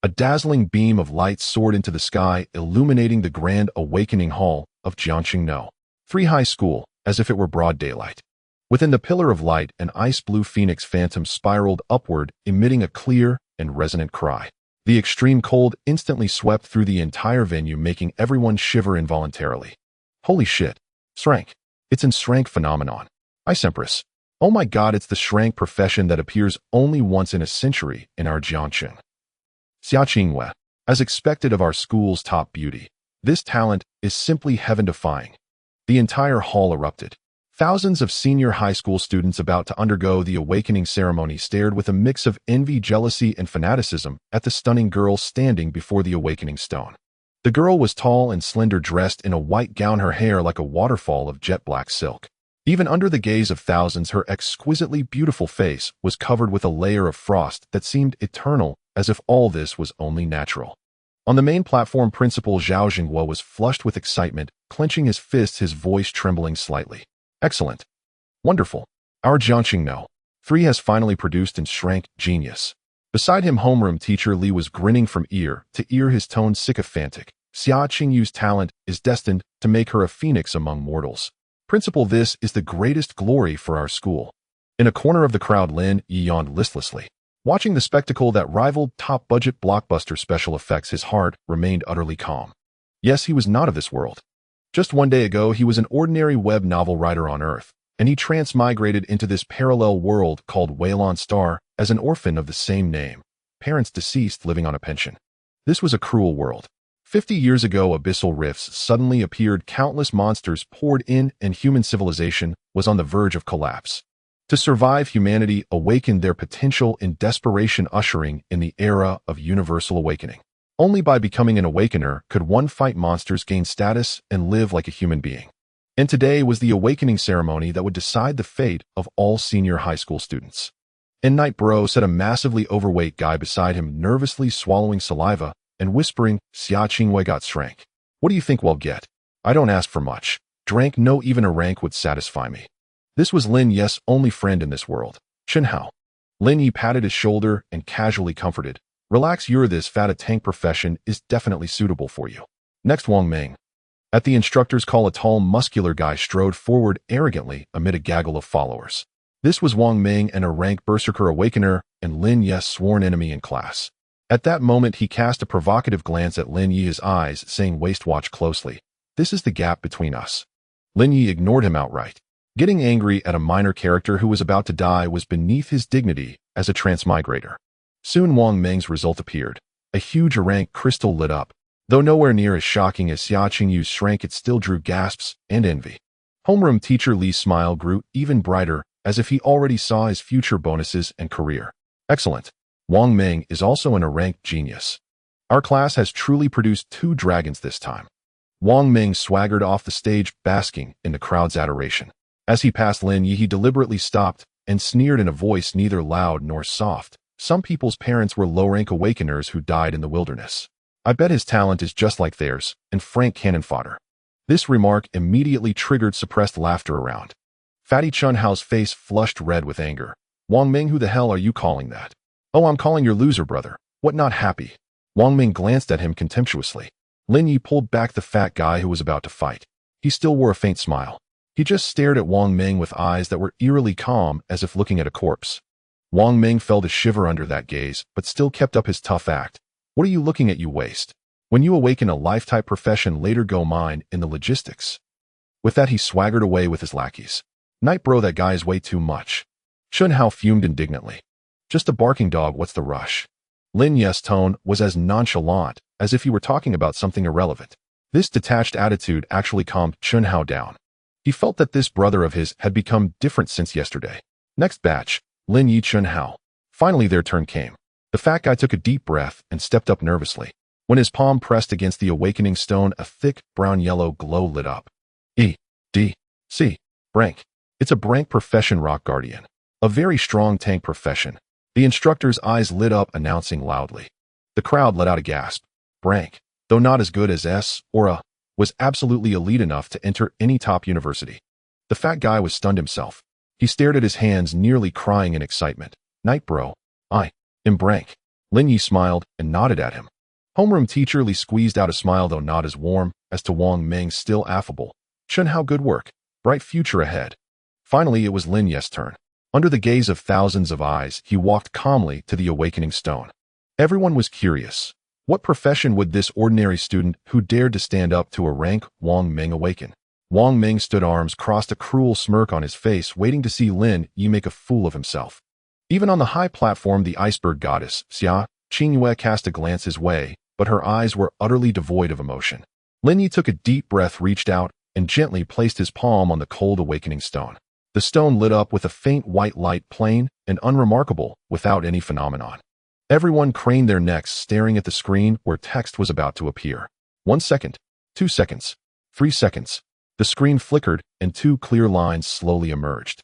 A dazzling beam of light soared into the sky, illuminating the grand awakening hall of Jiangqing 3 High School, as if it were broad daylight. Within the pillar of light, an ice-blue phoenix phantom spiraled upward, emitting a clear and resonant cry. The extreme cold instantly swept through the entire venue, making everyone shiver involuntarily. Holy shit. Shrank. It's an Shrank phenomenon. Ice Empress. Oh my god, it's the Shrank profession that appears only once in a century in our Jiangqing. Xiaqingwe. As expected of our school's top beauty, this talent is simply heaven-defying. The entire hall erupted. Thousands of senior high school students about to undergo the awakening ceremony stared with a mix of envy, jealousy, and fanaticism at the stunning girl standing before the awakening stone. The girl was tall and slender, dressed in a white gown, her hair like a waterfall of jet black silk. Even under the gaze of thousands, her exquisitely beautiful face was covered with a layer of frost that seemed eternal, as if all this was only natural. On the main platform, Principal Zhao Jingguo was flushed with excitement, clenching his fists, his voice trembling slightly. Excellent. Wonderful. Our Jiangqing 3 has finally produced and Shrank genius. Beside him, homeroom teacher Li was grinning from ear to ear, his tone sycophantic. Xia Qingyu's talent is destined to make her a phoenix among mortals. Principal, this is the greatest glory for our school. In a corner of the crowd, Lin Ye yawned listlessly. Watching the spectacle that rivaled top-budget blockbuster special effects, his heart remained utterly calm. Yes, he was not of this world. Just one day ago, he was an ordinary web novel writer on Earth, and he transmigrated into this parallel world called Waylon Star as an orphan of the same name, parents deceased, living on a pension. This was a cruel world. 50 years ago, abyssal rifts suddenly appeared, countless monsters poured in, and human civilization was on the verge of collapse. To survive, humanity awakened their potential in desperation, ushering in the era of universal awakening. Only by becoming an awakener could one fight monsters, gain status, and live like a human being. And today was the awakening ceremony that would decide the fate of all senior high school students. "And night, bro," said a massively overweight guy beside him, nervously swallowing saliva and whispering, "Xia Qingwei got Shrank. What do you think we'll get? I don't ask for much. Drank, no, even a rank would satisfy me." This was Lin Ye's only friend in this world, Chen Hao. Lin Ye patted his shoulder and casually comforted. "Relax, you're this fat, a tank profession is definitely suitable for you." Next, Wang Ming. At the instructor's call, a tall, muscular guy strode forward arrogantly amid a gaggle of followers. This was Wang Ming, and a rank berserker awakener and Lin Ye's sworn enemy in class. At that moment, he cast a provocative glance at Lin Ye, his eyes saying, "Watch closely. This is the gap between us." Lin Ye ignored him outright. Getting angry at a minor character who was about to die was beneath his dignity as a transmigrator. Soon Wang Ming's result appeared. A huge rank crystal lit up. Though nowhere near as shocking as Xia Qingyu's Shrank, it still drew gasps and envy. Homeroom teacher Li's smile grew even brighter, as if he already saw his future bonuses and career. "Excellent. Wang Ming is also an rank genius. Our class has truly produced 2 dragons this time." Wang Ming swaggered off the stage, basking in the crowd's adoration. As he passed Lin Ye, he deliberately stopped and sneered in a voice neither loud nor soft. "Some people's parents were low-rank awakeners who died in the wilderness. I bet his talent is just like theirs, and frank cannon fodder." This remark immediately triggered suppressed laughter around. Fatty Chun Hao's face flushed red with anger. "Wang Ming, who the hell are you calling that?" "Oh, I'm calling your loser brother. What, not happy?" Wang Ming glanced at him contemptuously. Lin Ye pulled back the fat guy who was about to fight. He still wore a faint smile. He just stared at Wang Ming with eyes that were eerily calm, as if looking at a corpse. Wang Ming felt a shiver under that gaze, but still kept up his tough act. "What are you looking at, you waste? When you awaken a life-type profession, later go mine in the logistics." With that, he swaggered away with his lackeys. "Night, bro, that guy is way too much." Chun Hao fumed indignantly. "Just a barking dog, what's the rush?" Lin Ye's tone was as nonchalant as if he were talking about something irrelevant. This detached attitude actually calmed Chun Hao down. He felt that this brother of his had become different since yesterday. Next batch, Lin Ye, Chun Hao. Finally, their turn came. The fat guy took a deep breath and stepped up nervously. When his palm pressed against the awakening stone, a thick, brown-yellow glow lit up. E.D.C. Brank. It's a Brank profession, Rock Guardian. A very strong tank profession. The instructor's eyes lit up, announcing loudly. The crowd let out a gasp. Brank, though not as good as S or A, was absolutely elite enough to enter any top university. The fat guy was stunned himself. He stared at his hands, nearly crying in excitement. "Night, bro. I am Brank." Lin Ye smiled and nodded at him. Homeroom teacher Li squeezed out a smile, though not as warm as to Wang Ming's still affable. Chun, how good work. Bright future ahead. Finally, it was Lin Ye's turn. Under the gaze of thousands of eyes, he walked calmly to the awakening stone. Everyone was curious. What profession would this ordinary student who dared to stand up to a rank Wang Ming awaken? Wang Ming stood arms crossed, a cruel smirk on his face, waiting to see Lin Ye make a fool of himself. Even on the high platform, the iceberg goddess, Xia Qingyue, cast a glance his way, but her eyes were utterly devoid of emotion. Lin Ye took a deep breath, reached out, and gently placed his palm on the cold awakening stone. The stone lit up with a faint white light, plain and unremarkable, without any phenomenon. Everyone craned their necks, staring at the screen where text was about to appear. 1 second, 2 seconds, 3 seconds. The screen flickered, and 2 clear lines slowly emerged.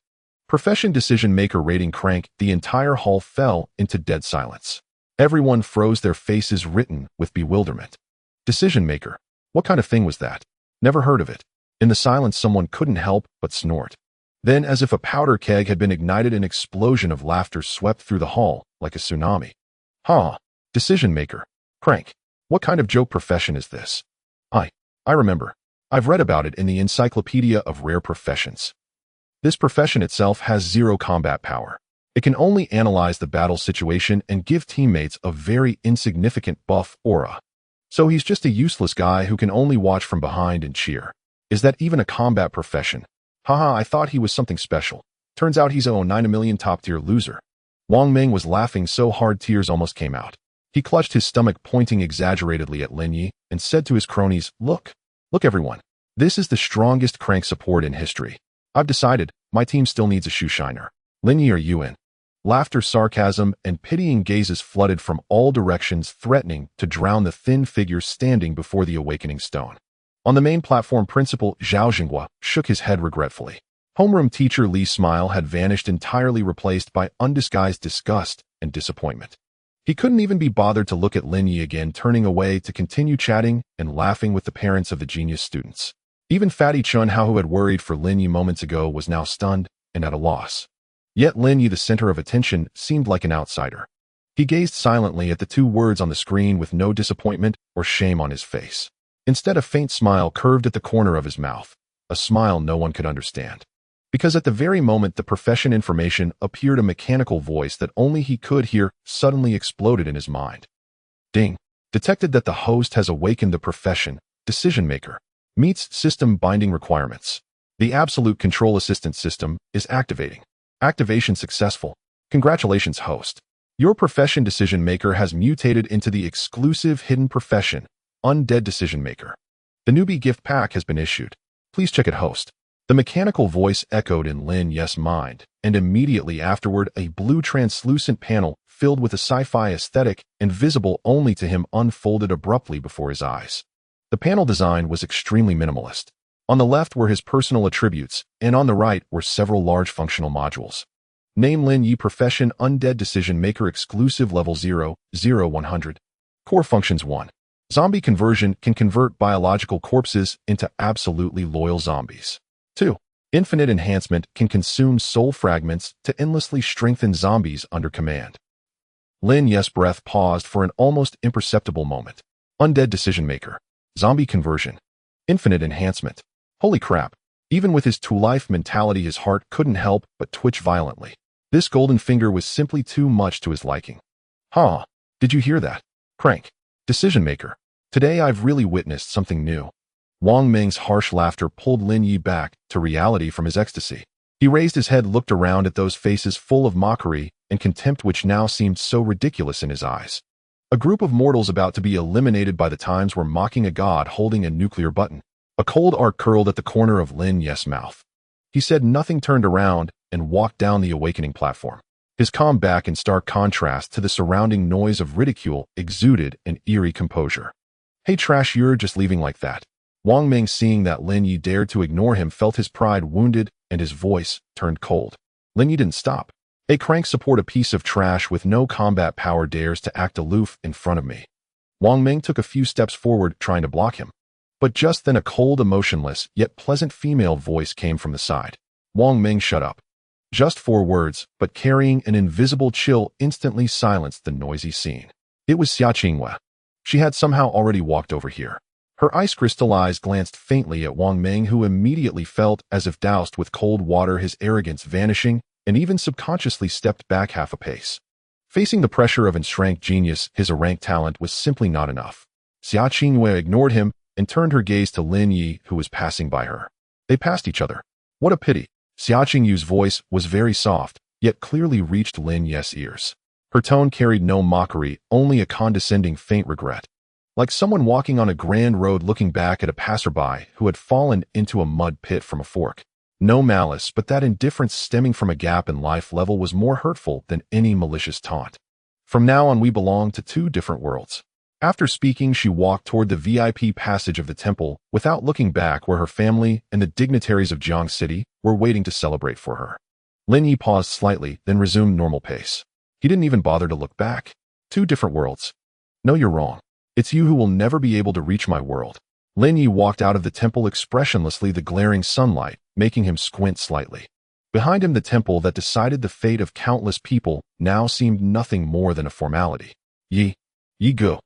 Profession Decision Maker rating crank. The entire hall fell into dead silence. Everyone froze, their faces written with bewilderment. Decision Maker? What kind of thing was that? Never heard of it. In the silence, someone couldn't help but snort. Then, as if a powder keg had been ignited, an explosion of laughter swept through the hall like a tsunami. Huh. Decision Maker. Crank. What kind of joke profession is this? I remember. I've read about it in the Encyclopedia of Rare Professions. This profession itself has 0 combat power. It can only analyze the battle situation and give teammates a very insignificant buff aura. So he's just a useless guy who can only watch from behind and cheer. Is that even a combat profession? Haha, I thought he was something special. Turns out he's a 9 million top-tier loser. Wang Ming was laughing so hard tears almost came out. He clutched his stomach, pointing exaggeratedly at Lin Ye, and said to his cronies, Look everyone. This is the strongest crank support in history. I've decided, my team still needs a shoe shiner. Lin Ye, are you in? Laughter, sarcasm, and pitying gazes flooded from all directions, threatening to drown the thin figure standing before the awakening stone. On the main platform, Principal Zhao Jinghua shook his head regretfully. Homeroom teacher Li's smile had vanished, entirely replaced by undisguised disgust and disappointment. He couldn't even be bothered to look at Lin Ye again, turning away to continue chatting and laughing with the parents of the genius students. Even Fatty Chun Hao, who had worried for Lin Ye moments ago, was now stunned and at a loss. Yet Lin Ye, the center of attention, seemed like an outsider. He gazed silently at the 2 words on the screen with no disappointment or shame on his face. Instead, a faint smile curved at the corner of his mouth, a smile no one could understand. Because at the very moment the profession information appeared, a mechanical voice that only he could hear suddenly exploded in his mind. Ding! Detected that the host has awakened the profession Decision Maker. Meets system binding requirements. The absolute control assistant system is activating. Activation successful. Congratulations, host. Your profession Decision Maker has mutated into the exclusive hidden profession Undead Decision Maker. The newbie gift pack has been issued. Please check it, host. The mechanical voice echoed in Lin Ye's mind, and immediately afterward a blue translucent panel filled with a sci-fi aesthetic and visible only to him unfolded abruptly before his eyes. The panel design was extremely minimalist. On the left were his personal attributes, and on the right were several large functional modules. Name: Lin Ye, profession Undead Decision Maker, exclusive level 0/100. Core functions: 1. Zombie conversion, can convert biological corpses into absolutely loyal zombies. 2. Infinite enhancement, can consume soul fragments to endlessly strengthen zombies under command. Lin Ye's breath paused for an almost imperceptible moment. Undead Decision Maker. Zombie conversion. Infinite enhancement. Holy crap. Even with his to-life mentality, his heart couldn't help but twitch violently. This golden finger was simply too much to his liking. Huh? Did you hear that? Crank. Decision Maker. Today I've really witnessed something new. Wang Ming's harsh laughter pulled Lin Ye back to reality from his ecstasy. He raised his head, looked around at those faces full of mockery and contempt which now seemed so ridiculous in his eyes. A group of mortals about to be eliminated by the times were mocking a god holding a nuclear button. A cold arc curled at the corner of Lin Ye's mouth. He said nothing, turned around, and walked down the awakening platform. His calm back, in stark contrast to the surrounding noise of ridicule, exuded an eerie composure. Hey trash, you're just leaving like that? Wang Ming, seeing that Lin Ye dared to ignore him, felt his pride wounded and his voice turned cold. Lin Ye didn't stop. A crank support, a piece of trash with no combat power, dares to act aloof in front of me. Wang Ming took a few steps forward, trying to block him. But just then a cold, emotionless, yet pleasant female voice came from the side. Wang Ming, shut up. Just 4 words, but carrying an invisible chill instantly silenced the noisy scene. It was Xia Qingwei. She had somehow already walked over here. Her ice crystal eyes glanced faintly at Wang Ming, who immediately felt as if doused with cold water, his arrogance vanishing, and even subconsciously stepped back half a pace. Facing the pressure of enshrank genius, his rank talent was simply not enough. Xia Qingwei ignored him and turned her gaze to Lin Ye, who was passing by her. They passed each other. What a pity. Xia Qingyu's voice was very soft, yet clearly reached Lin Ye's ears. Her tone carried no mockery, only a condescending faint regret. Like someone walking on a grand road looking back at a passerby who had fallen into a mud pit from a fork. No malice, but that indifference stemming from a gap in life level was more hurtful than any malicious taunt. From now on we belong to 2 different worlds. After speaking, she walked toward the VIP passage of the temple, without looking back, where her family and the dignitaries of Jiang City were waiting to celebrate for her. Lin Ye paused slightly, then resumed normal pace. He didn't even bother to look back. 2 different worlds. No, you're wrong. It's you who will never be able to reach my world. Lin Ye walked out of the temple expressionlessly, the glaring sunlight making him squint slightly. Behind him, the temple that decided the fate of countless people now seemed nothing more than a formality. Ye go.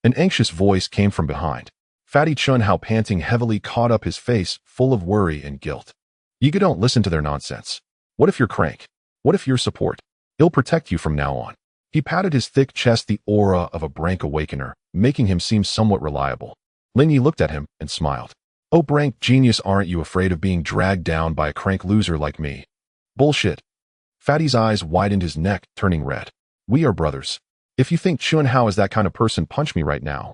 An anxious voice came from behind. Fatty Chun Hao, panting heavily, caught up, his face full of worry and guilt. Yiga, don't listen to their nonsense. What if you're crank? What if you're support? He'll protect you from now on. He patted his thick chest, the aura of a Brank awakener, making him seem somewhat reliable. Lin Ye looked at him and smiled. Oh, Brank genius, aren't you afraid of being dragged down by a crank loser like me? Bullshit. Fatty's eyes widened, his neck turning red. We are brothers. If you think Chun Hao is that kind of person, punch me right now.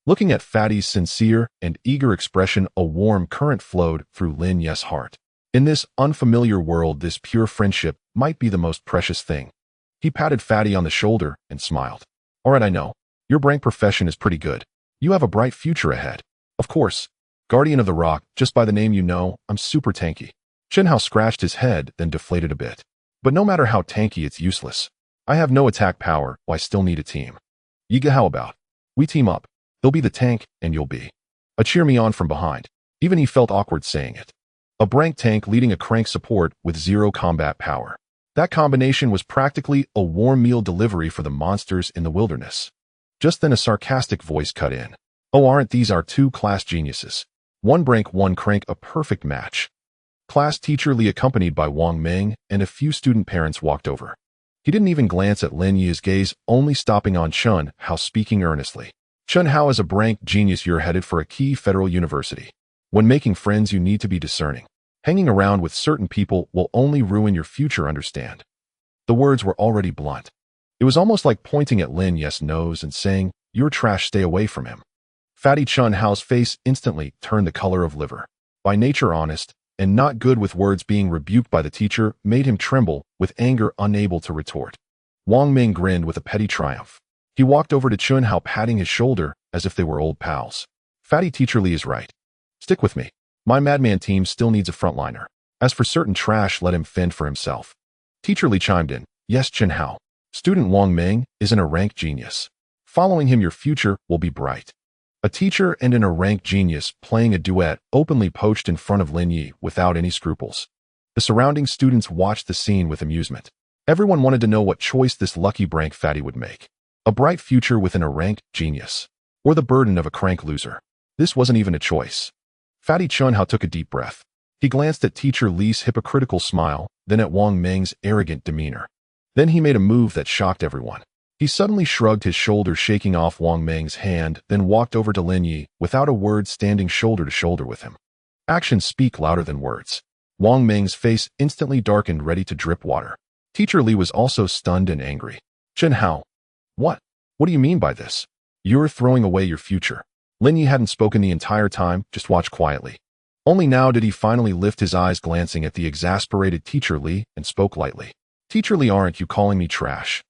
Looking at Fatty's sincere and eager expression, a warm current flowed through Lin Ye's heart. In this unfamiliar world, this pure friendship might be the most precious thing. He patted Fatty on the shoulder and smiled. All right, I know. Your Brank profession is pretty good. You have a bright future ahead. Of course. Guardian of the Rock, just by the name you know, I'm super tanky. Chun Hao scratched his head, then deflated a bit. But no matter how tanky, it's useless. I have no attack power, I still need a team. Yiga, how about? We team up. He'll be the tank, and you'll be a cheer me on from behind. Even he felt awkward saying it. A Brank tank leading a crank support with 0 combat power. That combination was practically a warm meal delivery for the monsters in the wilderness. Just then a sarcastic voice cut in. Oh, aren't these our 2 class geniuses? 1 Brank, 1 crank, a perfect match. Class teacher Li, accompanied by Wang Ming and a few student parents, walked over. He didn't even glance at Lin Ye's gaze, only stopping on Chun Hao, speaking earnestly. Chun Hao, is a Brank genius, you're headed for a key federal university. When making friends, you need to be discerning. Hanging around with certain people will only ruin your future, understand? The words were already blunt. It was almost like pointing at Lin Ye's nose and saying, you're trash, stay away from him. Fatty Chun Hao's face instantly turned the color of liver. By nature honest, and not good with words, being rebuked by the teacher made him tremble with anger, unable to retort. Wang Ming grinned with a petty triumph. He walked over to Chun Hao, patting his shoulder as if they were old pals. Fatty, teacher Li is right. Stick with me. My madman team still needs a frontliner. As for certain trash, let him fend for himself. Teacher Li chimed in. Yes, Chun Hao. Student Wang Ming isn't a rank genius. Following him, your future will be bright. A teacher and an rank genius playing a duet openly poached in front of Lin Ye without any scruples. The surrounding students watched the scene with amusement. Everyone wanted to know what choice this lucky Brank fatty would make. A bright future with an rank genius, or the burden of a crank loser. This wasn't even a choice. Fatty Chun Hao took a deep breath. He glanced at teacher Li's hypocritical smile, then at Wang Ming's arrogant demeanor. Then he made a move that shocked everyone. He suddenly shrugged his shoulders, shaking off Wang Ming's hand, then walked over to Lin Ye, without a word, standing shoulder to shoulder with him. Actions speak louder than words. Wang Ming's face instantly darkened, ready to drip water. Teacher Li was also stunned and angry. Chun Hao. What? What do you mean by this? You're throwing away your future. Lin Ye hadn't spoken the entire time, just watched quietly. Only now did he finally lift his eyes, glancing at the exasperated Teacher Li, and spoke lightly. Teacher Li, aren't you calling me trash?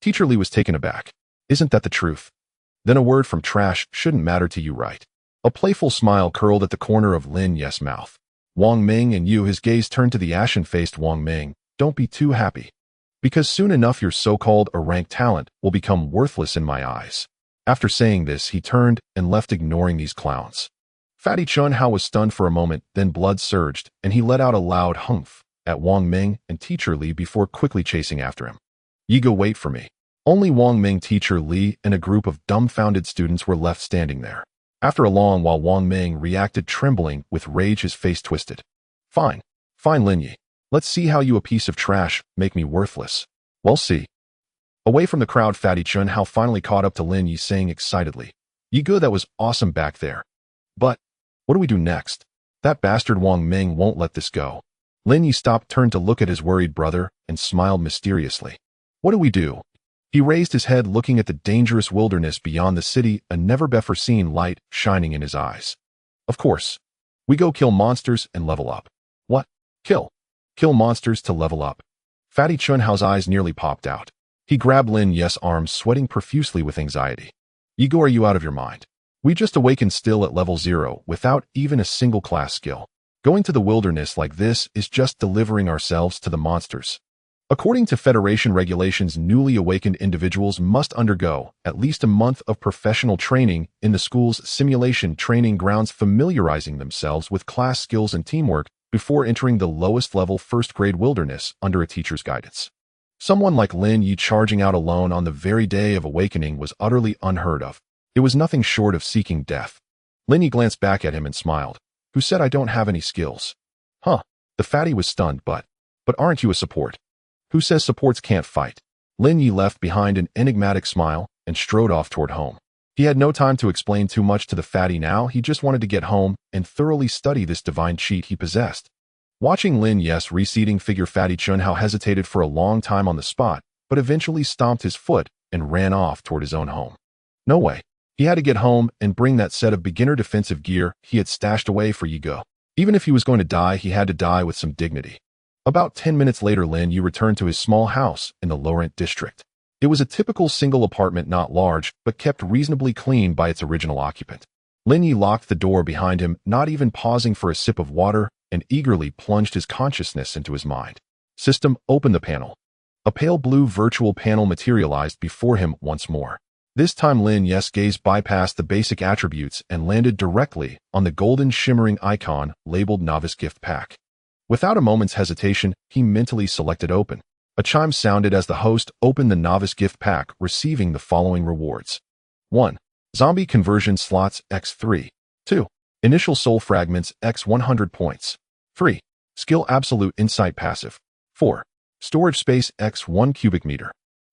Teacher Li was taken aback. Isn't that the truth? Then a word from trash shouldn't matter to you, right? A playful smile curled at the corner of Lin Ye's mouth. Wang Ming and you, his gaze turned to the ashen-faced Wang Ming. Don't be too happy. Because soon enough your so-called rank talent will become worthless in my eyes. After saying this, he turned and left, ignoring these clowns. Fatty Chun Hao was stunned for a moment, then blood surged, and he let out a loud humph. at Wang Ming and Teacher Li before quickly chasing after him. "You go wait for me." Only Wang Ming, Teacher Li, and a group of dumbfounded students were left standing there. After a long while, Wang Ming reacted, trembling with rage, his face twisted. Fine, Lin Ye. Let's see how you, a piece of trash, make me worthless. We'll see." Away from the crowd, Fatty Chunhao finally caught up to Lin Ye, saying excitedly, "You good, that was awesome back there. But what do we do next? That bastard Wang Ming won't let this go." Lin Ye stopped, turned to look at his worried brother, and smiled mysteriously. "What do we do?" He raised his head, looking at the dangerous wilderness beyond the city, a never-before-seen light shining in his eyes. "Of course. We go kill monsters and level up." "What? Kill monsters to level up?" Fatty Chunhao's eyes nearly popped out. He grabbed Lin Ye's arm, sweating profusely with anxiety. "Yigo, are you out of your mind? We just awakened still at level 0, without even a single class skill. Going to the wilderness like this is just delivering ourselves to the monsters." According to Federation regulations, newly awakened individuals must undergo at least a month of professional training in the school's simulation training grounds, familiarizing themselves with class skills and teamwork before entering the lowest level first-grade wilderness under a teacher's guidance. Someone like Lin Ye charging out alone on the very day of awakening was utterly unheard of. It was nothing short of seeking death. Lin Ye glanced back at him and smiled. "Who said I don't have any skills?" "Huh." The fatty was stunned. But aren't you a support?" "Who says supports can't fight?" Lin Ye left behind an enigmatic smile and strode off toward home. He had no time to explain too much to the fatty now. He just wanted to get home and thoroughly study this divine cheat he possessed. Watching Lin Ye's receding figure, Fatty Chunhao hesitated for a long time on the spot, but eventually stomped his foot and ran off toward his own home. No way. He had to get home and bring that set of beginner defensive gear he had stashed away for Yigo. Even if he was going to die, he had to die with some dignity. About 10 minutes later, Lin Ye returned to his small house in the Laurent district. It was a typical single apartment, not large, but kept reasonably clean by its original occupant. Lin Ye locked the door behind him, not even pausing for a sip of water, and eagerly plunged his consciousness into his mind. System, open the panel. A pale blue virtual panel materialized before him once more. This time Lin Ye's gaze bypassed the basic attributes and landed directly on the golden shimmering icon labeled Novice Gift Pack. Without a moment's hesitation, he mentally selected open. A chime sounded as the host opened the Novice Gift Pack, receiving the following rewards. 1. Zombie conversion slots x3. 2. Initial soul fragments x 100 points. 3. Skill absolute insight passive. 4. Storage space x 1 cubic meter.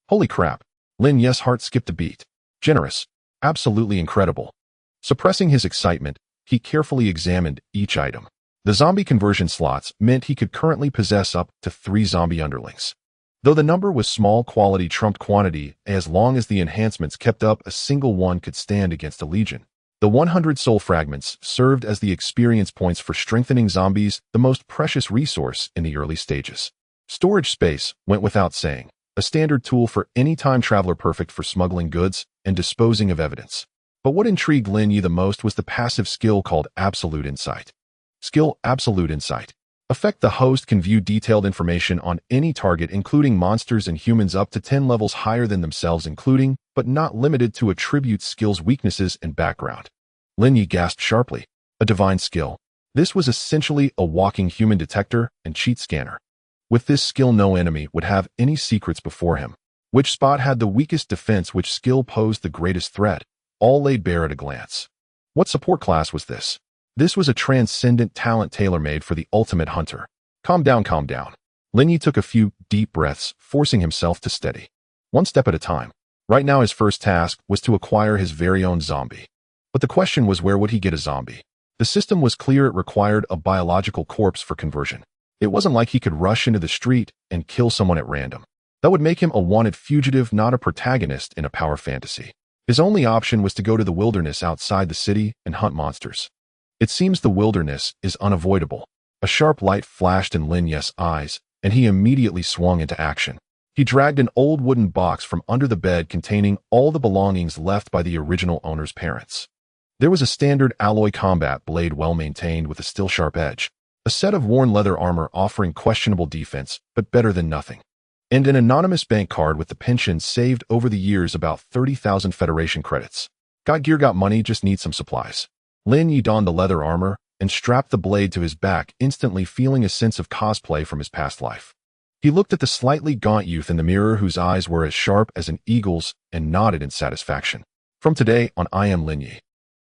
Holy crap. Lin Ye's heart skipped a beat. Generous. Absolutely incredible. Suppressing his excitement, he carefully examined each item. The zombie conversion slots meant he could currently possess up to 3 zombie underlings. Though the number was small, quality trumped quantity. As long as the enhancements kept up, a single one could stand against a legion. The 100 soul fragments served as the experience points for strengthening zombies, the most precious resource in the early stages. Storage space went without saying, a standard tool for any time traveler, perfect for smuggling goods and disposing of evidence. But what intrigued Lin Ye the most was the passive skill called Absolute Insight. Skill Absolute Insight. Effect: the host can view detailed information on any target, including monsters and humans, up to 10 levels higher than themselves, including, but not limited to, attributes, skills, weaknesses, and background. Lin Ye gasped sharply. A divine skill. This was essentially a walking human detector and cheat scanner. With this skill, no enemy would have any secrets before him. Which spot had the weakest defense, which skill posed the greatest threat, all laid bare at a glance. What support class was this? This was a transcendent talent tailor-made for the ultimate hunter. Calm down, calm down. Lin Ye took a few deep breaths, forcing himself to steady. One step at a time. Right now his first task was to acquire his very own zombie. But the question was, where would he get a zombie? The system was clear: it required a biological corpse for conversion. It wasn't like he could rush into the street and kill someone at random. That would make him a wanted fugitive, not a protagonist in a power fantasy. His only option was to go to the wilderness outside the city and hunt monsters. It seems the wilderness is unavoidable. A sharp light flashed in Lin Ye's eyes, and he immediately swung into action. He dragged an old wooden box from under the bed containing all the belongings left by the original owner's parents. There was a standard alloy combat blade, well maintained with a still sharp edge, a set of worn leather armor offering questionable defense, but better than nothing, and an anonymous bank card with the pension saved over the years, about 30,000 Federation credits. Got gear, got money, just need some supplies. Lin Ye donned the leather armor and strapped the blade to his back, instantly feeling a sense of cosplay from his past life. He looked at the slightly gaunt youth in the mirror whose eyes were as sharp as an eagle's and nodded in satisfaction. From today on, I am Lin Ye.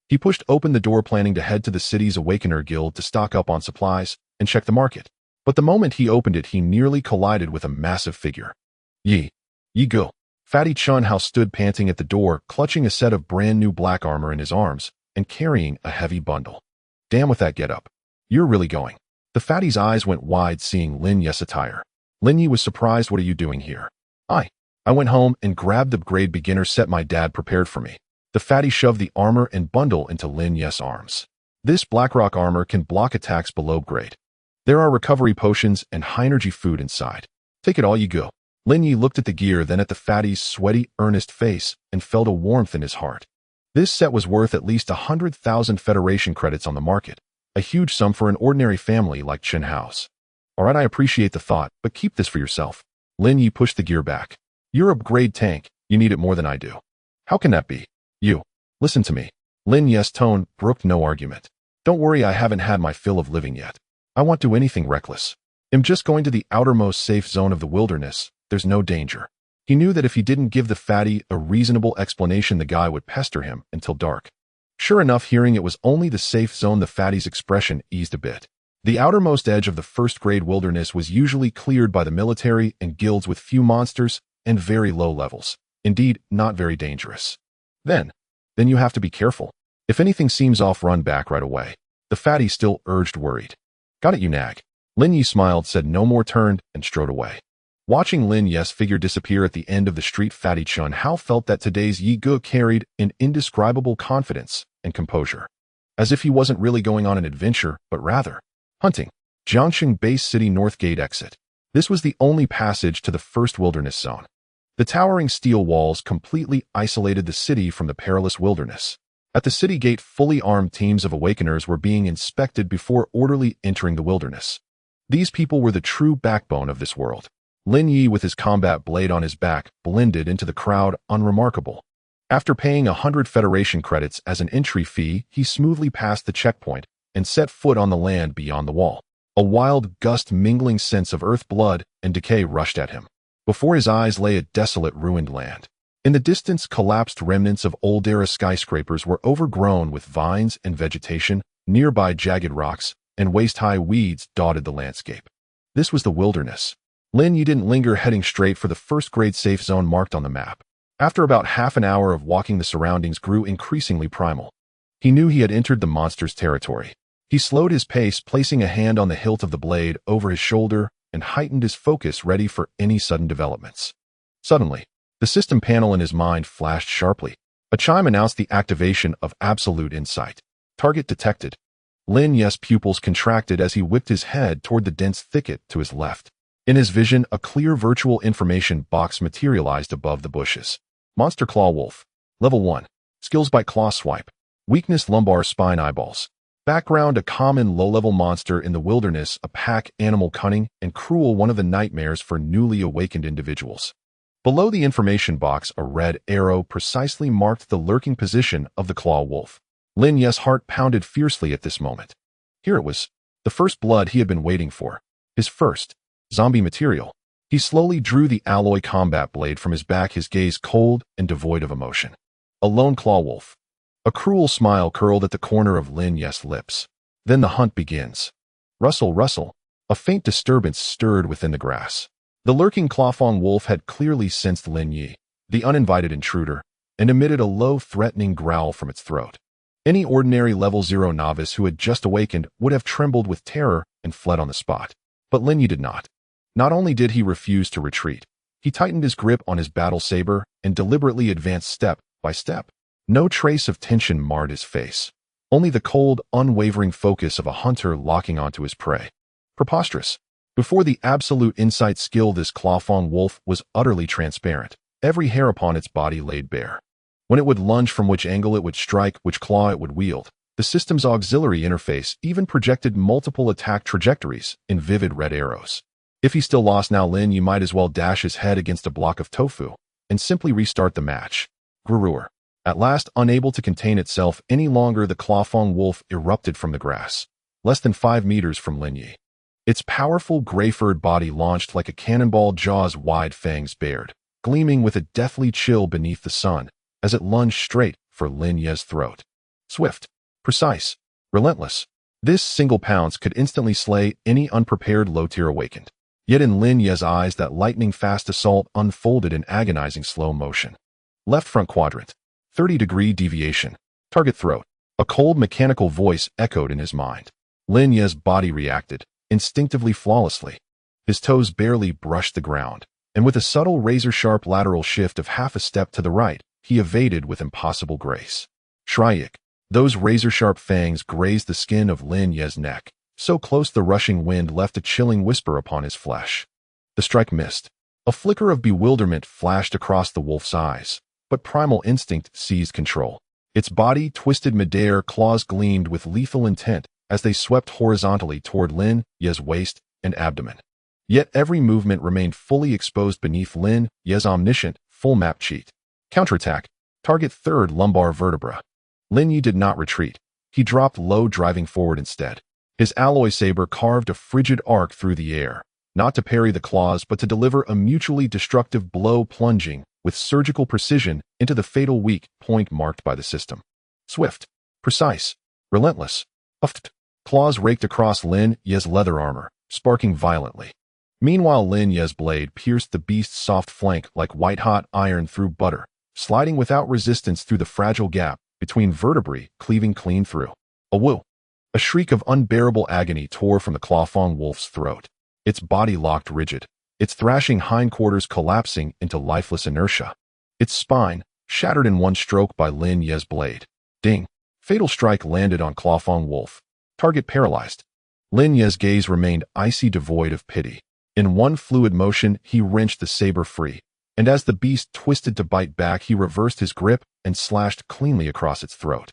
He pushed open the door, planning to head to the city's Awakener Guild to stock up on supplies and check the market. But the moment he opened it, he nearly collided with a massive figure. Ye go. Fatty Chun Hao stood panting at the door, clutching a set of brand new black armor in his arms and carrying a heavy bundle. Damn, with that getup, you're really going. The fatty's eyes went wide seeing Lin Ye's attire. Lin Ye was surprised. What are you doing here? I went home and grabbed the grade beginner set my dad prepared for me. The fatty shoved the armor and bundle into Lin Ye's arms. This Blackrock armor can block attacks below grade. There are recovery potions and high-energy food inside. Take it all, you go. Lin Ye looked at the gear, then at the fatty's sweaty, earnest face, and felt a warmth in his heart. This set was worth at least 100,000 Federation credits on the market, a huge sum for an ordinary family like Chen Hao's. Alright, I appreciate the thought, but keep this for yourself. Lin Ye pushed the gear back. You're a grade tank, you need it more than I do. How can that be? You. Listen to me. Lin Ye's tone brooked no argument. Don't worry, I haven't had my fill of living yet. I won't do anything reckless. I'm just going to the outermost safe zone of the wilderness. There's no danger. He knew that if he didn't give the fatty a reasonable explanation, the guy would pester him until dark. Sure enough, hearing it was only the safe zone, the fatty's expression eased a bit. The outermost edge of the first-grade wilderness was usually cleared by the military and guilds with few monsters and very low levels. Indeed, not very dangerous. Then you have to be careful. If anything seems off, run back right away. The fatty still urged, worried. Got it, you nag. Lin Ye smiled, said no more, turned, and strode away. Watching Lin Ye's figure disappear at the end of the street, Fatty Chun Hao felt that today's Ye Ge carried an indescribable confidence and composure. As if he wasn't really going on an adventure, but rather hunting. Jiangxing Base City North Gate exit. This was the only passage to the first wilderness zone. The towering steel walls completely isolated the city from the perilous wilderness. At the city gate, fully armed teams of awakeners were being inspected before orderly entering the wilderness. These people were the true backbone of this world. Lin Ye, with his combat blade on his back, blended into the crowd, unremarkable. After paying 100 Federation credits as an entry fee, he smoothly passed the checkpoint and set foot on the land beyond the wall. A wild gust mingling scents of earth, blood, and decay rushed at him. Before his eyes lay a desolate, ruined land. In the distance, collapsed remnants of old era skyscrapers were overgrown with vines and vegetation. Nearby, jagged rocks and waist-high weeds dotted the landscape. This was the wilderness. Lin Ye didn't linger, heading straight for the first-grade safe zone marked on the map. After about half an hour of walking, the surroundings grew increasingly primal. He knew he had entered the monster's territory. He slowed his pace, placing a hand on the hilt of the blade over his shoulder, and heightened his focus, ready for any sudden developments. Suddenly, the system panel in his mind flashed sharply. A chime announced the activation of absolute insight. Target detected. Lin Ye's pupils contracted as he whipped his head toward the dense thicket to his left. In his vision, a clear virtual information box materialized above the bushes. Monster Claw Wolf. Level 1. Skills: Bite, Claw, Swipe. Weakness: Lumbar Spine, Eyeballs. Background: a common low-level monster in the wilderness, a pack animal, cunning and cruel, one of the nightmares for newly awakened individuals. Below the information box, a red arrow precisely marked the lurking position of the Claw Wolf. Lin Ye's heart pounded fiercely at this moment. Here it was, the first blood he had been waiting for. His first zombie material. He slowly drew the alloy combat blade from his back, his gaze cold and devoid of emotion. A lone Claw Wolf. A cruel smile curled at the corner of Lin Ye's lips. Then the hunt begins. Rustle, rustle. A faint disturbance stirred within the grass. The lurking Clawfang wolf had clearly sensed Lin Ye, the uninvited intruder, and emitted a low, threatening growl from its throat. Any ordinary level 0 novice who had just awakened would have trembled with terror and fled on the spot. But Lin Ye did not. Not only did he refuse to retreat, he tightened his grip on his battle saber and deliberately advanced step by step. No trace of tension marred his face, only the cold, unwavering focus of a hunter locking onto his prey. Preposterous. Before the absolute insight skill, this Clawfang wolf was utterly transparent, every hair upon its body laid bare. When it would lunge, from which angle it would strike, which claw it would wield, the system's auxiliary interface even projected multiple attack trajectories in vivid red arrows. If he still lost now, Lin Ye might as well dash his head against a block of tofu and simply restart the match. Grrrr. At last, unable to contain itself any longer, the Clawfang wolf erupted from the grass. less than 5 meters from Lin Ye. Its powerful gray-furred body launched like a cannonball, jaws wide, fangs bared, gleaming with a deathly chill beneath the sun as it lunged straight for Lin Ye's throat. Swift, precise, relentless. This single pounce could instantly slay any unprepared low-tier awakened. Yet in Lin Ye's eyes, that lightning-fast assault unfolded in agonizing slow motion. Left front quadrant. 30-degree deviation. Target throat. A cold mechanical voice echoed in his mind. Lin Ye's body reacted, instinctively, flawlessly. His toes barely brushed the ground, and with a subtle razor-sharp lateral shift of half a step to the right, he evaded with impossible grace. Shryak. Those razor-sharp fangs grazed the skin of Lin Ye's neck, so close the rushing wind left a chilling whisper upon his flesh. The strike missed. A flicker of bewilderment flashed across the wolf's eyes, but primal instinct seized control. Its body twisted midair, claws gleamed with lethal intent as they swept horizontally toward Lin Ye's waist and abdomen. Yet every movement remained fully exposed beneath Lin Ye's omniscient, full-map cheat. Counterattack. Target third lumbar vertebra. Lin Ye did not retreat. He dropped low, driving forward instead. His alloy saber carved a frigid arc through the air, not to parry the claws but to deliver a mutually destructive blow, plunging with surgical precision into the fatal weak point marked by the system. Swift, precise, relentless. Puffed. Claws raked across Lin Ye's leather armor, sparking violently. Meanwhile, Lin Ye's blade pierced the beast's soft flank like white-hot iron through butter, sliding without resistance through the fragile gap between vertebrae, cleaving clean through. A woo! A shriek of unbearable agony tore from the clawfang wolf's throat. Its body locked rigid, its thrashing hindquarters collapsing into lifeless inertia. Its spine, shattered in one stroke by Lin Ye's blade. Ding! Fatal strike landed on clawfang wolf. Target paralyzed. Lin Ye's gaze remained icy, devoid of pity. In one fluid motion, he wrenched the saber free, and as the beast twisted to bite back, he reversed his grip and slashed cleanly across its throat.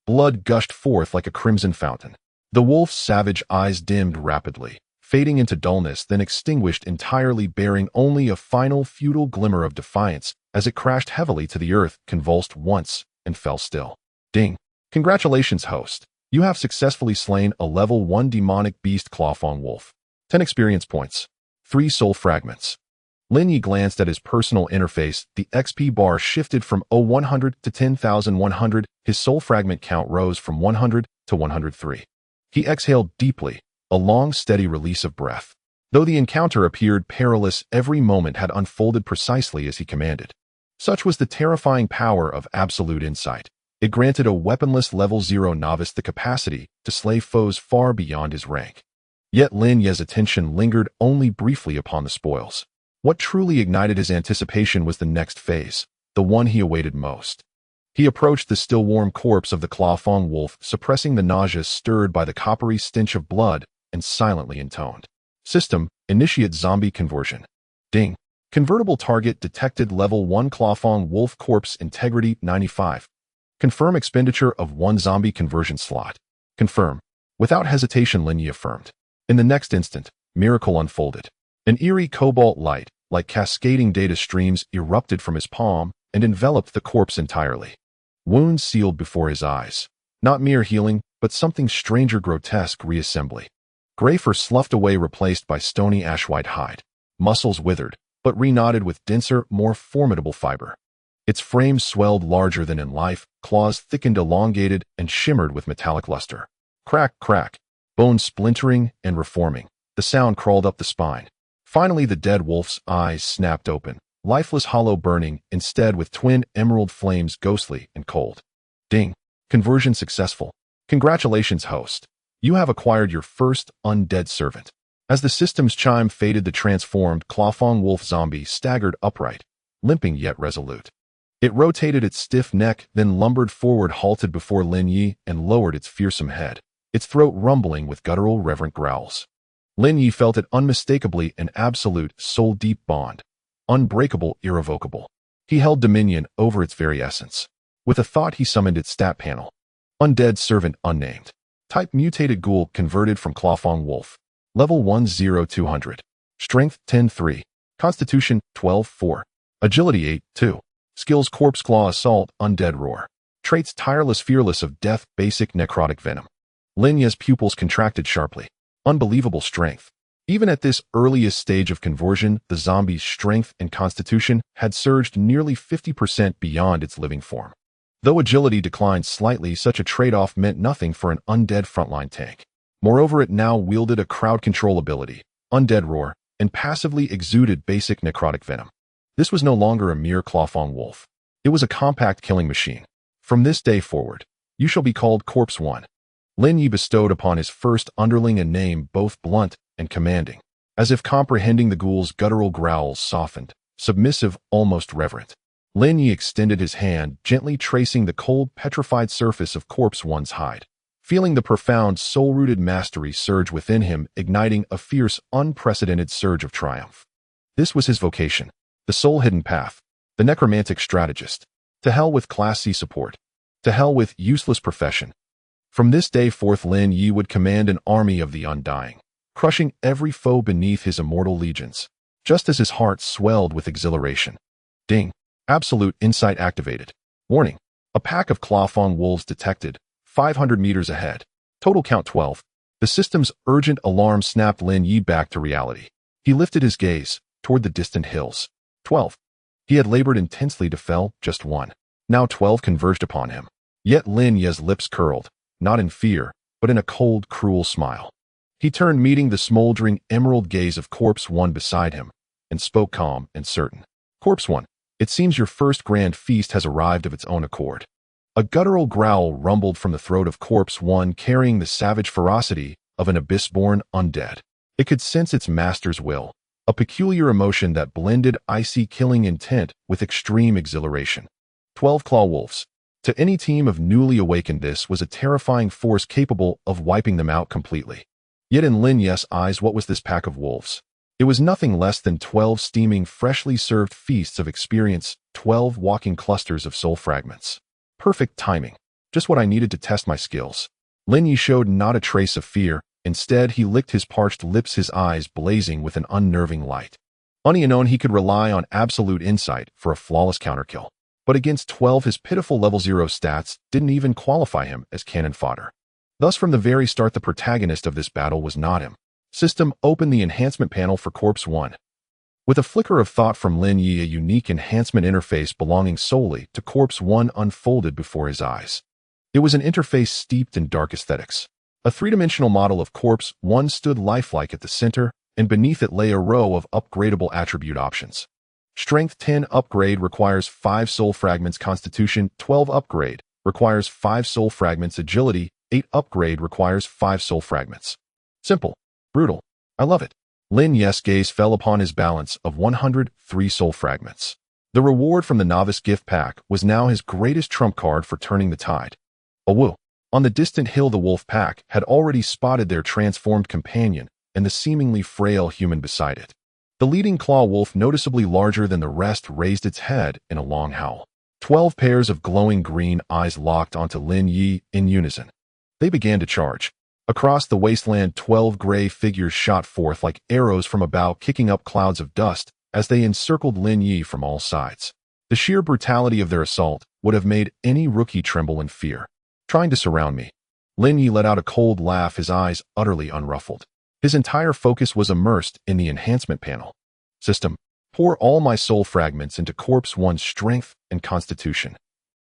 Blood gushed forth like a crimson fountain. The wolf's savage eyes dimmed rapidly, fading into dullness, then extinguished entirely, bearing only a final futile glimmer of defiance as it crashed heavily to the earth, convulsed once, and fell still. Ding! Congratulations, host. You have successfully slain a level 1 demonic beast clawfang wolf. 10 experience points. 3 soul fragments. Lin Ye glanced at his personal interface. The XP bar shifted from 100 to 10,100. His soul fragment count rose from 100 to 103. He exhaled deeply, a long, steady release of breath. Though the encounter appeared perilous, every moment had unfolded precisely as he commanded. Such was the terrifying power of absolute insight. It granted a weaponless level 0 novice the capacity to slay foes far beyond his rank. Yet Lin Ye's attention lingered only briefly upon the spoils. What truly ignited his anticipation was the next phase, the one he awaited most. He approached the still warm corpse of the clawfang wolf, suppressing the nausea stirred by the coppery stench of blood, and silently intoned. System, initiate zombie conversion. Ding. Convertible target detected, level 1 clawfang wolf, corpse integrity 95. Confirm expenditure of 1 zombie conversion slot. Confirm. Without hesitation, Lin Ye affirmed. In the next instant, miracle unfolded. An eerie cobalt light, like cascading data streams, erupted from his palm and enveloped the corpse entirely. Wounds sealed before his eyes. Not mere healing, but something stranger, grotesque reassembly. Gray fur sloughed away, replaced by stony ash-white hide. Muscles withered, but reknotted with denser, more formidable fiber. Its frame swelled larger than in life, claws thickened, elongated, and shimmered with metallic luster. Crack, crack. Bones splintering and reforming. The sound crawled up the spine. Finally, the dead wolf's eyes snapped open, lifeless, hollow, burning, instead with twin emerald flames, ghostly and cold. Ding. Conversion successful. Congratulations, host. You have acquired your first undead servant. As the system's chime faded, the transformed clawfang wolf zombie staggered upright, limping yet resolute. It rotated its stiff neck, then lumbered forward, halted before Lin Ye, and lowered its fearsome head, its throat rumbling with guttural, reverent growls. Lin Ye felt it unmistakably, an absolute, soul-deep bond. Unbreakable, irrevocable. He held dominion over its very essence. With a thought, he summoned its stat panel. Undead servant unnamed. Type mutated ghoul, converted from clawfang wolf. Level 10200. Strength 10-3. Constitution 12-4. Agility 8-2. Skills corpse claw assault, undead roar. Traits tireless, fearless of death, basic necrotic venom. Lin Ye's pupils contracted sharply. Unbelievable strength. Even at this earliest stage of conversion, the zombie's strength and constitution had surged nearly 50% beyond its living form. Though agility declined slightly, such a trade-off meant nothing for an undead frontline tank. Moreover, it now wielded a crowd control ability, Undead Roar, and passively exuded basic necrotic venom. This was no longer a mere clawfang wolf. It was a compact killing machine. From this day forward, you shall be called Corpse One. Lin Ye bestowed upon his first underling a name both blunt and commanding, as if comprehending the ghoul's guttural growls, softened, submissive, almost reverent. Lin Ye extended his hand, gently tracing the cold, petrified surface of Corpse One's hide, feeling the profound, soul-rooted mastery surge within him, igniting a fierce, unprecedented surge of triumph. This was his vocation, the soul-hidden path, the necromantic strategist. To hell with Class C support. To hell with useless profession. From this day forth, Lin Ye would command an army of the undying, crushing every foe beneath his immortal legions, just as his heart swelled with exhilaration. Ding. Absolute insight activated. Warning. A pack of clawfang wolves detected, 500 meters ahead. Total count 12. The system's urgent alarm snapped Lin Ye back to reality. He lifted his gaze toward the distant hills. 12. He had labored intensely to fell just one. Now 12 converged upon him. Yet Lin Ye's lips curled, not in fear, but in a cold, cruel smile. He turned, meeting the smoldering emerald gaze of Corpse One beside him, and spoke calm and certain. Corpse One, it seems your first grand feast has arrived of its own accord. A guttural growl rumbled from the throat of Corpse One, carrying the savage ferocity of an abyss-born undead. It could sense its master's will, a peculiar emotion that blended icy killing intent with extreme exhilaration. 12 claw wolves. To any team of newly awakened, this was a terrifying force capable of wiping them out completely. Yet in Lin Ye's eyes, what was this pack of wolves? It was nothing less than 12 steaming, freshly served feasts of experience, 12 walking clusters of soul fragments. Perfect timing. Just what I needed to test my skills. Lin Ye showed not a trace of fear. Instead, he licked his parched lips, his eyes blazing with an unnerving light. Unknown, he could rely on absolute insight for a flawless counterkill. But against 12, his pitiful level 0 stats didn't even qualify him as cannon fodder. Thus, from the very start, the protagonist of this battle was not him. System, open the enhancement panel for Corpse One. With a flicker of thought from Lin Ye, a unique enhancement interface belonging solely to Corpse One unfolded before his eyes. It was an interface steeped in dark aesthetics. A three-dimensional model of Corpse One stood lifelike at the center, and beneath it lay a row of upgradable attribute options. Strength 10 upgrade requires 5 soul fragments. Constitution 12 upgrade requires 5 soul fragments. Agility 8 upgrade requires 5 soul fragments. Simple. Brutal. I love it. Lin Ye's gaze fell upon his balance of 103 soul fragments. The reward from the novice gift pack was now his greatest trump card for turning the tide. Awoo. On the distant hill, the wolf pack had already spotted their transformed companion and the seemingly frail human beside it. The leading claw wolf, noticeably larger than the rest, raised its head in a long howl. 12 pairs of glowing green eyes locked onto Lin Ye in unison. They began to charge. Across the wasteland, 12 gray figures shot forth like arrows from a bow, kicking up clouds of dust as they encircled Lin Ye from all sides. The sheer brutality of their assault would have made any rookie tremble in fear. Trying to surround me. Lin Ye let out a cold laugh, his eyes utterly unruffled. His entire focus was immersed in the enhancement panel. System, pour all my soul fragments into Corpse One's strength and constitution.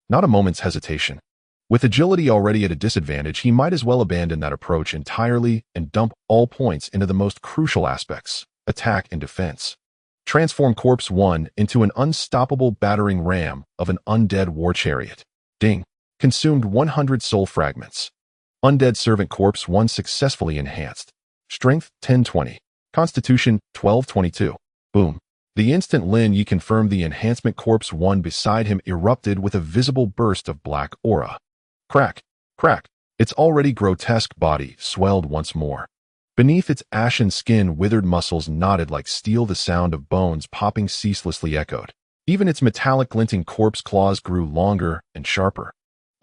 Not a moment's hesitation. With agility already at a disadvantage, he might as well abandon that approach entirely and dump all points into the most crucial aspects, attack and defense. Transform Corpse One into an unstoppable battering ram of an undead war chariot. Ding. Consumed 100 soul fragments. Undead servant Corpse One successfully enhanced. Strength 1020. Constitution 1222. Boom. The instant Lin Ye confirmed the enhancement, Corpse One beside him erupted with a visible burst of black aura. Crack. Crack. Its already grotesque body swelled once more. Beneath its ashen skin, withered muscles knotted like steel. The sound of bones popping ceaselessly echoed. Even its metallic glinting corpse claws grew longer and sharper.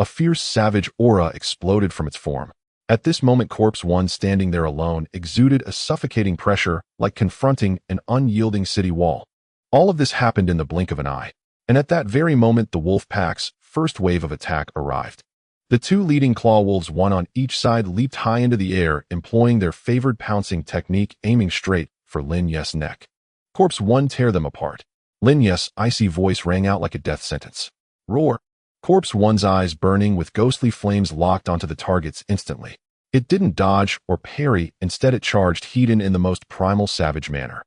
A fierce, savage aura exploded from its form. At this moment, Corpse One, standing there alone, exuded a suffocating pressure like confronting an unyielding city wall. All of this happened in the blink of an eye. And at that very moment, the wolf pack's first wave of attack arrived. The two leading claw wolves, one on each side, leaped high into the air, employing their favored pouncing technique, aiming straight for Lin Ye's neck. Corpse 1 tear them apart. Lin Ye's icy voice rang out like a death sentence. Roar! Corpse 1's eyes burning with ghostly flames locked onto the targets instantly. It didn't dodge or parry, instead it charged heat in the most primal savage manner.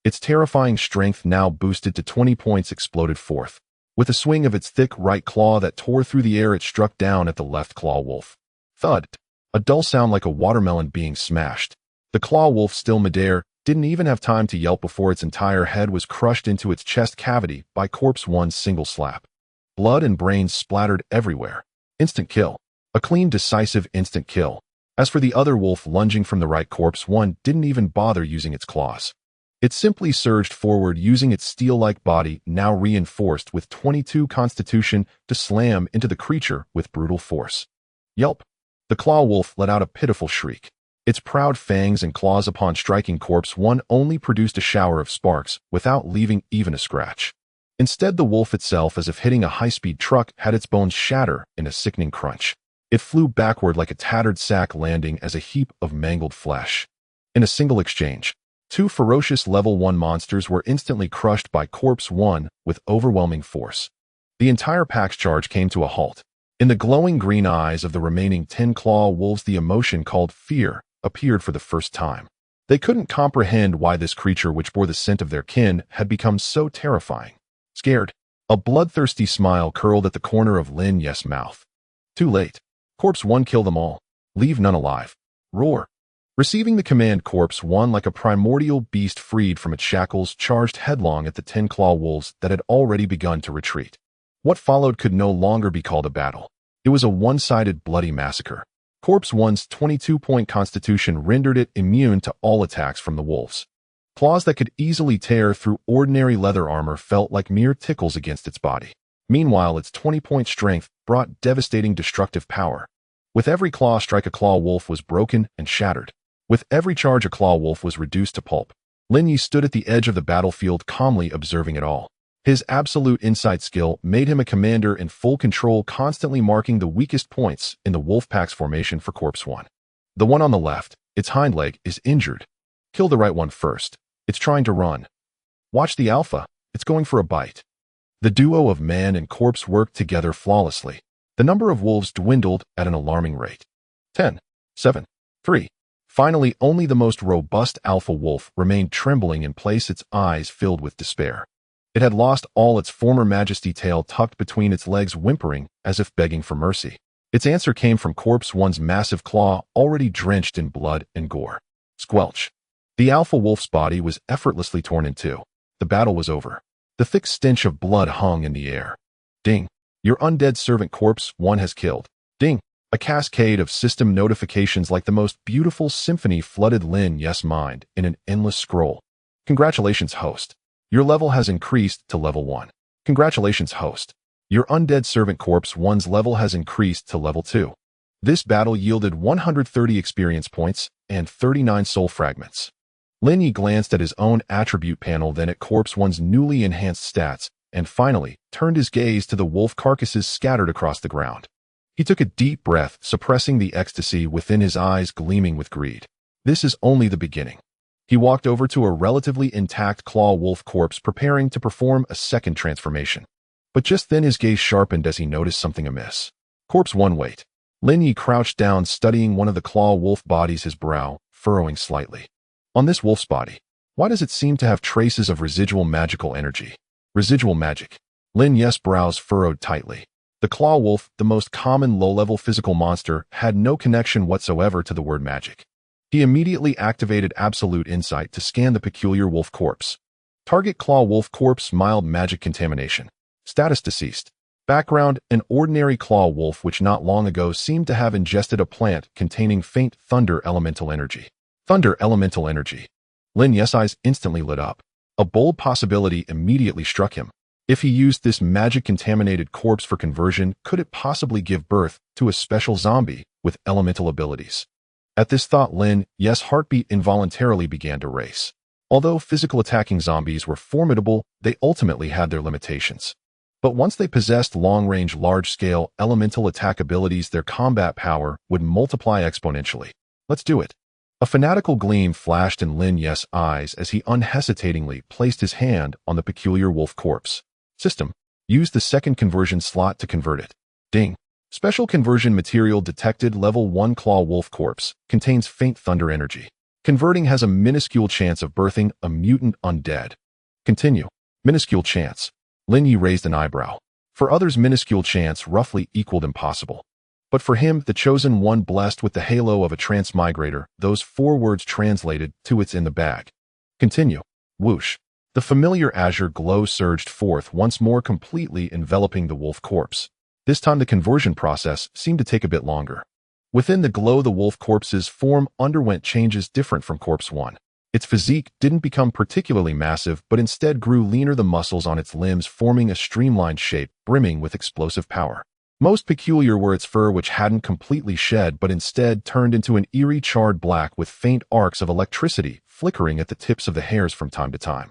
Its terrifying strength, now boosted to 20 points, exploded forth. With a swing of its thick right claw that tore through the air, it struck down at the left claw wolf. Thud! A dull sound like a watermelon being smashed. The claw wolf, still midair, didn't even have time to yelp before its entire head was crushed into its chest cavity by Corpse 1's single slap. Blood and brains splattered everywhere. Instant kill. A clean, decisive instant kill. As for the other wolf lunging from the right, Corpse 1 didn't even bother using its claws. It simply surged forward, using its steel-like body, now reinforced with 22 constitution, to slam into the creature with brutal force. Yelp! The claw wolf let out a pitiful shriek. Its proud fangs and claws, upon striking Corpse 1, only produced a shower of sparks, without leaving even a scratch. Instead, the wolf itself, as if hitting a high-speed truck, had its bones shatter in a sickening crunch. It flew backward like a tattered sack, landing as a heap of mangled flesh. In a single exchange, two ferocious level 1 monsters were instantly crushed by Corpse 1 with overwhelming force. The entire pack's charge came to a halt. In the glowing green eyes of the remaining 10 claw wolves, the emotion called fear appeared for the first time. They couldn't comprehend why this creature, which bore the scent of their kin, had become so terrifying. Scared, a bloodthirsty smile curled at the corner of Lin Ye's mouth. Too late. Corpse 1, kill them all. Leave none alive. Roar. Receiving the command, Corpse 1, like a primordial beast freed from its shackles, charged headlong at the 10 claw wolves that had already begun to retreat. What followed could no longer be called a battle. It was a one-sided, bloody massacre. Corpse 1's 22-point constitution rendered it immune to all attacks from the wolves. Claws that could easily tear through ordinary leather armor felt like mere tickles against its body. Meanwhile, its 20-point strength brought devastating destructive power. With every claw strike, a claw wolf was broken and shattered. With every charge, a claw wolf was reduced to pulp. Lin Ye stood at the edge of the battlefield, calmly observing it all. His absolute insight skill made him a commander in full control, constantly marking the weakest points in the wolf pack's formation for Corpse 1. The one on the left, its hind leg, is injured. Kill the right one first. It's trying to run. Watch the alpha. It's going for a bite. The duo of man and corpse worked together flawlessly. The number of wolves dwindled at an alarming rate. 10, 7, 3. Finally, only the most robust alpha wolf remained, trembling in place, its eyes filled with despair. It had lost all its former majesty, tail tucked between its legs, whimpering as if begging for mercy. Its answer came from Corpse 1's massive claw, already drenched in blood and gore. Squelch. The alpha wolf's body was effortlessly torn in two. The battle was over. The thick stench of blood hung in the air. Ding. Your undead servant Corpse 1 has killed. Ding. A cascade of system notifications like the most beautiful symphony flooded Lin Ye's mind in an endless scroll. Congratulations, host. Your level has increased to level 1. Congratulations, host. Your undead servant Corpse 1's level has increased to level 2. This battle yielded 130 experience points and 39 soul fragments. Lin Ye glanced at his own attribute panel, then at Corpse 1's newly enhanced stats, and finally turned his gaze to the wolf carcasses scattered across the ground. He took a deep breath, suppressing the ecstasy within, his eyes gleaming with greed. This is only the beginning. He walked over to a relatively intact claw wolf corpse, preparing to perform a second transformation. But just then his gaze sharpened as he noticed something amiss. Corpse 1, wait. Lin Ye crouched down, studying one of the claw wolf bodies, his brow furrowing slightly. On this wolf's body, why does it seem to have traces of residual magical energy? Residual magic. Lin Ye's brows furrowed tightly. The claw wolf, the most common low-level physical monster, had no connection whatsoever to the word magic. He immediately activated absolute insight to scan the peculiar wolf corpse. Target: claw wolf corpse, mild magic contamination. Status: deceased. Background: an ordinary claw wolf which not long ago seemed to have ingested a plant containing faint thunder elemental energy. Thunder elemental energy. Lin Ye's eyes instantly lit up. A bold possibility immediately struck him. If he used this magic-contaminated corpse for conversion, could it possibly give birth to a special zombie with elemental abilities? At this thought, Lin Ye's heartbeat involuntarily began to race. Although physical attacking zombies were formidable, they ultimately had their limitations. But once they possessed long-range, large-scale, elemental attack abilities, their combat power would multiply exponentially. Let's do it. A fanatical gleam flashed in Lin Ye's eyes as he unhesitatingly placed his hand on the peculiar wolf corpse. System. Use the second conversion slot to convert it. Ding. Special conversion material detected. Level 1 Claw Wolf Corpse. Contains faint thunder energy. Converting has a minuscule chance of birthing a mutant undead. Continue. Minuscule chance. Lin Ye raised an eyebrow. For others, minuscule chance roughly equaled impossible. But for him, the chosen one blessed with the halo of a transmigrator, those 4 words translated to "it's in the bag." Continue. Whoosh. The familiar azure glow surged forth once more, completely enveloping the wolf corpse. This time the conversion process seemed to take a bit longer. Within the glow, the wolf corpse's form underwent changes different from Corpse 1. Its physique didn't become particularly massive, but instead grew leaner, the muscles on its limbs forming a streamlined shape, brimming with explosive power. Most peculiar were its fur, which hadn't completely shed but instead turned into an eerie charred black with faint arcs of electricity flickering at the tips of the hairs from time to time.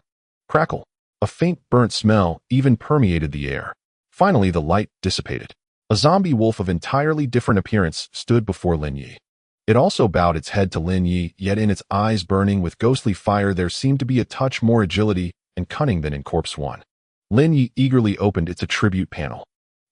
Crackle. A faint burnt smell even permeated the air. Finally, the light dissipated. A zombie wolf of entirely different appearance stood before Lin Ye. It also bowed its head to Lin Ye, yet in its eyes burning with ghostly fire there seemed to be a touch more agility and cunning than in Corpse 1. Lin Ye eagerly opened its attribute panel.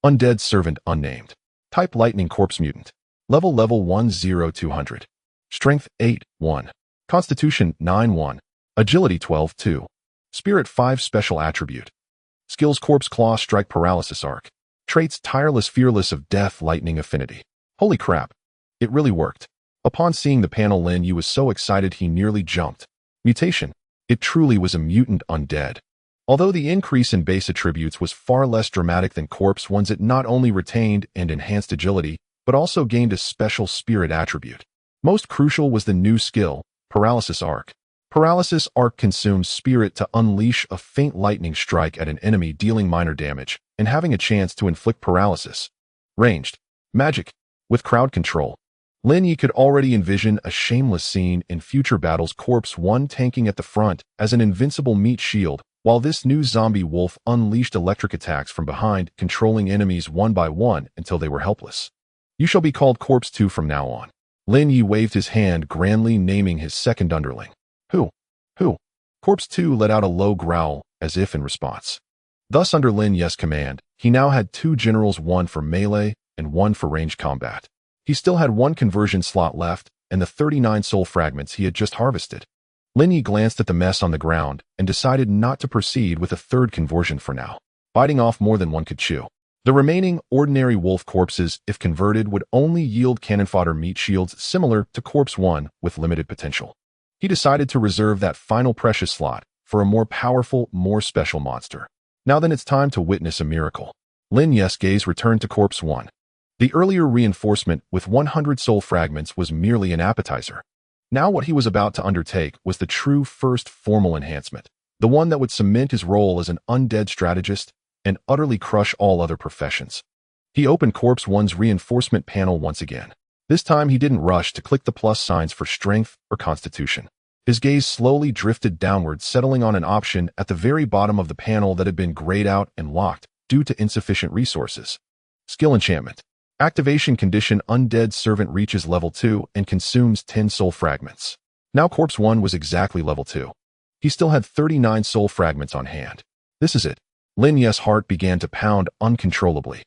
Undead Servant Unnamed. Type Lightning Corpse Mutant. Level 10200. Strength 8-1. Constitution 9-1. Agility 12-2. Spirit 5. Special Attribute. Skills: Corpse Claw, Strike, Paralysis Arc. Traits: Tireless, Fearless of Death, Lightning Affinity. Holy crap. It really worked. Upon seeing the panel, Lin Ye was so excited he nearly jumped. Mutation. It truly was a mutant undead. Although the increase in base attributes was far less dramatic than Corpse 1's, it not only retained and enhanced agility, but also gained a special spirit attribute. Most crucial was the new skill, Paralysis Arc. Paralysis Arc consumes spirit to unleash a faint lightning strike at an enemy, dealing minor damage and having a chance to inflict paralysis. Ranged. Magic. With crowd control. Lin Ye could already envision a shameless scene in future battles, Corpse 1 tanking at the front as an invincible meat shield, while this new zombie wolf unleashed electric attacks from behind, controlling enemies one by one until they were helpless. You shall be called Corpse 2 from now on. Lin Ye waved his hand, grandly naming his second underling. Who? Corpse 2 let out a low growl, as if in response. Thus, under Lin Ye's command, he now had 2 generals, one for melee and one for ranged combat. He still had 1 conversion slot left, and the 39 soul fragments he had just harvested. Lin Ye glanced at the mess on the ground and decided not to proceed with a 3rd conversion for now. Biting off more than one could chew. The remaining ordinary wolf corpses, if converted, would only yield cannon fodder meat shields similar to Corpse 1 with limited potential. He decided to reserve that final precious slot for a more powerful, more special monster. Now then, it's time to witness a miracle. Lin Ye's gaze returned to Corpse 1. The earlier reinforcement with 100 soul fragments was merely an appetizer. Now what he was about to undertake was the true first formal enhancement, the one that would cement his role as an undead strategist and utterly crush all other professions. He opened Corpse 1's reinforcement panel once again. This time he didn't rush to click the plus signs for strength or constitution. His gaze slowly drifted downward, settling on an option at the very bottom of the panel that had been grayed out and locked due to insufficient resources. Skill Enchantment. Activation condition: Undead Servant reaches level 2 and consumes 10 soul fragments. Now Corpse 1 was exactly level 2. He still had 39 soul fragments on hand. This is it. Lin Ye's heart began to pound uncontrollably.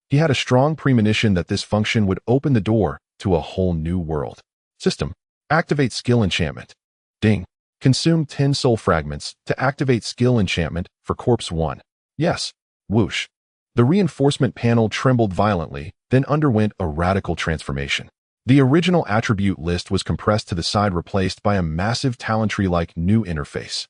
He had a strong premonition that this function would open the door to a whole new world. System. Activate Skill Enchantment. Ding. Consume 10 soul fragments to activate Skill Enchantment for Corpse 1. Yes. Whoosh. The reinforcement panel trembled violently, then underwent a radical transformation. The original attribute list was compressed to the side, replaced by a massive talent tree-like new interface.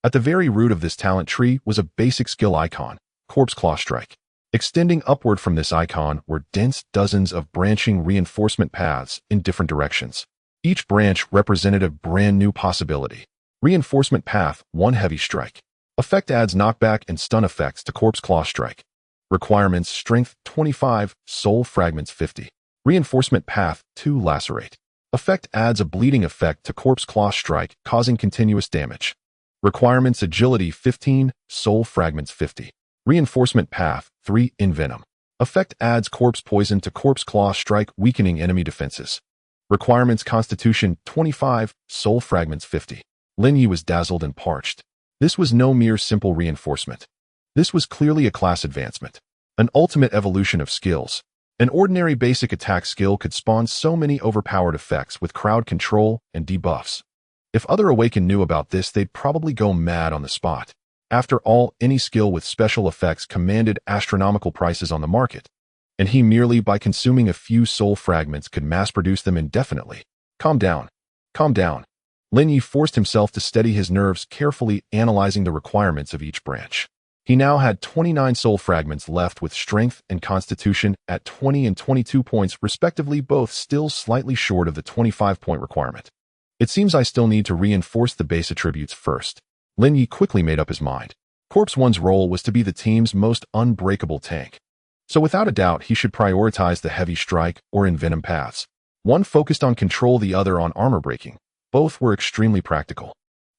At the very root of this talent tree was a basic skill icon, Corpse Claw Strike. Extending upward from this icon were dense dozens of branching reinforcement paths in different directions. Each branch represented a brand new possibility. Reinforcement Path 1: Heavy Strike. Effect adds knockback and stun effects to Corpse Claw Strike. Requirements: Strength 25, Soul Fragments 50. Reinforcement Path 2: Lacerate. Effect adds a bleeding effect to Corpse Claw Strike, causing continuous damage. Requirements: Agility 15, Soul Fragments 50. Reinforcement Path 3 Envenom. Effect adds corpse poison to corpse claw strike, weakening enemy defenses. Requirements Constitution 25, Soul Fragments 50. Lin Ye was dazzled and parched. This was no mere simple reinforcement. This was clearly a class advancement. An ultimate evolution of skills. An ordinary basic attack skill could spawn so many overpowered effects with crowd control and debuffs. If other Awaken knew about this, they'd probably go mad on the spot. After all, any skill with special effects commanded astronomical prices on the market, and he merely by consuming a few soul fragments could mass-produce them indefinitely. Calm down. Calm down. Lin Ye forced himself to steady his nerves, carefully analyzing the requirements of each branch. He now had 29 soul fragments left, with strength and constitution at 20 and 22 points respectively, both still slightly short of the 25-point requirement. It seems I still need to reinforce the base attributes first. Lin Ye quickly made up his mind. Corpse 1's role was to be the team's most unbreakable tank. So without a doubt, he should prioritize the heavy strike or envenom paths. One focused on control, the other on armor breaking. Both were extremely practical.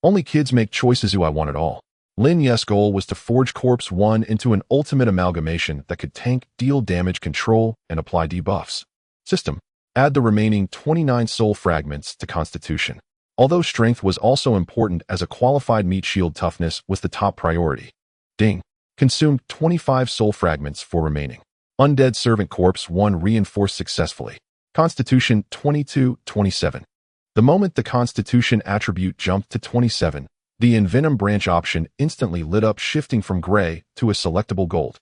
Only kids make choices who I want it all. Lin Ye's goal was to forge Corpse 1 into an ultimate amalgamation that could tank, deal damage, control, and apply debuffs. System. Add the remaining 29 soul fragments to Constitution. Although strength was also important, as a qualified meat shield, toughness was the top priority. Ding. Consumed 25 soul fragments for remaining. Undead Servant Corpse 1 reinforced successfully. Constitution 22-27. The moment the Constitution attribute jumped to 27, the Envenom branch option instantly lit up, shifting from gray to a selectable gold.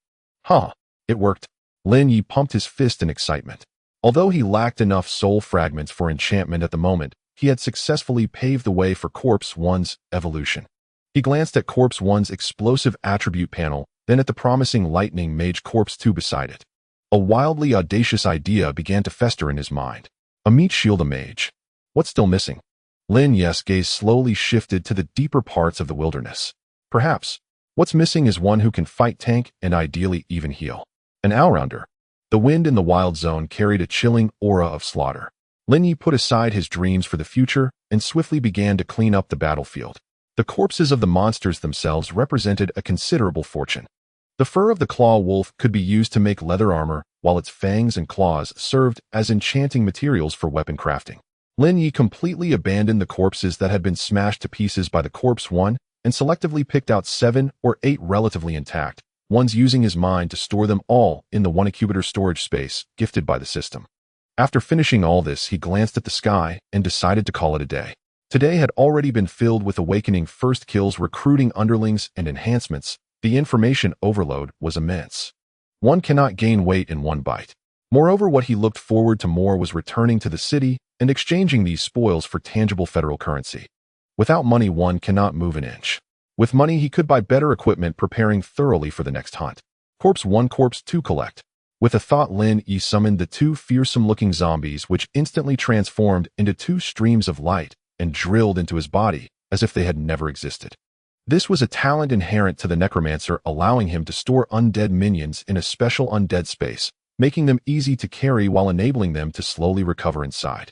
Huh. It worked. Lin Ye pumped his fist in excitement. Although he lacked enough soul fragments for enchantment at the moment, he had successfully paved the way for Corpse 1's evolution. He glanced at Corpse 1's explosive attribute panel, then at the promising lightning mage Corpse 2 beside it. A wildly audacious idea began to fester in his mind. A meat shield, a mage. What's still missing? Lin Ye's gaze slowly shifted to the deeper parts of the wilderness. Perhaps, what's missing is one who can fight, tank, and ideally even heal. An all-rounder. The wind in the wild zone carried a chilling aura of slaughter. Lin Ye put aside his dreams for the future and swiftly began to clean up the battlefield. The corpses of the monsters themselves represented a considerable fortune. The fur of the claw wolf could be used to make leather armor, while its fangs and claws served as enchanting materials for weapon crafting. Lin Ye completely abandoned the corpses that had been smashed to pieces by the Corpse 1 and selectively picked out 7 or 8 relatively intact ones, using his mind to store them all in the 1-incubator storage space gifted by the system. After finishing all this, he glanced at the sky and decided to call it a day. Today had already been filled with awakening first kills, recruiting underlings, and enhancements. The information overload was immense. One cannot gain weight in one bite. Moreover, what he looked forward to more was returning to the city and exchanging these spoils for tangible federal currency. Without money, one cannot move an inch. With money, he could buy better equipment, preparing thoroughly for the next hunt. Corpse 1, Corpse 2 collect. With a thought, Lin Ye summoned the 2 fearsome-looking zombies, which instantly transformed into 2 streams of light and drilled into his body as if they had never existed. This was a talent inherent to the necromancer, allowing him to store undead minions in a special undead space, making them easy to carry while enabling them to slowly recover inside.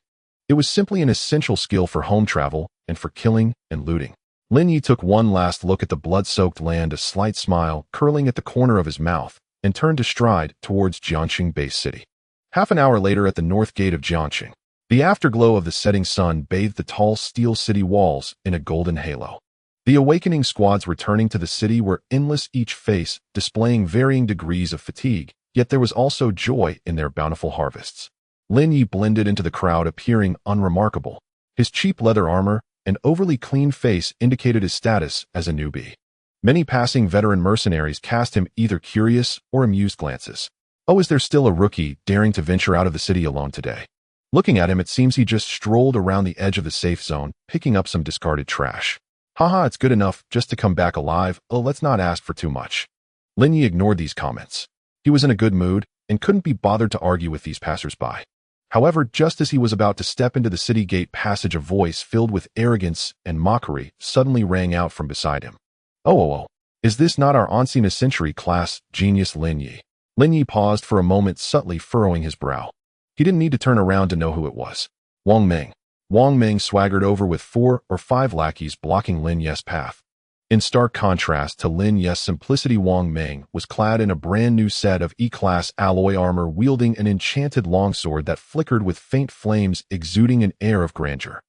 It was simply an essential skill for home travel and for killing and looting. Lin Ye took one last look at the blood-soaked land, a slight smile curling at the corner of his mouth, and turned to stride towards Jiangxing Base City. Half an hour later, at the north gate of Jiangxing, the afterglow of the setting sun bathed the tall steel city walls in a golden halo. The awakening squads returning to the city were endless, each face displaying varying degrees of fatigue, yet there was also joy in their bountiful harvests. Lin Ye blended into the crowd, appearing unremarkable. His cheap leather armor and overly clean face indicated his status as a newbie. Many passing veteran mercenaries cast him either curious or amused glances. Oh, is there still a rookie daring to venture out of the city alone today? Looking at him, it seems he just strolled around the edge of the safe zone, picking up some discarded trash. Haha, it's good enough just to come back alive. Oh, let's not ask for too much. Lin Ye ignored these comments. He was in a good mood and couldn't be bothered to argue with these passers-by. However, just as he was about to step into the city gate passage, a voice filled with arrogance and mockery suddenly rang out from beside him. Oh, is this not our ancient century class genius Lin Ye? Lin Ye paused for a moment, subtly furrowing his brow. He didn't need to turn around to know who it was. Wang Meng. Wang Meng swaggered over with 4 or 5 lackeys blocking Lin Ye's path. In stark contrast to Lin Ye's simplicity, Wang Meng was clad in a brand new set of E-class alloy armor, wielding an enchanted longsword that flickered with faint flames, exuding an air of grandeur.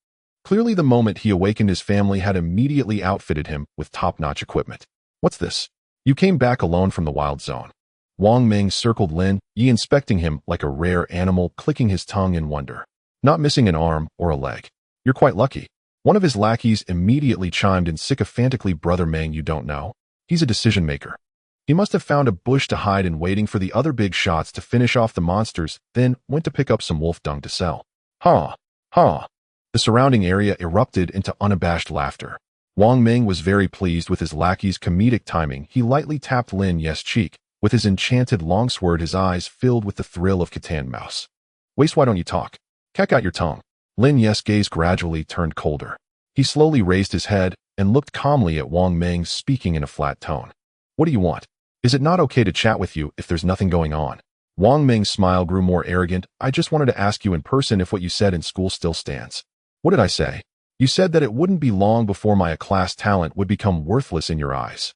Clearly, the moment he awakened, his family had immediately outfitted him with top-notch equipment. What's this? You came back alone from the wild zone. Wang Meng circled Lin Ye, inspecting him like a rare animal, clicking his tongue in wonder. Not missing an arm or a leg. You're quite lucky. One of his lackeys immediately chimed in sycophantically, Brother Meng, you don't know. He's a decision maker. He must have found a bush to hide in, waiting for the other big shots to finish off the monsters, then went to pick up some wolf dung to sell. Ha! Ha! The surrounding area erupted into unabashed laughter. Wang Meng was very pleased with his lackey's comedic timing. He lightly tapped Lin Ye's cheek. With his enchanted longsword, his eyes filled with the thrill of cat and mouse. Waste, why don't you talk? Cack out your tongue. Lin Ye's gaze gradually turned colder. He slowly raised his head and looked calmly at Wang Meng, speaking in a flat tone. What do you want? Is it not okay to chat with you if there's nothing going on? Wang Meng's smile grew more arrogant. I just wanted to ask you in person if what you said in school still stands. What did I say? You said that it wouldn't be long before my A-class talent would become worthless in your eyes.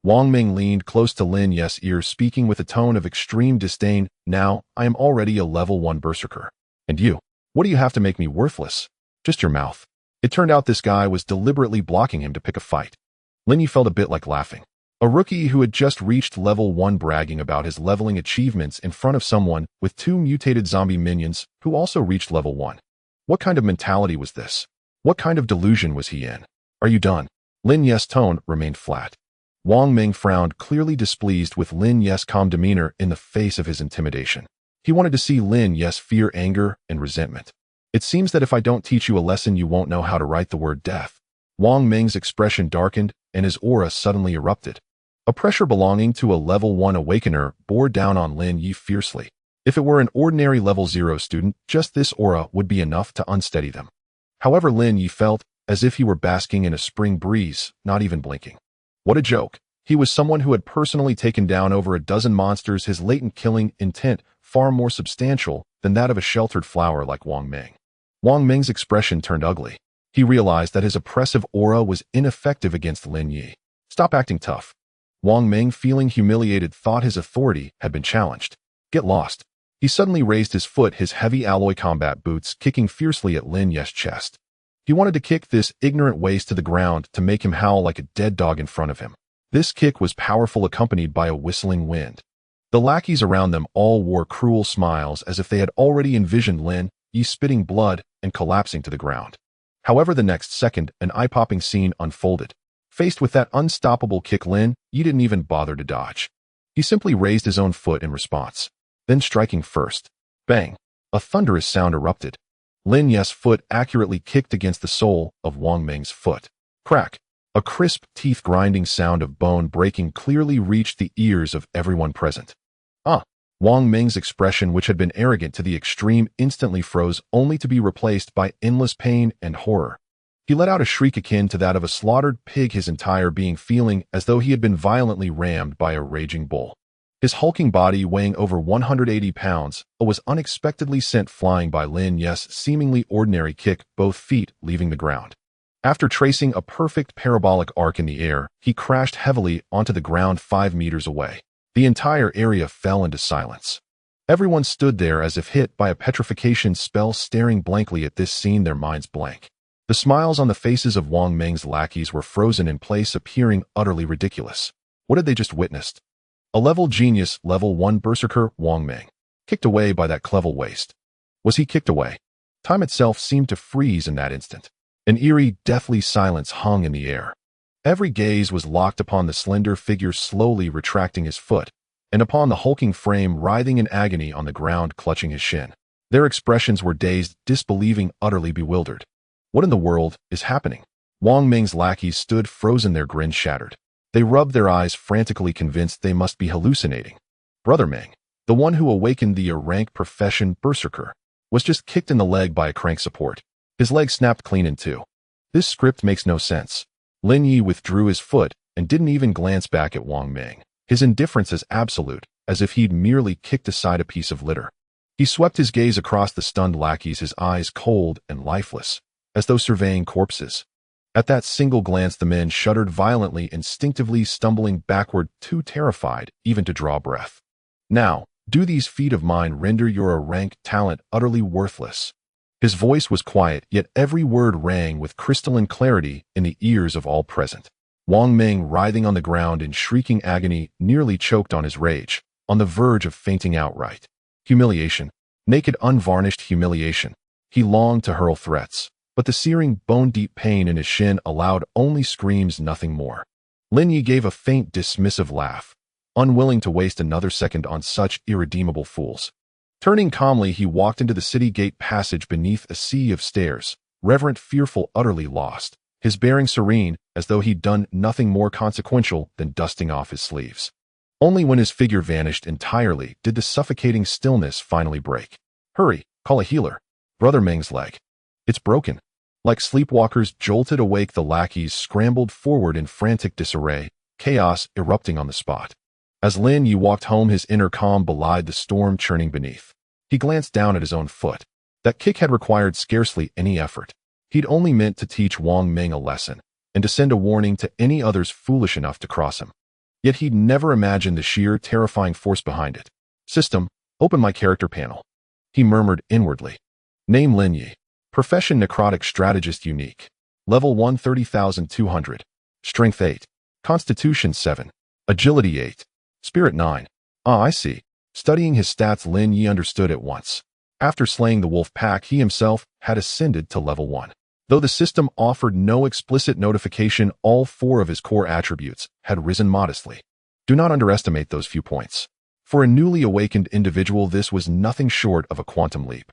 Wang Meng leaned close to Lin Ye's ear, speaking with a tone of extreme disdain. Now, I am already a level 1 berserker. And you? What do you have to make me worthless? Just your mouth. It turned out this guy was deliberately blocking him to pick a fight. Lin Ye felt a bit like laughing. A rookie who had just reached level 1 bragging about his leveling achievements in front of someone with 2 mutated zombie minions who also reached level 1. What kind of mentality was this? What kind of delusion was he in? Are you done? Lin Ye's tone remained flat. Wang Meng frowned, clearly displeased with Lin Ye's calm demeanor in the face of his intimidation. He wanted to see Lin Ye's fear, anger, and resentment. It seems that if I don't teach you a lesson, you won't know how to write the word death. Wang Meng's expression darkened, and his aura suddenly erupted. A pressure belonging to a level 1 awakener bore down on Lin Ye fiercely. If it were an ordinary level 0 student, just this aura would be enough to unsteady them. However, Lin Ye felt as if he were basking in a spring breeze, not even blinking. What a joke. He was someone who had personally taken down over a dozen monsters, his latent killing intent far more substantial than that of a sheltered flower like Wang Meng. Wang Meng's expression turned ugly. He realized that his oppressive aura was ineffective against Lin Ye. Stop acting tough. Wang Meng, feeling humiliated, thought his authority had been challenged. Get lost. He suddenly raised his foot, his heavy alloy combat boots kicking fiercely at Lin Ye's chest. He wanted to kick this ignorant waste to the ground to make him howl like a dead dog in front of him. This kick was powerful, accompanied by a whistling wind. The lackeys around them all wore cruel smiles, as if they had already envisioned Lin Ye spitting blood and collapsing to the ground. However, the next second, an eye-popping scene unfolded. Faced with that unstoppable kick, Lin Ye didn't even bother to dodge. He simply raised his own foot in response. Then, striking first, bang, a thunderous sound erupted. Lin Ye's foot accurately kicked against the sole of Wang Meng's foot. Crack! A crisp, teeth-grinding sound of bone breaking clearly reached the ears of everyone present. Wang Meng's expression, which had been arrogant to the extreme, instantly froze, only to be replaced by endless pain and horror. He let out a shriek akin to that of a slaughtered pig, his entire being feeling as though he had been violently rammed by a raging bull. His hulking body, weighing over 180 pounds, was unexpectedly sent flying by Lin Ye's seemingly ordinary kick, both feet leaving the ground. After tracing a perfect parabolic arc in the air, he crashed heavily onto the ground 5 meters away. The entire area fell into silence. Everyone stood there as if hit by a petrification spell, staring blankly at this scene, their minds blank. The smiles on the faces of Wang Meng's lackeys were frozen in place, appearing utterly ridiculous. What had they just witnessed? A level genius, level 1 berserker, Wang Meng, kicked away by that clever waste. Was he kicked away? Time itself seemed to freeze in that instant. An eerie, deathly silence hung in the air. Every gaze was locked upon the slender figure slowly retracting his foot, and upon the hulking frame writhing in agony on the ground, clutching his shin. Their expressions were dazed, disbelieving, utterly bewildered. What in the world is happening? Wang Meng's lackeys stood frozen, their grins shattered. They rubbed their eyes frantically, convinced they must be hallucinating. Brother Meng, the one who awakened the rank profession berserker, was just kicked in the leg by a crank support. His leg snapped clean in two. This script makes no sense. Lin Ye withdrew his foot and didn't even glance back at Wang Meng. His indifference as absolute, as if he'd merely kicked aside a piece of litter. He swept his gaze across the stunned lackeys, his eyes cold and lifeless, as though surveying corpses. At that single glance, the men shuddered violently, instinctively stumbling backward, too terrified even to draw breath. Now, do these feet of mine render your rank talent utterly worthless? His voice was quiet, yet every word rang with crystalline clarity in the ears of all present. Wang Ming, writhing on the ground in shrieking agony, nearly choked on his rage, on the verge of fainting outright. Humiliation. Naked, unvarnished humiliation. He longed to hurl threats, but the searing, bone-deep pain in his shin allowed only screams, nothing more. Lin Ye gave a faint, dismissive laugh, unwilling to waste another second on such irredeemable fools. Turning calmly, he walked into the city gate passage beneath a sea of stairs, reverent, fearful, utterly lost, his bearing serene, as though he'd done nothing more consequential than dusting off his sleeves. Only when his figure vanished entirely did the suffocating stillness finally break. Hurry, call a healer. Brother Ming's leg. It's broken. Like sleepwalkers jolted awake, the lackeys scrambled forward in frantic disarray, chaos erupting on the spot. As Lin Ye walked home, his inner calm belied the storm churning beneath. He glanced down at his own foot. That kick had required scarcely any effort. He'd only meant to teach Wang Ming a lesson, and to send a warning to any others foolish enough to cross him. Yet he'd never imagined the sheer, terrifying force behind it. System, open my character panel. He murmured inwardly. Name Lin Ye. Profession necrotic strategist unique. Level 1 30,200. Strength 8. Constitution 7. Agility 8. Spirit 9. Ah, I see. Studying his stats, Lin Ye understood at once. After slaying the wolf pack, he himself had ascended to level 1. Though the system offered no explicit notification, all 4 of his core attributes had risen modestly. Do not underestimate those few points. For a newly awakened individual, this was nothing short of a quantum leap.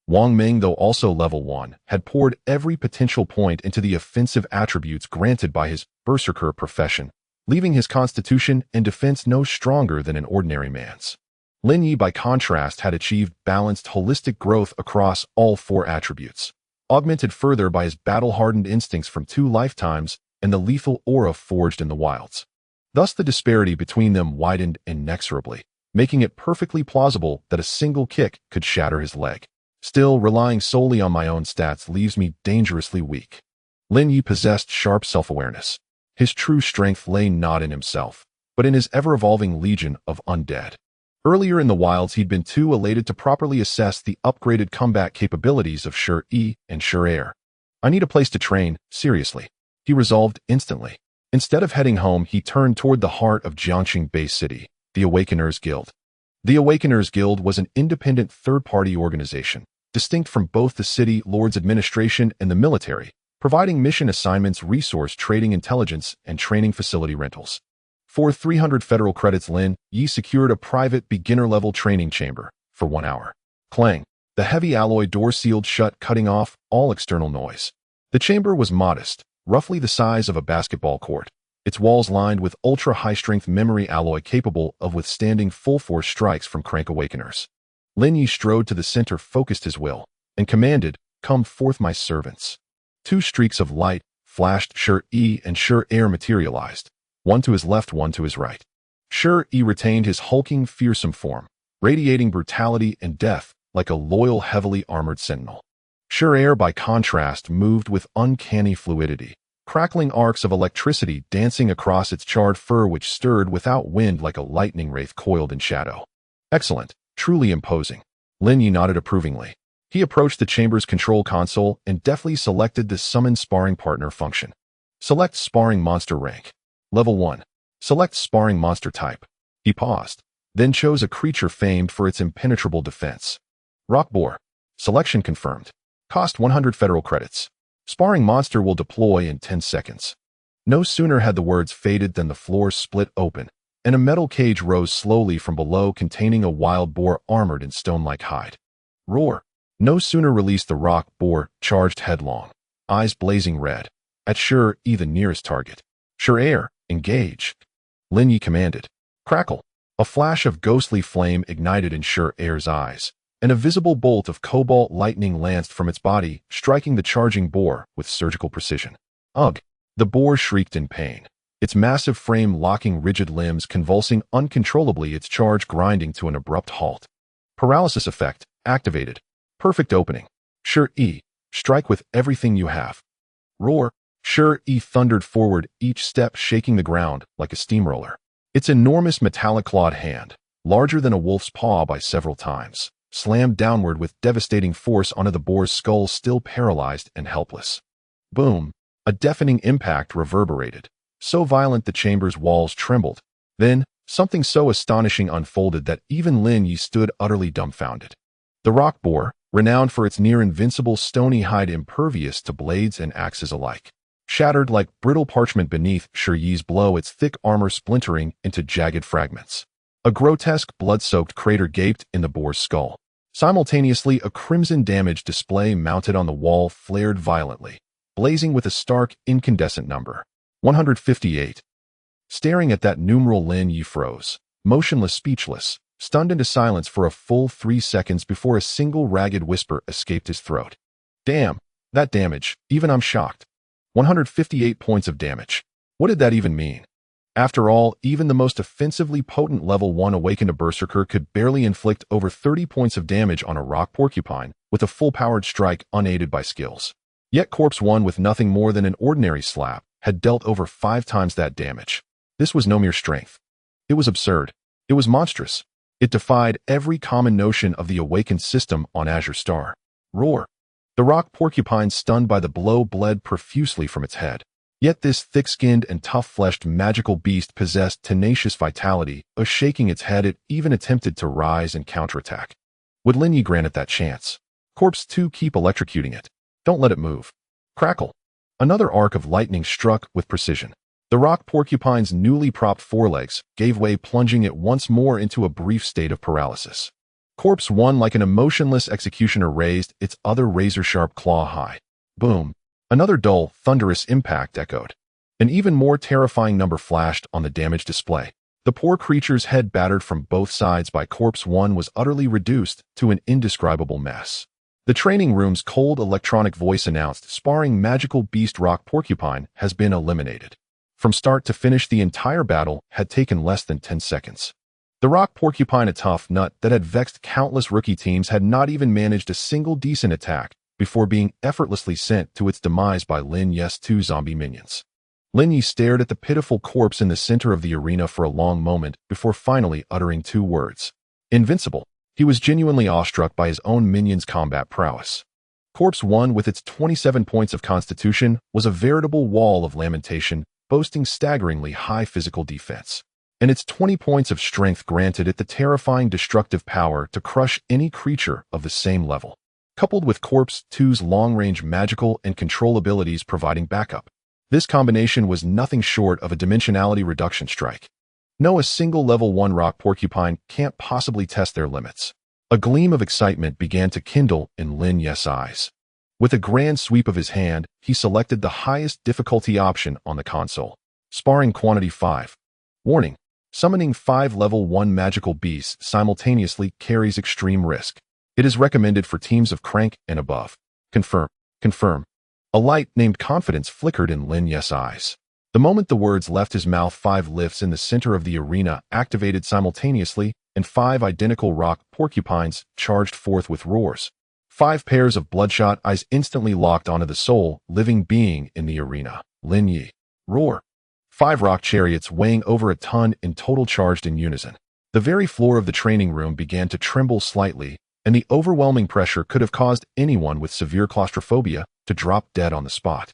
Wang Ming, though also level 1, had poured every potential point into the offensive attributes granted by his berserker profession, leaving his constitution and defense no stronger than an ordinary man's. Lin Ye, by contrast, had achieved balanced, holistic growth across all 4 attributes, augmented further by his battle-hardened instincts from 2 lifetimes and the lethal aura forged in the wilds. Thus the disparity between them widened inexorably, making it perfectly plausible that a single kick could shatter his leg. Still, relying solely on my own stats leaves me dangerously weak. Lin Ye possessed sharp self-awareness. His true strength lay not in himself, but in his ever-evolving legion of undead. Earlier in the wilds, he'd been too elated to properly assess the upgraded combat capabilities of Sure E and Sure Air. I need a place to train, seriously, he resolved instantly. Instead of heading home, he turned toward the heart of Jiangxing Bay City, the Awakeners Guild. The Awakeners Guild was an independent third-party organization, distinct from both the city lord's administration and the military, providing mission assignments, resource trading, intelligence, and training facility rentals. For 300 federal credits, Lin Ye secured a private beginner-level training chamber for 1 hour. Clang. The heavy alloy door sealed shut, cutting off all external noise. The chamber was modest, roughly the size of a basketball court, its walls lined with ultra-high-strength memory alloy capable of withstanding full-force strikes from crank awakeners. Lin Ye strode to the center, focused his will, and commanded, "Come forth, my servants." 2 streaks of light flashed. Sure E and Sure Air materialized, one to his left, one to his right. Sure E retained his hulking, fearsome form, radiating brutality and death like a loyal, heavily armored sentinel. Sure Air, by contrast, moved with uncanny fluidity, crackling arcs of electricity dancing across its charred fur, which stirred without wind like a lightning wraith coiled in shadow. Excellent, truly imposing. Lin Ye nodded approvingly. He approached the chamber's control console and deftly selected the summon sparring partner function. Select sparring monster rank. Level 1. Select sparring monster type. He paused, then chose a creature famed for its impenetrable defense. Rock boar. Selection confirmed. Cost 100 federal credits. Sparring monster will deploy in 10 seconds. No sooner had the words faded than the floor split open, and a metal cage rose slowly from below, containing a wild boar armored in stone-like hide. Roar. No sooner released, the rock boar charged headlong, eyes blazing red, at Sure E, the nearest target. Sure Air, engage. Lin Ye commanded. Crackle. A flash of ghostly flame ignited in Sure Air's eyes, and a visible bolt of cobalt lightning lanced from its body, striking the charging boar with surgical precision. Ugh! The boar shrieked in pain, its massive frame locking, rigid limbs convulsing uncontrollably, its charge grinding to an abrupt halt. Paralysis effect activated. Perfect opening. Sure E, strike with everything you have. Roar. Sure, Ye thundered forward, each step shaking the ground like a steamroller. Its enormous metallic-clawed hand, larger than a wolf's paw by several times, slammed downward with devastating force onto the boar's skull, still paralyzed and helpless. Boom! A deafening impact reverberated, so violent the chamber's walls trembled. Then, something so astonishing unfolded that even Lin Ye stood utterly dumbfounded. The rock boar, renowned for its near-invincible stony hide impervious to blades and axes alike, shattered like brittle parchment beneath Ye's blow, its thick armor splintering into jagged fragments. A grotesque, blood-soaked crater gaped in the boar's skull. Simultaneously, a crimson damage display mounted on the wall flared violently, blazing with a stark, incandescent number. 158. Staring at that numeral, Lin Ye froze, motionless, speechless, stunned into silence for a full 3 seconds before a single ragged whisper escaped his throat. Damn, that damage, even I'm shocked. 158 points of damage. What did that even mean? After all, even the most offensively potent level 1 awakened berserker could barely inflict over 30 points of damage on a rock porcupine with a full-powered strike unaided by skills. Yet Corpse 1, with nothing more than an ordinary slap, had dealt over 5 times that damage. This was no mere strength. It was absurd. It was monstrous. It defied every common notion of the awakened system on Azure Star. Roar! The rock porcupine, stunned by the blow, bled profusely from its head. Yet this thick-skinned and tough-fleshed magical beast possessed tenacious vitality. Shaking its head, it even attempted to rise and counterattack. Would Lin Ye grant it that chance? Corpse 2, keep electrocuting it. Don't let it move. Crackle! Another arc of lightning struck with precision. The rock porcupine's newly propped forelegs gave way, plunging it once more into a brief state of paralysis. Corpse 1, like an emotionless executioner, raised its other razor-sharp claw high. Boom! Another dull, thunderous impact echoed. An even more terrifying number flashed on the damage display. The poor creature's head, battered from both sides by Corpse 1, was utterly reduced to an indescribable mess. The training room's cold electronic voice announced, "Sparring magical beast rock porcupine has been eliminated." From start to finish, the entire battle had taken less than 10 seconds. The rock porcupine, a tough nut that had vexed countless rookie teams, had not even managed a single decent attack before being effortlessly sent to its demise by Lin Ye's 2 zombie minions. Lin Ye stared at the pitiful corpse in the center of the arena for a long moment before finally uttering 2 words. Invincible. He was genuinely awestruck by his own minions' combat prowess. Corpse 1, with its 27 points of constitution, was a veritable wall of lamentation, boasting staggeringly high physical defense. And its 20 points of strength granted it the terrifying destructive power to crush any creature of the same level, coupled with Corpse 2's long-range magical and control abilities providing backup. This combination was nothing short of a dimensionality reduction strike. No, a single level 1 rock porcupine can't possibly test their limits. A gleam of excitement began to kindle in Lin Ye's eyes. With a grand sweep of his hand, he selected the highest difficulty option on the console. Sparring quantity 5. Warning. Summoning 5 level 1 magical beasts simultaneously carries extreme risk. It is recommended for teams of crank and above. Confirm. Confirm. A light named confidence flickered in Lin Ye's eyes. The moment the words left his mouth, 5 lifts in the center of the arena activated simultaneously, and 5 identical rock porcupines charged forth with roars. 5 pairs of bloodshot eyes instantly locked onto the sole living being in the arena, Lin Ye. Roar! 5 rock chariots weighing over a ton in total charged in unison. The very floor of the training room began to tremble slightly, and the overwhelming pressure could have caused anyone with severe claustrophobia to drop dead on the spot.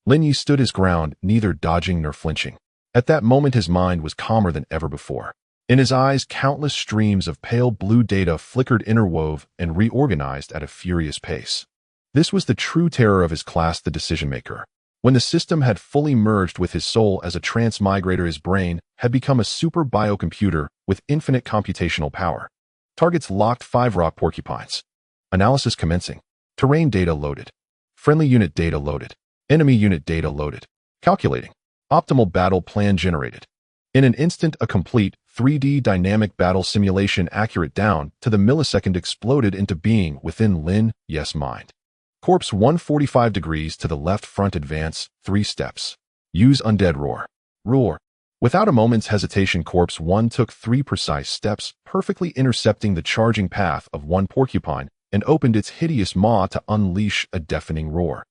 Lin Ye stood his ground, neither dodging nor flinching. At that moment his mind was calmer than ever before. In his eyes, countless streams of pale blue data flickered, interwove, and reorganized at a furious pace. This was the true terror of his class, the Decision Maker. When the system had fully merged with his soul as a transmigrator, his brain had become a super biocomputer with infinite computational power. Targets locked. 5 rock porcupines. Analysis commencing. Terrain data loaded. Friendly unit data loaded. Enemy unit data loaded. Calculating. Optimal battle plan generated. In an instant, a complete 3D dynamic battle simulation, accurate down to the millisecond, exploded into being within Lin Ye's mind. Corpse 145 degrees to the left, front, advance 3 steps. Use undead roar. Roar. Without a moment's hesitation, Corpse 1 took 3 precise steps, perfectly intercepting the charging path of 1 porcupine, and opened its hideous maw to unleash a deafening roar.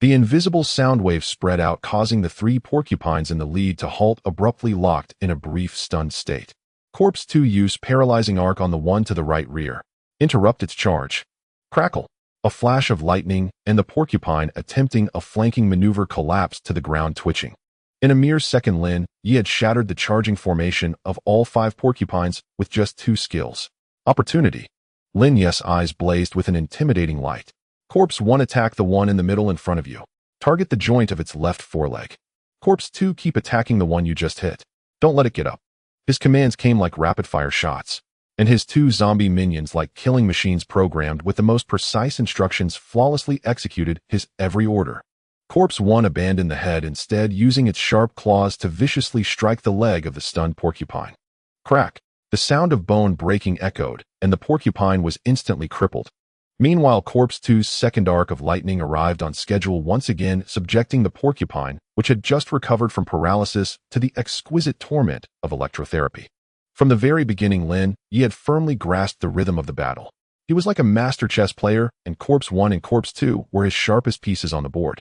The invisible sound wave spread out, causing the three porcupines in the lead to halt abruptly, locked in a brief stunned state. Corpse 2 used paralyzing arc on the one to the right rear. Interrupt its charge. Crackle. A flash of lightning, and the porcupine attempting a flanking maneuver collapsed to the ground, twitching. In a mere second, Lin Ye had shattered the charging formation of all 5 porcupines with just 2 skills. Opportunity. Lin Ye's eyes blazed with an intimidating light. Corpse 1, attack the one in the middle in front of you. Target the joint of its left foreleg. Corpse 2, keep attacking the one you just hit. Don't let it get up. His commands came like rapid-fire shots, and his 2 zombie minions, like killing machines programmed with the most precise instructions, flawlessly executed his every order. Corpse 1 abandoned the head, instead using its sharp claws to viciously strike the leg of the stunned porcupine. Crack! The sound of bone breaking echoed, and the porcupine was instantly crippled. Meanwhile, Corpse 2's second arc of lightning arrived on schedule, once again subjecting the porcupine, which had just recovered from paralysis, to the exquisite torment of electrotherapy. From the very beginning, Lin Ye had firmly grasped the rhythm of the battle. He was like a master chess player, and Corpse 1 and Corpse 2 were his sharpest pieces on the board.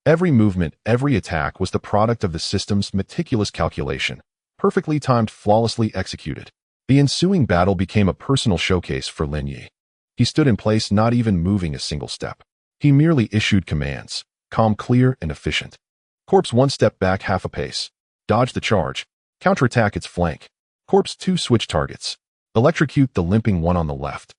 Every movement, every attack was the product of the system's meticulous calculation, perfectly timed, flawlessly executed. The ensuing battle became a personal showcase for Lin Ye. He stood in place, not even moving a single step. He merely issued commands, calm, clear, and efficient. Corpse 1 stepped back half a pace. Dodge the charge. Counterattack its flank. Corpse 2 switch targets. Electrocute the limping one on the left.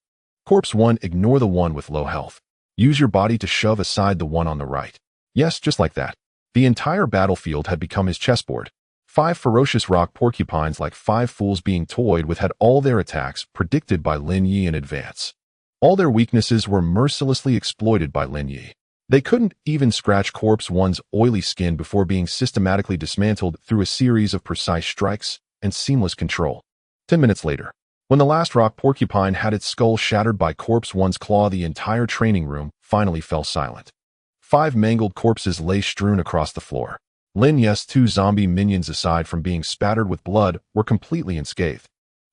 Corpse 1 ignore the one with low health. Use your body to shove aside the one on the right. Yes, just like that. The entire battlefield had become his chessboard. 5 ferocious rock porcupines, like 5 fools being toyed with, had all their attacks predicted by Lin Ye in advance. All their weaknesses were mercilessly exploited by Lin Ye. They couldn't even scratch Corpse 1's oily skin before being systematically dismantled through a series of precise strikes and seamless control. 10 minutes later, when the last rock porcupine had its skull shattered by Corpse 1's claw, the entire training room finally fell silent. 5 mangled corpses lay strewn across the floor. Lin Ye's 2 zombie minions, aside from being spattered with blood, were completely unscathed.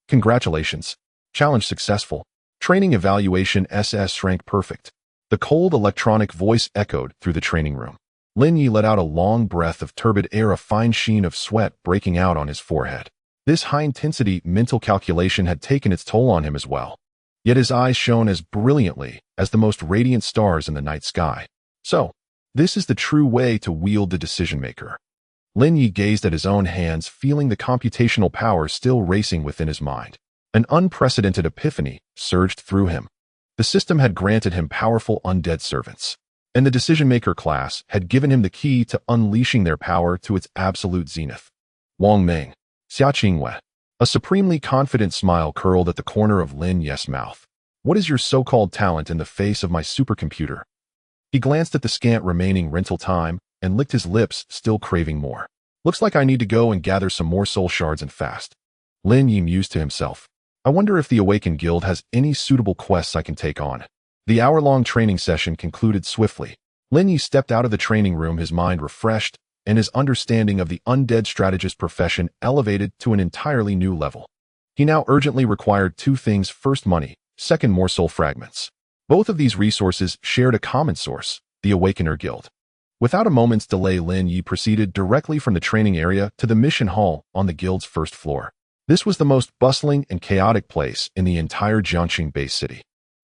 Congratulations. Challenge successful. Training evaluation SS rank perfect. The cold electronic voice echoed through the training room. Lin Ye let out a long breath of turbid air, a fine sheen of sweat breaking out on his forehead. This high-intensity mental calculation had taken its toll on him as well. Yet his eyes shone as brilliantly as the most radiant stars in the night sky. So, this is the true way to wield the Decision Maker. Lin Ye gazed at his own hands, feeling the computational power still racing within his mind. An unprecedented epiphany surged through him. The system had granted him powerful undead servants, and the Decision Maker class had given him the key to unleashing their power to its absolute zenith. Wang Meng, Xia Qingwei. A supremely confident smile curled at the corner of Lin Ye's mouth. What is your so-called talent in the face of my supercomputer? He glanced at the scant remaining rental time and licked his lips, still craving more. Looks like I need to go and gather some more soul shards and fast. Lin Ye mused to himself. I wonder if the Awaken Guild has any suitable quests I can take on. The hour-long training session concluded swiftly. Lin Ye stepped out of the training room, his mind refreshed, and his understanding of the undead strategist profession elevated to an entirely new level. He now urgently required 2 things: first, money; second, more soul fragments. Both of these resources shared a common source: the Awakener Guild. Without a moment's delay, Lin Ye proceeded directly from the training area to the mission hall on the guild's first floor. This was the most bustling and chaotic place in the entire Jiangxing Bay City.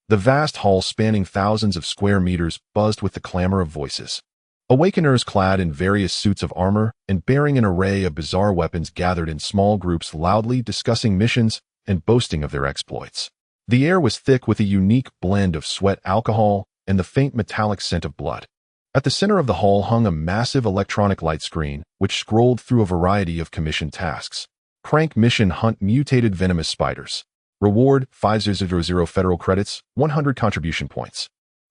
The vast hall, spanning thousands of square meters, buzzed with the clamor of voices. Awakeners clad in various suits of armor and bearing an array of bizarre weapons gathered in small groups, loudly discussing missions and boasting of their exploits. The air was thick with a unique blend of sweat, alcohol, and the faint metallic scent of blood. At the center of the hall hung a massive electronic light screen, which scrolled through a variety of commissioned tasks. Crank mission: hunt mutated venomous spiders. Reward: 500 federal credits, 100 contribution points.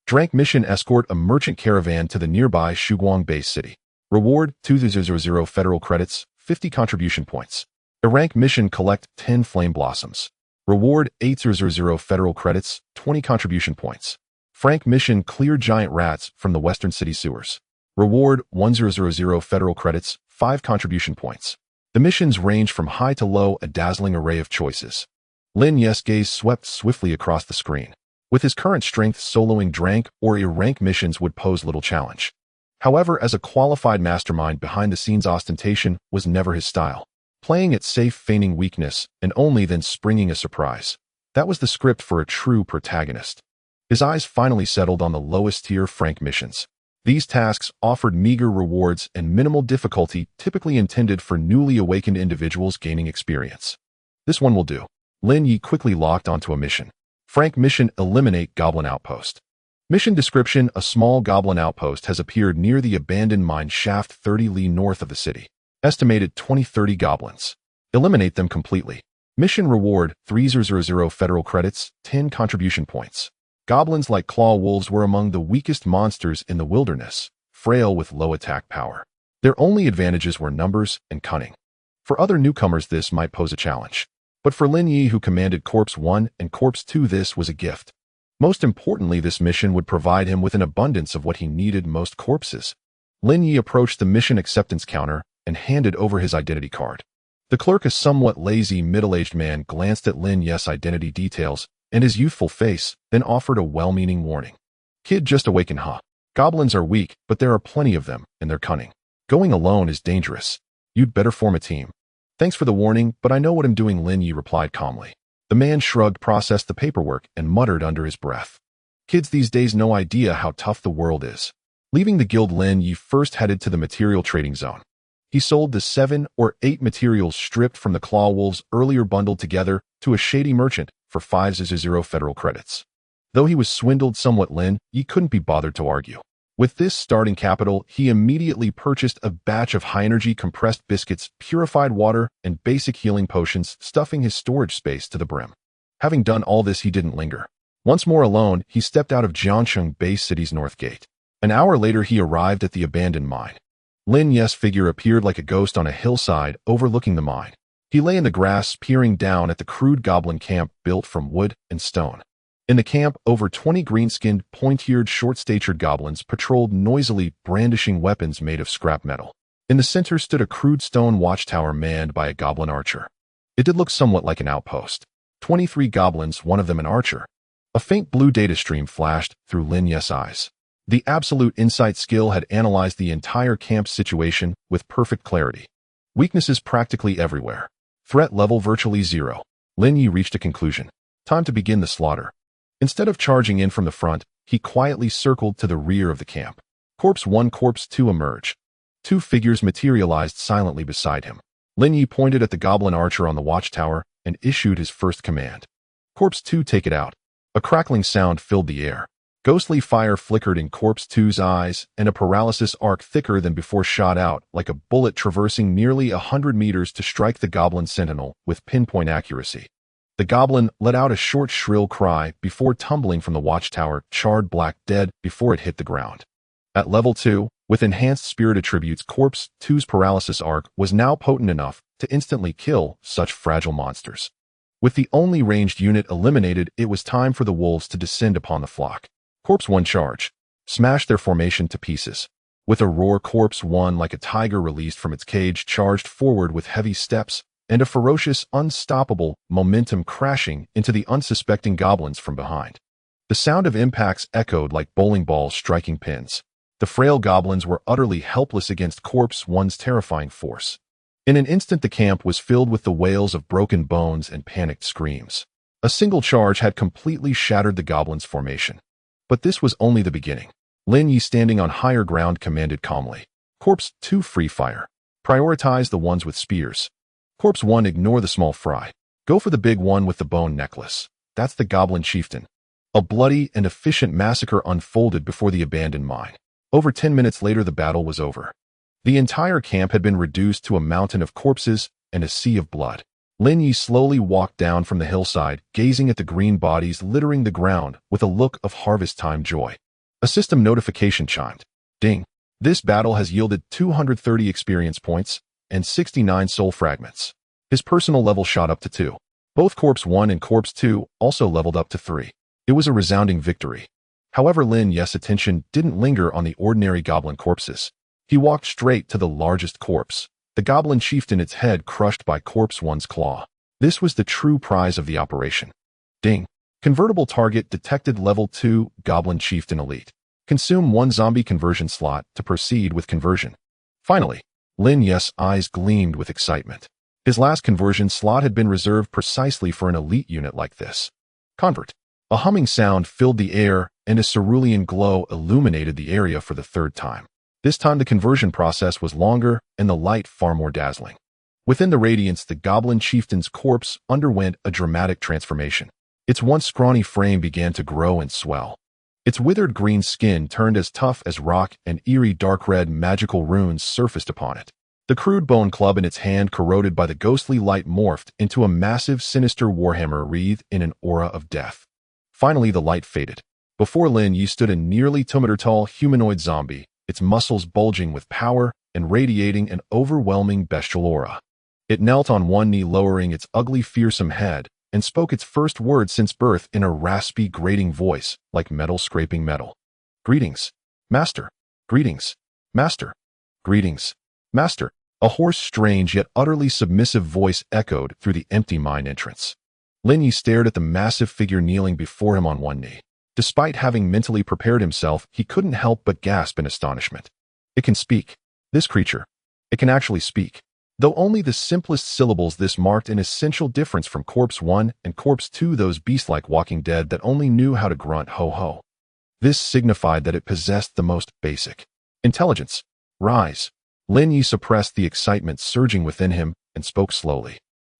Drank mission: escort a merchant caravan to the nearby Shuguang Bay City. Reward: 200 federal credits, 50 contribution points. Rank mission: collect 10 flame blossoms. Reward: 800 federal credits, 20 contribution points. Frank mission: clear giant rats from the western city sewers. Reward: 100 federal credits, 5 contribution points. The missions range from high to low, a dazzling array of choices. Lin Ye's gaze swept swiftly across the screen. With his current strength, soloing drank or rank missions would pose little challenge. However, as a qualified mastermind, behind-the-scenes ostentation was never his style. Playing it safe, feigning weakness, and only then springing a surprise. That was the script for a true protagonist. His eyes finally settled on the lowest-tier Frank missions. These tasks offered meager rewards and minimal difficulty, typically intended for newly awakened individuals gaining experience. This one will do. Lin Ye quickly locked onto a mission. Frank mission: Eliminate Goblin Outpost. Mission description: a small goblin outpost has appeared near the abandoned mine shaft 30 li north of the city. Estimated 20-30 goblins. Eliminate them completely. Mission reward: 3000 federal credits, 10 contribution points. Goblins like claw wolves were among the weakest monsters in the wilderness, frail with low attack power. Their only advantages were numbers and cunning. For other newcomers this might pose a challenge. But for Lin Ye, who commanded Corps 1 and Corps 2, this was a gift. Most importantly, this mission would provide him with an abundance of what he needed most: corpses. Lin Ye approached the mission acceptance counter and handed over his identity card. The clerk, a somewhat lazy, middle-aged man, glanced at Lin Ye's identity details and his youthful face, then offered a well-meaning warning. Kid, just awaken, huh? Goblins are weak, but there are plenty of them, and they're cunning. Going alone is dangerous. You'd better form a team. Thanks for the warning, but I know what I'm doing, Lin Ye replied calmly. The man shrugged, processed the paperwork, and muttered under his breath. Kids these days no idea how tough the world is. Leaving the guild, Lin Ye first headed to the material trading zone. He sold the 7 or 8 materials stripped from the claw wolves earlier bundled together to a shady merchant for 500 federal credits. Though he was swindled somewhat, Lin Ye couldn't be bothered to argue. With this starting capital, he immediately purchased a batch of high-energy compressed biscuits, purified water, and basic healing potions, stuffing his storage space to the brim. Having done all this, he didn't linger. Once more alone, he stepped out of Jiangcheng Bay City's north gate. An hour later, he arrived at the abandoned mine. Lin Ye's figure appeared like a ghost on a hillside overlooking the mine. He lay in the grass, peering down at the crude goblin camp built from wood and stone. In the camp, over 20 green-skinned, point-eared, short-statured goblins patrolled noisily, brandishing weapons made of scrap metal. In the center stood a crude stone watchtower manned by a goblin archer. It did look somewhat like an outpost. 23 goblins, one of them an archer. A faint blue data stream flashed through Lin Ye's eyes. The absolute insight skill had analyzed the entire camp's situation with perfect clarity. Weaknesses practically everywhere. Threat level virtually zero. Lin Ye reached a conclusion. Time to begin the slaughter. Instead of charging in from the front, he quietly circled to the rear of the camp. Corpse 1, Corpse 2 emerged. 2 figures materialized silently beside him. Lin Ye pointed at the goblin archer on the watchtower and issued his first command. Corpse 2, take it out. A crackling sound filled the air. Ghostly fire flickered in Corpse 2's eyes, and a paralysis arc thicker than before shot out, like a bullet traversing nearly 100 meters to strike the goblin sentinel with pinpoint accuracy. The goblin let out a short, shrill cry before tumbling from the watchtower, charred black, dead before it hit the ground. At level 2, with enhanced spirit attributes, Corpse 2's paralysis arc was now potent enough to instantly kill such fragile monsters. With the only ranged unit eliminated, it was time for the wolves to descend upon the flock. Corpse 1 charge. Smash their formation to pieces. With a roar, Corpse 1, like a tiger released from its cage, charged forward with heavy steps and a ferocious, unstoppable momentum, crashing into the unsuspecting goblins from behind. The sound of impacts echoed like bowling balls striking pins. The frail goblins were utterly helpless against Corpse 1's terrifying force. In an instant, the camp was filled with the wails of broken bones and panicked screams. A single charge had completely shattered the goblins' formation. But this was only the beginning. Lin Ye, standing on higher ground, commanded calmly. Corpse 2, free fire. Prioritize the ones with spears. Corpse 1, ignore the small fry. Go for the big one with the bone necklace. That's the goblin chieftain. A bloody and efficient massacre unfolded before the abandoned mine. Over 10 minutes later, the battle was over. The entire camp had been reduced to a mountain of corpses and a sea of blood. Lin Ye slowly walked down from the hillside, gazing at the green bodies littering the ground with a look of harvest-time joy. A system notification chimed. Ding. This battle has yielded 230 experience points and 69 soul fragments. His personal level shot up to 2. Both Corpse 1 and Corpse 2 also leveled up to 3. It was a resounding victory. However, Lin Ye's attention didn't linger on the ordinary goblin corpses. He walked straight to the largest corpse, the goblin chieftain, its head crushed by Corpse 1's claw. This was the true prize of the operation. Ding. Convertible target detected, level 2, Goblin Chieftain Elite. Consume 1 zombie conversion slot to proceed with conversion. Finally, Lin Ye's eyes gleamed with excitement. His last conversion slot had been reserved precisely for an elite unit like this. Convert. A humming sound filled the air, and a cerulean glow illuminated the area for the 3rd time. This time the conversion process was longer and the light far more dazzling. Within the radiance, the goblin chieftain's corpse underwent a dramatic transformation. Its once scrawny frame began to grow and swell. Its withered green skin turned as tough as rock, and eerie dark red magical runes surfaced upon it. The crude bone club in its hand, corroded by the ghostly light, morphed into a massive, sinister warhammer wreathed in an aura of death. Finally, the light faded. Before Lin Ye stood a nearly 2-meter-tall humanoid zombie, its muscles bulging with power and radiating an overwhelming bestial aura. It knelt on one knee, lowering its ugly, fearsome head, and spoke its first word since birth in a raspy, grating voice, like metal scraping metal. "Greetings, Master. Greetings, Master. Greetings, Master." A hoarse, strange, yet utterly submissive voice echoed through the empty mine entrance. Lin Ye stared at the massive figure kneeling before him on one knee. Despite having mentally prepared himself, he couldn't help but gasp in astonishment. It can speak. This creature. It can actually speak. Though only the simplest syllables, this marked an essential difference from Corpse 1 and Corpse 2, those beast-like walking dead that only knew how to grunt ho-ho. This signified that it possessed the most basic intelligence. "Rise." Lin Ye suppressed the excitement surging within him and spoke slowly.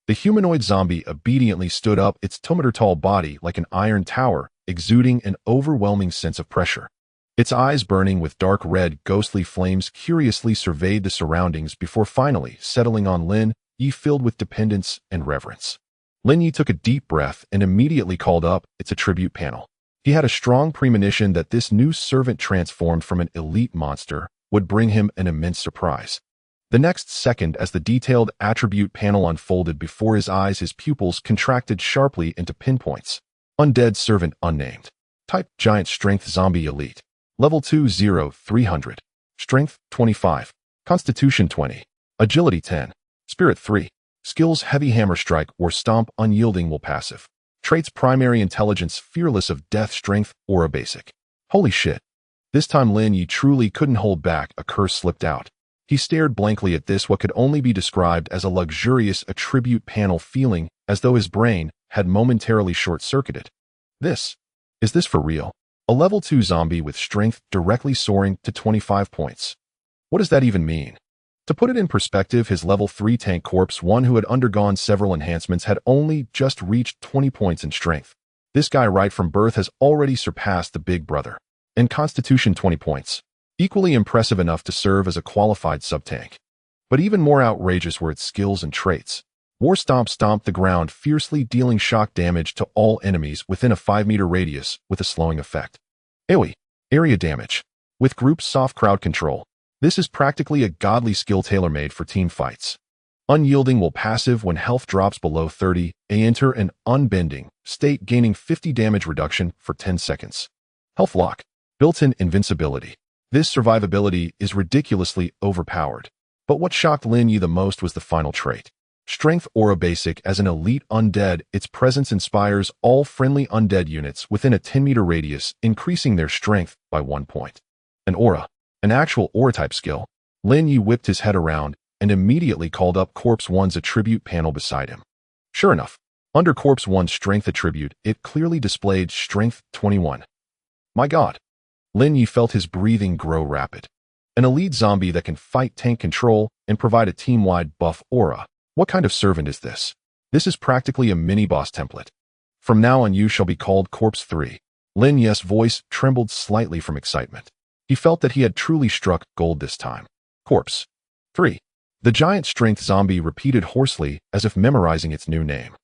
The humanoid zombie obediently stood up, its 2-meter-tall body like an iron tower, exuding an overwhelming sense of pressure. Its eyes, burning with dark red, ghostly flames, curiously surveyed the surroundings before finally settling on Lin Ye, filled with dependence and reverence. Lin Ye took a deep breath and immediately called up its attribute panel. He had a strong premonition that this new servant, transformed from an elite monster, would bring him an immense surprise. The next second, as the detailed attribute panel unfolded before his eyes, his pupils contracted sharply into pinpoints. Undead Servant Unnamed. Type Giant Strength Zombie Elite. Level 2 0 300. Strength 25. Constitution 20. Agility 10. Spirit 3. Skills Heavy Hammer Strike or Stomp. Unyielding Will Passive. Traits Primary Intelligence Fearless of Death. Strength Aura Basic. Holy shit. This time Lin Ye truly couldn't hold back. A curse slipped out. He stared blankly at this, what could only be described as a luxurious attribute panel, feeling as though his brain had momentarily short-circuited. Is this for real? A level 2 zombie with strength directly soaring to 25 points. What does that even mean? To put it in perspective, his level 3 tank Corpse 1, who had undergone several enhancements, had only just reached 20 points in strength. This guy right from birth has already surpassed the big brother. In Constitution 20 points. Equally impressive enough to serve as a qualified sub-tank. But even more outrageous were its skills and traits. War Stomp stomped the ground fiercely, dealing shock damage to all enemies within a 5-meter radius with a slowing effect. AoE, area damage. With group soft crowd control, this is practically a godly skill tailor-made for team fights. Unyielding Will Passive. When health drops below 30, enter an unbending state, gaining 50 damage reduction for 10 seconds. Health Lock. Built-in invincibility. This survivability is ridiculously overpowered. But what shocked Lin Ye the most was the final trait. Strength Aura Basic. As an elite undead, its presence inspires all friendly undead units within a 10-meter radius, increasing their strength by 1 point. An aura. An actual aura-type skill. Lin Ye whipped his head around and immediately called up Corpse 1's attribute panel beside him. Sure enough, under Corpse 1's strength attribute, it clearly displayed Strength 21. My god. Lin Ye felt his breathing grow rapid. An elite zombie that can fight, tank control, and provide a team-wide buff aura. What kind of servant is this? This is practically a mini-boss template. From now on you shall be called Corpse 3. Lin Ye's voice trembled slightly from excitement. He felt that he had truly struck gold this time. Corpse 3. The giant strength zombie repeated hoarsely, as if memorizing its new name.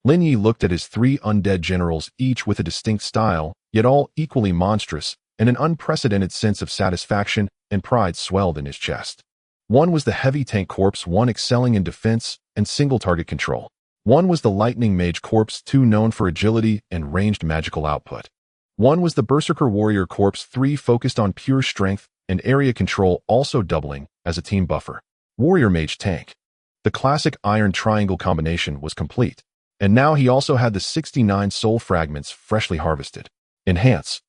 Lin Ye looked at his 3 undead generals, each with a distinct style, yet all equally monstrous, and an unprecedented sense of satisfaction and pride swelled in his chest. One was the heavy tank Corpse 1, excelling in defense and single-target control. One was the lightning mage Corpse 2, known for agility and ranged magical output. One was the berserker warrior Corpse 3, focused on pure strength and area control, also doubling as a team buffer. Warrior mage tank. The classic iron triangle combination was complete, and now he also had the 69 soul fragments freshly harvested. Enhance.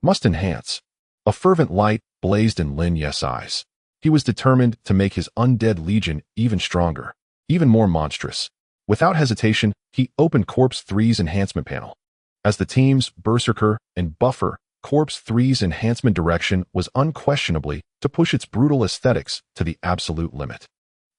Must enhance. A fervent light blazed in Lin Ye's eyes. He was determined to make his undead legion even stronger, even more monstrous. Without hesitation, he opened Corpse 3's enhancement panel. As the team's berserker and buffer, Corpse 3's enhancement direction was unquestionably to push its brutal aesthetics to the absolute limit.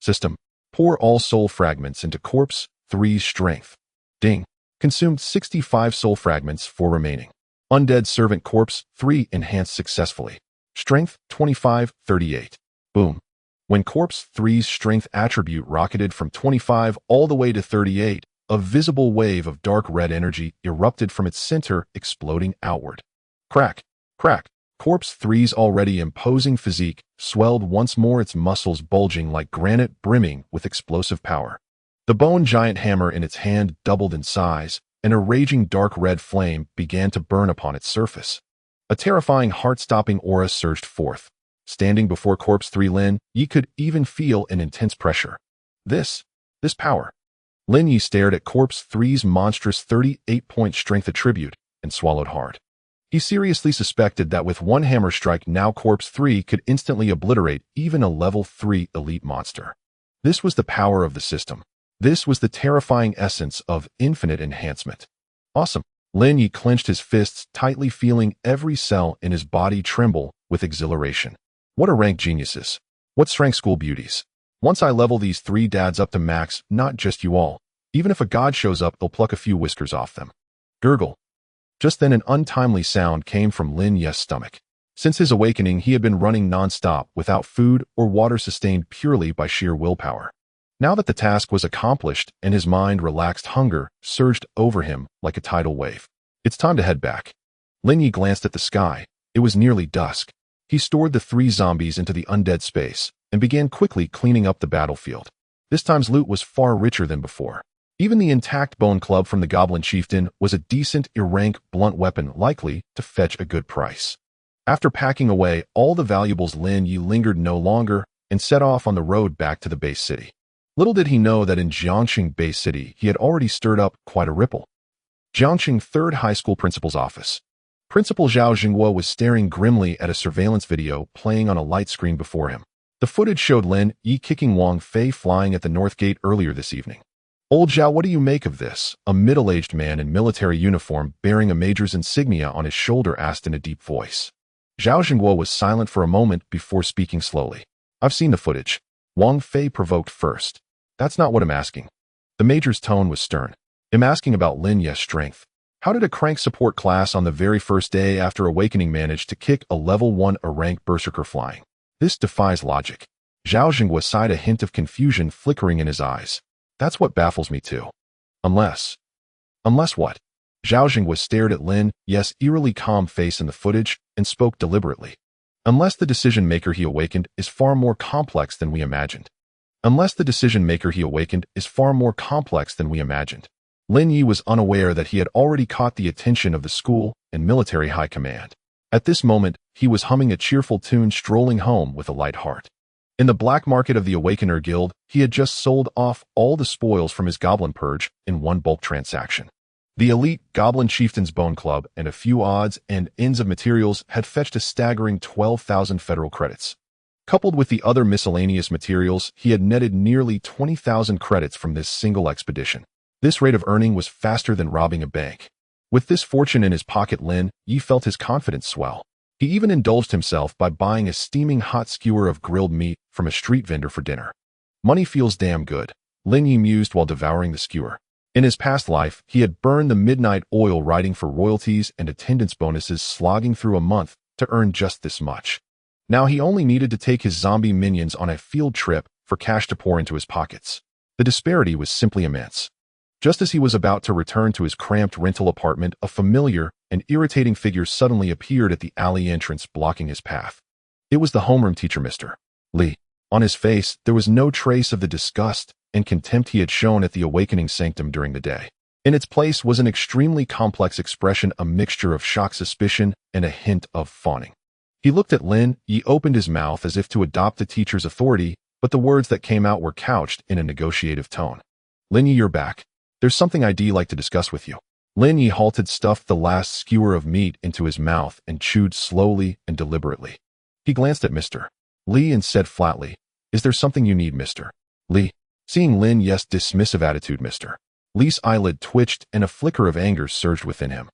System. Pour all soul fragments into Corpse 3's strength. Ding. Consumed 65 soul fragments for remaining. Undead Servant Corpse 3 enhanced successfully. Strength 25-38. Boom. When Corpse 3's strength attribute rocketed from 25 all the way to 38, a visible wave of dark red energy erupted from its center, exploding outward. Crack, crack. Corpse 3's already imposing physique swelled once more, its muscles bulging like granite, brimming with explosive power. The bone giant hammer in its hand doubled in size, and a raging dark red flame began to burn upon its surface. A terrifying, heart-stopping aura surged forth. Standing before Corpse 3 Lin Ye could even feel an intense pressure. This power. Lin Ye stared at Corpse 3's monstrous 38-point strength attribute and swallowed hard. He seriously suspected that with one hammer strike now Corpse 3 could instantly obliterate even a level 3 elite monster. This was the power of the system. This was the terrifying essence of infinite enhancement. Awesome. Lin Ye clenched his fists tightly, feeling every cell in his body tremble with exhilaration. What a rank geniuses. What strength school beauties. Once I level these 3 dads up to max, not just you all. Even if a god shows up, they'll pluck a few whiskers off them. Gurgle. Just then an untimely sound came from Lin Ye's stomach. Since his awakening, he had been running non-stop without food or water, sustained purely by sheer willpower. Now that the task was accomplished and his mind relaxed, hunger surged over him like a tidal wave. It's time to head back. Lin Ye glanced at the sky. It was nearly dusk. He stored the 3 zombies into the undead space and began quickly cleaning up the battlefield. This time's loot was far richer than before. Even the intact bone club from the goblin chieftain was a decent, rank blunt weapon likely to fetch a good price. After packing away all the valuables, Lin Ye lingered no longer and set off on the road back to the base city. Little did he know that in Jiangxing Base City he had already stirred up quite a ripple. Jiangxing 3rd High School Principal's office. Principal Zhao Jingguo was staring grimly at a surveillance video playing on a light screen before him. The footage showed Lin Ye kicking Wang Fei flying at the North Gate earlier this evening. Old Zhao, what do you make of this? A middle-aged man in military uniform bearing a major's insignia on his shoulder asked in a deep voice. Zhao Jingguo was silent for a moment before speaking slowly. I've seen the footage. Wang Fei provoked first. That's not what I'm asking. The major's tone was stern. I'm asking about Lin Ye's strength. How did a crank support class on the very first day after awakening manage to kick a level 1 rank berserker flying? This defies logic. Zhao Jingguo sighed, a hint of confusion flickering in his eyes. That's what baffles me too. Unless what? Zhao Jingguo stared at Lin Ye's eerily calm face in the footage and spoke deliberately. Unless the decision maker he awakened is far more complex than we imagined. Unless the decision maker he awakened is far more complex than we imagined. Lin Ye was unaware that he had already caught the attention of the school and military high command. At this moment, he was humming a cheerful tune, strolling home with a light heart. In the black market of the Awakener Guild, he had just sold off all the spoils from his goblin purge in one bulk transaction. The elite goblin chieftain's bone club and a few odds and ends of materials had fetched a staggering 12,000 federal credits. Coupled with the other miscellaneous materials, he had netted nearly 20,000 credits from this single expedition. This rate of earning was faster than robbing a bank. With this fortune in his pocket, Lin Ye felt his confidence swell. He even indulged himself by buying a steaming hot skewer of grilled meat from a street vendor for dinner. Money feels damn good, Lin Ye mused while devouring the skewer. In his past life, he had burned the midnight oil riding for royalties and attendance bonuses, slogging through a month to earn just this much. Now he only needed to take his zombie minions on a field trip for cash to pour into his pockets. The disparity was simply immense. Just as he was about to return to his cramped rental apartment, a familiar and irritating figure suddenly appeared at the alley entrance, blocking his path. It was the homeroom teacher, Mr. Li. On his face, there was no trace of the disgust and contempt he had shown at the awakening sanctum during the day. In its place was an extremely complex expression, a mixture of shocked suspicion and a hint of fawning. He looked at Lin Ye, opened his mouth as if to adopt the teacher's authority, but the words that came out were couched in a negotiative tone. Lin Ye, you're back. There's something I'd like to discuss with you. Lin Ye halted, stuffed the last skewer of meat into his mouth, and chewed slowly and deliberately. He glanced at Mr. Li and said flatly, "Is there something you need, Mr. Li?" Seeing Lin Ye's dismissive attitude, Mr. Li's eyelid twitched and a flicker of anger surged within him.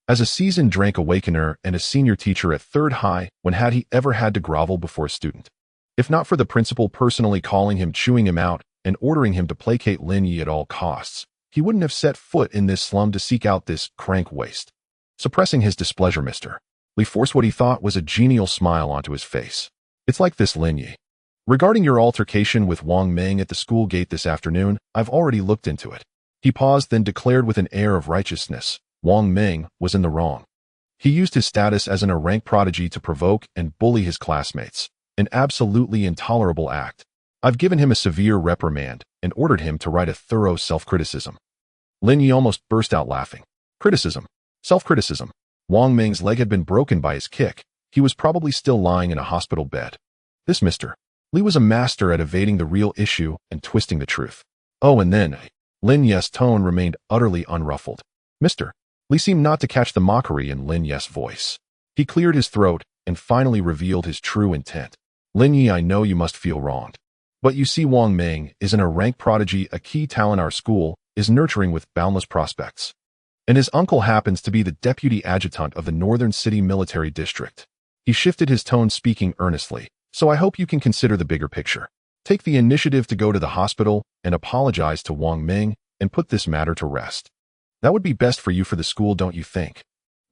As a seasoned drank awakener and a senior teacher at third high, when had he ever had to grovel before a student? If not for the principal personally calling him, chewing him out, and ordering him to placate Lin Ye at all costs, he wouldn't have set foot in this slum to seek out this crank waste. Suppressing his displeasure, Mr. Li forced what he thought was a genial smile onto his face. "It's like this, Lin Ye. Regarding your altercation with Wang Meng at the school gate this afternoon, I've already looked into it." He paused, then declared with an air of righteousness, Wang Meng was in the wrong. He used his status as an rank prodigy to provoke and bully his classmates, an absolutely intolerable act. I've given him a severe reprimand and ordered him to write a thorough self-criticism. Lin Ye almost burst out laughing. Criticism. Self-criticism. Wang Meng's leg had been broken by his kick. He was probably still lying in a hospital bed. This Mr. Li was a master at evading the real issue and twisting the truth. Oh, and then Lin Ye's tone remained utterly unruffled. Mr. Li seemed not to catch the mockery in Lin Ye's voice. He cleared his throat and finally revealed his true intent. "Lin Ye, I know you must feel wronged. But you see, Wang Meng isn't a rank prodigy, a key talent our school is nurturing with boundless prospects. And his uncle happens to be the deputy adjutant of the Northern City Military District." He shifted his tone, speaking earnestly. "So I hope you can consider the bigger picture. Take the initiative to go to the hospital and apologize to Wang Meng and put this matter to rest. That would be best for you, for the school, don't you think?"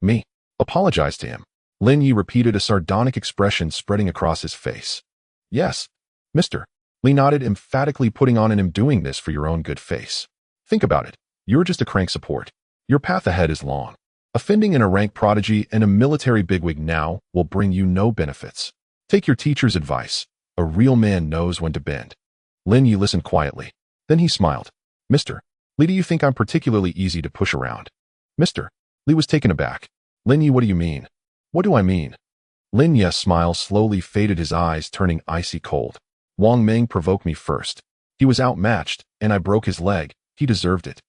"Me? Apologize to him?" Lin Ye repeated, a sardonic expression spreading across his face. "Yes, Mr. Li nodded emphatically, putting on an "I'm doing this for your own good" face. "Think about it. You're just a crank support. Your path ahead is long. Offending in a rank prodigy and a military bigwig now will bring you no benefits. Take your teacher's advice. A real man knows when to bend." Lin Ye listened quietly. Then he smiled. "Mr. Li, do you think I'm particularly easy to push around?" Mr. Li was taken aback. "Lin Ye, what do you mean?" "What do I mean?" Lin Ye's smile slowly faded, his eyes turning icy cold. "Wang Meng provoked me first. He was outmatched, and I broke his leg. He deserved it.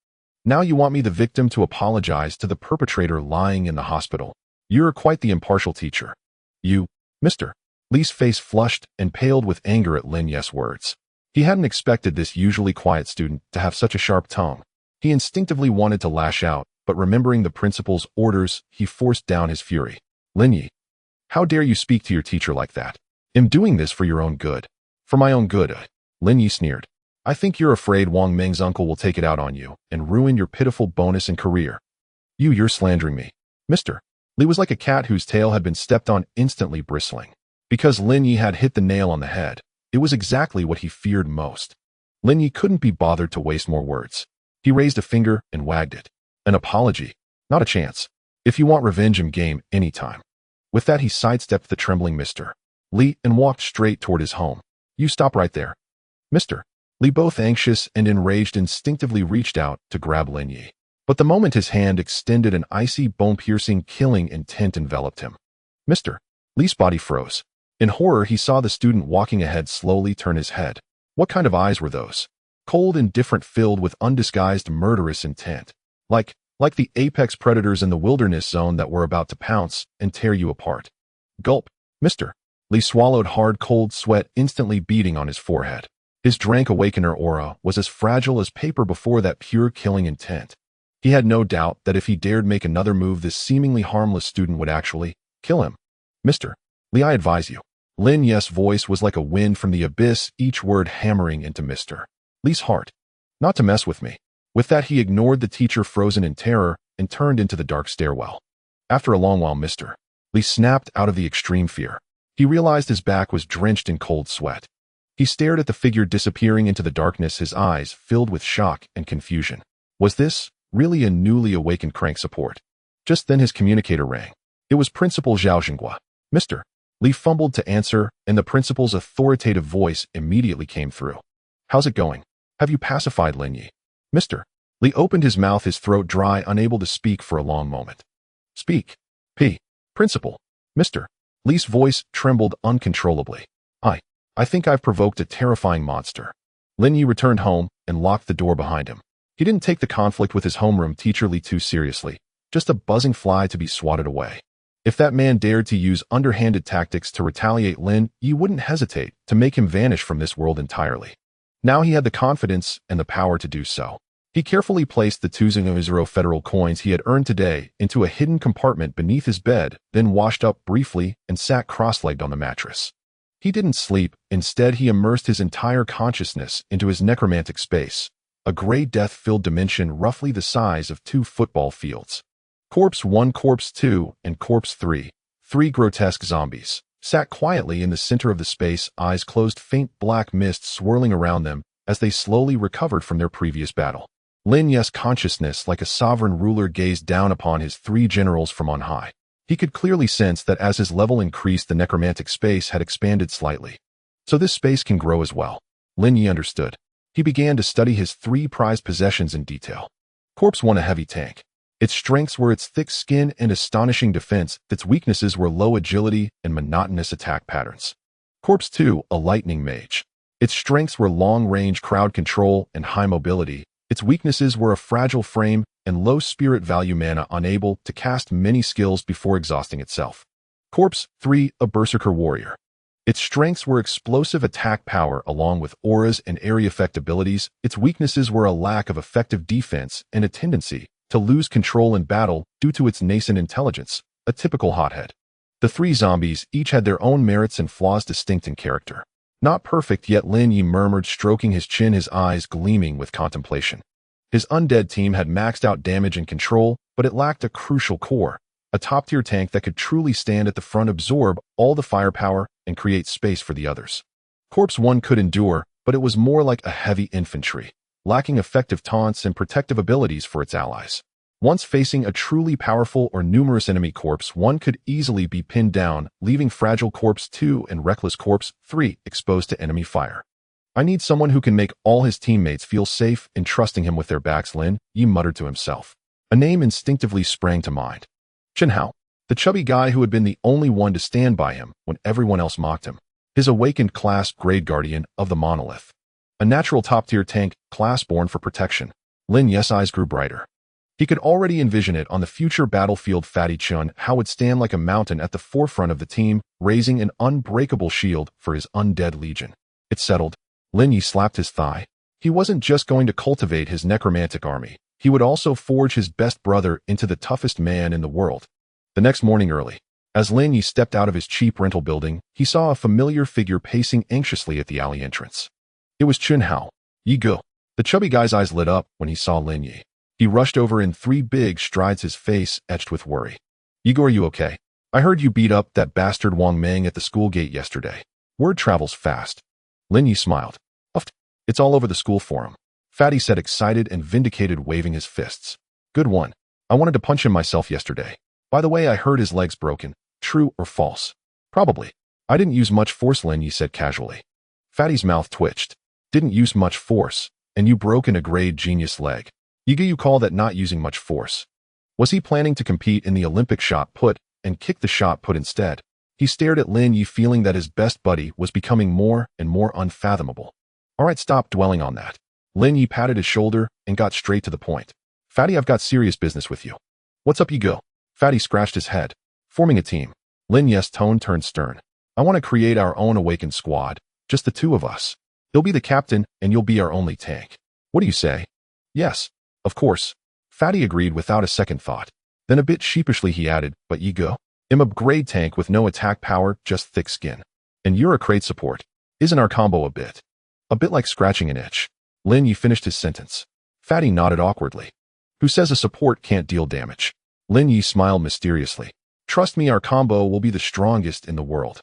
Now you want me, the victim, to apologize to the perpetrator lying in the hospital. You're quite the impartial teacher. You, Mr. Li's face flushed and paled with anger at Lin Ye's words. He hadn't expected this usually quiet student to have such a sharp tongue. He instinctively wanted to lash out, but remembering the principal's orders, he forced down his fury. "Lin Ye, how dare you speak to your teacher like that? I'm doing this for your own good." "For my own good?" Lin Ye sneered. "I think you're afraid Wang Meng's uncle will take it out on you and ruin your pitiful bonus and career. You're slandering me." Mr. Li was like a cat whose tail had been stepped on, instantly bristling. Because Lin Ye had hit the nail on the head. It was exactly what he feared most. Lin Ye couldn't be bothered to waste more words. He raised a finger and wagged it. "An apology? Not a chance. If you want revenge, I'm game anytime." With that, he sidestepped the trembling Mr. Li and walked straight toward his home. "You stop right there." Mr. Li, both anxious and enraged, instinctively reached out to grab Lin Ye. But the moment his hand extended, an icy, bone-piercing, killing intent enveloped him. Mr. Li's body froze. In horror, he saw the student walking ahead slowly turn his head. What kind of eyes were those? Cold, indifferent, filled with undisguised murderous intent. Like the apex predators in the wilderness zone that were about to pounce and tear you apart. Gulp. Mr. Li swallowed hard, cold sweat instantly beading on his forehead. His drank awakener aura was as fragile as paper before that pure killing intent. He had no doubt that if he dared make another move, this seemingly harmless student would actually kill him. "Mr. Li, I advise you." Lin Ye's voice was like a wind from the abyss, each word hammering into Mr. Li's heart. "Not to mess with me." With that, he ignored the teacher, frozen in terror, and turned into the dark stairwell. After a long while, Mr. Li snapped out of the extreme fear. He realized his back was drenched in cold sweat. He stared at the figure disappearing into the darkness, his eyes filled with shock and confusion. Was this really a newly awakened crank support? Just then his communicator rang. It was Principal Zhao Xinghua. Mr. Li fumbled to answer, and the principal's authoritative voice immediately came through. "How's it going? Have you pacified Lin Ye?" Mr. Li opened his mouth, his throat dry, unable to speak for a long moment. "Speak. Principal." Mr. Li's voice trembled uncontrollably. I think I've provoked a terrifying monster." Lin Ye returned home and locked the door behind him. He didn't take the conflict with his homeroom teacher Li too seriously, just a buzzing fly to be swatted away. If that man dared to use underhanded tactics to retaliate Lin, Ye wouldn't hesitate to make him vanish from this world entirely. Now he had the confidence and the power to do so. He carefully placed the 200 federal coins he had earned today into a hidden compartment beneath his bed, then washed up briefly and sat cross-legged on the mattress. He didn't sleep. Instead, he immersed his entire consciousness into his necromantic space, a gray death-filled dimension roughly the size of 2 football fields. Corpse 1, Corpse 2, and Corpse 3, 3 grotesque zombies, sat quietly in the center of the space, eyes closed, faint black mist swirling around them as they slowly recovered from their previous battle. Lin Ye's consciousness, like a sovereign ruler, gazed down upon his 3 generals from on high. He could clearly sense that as his level increased, the necromantic space had expanded slightly. So this space can grow as well. Lin Ye understood. He began to study his 3 prized possessions in detail. Corpse 1, a heavy tank. Its strengths were its thick skin and astonishing defense. Its weaknesses were low agility and monotonous attack patterns. Corpse 2, a lightning mage. Its strengths were long-range crowd control and high mobility. Its weaknesses were a fragile frame and low spirit value, mana, unable to cast many skills before exhausting itself. Corpse 3, a berserker warrior. Its strengths were explosive attack power along with auras and area effect abilities. Its weaknesses were a lack of effective defense and a tendency to lose control in battle due to its nascent intelligence, a typical hothead. The 3 zombies each had their own merits and flaws distinct in character. Not perfect yet, Lin Ye murmured, stroking his chin, his eyes gleaming with contemplation. His undead team had maxed out damage and control, but it lacked a crucial core, a top-tier tank that could truly stand at the front, absorb all the firepower, and create space for the others. Corpse 1 could endure, but it was more like a heavy infantry, lacking effective taunts and protective abilities for its allies. Once facing a truly powerful or numerous enemy, Corpse 1 could easily be pinned down, leaving fragile Corpse 2 and reckless Corpse 3 exposed to enemy fire. I need someone who can make all his teammates feel safe in trusting him with their backs, Lin Ye muttered to himself. A name instinctively sprang to mind. Chen Hao, the chubby guy who had been the only one to stand by him when everyone else mocked him. His awakened class, grade guardian of the monolith. A natural top-tier tank, class born for protection. Lin Ye's eyes grew brighter. He could already envision it on the future battlefield. Fatty Chen Hao would stand like a mountain at the forefront of the team, raising an unbreakable shield for his undead legion. It settled. Lin Ye slapped his thigh. He wasn't just going to cultivate his necromantic army. He would also forge his best brother into the toughest man in the world. The next morning early, as Lin Ye stepped out of his cheap rental building, he saw a familiar figure pacing anxiously at the alley entrance. It was Chen Hao. Ye go. The chubby guy's eyes lit up when he saw Lin Ye. He rushed over in 3 big strides, his face etched with worry. Igor, are you okay? I heard you beat up that bastard Wang Meng at the school gate yesterday. Word travels fast. Lin Ye smiled. Uffed. It's all over the school forum. Fatty said, excited and vindicated, waving his fists. Good one. I wanted to punch him myself yesterday. By the way, I heard his leg's broken. True or false? Probably. I didn't use much force, Lin Ye said casually. Fatty's mouth twitched. Didn't use much force, and you broken a grade genius leg. You call that not using much force? Was he planning to compete in the Olympic shot put and kick the shot put instead? He stared at Lin Ye, feeling that his best buddy was becoming more and more unfathomable. All right, stop dwelling on that. Lin Ye patted his shoulder and got straight to the point. Fatty, I've got serious business with you. What's up, you go? Fatty scratched his head. Forming a team. Lin Ye's tone turned stern. I want to create our own Awaken squad, just the 2 of us. He'll be the captain and you'll be our only tank. What do you say? Yes, of course. Fatty agreed without a second thought. Then a bit sheepishly he added, but ye go? I'm a grade tank with no attack power, just thick skin. And you're a crate support. Isn't our combo a bit like scratching an itch? Lin Ye finished his sentence. Fatty nodded awkwardly. Who says a support can't deal damage? Lin Ye smiled mysteriously. Trust me, our combo will be the strongest in the world.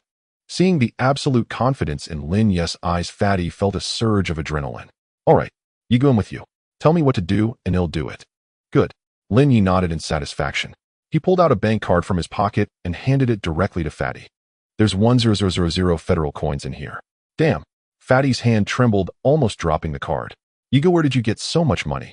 Seeing the absolute confidence in Lin Ye's eyes, Fatty felt a surge of adrenaline. All right, Ye go, in with you. Tell me what to do and he'll do it. Good. Lin Ye nodded in satisfaction. He pulled out a bank card from his pocket and handed it directly to Fatty. There's 1000 federal coins in here. Damn. Fatty's hand trembled, almost dropping the card. Ye go, where did you get so much money?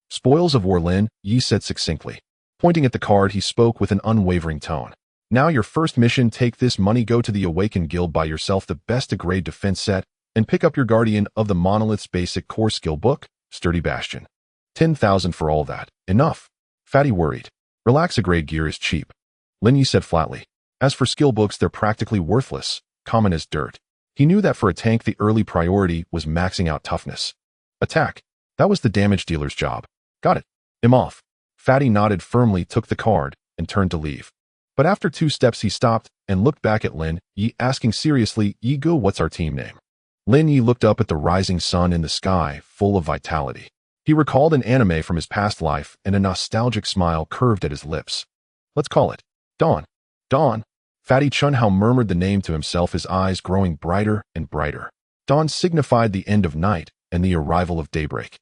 Spoils of war, Lin Ye said succinctly. Pointing at the card, he spoke with an unwavering tone. Now your first mission, take this money, go to the Awaken Guild, buy yourself the best grade defense set, and pick up your Guardian of the Monolith's basic core skill book, Sturdy Bastion. 10,000 for all that. Enough. Fatty worried. Relax, a grade gear is cheap. Lin Ye said flatly. As for skill books, they're practically worthless, common as dirt. He knew that for a tank the early priority was maxing out toughness. Attack. That was the damage dealer's job. Got it. I'm off. Fatty nodded firmly, took the card, and turned to leave. But after 2 steps he stopped and looked back at Lin Ye, asking seriously, Ye go, what's our team name? Lin Ye looked up at the rising sun in the sky, full of vitality. He recalled an anime from his past life, and a nostalgic smile curved at his lips. Let's call it Dawn. Dawn. Fatty Chunhao murmured the name to himself, his eyes growing brighter and brighter. Dawn signified the end of night and the arrival of daybreak.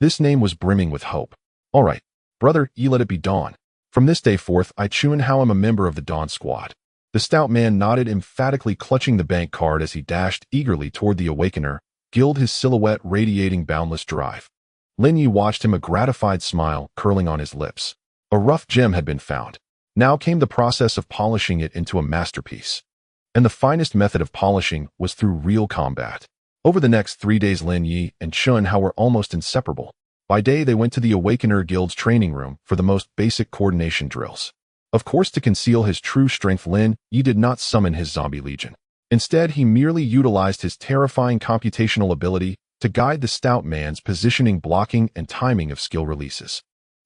This name was brimming with hope. All right, brother, ye let it be Dawn. From this day forth, I Chunhao am a member of the Dawn Squad. The stout man nodded emphatically, clutching the bank card as he dashed eagerly toward the Awakener, Guild, his silhouette radiating boundless drive. Lin Ye watched him, a gratified smile curling on his lips. A rough gem had been found. Now came the process of polishing it into a masterpiece. And the finest method of polishing was through real combat. Over the next 3 days, Lin Ye and Chunhao were almost inseparable. By day, they went to the Awakener Guild's training room for the most basic coordination drills. Of course, to conceal his true strength, Lin Ye did not summon his zombie legion. Instead, he merely utilized his terrifying computational ability to guide the stout man's positioning, blocking, and timing of skill releases.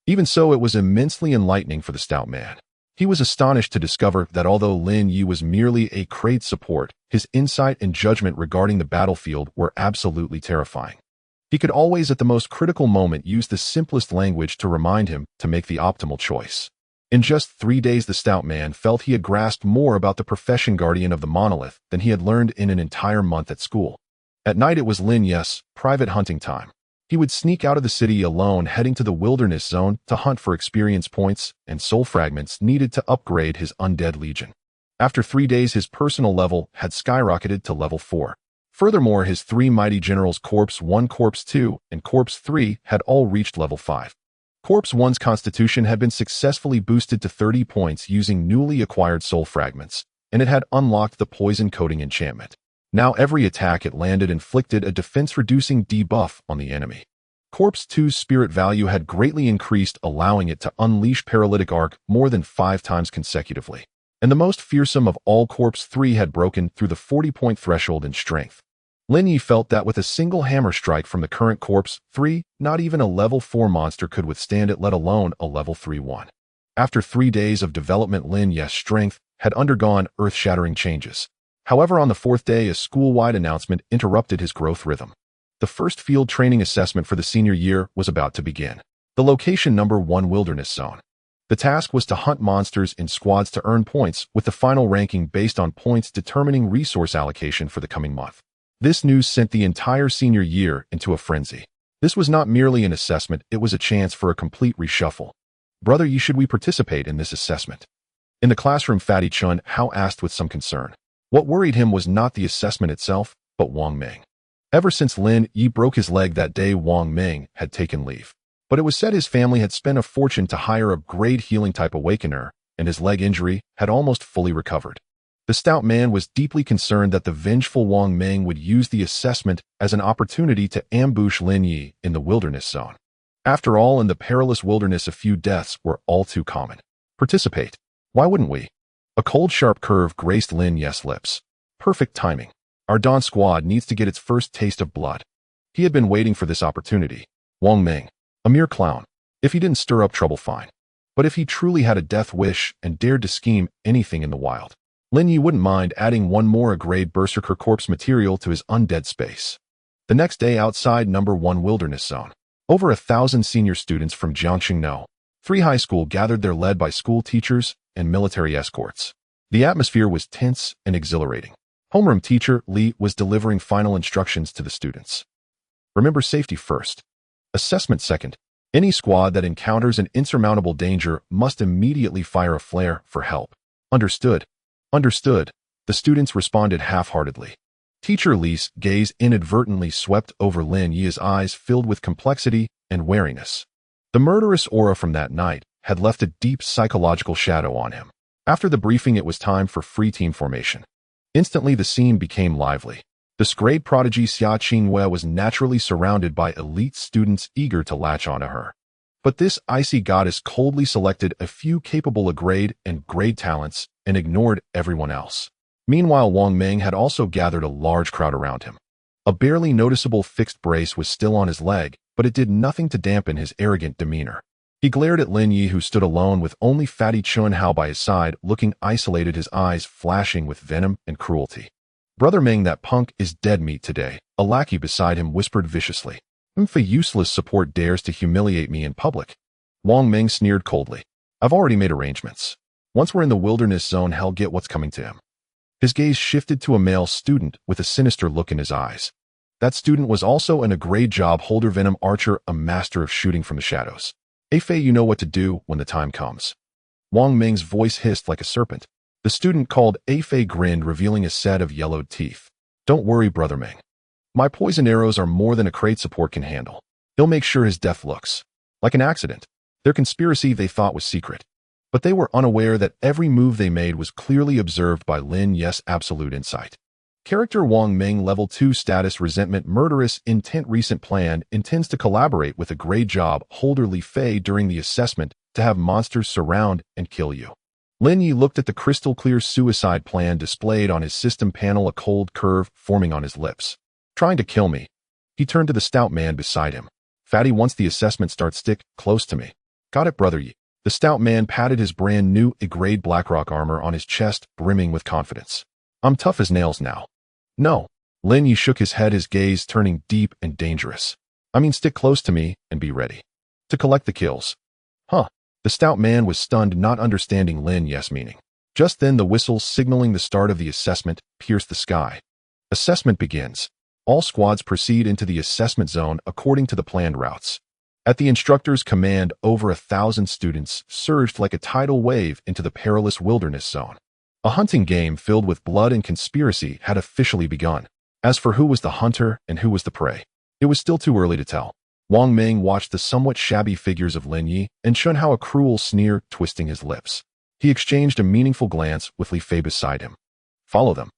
Even so, it was immensely enlightening for the stout man. He was astonished to discover that although Lin Ye was merely a crate support, his insight and judgment regarding the battlefield were absolutely terrifying. He could always, at the most critical moment, use the simplest language to remind him to make the optimal choice. In just 3 days, the stout man felt he had grasped more about the profession guardian of the monolith than he had learned in an entire month at school. At night, it was Lin Ye's private hunting time. He would sneak out of the city alone, heading to the wilderness zone to hunt for experience points and soul fragments needed to upgrade his undead legion. After 3 days, his personal level had skyrocketed to level 4. Furthermore, his 3 mighty generals, Corpse 1, Corpse 2, and Corpse 3, had all reached level 5. Corpse 1's constitution had been successfully boosted to 30 points using newly acquired soul fragments, and it had unlocked the poison coating enchantment. Now every attack it landed inflicted a defense-reducing debuff on the enemy. Corpse 2's spirit value had greatly increased, allowing it to unleash paralytic arc more than 5 times consecutively. And the most fearsome of all, Corpse 3 had broken through the 40-point threshold in strength. Lin Ye felt that with a single hammer strike from the current Corpse 3, not even a level 4 monster could withstand it, let alone a level 3 one. After 3 days of development, Lin Ye's strength had undergone earth-shattering changes. However, on the 4th day, a school-wide announcement interrupted his growth rhythm. The first field training assessment for the senior year was about to begin. The location number 1 wilderness zone. The task was to hunt monsters in squads to earn points, with the final ranking based on points determining resource allocation for the coming month. This news sent the entire senior year into a frenzy. This was not merely an assessment, it was a chance for a complete reshuffle. Brother Ye, should we participate in this assessment? In the classroom, Fatty Chunhao asked with some concern. What worried him was not the assessment itself, but Wang Ming. Ever since Lin Ye broke his leg that day, Wang Ming had taken leave. But it was said his family had spent a fortune to hire a grade healing type awakener, and his leg injury had almost fully recovered. The stout man was deeply concerned that the vengeful Wang Ming would use the assessment as an opportunity to ambush Lin Ye in the wilderness zone. After all, in the perilous wilderness, a few deaths were all too common. Participate. Why wouldn't we? A cold, sharp curve graced Lin Ye's lips. Perfect timing. Our Dawn Squad needs to get its first taste of blood. He had been waiting for this opportunity. Wang Ming. A mere clown. If he didn't stir up trouble, fine. But if he truly had a death wish and dared to scheme anything in the wild, Lin Ye wouldn't mind adding one more grade Berserker Corpse material to his undead space. The next day, outside number 1 wilderness zone, over 1,000 senior students from Jiangxingno 3 high school gathered there, led by school teachers and military escorts. The atmosphere was tense and exhilarating. Homeroom teacher Li was delivering final instructions to the students. Remember, safety first. Assessment second. Any squad that encounters an insurmountable danger must immediately fire a flare for help. Understood. Understood. The students responded half-heartedly. Teacher Li's gaze inadvertently swept over Lin Ye's eyes, filled with complexity and wariness. The murderous aura from that night had left a deep psychological shadow on him. After the briefing, it was time for free team formation. Instantly, the scene became lively. The This grade prodigy Xia Qingwei was naturally surrounded by elite students eager to latch onto her. But this icy goddess coldly selected a few capable of grade and grade talents and ignored everyone else. Meanwhile, Wang Meng had also gathered a large crowd around him. A barely noticeable fixed brace was still on his leg, but it did nothing to dampen his arrogant demeanor. He glared at Lin Ye, who stood alone with only fatty Chun Hao by his side, looking isolated, his eyes flashing with venom and cruelty. "Brother Meng, that punk is dead meat today," a lackey beside him whispered viciously. "If a useless support dares to humiliate me in public." Wang Meng sneered coldly. "I've already made arrangements. Once we're in the wilderness zone, he'll get what's coming to him." His gaze shifted to a male student with a sinister look in his eyes. That student was also an grade job holder, venom archer, a master of shooting from the shadows. "Afei, you know what to do when the time comes." Wang Meng's voice hissed like a serpent. The student called Afei grinned, revealing a set of yellowed teeth. "Don't worry, Brother Meng. My poison arrows are more than a crate support can handle. He'll make sure his death looks like an accident." Their conspiracy they thought was secret, but they were unaware that every move they made was clearly observed by Lin Ye's absolute insight. Character Wang Meng, level 2 status, resentment, murderous intent, recent plan, intends to collaborate with a grade job holder Li Fei during the assessment to have monsters surround and kill you. Lin Ye looked at the crystal clear suicide plan displayed on his system panel, a cold curve forming on his lips. "Trying to kill me." He turned to the stout man beside him. "Fatty, once the assessment starts, stick close to me." "Got it, Brother Ye." The stout man patted his brand new grade Blackrock armor on his chest, brimming with confidence. "I'm tough as nails now." "No." Lin Ye shook his head, his gaze turning deep and dangerous. "I mean, stick close to me and be ready to collect the kills." "Huh." The stout man was stunned, not understanding Lin Ye's meaning. Just then, the whistle signaling the start of the assessment pierced the sky. Assessment begins. All squads proceed into the assessment zone according to the planned routes. At the instructor's command, over 1,000 students surged like a tidal wave into the perilous wilderness zone. A hunting game filled with blood and conspiracy had officially begun. As for who was the hunter and who was the prey, it was still too early to tell. Wang Meng watched the somewhat shabby figures of Lin Ye and Chun Hao, a cruel sneer twisting his lips. He exchanged a meaningful glance with Li Fei beside him. "Follow them."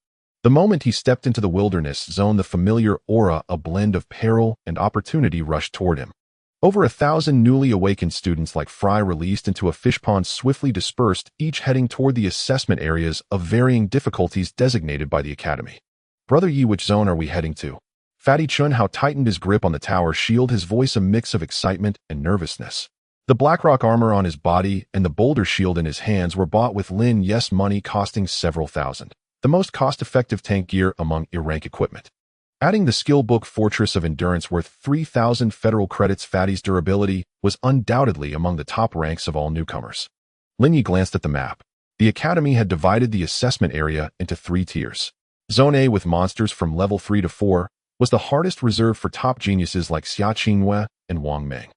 The moment he stepped into the wilderness zone, the familiar aura, a blend of peril and opportunity, rushed toward him. Over 1,000 newly awakened students, like fry released into a fish pond, swiftly dispersed, each heading toward the assessment areas of varying difficulties designated by the academy. "Brother Yi, which zone are we heading to?" Fatty Chun Hao tightened his grip on the tower shield, his voice a mix of excitement and nervousness. The Blackrock armor on his body and the boulder shield in his hands were bought with Lin Ye's money, costing several thousand. The most cost-effective tank gear among E-rank equipment. Adding the skill book Fortress of Endurance worth 3,000 federal credits, Fatty's durability was undoubtedly among the top ranks of all newcomers. Lin Ye glanced at the map. The academy had divided the assessment area into 3 tiers. Zone A, with monsters from level 3 to 4, was the hardest, reserved for top geniuses like Xia Qingwei and Wang Meng.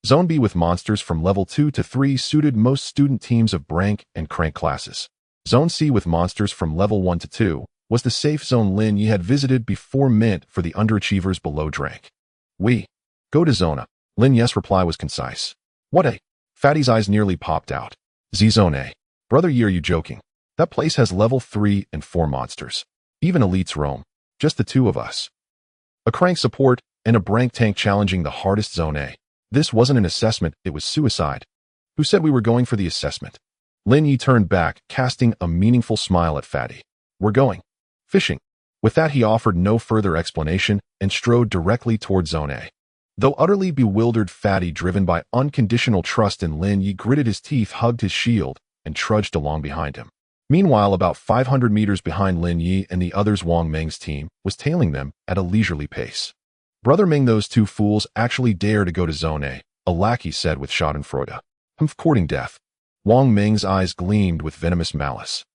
Zone B, with monsters from level 2 to 3, suited most student teams of Brank and Crank classes. Zone C, with monsters from level 1 to 2, was the safe zone Lin Ye had visited before, meant for the underachievers below Drank. "We go to Zone A." Lin Ye's reply was concise. "What A?" Fatty's eyes nearly popped out. "Z Zone A." "Brother Ye, are you joking? That place has level 3 and 4 monsters. Even elites roam. Just the 2 of us. A Crank support and a Brank tank challenging the hardest Zone A. This wasn't an assessment, it was suicide." "Who said we were going for the assessment?" Lin Ye turned back, casting a meaningful smile at Fatty. "We're going fishing." With that, he offered no further explanation and strode directly toward Zone A. Though utterly bewildered, Fatty, driven by unconditional trust in Lin Ye, gritted his teeth, hugged his shield, and trudged along behind him. Meanwhile, about 500 meters behind Lin Ye and the others, Wang Meng's team was tailing them at a leisurely pace. "Brother Meng, those 2 fools actually dare to go to Zone A," a lackey said with schadenfreude. "I'm courting death." Wang Meng's eyes gleamed with venomous malice.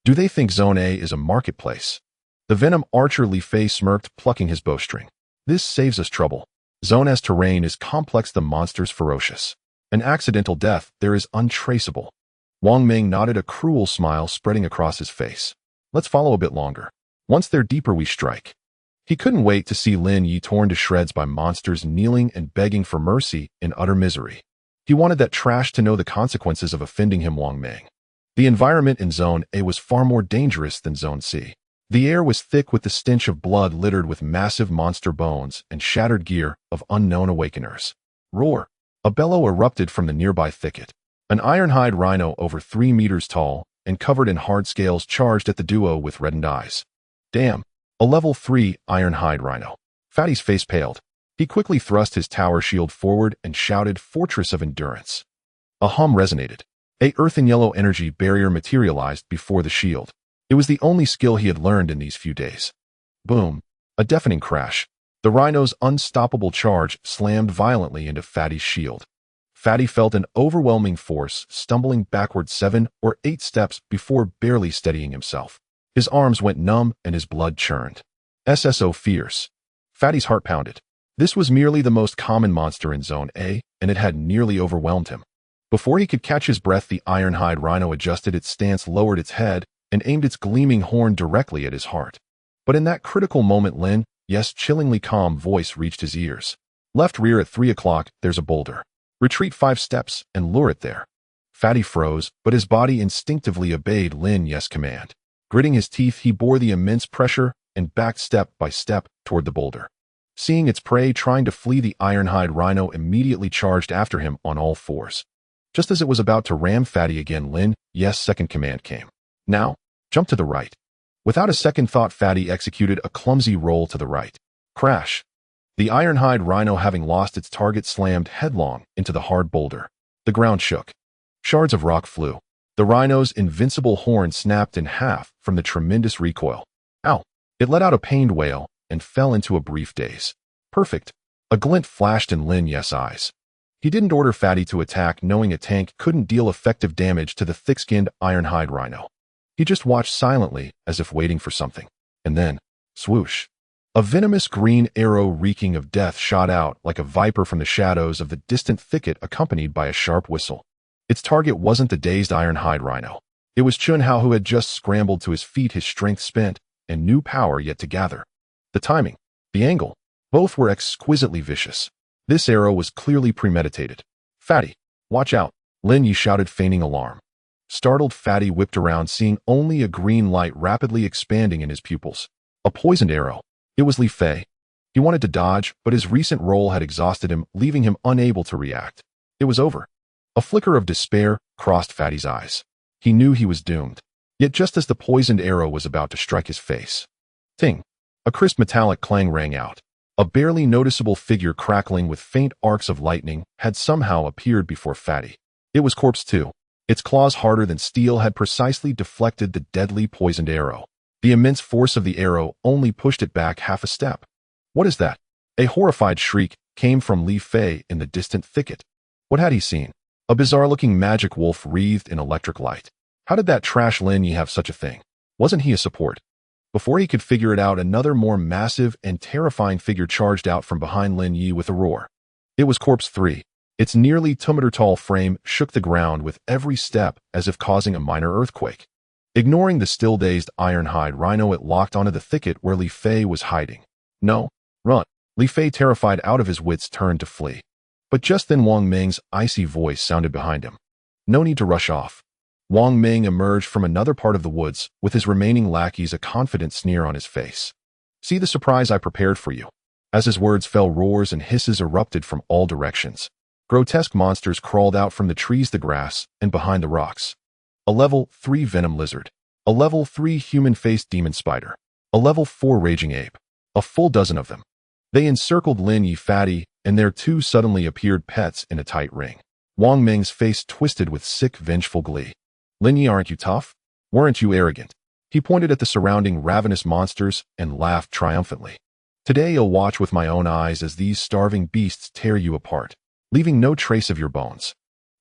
"Do they think Zone A is a marketplace?" The venom archer Li Fei smirked, plucking his bowstring. "This saves us trouble. Zone A's terrain is complex, the monsters ferocious. An accidental death there is untraceable." Wang Meng nodded, a cruel smile spreading across his face. "Let's follow a bit longer. Once they're deeper, we strike." He couldn't wait to see Lin Ye torn to shreds by monsters, kneeling and begging for mercy in utter misery. He wanted that trash to know the consequences of offending him. Wang Meng. The environment in Zone A was far more dangerous than Zone C. The air was thick with the stench of blood littered with massive monster bones and shattered gear of unknown awakeners. Roar! A bellow erupted from the nearby thicket. An ironhide rhino over 3 meters tall and covered in hard scales charged at the duo with reddened eyes. Damn! A level 3 ironhide rhino. Fatty's face paled. He quickly thrust his tower shield forward and shouted, "Fortress of Endurance." A hum resonated. A earth and yellow energy barrier materialized before the shield. It was the only skill he had learned in these few days. Boom. A deafening crash. The rhino's unstoppable charge slammed violently into Fatty's shield. Fatty felt an overwhelming force, stumbling backward 7 or 8 steps before barely steadying himself. His arms went numb and his blood churned. SSO fierce. Fatty's heart pounded. This was merely the most common monster in Zone A, and it had nearly overwhelmed him. Before he could catch his breath, the ironhide rhino adjusted its stance, lowered its head, and aimed its gleaming horn directly at his heart. But in that critical moment, Lin Ye's chillingly calm voice reached his ears. Left rear at 3 o'clock, there's a boulder. Retreat 5 steps and lure it there. Fatty froze, but his body instinctively obeyed Lin Ye's command. Gritting his teeth, he bore the immense pressure and backed step by step toward the boulder. Seeing its prey trying to flee, the ironhide rhino immediately charged after him on all fours. Just as it was about to ram Fatty again, Lin Ye's second command came. Now, jump to the right. Without a second thought, Fatty executed a clumsy roll to the right. Crash! The ironhide rhino, having lost its target, slammed headlong into the hard boulder. The ground shook. Shards of rock flew. The rhino's invincible horn snapped in half from the tremendous recoil. Ow! It let out a pained wail and fell into a brief daze. Perfect! A glint flashed in Lin Ye's eyes. He didn't order Fatty to attack, knowing a tank couldn't deal effective damage to the thick-skinned ironhide rhino. He just watched silently, as if waiting for something. And then, swoosh. A venomous green arrow reeking of death shot out like a viper from the shadows of the distant thicket, accompanied by a sharp whistle. Its target wasn't the dazed ironhide rhino. It was Chun Hao, who had just scrambled to his feet, his strength spent, and new power yet to gather. The timing, the angle, both were exquisitely vicious. This arrow was clearly premeditated. "Fatty, watch out," Lin Ye shouted, feigning alarm. Startled, Fatty whipped around, seeing only a green light rapidly expanding in his pupils. A poisoned arrow. It was Li Fei. He wanted to dodge, but his recent roll had exhausted him, leaving him unable to react. It was over. A flicker of despair crossed Fatty's eyes. He knew he was doomed. Yet just as the poisoned arrow was about to strike his face, ting! A crisp metallic clang rang out. A barely noticeable figure, crackling with faint arcs of lightning, had somehow appeared before Fatty. It was Corpse 2. Its claws, harder than steel, had precisely deflected the deadly poisoned arrow. The immense force of the arrow only pushed it back half a step. "What is that?" A horrified shriek came from Li Fei in the distant thicket. What had he seen? A bizarre-looking magic wolf wreathed in electric light. How did that trash Lin Ye have such a thing? Wasn't he a support? Before he could figure it out, another more massive and terrifying figure charged out from behind Lin Ye with a roar. It was Corpse 3. Its nearly 2-meter-tall frame shook the ground with every step, as if causing a minor earthquake. Ignoring the still-dazed ironhide rhino, it locked onto the thicket where Li Fei was hiding. "No, run!" Li Fei, terrified out of his wits, turned to flee. But just then Wang Ming's icy voice sounded behind him. "No need to rush off." Wang Ming emerged from another part of the woods, with his remaining lackeys, a confident sneer on his face. "See the surprise I prepared for you." As his words fell, roars and hisses erupted from all directions. Grotesque monsters crawled out from the trees, the grass, and behind the rocks. A level 3 venom lizard. A level 3 human-faced demon spider. A level 4 raging ape. A full dozen of them. They encircled Lin Ye, Fatty, and their 2 suddenly appeared pets in a tight ring. Wang Ming's face twisted with sick, vengeful glee. "Lin Ye, aren't you tough? Weren't you arrogant?" He pointed at the surrounding ravenous monsters and laughed triumphantly. "Today you'll watch with my own eyes as these starving beasts tear you apart, leaving no trace of your bones."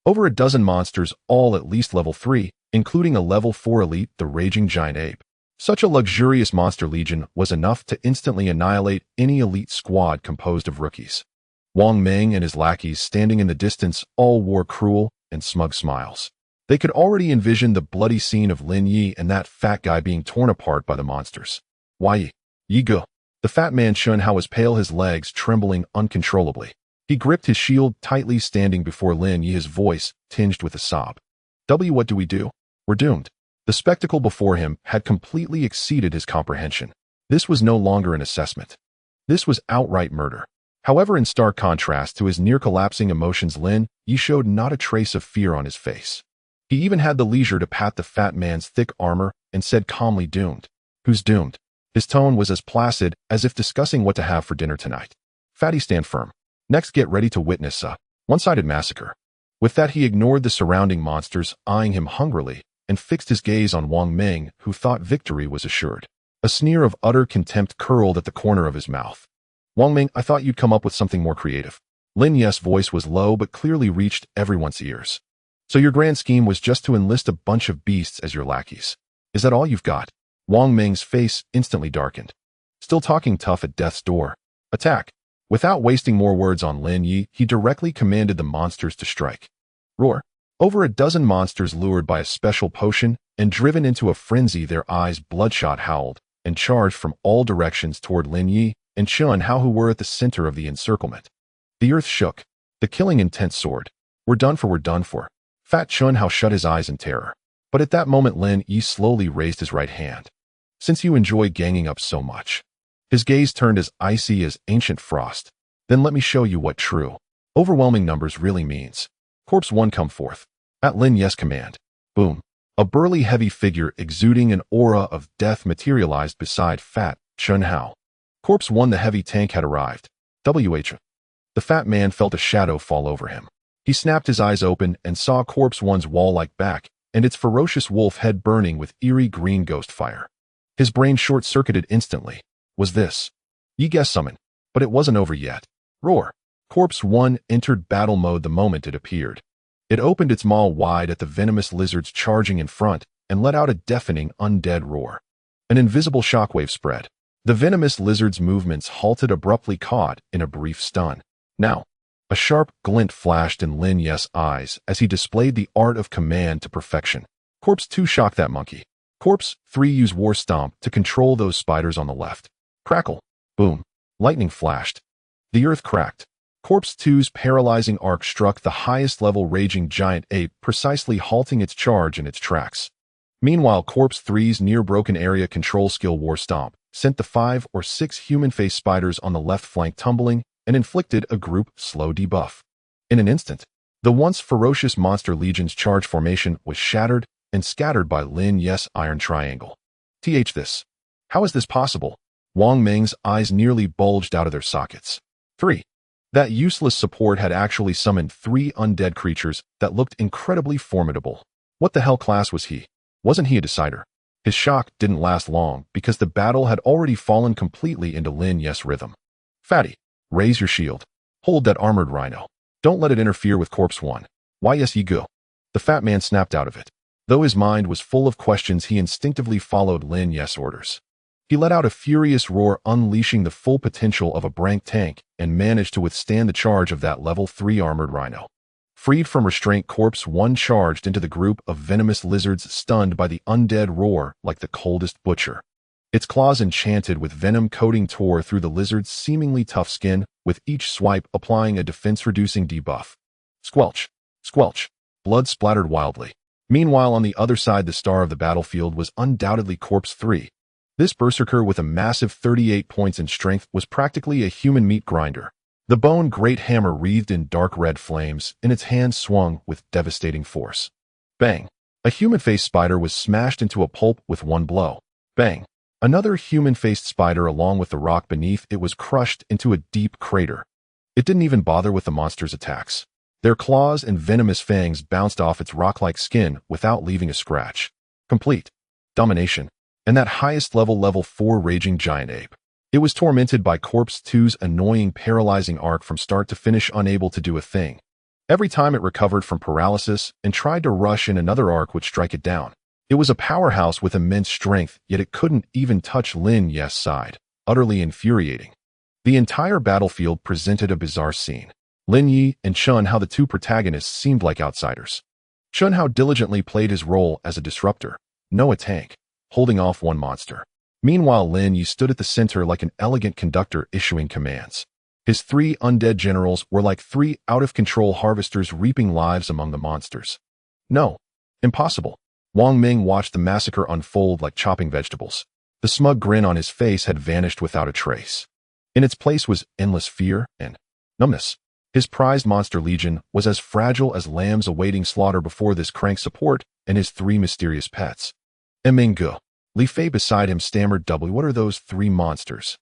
Over a dozen monsters, all at least level 3, including a level 4 elite, the raging giant ape. Such a luxurious monster legion was enough to instantly annihilate any elite squad composed of rookies. Wang Ming and his lackeys, standing in the distance, all wore cruel and smug smiles. They could already envision the bloody scene of Lin Ye and that fat guy being torn apart by the monsters. "Why, ye go." The fat man Chun Hao was pale, his legs trembling uncontrollably. He gripped his shield tightly, standing before Lin Ye, his voice tinged with a sob. "What do we do? We're doomed." The spectacle before him had completely exceeded his comprehension. This was no longer an assessment. This was outright murder. However, in stark contrast to his near-collapsing emotions, Lin Ye showed not a trace of fear on his face. He even had the leisure to pat the fat man's thick armor and said calmly, "Doomed." "Who's doomed?" His tone was as placid as if discussing what to have for dinner tonight. "Fatty, stand firm. Next, get ready to witness a one-sided massacre." With that, he ignored the surrounding monsters, eyeing him hungrily, and fixed his gaze on Wang Ming, who thought victory was assured. A sneer of utter contempt curled at the corner of his mouth. "Wang Ming, I thought you'd come up with something more creative." Lin Ye's voice was low but clearly reached everyone's ears. "So your grand scheme was just to enlist a bunch of beasts as your lackeys? Is that all you've got?" Wang Ming's face instantly darkened. "Still talking tough at death's door. Attack." Without wasting more words on Lin Ye, he directly commanded the monsters to strike. Roar. Over a dozen monsters, lured by a special potion and driven into a frenzy, their eyes bloodshot, howled and charged from all directions toward Lin Ye and Chun Hao, who were at the center of the encirclement. The earth shook. The killing intent soared. We're done for." Fat Chun Hao shut his eyes in terror. But at that moment, Lin Ye slowly raised his right hand. "Since you enjoy ganging up so much." His gaze turned as icy as ancient frost. "Then let me show you what true, overwhelming numbers really means. Corpse 1, come forth." At Lin Ye's command. Boom. A burly, heavy figure exuding an aura of death materialized beside Fat Chun Hao. Corpse 1, the heavy tank, had arrived. The fat man felt a shadow fall over him. He snapped his eyes open and saw Corpse 1's wall-like back and its ferocious wolf head burning with eerie green ghost fire. His brain short-circuited instantly. Was this Ye guess summon? But it wasn't over yet. Roar. Corpse 1 entered battle mode the moment it appeared. It opened its maw wide at the venomous lizards charging in front and let out a deafening undead roar. An invisible shockwave spread. The venomous lizard's movements halted abruptly, caught in a brief stun. Now, a sharp glint flashed in Lin Ye's eyes as he displayed the art of command to perfection. Corpse 2, shock that monkey. Corpse 3, use War Stomp to control those spiders on the left. Crackle. Boom. Lightning flashed. The earth cracked. Corpse 2's paralyzing arc struck the highest level raging giant ape, precisely halting its charge in its tracks. Meanwhile, Corpse 3's near-broken area control skill War Stomp sent the 5 or 6 human-faced spiders on the left flank tumbling and inflicted a group slow debuff. In an instant, the once ferocious monster legion's charge formation was shattered and scattered by Lin Ye's iron triangle. This. How is this possible? Wang Ming's eyes nearly bulged out of their sockets. 3. That useless support had actually summoned 3 undead creatures that looked incredibly formidable. What the hell class was he? Wasn't he a decider? His shock didn't last long because the battle had already fallen completely into Lin Ye's rhythm. Fatty, raise your shield. Hold that armored rhino. Don't let it interfere with Corpse 1. Why yes ye go. The fat man snapped out of it. Though his mind was full of questions, he instinctively followed Lin Ye's orders. He let out a furious roar, unleashing the full potential of a Brank tank, and managed to withstand the charge of that level 3 armored rhino. Freed from restraint, Corpse 1 charged into the group of venomous lizards, stunned by the undead roar like the coldest butcher. Its claws, enchanted with venom coating, tore through the lizard's seemingly tough skin, with each swipe applying a defense-reducing debuff. Squelch. Squelch. Blood splattered wildly. Meanwhile, on the other side, the star of the battlefield was undoubtedly Corpse 3. This berserker with a massive 38 points in strength was practically a human meat grinder. The bone great hammer wreathed in dark red flames, and its hand swung with devastating force. Bang! A human-faced spider was smashed into a pulp with one blow. Bang! Another human-faced spider, along with the rock beneath it, was crushed into a deep crater. It didn't even bother with the monster's attacks. Their claws and venomous fangs bounced off its rock-like skin without leaving a scratch. Complete domination. And that highest level 4 raging giant ape. It was tormented by Corpse 2's annoying paralyzing arc from start to finish, unable to do a thing. Every time it recovered from paralysis and tried to rush in, another arc would strike it down. It was a powerhouse with immense strength, yet it couldn't even touch Lin Ye's side. Utterly infuriating. The entire battlefield presented a bizarre scene. Lin Ye and Chun Hao, the 2 protagonists, seemed like outsiders. Chun Hao diligently played his role as a disruptor, no a tank, holding off one monster. Meanwhile, Lin Ye stood at the center like an elegant conductor, issuing commands. His 3 undead generals were like 3 out-of-control harvesters, reaping lives among the monsters. No. Impossible. Wang Ming watched the massacre unfold like chopping vegetables. The smug grin on his face had vanished without a trace. In its place was endless fear and numbness. His prized monster legion was as fragile as lambs awaiting slaughter before this crank support and his 3 mysterious pets. Ming-gu. Li Fei beside him stammered doubly, "What are those 3 monsters?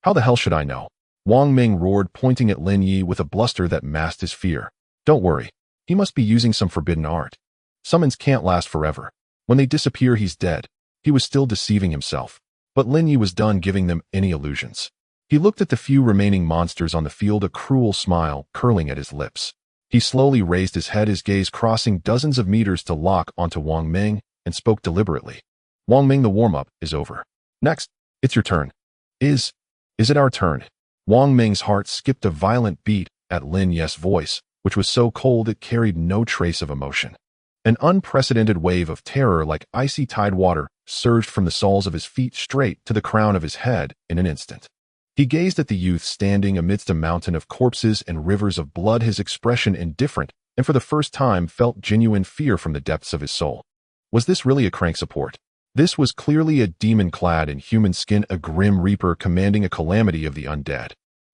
How the hell should I know?" Wang Ming roared, pointing at Lin Ye with a bluster that masked his fear. "Don't worry. He must be using some forbidden art. Summons can't last forever. When they disappear, he's dead." He was still deceiving himself. But Lin Ye was done giving them any illusions. He looked at the few remaining monsters on the field, a cruel smile curling at his lips. He slowly raised his head, his gaze crossing dozens of meters to lock onto Wang Ming, and spoke deliberately. "Wang Ming, the warm-up is over. Next, it's your turn." Is it our turn?" Wang Ming's heart skipped a violent beat at Lin Ye's voice, which was so cold it carried no trace of emotion. An unprecedented wave of terror like icy tide water surged from the soles of his feet straight to the crown of his head in an instant. He gazed at the youth standing amidst a mountain of corpses and rivers of blood, his expression indifferent, and for the first time felt genuine fear from the depths of his soul. Was this really a crank support? This was clearly a demon clad in human skin, a grim reaper commanding a calamity of the undead.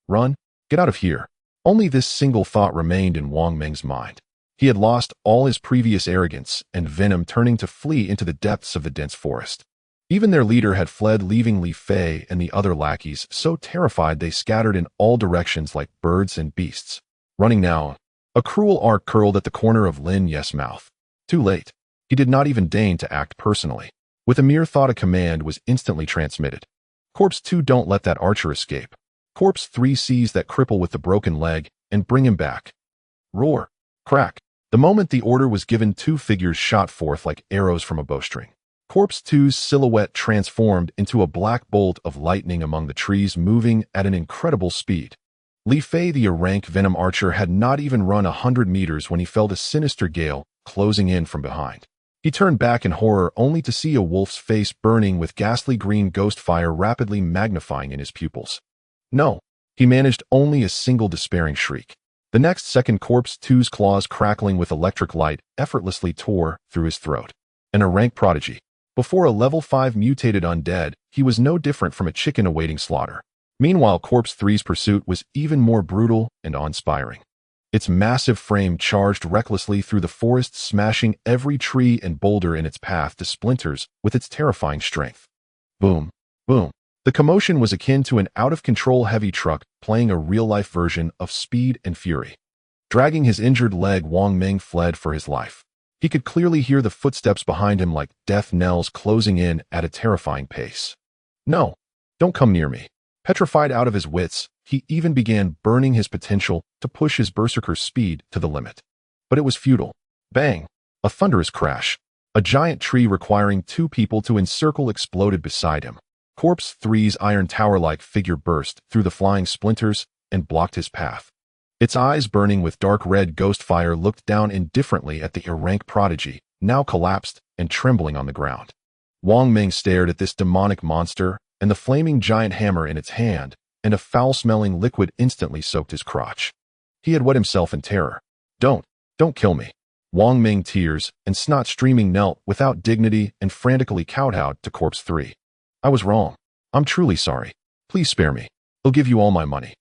Run, get out of here. Only this single thought remained in Wang Ming's mind. He had lost all his previous arrogance and venom, turning to flee into the depths of the dense forest. Even their leader had fled, leaving Li Fei and the other lackeys so terrified they scattered in all directions like birds and beasts. Running now. A cruel arc curled at the corner of Lin Ye's mouth. Too late. He did not even deign to act personally. With a mere thought, a command was instantly transmitted. Corpse 2, don't let that archer escape. Corpse 3, seize that cripple with the broken leg and bring him back. Roar. Crack. The moment the order was given, 2 figures shot forth like arrows from a bowstring. Corpse 2's silhouette transformed into a black bolt of lightning among the trees, moving at an incredible speed. Li Fei, the rank venom archer, had not even run 100 meters when he felt a sinister gale closing in from behind. He turned back in horror, only to see a wolf's face burning with ghastly green ghost fire rapidly magnifying in his pupils. No, he managed only a single despairing shriek. The next second, Corpse 2's claws crackling with electric light effortlessly tore through his throat. And a rank prodigy. Before a level 5 mutated undead, he was no different from a chicken awaiting slaughter. Meanwhile, Corpse 3's pursuit was even more brutal and awe-inspiring. Its massive frame charged recklessly through the forest, smashing every tree and boulder in its path to splinters with its terrifying strength. Boom, boom. The commotion was akin to an out-of-control heavy truck playing a real-life version of Speed and Fury. Dragging his injured leg, Wang Ming fled for his life. He could clearly hear the footsteps behind him like death knells closing in at a terrifying pace. No, don't come near me. Petrified out of his wits, he even began burning his potential to push his berserker's speed to the limit. But it was futile. Bang! A thunderous crash. A giant tree requiring 2 people to encircle exploded beside him. Corpse 3's iron tower-like figure burst through the flying splinters and blocked his path. Its eyes burning with dark red ghost fire looked down indifferently at the rank prodigy, now collapsed and trembling on the ground. Wang Ming stared at this demonic monster and the flaming giant hammer in its hand, and a foul-smelling liquid instantly soaked his crotch. He had wet himself in terror. Don't kill me. Wang Ming, tears and snot streaming, knelt without dignity and frantically kowtowed to Corpse 3. I was wrong. I'm truly sorry. Please spare me. I'll give you all my money.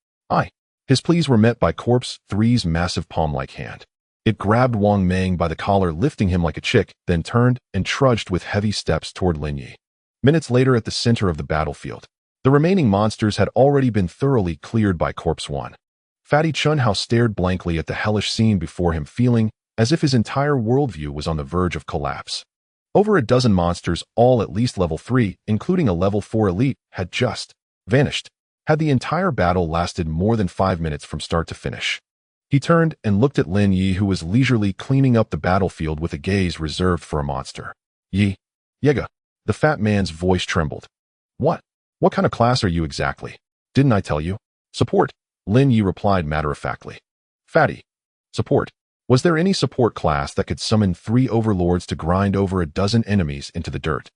His pleas were met by Corpse 3's massive palm-like hand. It grabbed Wang Ming by the collar, lifting him like a chick, then turned and trudged with heavy steps toward Lin Ye. Minutes later, at the center of the battlefield, the remaining monsters had already been thoroughly cleared by Corpse 1. Fatty Chunhao stared blankly at the hellish scene before him, feeling as if his entire worldview was on the verge of collapse. Over a dozen monsters, all at least level 3, including a level 4 elite, had just vanished. Had the entire battle lasted more than 5 minutes from start to finish. He turned and looked at Lin Ye, who was leisurely cleaning up the battlefield with a gaze reserved for a monster. Yega. The fat man's voice trembled. What kind of class are you exactly? Didn't I tell you? Support, Lin Ye replied matter-of-factly. Fatty. Support. Was there any support class that could summon 3 overlords to grind over a dozen enemies into the dirt?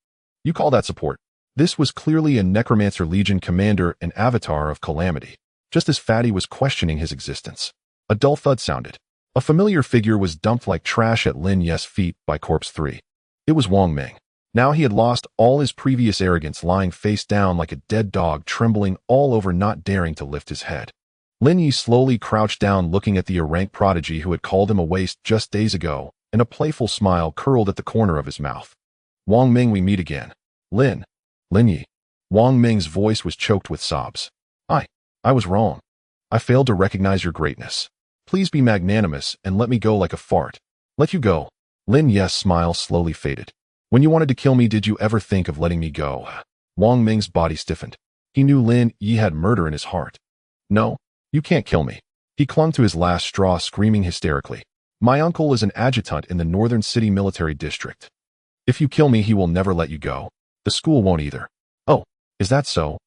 You call that support? This was clearly a Necromancer Legion commander, an avatar of calamity. Just as Fatty was questioning his existence, a dull thud sounded. A familiar figure was dumped like trash at Lin Ye's feet by Corpse 3. It was Wang Ming. Now he had lost all his previous arrogance, lying face down like a dead dog, trembling all over, not daring to lift his head. Lin Ye slowly crouched down, looking at the rank prodigy who had called him a waste just days ago, and a playful smile curled at the corner of his mouth. Wang Ming, we meet again. Lin Ye. Wang Ming's voice was choked with sobs. I was wrong. I failed to recognize your greatness. Please be magnanimous and let me go like a fart. Let you go. Lin Ye's smile slowly faded. When you wanted to kill me, did you ever think of letting me go? Wang Ming's body stiffened. He knew Lin Ye had murder in his heart. No, you can't kill me. He clung to his last straw, screaming hysterically. My uncle is an adjutant in the Northern City Military District. If you kill me, he will never let you go. The school won't either. Oh, is that so?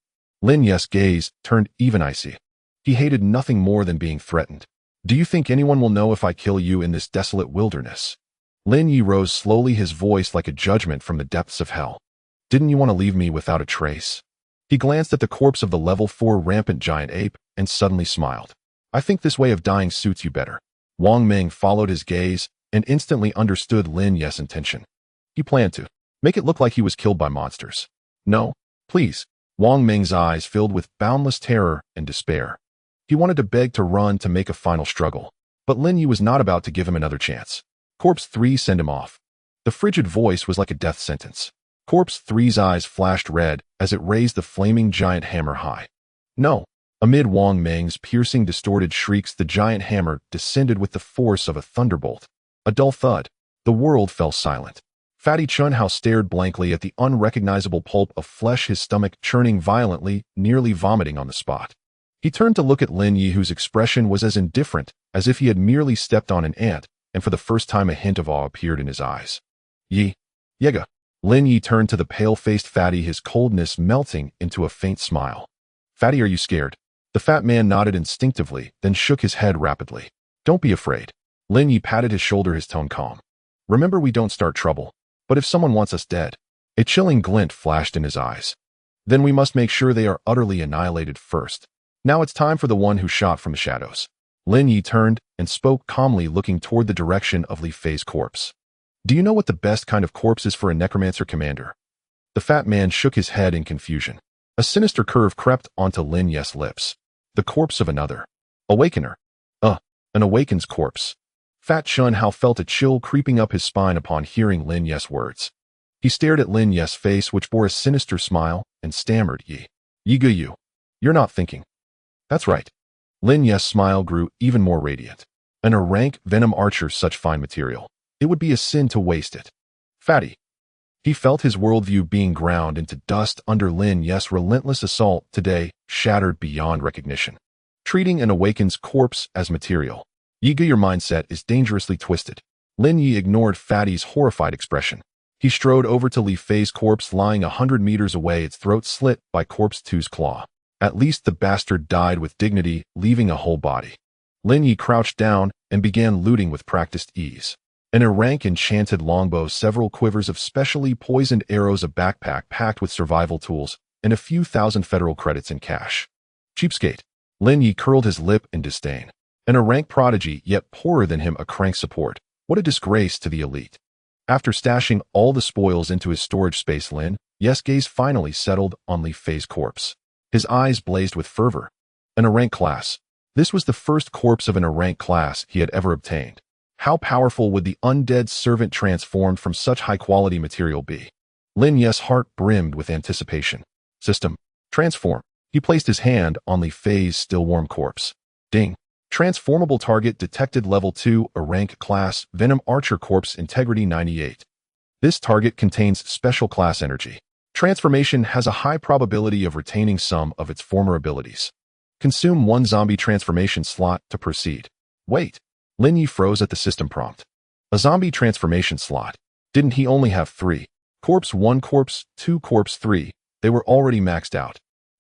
Lin Ye's gaze turned even icy. He hated nothing more than being threatened. Do you think anyone will know if I kill you in this desolate wilderness? Lin Ye rose slowly, his voice like a judgment from the depths of hell. Didn't you want to leave me without a trace? He glanced at the corpse of the level 4 rampant giant ape and suddenly smiled. I think this way of dying suits you better. Wang Ming followed his gaze and instantly understood Lin Ye's intention. He planned to make it look like he was killed by monsters. No, please. Wang Ming's eyes filled with boundless terror and despair. He wanted to beg to run, to make a final struggle. But Lin Ye was not about to give him another chance. Corpse 3, send him off. The frigid voice was like a death sentence. Corpse 3's eyes flashed red as it raised the flaming giant hammer high. No. Amid Wang Ming's piercing, distorted shrieks, the giant hammer descended with the force of a thunderbolt. A dull thud. The world fell silent. Fatty Chun Hao stared blankly at the unrecognizable pulp of flesh, his stomach churning violently, nearly vomiting on the spot. He turned to look at Lin Ye, whose expression was as indifferent as if he had merely stepped on an ant, and for the first time a hint of awe appeared in his eyes. Yega. Lin Ye turned to the pale-faced Fatty, his coldness melting into a faint smile. Fatty, are you scared? The fat man nodded instinctively, then shook his head rapidly. Don't be afraid. Lin Ye patted his shoulder, his tone calm. Remember, we don't start trouble. But if someone wants us dead, a chilling glint flashed in his eyes. Then we must make sure they are utterly annihilated first. Now it's time for the one who shot from the shadows. Lin Ye turned and spoke calmly, looking toward the direction of Li Fei's corpse. Do you know what the best kind of corpse is for a necromancer, Commander? The fat man shook his head in confusion. A sinister curve crept onto Lin Ye's lips. The corpse of another. Awakener. An Awakens corpse. Fat Chun Hao felt a chill creeping up his spine upon hearing Lin Ye's words. He stared at Lin Ye's face, which bore a sinister smile, and stammered, Yiga, you're not thinking. That's right. Lin Ye's smile grew even more radiant. An rank venom archer, such fine material. It would be a sin to waste it. Fatty. He felt his worldview being ground into dust under Lin Ye's relentless assault today, shattered beyond recognition. Treating an Awakens corpse as material. Yiga, your mindset is dangerously twisted. Lin Ye ignored Fatty's horrified expression. He strode over to Li Fei's corpse, lying 100 meters away, its throat slit by Corpse 2's claw. At least the bastard died with dignity, leaving a whole body. Lin Ye crouched down and began looting with practiced ease. An rank enchanted longbow, several quivers of specially poisoned arrows, a backpack packed with survival tools, and a few thousand federal credits in cash. Cheapskate. Lin Ye curled his lip in disdain. And a rank prodigy, yet poorer than him, a crank support. What a disgrace to the elite. After stashing all the spoils into his storage space, Lin Ye's gaze finally settled on Li Fei's corpse. His eyes blazed with fervor. An rank class. This was the first corpse of an rank class he had ever obtained. How powerful would the undead servant transformed from such high-quality material be? Lin Ye's heart brimmed with anticipation. System. Transform. He placed his hand on Li Fei's still-warm corpse. Ding. Transformable target detected, level 2, a rank class, Venom Archer corpse, integrity 98. This target contains special class energy. Transformation has a high probability of retaining some of its former abilities. Consume 1 zombie transformation slot to proceed. Wait. Lin Ye froze at the system prompt. A zombie transformation slot. Didn't he only have 3? Corpse 1, Corpse 2, Corpse 3. They were already maxed out.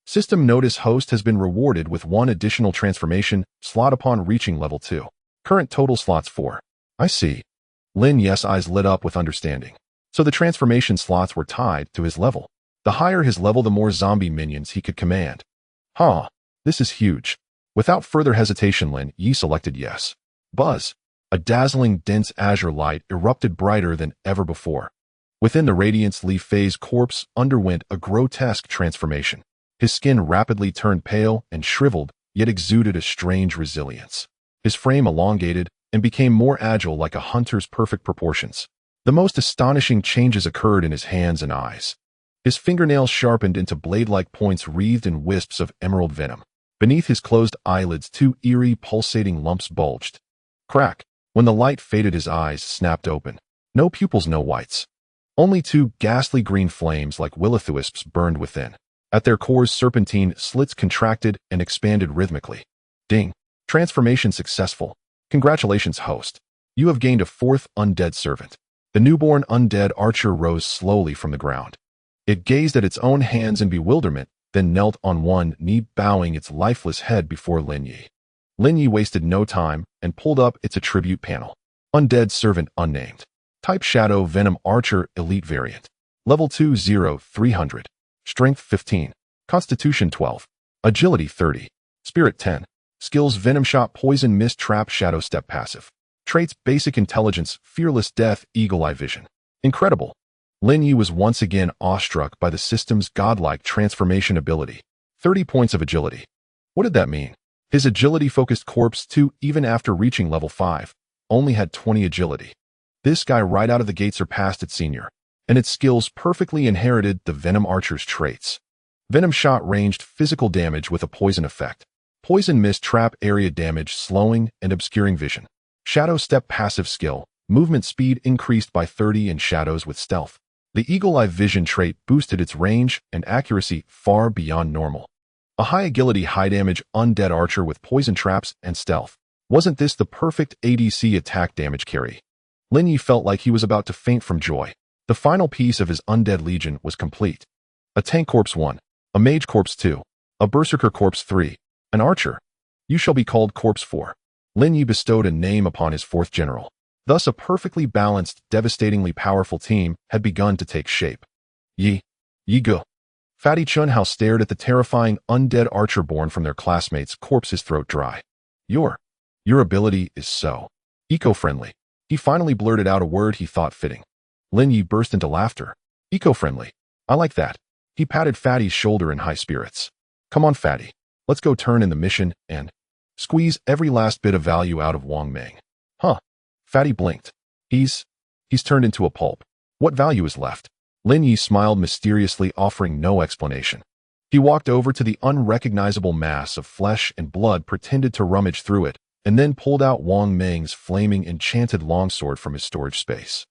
System notice: host has been rewarded with 1 additional transformation slot upon reaching level 2. Current total slots 4. I see. Lin Ye's eyes lit up with understanding. So the transformation slots were tied to his level. The higher his level, the more zombie minions he could command. This is huge. Without further hesitation, Lin Ye selected yes. Buzz. A dazzling, dense azure light erupted brighter than ever before. Within the Radiance, Li Fei's corpse underwent a grotesque transformation. His skin rapidly turned pale and shriveled, yet exuded a strange resilience. His frame elongated and became more agile, like a hunter's perfect proportions. The most astonishing changes occurred in his hands and eyes. His fingernails sharpened into blade-like points wreathed in wisps of emerald venom. Beneath his closed eyelids, two eerie, pulsating lumps bulged. Crack! When the light faded, his eyes snapped open. No pupils, no whites. Only two ghastly green flames like will-o'-the-wisps burned within. At their cores, serpentine slits contracted and expanded rhythmically. Ding! Transformation successful. Congratulations, host. You have gained a fourth undead servant. The newborn undead archer rose slowly from the ground. It gazed at its own hands in bewilderment, then knelt on one knee, bowing its lifeless head before Lin Ye. Lin Ye wasted no time and pulled up its attribute panel. Undead servant unnamed. Type Shadow Venom Archer Elite Variant. Level 2 300. Strength 15. Constitution 12. Agility 30. Spirit 10. Skills Venom Shot, Poison Mist, Trap, Shadow Step Passive. Traits Basic Intelligence, Fearless Death, Eagle Eye Vision. Incredible. Lin Ye was once again awestruck by the system's godlike transformation ability. 30 points of agility. What did that mean? His agility-focused corpse, too, even after reaching level 5, only had 20 agility. This guy right out of the gate surpassed its senior, and its skills perfectly inherited the Venom Archer's traits. Venom Shot ranged physical damage with a poison effect. Poison Mist, Trap, area damage, slowing and obscuring vision. Shadow Step passive skill, movement speed increased by 30 in shadows with stealth. The Eagle Eye Vision trait boosted its range and accuracy far beyond normal. A high agility, high damage undead archer with poison traps and stealth. Wasn't this the perfect ADC attack damage carry? Lin Ye felt like he was about to faint from joy. The final piece of his undead legion was complete. A tank corpse 1, a mage corpse 2, a berserker corpse 3, an archer. You shall be called corpse 4. Lin Ye bestowed a name upon his fourth general. Thus a perfectly balanced, devastatingly powerful team had begun to take shape. Yi go. Fatty Chunhao stared at the terrifying undead archer born from their classmates' corpse, his throat dry. Your ability is so eco-friendly. He finally blurted out a word he thought fitting. Lin Ye burst into laughter. Eco-friendly. I like that. He patted Fatty's shoulder in high spirits. Come on, Fatty. Let's go turn in the mission and squeeze every last bit of value out of Wang Ming. Huh. Fatty blinked. He's turned into a pulp. What value is left? Lin Ye smiled mysteriously, offering no explanation. He walked over to the unrecognizable mass of flesh and blood, pretended to rummage through it, and then pulled out Wang Ming's flaming enchanted longsword from his storage space.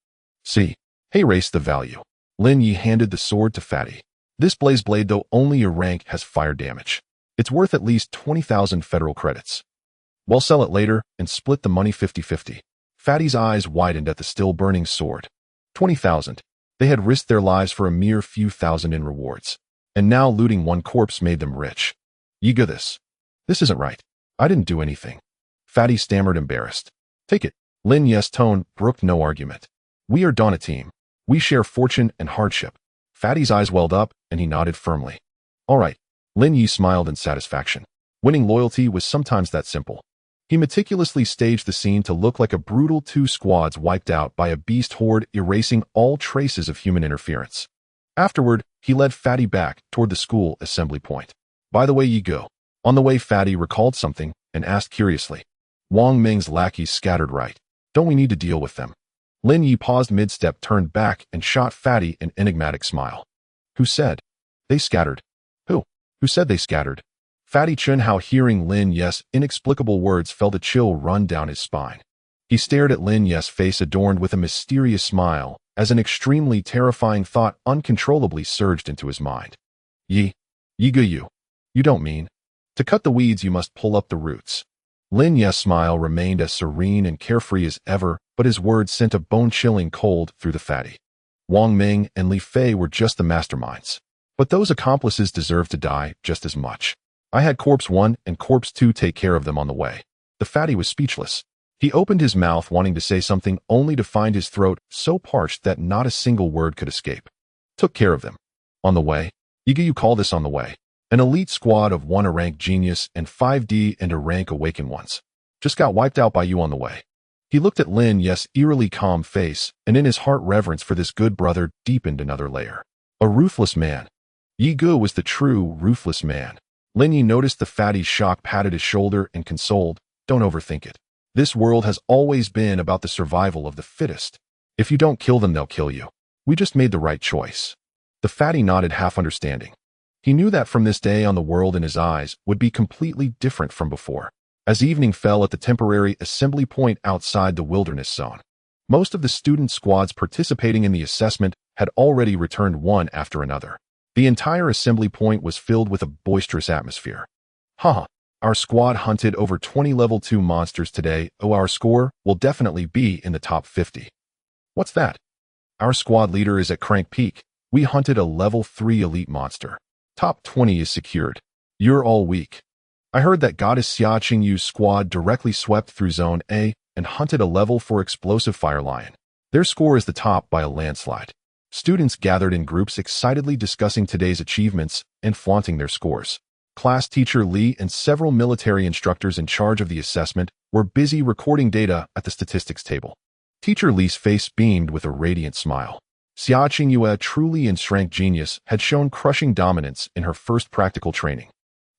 See, hey, race the value. Lin Ye handed the sword to Fatty. This blaze blade, though only your rank has fire damage. It's worth at least 20,000 federal credits. We'll sell it later and split the money 50-50. Fatty's eyes widened at the still burning sword. 20,000. They had risked their lives for a mere few thousand in rewards. And now looting one corpse made them rich. Yiga, this isn't right. I didn't do anything. Fatty stammered, embarrassed. Take it. Lin Ye's tone brooked no argument. We are Donna team. We share fortune and hardship. Fatty's eyes welled up, and he nodded firmly. All right. Lin Ye smiled in satisfaction. Winning loyalty was sometimes that simple. He meticulously staged the scene to look like a brutal 2 squads wiped out by a beast horde, erasing all traces of human interference. Afterward, he led Fatty back toward the school assembly point. By the way, you go. On the way, Fatty recalled something and asked curiously. Wang Ming's lackeys scattered, right? Don't we need to deal with them? Lin Ye paused mid-step, turned back, and shot Fatty an enigmatic smile. Who said? They scattered. Who said they scattered? Fatty Chunhao, hearing Lin Ye's inexplicable words, felt a chill run down his spine. He stared at Lin Ye's face, adorned with a mysterious smile, as an extremely terrifying thought uncontrollably surged into his mind. Yiga, you don't mean. To cut the weeds, you must pull up the roots. Lin Ye's smile remained as serene and carefree as ever, but his words sent a bone-chilling cold through the Fatty. Wang Ming and Li Fei were just the masterminds. But those accomplices deserved to die just as much. I had Corpse 1 and Corpse 2 take care of them on the way. The Fatty was speechless. He opened his mouth wanting to say something, only to find his throat so parched that not a single word could escape. Took care of them. On the way? You call this on the way? An elite squad of 1 rank genius and 5D and a rank awaken ones. Just got wiped out by you on the way. He looked at Lin Ye's eerily calm face, and in his heart reverence for this good brother deepened another layer. A ruthless man. Ye Gu was the true, ruthless man. Lin Ye noticed the fatty's shock, patted his shoulder, and consoled, "Don't overthink it. This world has always been about the survival of the fittest. If you don't kill them, they'll kill you. We just made the right choice." The fatty nodded, half understanding. He knew that from this day on the world in his eyes would be completely different from before. As evening fell at the temporary assembly point outside the wilderness zone, most of the student squads participating in the assessment had already returned one after another. The entire assembly point was filled with a boisterous atmosphere. Haha, our squad hunted over 20 level 2 monsters today. Oh, our score will definitely be in the top 50. What's that? Our squad leader is at crank peak. We hunted a level 3 elite monster. Top 20 is secured. You're all weak. I heard that Goddess Xia Qingyu's squad directly swept through Zone A and hunted a level 4 explosive fire lion. Their score is the top by a landslide. Students gathered in groups excitedly discussing today's achievements and flaunting their scores. Class teacher Li and several military instructors in charge of the assessment were busy recording data at the statistics table. Teacher Li's face beamed with a radiant smile. Xia Qingyu, a truly in-strength genius, had shown crushing dominance in her first practical training.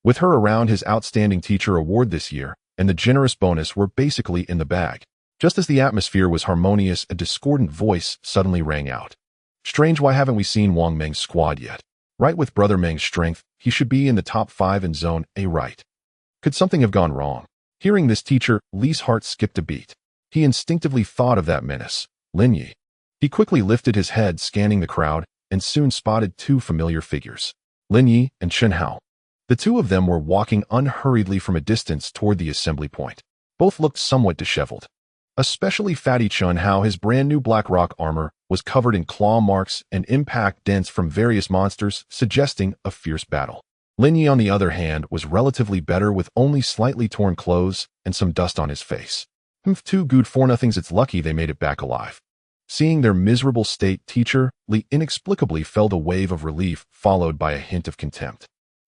With her around, his outstanding teacher award this year and the generous bonus were basically in the bag. Just as the atmosphere was harmonious, a discordant voice suddenly rang out. "Strange, why haven't we seen Wang Meng's squad yet? Right, with Brother Meng's strength, he should be in the top 5 in Zone A, right? Could something have gone wrong?" Hearing this, teacher Li's heart skipped a beat. He instinctively thought of that menace, Lin Ye. He quickly lifted his head, scanning the crowd, and soon spotted two familiar figures, Lin Ye and Chen Hao. The two of them were walking unhurriedly from a distance toward the assembly point. Both looked somewhat disheveled. Especially fatty Chen Hao, his brand new black rock armor was covered in claw marks and impact dents from various monsters, suggesting a fierce battle. Lin Ye, on the other hand, was relatively better, with only slightly torn clothes and some dust on his face. Too good for nothings, it's lucky they made it back alive. Seeing their miserable state, teacher Li inexplicably felt a wave of relief, followed by a hint of contempt.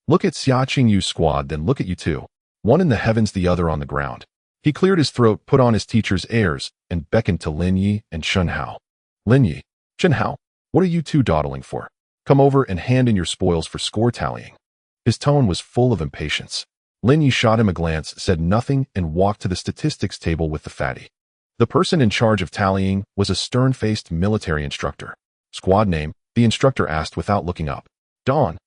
"Look at Xia Qingyu's squad, then look at you two. One in the heavens, the other on the ground." He cleared his throat, put on his teacher's airs, and beckoned to Lin Ye and Chen Hao. "Lin Ye, Chen Hao, what are you two dawdling for? Come over and hand in your spoils for score tallying." His tone was full of impatience. Lin Ye shot him a glance, said nothing, and walked to the statistics table with the fatty. The person in charge of tallying was a stern-faced military instructor. "Squad name?" the instructor asked without looking up. "Dawn."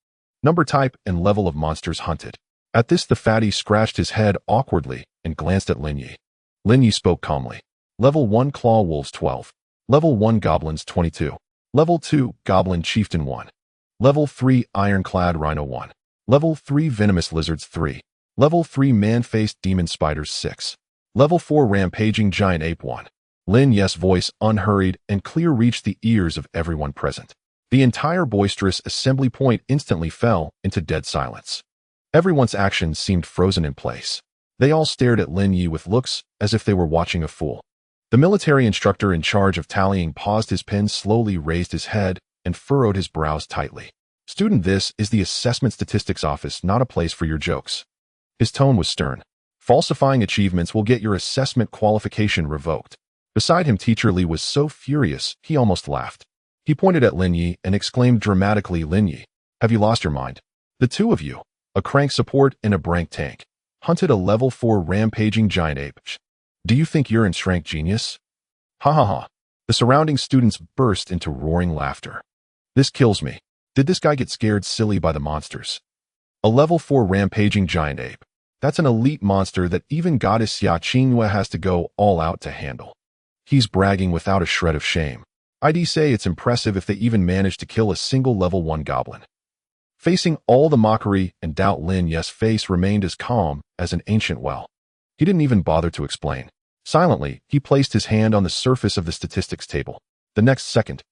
"Number, type, and level of monsters hunted." At this, the fatty scratched his head awkwardly and glanced at Lin Ye. Lin Ye spoke calmly. "Level 1 Claw Wolves 12. Level 1 Goblins 22. Level 2 Goblin Chieftain 1. Level 3 Ironclad Rhino 1. Level 3 Venomous Lizards 3. Level 3 Man-Faced Demon Spiders 6. Level 4 Rampaging Giant Ape 1. Lin Ye's voice, unhurried and clear, reached the ears of everyone present. The entire boisterous assembly point instantly fell into dead silence. Everyone's actions seemed frozen in place. They all stared at Lin Ye with looks as if they were watching a fool. The military instructor in charge of tallying paused his pen, slowly raised his head, and furrowed his brows tightly. "Student, this is the assessment statistics office, not a place for your jokes." His tone was stern. "Falsifying achievements will get your assessment qualification revoked." Beside him, teacher Li was so furious he almost laughed. He pointed at Lin Ye and exclaimed dramatically, "Lin Ye, have you lost your mind? The two of you, a crank support and a brank tank, hunted a level 4 rampaging giant ape. Do you think you're in strength, genius?" "Ha ha ha." The surrounding students burst into roaring laughter. "This kills me. Did this guy get scared silly by the monsters? A level 4 rampaging giant ape. That's an elite monster that even Goddess Xia Qingyue has to go all out to handle. He's bragging without a shred of shame. I'd say it's impressive if they even managed to kill a single level 1 goblin." Facing all the mockery and doubt, Lin Ye's face remained as calm as an ancient well. He didn't even bother to explain. Silently, he placed his hand on the surface of the statistics table. The next second,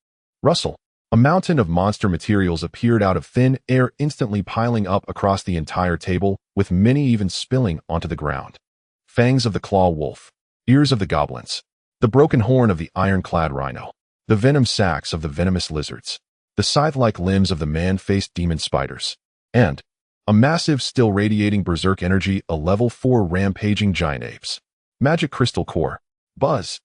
rustle. A mountain of monster materials appeared out of thin air, instantly piling up across the entire table, with many even spilling onto the ground. Fangs of the claw wolf, ears of the goblins, the broken horn of the ironclad rhino, the venom sacs of the venomous lizards, the scythe-like limbs of the man-faced demon spiders, and a massive, still radiating berserk energy, a level 4 rampaging giant apes. Magic crystal core. Buzz.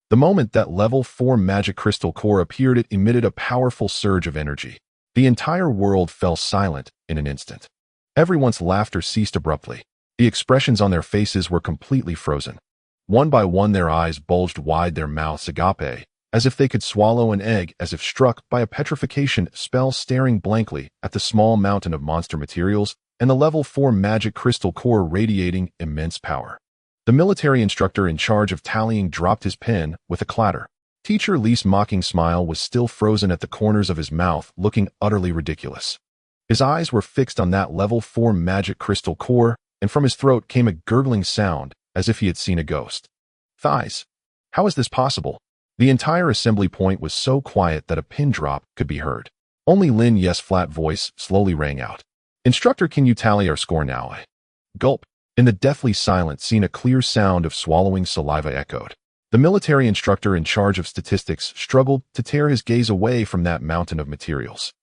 The moment that level 4 magic crystal core appeared, it emitted a powerful surge of energy. The entire world fell silent in an instant. Everyone's laughter ceased abruptly. The expressions on their faces were completely frozen. One by one their eyes bulged wide, their mouths agape, as if they could swallow an egg, as if struck by a petrification spell, staring blankly at the small mountain of monster materials and the level 4 magic crystal core radiating immense power. The military instructor in charge of tallying dropped his pen with a clatter. Teacher Lee's mocking smile was still frozen at the corners of his mouth, looking utterly ridiculous. His eyes were fixed on that level 4 magic crystal core, and from his throat came a gurgling sound, as if he had seen a ghost. Thighs. How is this possible? The entire assembly point was so quiet that a pin drop could be heard. Only Lin Ye's flat voice slowly rang out. Instructor, can you tally our score now? Gulp. In the deathly silence scene, a clear sound of swallowing saliva echoed. The military instructor in charge of statistics struggled to tear his gaze away from that mountain of materials.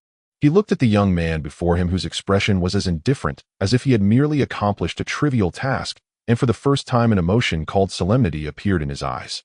He looked at the young man before him, whose expression was as indifferent as if he had merely accomplished a trivial task, and for the first time an emotion called solemnity appeared in his eyes.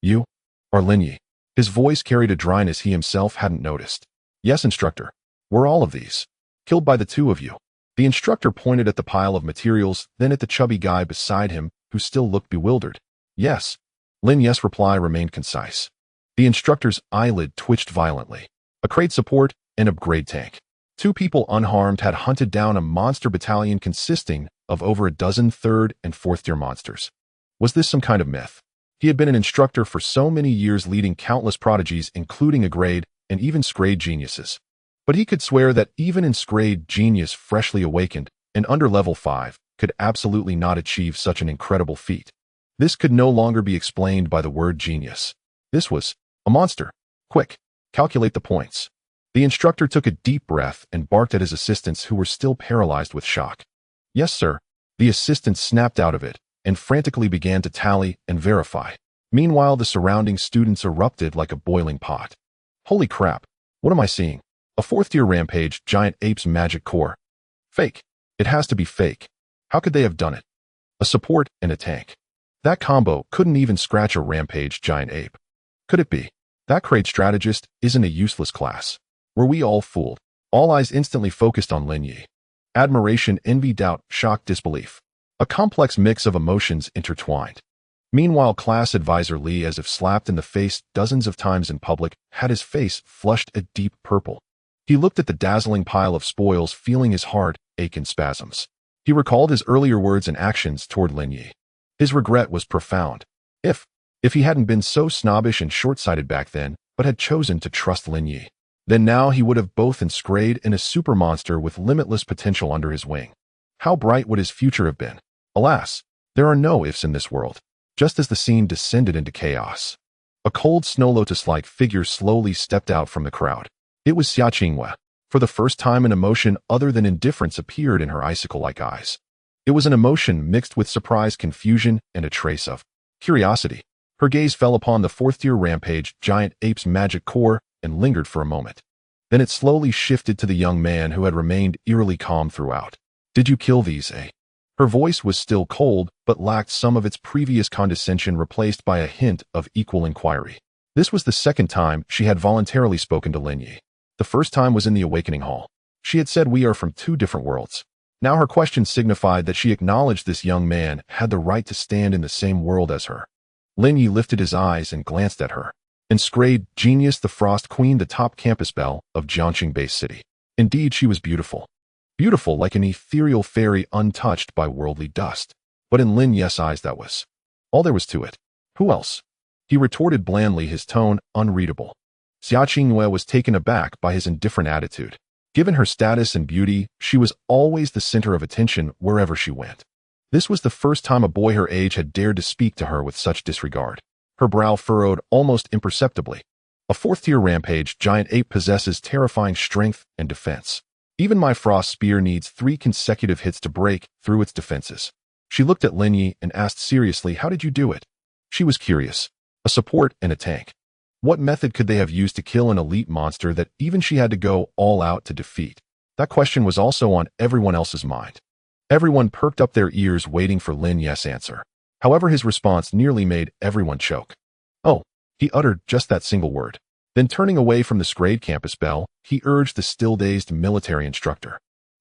You are Lin Ye. His voice carried a dryness he himself hadn't noticed. Yes, instructor. We're all of these. Killed by the two of you. The instructor pointed at the pile of materials, then at the chubby guy beside him, who still looked bewildered. Yes. Lin Ye's reply remained concise. The instructor's eyelid twitched violently. A crate support and upgrade tank. Two people unharmed had hunted down a monster battalion consisting of over a dozen 3rd and 4th tier monsters. Was this some kind of myth? He had been an instructor for so many years, leading countless prodigies, including a grade and even scrade geniuses. But he could swear that even in scrade genius freshly awakened and under level 5 could absolutely not achieve such an incredible feat. This could no longer be explained by the word genius. This was a monster. Quick, calculate the points. The instructor took a deep breath and barked at his assistants, who were still paralyzed with shock. Yes, sir. The assistant snapped out of it and frantically began to tally and verify. Meanwhile, the surrounding students erupted like a boiling pot. Holy crap. What am I seeing? A 4th tier rampage giant ape's magic core. Fake. It has to be fake. How could they have done it? A support and a tank. That combo couldn't even scratch a rampage giant ape. Could it be? That crate strategist isn't a useless class. Were we all fooled? All eyes instantly focused on Lin Ye. Admiration, envy, doubt, shock, disbelief. A complex mix of emotions intertwined. Meanwhile, class advisor Lee, as if slapped in the face dozens of times in public, had his face flushed a deep purple. He looked at the dazzling pile of spoils, feeling his heart ache in spasms. He recalled his earlier words and actions toward Lin Ye. His regret was profound. If he hadn't been so snobbish and short-sighted back then, but had chosen to trust Lin Ye, then now he would have both in scrade and a super monster with limitless potential under his wing. How bright would his future have been? Alas, there are no ifs in this world. Just as the scene descended into chaos, a cold snow lotus-like figure slowly stepped out from the crowd. It was Xia Qingwei. For the first time, an emotion other than indifference appeared in her icicle-like eyes. It was an emotion mixed with surprise, confusion, and a trace of curiosity. Her gaze fell upon the 4th tier rampage giant ape's magic core and lingered for a moment. Then it slowly shifted to the young man, who had remained eerily calm throughout. Did you kill these, eh? Her voice was still cold, but lacked some of its previous condescension, replaced by a hint of equal inquiry. This was the second time she had voluntarily spoken to Lin Ye. The first time was in the Awakening Hall. She had said, we are from two different worlds. Now her question signified that she acknowledged this young man had the right to stand in the same world as her. Lin Ye lifted his eyes and glanced at her. And scrade genius, the Frost Queen, the top campus belle of Jiangxing Bay City. Indeed, she was beautiful. Beautiful like an ethereal fairy, untouched by worldly dust. But in Lin Ye's eyes, that was all there was to it. Who else? He retorted blandly, his tone unreadable. Xia Qingwei was taken aback by his indifferent attitude. Given her status and beauty, she was always the center of attention wherever she went. This was the first time a boy her age had dared to speak to her with such disregard. Her brow furrowed almost imperceptibly. A 4th tier rampage giant ape possesses terrifying strength and defense. Even my frost spear needs 3 consecutive hits to break through its defenses. She looked at Lin Ye and asked seriously, how did you do it? She was curious. A support and a tank. What method could they have used to kill an elite monster that even she had to go all out to defeat? That question was also on everyone else's mind. Everyone perked up their ears, waiting for Lin Ye's answer. However, his response nearly made everyone choke. Oh, he uttered just that single word. Then turning away from the scrayed campus bell, he urged the still-dazed military instructor.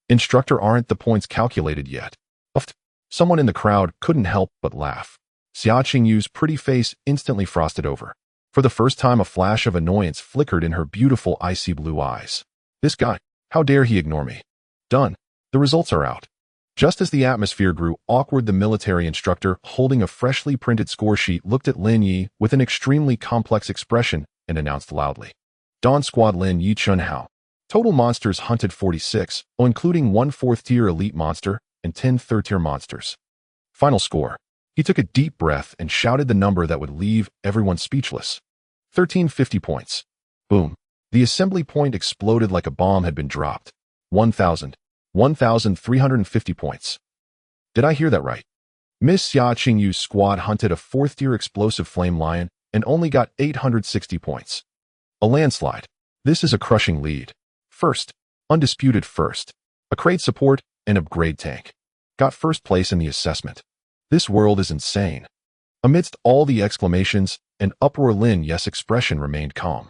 Instructor, aren't the points calculated yet? Uffed. Someone in the crowd couldn't help but laugh. Xia Qingyu's pretty face instantly frosted over. For the first time, a flash of annoyance flickered in her beautiful icy blue eyes. This guy, how dare he ignore me? Done. The results are out. Just as the atmosphere grew awkward, the military instructor, holding a freshly printed score sheet, looked at Lin Ye with an extremely complex expression and announced loudly. Dawn Squad Lin Ye Chun Hao. Total monsters hunted 46, including 1 4th-tier elite monster and 10 3rd-tier monsters. Final score. He took a deep breath and shouted the number that would leave everyone speechless. 1350 points. Boom. The assembly point exploded like a bomb had been dropped. 1,350 points. Did I hear that right? Miss Xia Qingyu's squad hunted a 4th-tier explosive flame lion and only got 860 points. A landslide. This is a crushing lead. First, undisputed first. A crate support and upgrade tank. Got first place in the assessment. This world is insane. Amidst all the exclamations and uproar, Lin Ye's expression remained calm.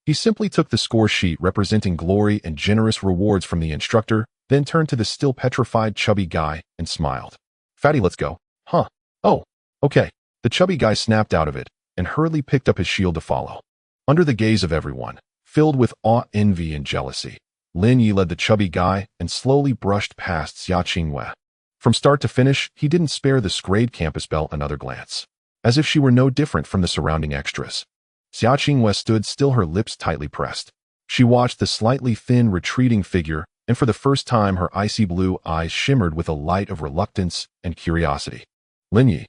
He simply took the score sheet representing glory and generous rewards from the instructor, then turned to the still petrified chubby guy and smiled. Fatty, let's go. Huh. Oh, okay. The chubby guy snapped out of it and hurriedly picked up his shield to follow. Under the gaze of everyone, filled with awe, envy, and jealousy, Lin Ye led the chubby guy and slowly brushed past Xia Qingyue. From start to finish, he didn't spare the scrayed campus bell another glance, as if she were no different from the surrounding extras. Xia Qingyue stood still, her lips tightly pressed. She watched the slightly thin, retreating figure, and for the first time her icy blue eyes shimmered with a light of reluctance and curiosity. Lin Ye.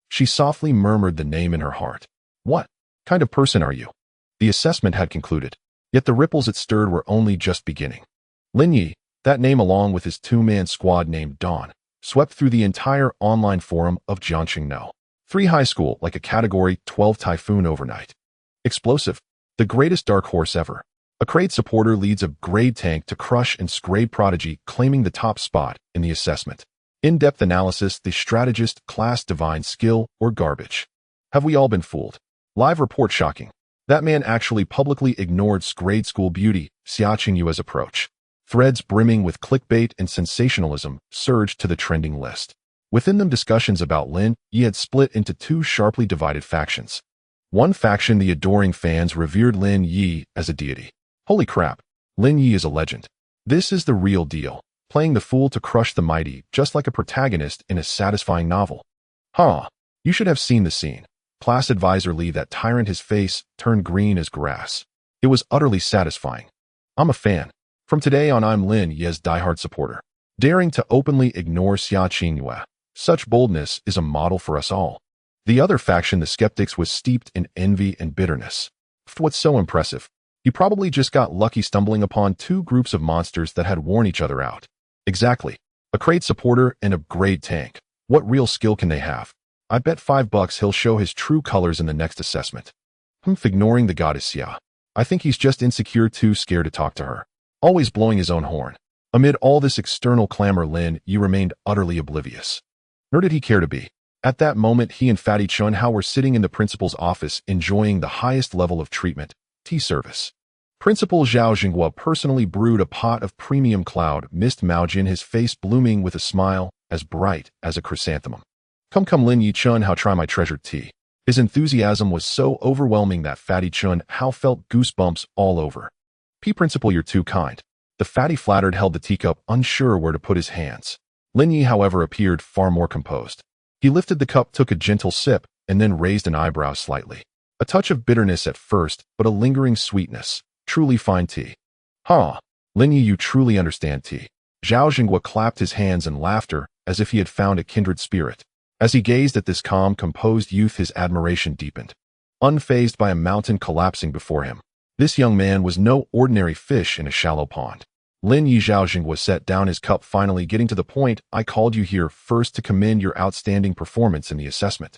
She softly murmured the name in her heart. What kind of person are you? The assessment had concluded, yet the ripples it stirred were only just beginning. Lin Ye, that name along with his 2-man squad named Dawn, swept through the entire online forum of Jiangxingno. 3 high school like a Category 12 typhoon overnight. Explosive, the greatest dark horse ever. A crate supporter leads a grade tank to crush and scrape prodigy, claiming the top spot in the assessment. In-depth analysis, the strategist, class divine skill, or garbage. Have we all been fooled? Live report shocking. That man actually publicly ignored grade school beauty, Xia Qingyue's approach. Threads brimming with clickbait and sensationalism surged to the trending list. Within them, discussions about Lin Ye had split into 2 sharply divided factions. One faction, the adoring fans, revered Lin Ye as a deity. Holy crap, Lin Ye is a legend. This is the real deal, playing the fool to crush the mighty, just like a protagonist in a satisfying novel. Huh, you should have seen the scene. Class advisor Lee, that tyrant, his face turned green as grass. It was utterly satisfying. I'm a fan. From today on, I'm Lin Ye's diehard supporter. Daring to openly ignore Xia Qingyue. Such boldness is a model for us all. The other faction, the skeptics, was steeped in envy and bitterness. What's so impressive? He probably just got lucky stumbling upon 2 groups of monsters that had worn each other out. Exactly. A crate supporter and a grade tank. What real skill can they have? I bet $5 he'll show his true colors in the next assessment. Ignoring the goddess Xia. I think he's just insecure, too scared to talk to her. Always blowing his own horn. Amid all this external clamor, Lin Ye remained utterly oblivious. Nor did he care to be. At that moment, he and Fatty Chun Hao were sitting in the principal's office enjoying the highest level of treatment, tea service. Principal Zhao Jinghua personally brewed a pot of premium cloud mist Maojin, his face blooming with a smile as bright as a chrysanthemum. Come Lin Ye Chun Hao, try my treasured tea. His enthusiasm was so overwhelming that Fatty Chun Hao felt goosebumps all over. Principal, you're too kind. The fatty flattered held the teacup, unsure where to put his hands. Lin Ye, however, appeared far more composed. He lifted the cup, took a gentle sip, and then raised an eyebrow slightly. A touch of bitterness at first, but a lingering sweetness. Truly fine tea. Huh. Lin Ye, you truly understand tea. Zhao Jinghua clapped his hands in laughter as if he had found a kindred spirit. As he gazed at this calm, composed youth, his admiration deepened. Unfazed by a mountain collapsing before him, this young man was no ordinary fish in a shallow pond. Lin Ye, Zhao Jinghua set down his cup, finally getting to the point. I called you here first to commend your outstanding performance in the assessment.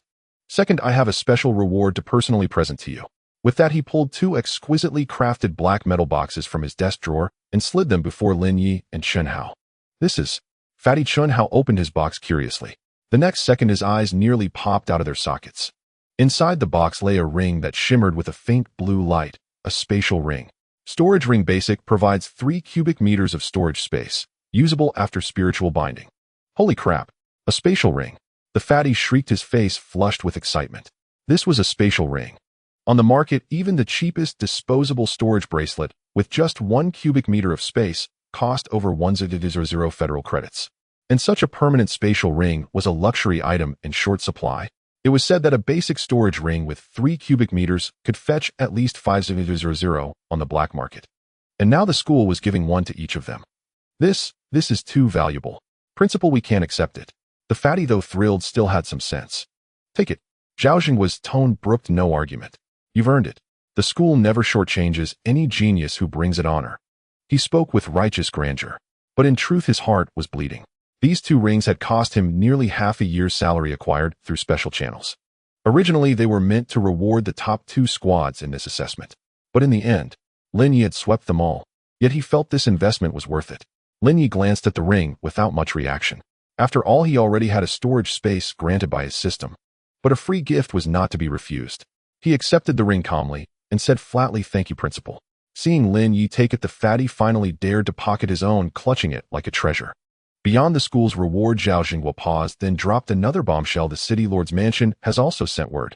Second, I have a special reward to personally present to you. With that, he pulled 2 exquisitely crafted black metal boxes from his desk drawer and slid them before Lin Ye and Chun Hao. This is... Fatty Chun Hao opened his box curiously. The next second his eyes nearly popped out of their sockets. Inside the box lay a ring that shimmered with a faint blue light, a spatial ring. Storage Ring Basic provides 3 cubic meters of storage space, usable after spiritual binding. Holy crap, a spatial ring. The fatty shrieked, his face flushed with excitement. This was a spatial ring. On the market, even the cheapest disposable storage bracelet, with just 1 cubic meter of space, cost over 100 federal credits. And such a permanent spatial ring was a luxury item in short supply. It was said that a basic storage ring with 3 cubic meters could fetch at least 500 on the black market. And now the school was giving one to each of them. This is too valuable. Principal, we can't accept it. The fatty, though thrilled, still had some sense. Take it. Zhao Jinghua's tone brooked no argument. You've earned it. The school never shortchanges any genius who brings it honor. He spoke with righteous grandeur. But in truth his heart was bleeding. These 2 rings had cost him nearly half a year's salary acquired through special channels. Originally, they were meant to reward the top 2 squads in this assessment. But in the end, Lin Ye had swept them all. Yet he felt this investment was worth it. Lin Ye glanced at the ring without much reaction. After all, he already had a storage space granted by his system. But a free gift was not to be refused. He accepted the ring calmly and said flatly, "Thank you, Principal." Seeing Lin Ye take it, the fatty finally dared to pocket his own, clutching it like a treasure. Beyond the school's reward, Zhao Jinghua paused, then dropped another bombshell. The City Lord's mansion has also sent word.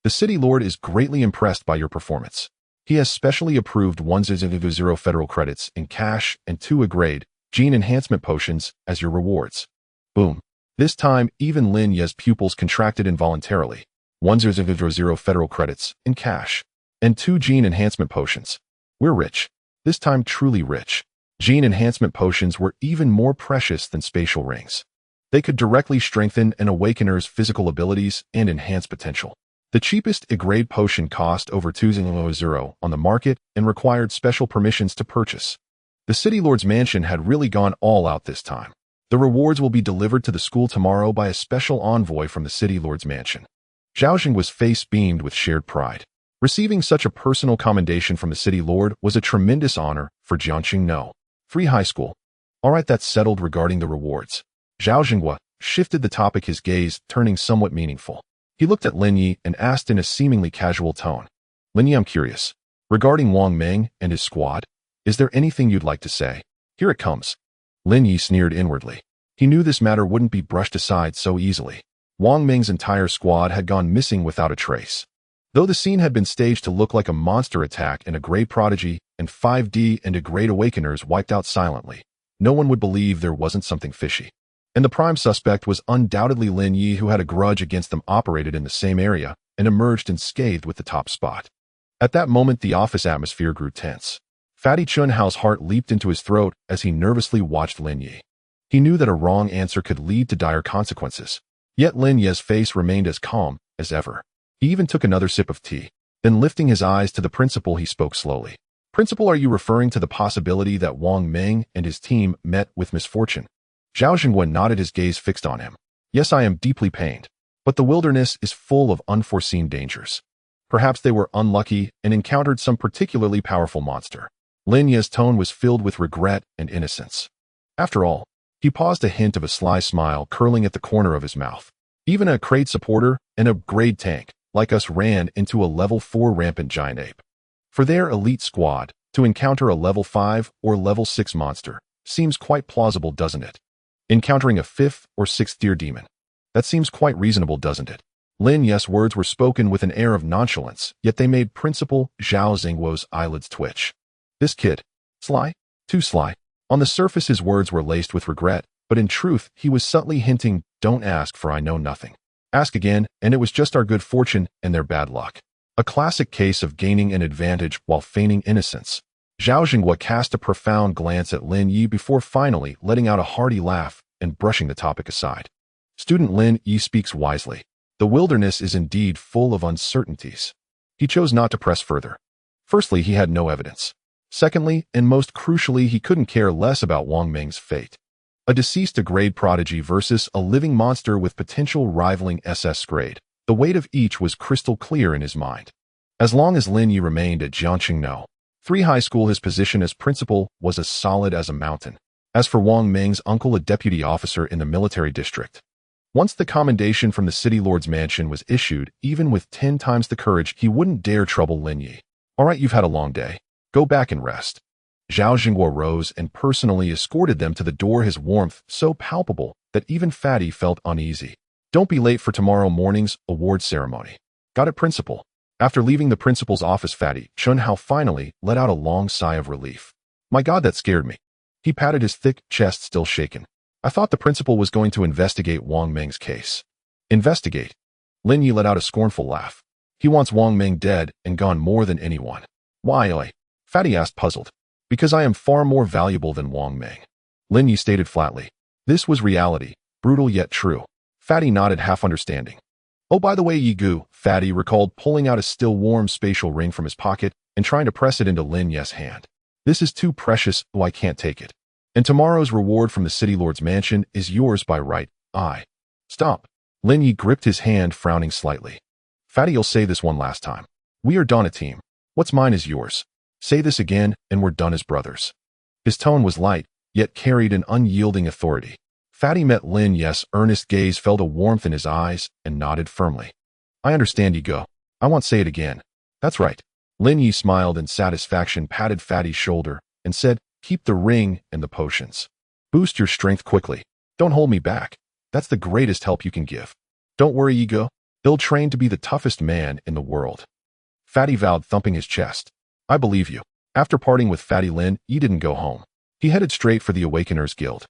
The City Lord is greatly impressed by your performance. He has specially approved 100 federal credits in cash and 2 grade gene enhancement potions as your rewards. Boom. This time, even Lin Ye's pupils contracted involuntarily. 100 federal credits in cash and 2 gene enhancement potions. We're rich. This time truly rich. Gene enhancement potions were even more precious than spatial rings. They could directly strengthen an awakener's physical abilities and enhance potential. The cheapest A-grade potion cost over 200 on the market and required special permissions to purchase. The City Lord's mansion had really gone all out this time. The rewards will be delivered to the school tomorrow by a special envoy from the City Lord's mansion. Zhao Jinghua's face beamed with shared pride. Receiving such a personal commendation from the City Lord was a tremendous honor for Jiangxing No. Free High School. All right, that's settled regarding the rewards. Zhao Jinghua shifted the topic, his gaze turning somewhat meaningful. He looked at Lin Ye and asked in a seemingly casual tone, "Lin Ye, I'm curious. Regarding Wang Meng and his squad, is there anything you'd like to say? Here it comes." Lin Ye sneered inwardly. He knew this matter wouldn't be brushed aside so easily. Wang Meng's entire squad had gone missing without a trace. Though the scene had been staged to look like a monster attack and a Grey Prodigy and 5D and a Great Awakeners wiped out silently, no one would believe there wasn't something fishy. And the prime suspect was undoubtedly Lin Ye, who had a grudge against them, operated in the same area, and emerged unscathed with the top spot. At that moment, the office atmosphere grew tense. Fatty Chunhao's heart leaped into his throat as he nervously watched Lin Ye. He knew that a wrong answer could lead to dire consequences. Yet Lin Ye's face remained as calm as ever. He even took another sip of tea. Then lifting his eyes to the principal, he spoke slowly. "Principal, are you referring to the possibility that Wang Meng and his team met with misfortune?" Zhao Jinghua nodded, his gaze fixed on him. "Yes, I am deeply pained. But the wilderness is full of unforeseen dangers. Perhaps they were unlucky and encountered some particularly powerful monster." Lin Ye's tone was filled with regret and innocence. After all, he paused, a hint of a sly smile curling at the corner of his mouth. Even a crate supporter and a grade tank like us ran into a level 4 rampant giant ape. For their elite squad to encounter a level 5 or level 6 monster seems quite plausible, doesn't it? Encountering a 5th or 6th tier demon. That seems quite reasonable, doesn't it? Lin Ye's words were spoken with an air of nonchalance, yet they made Principal Zhao Jinghua's eyelids twitch. This kid. Sly? Too sly. On the surface his words were laced with regret, but in truth he was subtly hinting, "Don't ask, for I know nothing. Ask again, and it was just our good fortune and their bad luck." A classic case of gaining an advantage while feigning innocence. Zhao Jinghua cast a profound glance at Lin Ye before finally letting out a hearty laugh and brushing the topic aside. "Student Lin Ye speaks wisely. The wilderness is indeed full of uncertainties." He chose not to press further. Firstly, he had no evidence. Secondly, and most crucially, he couldn't care less about Wang Meng's fate. A deceased grade prodigy versus a living monster with potential rivaling SS grade. The weight of each was crystal clear in his mind. As long as Lin Ye remained at Jiangxing No. 3 High School, his position as principal was as solid as a mountain. As for Wang Meng's uncle, a deputy officer in the military district, Once the commendation from the city lord's mansion was issued, even with 10 times the courage, he wouldn't dare trouble Lin Ye. All right, you've had a long day. Go back and rest. Zhao Jingguo rose and personally escorted them to the door, his warmth so palpable that even Fatty felt uneasy. Don't be late for tomorrow morning's award ceremony. Got it, Principal? After leaving the principal's office, Fatty Chun Hao finally let out a long sigh of relief. My God, that scared me. He patted his thick chest, still shaken. I thought the principal was going to investigate Wang Meng's case. Investigate? Lin Ye let out a scornful laugh. He wants Wang Meng dead and gone more than anyone. Why? Fatty asked, puzzled. Because I am far more valuable than Wang Meng. Lin Ye stated flatly. This was reality, brutal yet true. Fatty nodded, half understanding. Oh, by the way, Yi Gu, Fatty recalled, pulling out a still warm spatial ring from his pocket and trying to press it into Lin Ye's hand. This is too precious, I can't take it. And tomorrow's reward from the city lord's mansion is yours by right. Stop. Lin Ye gripped his hand, frowning slightly. Fatty, you'll say this one last time. We are done a team. What's mine is yours. Say this again, and we're done as brothers. His tone was light, yet carried an unyielding authority. Fatty met Lin Ye's earnest gaze, felt a warmth in his eyes, and nodded firmly. I understand, you go. I won't say it again. That's right. Lin Ye smiled in satisfaction, patted Fatty's shoulder, and said, keep the ring and the potions. Boost your strength quickly. Don't hold me back. That's the greatest help you can give. Don't worry, Ego. He'll train to be the toughest man in the world. Fatty vowed, thumping his chest. I believe you. After parting with Fatty, Lin Ye didn't go home. He headed straight for the Awakeners Guild.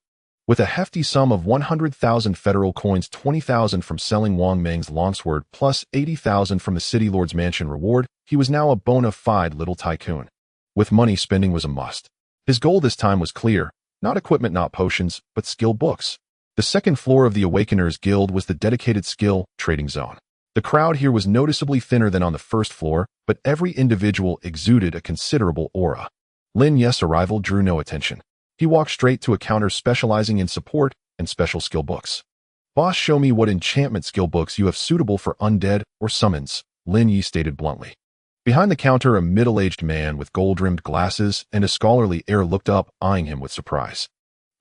With a hefty sum of 100,000 federal coins, 20,000 from selling Wang Meng's longsword, plus 80,000 from the city lord's mansion reward, he was now a bona fide little tycoon. With money, spending was a must. His goal this time was clear. Not equipment, not potions, but skill books. The second floor of the Awakeners Guild was the dedicated skill trading zone. The crowd here was noticeably thinner than on the first floor, but every individual exuded a considerable aura. Lin Ye's arrival drew no attention. He walked straight to a counter specializing in support and special skill books. Boss, show me what enchantment skill books you have suitable for undead or summons, Lin Ye stated bluntly. Behind the counter, a middle-aged man with gold-rimmed glasses and a scholarly air looked up, eyeing him with surprise.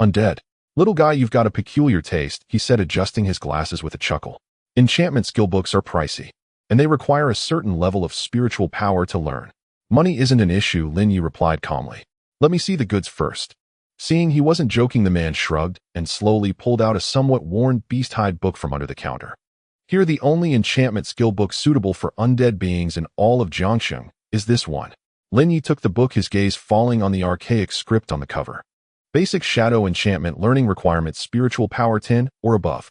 Undead. Little guy, you've got a peculiar taste, he said, adjusting his glasses with a chuckle. Enchantment skill books are pricey, and they require a certain level of spiritual power to learn. Money isn't an issue, Lin Ye replied calmly. Let me see the goods first. Seeing he wasn't joking, the man shrugged and slowly pulled out a somewhat worn beast-hide book from under the counter. Here, the only enchantment skill book suitable for undead beings in all of Jiangsheng is this one. Lin Ye took the book, his gaze falling on the archaic script on the cover. Basic shadow enchantment learning requirements: spiritual power 10 or above.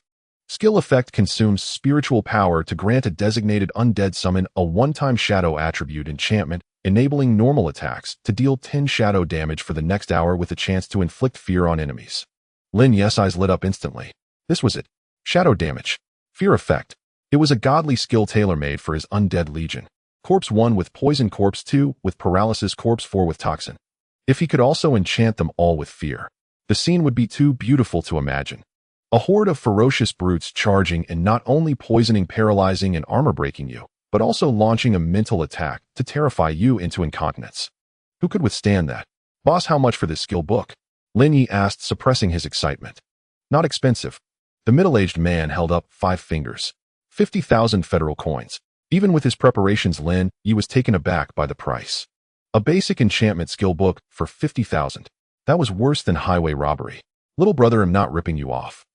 Skill effect: consumes spiritual power to grant a designated undead summon a one-time shadow attribute enchantment, enabling normal attacks to deal 10 shadow damage for the next hour with a chance to inflict fear on enemies. Lin Ye's eyes lit up instantly. This was it. Shadow damage. Fear effect. It was a godly skill tailor-made for his undead legion. Corpse 1 with poison, corpse 2 with paralysis, corpse 4 with toxin. If he could also enchant them all with fear, the scene would be too beautiful to imagine. A horde of ferocious brutes charging and not only poisoning, paralyzing, and armor-breaking you, but also launching a mental attack to terrify you into incontinence. Who could withstand that? Boss, how much for this skill book? Lin Ye asked, suppressing his excitement. Not expensive. The middle-aged man held up 5 fingers. 50,000 federal coins. Even with his preparations, Lin Ye was taken aback by the price. A basic enchantment skill book for 50,000. That was worse than highway robbery. Little brother, I'm not ripping you off.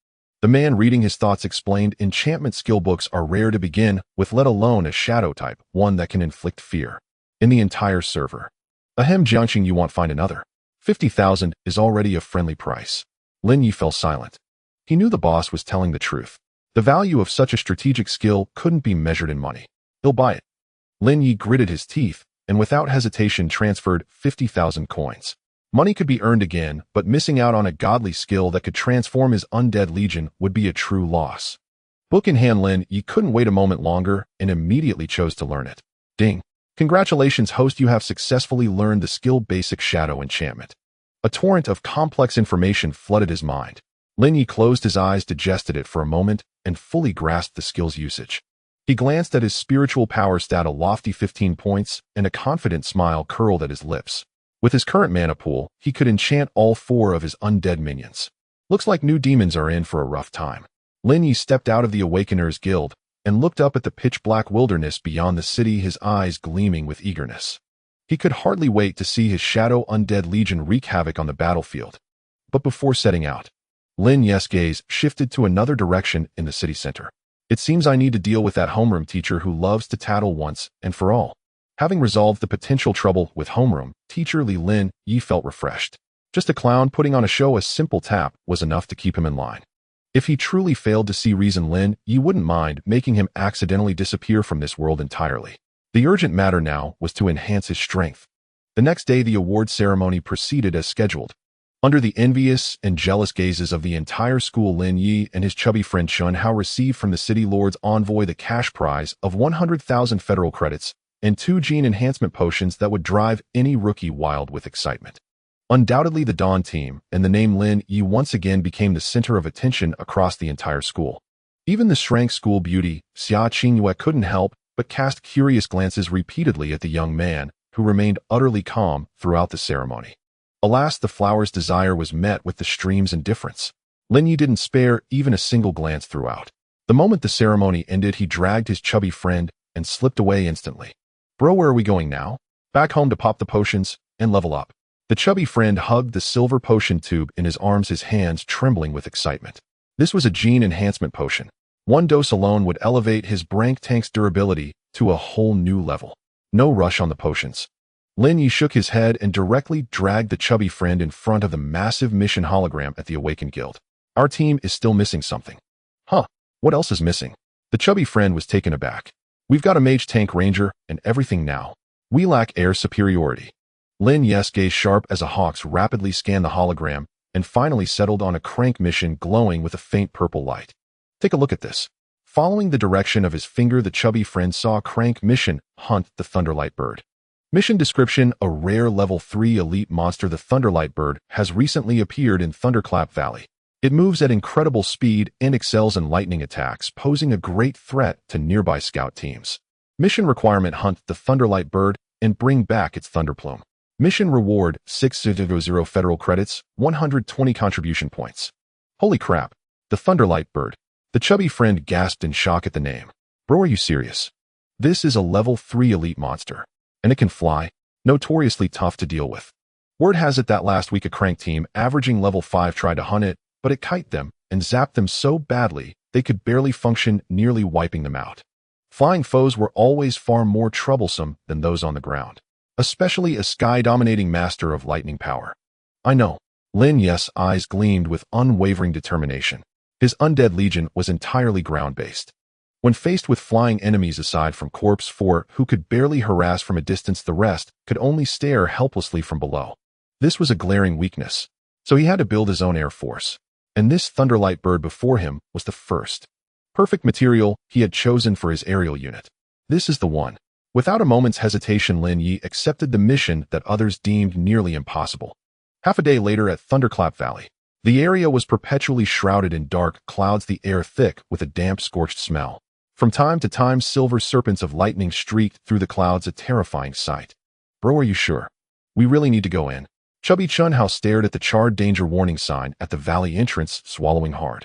The man reading his thoughts explained, enchantment skill books are rare to begin with, let alone a shadow type, one that can inflict fear. In the entire server. Ahem, Jiangxing, you won't find another. 50,000 is already a friendly price. Lin Ye fell silent. He knew the boss was telling the truth. The value of such a strategic skill couldn't be measured in money. He'll buy it. Lin Ye gritted his teeth and without hesitation transferred 50,000 coins. Money could be earned again, but missing out on a godly skill that could transform his undead legion would be a true loss. Book in hand, Lin Ye couldn't wait a moment longer and immediately chose to learn it. Ding. Congratulations, host, you have successfully learned the skill basic shadow enchantment. A torrent of complex information flooded his mind. Lin Ye closed his eyes, digested it for a moment, and fully grasped the skill's usage. He glanced at his spiritual power stat, a lofty 15 points, and a confident smile curled at his lips. With his current mana pool, he could enchant all 4 of his undead minions. Looks like new demons are in for a rough time. Lin Ye stepped out of the Awakeners Guild and looked up at the pitch-black wilderness beyond the city, his eyes gleaming with eagerness. He could hardly wait to see his Shadow Undead Legion wreak havoc on the battlefield. But before setting out, Lin Ye's gaze shifted to another direction in the city center. It seems I need to deal with that homeroom teacher who loves to tattle once and for all. Having resolved the potential trouble with homeroom teacher Lin Ye felt refreshed. Just a clown putting on a show, a simple tap was enough to keep him in line. If he truly failed to see reason, Lin Ye wouldn't mind making him accidentally disappear from this world entirely. The urgent matter now was to enhance his strength. The next day the award ceremony proceeded as scheduled. Under the envious and jealous gazes of the entire school, Lin Ye and his chubby friend Chun Hao received from the city lord's envoy the cash prize of 100,000 federal credits and 2 gene enhancement potions that would drive any rookie wild with excitement. Undoubtedly the Dawn team and the name Lin Ye once again became the center of attention across the entire school. Even the shrank school beauty, Xia Qingyue, couldn't help but cast curious glances repeatedly at the young man, who remained utterly calm throughout the ceremony. Alas, the flower's desire was met with the stream's indifference. Lin Ye didn't spare even a single glance throughout. The moment the ceremony ended, he dragged his chubby friend and slipped away instantly. Bro, where are we going now? Back home to pop the potions and level up. The chubby friend hugged the silver potion tube in his arms, his hands trembling with excitement. This was a gene enhancement potion. 1 dose alone would elevate his Brank tank's durability to a whole new level. No rush on the potions. Lin Ye shook his head and directly dragged the chubby friend in front of the massive mission hologram at the Awaken Guild. Our team is still missing something. Huh, what else is missing? The chubby friend was taken aback. We've got a mage tank ranger and everything now. We lack air superiority. Lin Ye's gaze, sharp as a hawk's, rapidly scanned the hologram and finally settled on a crank mission glowing with a faint purple light. Take a look at this. Following the direction of his finger, the chubby friend saw crank mission hunt the Thunderlight bird. Mission description: a rare level 3 elite monster. The Thunderlight bird has recently appeared in Thunderclap Valley. It moves at incredible speed and excels in lightning attacks, posing a great threat to nearby scout teams. Mission requirement: hunt the Thunderlight bird and bring back its Thunderplume. Mission reward: 600 federal credits, 120 contribution points. Holy crap, the Thunderlight bird. The chubby friend gasped in shock at the name. Bro, are you serious? This is a level 3 elite monster. And it can fly, notoriously tough to deal with. Word has it that last week a crank team averaging level 5 tried to hunt it, but it kited them and zapped them so badly they could barely function, nearly wiping them out. Flying foes were always far more troublesome than those on the ground, especially a sky-dominating master of lightning power. I know. Lin Ye's eyes gleamed with unwavering determination. His Undead Legion was entirely ground-based. When faced with flying enemies aside from Corpse 4, who could barely harass from a distance, the rest could only stare helplessly from below. This was a glaring weakness, so he had to build his own air force. And this Thunderlight bird before him was the first. Perfect material he had chosen for his aerial unit. This is the one. Without a moment's hesitation, Lin Ye accepted the mission that others deemed nearly impossible. Half a day later at Thunderclap Valley, the area was perpetually shrouded in dark clouds, the air thick with a damp, scorched smell. From time to time, silver serpents of lightning streaked through the clouds, a terrifying sight. Bro, are you sure? We really need to go in. Chubby Chun Hao stared at the charred danger warning sign at the valley entrance, swallowing hard.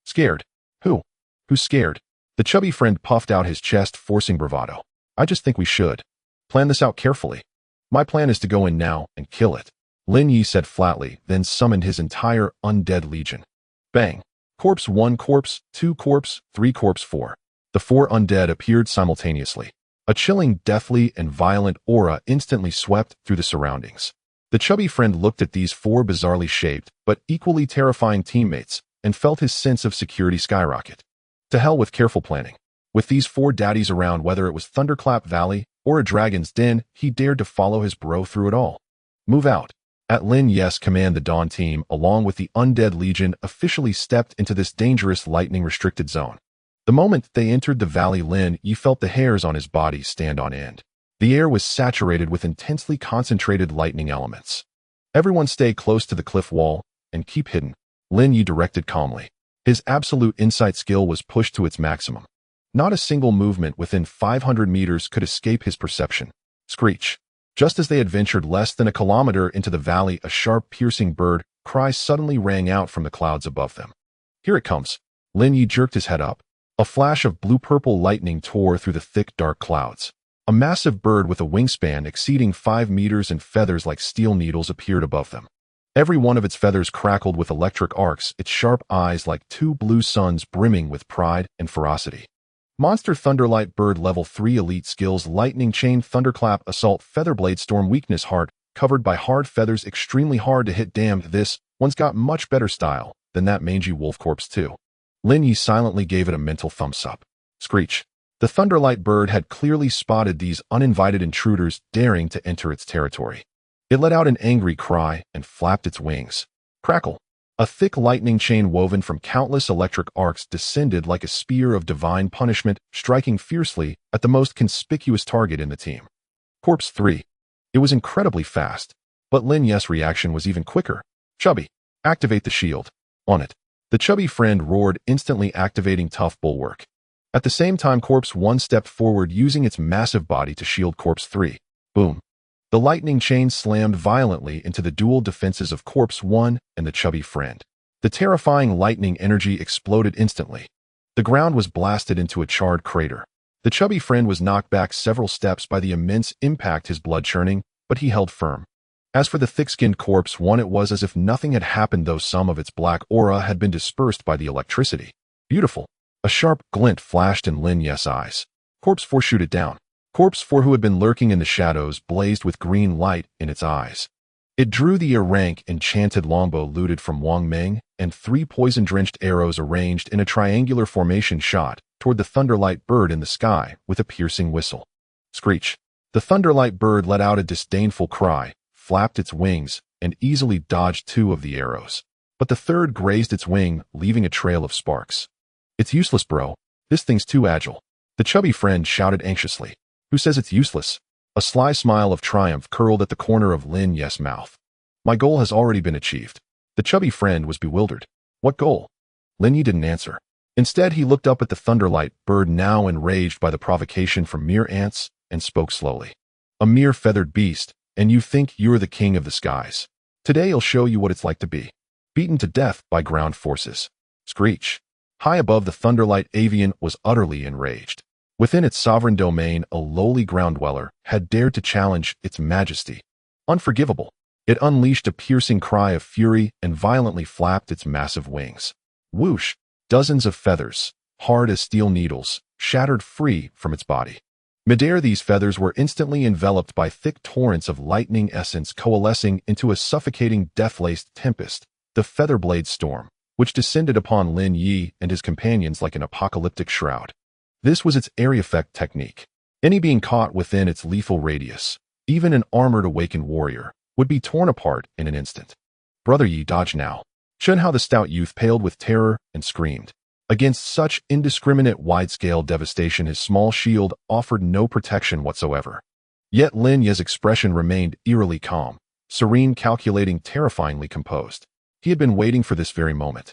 Scared? Who? Who's scared? The chubby friend puffed out his chest, forcing bravado. I just think we should plan this out carefully. My plan is to go in now and kill it, Lin Ye said flatly, then summoned his entire Undead Legion. Bang! Corpse 1, Corpse 2, Corpse 3, Corpse 4. The 4 undead appeared simultaneously. A chilling, deathly, and violent aura instantly swept through the surroundings. The chubby friend looked at these 4 bizarrely shaped, but equally terrifying teammates, and felt his sense of security skyrocket. To hell with careful planning. With these 4 daddies around, whether it was Thunderclap Valley or a dragon's den, he dared to follow his bro through it all. Move out. At Lin Ye's command, the Dawn team, along with the Undead Legion, officially stepped into this dangerous lightning-restricted zone. The moment they entered the valley, Lin Ye felt the hairs on his body stand on end. The air was saturated with intensely concentrated lightning elements. Everyone stay close to the cliff wall and keep hidden, Lin Ye directed calmly. His absolute insight skill was pushed to its maximum. Not a single movement within 500 meters could escape his perception. Screech. Just as they had ventured less than a kilometer into the valley, a sharp, piercing bird cry suddenly rang out from the clouds above them. Here it comes. Lin Ye jerked his head up. A flash of blue-purple lightning tore through the thick, dark clouds. A massive bird with a wingspan exceeding 5 meters and feathers like steel needles appeared above them. Every one of its feathers crackled with electric arcs, its sharp eyes like 2 blue suns brimming with pride and ferocity. Monster Thunderlight Bird Level 3 Elite Skills Lightning Chain Thunderclap Assault Featherblade Storm Weakness Heart covered by hard feathers extremely hard to hit. Damned, this one's got much better style than that mangy wolf corpse too. Lin Ye silently gave it a mental thumbs up. Screech. The Thunderlight bird had clearly spotted these uninvited intruders daring to enter its territory. It let out an angry cry and flapped its wings. Crackle. A thick lightning chain woven from countless electric arcs descended like a spear of divine punishment, striking fiercely at the most conspicuous target in the team. Corpse 3. It was incredibly fast, but Lin Ye's reaction was even quicker. Chubby. Activate the shield. On it. The chubby friend roared, instantly activating Tough Bulwark. At the same time, Corpse 1 stepped forward using its massive body to shield Corpse 3. Boom. The lightning chain slammed violently into the dual defenses of Corpse 1 and the chubby friend. The terrifying lightning energy exploded instantly. The ground was blasted into a charred crater. The chubby friend was knocked back several steps by the immense impact, his blood churning, but he held firm. As for the thick-skinned Corpse 1, it was as if nothing had happened, though some of its black aura had been dispersed by the electricity. Beautiful. A sharp glint flashed in Lin Ye's eyes. Corpse 4 shoot it down. Corpse 4, who had been lurking in the shadows, blazed with green light in its eyes. It drew the rank enchanted longbow looted from Wang Meng, and 3 poison-drenched arrows arranged in a triangular formation shot toward the Thunderlight bird in the sky with a piercing whistle. Screech. The Thunderlight bird let out a disdainful cry, flapped its wings, and easily dodged 2 of the arrows. But the third grazed its wing, leaving a trail of sparks. It's useless, bro. This thing's too agile. The chubby friend shouted anxiously. Who says it's useless? A sly smile of triumph curled at the corner of Lin Ye's mouth. My goal has already been achieved. The chubby friend was bewildered. What goal? Lin Ye didn't answer. Instead, he looked up at the Thunderlight bird, now enraged by the provocation from mere ants, and spoke slowly. A mere feathered beast, and you think you're the king of the skies. Today I'll show you what it's like to be beaten to death by ground forces. Screech. High above, the Thunderlight avian was utterly enraged. Within its sovereign domain, a lowly ground dweller had dared to challenge its majesty. Unforgivable. It unleashed a piercing cry of fury and violently flapped its massive wings. Whoosh! Dozens of feathers, hard as steel needles, shattered free from its body. Midair, these feathers were instantly enveloped by thick torrents of lightning essence, coalescing into a suffocating death-laced tempest, the Featherblade Storm, which descended upon Lin Ye and his companions like an apocalyptic shroud. This was its area effect technique. Any being caught within its lethal radius, even an armored awakened warrior, would be torn apart in an instant. Brother Ye, dodge now. Shun Hao, the stout youth, paled with terror and screamed. Against such indiscriminate wide-scale devastation, his small shield offered no protection whatsoever. Yet Lin Ye's expression remained eerily calm, serene, calculating, terrifyingly composed. He had been waiting for this very moment.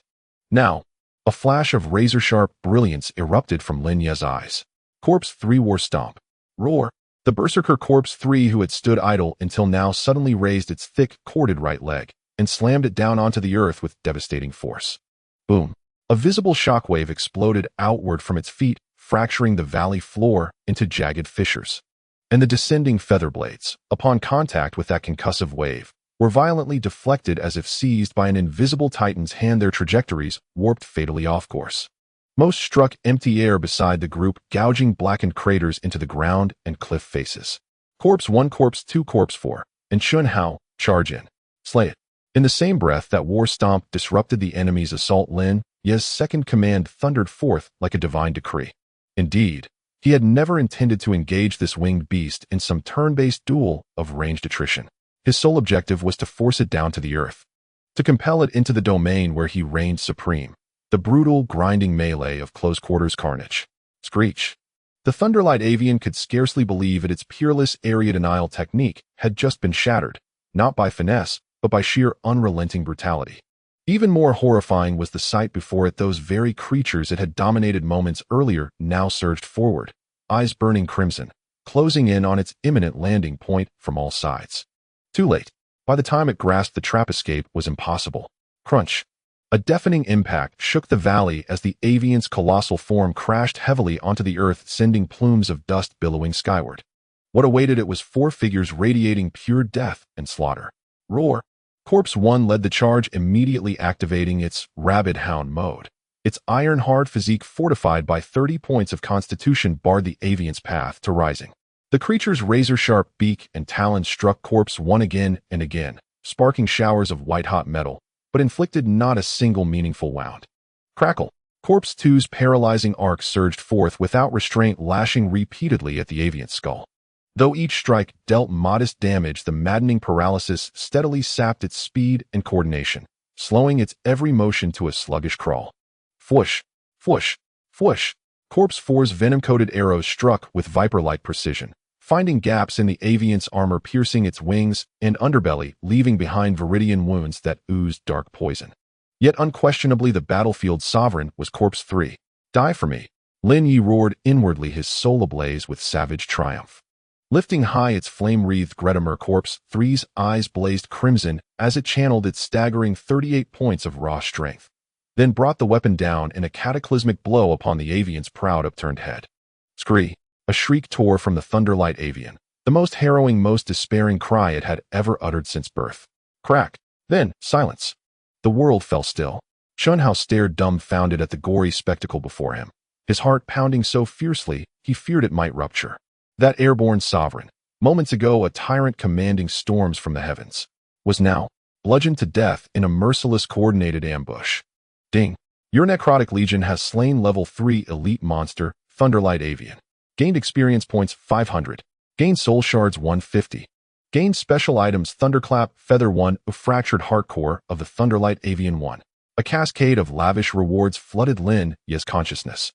Now, a flash of razor-sharp brilliance erupted from Lin Ye's eyes. Corpse 3 War Stomp. Roar. The berserker Corpse 3, who had stood idle until now, suddenly raised its thick, corded right leg and slammed it down onto the earth with devastating force. Boom. A visible shockwave exploded outward from its feet, fracturing the valley floor into jagged fissures. And the descending feather blades, upon contact with that concussive wave, were violently deflected as if seized by an invisible titan's hand, their trajectories warped fatally off course. Most struck empty air beside the group, gouging blackened craters into the ground and cliff faces. Corpse 1, Corpse 2, Corpse 4, and Shun Hao charge in. Slay it. In the same breath that War Stomp disrupted the enemy's assault, Lin Ye's second command thundered forth like a divine decree. Indeed, he had never intended to engage this winged beast in some turn-based duel of ranged attrition. His sole objective was to force it down to the earth, to compel it into the domain where he reigned supreme, the brutal, grinding melee of close-quarters carnage. Screech. The Thunderlight avian could scarcely believe that its peerless area denial technique had just been shattered, not by finesse, but by sheer unrelenting brutality. Even more horrifying was the sight before it. Those very creatures it had dominated moments earlier now surged forward, eyes burning crimson, closing in on its imminent landing point from all sides. Too late. By the time it grasped, the trap escape was impossible. Crunch. A deafening impact shook the valley as the avian's colossal form crashed heavily onto the earth, sending plumes of dust billowing skyward. What awaited it was four figures radiating pure death and slaughter. Roar! Corpse 1 led the charge, immediately activating its rabid hound mode. Its iron-hard physique, fortified by 30 points of constitution, barred the avian's path to rising. The creature's razor-sharp beak and talons struck Corpse 1 again and again, sparking showers of white-hot metal, but inflicted not a single meaningful wound. Crackle! Corpse 2's paralyzing arc surged forth without restraint, lashing repeatedly at the avian's skull. Though each strike dealt modest damage, the maddening paralysis steadily sapped its speed and coordination, slowing its every motion to a sluggish crawl. Fwoosh! Fwoosh! Fwoosh! Corpse 4's venom-coated arrows struck with viper-like precision, finding gaps in the avian's armor, piercing its wings and underbelly, leaving behind viridian wounds that oozed dark poison. Yet unquestionably the battlefield's sovereign was Corpse 3. Die for me! Lin Ye roared inwardly, his soul ablaze with savage triumph. Lifting high its flame-wreathed Gretamer, Corpse 3's eyes blazed crimson as it channeled its staggering 38 points of raw strength, then brought the weapon down in a cataclysmic blow upon the avian's proud upturned head. Scree! A shriek tore from the Thunderlight avian, the most harrowing, most despairing cry it had ever uttered since birth. Crack! Then, silence. The world fell still. Chunhao stared dumbfounded at the gory spectacle before him, his heart pounding so fiercely he feared it might rupture. That airborne sovereign, moments ago a tyrant commanding storms from the heavens, was now bludgeoned to death in a merciless coordinated ambush. Ding! Your necrotic legion has slain level 3 elite monster, Thunderlight avian. Gained experience points 500. Gained soul shards 150. Gained special items Thunderclap, Feather 1, a fractured heart core of the Thunderlight avian 1. A cascade of lavish rewards flooded Lin Ye's consciousness.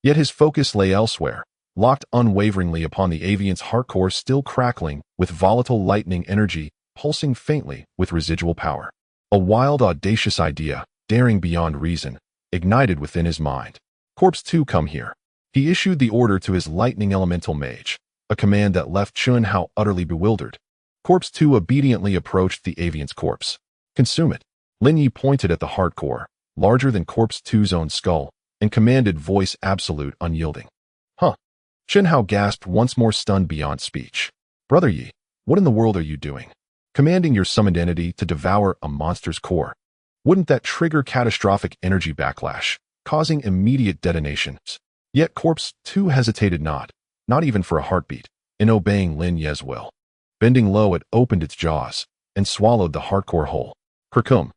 Yet his focus lay elsewhere, locked unwaveringly upon the avian's heart core, still crackling with volatile lightning energy, pulsing faintly with residual power. A wild, audacious idea, daring beyond reason, ignited within his mind. Corpse 2, come here. He issued the order to his lightning elemental mage, a command that left Chunhao utterly bewildered. Corpse 2 obediently approached the avian's corpse. Consume it. Lin Ye pointed at the heart core, larger than Corpse 2's own skull, and commanded, voice absolute, unyielding. Huh. Chunhao gasped, once more stunned beyond speech. Brother Ye, what in the world are you doing? Commanding your summoned entity to devour a monster's core. Wouldn't that trigger catastrophic energy backlash, causing immediate detonations? Yet Corpse 2 hesitated not even for a heartbeat, in obeying Lin Ye's will. Bending low, it opened its jaws and swallowed the heartcore whole. Kerkum!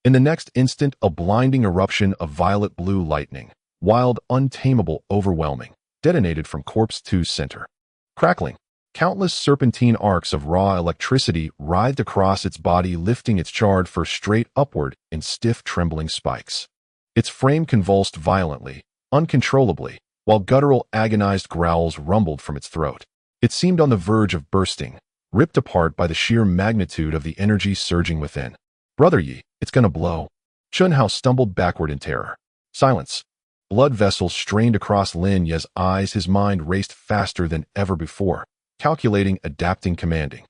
In the next instant, a blinding eruption of violet-blue lightning, wild, untamable, overwhelming, detonated from Corpse 2's center. Crackling, countless serpentine arcs of raw electricity writhed across its body, lifting its charred fur straight upward in stiff, trembling spikes. Its frame convulsed violently, uncontrollably, while guttural, agonized growls rumbled from its throat. It seemed on the verge of bursting, ripped apart by the sheer magnitude of the energy surging within. Brother Ye, it's gonna blow. Chunhao stumbled backward in terror. Silence. Blood vessels strained across Lin Ye's eyes, his mind raced faster than ever before, calculating, adapting, commanding.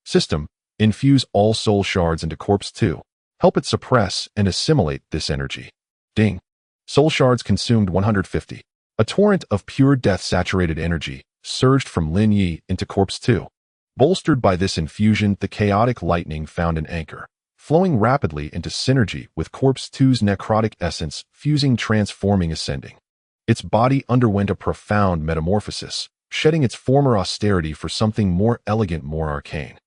System, infuse all soul shards into Corpse 2. Help it suppress and assimilate this energy. Ding. Soul shards consumed 150. A torrent of pure death-saturated energy surged from Lin Ye into Corpse 2. Bolstered by this infusion, the chaotic lightning found an anchor, flowing rapidly into synergy with Corpse 2's necrotic essence, fusing, transforming, ascending. Its body underwent a profound metamorphosis, shedding its former austerity for something more elegant, more arcane.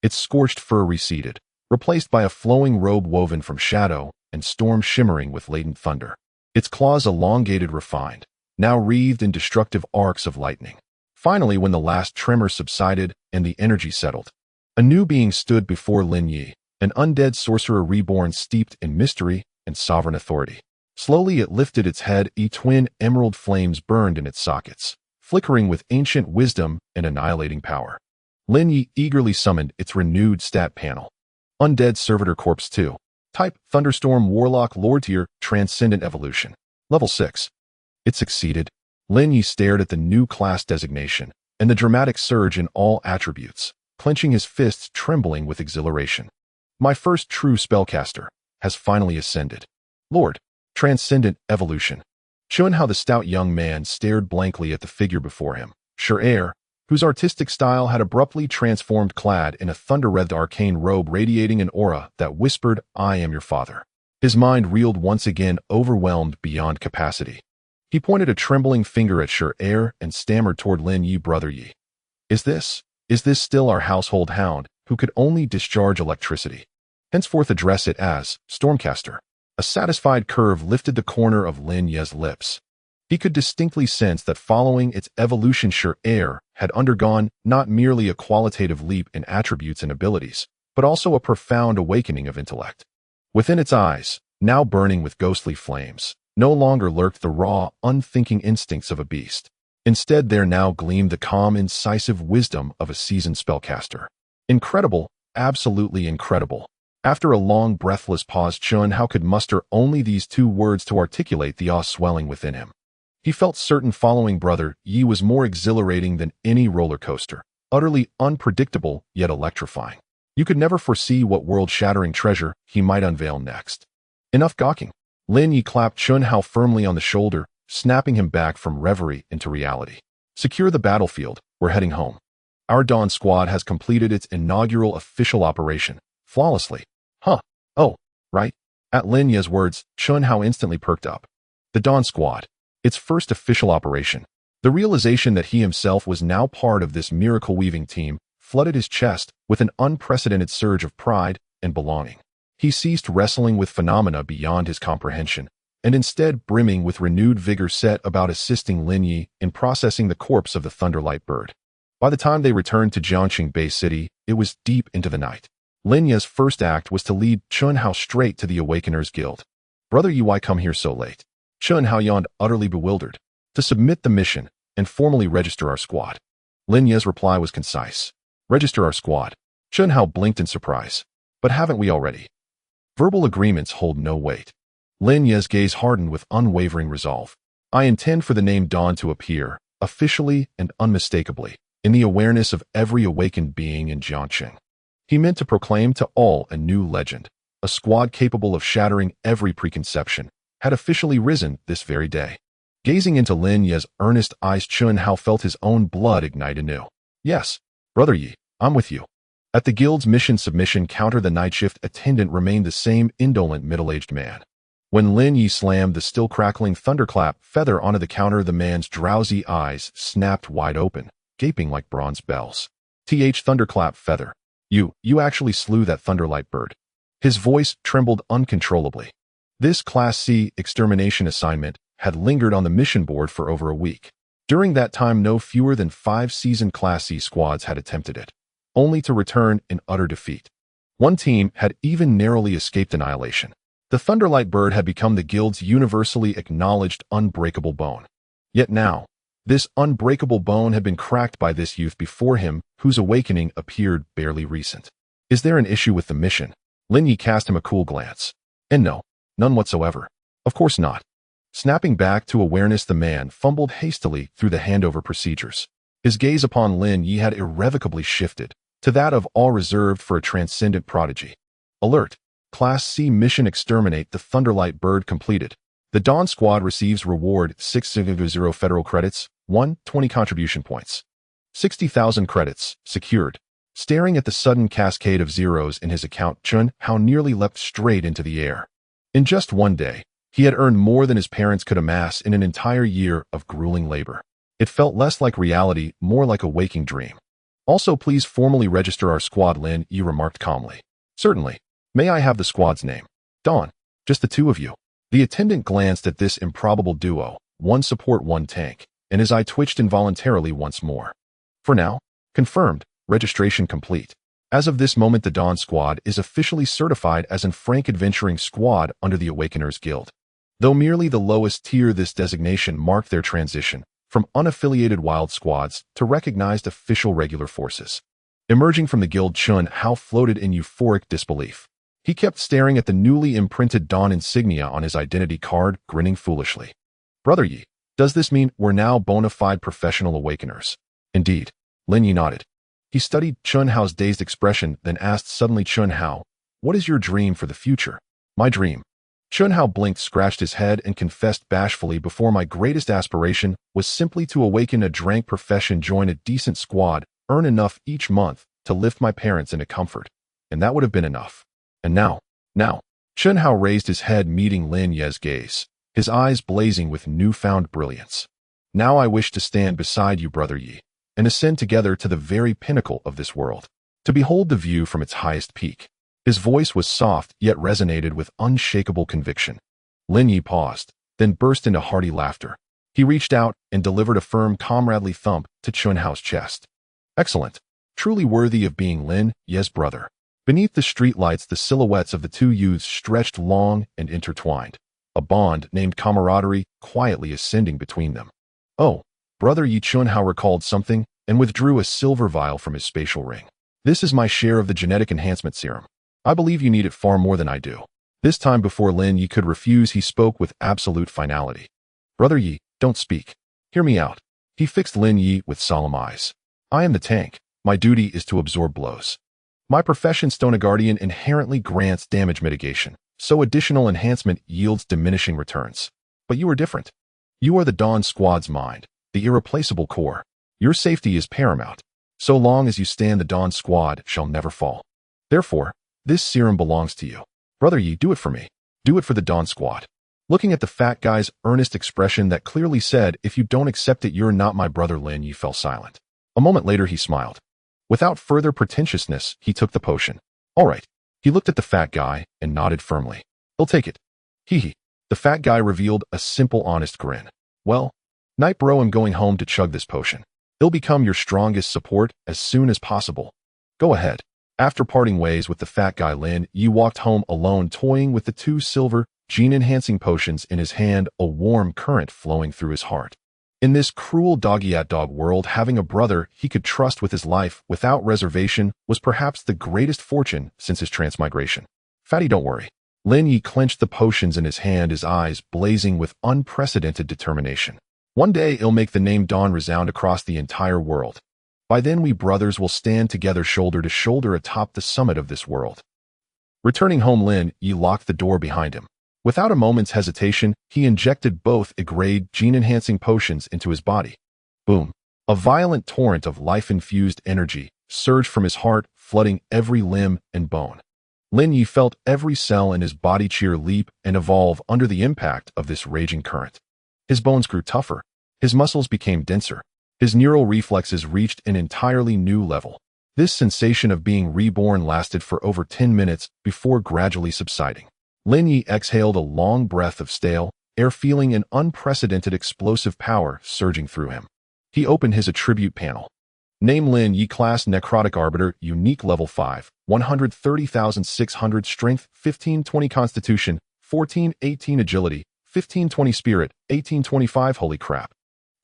Its scorched fur receded, replaced by a flowing robe woven from shadow and storm, shimmering with latent thunder. Its claws elongated, refined, now wreathed in destructive arcs of lightning. Finally, when the last tremor subsided and the energy settled, a new being stood before Lin Ye, an undead sorcerer reborn, steeped in mystery and sovereign authority. Slowly it lifted its head, twin emerald flames burned in its sockets, flickering with ancient wisdom and annihilating power. Lin Ye eagerly summoned its renewed stat panel. Undead Servitor Corpse 2. Type, Thunderstorm Warlock Lord Tier, Transcendent Evolution. Level 6. It succeeded. Lin Ye stared at the new class designation and the dramatic surge in all attributes, clenching his fists, trembling with exhilaration. My first true spellcaster has finally ascended. Lord, transcendent evolution. Chun Hao, the stout young man, stared blankly at the figure before him. Shatter, whose artistic style had abruptly transformed, clad in a thunder-wreathed arcane robe radiating an aura that whispered, "I am your father." His mind reeled once again, overwhelmed beyond capacity. He pointed a trembling finger at Shatter and stammered toward Lin Ye. "Brother Ye. Is this still our household hound, who could only discharge electricity? Henceforth address it as Stormcaster." A satisfied curve lifted the corner of Lin Ye's lips. He could distinctly sense that following its evolution, Shatter had undergone not merely a qualitative leap in attributes and abilities, but also a profound awakening of intellect. Within its eyes, now burning with ghostly flames, no longer lurked the raw, unthinking instincts of a beast. Instead, there now gleamed the calm, incisive wisdom of a seasoned spellcaster. Incredible, absolutely incredible. After a long, breathless pause, Chun Hao could muster only these two words to articulate the awe swelling within him. He felt certain following Brother Yi was more exhilarating than any roller coaster, utterly unpredictable yet electrifying. You could never foresee what world-shattering treasure he might unveil next. Enough gawking. Lin Ye clapped Chun Hao firmly on the shoulder, snapping him back from reverie into reality. "Secure the battlefield. We're heading home. Our Dawn Squad has completed its inaugural official operation flawlessly." "Huh. Oh, right." At Lin Ye's words, Chun Hao instantly perked up. The Dawn Squad. Its first official operation. The realization that he himself was now part of this miracle-weaving team flooded his chest with an unprecedented surge of pride and belonging. He ceased wrestling with phenomena beyond his comprehension, and instead brimming with renewed vigor set about assisting Lin Ye in processing the corpse of the Thunderlight bird. By the time they returned to Jiangxing Bay City, it was deep into the night. Lin Ye's first act was to lead Chun Hao straight to the Awakeners Guild. "Brother Ye, why come here so late?" Chun Hao yawned, utterly bewildered. "To submit the mission and formally register our squad." Lin Ye's reply was concise. "Register our squad." Chun Hao blinked in surprise. "But haven't we already?" "Verbal agreements hold no weight." Lin Ye's gaze hardened with unwavering resolve. "I intend for the name Dawn to appear, officially and unmistakably, in the awareness of every awakened being in Jiangxing." He meant to proclaim to all a new legend. A squad capable of shattering every preconception had officially risen this very day. Gazing into Lin Ye's earnest eyes, Chun Hao felt his own blood ignite anew. "Yes, Brother Ye, I'm with you." At the guild's mission submission counter, the night shift attendant remained the same indolent middle-aged man. When Lin Ye slammed the still crackling thunderclap feather onto the counter, the man's drowsy eyes snapped wide open, gaping like bronze bells. Thunderclap feather. You actually slew that Thunderlight bird." His voice trembled uncontrollably. This Class C extermination assignment had lingered on the mission board for over a week. During that time, no fewer than 5 seasoned Class C squads had attempted it, only to return in utter defeat. One team had even narrowly escaped annihilation. The Thunderlight bird had become the guild's universally acknowledged unbreakable bone. Yet now, this unbreakable bone had been cracked by this youth before him, whose awakening appeared barely recent. "Is there an issue with the mission?" Lin Ye cast him a cool glance. "And no, none whatsoever." "Of course not." Snapping back to awareness, the man fumbled hastily through the handover procedures. His gaze upon Lin Ye had irrevocably shifted to that of all reserved for a transcendent prodigy. "Alert. Class C mission exterminate the Thunderlight bird completed. The Dawn Squad receives reward 600 federal credits, 120 contribution points. 60,000 credits, secured." Staring at the sudden cascade of zeros in his account, Chun Hao nearly leapt straight into the air. In just one day, he had earned more than his parents could amass in an entire year of grueling labor. It felt less like reality, more like a waking dream. "Also, please formally register our squad," Lin Ye remarked calmly. "Certainly. May I have the squad's name?" "Dawn. Just the two of you." The attendant glanced at this improbable duo, one support, one tank, and his eye twitched involuntarily once more. "For now, confirmed. Registration complete. As of this moment, the Dawn Squad is officially certified as an frank adventuring squad under the Awakeners Guild." Though merely the lowest tier, this designation marked their transition from unaffiliated wild squads to recognized official regular forces. Emerging from the guild, Chun Hao floated in euphoric disbelief. He kept staring at the newly imprinted Dawn insignia on his identity card, grinning foolishly. "Brother Ye, does this mean we're now bona fide professional awakeners?" "Indeed." Lin Ye nodded. He studied Chun Hao's dazed expression, then asked suddenly, "Chun Hao, what is your dream for the future?" "My dream," Chunhao blinked, scratched his head, and confessed bashfully, before my greatest aspiration was simply to awaken a drank profession, join a decent squad, earn enough each month to lift my parents into comfort. And that would have been enough. And now, Chunhao raised his head, meeting Lin Ye's gaze, his eyes blazing with newfound brilliance. Now I wish to stand beside you, Brother Ye, and ascend together to the very pinnacle of this world, to behold the view from its highest peak. His voice was soft, yet resonated with unshakable conviction. Lin Ye paused, then burst into hearty laughter. He reached out and delivered a firm, comradely thump to Chunhao's chest. Excellent. Truly worthy of being Lin Ye's brother. Beneath the streetlights, the silhouettes of the two youths stretched long and intertwined, a bond named camaraderie quietly ascending between them. Oh, Brother Ye. Chunhao recalled something and withdrew a silver vial from his spatial ring. This is my share of the genetic enhancement serum. I believe you need it far more than I do. This time, before Lin Ye could refuse, he spoke with absolute finality. Brother Ye, don't speak. Hear me out. He fixed Lin Ye with solemn eyes. I am the tank. My duty is to absorb blows. My profession, Stone Guardian, inherently grants damage mitigation, so additional enhancement yields diminishing returns. But you are different. You are the Dawn Squad's mind, the irreplaceable core. Your safety is paramount. So long as you stand, the Dawn Squad shall never fall. Therefore, this serum belongs to you. Brother Ye, do it for me. Do it for the Dawn Squad. Looking at the fat guy's earnest expression that clearly said, if you don't accept it, you're not my brother, Lin Ye fell silent. A moment later, he smiled. Without further pretentiousness, he took the potion. All right. He looked at the fat guy and nodded firmly. He'll take it. Hee. The fat guy revealed a simple, honest grin. Well, night bro, I'm going home to chug this potion. It'll become your strongest support as soon as possible. Go ahead. After parting ways with the fat guy, Lin Ye walked home alone, toying with the two silver, gene-enhancing potions in his hand, a warm current flowing through his heart. In this cruel dog-eat-dog world, having a brother he could trust with his life without reservation was perhaps the greatest fortune since his transmigration. Fatty, don't worry. Lin Ye clenched the potions in his hand, his eyes blazing with unprecedented determination. One day, it'll make the name Dawn resound across the entire world. By then, we brothers will stand together shoulder to shoulder atop the summit of this world. Returning home, Lin Ye locked the door behind him. Without a moment's hesitation, he injected both A-grade gene-enhancing potions into his body. Boom. A violent torrent of life-infused energy surged from his heart, flooding every limb and bone. Lin Ye felt every cell in his body cheer, leap, and evolve under the impact of this raging current. His bones grew tougher. His muscles became denser. His neural reflexes reached an entirely new level. This sensation of being reborn lasted for over 10 minutes before gradually subsiding. Lin Ye exhaled a long breath of stale air, feeling an unprecedented explosive power surging through him. He opened his attribute panel. Name Lin Ye, class Necrotic Arbiter, unique level 5, 130,600 strength, 1520 constitution, 1418 agility, 1520 spirit, 1825 holy crap.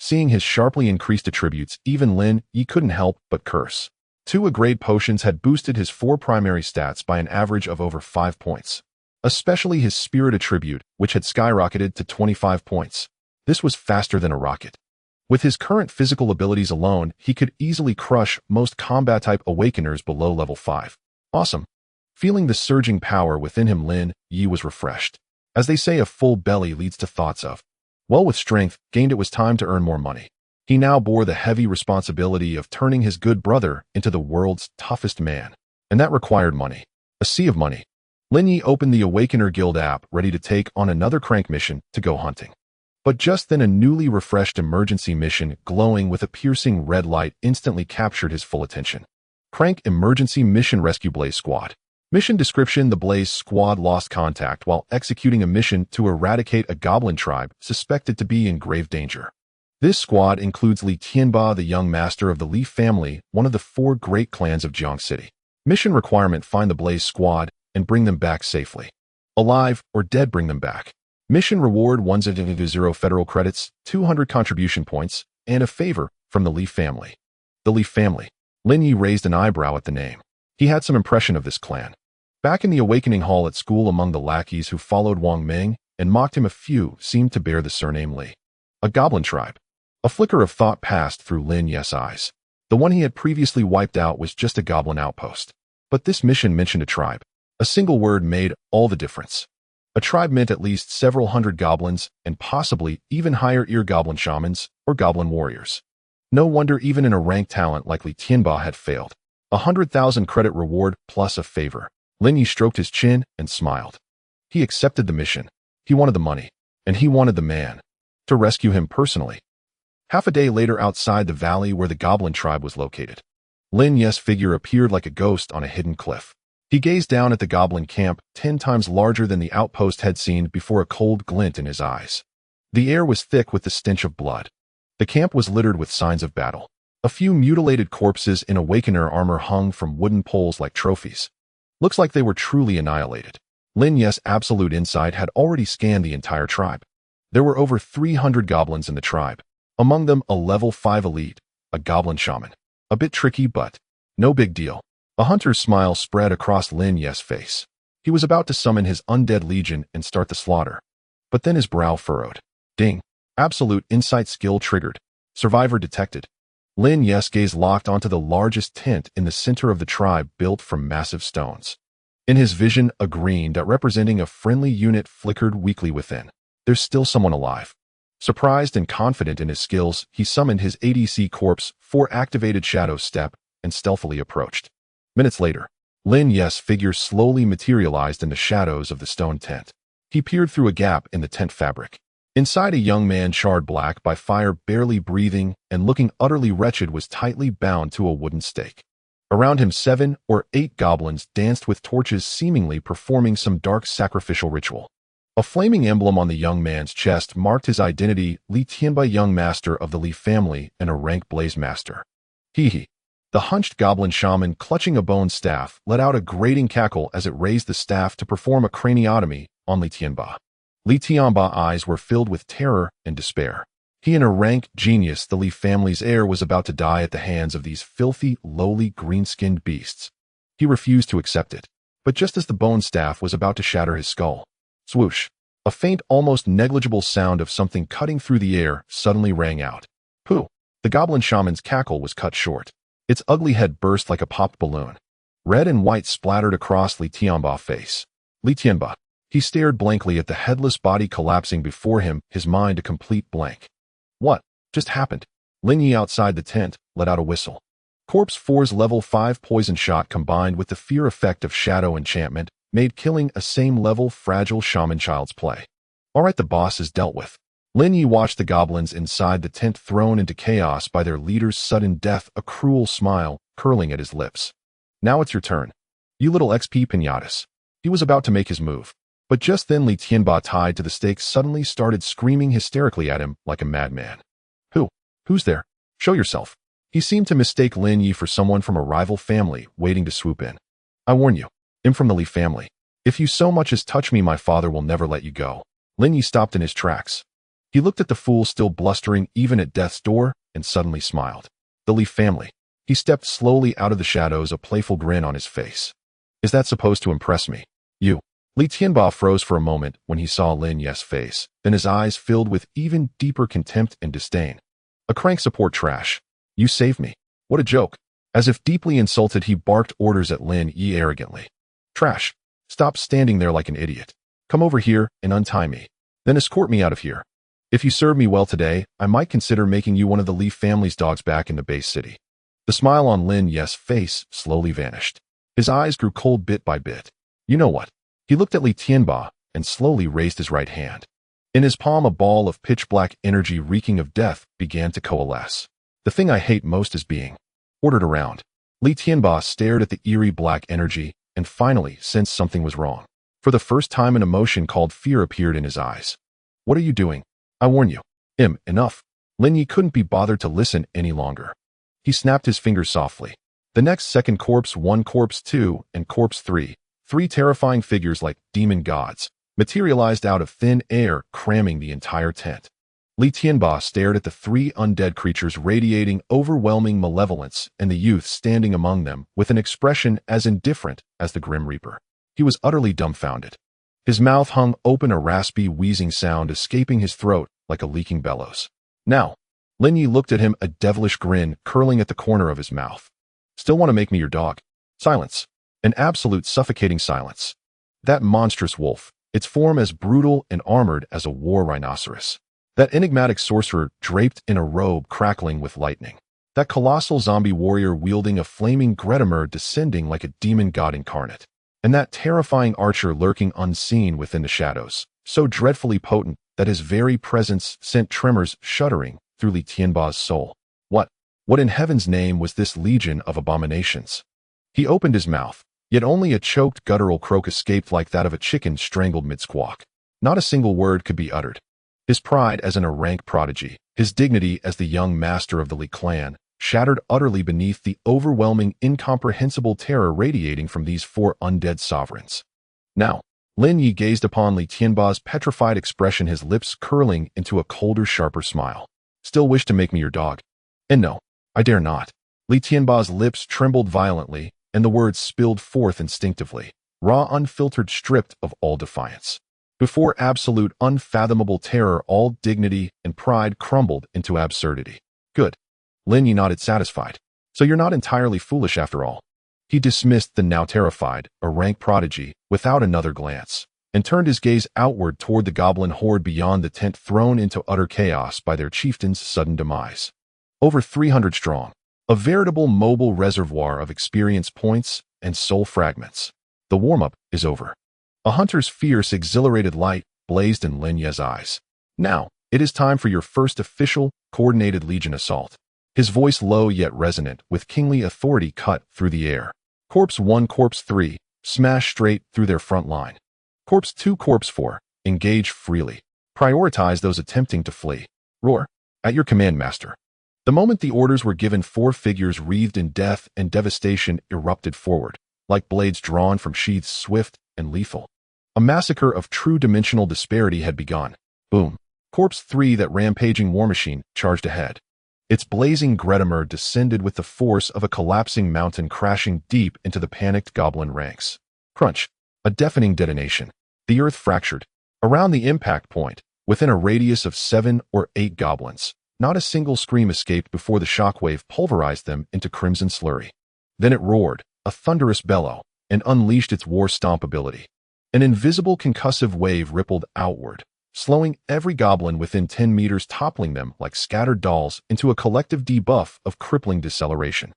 Seeing his sharply increased attributes, even Lin Ye couldn't help but curse. 2 A-grade potions had boosted his 4 primary stats by an average of over 5 points. Especially his spirit attribute, which had skyrocketed to 25 points. This was faster than a rocket. With his current physical abilities alone, he could easily crush most combat-type awakeners below level 5. Awesome. Feeling the surging power within him, Lin Ye was refreshed. As they say, a full belly leads to thoughts of. Well, with strength gained, it was time to earn more money. He now bore the heavy responsibility of turning his good brother into the world's toughest man. And that required money. A sea of money. Lin Ye opened the Awakener Guild app, ready to take on another crank mission to go hunting. But just then, a newly refreshed emergency mission, glowing with a piercing red light, instantly captured his full attention. Crank Emergency Mission Rescue Blaze Squad. Mission description: the Blaze Squad lost contact while executing a mission to eradicate a goblin tribe suspected to be in grave danger. This squad includes Li Tianba, the young master of the Li family, one of the 4 great clans of Jiang City. Mission requirement: find the Blaze Squad and bring them back safely. Alive or dead, bring them back. Mission reward: 100 federal credits, 200 contribution points, and a favor from the Li family. The Li family. Lin Ye raised an eyebrow at the name. He had some impression of this clan. Back in the Awakening Hall at school, among the lackeys who followed Wang Ming and mocked him, a few seemed to bear the surname Li. A goblin tribe. A flicker of thought passed through Lin Ye's eyes. The one he had previously wiped out was just a goblin outpost. But this mission mentioned a tribe. A single word made all the difference. A tribe meant at least several hundred goblins and possibly even higher ear goblin shamans or goblin warriors. No wonder even in a ranked talent like Li Tianba had failed. 100,000 credit reward plus a favor. Lin Ye stroked his chin and smiled. He accepted the mission. He wanted the money, and he wanted the man to rescue him personally. Half a day later outside the valley where the goblin tribe was located, Lin Ye's figure appeared like a ghost on a hidden cliff. He gazed down at the goblin camp, 10 times larger than the outpost had seen before, a cold glint in his eyes. The air was thick with the stench of blood. The camp was littered with signs of battle. A few mutilated corpses in awakener armor hung from wooden poles like trophies. Looks like they were truly annihilated. Lin Ye's absolute insight had already scanned the entire tribe. There were over 300 goblins in the tribe. Among them, a level 5 elite, a goblin shaman. A bit tricky, but no big deal. A hunter's smile spread across Lin Ye's face. He was about to summon his undead legion and start the slaughter. But then his brow furrowed. Ding. Absolute insight skill triggered. Survivor detected. Lin Ye's gaze locked onto the largest tent in the center of the tribe, built from massive stones. In his vision, a green dot representing a friendly unit flickered weakly within. There's still someone alive. Surprised and confident in his skills, he summoned his ADC corpse, 4 activated shadow step, and stealthily approached. Minutes later, Lin Ye's figure slowly materialized in the shadows of the stone tent. He peered through a gap in the tent fabric. Inside, a young man, charred black by fire, barely breathing and looking utterly wretched, was tightly bound to a wooden stake. Around him, 7 or 8 goblins danced with torches, seemingly performing some dark sacrificial ritual. A flaming emblem on the young man's chest marked his identity: Li Tianba, young master of the Li family and a rank blaze master. Hee. The hunched goblin shaman, clutching a bone staff, let out a grating cackle as it raised the staff to perform a craniotomy on Li Tianba. Li Tianba's eyes were filled with terror and despair. He and a rank genius, the Li family's heir, was about to die at the hands of these filthy, lowly, green-skinned beasts. He refused to accept it. But just as the bone staff was about to shatter his skull, swoosh, a faint, almost negligible sound of something cutting through the air suddenly rang out. Pooh! The goblin shaman's cackle was cut short. Its ugly head burst like a popped balloon. Red and white splattered across Li Tianba's face. Li Tianba. He stared blankly at the headless body collapsing before him, his mind a complete blank. What just happened? Lin Ye, outside the tent, let out a whistle. Corpse 4's level 5 poison shot, combined with the fear effect of shadow enchantment, made killing a same-level fragile shaman child's play. All right, the boss is dealt with. Lin Ye watched the goblins inside the tent thrown into chaos by their leader's sudden death, a cruel smile curling at his lips. Now it's your turn. You little XP pinatas. He was about to make his move. But just then, Li Tianba, tied to the stake, suddenly started screaming hysterically at him like a madman. Who's there? Show yourself. He seemed to mistake Lin Ye for someone from a rival family waiting to swoop in. I warn you, I'm from the Li family. If you so much as touch me, my father will never let you go. Lin Ye stopped in his tracks. He looked at the fool, still blustering even at death's door, and suddenly smiled. The Li family. He stepped slowly out of the shadows, a playful grin on his face. Is that supposed to impress me? You. Li Tianba froze for a moment when he saw Lin Ye's face, then his eyes filled with even deeper contempt and disdain. A crank support trash. You saved me. What a joke. As if deeply insulted, he barked orders at Lin Ye arrogantly. Trash. Stop standing there like an idiot. Come over here and untie me. Then escort me out of here. If you serve me well today, I might consider making you one of the Li family's dogs back in the base city. The smile on Lin Ye's face slowly vanished. His eyes grew cold bit by bit. You know what? He looked at Li Tianba and slowly raised his right hand. In his palm, a ball of pitch-black energy reeking of death began to coalesce. The thing I hate most is being ordered around. Li Tianba stared at the eerie black energy and finally sensed something was wrong. For the first time, an emotion called fear appeared in his eyes. What are you doing? I warn you. Enough. Lin Ye couldn't be bothered to listen any longer. He snapped his fingers softly. The next second, Corpse 1, Corpse 2, and Corpse 3, 3 terrifying figures like demon gods, materialized out of thin air, cramming the entire tent. Li Tianba stared at the 3 undead creatures, radiating overwhelming malevolence, and the youth standing among them with an expression as indifferent as the Grim Reaper. He was utterly dumbfounded. His mouth hung open, a raspy, wheezing sound escaping his throat like a leaking bellows. Now, Lin Ye looked at him, a devilish grin curling at the corner of his mouth. Still want to make me your dog? Silence. An absolute suffocating silence. That monstrous wolf. its form as brutal and armored as a war rhinoceros. That enigmatic sorcerer draped in a robe crackling with lightning. That colossal zombie warrior wielding a flaming gretamer descending like a demon god incarnate. And that terrifying archer lurking unseen within the shadows, so dreadfully potent that his very presence sent tremors shuddering through Li Tianba's soul. What in heaven's name was this legion of abominations? He opened his mouth, yet only a choked guttural croak escaped like that of a chicken strangled mid-squawk. Not a single word could be uttered. His pride as an rank prodigy, his dignity as the young master of the Li clan, shattered utterly beneath the overwhelming, incomprehensible terror radiating from these four undead sovereigns. Now, Lin Ye gazed upon Li Tianba's petrified expression, his lips curling into a colder, sharper smile. Still wish to make me your dog? And no, I dare not. Li Tianba's lips trembled violently, and the words spilled forth instinctively, raw, unfiltered, stripped of all defiance. Before absolute, unfathomable terror, all dignity and pride crumbled into absurdity. Good. Lin Ye nodded, satisfied. So you're not entirely foolish after all. He dismissed the now terrified, rank prodigy, without another glance, and turned his gaze outward toward the goblin horde beyond the tent, thrown into utter chaos by their chieftain's sudden demise. Over 300 strong, a veritable mobile reservoir of experience points and soul fragments. The warm-up is over. A hunter's fierce, exhilarated light blazed in Lin Ye's eyes. Now, it is time for your first official, coordinated Legion assault. His voice low yet resonant, with kingly authority cut through the air. Corpse 1, Corpse 3, smash straight through their front line. Corpse 2, Corpse 4, engage freely. Prioritize those attempting to flee. Roar. At your command, master. The moment the orders were given, four figures wreathed in death and devastation erupted forward, like blades drawn from sheaths swift and lethal. A massacre of true dimensional disparity had begun. Boom. Corpse 3, that rampaging war machine, charged ahead. Its blazing gretamer descended with the force of a collapsing mountain, crashing deep into the panicked goblin ranks. Crunch. A deafening detonation. The earth fractured. Around the impact point, within a radius of 7 or 8 goblins, not a single scream escaped before the shockwave pulverized them into crimson slurry. Then it roared, a thunderous bellow, and unleashed its war stomp ability. An invisible concussive wave rippled outward, slowing every goblin within 10 meters, toppling them like scattered dolls into a collective debuff of crippling deceleration.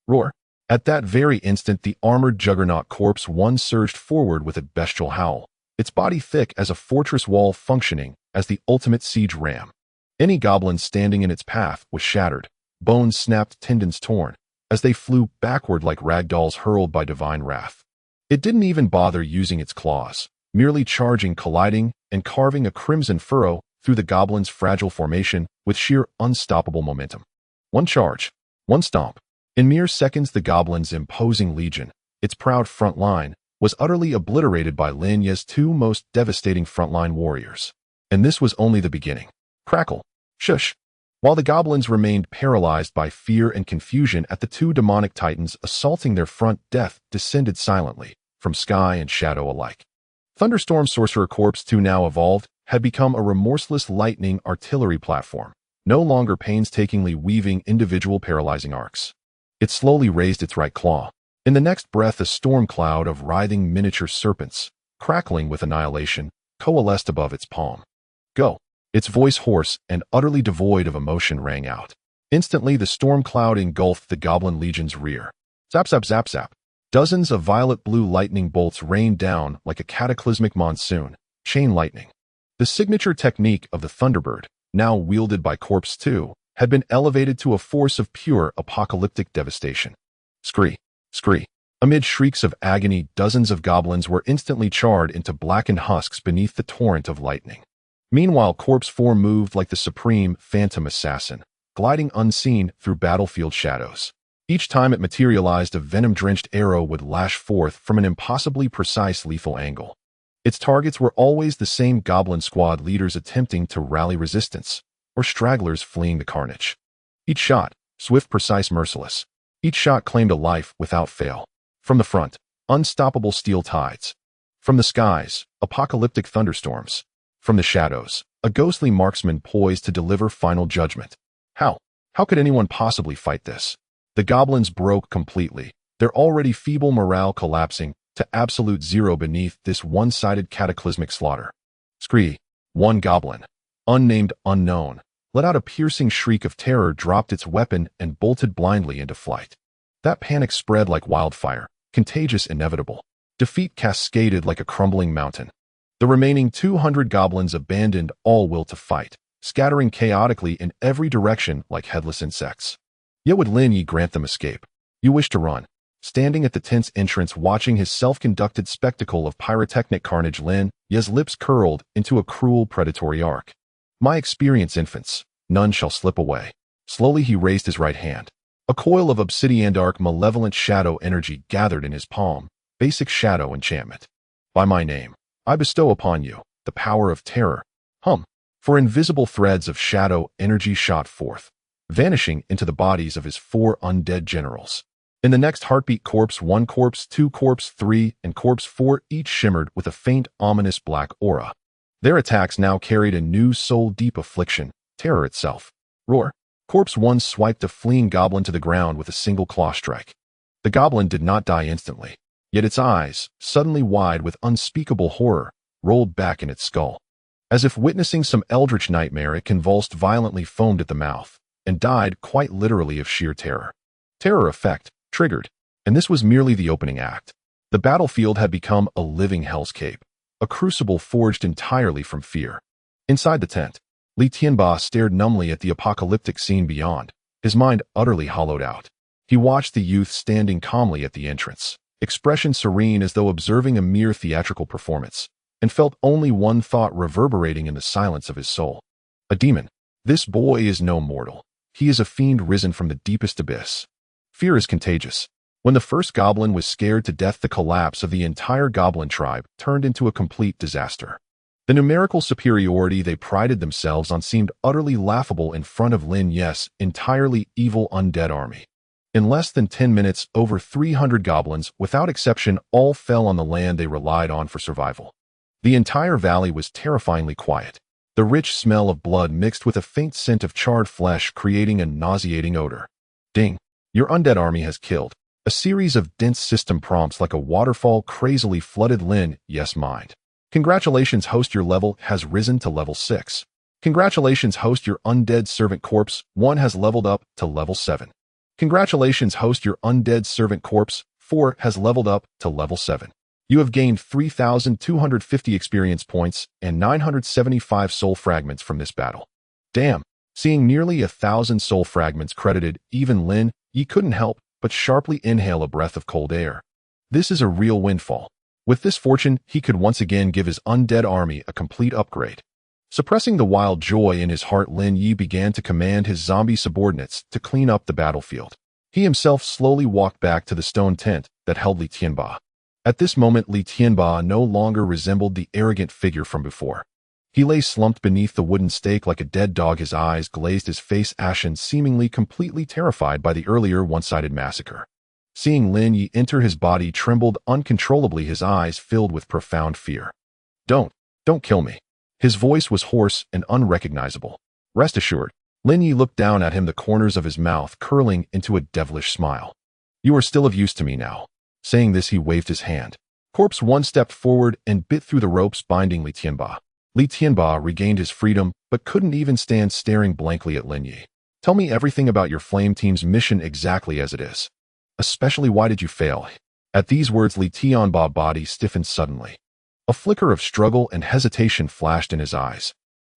Roar. At that very instant, the armored juggernaut Corpse 1 surged forward with a bestial howl, its body thick as a fortress wall, functioning as the ultimate siege ram. Any goblin standing in its path was shattered, bones snapped, tendons torn, as they flew backward like rag dolls hurled by divine wrath. It didn't even bother using its claws, merely charging, colliding, and carving a crimson furrow through the goblin's fragile formation with sheer unstoppable momentum. One charge, one stomp. In mere seconds, the goblin's imposing legion, its proud front line, was utterly obliterated by Lin Ye's two most devastating frontline warriors. And this was only the beginning. Crackle. Shush. While the goblins remained paralyzed by fear and confusion at the two demonic titans assaulting their front, death descended silently from sky and shadow alike. Thunderstorm Sorcerer Corpse 2, now evolved, had become a remorseless lightning artillery platform, no longer painstakingly weaving individual paralyzing arcs. It slowly raised its right claw. In the next breath, a storm cloud of writhing miniature serpents, crackling with annihilation, coalesced above its palm. Go. Its voice, hoarse and utterly devoid of emotion, rang out. Instantly, the storm cloud engulfed the goblin legion's rear. Zap, zap, zap, zap. Dozens of violet-blue lightning bolts rained down like a cataclysmic monsoon, chain lightning. The signature technique of the Thunderbird, now wielded by Corpse 2, had been elevated to a force of pure apocalyptic devastation. Scree, scree. Amid shrieks of agony, dozens of goblins were instantly charred into blackened husks beneath the torrent of lightning. Meanwhile, Corpse 4 moved like the supreme phantom assassin, gliding unseen through battlefield shadows. Each time it materialized, a venom-drenched arrow would lash forth from an impossibly precise, lethal angle. Its targets were always the same goblin squad leaders attempting to rally resistance, or stragglers fleeing the carnage. Each shot, swift, precise, merciless. Each shot claimed a life without fail. From the front, unstoppable steel tides. From the skies, apocalyptic thunderstorms. From the shadows, a ghostly marksman poised to deliver final judgment. How could anyone possibly fight this? The goblins broke completely, their already feeble morale collapsing, to absolute zero beneath this one-sided cataclysmic slaughter. Scree, one goblin, unnamed unknown, let out a piercing shriek of terror, dropped its weapon, and bolted blindly into flight. That panic spread like wildfire, contagious, inevitable. Defeat cascaded like a crumbling mountain. The remaining 200 goblins abandoned all will to fight, scattering chaotically in every direction like headless insects. Yet would Lin Ye grant them escape? You wish to run. Standing at the tent's entrance watching his self-conducted spectacle of pyrotechnic carnage, Lin Ye's lips curled into a cruel predatory arc. My experience, infants, none shall slip away. Slowly he raised his right hand. A coil of obsidian-dark malevolent shadow energy gathered in his palm. Basic shadow enchantment. By my name, I bestow upon you the power of terror. For invisible threads of shadow energy shot forth, vanishing into the bodies of his 4 undead generals. In the next heartbeat, Corpse 1, Corpse 2, Corpse 3, and Corpse 4 each shimmered with a faint, ominous black aura. Their attacks now carried a new soul-deep affliction, terror itself. Roar. Corpse 1 swiped a fleeing goblin to the ground with a single claw strike. The goblin did not die instantly, yet its eyes, suddenly wide with unspeakable horror, rolled back in its skull. As if witnessing some eldritch nightmare, it convulsed violently, foamed at the mouth, and died quite literally of sheer terror. Terror effect triggered, and this was merely the opening act. The battlefield had become a living hellscape, a crucible forged entirely from fear. Inside the tent, Li Tianba stared numbly at the apocalyptic scene beyond, his mind utterly hollowed out. He watched the youth standing calmly at the entrance, expression serene as though observing a mere theatrical performance, and felt only one thought reverberating in the silence of his soul. A demon. This boy is no mortal. He is a fiend risen from the deepest abyss. Fear is contagious. When the first goblin was scared to death, the collapse of the entire goblin tribe turned into a complete disaster. The numerical superiority they prided themselves on seemed utterly laughable in front of Lin Ye's entirely evil undead army. In less than 10 minutes, over 300 goblins, without exception, all fell on the land they relied on for survival. The entire valley was terrifyingly quiet, the rich smell of blood mixed with a faint scent of charred flesh creating a nauseating odor. Ding! Your undead army has killed. A series of dense system prompts like a waterfall crazily flooded Lin Ye's mind. Congratulations, host, your level has risen to level 6. Congratulations, host, your undead servant Corpse 1 has leveled up to level 7. Congratulations, host, your undead servant Corpse 4 has leveled up to level 7. You have gained 3,250 experience points and 975 soul fragments from this battle. Damn, seeing nearly 1,000 soul fragments credited, even Lin Ye couldn't help but sharply inhale a breath of cold air. This is a real windfall. With this fortune, he could once again give his undead army a complete upgrade. Suppressing the wild joy in his heart, Lin Ye began to command his zombie subordinates to clean up the battlefield. He himself slowly walked back to the stone tent that held Li Tianba. At this moment, Li Tianba no longer resembled the arrogant figure from before. He lay slumped beneath the wooden stake like a dead dog, his eyes glazed, his face ashen, seemingly completely terrified by the earlier one-sided massacre. Seeing Lin Ye enter, his body trembled uncontrollably, his eyes filled with profound fear. Don't kill me. His voice was hoarse and unrecognizable. Rest assured, Lin Ye looked down at him, the corners of his mouth curling into a devilish smile. You are still of use to me now. Saying this, he waved his hand. Corpse 1 stepped forward and bit through the ropes binding Li Tianba. Li Tianba regained his freedom, but couldn't even stand staring blankly at Lin Ye. Tell me everything about your flame team's mission exactly as it is. Especially, why did you fail? At these words, Li Tianba's body stiffened suddenly. A flicker of struggle and hesitation flashed in his eyes.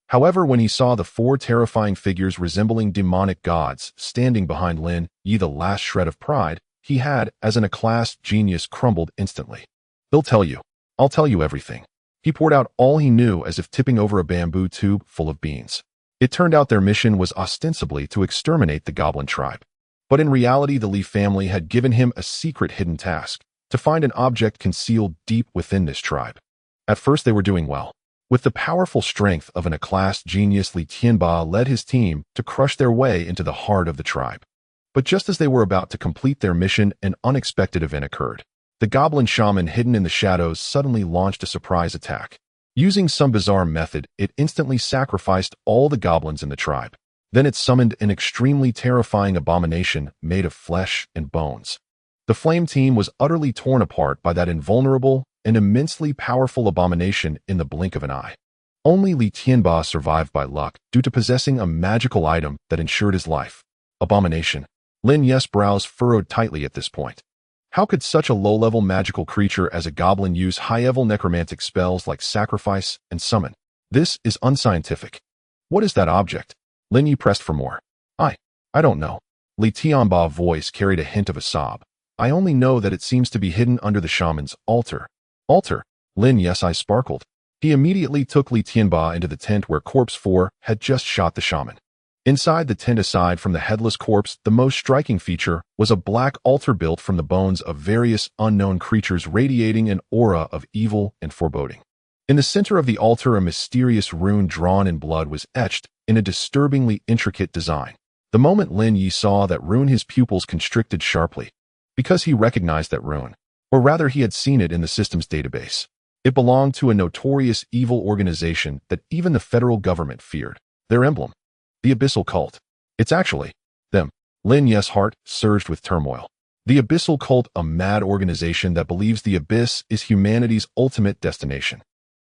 However, when he saw the 4 terrifying figures resembling demonic gods standing behind Lin Ye, the last shred of pride he had as an A-class genius crumbled instantly. I'll tell you everything. He poured out all he knew as if tipping over a bamboo tube full of beans. It turned out their mission was ostensibly to exterminate the goblin tribe. But in reality, the Li family had given him a secret hidden task, to find an object concealed deep within this tribe. At first they were doing well. With the powerful strength of an A-class genius, Li Tianba led his team to crush their way into the heart of the tribe. But just as they were about to complete their mission, an unexpected event occurred. The goblin shaman hidden in the shadows suddenly launched a surprise attack. Using some bizarre method, it instantly sacrificed all the goblins in the tribe. Then it summoned an extremely terrifying abomination made of flesh and bones. The Flame team was utterly torn apart by that invulnerable and immensely powerful abomination in the blink of an eye. Only Li Tianba survived by luck due to possessing a magical item that ensured his life. Abomination. Lin Ye's brows furrowed tightly at this point. How could such a low-level magical creature as a goblin use high-level necromantic spells like sacrifice and summon? This is unscientific. What is that object? Lin Ye pressed for more. I don't know. Li Tianba's voice carried a hint of a sob. I only know that it seems to be hidden under the shaman's altar. Altar? Lin Ye's eyes sparkled. He immediately took Li Tianba into the tent where Corpse 4 had just shot the shaman. Inside the tent, aside from the headless corpse, the most striking feature was a black altar built from the bones of various unknown creatures radiating an aura of evil and foreboding. In the center of the altar, a mysterious rune drawn in blood was etched in a disturbingly intricate design. The moment Lin Ye saw that rune, his pupils constricted sharply, because he recognized that rune, or rather he had seen it in the system's database. It belonged to a notorious evil organization that even the federal government feared. Their emblem, the Abyssal Cult. It's actually them. Lin Ye's heart surged with turmoil. The Abyssal Cult, a mad organization that believes the abyss is humanity's ultimate destination.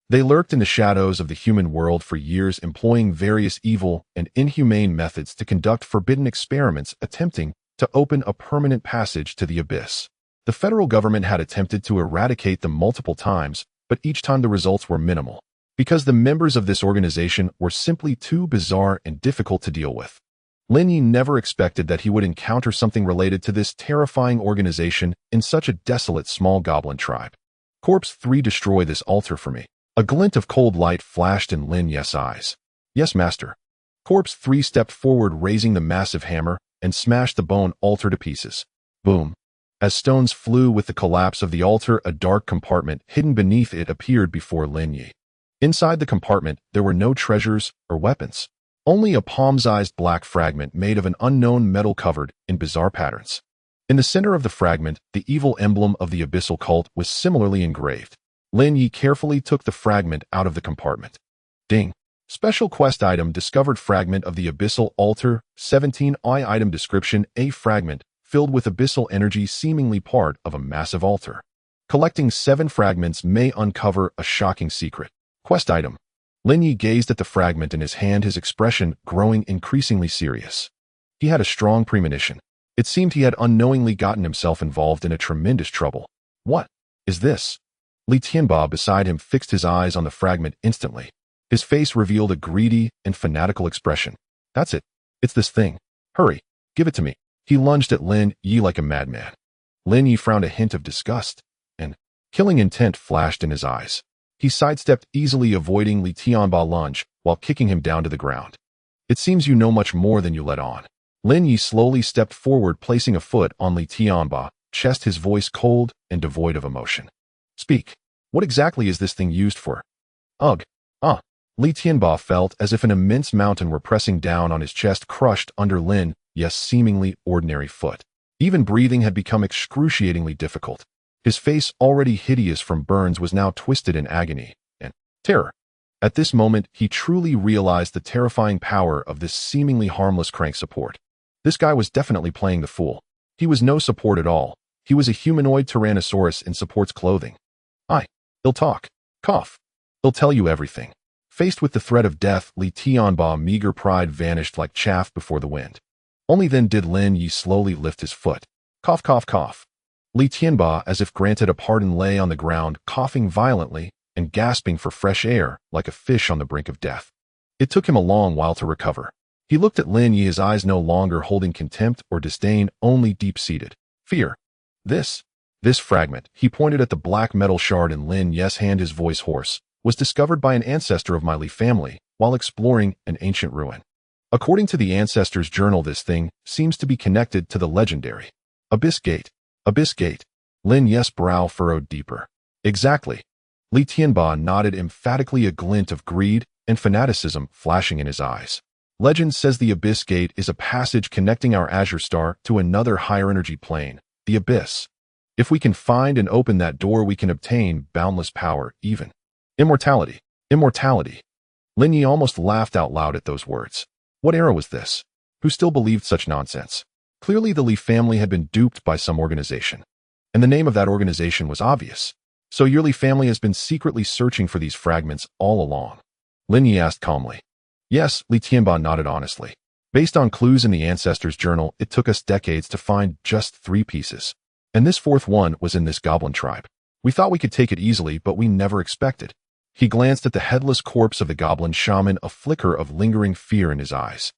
They lurked in the shadows of the human world for years, employing various evil and inhumane methods to conduct forbidden experiments, attempting to open a permanent passage to the abyss. The federal government had attempted to eradicate them multiple times, but each time the results were minimal, because the members of this organization were simply too bizarre and difficult to deal with. Lin Ye never expected that he would encounter something related to this terrifying organization in such a desolate small goblin tribe. Corpse 3, destroy this altar for me. A glint of cold light flashed in Lin Ye's eyes. Yes, master. Corpse 3 stepped forward, raising the massive hammer, and smashed the bone altar to pieces. Boom. As stones flew with the collapse of the altar, a dark compartment hidden beneath it appeared before Lin Ye. Inside the compartment, there were no treasures or weapons. Only a palm-sized black fragment made of an unknown metal covered in bizarre patterns. In the center of the fragment, the evil emblem of the Abyssal Cult was similarly engraved. Lin Ye carefully took the fragment out of the compartment. Ding. Special quest item discovered, fragment of the Abyssal Altar, 17 item description, a fragment filled with abyssal energy seemingly part of a massive altar. Collecting 7 fragments may uncover a shocking secret. Quest item. Lin Ye gazed at the fragment in his hand, his expression growing increasingly serious. He had a strong premonition. It seemed he had unknowingly gotten himself involved in a tremendous trouble. What is this? Li Tianba beside him fixed his eyes on the fragment instantly. His face revealed a greedy and fanatical expression. That's it. It's this thing. Hurry. Give it to me. He lunged at Lin Ye like a madman. Lin Ye frowned, a hint of disgust, and killing intent flashed in his eyes. He sidestepped easily, avoiding Li Tianba's lunge while kicking him down to the ground. It seems you know much more than you let on. Lin Ye slowly stepped forward, placing a foot on Li Tianba's chest, his voice cold and devoid of emotion. Speak. What exactly is this thing used for? Ugh. Li Tianba felt as if an immense mountain were pressing down on his chest, crushed under Lin Ye's seemingly ordinary foot. Even breathing had become excruciatingly difficult. His face, already hideous from burns, was now twisted in agony and terror. At this moment, he truly realized the terrifying power of this seemingly harmless crank support. This guy was definitely playing the fool. He was no support at all. He was a humanoid tyrannosaurus in support's clothing. He'll talk. Cough. He'll tell you everything. Faced with the threat of death, Li Tianba's meager pride vanished like chaff before the wind. Only then did Lin Ye slowly lift his foot. Cough, cough, cough. Li Tianba, as if granted a pardon, lay on the ground, coughing violently and gasping for fresh air like a fish on the brink of death. It took him a long while to recover. He looked at Lin Ye, his eyes no longer holding contempt or disdain, only deep-seated fear. This fragment, he pointed at the black metal shard in Lin Ye's hand, his voice hoarse, was discovered by an ancestor of my Li family while exploring an ancient ruin. According to the ancestor's journal, this thing seems to be connected to the legendary Abyss Gate. Abyss Gate. Lin Ye's brow furrowed deeper. Exactly. Li Tianba nodded emphatically, a glint of greed and fanaticism flashing in his eyes. Legend says the Abyss Gate is a passage connecting our Azure Star to another higher energy plane, the Abyss. If we can find and open that door, we can obtain boundless power, even immortality. Immortality. Lin Ye almost laughed out loud at those words. What era was this? Who still believed such nonsense? Clearly the Li family had been duped by some organization. And the name of that organization was obvious. So your Li family has been secretly searching for these fragments all along. Lin Ye asked calmly. Yes, Li Tianba nodded honestly. Based on clues in the Ancestors' Journal, it took us decades to find just 3 pieces. And this 4th one was in this goblin tribe. We thought we could take it easily, but we never expected. He glanced at the headless corpse of the goblin shaman, a flicker of lingering fear in his eyes.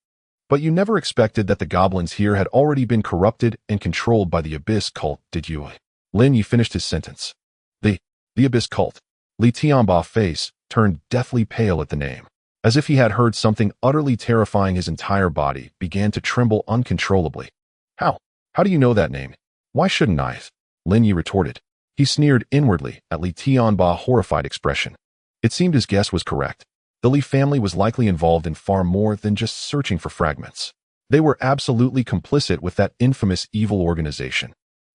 But you never expected that the goblins here had already been corrupted and controlled by the Abyss cult, did you? Lin Ye finished his sentence. The Abyss cult. Li Tianba's face turned deathly pale at the name. As if he had heard something utterly terrifying, his entire body began to tremble uncontrollably. How do you know that name? Why shouldn't I? Lin Ye retorted. He sneered inwardly at Li Tianba's horrified expression. It seemed his guess was correct. The Li family was likely involved in far more than just searching for fragments. They were absolutely complicit with that infamous evil organization.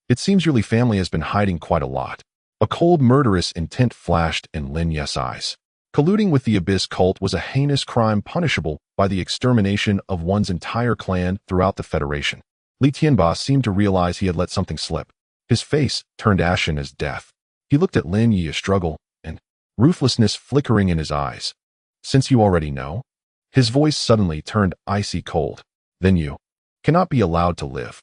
It seems your Li family has been hiding quite a lot. A cold, murderous intent flashed in Lin Ye's eyes. Colluding with the Abyss cult was a heinous crime punishable by the extermination of one's entire clan throughout the Federation. Li Tianba seemed to realize he had let something slip. His face turned ashen as death. He looked at Lin Ye, a struggle and ruthlessness flickering in his eyes. Since you already know? His voice suddenly turned icy cold. Then you cannot be allowed to live.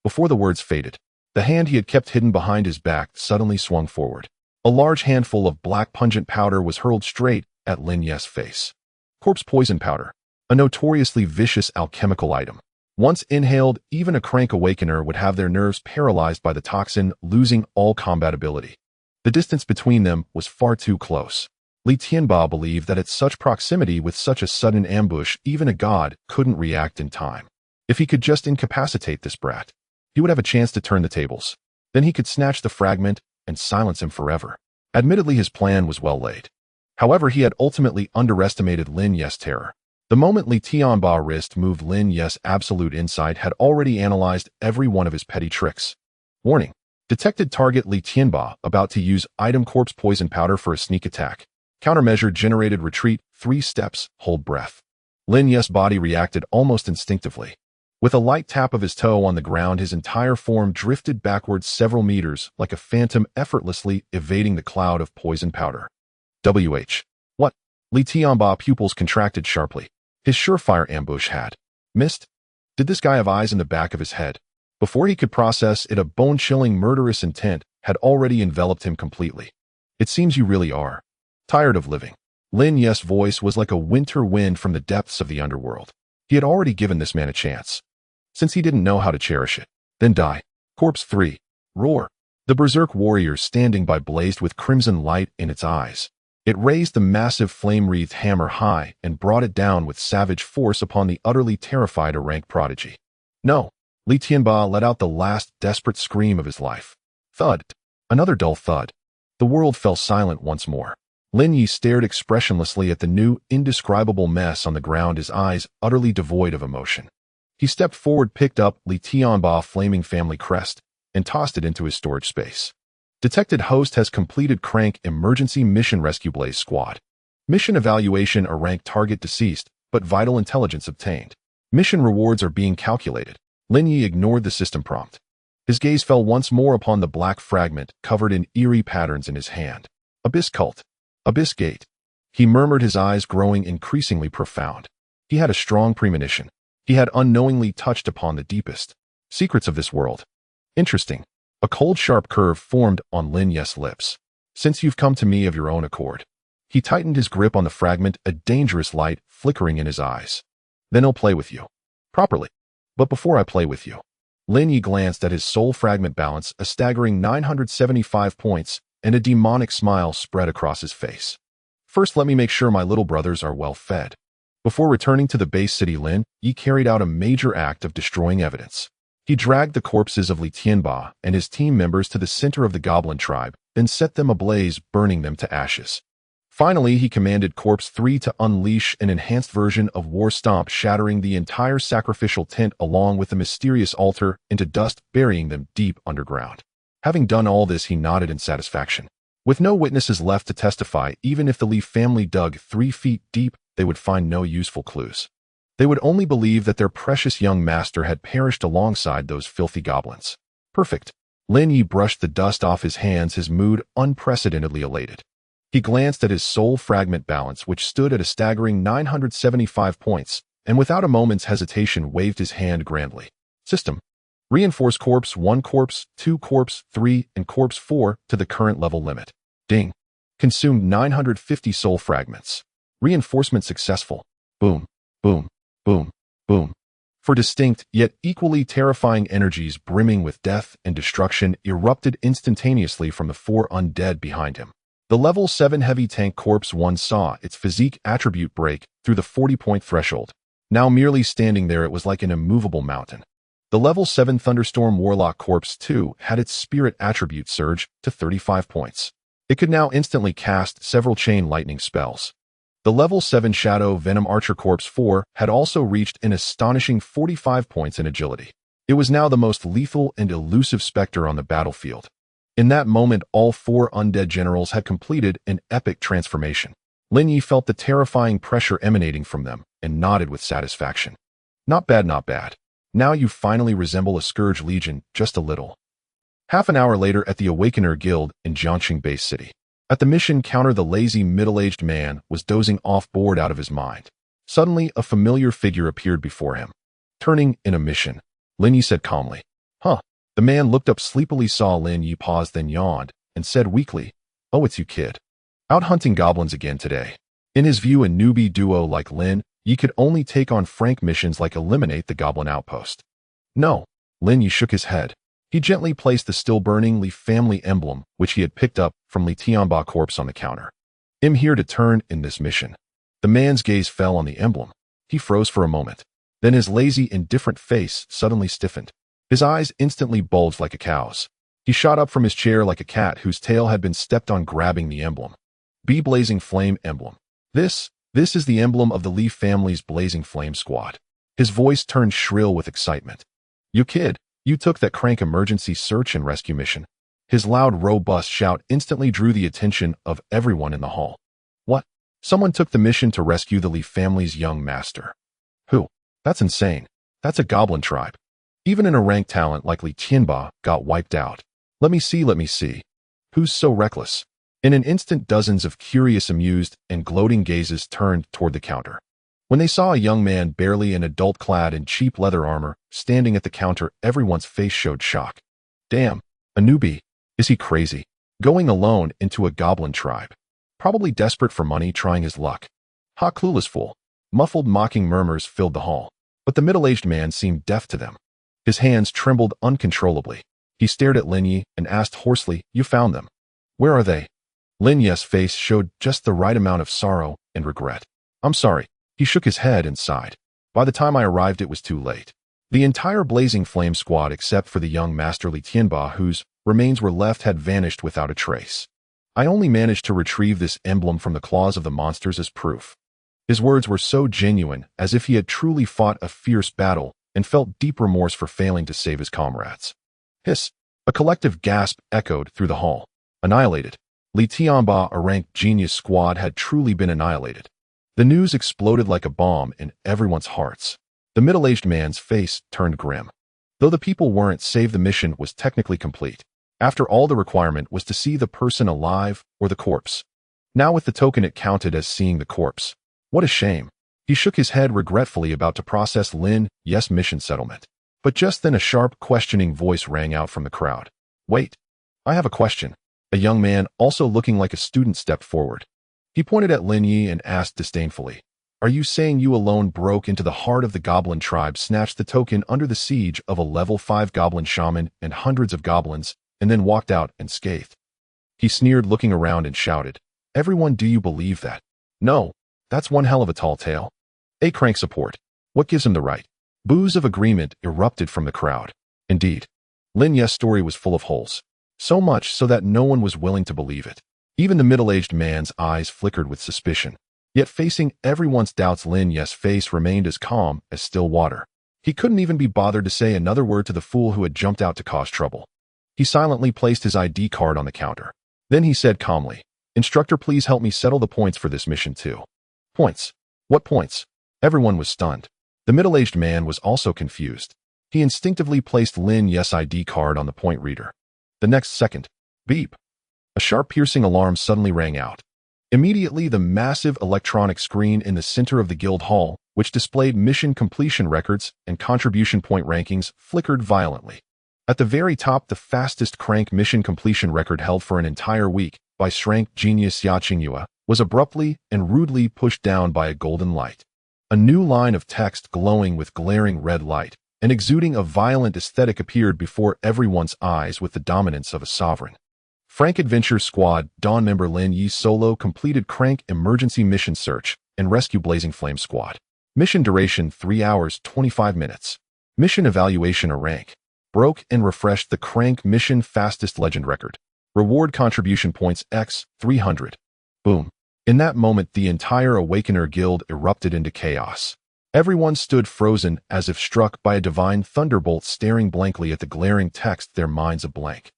Before the words faded, the hand he had kept hidden behind his back suddenly swung forward. A large handful of black pungent powder was hurled straight at Lin Ye's face. Corpse poison powder, a notoriously vicious alchemical item. Once inhaled, even a crank awakener would have their nerves paralyzed by the toxin, losing all combatability. The distance between them was far too close. Li Tianba believed that at such proximity with such a sudden ambush, even a god couldn't react in time. If he could just incapacitate this brat, he would have a chance to turn the tables. Then he could snatch the fragment and silence him forever. Admittedly, his plan was well laid. However, he had ultimately underestimated Lin Ye's terror. The moment Li Tianba's wrist moved, Lin Ye's absolute insight had already analyzed every one of his petty tricks. Warning. Detected target Li Tianba about to use item corpse poison powder for a sneak attack. Countermeasure generated retreat, 3 steps, hold breath. Lin Ye's body reacted almost instinctively. With a light tap of his toe on the ground, his entire form drifted backwards several meters like a phantom, effortlessly evading the cloud of poison powder. What? Li Tianba's pupils contracted sharply. His surefire ambush had missed. Did this guy have eyes in the back of his head? Before he could process it, a bone-chilling murderous intent had already enveloped him completely. It seems you really are tired of living. Lin Ye's voice was like a winter wind from the depths of the underworld. He had already given this man a chance, since he didn't know how to cherish it. Then die. Corpse 3. Roar. The berserk warrior standing by blazed with crimson light in its eyes. It raised the massive flame-wreathed hammer high and brought it down with savage force upon the utterly terrified rank prodigy. No. Li Tianba let out the last desperate scream of his life. Thud. Another dull thud. The world fell silent once more. Lin Ye stared expressionlessly at the new, indescribable mess on the ground, his eyes utterly devoid of emotion. He stepped forward, picked up Li Tianba's flaming family crest, and tossed it into his storage space. Detected host has completed crank emergency mission rescue blaze squad. Mission evaluation: a rank target deceased, but vital intelligence obtained. Mission rewards are being calculated. Lin Ye ignored the system prompt. His gaze fell once more upon the black fragment covered in eerie patterns in his hand. Abyss cult. Abyss gate. He murmured, his eyes growing increasingly profound. He had a strong premonition. He had unknowingly touched upon the deepest secrets of this world. Interesting. A cold, sharp curve formed on Lin Ye's lips. Since you've come to me of your own accord. He tightened his grip on the fragment, a dangerous light flickering in his eyes. Then I'll play with you. Properly. But before I play with you. Lin Ye glanced at his soul fragment balance, a staggering 975 points, and a demonic smile spread across his face. First, let me make sure my little brothers are well fed. Before returning to the base city, Lin Ye carried out a major act of destroying evidence. He dragged the corpses of Li Tianba and his team members to the center of the goblin tribe, then set them ablaze, burning them to ashes. Finally, he commanded Corpse 3 to unleash an enhanced version of War Stomp, shattering the entire sacrificial tent along with the mysterious altar into dust, burying them deep underground. Having done all this, he nodded in satisfaction. With no witnesses left to testify, even if the Li family dug 3 feet deep, they would find no useful clues. They would only believe that their precious young master had perished alongside those filthy goblins. Perfect. Lin Ye brushed the dust off his hands, his mood unprecedentedly elated. He glanced at his soul fragment balance, which stood at a staggering 975 points, and without a moment's hesitation waved his hand grandly. System. Reinforce Corpse 1, Corpse 2, Corpse 3, and Corpse 4 to the current level limit. Ding. Consumed 950 soul fragments. Reinforcement successful. Boom, boom, boom, boom. Four distinct, yet equally terrifying energies brimming with death and destruction erupted instantaneously from the 4 undead behind him. The level 7 heavy tank Corpse 1 saw its physique attribute break through the 40-point threshold. Now merely standing there, it was like an immovable mountain. The level 7 Thunderstorm Warlock Corpse 2 had its spirit attribute surge to 35 points. It could now instantly cast several chain lightning spells. The level 7 Shadow Venom Archer Corpse 4 had also reached an astonishing 45 points in agility. It was now the most lethal and elusive specter on the battlefield. In that moment, all 4 undead generals had completed an epic transformation. Lin Ye felt the terrifying pressure emanating from them and nodded with satisfaction. Not bad, not bad. Now you finally resemble a Scourge Legion, just a little. Half an hour later at the Awakener Guild in Jiangxing Base City. At the mission counter, the lazy middle-aged man was dozing off, bored out of his mind. Suddenly, a familiar figure appeared before him. Turning in a mission, Lin Ye said calmly. Huh. The man looked up sleepily, saw Lin Ye pause, then yawned, and said weakly, Oh, it's you, kid. Out hunting goblins again today. In his view, a newbie duo like Lin Ye could only take on frank missions like eliminate the goblin outpost. No. Lin Ye shook his head. He gently placed the still-burning Li family emblem, which he had picked up from Li Tianba corpse, on the counter. I'm here to turn in this mission. The man's gaze fell on the emblem. He froze for a moment. Then his lazy, indifferent face suddenly stiffened. His eyes instantly bulged like a cow's. He shot up from his chair like a cat whose tail had been stepped on, grabbing the emblem. B Blazing Flame emblem. This is the emblem of the Li family's Blazing Flame Squad. His voice turned shrill with excitement. You kid, you took that crank emergency search and rescue mission. His loud, robust shout instantly drew the attention of everyone in the hall. What? Someone took the mission to rescue the Li family's young master. Who? That's insane. That's a goblin tribe. Even an ranked talent like Li Tianba got wiped out. Let me see. Who's so reckless? In an instant, dozens of curious, amused, and gloating gazes turned toward the counter. When they saw a young man, barely an adult, clad in cheap leather armor, standing at the counter, everyone's face showed shock. Damn, a newbie. Is he crazy? Going alone into a goblin tribe? Probably desperate for money, trying his luck. Ha, clueless fool. Muffled, mocking murmurs filled the hall, but the middle-aged man seemed deaf to them. His hands trembled uncontrollably. He stared at Lin Ye and asked hoarsely, You found them? Where are they? Lin Ye's face showed just the right amount of sorrow and regret. I'm sorry. He shook his head and sighed. By the time I arrived, it was too late. The entire Blazing Flame Squad, except for the young Master Li Tianba, whose remains were left, had vanished without a trace. I only managed to retrieve this emblem from the claws of the monsters as proof. His words were so genuine, as if he had truly fought a fierce battle and felt deep remorse for failing to save his comrades. Hiss! A collective gasp echoed through the hall. Annihilated. Li Tianba, a ranked genius squad, had truly been annihilated. The news exploded like a bomb in everyone's hearts. The middle-aged man's face turned grim. Though the people weren't saved, the mission was technically complete. After all, the requirement was to see the person alive or the corpse. Now with the token, it counted as seeing the corpse. What a shame. He shook his head regretfully, about to process Lin Ye's mission settlement. But just then a sharp, questioning voice rang out from the crowd. Wait. I have a question. A young man, also looking like a student, stepped forward. He pointed at Lin Ye and asked disdainfully, Are you saying you alone broke into the heart of the goblin tribe, snatched the token under the siege of a level 5 goblin shaman and hundreds of goblins, and then walked out unscathed? He sneered, looking around, and shouted, Everyone, do you believe that? No. That's one hell of a tall tale. A crank support. What gives him the right? Boos of agreement erupted from the crowd. Indeed. Lin Ye's story was full of holes. So much so that no one was willing to believe it. Even the middle-aged man's eyes flickered with suspicion. Yet facing everyone's doubts, Lin Ye's face remained as calm as still water. He couldn't even be bothered to say another word to the fool who had jumped out to cause trouble. He silently placed his ID card on the counter. Then he said calmly, Instructor, please help me settle the points for this mission too. Points? What points? Everyone was stunned. The middle-aged man was also confused. He instinctively placed Lin Ye's ID card on the point reader. The next second, beep. A sharp piercing alarm suddenly rang out. Immediately, the massive electronic screen in the center of the guild hall, which displayed mission completion records and contribution point rankings, flickered violently. At the very top, the fastest crank mission completion record held for an entire week by Shrank genius Yue was abruptly and rudely pushed down by a golden light. A new line of text glowing with glaring red light and exuding a violent aesthetic appeared before everyone's eyes with the dominance of a sovereign. Frank Adventure Squad Dawn member Lin Ye solo completed Crank Emergency Mission Search and Rescue Blazing Flame Squad. Mission duration 3 hours 25 minutes. Mission evaluation: a rank. Broke and refreshed the Crank Mission Fastest Legend record. Reward contribution points X 300. Boom. In that moment, the entire Awakener guild erupted into chaos. Everyone stood frozen as if struck by a divine thunderbolt, staring blankly at the glaring text, their minds a blank.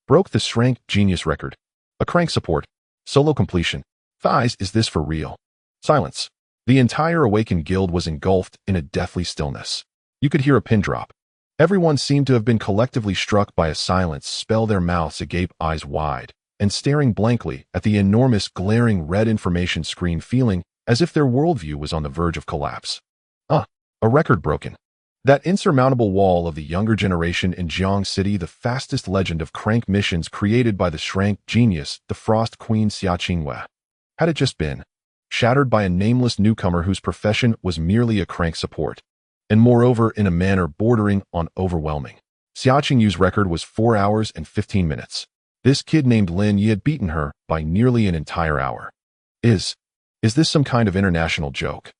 Broke the Shrank Genius record. A crank support. Solo completion. Thighs, is this for real? Silence. The entire Awaken guild was engulfed in a deathly stillness. You could hear a pin drop. Everyone seemed to have been collectively struck by a silence spell, their mouths agape, eyes wide, and staring blankly at the enormous glaring red information screen, feeling as if their worldview was on the verge of collapse. A record broken. That insurmountable wall of the younger generation in Jiang City, the fastest legend of crank missions created by the Shrank genius, the Frost Queen Xia. Had it just been shattered by a nameless newcomer whose profession was merely a crank support, and moreover in a manner bordering on overwhelming. Xia record was 4 hours and 15 minutes. This kid named Lin Ye had beaten her by nearly an entire hour. Is this some kind of international joke?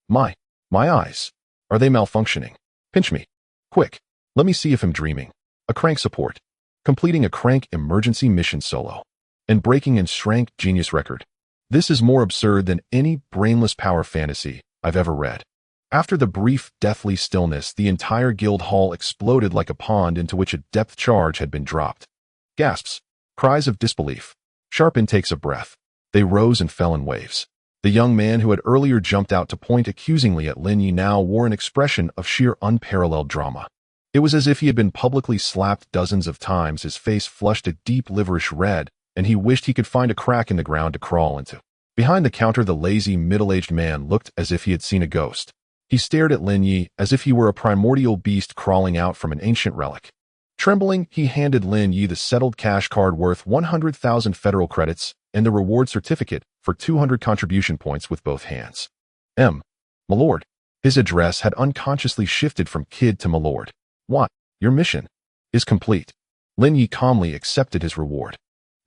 My eyes. Are they malfunctioning? Pinch me. Quick. Let me see if I'm dreaming. A crank support. Completing a crank emergency mission solo. And breaking in Shrank genius record. This is more absurd than any brainless power fantasy I've ever read. After the brief, deathly stillness, the entire guild hall exploded like a pond into which a depth charge had been dropped. Gasps. Cries of disbelief. Sharp intakes of breath. They rose and fell in waves. The young man who had earlier jumped out to point accusingly at Lin Ye now wore an expression of sheer unparalleled drama. It was as if he had been publicly slapped dozens of times, his face flushed a deep liverish red, and he wished he could find a crack in the ground to crawl into. Behind the counter, the lazy, middle-aged man looked as if he had seen a ghost. He stared at Lin Ye as if he were a primordial beast crawling out from an ancient relic. Trembling, he handed Lin Ye the settled cash card worth 100,000 federal credits and the reward certificate for 200 contribution points with both hands. My lord. His address had unconsciously shifted from kid to my lord. What? Your mission is complete. Lin Ye calmly accepted his reward.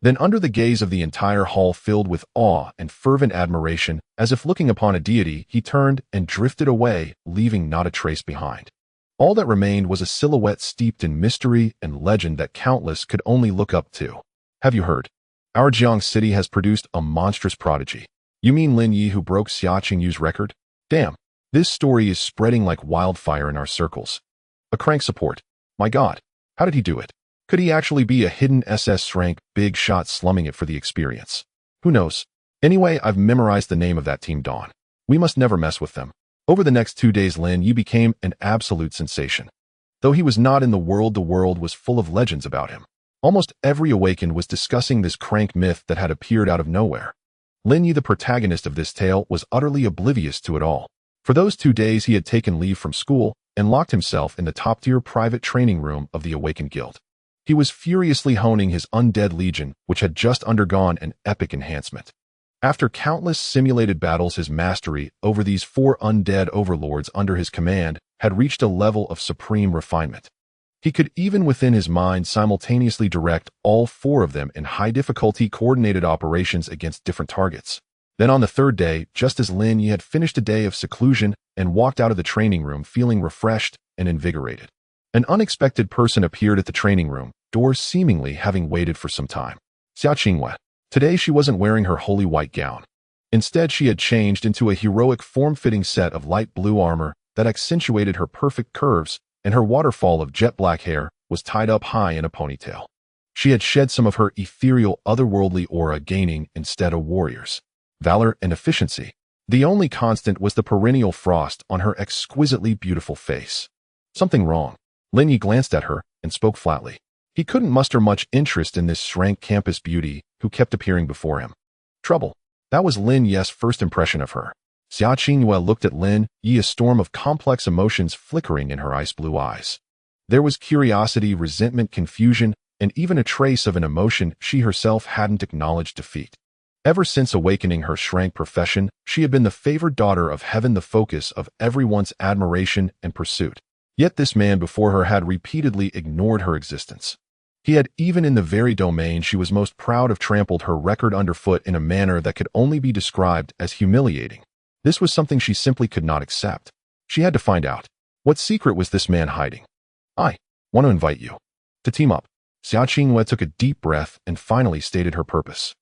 Then, under the gaze of the entire hall filled with awe and fervent admiration, as if looking upon a deity, he turned and drifted away, leaving not a trace behind. All that remained was a silhouette steeped in mystery and legend that countless could only look up to. Have you heard? Our Jiang City has produced a monstrous prodigy. You mean Lin Ye, who broke Xia Qingyu's record? Damn, this story is spreading like wildfire in our circles. A crank support. My god, how did he do it? Could he actually be a hidden SS Shrank big shot slumming it for the experience? Who knows? Anyway, I've memorized the name of that team, Dawn. We must never mess with them. Over the next 2 days, Lin Ye became an absolute sensation. Though he was not in the world was full of legends about him. Almost every Awakened was discussing this crank myth that had appeared out of nowhere. Lin Ye, the protagonist of this tale, was utterly oblivious to it all. For those 2 days, he had taken leave from school and locked himself in the top-tier private training room of the Awakened Guild. He was furiously honing his Undead Legion, which had just undergone an epic enhancement. After countless simulated battles, his mastery over these 4 undead overlords under his command had reached a level of supreme refinement. He could even within his mind simultaneously direct all 4 of them in high-difficulty coordinated operations against different targets. Then on the 3rd day, just as Lin Ye had finished a day of seclusion and walked out of the training room feeling refreshed and invigorated, an unexpected person appeared at the training room, doors seemingly having waited for some time. Xia Qingyue. Today she wasn't wearing her holy white gown. Instead, she had changed into a heroic form-fitting set of light blue armor that accentuated her perfect curves, and her waterfall of jet black hair was tied up high in a ponytail. She had shed some of her ethereal, otherworldly aura, gaining instead a warrior's valor and efficiency. The only constant was the perennial frost on her exquisitely beautiful face. Something wrong. Lin Ye glanced at her and spoke flatly. He couldn't muster much interest in this shrank campus beauty who kept appearing before him. Trouble. That was Lin Ye's first impression of her. Xia Qingyue looked at Lin Ye, a storm of complex emotions flickering in her ice-blue eyes. There was curiosity, resentment, confusion, and even a trace of an emotion she herself hadn't acknowledged defeat. Ever since awakening her shrank profession, she had been the favored daughter of heaven, the focus of everyone's admiration and pursuit. Yet this man before her had repeatedly ignored her existence. He had, even in the very domain she was most proud of, trampled her record underfoot in a manner that could only be described as humiliating. This was something she simply could not accept. She had to find out. What secret was this man hiding? I want to invite you to team up. Xia Qingyue took a deep breath and finally stated her purpose.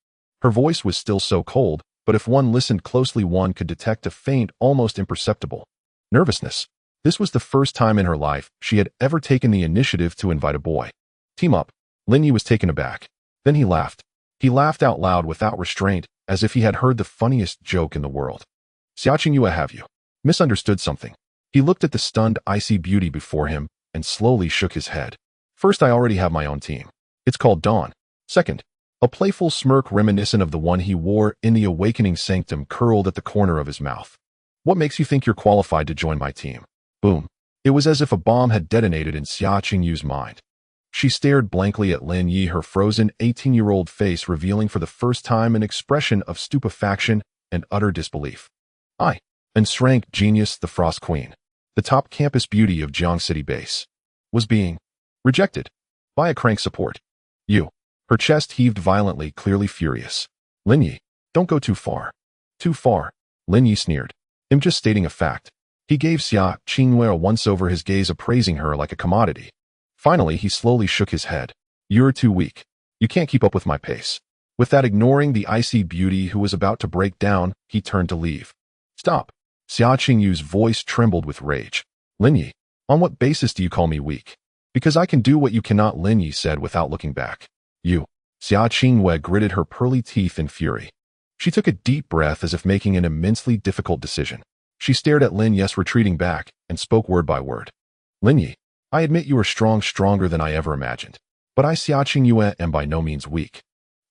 Her voice was still so cold, but if one listened closely one could detect a faint, almost imperceptible nervousness. This was the first time in her life she had ever taken the initiative to invite a boy. Team up. Lin Ye was taken aback. Then he laughed. He laughed out loud without restraint, as if he had heard the funniest joke in the world. Xia Qingyue, have you misunderstood something? He looked at the stunned, icy beauty before him and slowly shook his head. First, I already have my own team. It's called Dawn. Second, a playful smirk reminiscent of the one he wore in the awakening sanctum curled at the corner of his mouth. What makes you think you're qualified to join my team? Boom. It was as if a bomb had detonated in Xia Qingyue's mind. She stared blankly at Lin Ye, her frozen 18-year-old face revealing for the first time an expression of stupefaction and utter disbelief. I, and shrank genius, the Frost Queen, the top campus beauty of Jiang City Base, was being rejected by a crank support. You. Her chest heaved violently, clearly furious. Lin Ye, don't go too far. Too far. Lin Ye sneered. I'm just stating a fact. He gave Xia Qingyue a once-over, his gaze appraising her like a commodity. Finally, he slowly shook his head. You're too weak. You can't keep up with my pace. With that, ignoring the icy beauty who was about to break down, he turned to leave. Stop. Xia Qingyue's voice trembled with rage. Lin Ye, on what basis do you call me weak? Because I can do what you cannot, Lin Ye said without looking back. You. Xia Qingyue gritted her pearly teeth in fury. She took a deep breath as if making an immensely difficult decision. She stared at Lin Ye's retreating back and spoke word by word. Lin Ye, I admit you are stronger than I ever imagined. But I, Xia Qingyue, am by no means weak.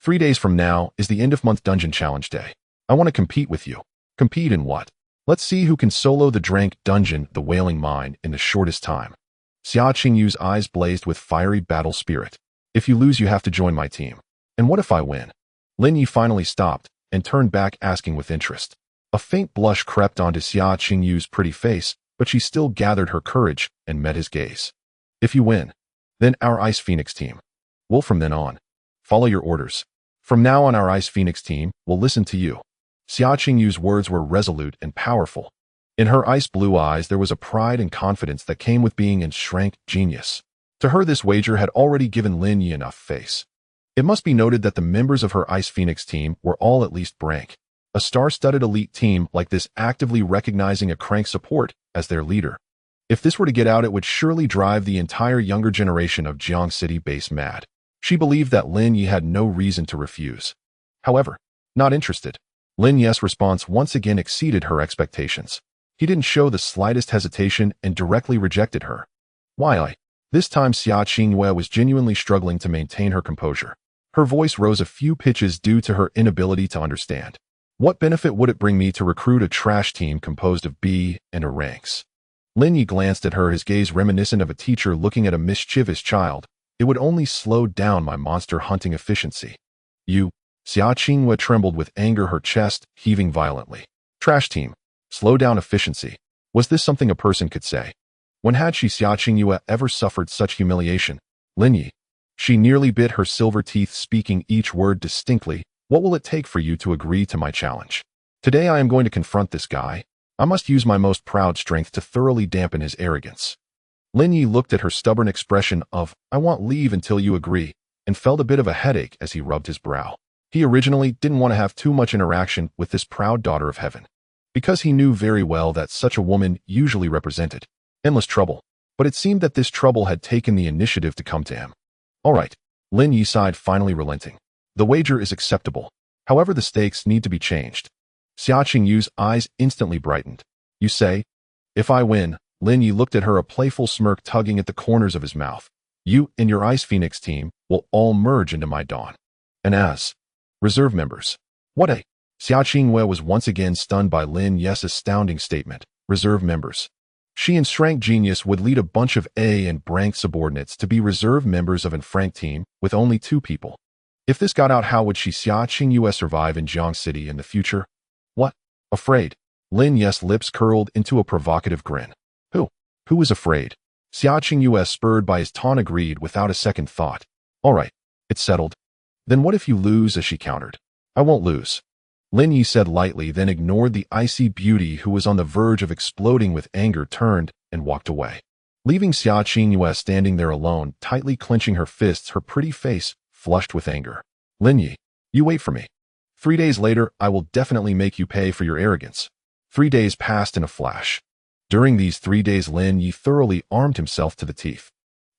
3 days from now is the end-of-month dungeon challenge day. I want to compete with you. Compete in what? Let's see who can solo the Drank Dungeon, the Wailing Mine, in the shortest time. Xia Qingyue's eyes blazed with fiery battle spirit. If you lose, you have to join my team. And what if I win? Lin Ye finally stopped and turned back, asking with interest. A faint blush crept onto Xia Qingyue's pretty face, but she still gathered her courage and met his gaze. If you win, then our Ice Phoenix team will from then on follow your orders. From now on, our Ice Phoenix team will listen to you. Xia Qingyue's words were resolute and powerful. In her ice-blue eyes there was a pride and confidence that came with being in shrank genius. To her, this wager had already given Lin Ye enough face. It must be noted that the members of her Ice Phoenix team were all at least rank. A star-studded elite team like this actively recognizing a crank support as their leader. If this were to get out, it would surely drive the entire younger generation of Jiang City Base mad. She believed that Lin Ye had no reason to refuse. However, not interested. Lin Ye's response once again exceeded her expectations. He didn't show the slightest hesitation and directly rejected her. Why? This time Xia Qingyue was genuinely struggling to maintain her composure. Her voice rose a few pitches due to her inability to understand. What benefit would it bring me to recruit a trash team composed of B and A ranks? Lin Ye glanced at her, his gaze reminiscent of a teacher looking at a mischievous child. It would only slow down my monster hunting efficiency. You. Xia Qingyue trembled with anger, her chest heaving violently. Trash team. Slow down efficiency. Was this something a person could say? When had Xia Qingyue ever suffered such humiliation? Lin Ye. She nearly bit her silver teeth, speaking each word distinctly. What will it take for you to agree to my challenge? Today I am going to confront this guy. I must use my most proud strength to thoroughly dampen his arrogance. Lin Ye looked at her stubborn expression of, I won't leave until you agree, and felt a bit of a headache as he rubbed his brow. He originally didn't want to have too much interaction with this proud daughter of heaven, because he knew very well that such a woman usually represented endless trouble, but it seemed that this trouble had taken the initiative to come to him. All right, Lin Ye sighed, finally relenting. The wager is acceptable. However, the stakes need to be changed. Xia Qingyue's eyes instantly brightened. You say? If I win, Lin Ye looked at her, a playful smirk tugging at the corners of his mouth. You and your Ice Phoenix team will all merge into my dawn. And as reserve members. What a... Xia Qingwei was once again stunned by Lin Ye's astounding statement. Reserve members. She and Shrank Genius would lead a bunch of A and rank subordinates to be reserve members of an Frank team with only 2 people. If this got out, how would Xia Qingwei survive in Jiang City in the future? What? Afraid? Lin Ye's lips curled into a provocative grin. Who is afraid? Xia Qingwei, spurred by his taunt, agreed without a second thought. All right, it's settled. Then what if you lose, as she countered. I won't lose. Lin Ye said lightly, then ignored the icy beauty who was on the verge of exploding with anger, turned, and walked away. Leaving Xia Qingwei standing there alone, tightly clenching her fists, her pretty face flushed with anger. Lin Ye, you wait for me. 3 days later, I will definitely make you pay for your arrogance. 3 days passed in a flash. During these 3 days, Lin Ye thoroughly armed himself to the teeth.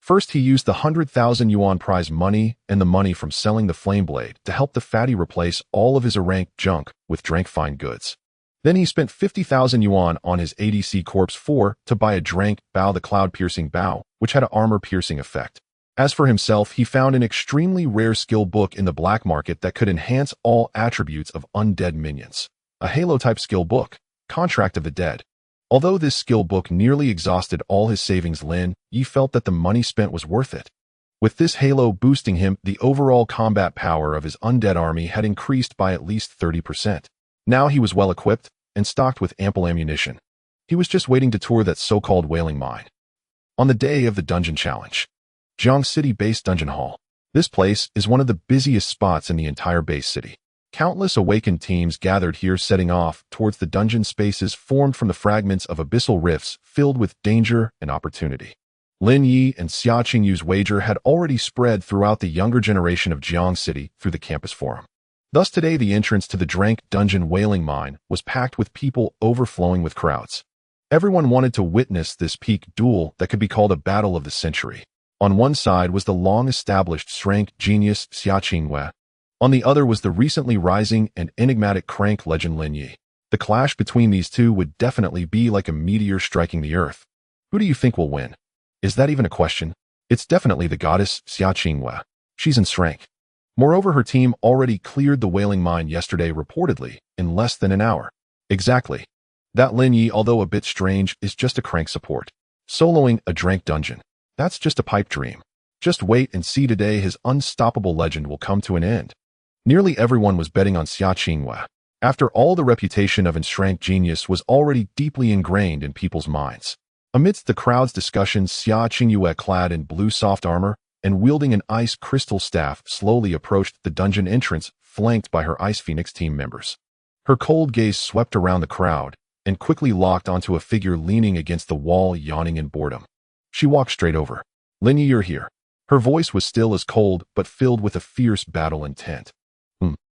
First, he used the 100,000 yuan prize money and the money from selling the flame blade to help the fatty replace all of his ranked junk with drank fine goods. Then he spent 50,000 yuan on his ADC Corpse 4 to buy a drank bow, the cloud-piercing bow, which had an armor-piercing effect. As for himself, he found an extremely rare skill book in the black market that could enhance all attributes of undead minions. A Halo-type skill book, Contract of the Dead. Although this skill book nearly exhausted all his savings, Lin Ye felt that the money spent was worth it. With this halo boosting him, the overall combat power of his undead army had increased by at least 30%. Now he was well equipped and stocked with ample ammunition. He was just waiting to tour that so-called whaling mine. On the day of the dungeon challenge, Jiang City Base Dungeon Hall. This place is one of the busiest spots in the entire base city. Countless Awaken teams gathered here, setting off towards the dungeon spaces formed from the fragments of abyssal rifts filled with danger and opportunity. Lin Ye and Xia Qingyu's wager had already spread throughout the younger generation of Jiang City through the campus forum. Thus today, the entrance to the Drank Dungeon Whaling Mine was packed with people, overflowing with crowds. Everyone wanted to witness this peak duel that could be called a battle of the century. On one side was the long-established Shrank genius Xia Qingwei. On the other was the recently rising and enigmatic crank legend Lin Ye. The clash between these two would definitely be like a meteor striking the earth. Who do you think will win? Is that even a question? It's definitely the goddess Xia Qingwei. She's in Shrank. Moreover, her team already cleared the whaling mine yesterday, reportedly, in less than an hour. Exactly. That Lin Ye, although a bit strange, is just a crank support. Soloing a Drank dungeon. That's just a pipe dream. Just wait and see, today his unstoppable legend will come to an end. Nearly everyone was betting on Xia Qingwei. After all, the reputation of Shrank genius was already deeply ingrained in people's minds. Amidst the crowd's discussions, Xia Qingwei, clad in blue soft armor and wielding an ice crystal staff, slowly approached the dungeon entrance, flanked by her Ice Phoenix team members. Her cold gaze swept around the crowd and quickly locked onto a figure leaning against the wall, yawning in boredom. She walked straight over. Lin Ye, you're here. Her voice was still as cold, but filled with a fierce battle intent.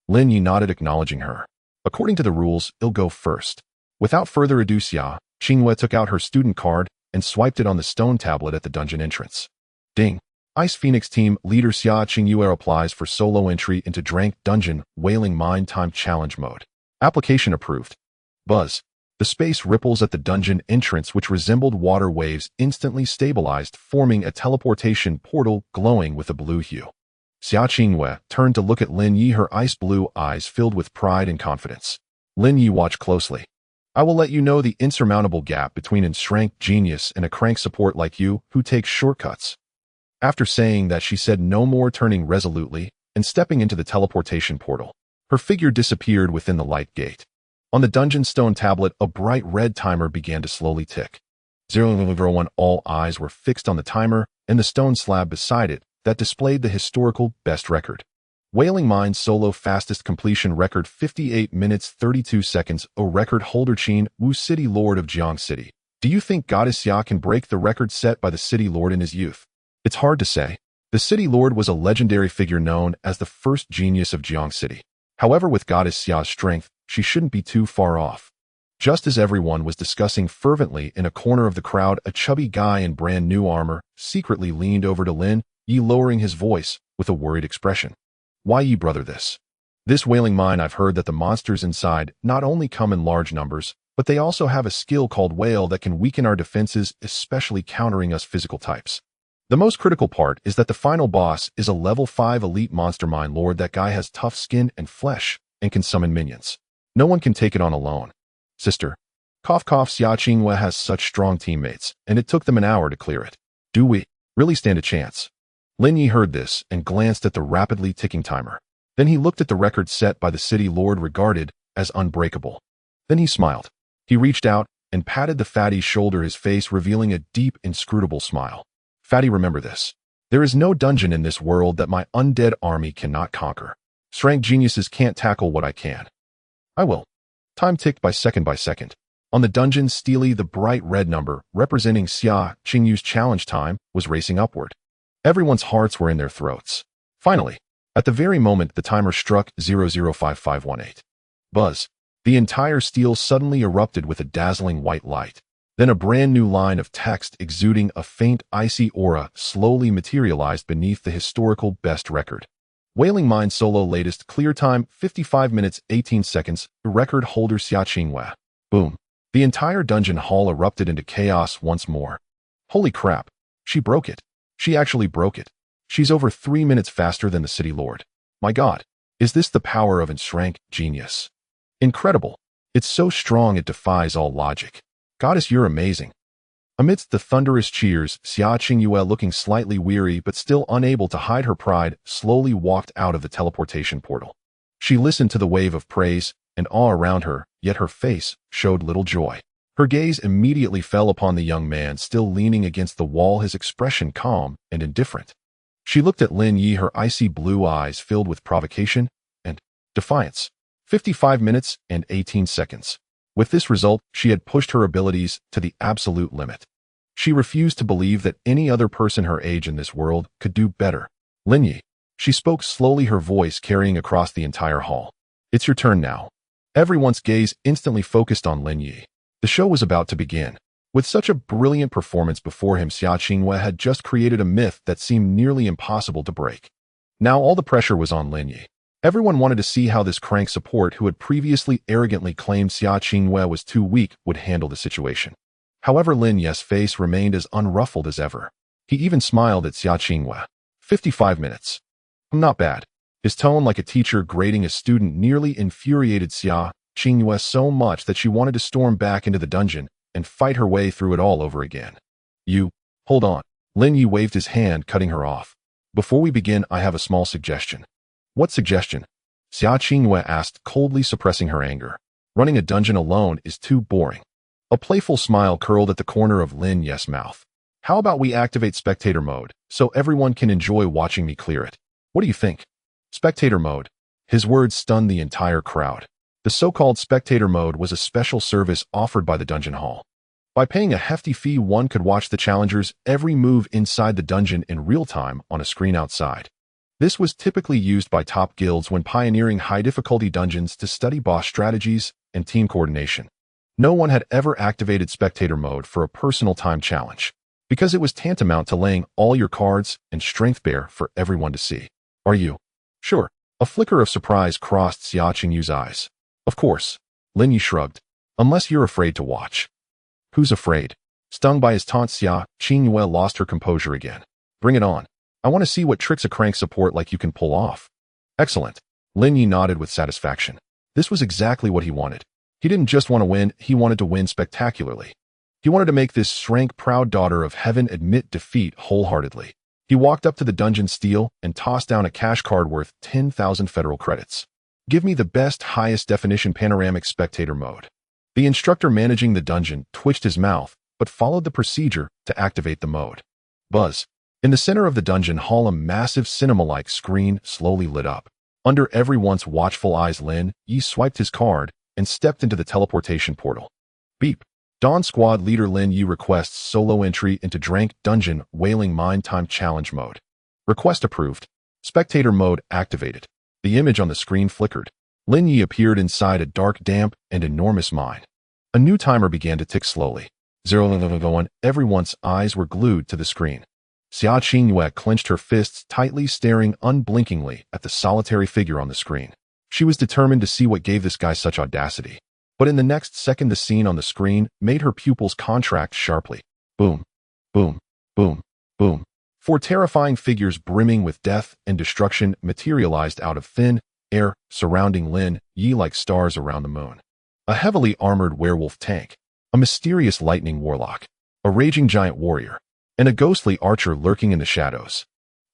Lin Ye nodded, acknowledging her. According to the rules, I'll go first. Without further ado, Xia Qingwei took out her student card and swiped it on the stone tablet at the dungeon entrance. Ding! Ice Phoenix team leader Xia Qingwei applies for solo entry into Drank Dungeon Whaling Mine Time Challenge mode. Application approved. Buzz. The space ripples at the dungeon entrance, which resembled water waves, instantly stabilized, forming a teleportation portal glowing with a blue hue. Xia Qingwei turned to look at Lin Ye, her ice blue eyes filled with pride and confidence. Lin Ye, watch closely. I will let you know the insurmountable gap between a Shrank genius and a crank support like you who takes shortcuts. After saying that, she said no more, turning resolutely and stepping into the teleportation portal. Her figure disappeared within the light gate. On the dungeon stone tablet, a bright red timer began to slowly tick. 001. All eyes were fixed on the timer and the stone slab beside it that displayed the historical best record. Whaling Mine solo fastest completion record, 58 minutes 32 seconds. A record holder, Qin Wu, City Lord of Jiang City. Do you think Goddess Xia can break the record set by the City Lord in his youth? It's hard to say. The City Lord was a legendary figure known as the first genius of Jiang City. However, with Goddess Xia's strength, she shouldn't be too far off. Just as everyone was discussing fervently, in a corner of the crowd, a chubby guy in brand new armor secretly leaned over to Lin Ye, lowering his voice with a worried expression. Why, ye brother, this whaling mine, I've heard that the monsters inside not only come in large numbers, but they also have a skill called whale that can weaken our defenses, especially countering us physical types. The most critical part is that the final boss is a level 5 elite monster mine lord. That guy has tough skin and flesh and can summon minions. No one can take it on alone. Sister. Cough cough. Xia Qingwei has such strong teammates, and it took them an hour to clear it. Do we really stand a chance? Lin Ye heard this and glanced at the rapidly ticking timer. Then he looked at the record set by the city lord regarded as unbreakable. Then he smiled. He reached out and patted the fatty's shoulder, his face revealing a deep, inscrutable smile. Fatty, remember this. There is no dungeon in this world that my undead army cannot conquer. Strength geniuses can't tackle what I can. I will. Time ticked by second. On the dungeon steely, the bright red number, representing Xia Qingyu's challenge time, was racing upward. Everyone's hearts were in their throats. Finally, at the very moment the timer struck 005518. Buzz. The entire steel suddenly erupted with a dazzling white light. Then a brand new line of text exuding a faint, icy aura slowly materialized beneath the historical best record. Wailing Mine Solo latest clear time 55 minutes 18 seconds, the record holder Xia Qingwei. Boom. The entire dungeon hall erupted into chaos once more. Holy crap. She broke it. She actually broke it. She's over 3 minutes faster than the city lord. My god. Is this the power of enshrank genius? Incredible. It's so strong it defies all logic. Goddess, you're amazing. Amidst the thunderous cheers, Xia Qingyue, looking slightly weary but still unable to hide her pride, slowly walked out of the teleportation portal. She listened to the wave of praise and awe around her, yet her face showed little joy. Her gaze immediately fell upon the young man still leaning against the wall, his expression calm and indifferent. She looked at Lin Ye, her icy blue eyes filled with provocation and defiance. 55 minutes and 18 seconds. With this result, she had pushed her abilities to the absolute limit. She refused to believe that any other person her age in this world could do better. Lin Ye. She spoke slowly, her voice carrying across the entire hall. It's your turn now. Everyone's gaze instantly focused on Lin Ye. The show was about to begin. With such a brilliant performance before him, Xia Qingwei had just created a myth that seemed nearly impossible to break. Now all the pressure was on Lin Ye. Everyone wanted to see how this crank support, who had previously arrogantly claimed Xia Qingwei was too weak, would handle the situation. However, Lin Ye's face remained as unruffled as ever. He even smiled at Xia Qingwei. 55 minutes. Not bad. His tone, like a teacher grading a student, nearly infuriated Xia Qingwei so much that she wanted to storm back into the dungeon and fight her way through it all over again. Hold on. Lin Ye waved his hand, cutting her off. Before we begin, I have a small suggestion. What suggestion? Xia Qingwei asked, coldly suppressing her anger. Running a dungeon alone is too boring. A playful smile curled at the corner of Lin Ye's mouth. How about we activate spectator mode, so everyone can enjoy watching me clear it? What do you think? Spectator mode. His words stunned the entire crowd. The so-called spectator mode was a special service offered by the dungeon hall. By paying a hefty fee, one could watch the challengers' every move inside the dungeon in real time on a screen outside. This was typically used by top guilds when pioneering high-difficulty dungeons to study boss strategies and team coordination. No one had ever activated spectator mode for a personal time challenge, because it was tantamount to laying all your cards and strength bare for everyone to see. Are you sure? A flicker of surprise crossed Xia Qingyu's eyes. Of course. Lin Ye shrugged. Unless you're afraid to watch. Who's afraid? Stung by his taunt, Xia Qingyue lost her composure again. Bring it on. I want to see what tricks a crank support like you can pull off. Excellent. Lin Ye nodded with satisfaction. This was exactly what he wanted. He didn't just want to win, he wanted to win spectacularly. He wanted to make this Shrank-proud daughter of heaven admit defeat wholeheartedly. He walked up to the dungeon steel and tossed down a cash card worth 10,000 federal credits. Give me the best, highest definition panoramic spectator mode. The instructor managing the dungeon twitched his mouth, but followed the procedure to activate the mode. Buzz. In the center of the dungeon hall, a massive cinema-like screen slowly lit up. Under everyone's watchful eyes, Lin Ye swiped his card and stepped into the teleportation portal. Beep. Dawn Squad leader Lin Ye requests solo entry into Drank Dungeon Wailing Mine Time Challenge mode. Request approved. Spectator mode activated. The image on the screen flickered. Lin Ye appeared inside a dark, damp, and enormous mine. A new timer began to tick slowly. 0:01. Everyone's eyes were glued to the screen. Xia Qingyue clenched her fists tightly, staring unblinkingly at the solitary figure on the screen. She was determined to see what gave this guy such audacity. But in the next second, the scene on the screen made her pupils contract sharply. Boom, boom, boom, boom. Four terrifying figures brimming with death and destruction materialized out of thin air, surrounding Lin Ye like stars around the moon. A heavily armored werewolf tank, a mysterious lightning warlock, a raging giant warrior, and a ghostly archer lurking in the shadows.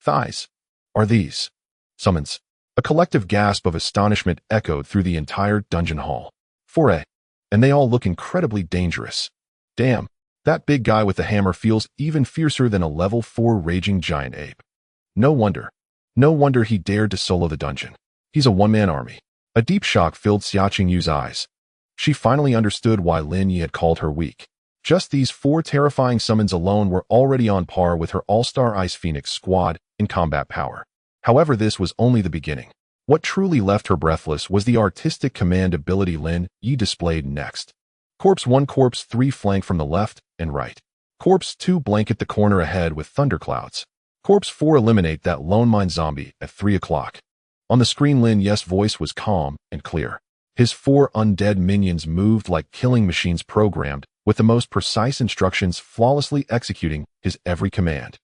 Thighs. Are these summons? A collective gasp of astonishment echoed through the entire dungeon hall. Foray. And they all look incredibly dangerous. Damn, that big guy with the hammer feels even fiercer than a level 4 raging giant ape. No wonder he dared to solo the dungeon. He's a one-man army. A deep shock filled Xia Qingyu's eyes. She finally understood why Lin Ye had called her weak. Just these 4 terrifying summons alone were already on par with her all-star Ice Phoenix squad in combat power. However, this was only the beginning. What truly left her breathless was the artistic command ability Lin Ye displayed next. Corpse 1, Corpse 3 flank from the left and right. Corpse 2 blanket the corner ahead with thunderclouds. Corpse 4 eliminate that lone mine zombie at 3 o'clock. On the screen, Lin Ye's voice was calm and clear. His 4 undead minions moved like killing machines programmed, with the most precise instructions flawlessly executing his every command.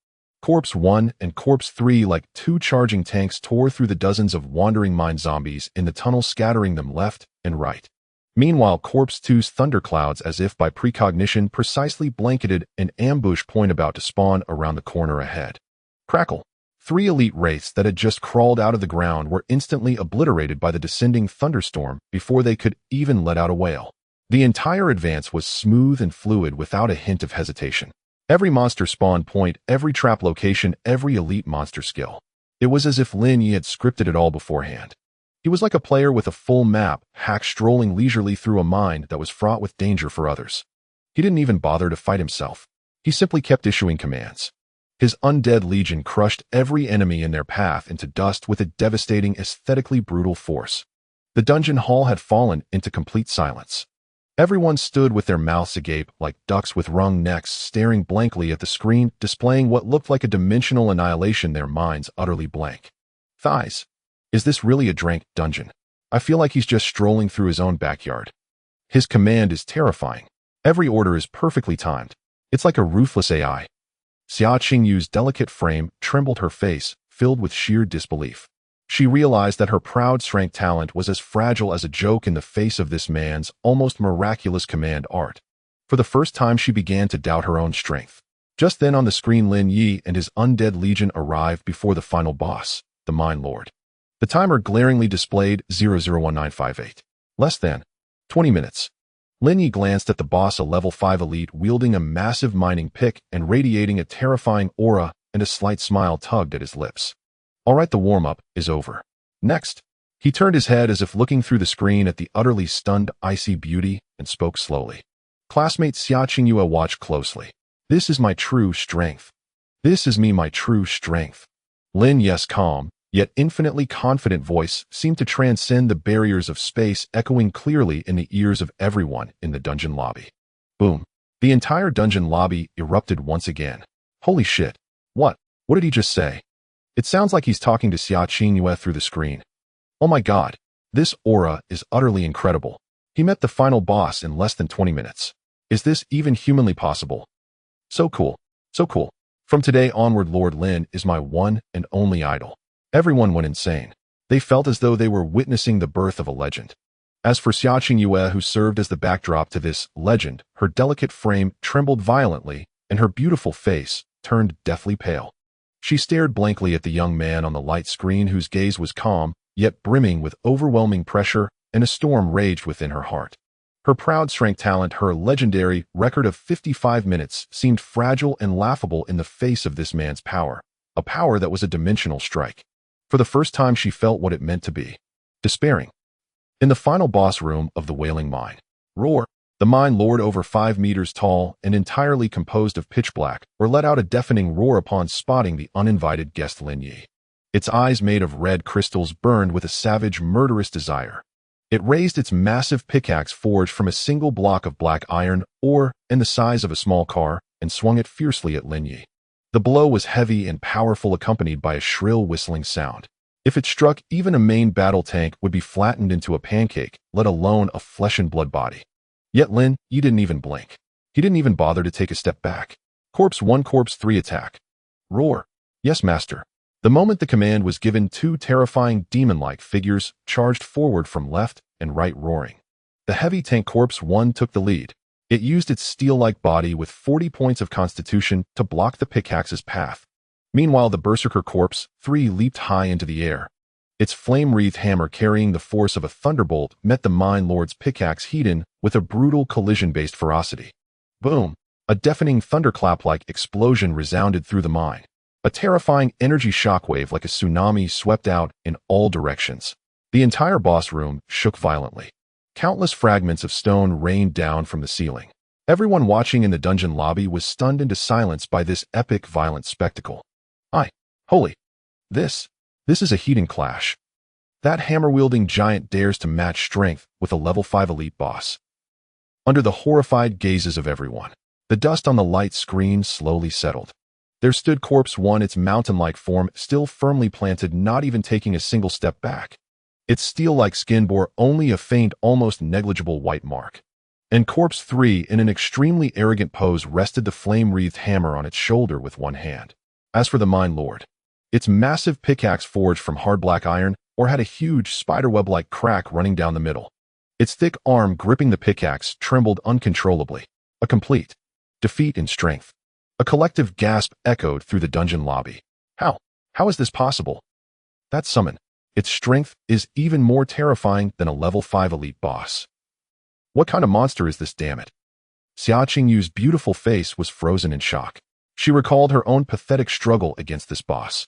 Corpse 1 and Corpse 3 like 2 charging tanks tore through the dozens of wandering mine zombies in the tunnel, scattering them left and right. Meanwhile, Corpse 2's thunderclouds, as if by precognition, precisely blanketed an ambush point about to spawn around the corner ahead. Crackle. 3 elite wraiths that had just crawled out of the ground were instantly obliterated by the descending thunderstorm before they could even let out a wail. The entire advance was smooth and fluid without a hint of hesitation. Every monster spawn point, every trap location, every elite monster skill. It was as if Lin Ye had scripted it all beforehand. He was like a player with a full map, hack strolling leisurely through a mine that was fraught with danger for others. He didn't even bother to fight himself. He simply kept issuing commands. His undead legion crushed every enemy in their path into dust with a devastating, aesthetically brutal force. The dungeon hall had fallen into complete silence. Everyone stood with their mouths agape like ducks with wrung necks, staring blankly at the screen, displaying what looked like a dimensional annihilation, their minds utterly blank. Thighs. Is this really a drank dungeon? I feel like he's just strolling through his own backyard. His command is terrifying. Every order is perfectly timed. It's like a ruthless AI. Xia Qingyu's delicate frame trembled, her face filled with sheer disbelief. She realized that her proud strength talent was as fragile as a joke in the face of this man's almost miraculous command art. For the first time, she began to doubt her own strength. Just then on the screen, Lin Ye and his undead legion arrived before the final boss, the Mine Lord. The timer glaringly displayed 001958. Less than 20 minutes. Lin Ye glanced at the boss, a level 5 elite wielding a massive mining pick and radiating a terrifying aura, and a slight smile tugged at his lips. All right, the warm-up is over. Next. He turned his head as if looking through the screen at the utterly stunned icy beauty and spoke slowly. Classmate Xia Qingyu, watch closely. This is my true strength. This is me, my true strength. Lin Ye's calm, yet infinitely confident voice seemed to transcend the barriers of space, echoing clearly in the ears of everyone in the dungeon lobby. Boom. The entire dungeon lobby erupted once again. Holy shit. What did he just say? It sounds like he's talking to Xia Qingyu through the screen. Oh my god. This aura is utterly incredible. He met the final boss in less than 20 minutes. Is this even humanly possible? So cool. So cool. From today onward, Lord Lin is my one and only idol. Everyone went insane. They felt as though they were witnessing the birth of a legend. As for Xia Qingyu, who served as the backdrop to this legend, her delicate frame trembled violently, and her beautiful face turned deathly pale. She stared blankly at the young man on the light screen, whose gaze was calm, yet brimming with overwhelming pressure, and a storm raged within her heart. Her proud strength talent, her legendary record of 55 minutes, seemed fragile and laughable in the face of this man's power, a power that was a dimensional strike. For the first time, she felt what it meant to be despairing. In the final boss room of the Wailing Mine, Roar, the Mine Lord, over 5 meters tall and entirely composed of pitch black, let out a deafening roar upon spotting the uninvited guest Lin Ye. Its eyes, made of red crystals, burned with a savage, murderous desire. It raised its massive pickaxe forged from a single block of black iron, ore, and the size of a small car, and swung it fiercely at Lin Ye. The blow was heavy and powerful, accompanied by a shrill whistling sound. If it struck, even a main battle tank would be flattened into a pancake, let alone a flesh and blood body. Yet Lin Ye didn't even blink. He didn't even bother to take a step back. Corpse 1, Corpse 3 attack. Roar. Yes, master. The moment the command was given, two terrifying demon-like figures charged forward from left and right, roaring. The heavy tank corpse 1 took the lead. It used its steel-like body with 40 points of constitution to block the pickaxe's path. Meanwhile, the berserker corpse 3 leaped high into the air. Its flame-wreathed hammer, carrying the force of a thunderbolt, met the Mind Lord's pickaxe heat-in with a brutal collision-based ferocity. Boom! A deafening thunderclap-like explosion resounded through the mine. A terrifying energy shockwave like a tsunami swept out in all directions. The entire boss room shook violently. Countless fragments of stone rained down from the ceiling. Everyone watching in the dungeon lobby was stunned into silence by this epic, violent spectacle. Holy! This is a heating clash. That hammer-wielding giant dares to match strength with a level 5 elite boss. Under the horrified gazes of everyone, the dust on the light screen slowly settled. There stood Corpse 1, its mountain-like form still firmly planted, not even taking a single step back. Its steel-like skin bore only a faint, almost negligible white mark. And Corpse 3, in an extremely arrogant pose, rested the flame-wreathed hammer on its shoulder with one hand. As for the Mind Lord, its massive pickaxe forged from hard black iron or had a huge spiderweb-like crack running down the middle. Its thick arm gripping the pickaxe trembled uncontrollably. A complete defeat in strength. A collective gasp echoed through the dungeon lobby. How is this possible? That summon. Its strength is even more terrifying than a level 5 elite boss. What kind of monster is this, damn it? Xia Qingyu's beautiful face was frozen in shock. She recalled her own pathetic struggle against this boss.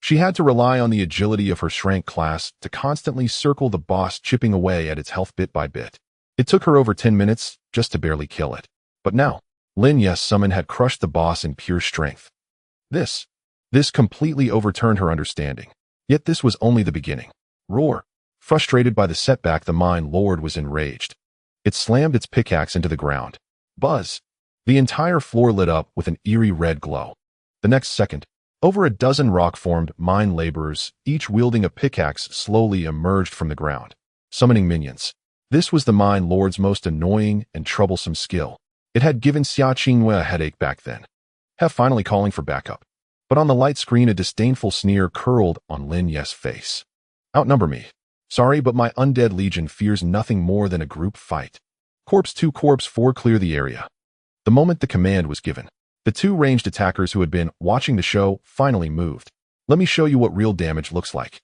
She had to rely on the agility of her Shrank class to constantly circle the boss, chipping away at its health bit by bit. It took her over 10 minutes just to barely kill it. But now, Lin Ye's summon had crushed the boss in pure strength. This completely overturned her understanding. Yet this was only the beginning. Roar! Frustrated by the setback, the Mind Lord was enraged. It slammed its pickaxe into the ground. Buzz! The entire floor lit up with an eerie red glow. The next second, over a dozen rock-formed mine laborers, each wielding a pickaxe, slowly emerged from the ground, summoning minions. This was the Mind Lord's most annoying and troublesome skill. It had given Xia Qingyu a headache back then. Finally calling for backup. But on the light screen, a disdainful sneer curled on Lin Ye's face. Outnumber me. Sorry, but my undead legion fears nothing more than a group fight. Corpse 2, Corpse 4, clear the area. The moment the command was given, the two ranged attackers who had been watching the show finally moved. Let me show you what real damage looks like.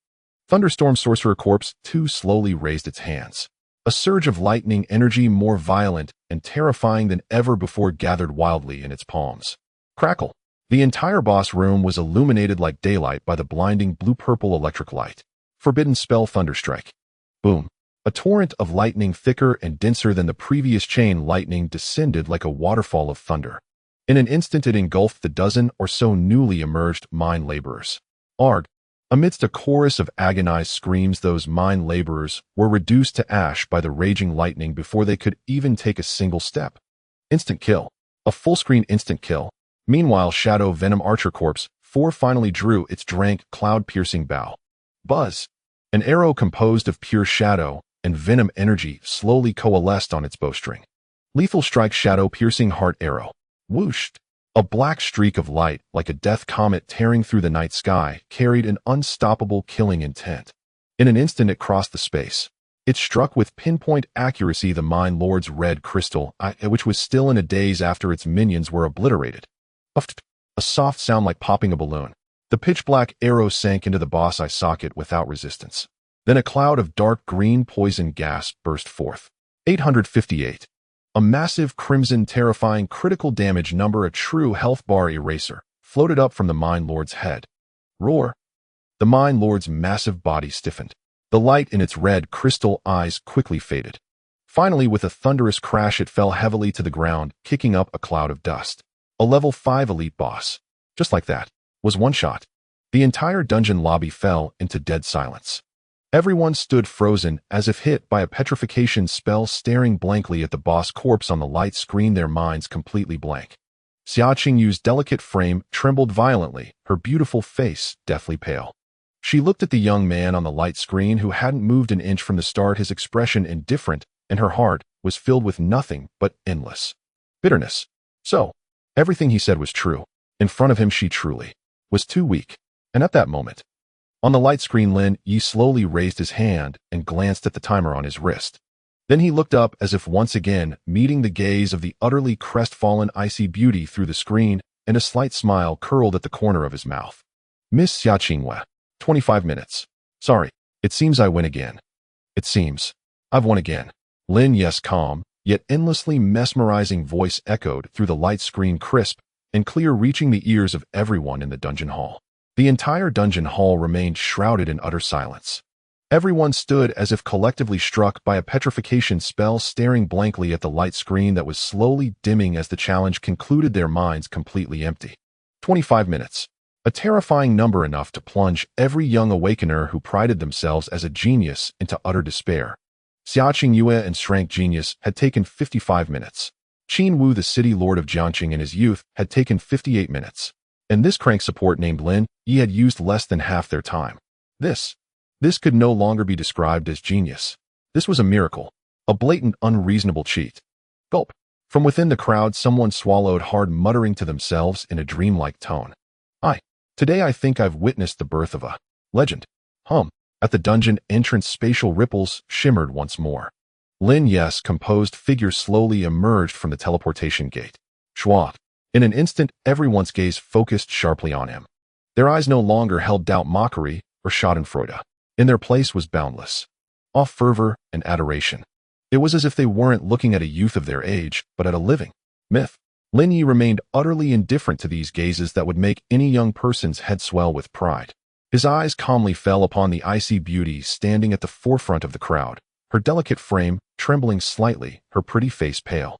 Thunderstorm Sorcerer Corpse 2 slowly raised its hands. A surge of lightning energy more violent and terrifying than ever before gathered wildly in its palms. Crackle! The entire boss room was illuminated like daylight by the blinding blue-purple electric light. Forbidden spell Thunderstrike. Boom! A torrent of lightning, thicker and denser than the previous chain lightning, descended like a waterfall of thunder. In an instant, it engulfed the dozen or so newly emerged mine laborers. Arg! Amidst a chorus of agonized screams, those mine laborers were reduced to ash by the raging lightning before they could even take a single step. Instant kill. A full-screen instant kill. Meanwhile, Shadow Venom Archer Corpse 4 finally drew its drank, cloud-piercing bow. Buzz! An arrow composed of pure shadow and venom energy slowly coalesced on its bowstring. Lethal Strike Shadow-piercing heart arrow. Whooshed! A black streak of light, like a death comet tearing through the night sky, carried an unstoppable killing intent. In an instant, it crossed the space. It struck with pinpoint accuracy the Mind Lord's red crystal eye, which was still in a daze after its minions were obliterated. A soft sound like popping a balloon. The pitch-black arrow sank into the boss eye socket without resistance. Then a cloud of dark green poison gas burst forth. 858. A massive crimson, terrifying critical damage number, a true health bar eraser, floated up from the Mind Lord's head. Roar! The Mind Lord's massive body stiffened. The light in its red crystal eyes quickly faded. Finally, with a thunderous crash, it fell heavily to the ground, kicking up a cloud of dust. A level 5 elite boss, just like that, was one shot. The entire dungeon lobby fell into dead silence. Everyone stood frozen, as if hit by a petrification spell, staring blankly at the boss corpse on the light screen, their minds completely blank. Xia Qingyu's delicate frame trembled violently, her beautiful face deathly pale. She looked at the young man on the light screen who hadn't moved an inch from the start, his expression indifferent, and her heart was filled with nothing but endless bitterness. So, everything he said was true. In front of him, she truly was too weak. And at that moment, on the light screen, Lin Ye slowly raised his hand and glanced at the timer on his wrist. Then he looked up as if once again meeting the gaze of the utterly crestfallen icy beauty through the screen, and a slight smile curled at the corner of his mouth. Miss Xia Qingwei, 25 minutes. Sorry, it seems I win again. It seems I've won again. Lin Ye's calm, yet endlessly mesmerizing voice echoed through the light screen, crisp and clear, reaching the ears of everyone in the dungeon hall. The entire dungeon hall remained shrouded in utter silence. Everyone stood as if collectively struck by a petrification spell, staring blankly at the light screen that was slowly dimming as the challenge concluded, their minds completely empty. 25 minutes. A terrifying number, enough to plunge every young awakener who prided themselves as a genius into utter despair. Xia Qingyue and Shrank Genius had taken 55 minutes. Qin Wu, the city lord of Jiangqing in his youth, had taken 58 minutes. And this crank support named Lin Ye had used less than half their time. This could no longer be described as genius. This was a miracle, a blatant, unreasonable cheat. Gulp. From within the crowd, someone swallowed hard, muttering to themselves in a dreamlike tone. Today I think I've witnessed the birth of a legend. At the dungeon entrance, spatial ripples shimmered once more. Lin Ye's composed figure slowly emerged from the teleportation gate. Schwa. In an instant, everyone's gaze focused sharply on him. Their eyes no longer held doubt, mockery, or schadenfreude. In their place was boundless awe, fervor, and adoration. It was as if they weren't looking at a youth of their age, but at a living myth. Lin Ye remained utterly indifferent to these gazes that would make any young person's head swell with pride. His eyes calmly fell upon the icy beauty standing at the forefront of the crowd, her delicate frame trembling slightly, her pretty face pale.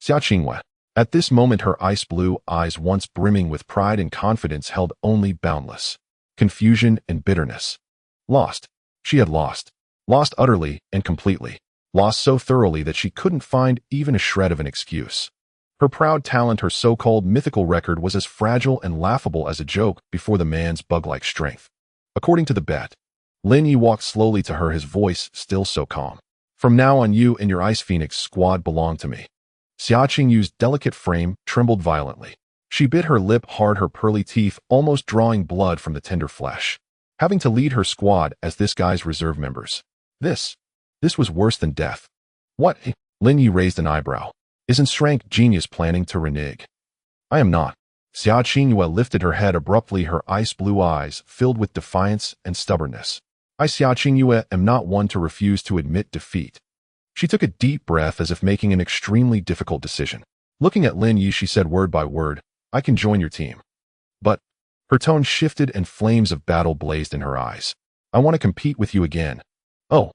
Xia Qingwei. At this moment, her ice blue eyes, once brimming with pride and confidence, held only boundless confusion and bitterness. Lost. She had lost. Lost utterly and completely. Lost so thoroughly that she couldn't find even a shred of an excuse. Her proud talent, her so-called mythical record, was as fragile and laughable as a joke before the man's bug-like strength. According to the bet, Lin Ye walked slowly to her, his voice still so calm. From now on, you and your Ice Phoenix squad belong to me. Xia Qingyu's delicate frame trembled violently. She bit her lip hard, her pearly teeth almost drawing blood from the tender flesh. Having to lead her squad as this guy's reserve members. This was worse than death. What? Lin Ye raised an eyebrow. Isn't Shrank Genius planning to renege? I am not. Xia Qingyue lifted her head abruptly, her ice blue eyes filled with defiance and stubbornness. I, Xia Qingyue, am not one to refuse to admit defeat. She took a deep breath as if making an extremely difficult decision. Looking at Lin Ye, she said word by word, I can join your team. But her tone shifted and flames of battle blazed in her eyes. I want to compete with you again. Oh.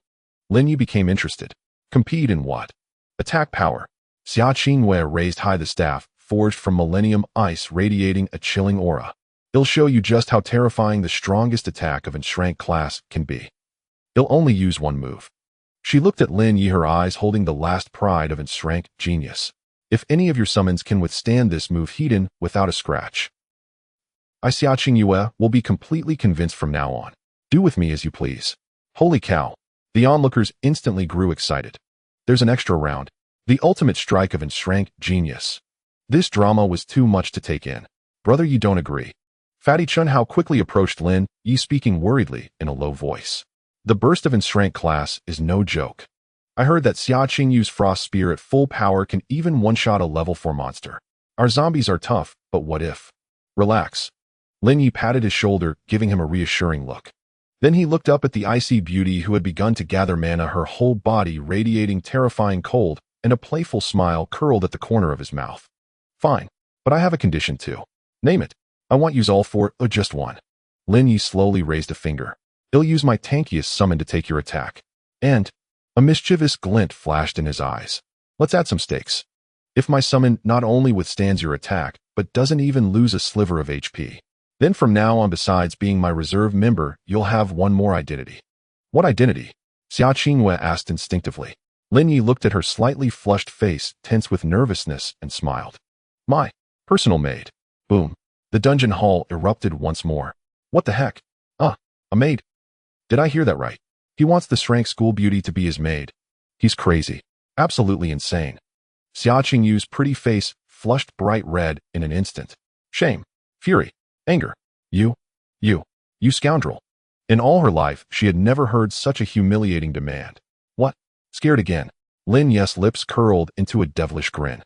Lin Ye became interested. Compete in what? Attack power. Xia Qingyue raised high the staff, forged from millennium ice, radiating a chilling aura. It'll show you just how terrifying the strongest attack of Enshrank class can be. It'll only use one move. She looked at Lin Ye, her eyes holding the last pride of Enshrank Genius. If any of your summons can withstand this move, hidden without a scratch, I, Xia Qingyue, will be completely convinced from now on. Do with me as you please. Holy cow. The onlookers instantly grew excited. There's an extra round. The ultimate strike of Enshrank Genius. This drama was too much to take in. Brother, you don't agree? Fatty Chunhao quickly approached Lin Ye, speaking worriedly in a low voice. The burst of Enshrank class is no joke. I heard that Xia Qingyu's frost spear at full power can even one-shot a level 4 monster. Our zombies are tough, but what if? Relax. Lin Ye patted his shoulder, giving him a reassuring look. Then he looked up at the icy beauty who had begun to gather mana, her whole body radiating terrifying cold, and a playful smile curled at the corner of his mouth. Fine, but I have a condition too. Name it. I want use all 4 or just one. Lin Ye slowly raised a finger. I'll use my tankiest summon to take your attack. And a mischievous glint flashed in his eyes. Let's add some stakes. If my summon not only withstands your attack, but doesn't even lose a sliver of HP, then from now on, besides being my reserve member, you'll have one more identity. What identity? Xia Qingyue asked instinctively. Lin Ye looked at her slightly flushed face, tense with nervousness, and smiled. My personal maid. Boom. The dungeon hall erupted once more. What the heck? A maid? Did I hear that right? He wants the Shrank school beauty to be his maid. He's crazy. Absolutely insane. Xia Qingyu's pretty face flushed bright red in an instant. Shame, fury, anger. You, you, you scoundrel. In all her life, she had never heard such a humiliating demand. What? Scared again? Lin Ye's lips curled into a devilish grin.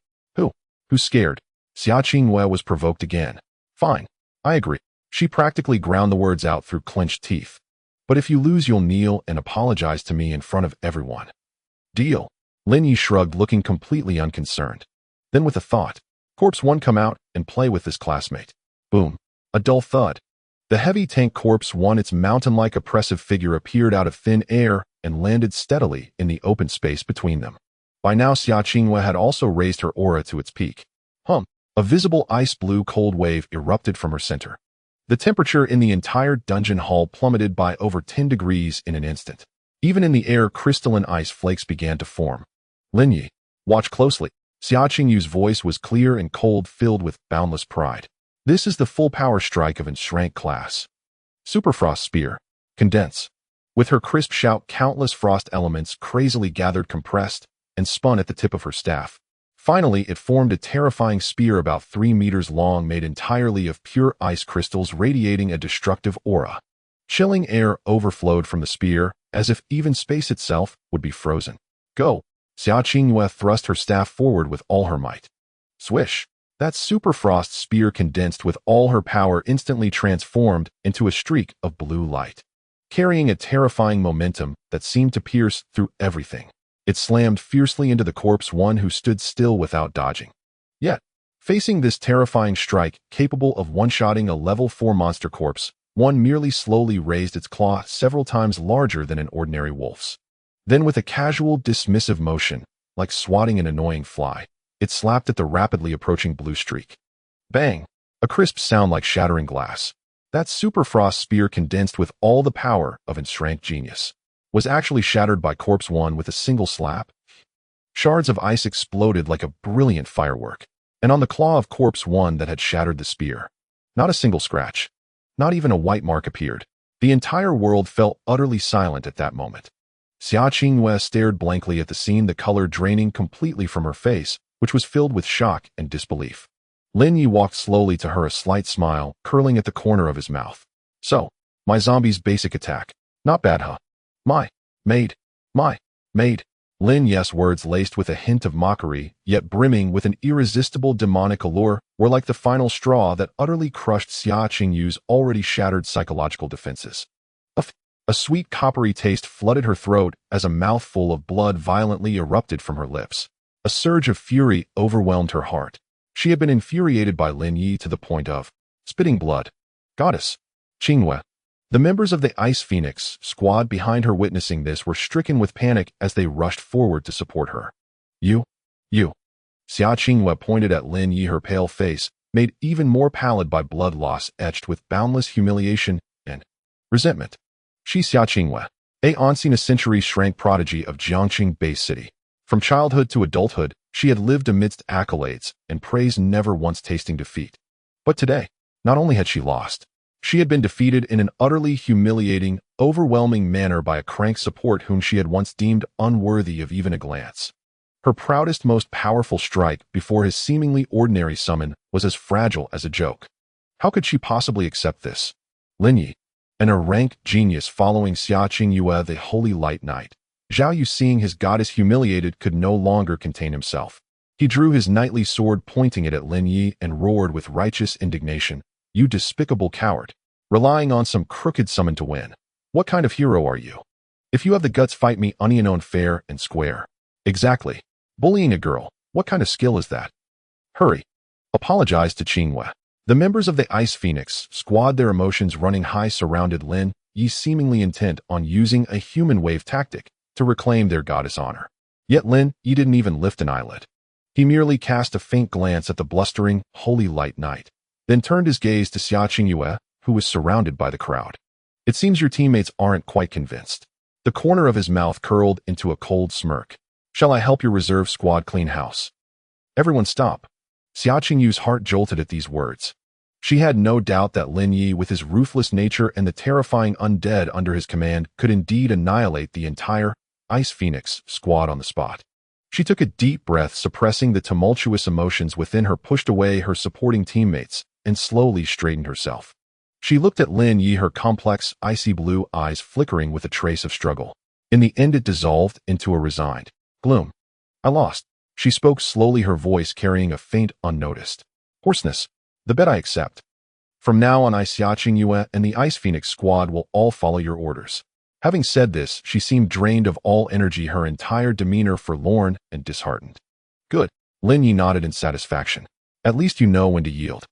Who's scared? Xia Qingwei was provoked again. Fine. I agree. She practically ground the words out through clenched teeth. But if you lose, you'll kneel and apologize to me in front of everyone. Deal. Lin Ye shrugged, looking completely unconcerned. Then with a thought, Corpse 1, come out and play with this classmate. Boom. A dull thud. The heavy tank Corpse 1, its mountain-like oppressive figure, appeared out of thin air and landed steadily in the open space between them. By now, Xia Qingwei had also raised her aura to its peak. A visible ice-blue cold wave erupted from her center. The temperature in the entire dungeon hall plummeted by over 10 degrees in an instant. Even in the air, crystalline ice flakes began to form. Lin Ye, watch closely. Xia Qingyu's voice was clear and cold, filled with boundless pride. This is the full power strike of Enshrank class. Superfrost Spear. Condense. With her crisp shout, countless frost elements crazily gathered, compressed, and spun at the tip of her staff. Finally, it formed a terrifying spear about 3 meters long, made entirely of pure ice crystals, radiating a destructive aura. Chilling air overflowed from the spear, as if even space itself would be frozen. Go! Xia Qingwei thrust her staff forward with all her might. Swish! That superfrost spear, condensed with all her power, instantly transformed into a streak of blue light. Carrying a terrifying momentum that seemed to pierce through everything, it slammed fiercely into the Corpse 1, who stood still without dodging. Yet, facing this terrifying strike, capable of one-shotting a level 4 monster, Corpse 1 merely slowly raised its claw, several times larger than an ordinary wolf's. Then, with a casual, dismissive motion, like swatting an annoying fly, it slapped at the rapidly approaching blue streak. Bang! A crisp sound like shattering glass. That superfrost spear, condensed with all the power of Enshrank genius, was actually shattered by Corpse 1 with a single slap. Shards of ice exploded like a brilliant firework, and on the claw of Corpse 1 that had shattered the spear, not a single scratch, not even a white mark appeared. The entire world fell utterly silent at that moment. Xia Qingwei stared blankly at the scene, the color draining completely from her face, which was filled with shock and disbelief. Lin Ye walked slowly to her, a slight smile curling at the corner of his mouth. So, my zombie's basic attack. Not bad, huh? My maid. Lin Ye's words, laced with a hint of mockery, yet brimming with an irresistible demonic allure, were like the final straw that utterly crushed Xia Qingyu's already shattered psychological defenses. A sweet coppery taste flooded her throat as a mouthful of blood violently erupted from her lips. A surge of fury overwhelmed her heart. She had been infuriated by Lin Ye to the point of spitting blood. Goddess Qingwei. The members of the Ice Phoenix squad behind her, witnessing this, were stricken with panic as they rushed forward to support her. You. Xia Qingwei pointed at Lin Ye, her pale face made even more pallid by blood loss, etched with boundless humiliation and resentment. She, Xia Qingwei, a unseen century shrank prodigy of Jiangqing Bay City. From childhood to adulthood, she had lived amidst accolades and praise, never once tasting defeat. But today, not only had she lost, she had been defeated in an utterly humiliating, overwhelming manner by a crank support whom she had once deemed unworthy of even a glance. Her proudest, most powerful strike before his seemingly ordinary summon was as fragile as a joke. How could she possibly accept this? Lin Ye, an rank genius following Xia Qingyue, the Holy Light Knight. Zhao Yu, seeing his goddess humiliated, could no longer contain himself. He drew his knightly sword, pointing it at Lin Ye, and roared with righteous indignation. You despicable coward, relying on some crooked summon to win. What kind of hero are you? If you have the guts, fight me onion fair and square. Exactly. Bullying a girl, what kind of skill is that? Hurry. Apologize to Qingwei. The members of the Ice Phoenix squad, their emotions running high, surrounded Lin Ye, seemingly intent on using a human wave tactic to reclaim their goddess honor. Yet Lin Ye didn't even lift an eyelid. He merely cast a faint glance at the blustering, Holy Light Knight, then turned his gaze to Xia Qingyue, who was surrounded by the crowd. It seems your teammates aren't quite convinced. The corner of his mouth curled into a cold smirk. Shall I help your reserve squad clean house? Everyone stop. Xia Qingyu's heart jolted at these words. She had no doubt that Lin Ye, with his ruthless nature and the terrifying undead under his command, could indeed annihilate the entire Ice Phoenix squad on the spot. She took a deep breath, suppressing the tumultuous emotions within her, pushed away her supporting teammates, and slowly straightened herself. She looked at Lin Ye, her complex, icy blue eyes flickering with a trace of struggle. In the end it dissolved into a resigned gloom. I lost. She spoke slowly, her voice carrying a faint, unnoticed hoarseness. The bet I accept. From now on, Xia Yue and the Ice Phoenix squad will all follow your orders. Having said this, she seemed drained of all energy, her entire demeanor forlorn and disheartened. Good. Lin Ye nodded in satisfaction. At least you know when to yield.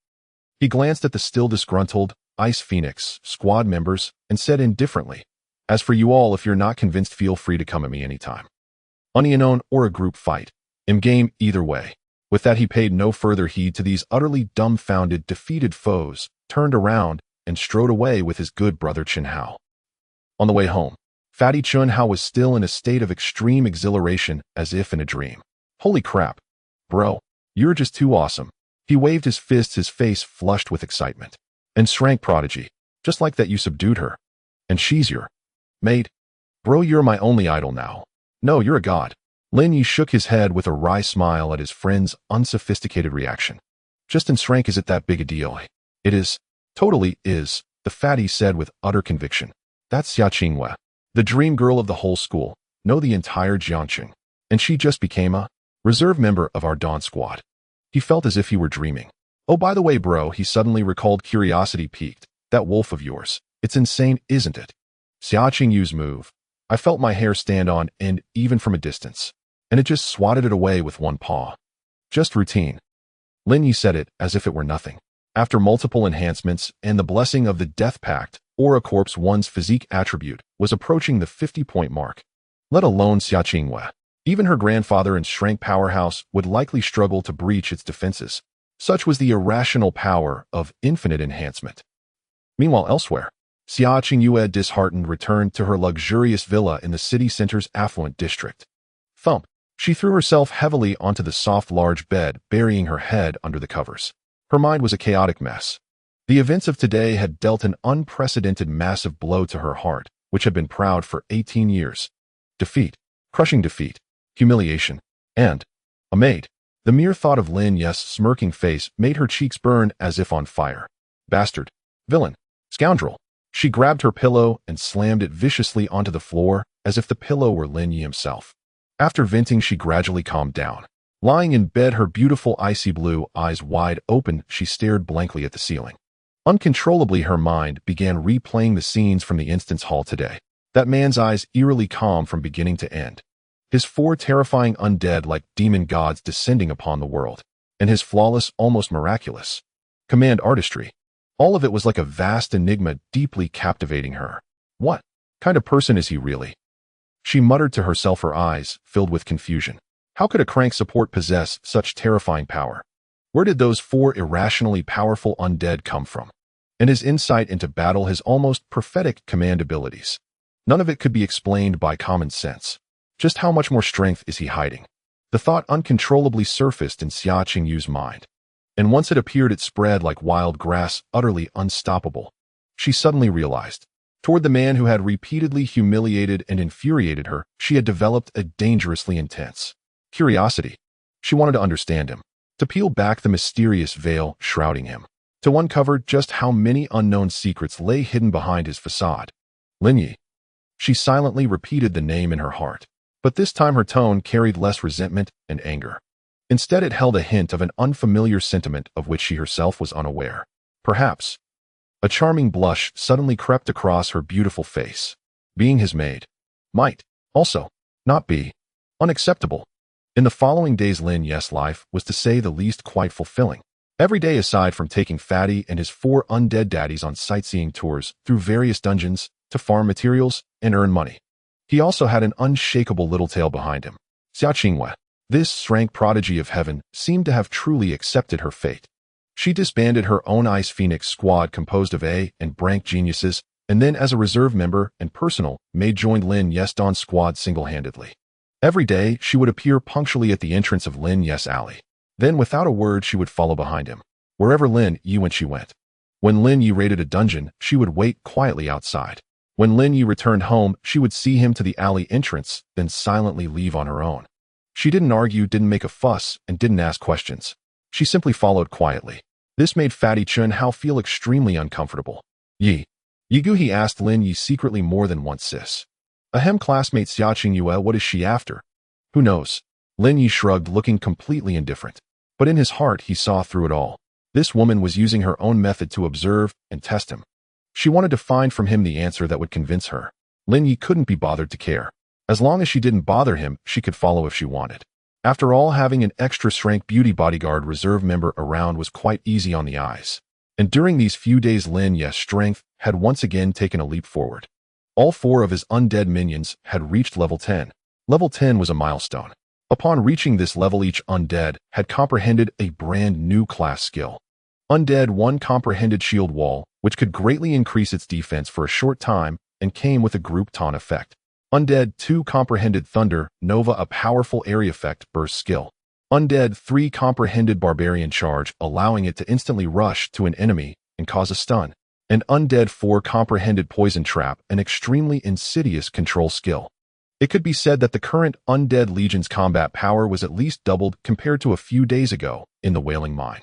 He glanced at the still disgruntled Ice Phoenix squad members and said indifferently, as for you all, if you're not convinced, feel free to come at me anytime. Unknown or a group fight. I'm game either way. With that, he paid no further heed to these utterly dumbfounded, defeated foes, turned around, and strode away with his good brother Chen Hao. On the way home, Fatty Chun Hao was still in a state of extreme exhilaration, as if in a dream. Holy crap. Bro, you're just too awesome. He waved his fists, his face flushed with excitement. And shrank prodigy. Just like that you subdued her. And she's your mate. Bro, you're my only idol now. No, you're a god. Lin Ye shook his head with a wry smile at his friend's unsophisticated reaction. Just in shrank, is it that big a deal? It is. Totally is, the fatty said with utter conviction. That's Xia Qingwei, the dream girl of the whole school, no, the entire Jiangqing. And she just became a reserve member of our Dawn squad. He felt as if he were dreaming. Oh, by the way, bro, he suddenly recalled, curiosity piqued. That wolf of yours. It's insane, isn't it? Xia Qingyu's move. I felt my hair stand on end even from a distance. And it just swatted it away with one paw. Just routine. Lin Ye said it as if it were nothing. After multiple enhancements and the blessing of the Death Pact, Aura Corp's one's physique attribute was approaching the 50-point mark. Let alone Xia Qingwei. Even her grandfather and Shrank powerhouse would likely struggle to breach its defenses. Such was the irrational power of infinite enhancement. Meanwhile, elsewhere, Xia Qingyue, disheartened, returned to her luxurious villa in the city center's affluent district. Thump. She threw herself heavily onto the soft, large bed, burying her head under the covers. Her mind was a chaotic mess. The events of today had dealt an unprecedented massive blow to her heart, which had been proud for 18 years. Defeat. Crushing defeat. Humiliation. And a maid. The mere thought of Lin Ye's smirking face made her cheeks burn as if on fire. Bastard. Villain. Scoundrel. She grabbed her pillow and slammed it viciously onto the floor, as if the pillow were Lin Ye himself. After venting, she gradually calmed down. Lying in bed, her beautiful icy blue eyes wide open, she stared blankly at the ceiling. Uncontrollably, her mind began replaying the scenes from the instance hall today. That man's eyes eerily calm from beginning to end. His 4 terrifying undead like demon gods descending upon the world. And his flawless, almost miraculous command artistry. All of it was like a vast enigma, deeply captivating her. What kind of person is he really? She muttered to herself, her eyes filled with confusion. How could a crank support possess such terrifying power? Where did those 4 irrationally powerful undead come from? And his insight into battle, his almost prophetic command abilities. None of it could be explained by common sense. Just how much more strength is he hiding? The thought uncontrollably surfaced in Xia Qingyu's mind. And once it appeared, it spread like wild grass, utterly unstoppable. She suddenly realized. Toward the man who had repeatedly humiliated and infuriated her, she had developed a dangerously intense curiosity. She wanted to understand him, to peel back the mysterious veil shrouding him, to uncover just how many unknown secrets lay hidden behind his facade. Lin Ye. She silently repeated the name in her heart, but this time her tone carried less resentment and anger. Instead, it held a hint of an unfamiliar sentiment of which she herself was unaware. Perhaps. A charming blush suddenly crept across her beautiful face. Being his maid might also not be unacceptable. In the following days, Lin Ye's life was, to say the least, quite fulfilling. Every day, aside from taking Fatty and his 4 undead daddies on sightseeing tours through various dungeons to farm materials and earn money, he also had an unshakable little tail behind him. Xia Qingwei. This Shrank prodigy of heaven seemed to have truly accepted her fate. She disbanded her own Ice Phoenix squad composed of A and Brank geniuses, and then as a reserve member and personal maid joined Lin Ye's Dawn squad single-handedly. Every day, she would appear punctually at the entrance of Lin Ye's alley. Then, without a word, she would follow behind him. Wherever Lin Ye went, she went. When Lin Ye raided a dungeon, she would wait quietly outside. When Lin Ye returned home, she would see him to the alley entrance, then silently leave on her own. She didn't argue, didn't make a fuss, and didn't ask questions. She simply followed quietly. This made Fatty Chun Hao feel extremely uncomfortable. Yi. Yigu, he asked Lin Ye secretly more than once. Sis. Ahem, classmate Xia Qingyue, what is she after? Who knows? Lin Ye shrugged, looking completely indifferent. But in his heart he saw through it all. This woman was using her own method to observe and test him. She wanted to find from him the answer that would convince her. Lin Ye couldn't be bothered to care. As long as she didn't bother him, she could follow if she wanted. After all, having an extra-strength beauty bodyguard reserve member around was quite easy on the eyes. And during these few days, Lin Ye's strength had once again taken a leap forward. All 4 of his undead minions had reached level 10. Level 10 was a milestone. Upon reaching this level, each undead had comprehended a brand new class skill. Undead 1 comprehended Shield Wall, which could greatly increase its defense for a short time and came with a group taunt effect. Undead 2 comprehended Thunder Nova, a powerful area effect burst skill. Undead 3 comprehended Barbarian Charge, allowing it to instantly rush to an enemy and cause a stun. And Undead 4 comprehended Poison Trap, an extremely insidious control skill. It could be said that the current Undead Legion's combat power was at least doubled compared to a few days ago in the Wailing Mine.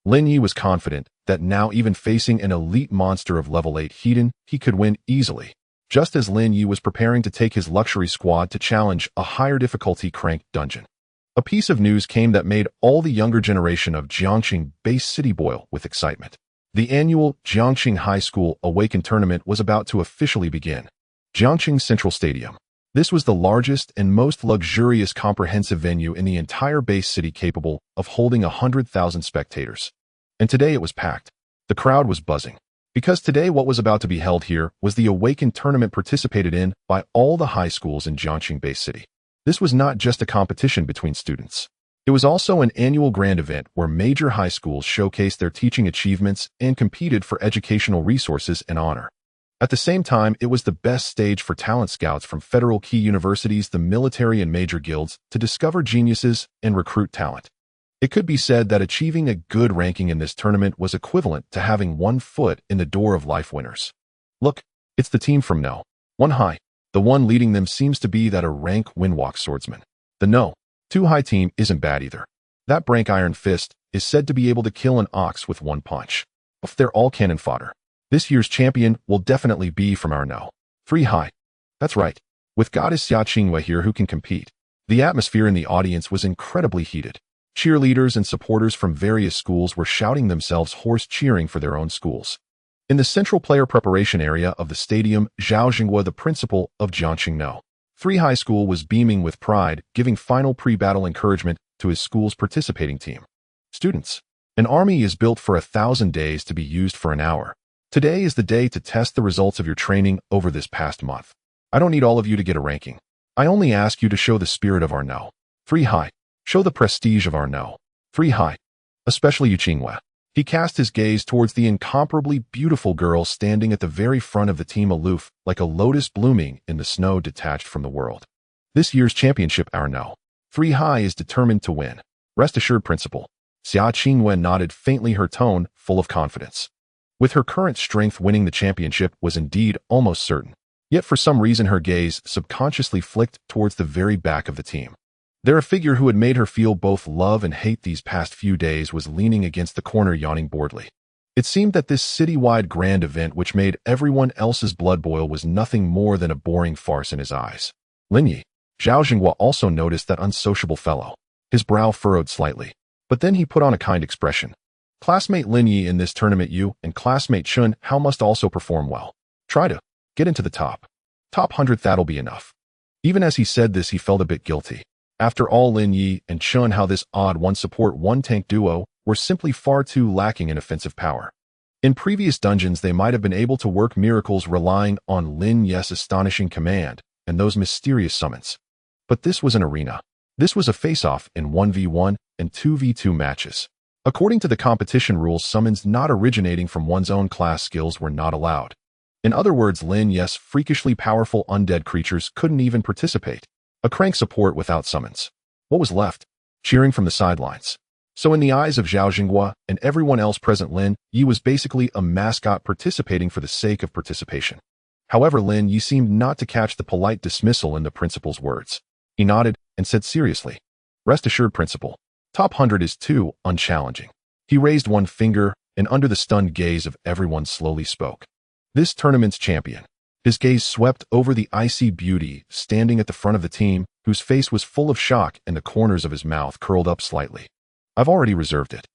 Lin Ye was confident that now, even facing an elite monster of level 8 Hedon, he could win easily. Just as Lin Ye was preparing to take his luxury squad to challenge a higher difficulty cranked dungeon, a piece of news came that made all the younger generation of Jiangxing base city boil with excitement. The annual Jiangxing High School Awaken tournament was about to officially begin. Jiangxing Central Stadium. This was the largest and most luxurious comprehensive venue in the entire base city, capable of holding 100,000 spectators. And today it was packed. The crowd was buzzing. Because today what was about to be held here was the Awaken tournament, participated in by all the high schools in Jiangxing Base City. This was not just a competition between students. It was also an annual grand event where major high schools showcased their teaching achievements and competed for educational resources and honor. At the same time, it was the best stage for talent scouts from federal key universities, the military, and major guilds to discover geniuses and recruit talent. It could be said that achieving a good ranking in this tournament was equivalent to having 1 foot in the door of life winners. Look, it's the team from No. 1 High. The one leading them seems to be that a rank windwalk swordsman. The No. 2 High team isn't bad either. That Brank Iron Fist is said to be able to kill an ox with 1 punch. If they're all cannon fodder. This year's champion will definitely be from our No. 3 High. That's right. With goddess Xia Qingyue here who can compete. The atmosphere in the audience was incredibly heated. Cheerleaders and supporters from various schools were shouting themselves hoarse, cheering for their own schools. In the central player preparation area of the stadium, Zhao Jinghua, the principal of Jiangxing No. 3 High School, was beaming with pride, giving final pre-battle encouragement to his school's participating team. Students, an army is built for 1,000 days to be used for an hour. Today is the day to test the results of your training over this past month. I don't need all of you to get a ranking. I only ask you to show the spirit of our No. 3 High. Show the prestige of our No. 3 High. Especially you, Qinghua. He cast his gaze towards the incomparably beautiful girl standing at the very front of the team, aloof, like a lotus blooming in the snow, detached from the world. This year's championship, our No. 3 High is determined to win. Rest assured, Principal. Xia Qingyue nodded faintly, her tone full of confidence. With her current strength, winning the championship was indeed almost certain. Yet for some reason her gaze subconsciously flicked towards the very back of the team. There, a figure who had made her feel both love and hate these past few days was leaning against the corner, yawning boredly. It seemed that this citywide grand event, which made everyone else's blood boil, was nothing more than a boring farce in his eyes. Lin Ye. Zhao Jinghua also noticed that unsociable fellow. His brow furrowed slightly, but then he put on a kind expression. Classmate Lin Ye, in this tournament you and classmate Chun Hao must also perform well. Try to get into the top 100, that'll be enough. Even as he said this, he felt a bit guilty. After all, Lin Ye and Chun Hao, this odd one support one tank duo, were simply far too lacking in offensive power. In previous dungeons they might have been able to work miracles relying on Lin Ye's astonishing command and those mysterious summons. But this was an arena. This was a face-off in 1v1 and 2v2 matches. According to the competition rules, summons not originating from one's own class skills were not allowed. In other words, Lin Ye's freakishly powerful undead creatures couldn't even participate. A crank support without summons. What was left? Cheering from the sidelines. So in the eyes of Zhao Jinghua and everyone else present, Lin Ye was basically a mascot participating for the sake of participation. However, Lin Ye seemed not to catch the polite dismissal in the principal's words. He nodded and said seriously, "Rest assured, Principal. Top 100 is too unchallenging." He raised one finger and under the stunned gaze of everyone slowly spoke. This tournament's champion. His gaze swept over the icy beauty standing at the front of the team, whose face was full of shock and the corners of his mouth curled up slightly. I've already reserved it.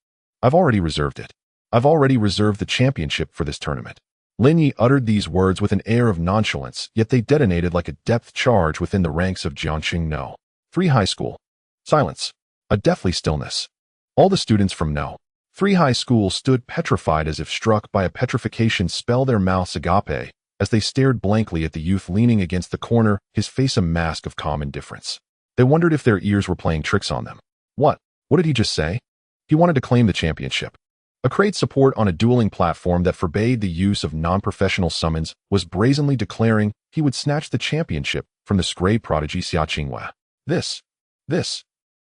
I've already reserved it. I've already reserved the championship for this tournament. Lin Ye uttered these words with an air of nonchalance, yet they detonated like a depth charge within the ranks of Jiangxing No. 3 High School. Silence. A deathly stillness. All the students from No. 3 High School stood petrified as if struck by a petrification spell, their mouths agape, as they stared blankly at the youth leaning against the corner, his face a mask of calm indifference. They wondered if their ears were playing tricks on them. What did he just say? He wanted to claim the championship. Accrate support on a dueling platform that forbade the use of non-professional summons was brazenly declaring he would snatch the championship from the scray prodigy Xia Qingwei. This.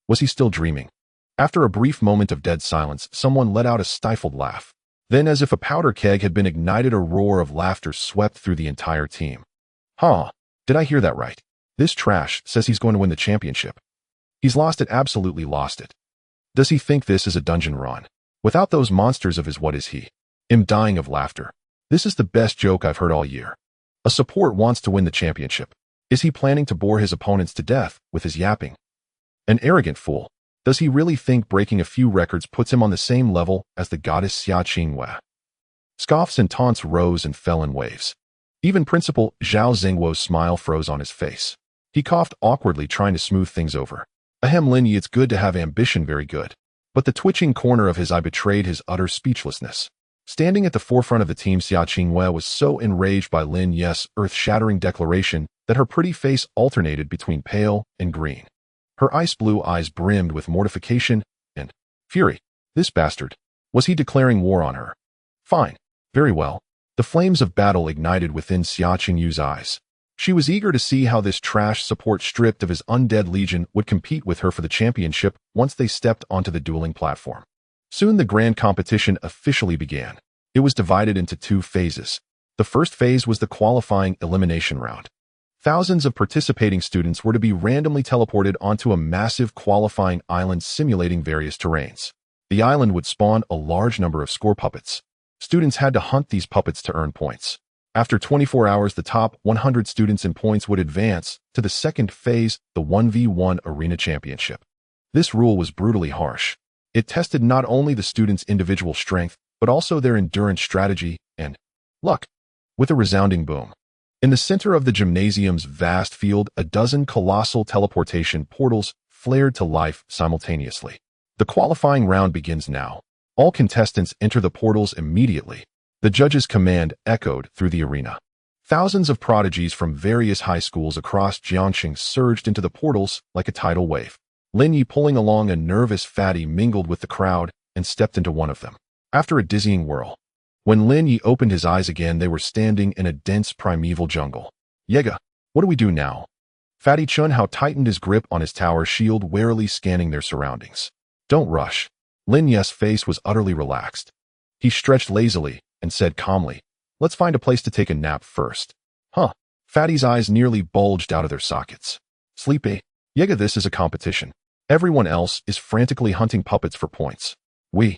Was he still dreaming? After a brief moment of dead silence, someone let out a stifled laugh. Then, as if a powder keg had been ignited, a roar of laughter swept through the entire team. Huh, did I hear that right? This trash says he's going to win the championship. He's lost it, absolutely lost it. Does he think this is a dungeon run? Without those monsters of his, what is he? I'm dying of laughter. This is the best joke I've heard all year. A support wants to win the championship. Is he planning to bore his opponents to death with his yapping? An arrogant fool. Does he really think breaking a few records puts him on the same level as the goddess Xia Qingwei? Scoffs and taunts rose and fell in waves. Even Principal Zhao Zingwo's smile froze on his face. He coughed awkwardly, trying to smooth things over. Ahem, Lin Ye, it's good to have ambition, very good. But the twitching corner of his eye betrayed his utter speechlessness. Standing at the forefront of the team, Xia Qingwei was so enraged by Lin Ye's earth-shattering declaration that her pretty face alternated between pale and green. Her ice-blue eyes brimmed with mortification and fury. This bastard. Was he declaring war on her? Fine. Very well. The flames of battle ignited within Xia Qingyu's eyes. She was eager to see how this trash support, stripped of his undead legion, would compete with her for the championship once they stepped onto the dueling platform. Soon the grand competition officially began. It was divided into 2 phases. The first phase was the qualifying elimination round. Thousands of participating students were to be randomly teleported onto a massive qualifying island simulating various terrains. The island would spawn a large number of score puppets. Students had to hunt these puppets to earn points. After 24 hours, the top 100 students in points would advance to the second phase, the 1v1 arena championship. This rule was brutally harsh. It tested not only the students' individual strength, but also their endurance, strategy, and luck. With a resounding boom. In the center of the gymnasium's vast field, a dozen colossal teleportation portals flared to life simultaneously. The qualifying round begins now. All contestants enter the portals immediately. The judge's command echoed through the arena. Thousands of prodigies from various high schools across Jiangxing surged into the portals like a tidal wave. Lin Ye, pulling along a nervous fatty, mingled with the crowd and stepped into one of them. After a dizzying whirl, when Lin Ye opened his eyes again, they were standing in a dense primeval jungle. Yega, what do we do now? Fatty Chun Hao tightened his grip on his tower shield, warily scanning their surroundings. Don't rush. Lin Ye's face was utterly relaxed. He stretched lazily and said calmly, let's find a place to take a nap first. Huh. Fatty's eyes nearly bulged out of their sockets. Sleepy. Yega, this is a competition. Everyone else is frantically hunting puppets for points. We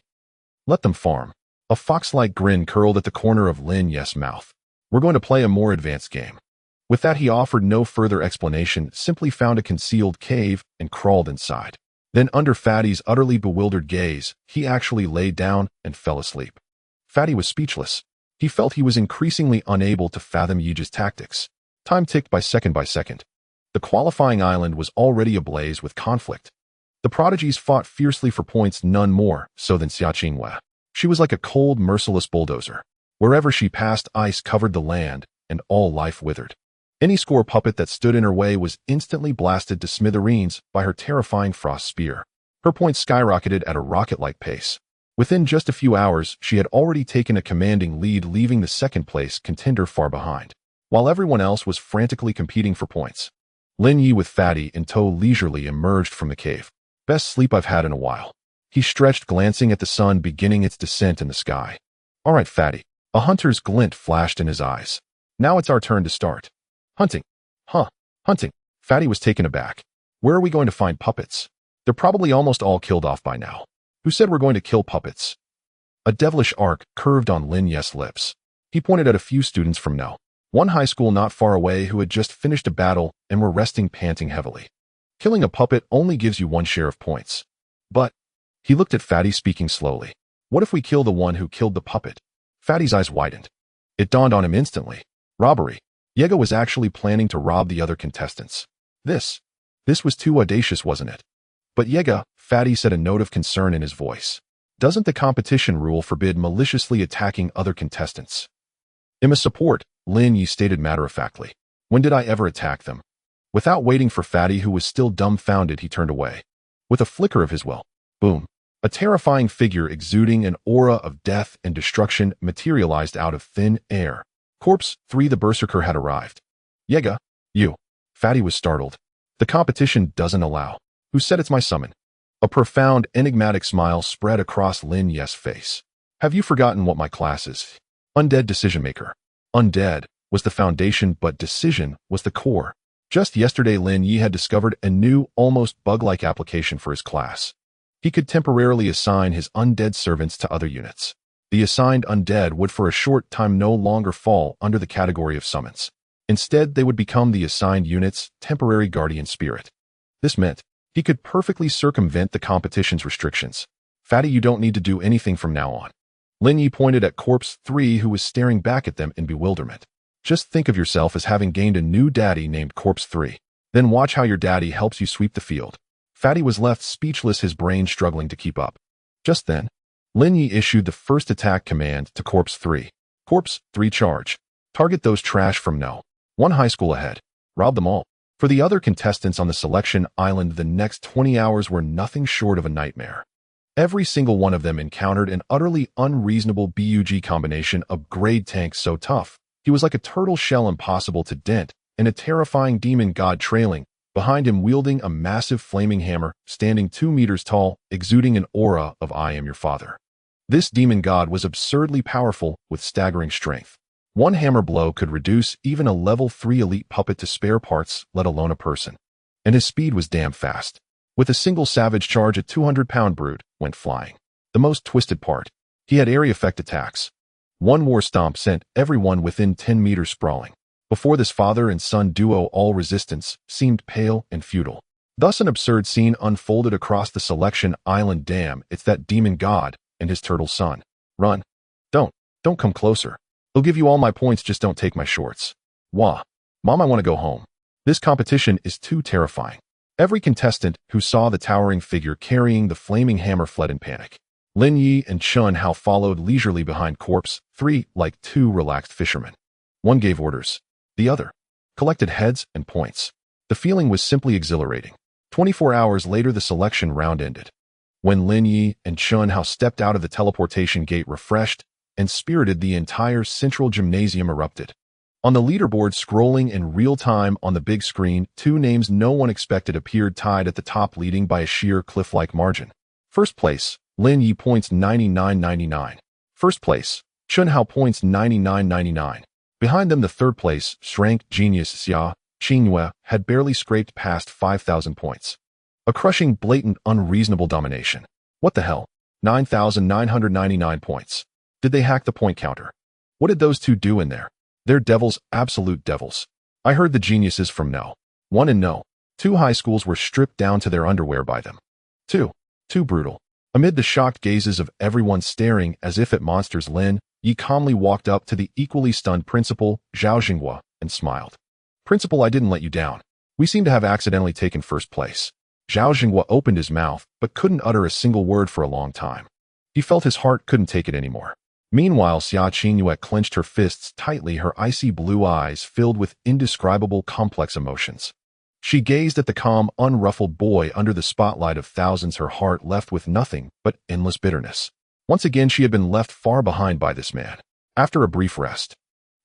let them farm. A fox-like grin curled at the corner of Lin Ye's mouth. We're going to play a more advanced game. With that, he offered no further explanation, simply found a concealed cave and crawled inside. Then, under Fatty's utterly bewildered gaze, he actually lay down and fell asleep. Fatty was speechless. He felt he was increasingly unable to fathom Yiji's tactics. Time ticked by second by second. The qualifying island was already ablaze with conflict. The prodigies fought fiercely for points, none more so than Xia Qingwei. She was like a cold, merciless bulldozer. Wherever she passed, ice covered the land, and all life withered. Any score puppet that stood in her way was instantly blasted to smithereens by her terrifying frost spear. Her points skyrocketed at a rocket-like pace. Within just a few hours, she had already taken a commanding lead, leaving the second-place contender far behind, while everyone else was frantically competing for points. Lin Ye, with Fatty in tow, leisurely emerged from the cave. Best sleep I've had in a while. He stretched, glancing at the sun beginning its descent in the sky. All right, Fatty. A hunter's glint flashed in his eyes. Now it's our turn to start. Hunting. Huh. Hunting. Fatty was taken aback. Where are we going to find puppets? They're probably almost all killed off by now. Who said we're going to kill puppets? A devilish arc curved on Lin Ye's lips. He pointed at a few students from No. 1 high school not far away who had just finished a battle and were resting panting heavily. Killing a puppet only gives you 1 share of points. But, he looked at Fatty speaking slowly. What if we kill the one who killed the puppet? Fatty's eyes widened. It dawned on him instantly. Robbery. Yega was actually planning to rob the other contestants. This was too audacious, wasn't it? But Yega, Fatty said, a note of concern in his voice. Doesn't the competition rule forbid maliciously attacking other contestants? I'm a support, Lin Ye stated matter-of-factly. When did I ever attack them? Without waiting for Fatty, who was still dumbfounded, he turned away. With a flicker of his will, boom, a terrifying figure exuding an aura of death and destruction materialized out of thin air. Corpse 3, the berserker, had arrived. Yega, you. Fatty was startled. The competition doesn't allow. Who said it's my summon? A profound, enigmatic smile spread across Lin Ye's face. Have you forgotten what my class is? Undead Decision Maker. Undead was the foundation, but decision was the core. Just yesterday, Lin Ye had discovered a new, almost bug-like application for his class. He could temporarily assign his undead servants to other units. The assigned undead would for a short time no longer fall under the category of summons. Instead, they would become the assigned unit's temporary guardian spirit. This meant he could perfectly circumvent the competition's restrictions. Fatty, you don't need to do anything from now on. Lin Ye pointed at Corpse 3, who was staring back at them in bewilderment. Just think of yourself as having gained a new daddy named Corpse 3. Then watch how your daddy helps you sweep the field. Fatty was left speechless, his brain struggling to keep up. Just then, Lin Ye issued the first attack command to Corpse 3. Corpse 3, charge. Target those trash from No. 1 high school ahead. Rob them all. For the other contestants on the selection island, the next 20 hours were nothing short of a nightmare. Every single one of them encountered an utterly unreasonable BUG combination of grade tank so tough he was like a turtle shell impossible to dent, and a terrifying demon god trailing behind him, wielding a massive flaming hammer, standing 2 meters tall, exuding an aura of I am your father. This demon god was absurdly powerful with staggering strength. 1 hammer blow could reduce even a level 3 elite puppet to spare parts, let alone a person. And his speed was damn fast. With a single savage charge, a 200-pound brute went flying. The most twisted part, he had area effect attacks. 1 more stomp sent everyone within 10 meters sprawling. Before this father and son duo, all resistance seemed pale and futile. Thus an absurd scene unfolded across the selection island. Damn, it's that demon god and his turtle son. Run. Don't come closer. I'll give you all my points, just don't take my shorts. Wah. Mom, I want to go home. This competition is too terrifying. Every contestant who saw the towering figure carrying the flaming hammer fled in panic. Lin Ye and Chun Hao followed leisurely behind Corpse 3 like 2 relaxed fishermen. One gave orders. The other collected heads and points. The feeling was simply exhilarating. 24 hours later, the selection round ended. When Lin Ye and Chun Hao stepped out of the teleportation gate, refreshed and spirited, the entire central gymnasium erupted. On the leaderboard, scrolling in real time on the big screen, 2 names no one expected appeared, tied at the top, leading by a sheer cliff-like margin. First place, Lin Ye, points 99.99. First place, Chun Hao, points 99.99. Behind them, the third place, strength genius Xia Qingyue, had barely scraped past 5,000 points. A crushing, blatant, unreasonable domination. What the hell? 9,999 points. Did they hack the point counter? What did those 2 do in there? They're devils, absolute devils. I heard the geniuses from No. 1 and No. 2 high schools were stripped down to their underwear by them. Too brutal. Amid the shocked gazes of everyone staring as if at monsters, Lin Ye calmly walked up to the equally stunned principal, Zhao Jinghua, and smiled. Principal, I didn't let you down. We seem to have accidentally taken first place. Zhao Jinghua opened his mouth, but couldn't utter a single word for a long time. He felt his heart couldn't take it anymore. Meanwhile, Xia Qingyue clenched her fists tightly, her icy blue eyes filled with indescribable complex emotions. She gazed at the calm, unruffled boy under the spotlight of thousands, her heart left with nothing but endless bitterness. Once again, she had been left far behind by this man. After a brief rest,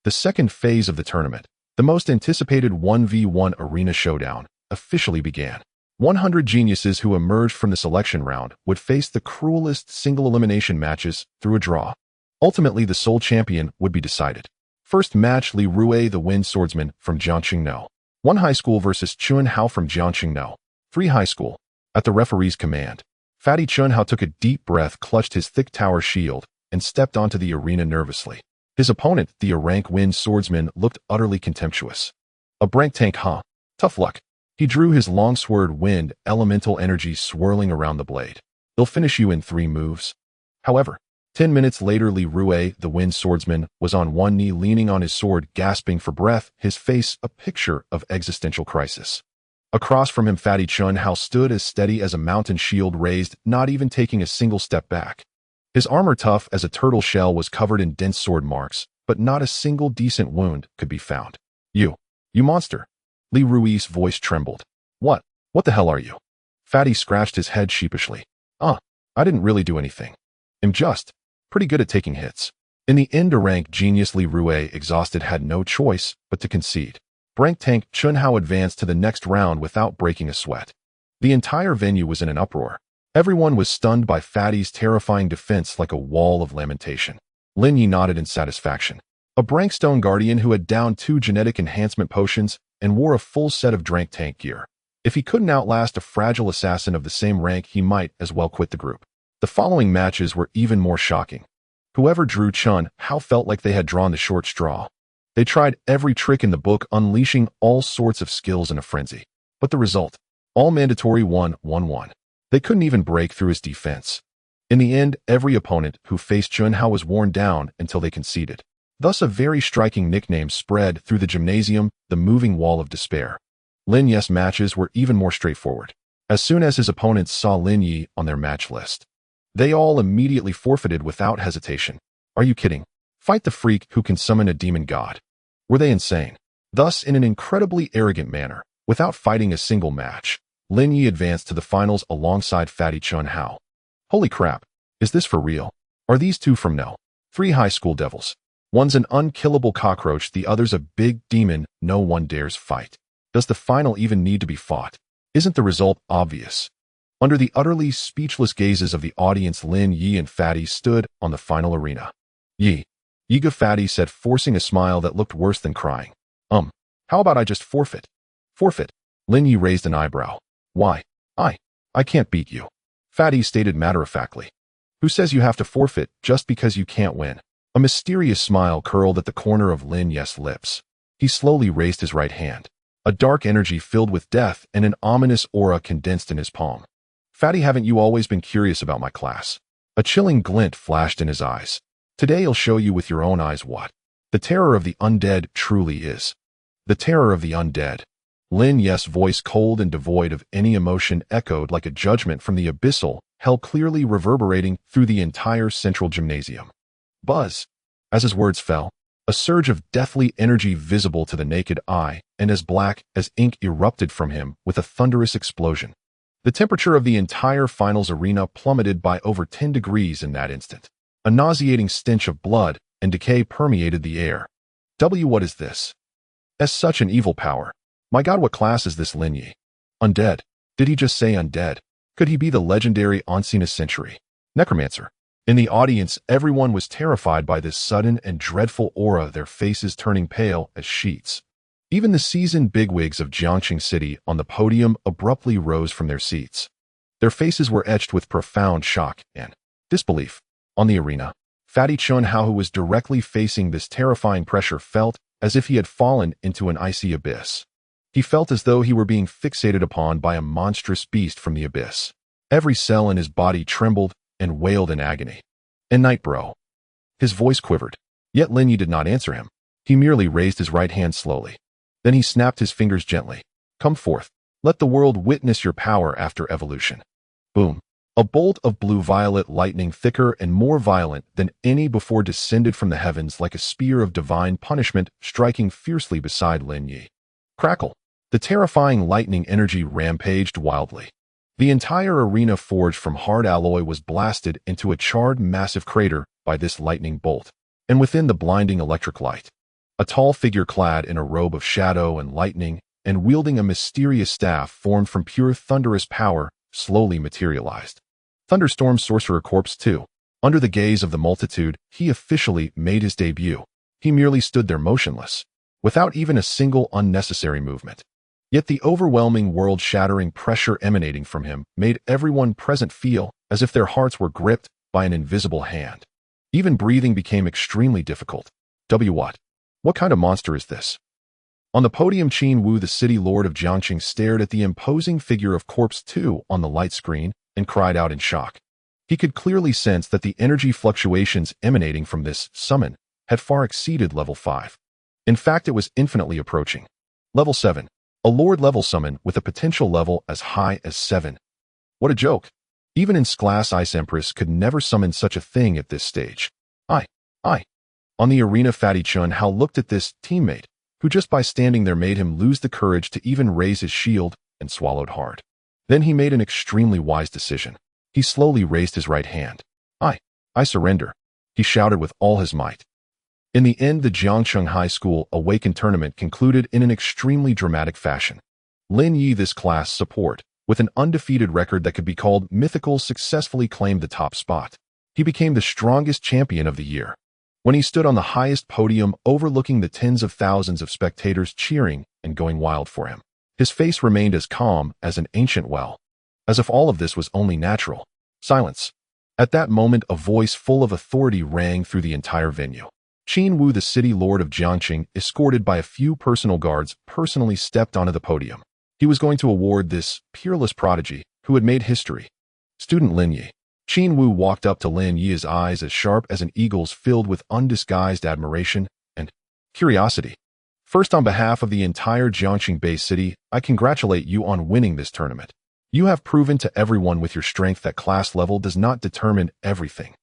the second phase of the tournament, the most anticipated 1v1 arena showdown, officially began. 100 geniuses who emerged from the selection round would face the cruelest single elimination matches through a draw. Ultimately, the sole champion would be decided. First match, Li Rue, the Wind Swordsman from Jiangxing No. 1 high school versus Chun Hao from Jiangxing No. 3 high school. At the referee's command, Fatty Chun Hao took a deep breath, clutched his thick tower shield, and stepped onto the arena nervously. His opponent, the rank wind swordsman, looked utterly contemptuous. A brank tank, huh? Tough luck. He drew his longsword, wind, elemental energy swirling around the blade. He'll finish you in 3 moves. However, 10 minutes later, Lin Ye, the wind swordsman, was on one knee leaning on his sword, gasping for breath, his face a picture of existential crisis. Across from him, Fatty Chun Hao stood as steady as a mountain, shield raised, not even taking a single step back. His armor, tough as a turtle shell, was covered in dense sword marks, but not a single decent wound could be found. You monster. Li Rui's voice trembled. What the hell are you? Fatty scratched his head sheepishly. I didn't really do anything. I'm just pretty good at taking hits. In the end, a rank genius Li Rue, exhausted, had no choice but to concede. Brank tank Chun Hao advanced to the next round without breaking a sweat. The entire venue was in an uproar. Everyone was stunned by Fatty's terrifying defense, like a wall of lamentation. Lin Ye nodded in satisfaction. A Brankstone guardian who had downed 2 genetic enhancement potions and wore a full set of Drank tank gear. If he couldn't outlast a fragile assassin of the same rank, he might as well quit the group. The following matches were even more shocking. Whoever drew Chun Hao felt like they had drawn the short straw. They tried every trick in the book, unleashing all sorts of skills in a frenzy. But the result? All mandatory 1-1-1. They couldn't even break through his defense. In the end, every opponent who faced Chun Hao was worn down until they conceded. Thus, a very striking nickname spread through the gymnasium, the moving wall of despair. Lin Ye's matches were even more straightforward. As soon as his opponents saw Lin Ye on their match list, they all immediately forfeited without hesitation. Are you kidding? Fight the freak who can summon a demon god. Were they insane? Thus, in an incredibly arrogant manner, without fighting a single match, Lin Ye advanced to the finals alongside Fatty Chun Hao. Holy crap, is this for real? Are these 2 from No. 3 high school devils? One's an unkillable cockroach, the other's a big demon no one dares fight. Does the final even need to be fought? Isn't the result obvious? Under the utterly speechless gazes of the audience, Lin Ye and Fatty stood on the final arena. Yiga, Fatty said, forcing a smile that looked worse than crying. How about I just forfeit? Forfeit? Lin Ye raised an eyebrow. Why? I can't beat you. Fatty stated matter-of-factly. Who says you have to forfeit just because you can't win? A mysterious smile curled at the corner of Lin Ye's lips. He slowly raised his right hand. A dark energy filled with death and an ominous aura condensed in his palm. Fatty, haven't you always been curious about my class? A chilling glint flashed in his eyes. Today I'll show you with your own eyes what the terror of the undead truly is. The terror of the undead. Lin Ye's voice, cold and devoid of any emotion, echoed like a judgment from the abyssal hell, clearly reverberating through the entire central gymnasium. Buzz. As his words fell, a surge of deathly energy visible to the naked eye and as black as ink erupted from him with a thunderous explosion. The temperature of the entire finals arena plummeted by over 10 degrees in that instant. A nauseating stench of blood and decay permeated the air. What is this? As such an evil power. My God, what class is this Lin Ye? Undead. Did he just say undead? Could he be the legendary Ancient Century Necromancer? In the audience, everyone was terrified by this sudden and dreadful aura, their faces turning pale as sheets. Even the seasoned bigwigs of Jiangxing City on the podium abruptly rose from their seats. Their faces were etched with profound shock and disbelief. On the arena, Fatty Chun Hao, who was directly facing this terrifying pressure, felt as if he had fallen into an icy abyss. He felt as though he were being fixated upon by a monstrous beast from the abyss. Every cell in his body trembled and wailed in agony. "And night, bro." His voice quivered. Yet Lin Ye did not answer him. He merely raised his right hand slowly. Then he snapped his fingers gently. "Come forth. Let the world witness your power after evolution." Boom. A bolt of blue-violet lightning, thicker and more violent than any before, descended from the heavens like a spear of divine punishment, striking fiercely beside Lin Ye. Crackle. The terrifying lightning energy rampaged wildly. The entire arena, forged from hard alloy, was blasted into a charred, massive crater by this lightning bolt. And within the blinding electric light, a tall figure clad in a robe of shadow and lightning and wielding a mysterious staff formed from pure thunderous power slowly materialized. Thunderstorm Sorcerer Corpse 2. Under the gaze of the multitude, he officially made his debut. He merely stood there motionless, without even a single unnecessary movement. Yet the overwhelming, world-shattering pressure emanating from him made everyone present feel as if their hearts were gripped by an invisible hand. Even breathing became extremely difficult. What? What kind of monster is this? On the podium, Qin Wu, the city lord of Jiangqing, stared at the imposing figure of Corpse 2 on the light screen and cried out in shock. He could clearly sense that the energy fluctuations emanating from this summon had far exceeded level 5. In fact, it was infinitely approaching. Level 7. A Lord-level summon with a potential level as high as 7. What a joke. Even in Glass Ice Empress could never summon such a thing at this stage. I. On the arena, Fatty Chun Hao looked at this teammate, who just by standing there made him lose the courage to even raise his shield, and swallowed hard. Then he made an extremely wise decision. He slowly raised his right hand. I surrender, he shouted with all his might. In the end, the Jiangcheng High School Awaken tournament concluded in an extremely dramatic fashion. Lin Ye, this class support, with an undefeated record that could be called mythical, successfully claimed the top spot. He became the strongest champion of the year. When he stood on the highest podium overlooking the tens of thousands of spectators cheering and going wild for him, his face remained as calm as an ancient well, as if all of this was only natural. Silence. At that moment, a voice full of authority rang through the entire venue. Qin Wu, the city lord of Jiangqing, escorted by a few personal guards, personally stepped onto the podium. He was going to award this peerless prodigy who had made history. Student Lin Ye. Qin Wu walked up to Lin Ye, his eyes as sharp as an eagle's, filled with undisguised admiration and curiosity. First, on behalf of the entire Jiangqing Bay City, I congratulate you on winning this tournament. You have proven to everyone with your strength that class level does not determine everything.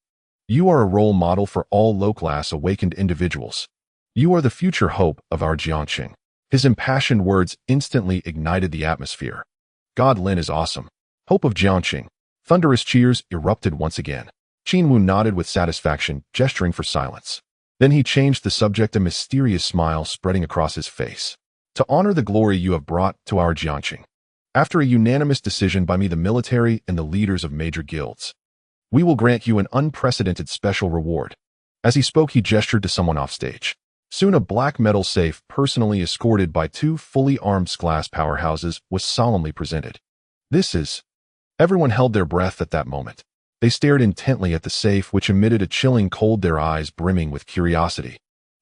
You are a role model for all low-class awakened individuals. You are the future hope of our Jiangqing. His impassioned words instantly ignited the atmosphere. God, Lin is awesome. Hope of Jiangqing. Thunderous cheers erupted once again. Qin Wu nodded with satisfaction, gesturing for silence. Then he changed the subject, a mysterious smile spreading across his face. To honor the glory you have brought to our Jiangqing, after a unanimous decision by me, the military, and the leaders of major guilds, we will grant you an unprecedented special reward. As he spoke, he gestured to someone off stage. Soon a black metal safe, personally escorted by 2 fully armed glass powerhouses, was solemnly presented. This is... Everyone held their breath at that moment. They stared intently at the safe, which emitted a chilling cold, their eyes brimming with curiosity.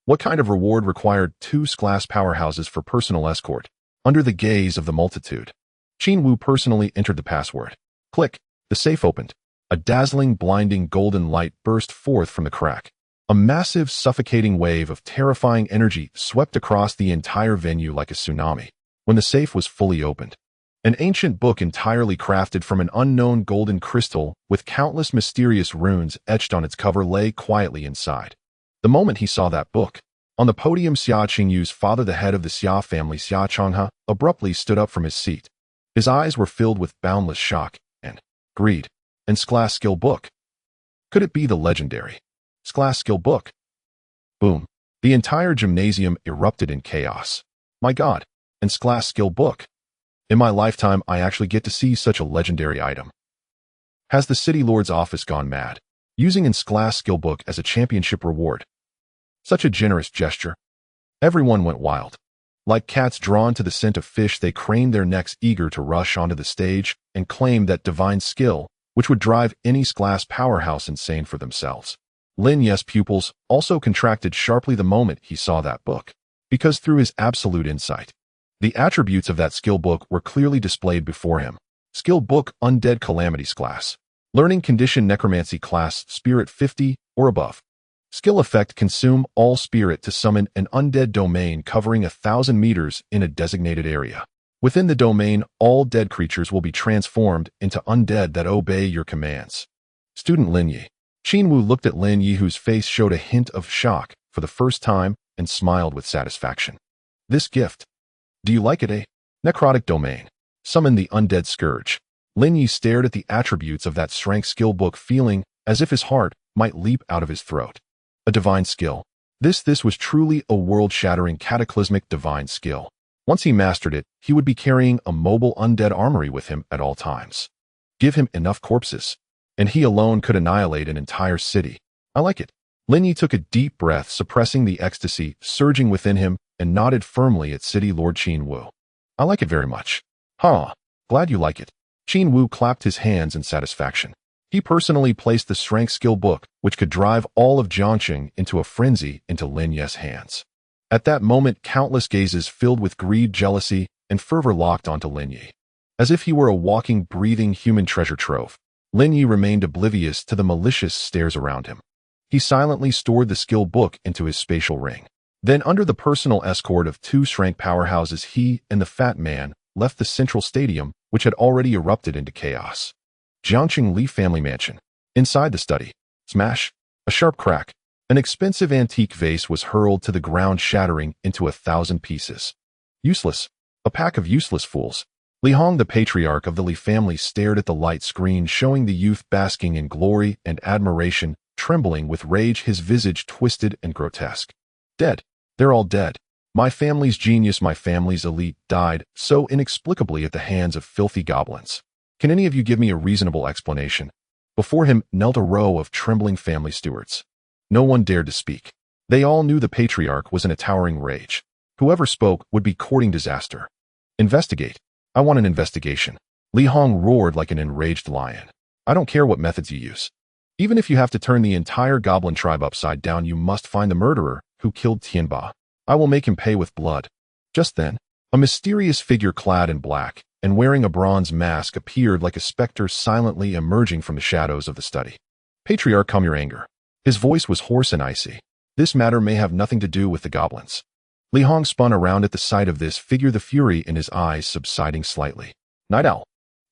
What kind of reward required 2 glass powerhouses for personal escort? Under the gaze of the multitude, Qin Wu personally entered the password. Click. The safe opened. A dazzling, blinding golden light burst forth from the crack. A massive, suffocating wave of terrifying energy swept across the entire venue like a tsunami. When the safe was fully opened, an ancient book entirely crafted from an unknown golden crystal with countless mysterious runes etched on its cover lay quietly inside. The moment he saw that book, on the podium, Xia Qingyu's father, the head of the Xia family, Xia Changhe, abruptly stood up from his seat. His eyes were filled with boundless shock and greed. And Glass Skill Book. Could it be the legendary Glass Skill Book? Boom. The entire gymnasium erupted in chaos. My God, and Glass Skill Book. In my lifetime, I actually get to see such a legendary item. Has the City Lord's office gone mad, using Glass Skill Book as a championship reward? Such a generous gesture. Everyone went wild. Like cats drawn to the scent of fish, they craned their necks, eager to rush onto the stage and claim that divine skill, which would drive any glass powerhouse insane for themselves. Lin Ye's pupils also contracted sharply the moment he saw that book, because through his absolute insight, the attributes of that skill book were clearly displayed before him. Skill book: Undead Calamities class. Learning condition: Necromancy class, Spirit 50 or above. Skill effect: Consume all spirit to summon an undead domain covering 1,000 meters in a designated area. Within the domain, all dead creatures will be transformed into undead that obey your commands. Student Lin Ye. Qin Wu looked at Lin Ye, whose face showed a hint of shock for the first time, and smiled with satisfaction. This gift. Do you like it, eh? Necrotic domain. Summon the undead scourge. Lin Ye stared at the attributes of that strength skill book, feeling as if his heart might leap out of his throat. A divine skill. This was truly a world-shattering, cataclysmic divine skill. Once he mastered it, he would be carrying a mobile undead armory with him at all times. Give him enough corpses, and he alone could annihilate an entire city. I like it. Lin Ye took a deep breath, suppressing the ecstasy surging within him, and nodded firmly at City Lord Qin Wu. I like it very much. Glad you like it. Qin Wu clapped his hands in satisfaction. He personally placed the strength skill book, which could drive all of Jiangqing into a frenzy, into Lin Ye's hands. At that moment, countless gazes filled with greed, jealousy, and fervor locked onto Lin Ye. As if he were a walking, breathing human treasure trove, Lin Ye remained oblivious to the malicious stares around him. He silently stored the skill book into his spatial ring. Then, under the personal escort of two strength powerhouses, he and the fat man left the central stadium, which had already erupted into chaos. Jiangqing Li family mansion. Inside the study, smash, a sharp crack. An expensive antique vase was hurled to the ground, shattering into 1,000 pieces. Useless. A pack of useless fools. Li Hong, the patriarch of the Li family, stared at the light screen showing the youth basking in glory and admiration, trembling with rage, his visage twisted and grotesque. Dead. They're all dead. My family's genius, my family's elite, died so inexplicably at the hands of filthy goblins. Can any of you give me a reasonable explanation? Before him knelt a row of trembling family stewards. No one dared to speak. They all knew the patriarch was in a towering rage. Whoever spoke would be courting disaster. Investigate. I want an investigation. Li Hong roared like an enraged lion. I don't care what methods you use. Even if you have to turn the entire goblin tribe upside down, you must find the murderer who killed Tianba. I will make him pay with blood. Just then, a mysterious figure clad in black and wearing a bronze mask appeared like a specter, silently emerging from the shadows of the study. Patriarch, calm your anger. His voice was hoarse and icy. This matter may have nothing to do with the goblins. Li Hong spun around at the sight of this figure, the fury in his eyes subsiding slightly. Night Owl.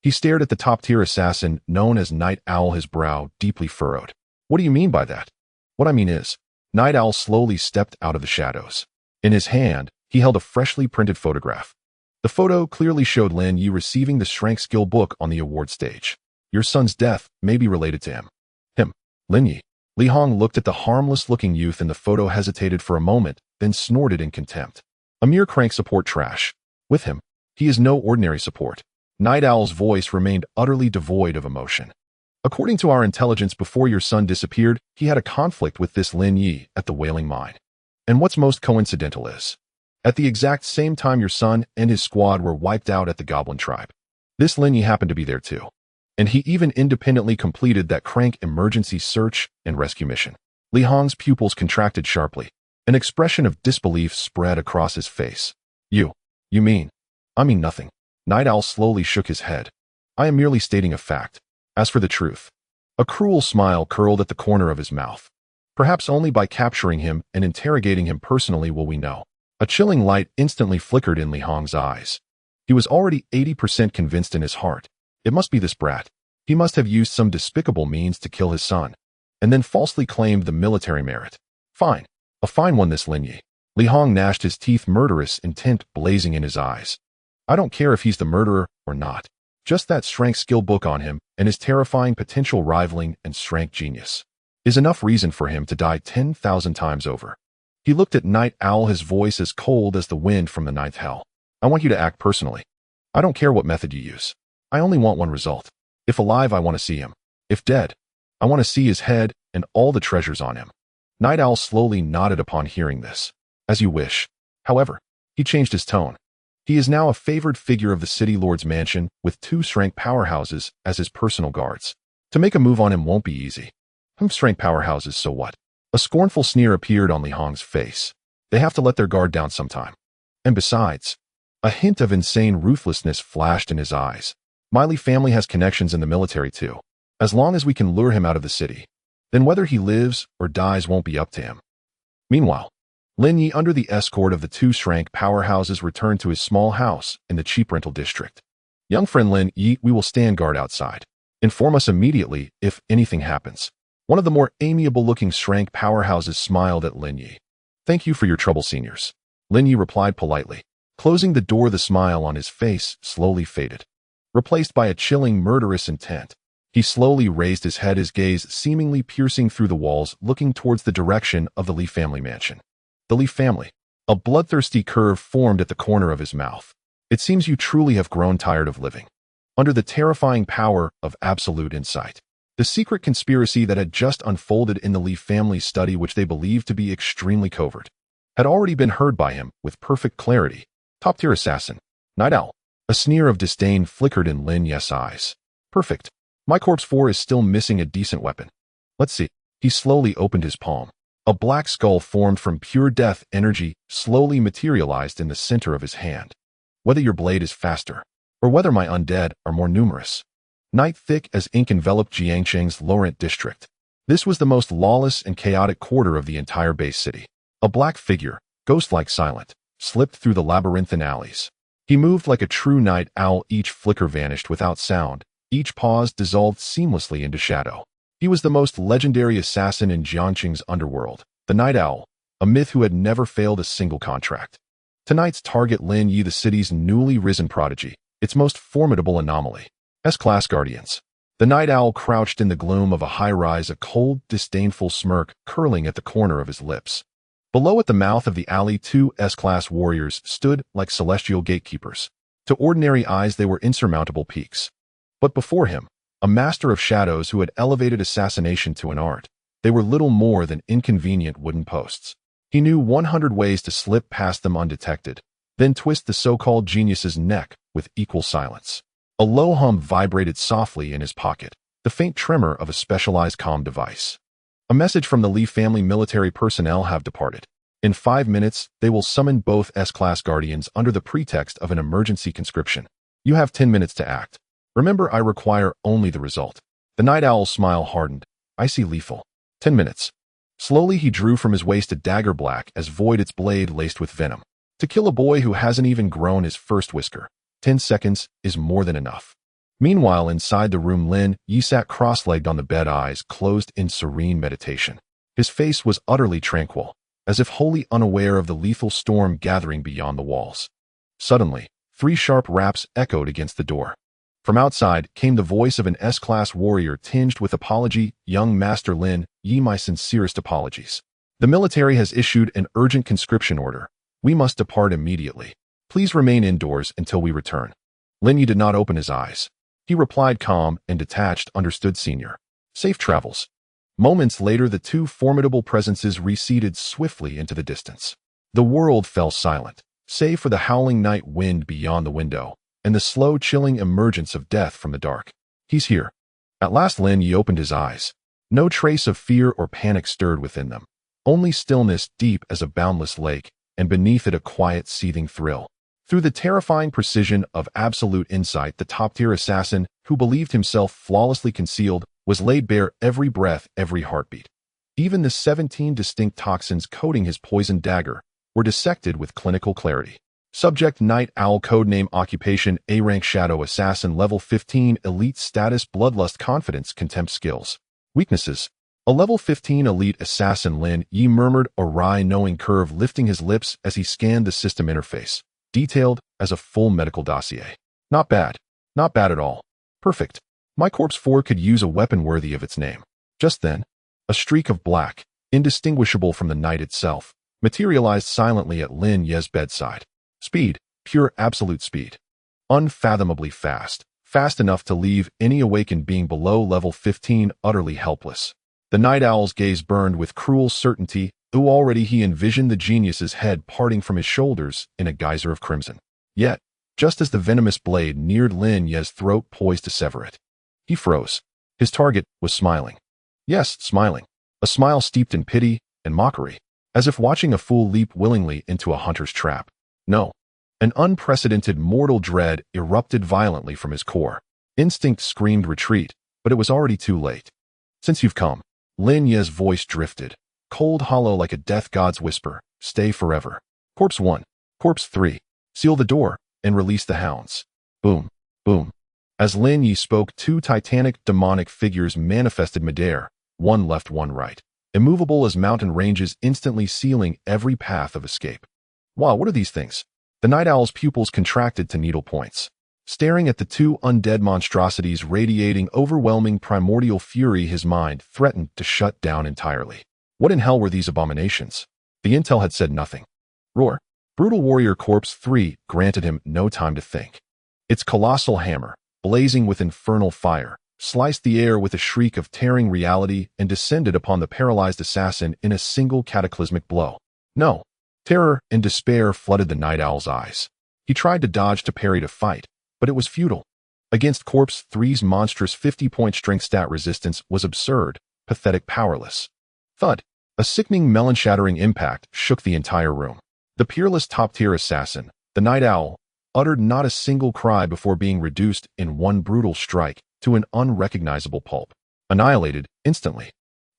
He stared at the top-tier assassin known as Night Owl, his brow deeply furrowed. What do you mean by that? What I mean is, Night Owl slowly stepped out of the shadows. In his hand, he held a freshly printed photograph. The photo clearly showed Lin Ye receiving the strength skill book on the award stage. Your son's death may be related to him. Him. Lin Ye. Li Hong looked at the harmless-looking youth in the photo, hesitated for a moment, then snorted in contempt. A mere crank support trash. With him, he is no ordinary support. Night Owl's voice remained utterly devoid of emotion. According to our intelligence, before your son disappeared, he had a conflict with this Lin Ye at the Wailing Mine. And what's most coincidental is, at the exact same time your son and his squad were wiped out at the Goblin Tribe, this Lin Ye happened to be there too. And he even independently completed that crank emergency search and rescue mission. Li Hong's pupils contracted sharply. An expression of disbelief spread across his face. You mean? I mean nothing. Night Owl slowly shook his head. I am merely stating a fact. As for the truth, a cruel smile curled at the corner of his mouth. Perhaps only by capturing him and interrogating him personally will we know. A chilling light instantly flickered in Li Hong's eyes. He was already 80% convinced in his heart. It must be this brat. He must have used some despicable means to kill his son, and then falsely claimed the military merit. Fine. A fine one, this Lin Ye. Li Hong gnashed his teeth, murderous intent blazing in his eyes. I don't care if he's the murderer or not. Just that strength skill book on him and his terrifying potential rivaling and strength genius is enough reason for him to die 10,000 times over. He looked at Night Owl, his voice as cold as the wind from the ninth hell. I want you to act personally. I don't care what method you use. I only want one result. If alive, I want to see him. If dead, I want to see his head and all the treasures on him. Night Owl slowly nodded upon hearing this. As you wish. However, he changed his tone. He is now a favored figure of the City Lord's mansion with two strength powerhouses as his personal guards. To make a move on him won't be easy. Strength powerhouses, so what? A scornful sneer appeared on Li Hong's face. They have to let their guard down sometime. And besides, a hint of insane ruthlessness flashed in his eyes. My Li family has connections in the military too. As long as we can lure him out of the city, then whether he lives or dies won't be up to him. Meanwhile, Lin Ye, under the escort of the two strength powerhouses, returned to his small house in the cheap rental district. Young friend Lin Ye, we will stand guard outside. Inform us immediately if anything happens. One of the more amiable-looking strength powerhouses smiled at Lin Ye. Thank you for your trouble, seniors. Lin Ye replied politely. Closing the door, the smile on his face slowly faded, replaced by a chilling, murderous intent. He slowly raised his head, his gaze seemingly piercing through the walls, looking towards the direction of the Li family mansion. The Li family. A bloodthirsty curve formed at the corner of his mouth. It seems you truly have grown tired of living. Under the terrifying power of absolute insight, the secret conspiracy that had just unfolded in the Li family's study, which they believed to be extremely covert, had already been heard by him with perfect clarity. Top-tier assassin. Night Owl. A sneer of disdain flickered in Lin Ye's eyes. Perfect. My corpse 4 is still missing a decent weapon. Let's see. He slowly opened his palm. A black skull formed from pure death energy slowly materialized in the center of his hand. Whether your blade is faster, or whether my undead are more numerous. Night thick as ink enveloped Jiangcheng's Laurent district. This was the most lawless and chaotic quarter of the entire base city. A black figure, ghost-like silent, slipped through the labyrinthine alleys. He moved like a true night owl. Each flicker vanished without sound. Each pause dissolved seamlessly into shadow. He was the most legendary assassin in Jiangcheng's underworld, the Night Owl, a myth who had never failed a single contract. Tonight's target, Lin Ye, the city's newly risen prodigy, its most formidable anomaly. S-class guardians. The Night Owl crouched in the gloom of a high-rise, a cold, disdainful smirk curling at the corner of his lips. Below at the mouth of the alley, two S-class warriors stood like celestial gatekeepers. To ordinary eyes, they were insurmountable peaks. But before him, a master of shadows who had elevated assassination to an art. They were little more than inconvenient wooden posts. He knew 100 ways to slip past them undetected, then twist the so-called genius's neck with equal silence. A low hum vibrated softly in his pocket, the faint tremor of a specialized comm device. A message from the Li family: military personnel have departed. In 5 minutes, they will summon both S-class guardians under the pretext of an emergency conscription. You have 10 minutes to act. Remember, I require only the result. The Night Owl's smile hardened. Icy lethal. 10 minutes. Slowly he drew from his waist a dagger black as void, its blade laced with venom. To kill a boy who hasn't even grown his first whisker, 10 seconds is more than enough. Meanwhile, inside the room, Lin Ye sat cross-legged on the bed, eyes closed in serene meditation. His face was utterly tranquil, as if wholly unaware of the lethal storm gathering beyond the walls. Suddenly, 3 sharp raps echoed against the door. From outside came the voice of an S-class warrior tinged with apology. Young Master Lin Ye, my sincerest apologies. The military has issued an urgent conscription order. We must depart immediately. Please remain indoors until we return. Lin Ye did not open his eyes. He replied calm and detached, understood, senior. Safe travels. Moments later, the two formidable presences receded swiftly into the distance. The world fell silent, save for the howling night wind beyond the window, and the slow, chilling emergence of death from the dark. He's here. At last, Lin Ye opened his eyes. No trace of fear or panic stirred within them. Only stillness deep as a boundless lake, and beneath it a quiet, seething thrill. Through the terrifying precision of absolute insight, the top-tier assassin, who believed himself flawlessly concealed, was laid bare. Every breath, every heartbeat. Even the 17 distinct toxins coating his poisoned dagger were dissected with clinical clarity. Subject: Night Owl. Codename: Occupation: A-rank Shadow Assassin. Level 15. Elite status: Bloodlust. Confidence. Contempt. Skills. Weaknesses: a level 15 elite assassin. Lin Ye murmured a wry, knowing curve, lifting his lips as he scanned the system interface, detailed as a full medical dossier. Not bad. Not bad at all. Perfect. My corpse 4 could use a weapon worthy of its name. Just then, a streak of black, indistinguishable from the night itself, materialized silently at Lin Ye's bedside. Speed, pure absolute speed. Unfathomably fast, fast enough to leave any awakened being below level 15 utterly helpless. The Night Owl's gaze burned with cruel certainty. Already he envisioned the genius's head parting from his shoulders in a geyser of crimson. Yet, just as the venomous blade neared Lin Ye's throat, poised to sever it, he froze. His target was smiling. Yes, smiling. A smile steeped in pity and mockery, as if watching a fool leap willingly into a hunter's trap. No. An unprecedented mortal dread erupted violently from his core. Instinct screamed retreat, but it was already too late. Since you've come, Lin Ye's voice drifted, cold, hollow like a death god's whisper. Stay forever. Corpse 1. Corpse 3. Seal the door and release the hounds. Boom. Boom. As Lin Ye spoke, 2 titanic, demonic figures manifested midair, one left, one right, immovable as mountain ranges, instantly sealing every path of escape. Wow, what are these things? The Night Owl's pupils contracted to needle points. Staring at the 2 undead monstrosities radiating overwhelming primordial fury, his mind threatened to shut down entirely. What in hell were these abominations? The intel had said nothing. Roar. Brutal Warrior Corpse 3 granted him no time to think. Its colossal hammer, blazing with infernal fire, sliced the air with a shriek of tearing reality and descended upon the paralyzed assassin in a single cataclysmic blow. No. Terror and despair flooded the Night Owl's eyes. He tried to dodge, to parry, to fight, but it was futile. Against Corpse 3's monstrous 50-point strength stat resistance was absurd, pathetic, powerless. Thud. A sickening, melon-shattering impact shook the entire room. The peerless top-tier assassin, the Night Owl, uttered not a single cry before being reduced in one brutal strike to an unrecognizable pulp. Annihilated instantly.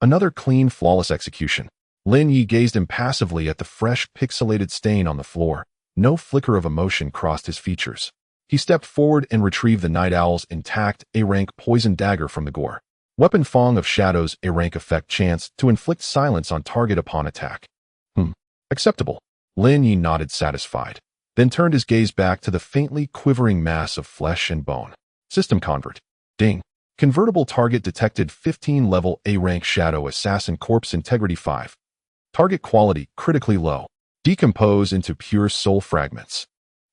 Another clean, flawless execution. Lin Ye gazed impassively at the fresh, pixelated stain on the floor. No flicker of emotion crossed his features. He stepped forward and retrieved the Night Owl's intact, A-rank poison dagger from the gore. Weapon Fong of Shadows A-rank effect chance to inflict silence on target upon attack. Acceptable. Lin Ye nodded satisfied, then turned his gaze back to the faintly quivering mass of flesh and bone. System convert. Ding. Convertible target detected 15 level A-rank Shadow Assassin Corpse Integrity 5. Target quality critically low. Decompose into pure soul fragments.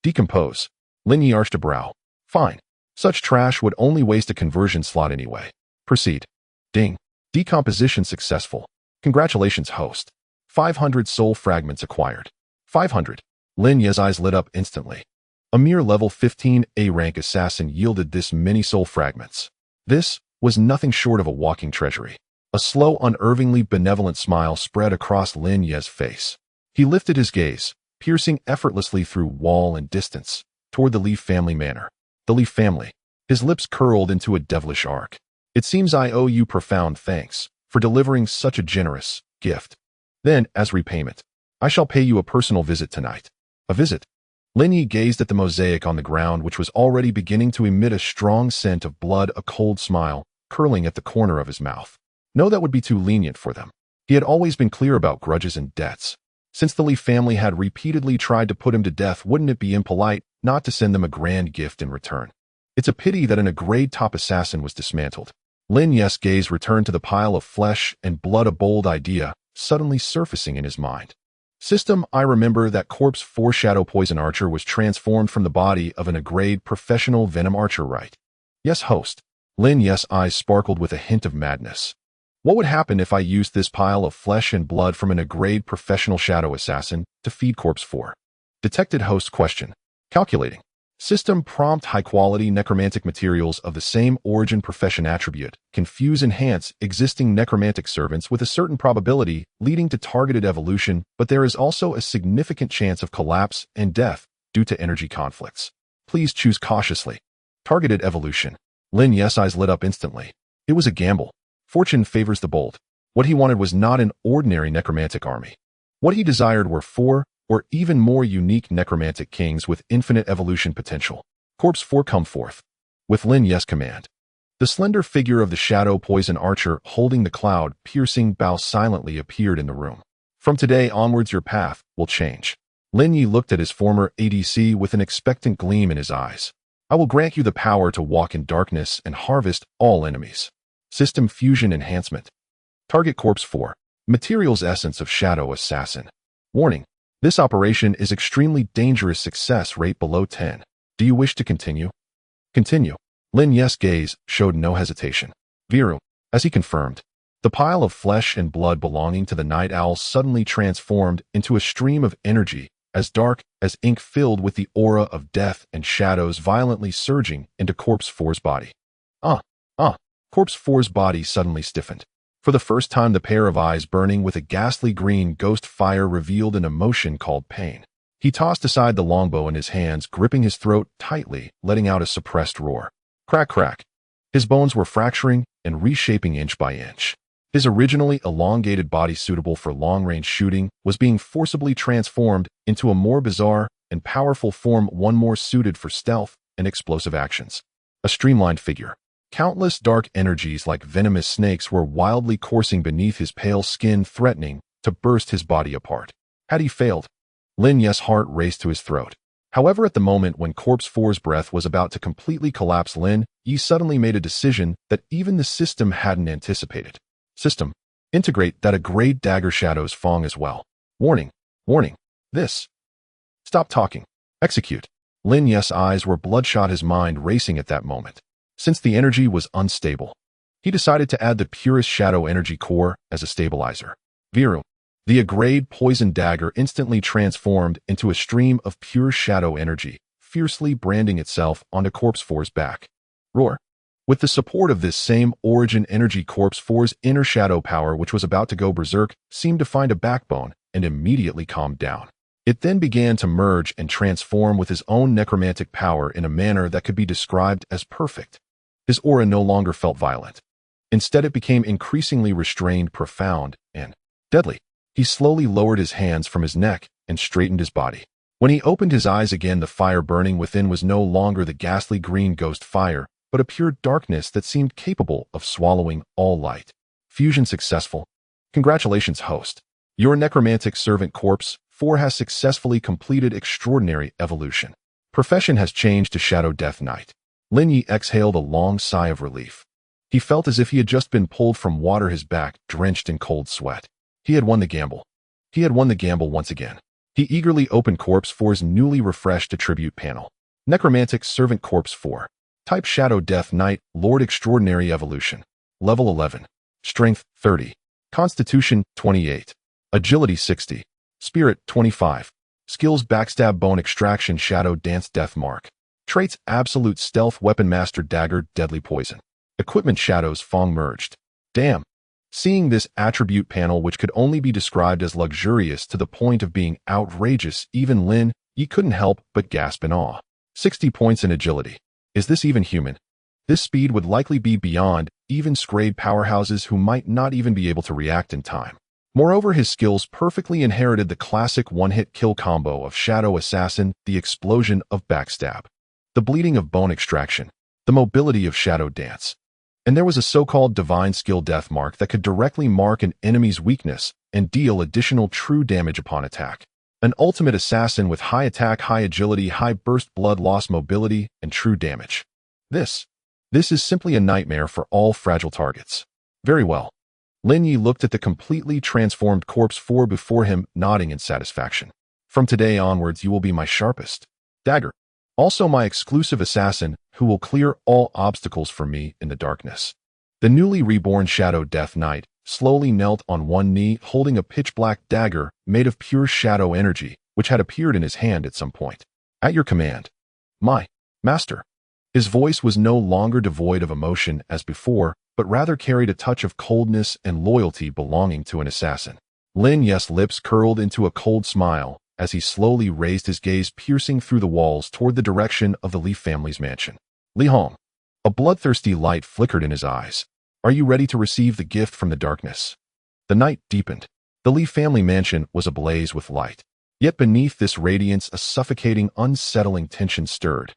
Decompose. Lin Ye arched a brow. Fine. Such trash would only waste a conversion slot anyway. Proceed. Ding. Decomposition successful. Congratulations, host. 500 soul fragments acquired. 500. Lin Ye's eyes lit up instantly. A mere level 15 A-rank assassin yielded this many soul fragments. This was nothing short of a walking treasury. A slow, unnervingly benevolent smile spread across Lin Ye's face. He lifted his gaze, piercing effortlessly through wall and distance, toward the Li family manor. The Li family. His lips curled into a devilish arc. It seems I owe you profound thanks for delivering such a generous gift. Then, as repayment, I shall pay you a personal visit tonight. A visit? Lin Ye gazed at the mosaic on the ground, which was already beginning to emit a strong scent of blood, a cold smile curling at the corner of his mouth. No, that would be too lenient for them. He had always been clear about grudges and debts. Since the Li family had repeatedly tried to put him to death, wouldn't it be impolite not to send them a grand gift in return? It's a pity that a grade top assassin was dismantled. Lin Ye's gaze returned to the pile of flesh and blood, a bold idea suddenly surfacing in his mind. System, I remember that Corpse 4 Shadow Poison Archer was transformed from the body of an A-grade professional venom archer, right? Yes, host. Lin Ye's eyes sparkled with a hint of madness. What would happen if I used this pile of flesh and blood from an A-grade professional shadow assassin to feed Corpse 4? Detected host question. Calculating. System prompt. High-quality necromantic materials of the same origin profession attribute can fuse enhance existing necromantic servants with a certain probability, leading to targeted evolution, but there is also a significant chance of collapse and death due to energy conflicts. Please choose cautiously. Targeted evolution. Lin Ye's eyes lit up instantly. It was a gamble. Fortune favors the bold. What he wanted was not an ordinary necromantic army. What he desired were 4 or even more unique necromantic kings with infinite evolution potential. Corpse 4, come forth. With Lin Ye's command. The slender figure of the Shadow Poison Archer holding the cloud-piercing bow silently appeared in the room. From today onwards your path will change. Lin Ye looked at his former ADC with an expectant gleam in his eyes. I will grant you the power to walk in darkness and harvest all enemies. System fusion enhancement. Target Corpse 4. Materials essence of Shadow Assassin. Warning. This operation is extremely dangerous. Success rate below 10. Do you wish to continue? Continue. Lin Ye's gaze showed no hesitation. Viru. As he confirmed. The pile of flesh and blood belonging to the Night Owl suddenly transformed into a stream of energy, as dark as ink, filled with the aura of death and shadows violently surging into Corpse 4's body. Corpse 4's body suddenly stiffened. For the first time, the pair of eyes burning with a ghastly green ghost fire revealed an emotion called pain. He tossed aside the longbow in his hands, gripping his throat tightly, letting out a suppressed roar. Crack, crack. His bones were fracturing and reshaping inch by inch. His originally elongated body, suitable for long-range shooting, was being forcibly transformed into a more bizarre and powerful form, one more suited for stealth and explosive actions. A streamlined figure. Countless dark energies like venomous snakes were wildly coursing beneath his pale skin, threatening to burst his body apart. Had he failed? Lin Ye's heart raced to his throat. However, at the moment when Corpse 4's breath was about to completely collapse, Lin Ye suddenly made a decision that even the system hadn't anticipated. System. Integrate that A-grade dagger Shadows Fong as well. Warning. Warning. This. Stop talking. Execute. Lin Ye's eyes were bloodshot, his mind racing at that moment. Since the energy was unstable, he decided to add the purest shadow energy core as a stabilizer. Viru. The A-grade poison dagger instantly transformed into a stream of pure shadow energy, fiercely branding itself onto Corpse 4's back. Roar. With the support of this same origin energy, Corpse 4's inner shadow power, which was about to go berserk, seemed to find a backbone and immediately calmed down. It then began to merge and transform with his own necromantic power in a manner that could be described as perfect. His aura no longer felt violent. Instead, it became increasingly restrained, profound, and deadly. He slowly lowered his hands from his neck and straightened his body. When he opened his eyes again, the fire burning within was no longer the ghastly green ghost fire, but a pure darkness that seemed capable of swallowing all light. Fusion successful. Congratulations, host. Your necromantic servant Corpse 4 has successfully completed extraordinary evolution. Profession has changed to Shadow Death Knight. Lin Ye exhaled a long sigh of relief. He felt as if he had just been pulled from water, his back drenched in cold sweat. He had won the gamble. He had won the gamble once again. He eagerly opened Corpse 4's newly refreshed attribute panel. Necromantic Servant Corpse 4. Type Shadow Death Knight, Lord Extraordinary Evolution. Level 11. Strength 30. Constitution 28. Agility 60. Spirit 25. Skills Backstab, Bone Extraction, Shadow Dance, Death Mark. Traits Absolute Stealth, Weapon Master, Dagger, Deadly Poison. Equipment Shadows, Fong merged. Damn. Seeing this attribute panel, which could only be described as luxurious to the point of being outrageous, even Lin Ye couldn't help but gasp in awe. 60 points in agility. Is this even human? This speed would likely be beyond even Scrade powerhouses who might not even be able to react in time. Moreover, his skills perfectly inherited the classic one-hit kill combo of Shadow Assassin, the explosion of Backstab, the bleeding of Bone Extraction, the mobility of Shadow Dance. And there was a so-called divine skill Death Mark that could directly mark an enemy's weakness and deal additional true damage upon attack. An ultimate assassin with high attack, high agility, high burst, blood loss, mobility, and true damage. This is simply a nightmare for all fragile targets. Very well. Lin Ye looked at the completely transformed Corpse 4 before him, nodding in satisfaction. From today onwards, you will be my sharpest dagger. Also my exclusive assassin, who will clear all obstacles for me in the darkness. The newly reborn Shadow Death Knight slowly knelt on one knee, holding a pitch-black dagger made of pure shadow energy, which had appeared in his hand at some point. At your command, my master. His voice was no longer devoid of emotion as before, but rather carried a touch of coldness and loyalty belonging to an assassin. Lin Ye's lips curled into a cold smile as he slowly raised his gaze, piercing through the walls toward the direction of the Li family's mansion. Li Hong. A bloodthirsty light flickered in his eyes. Are you ready to receive the gift from the darkness? The night deepened. The Li family mansion was ablaze with light. Yet beneath this radiance, a suffocating, unsettling tension stirred.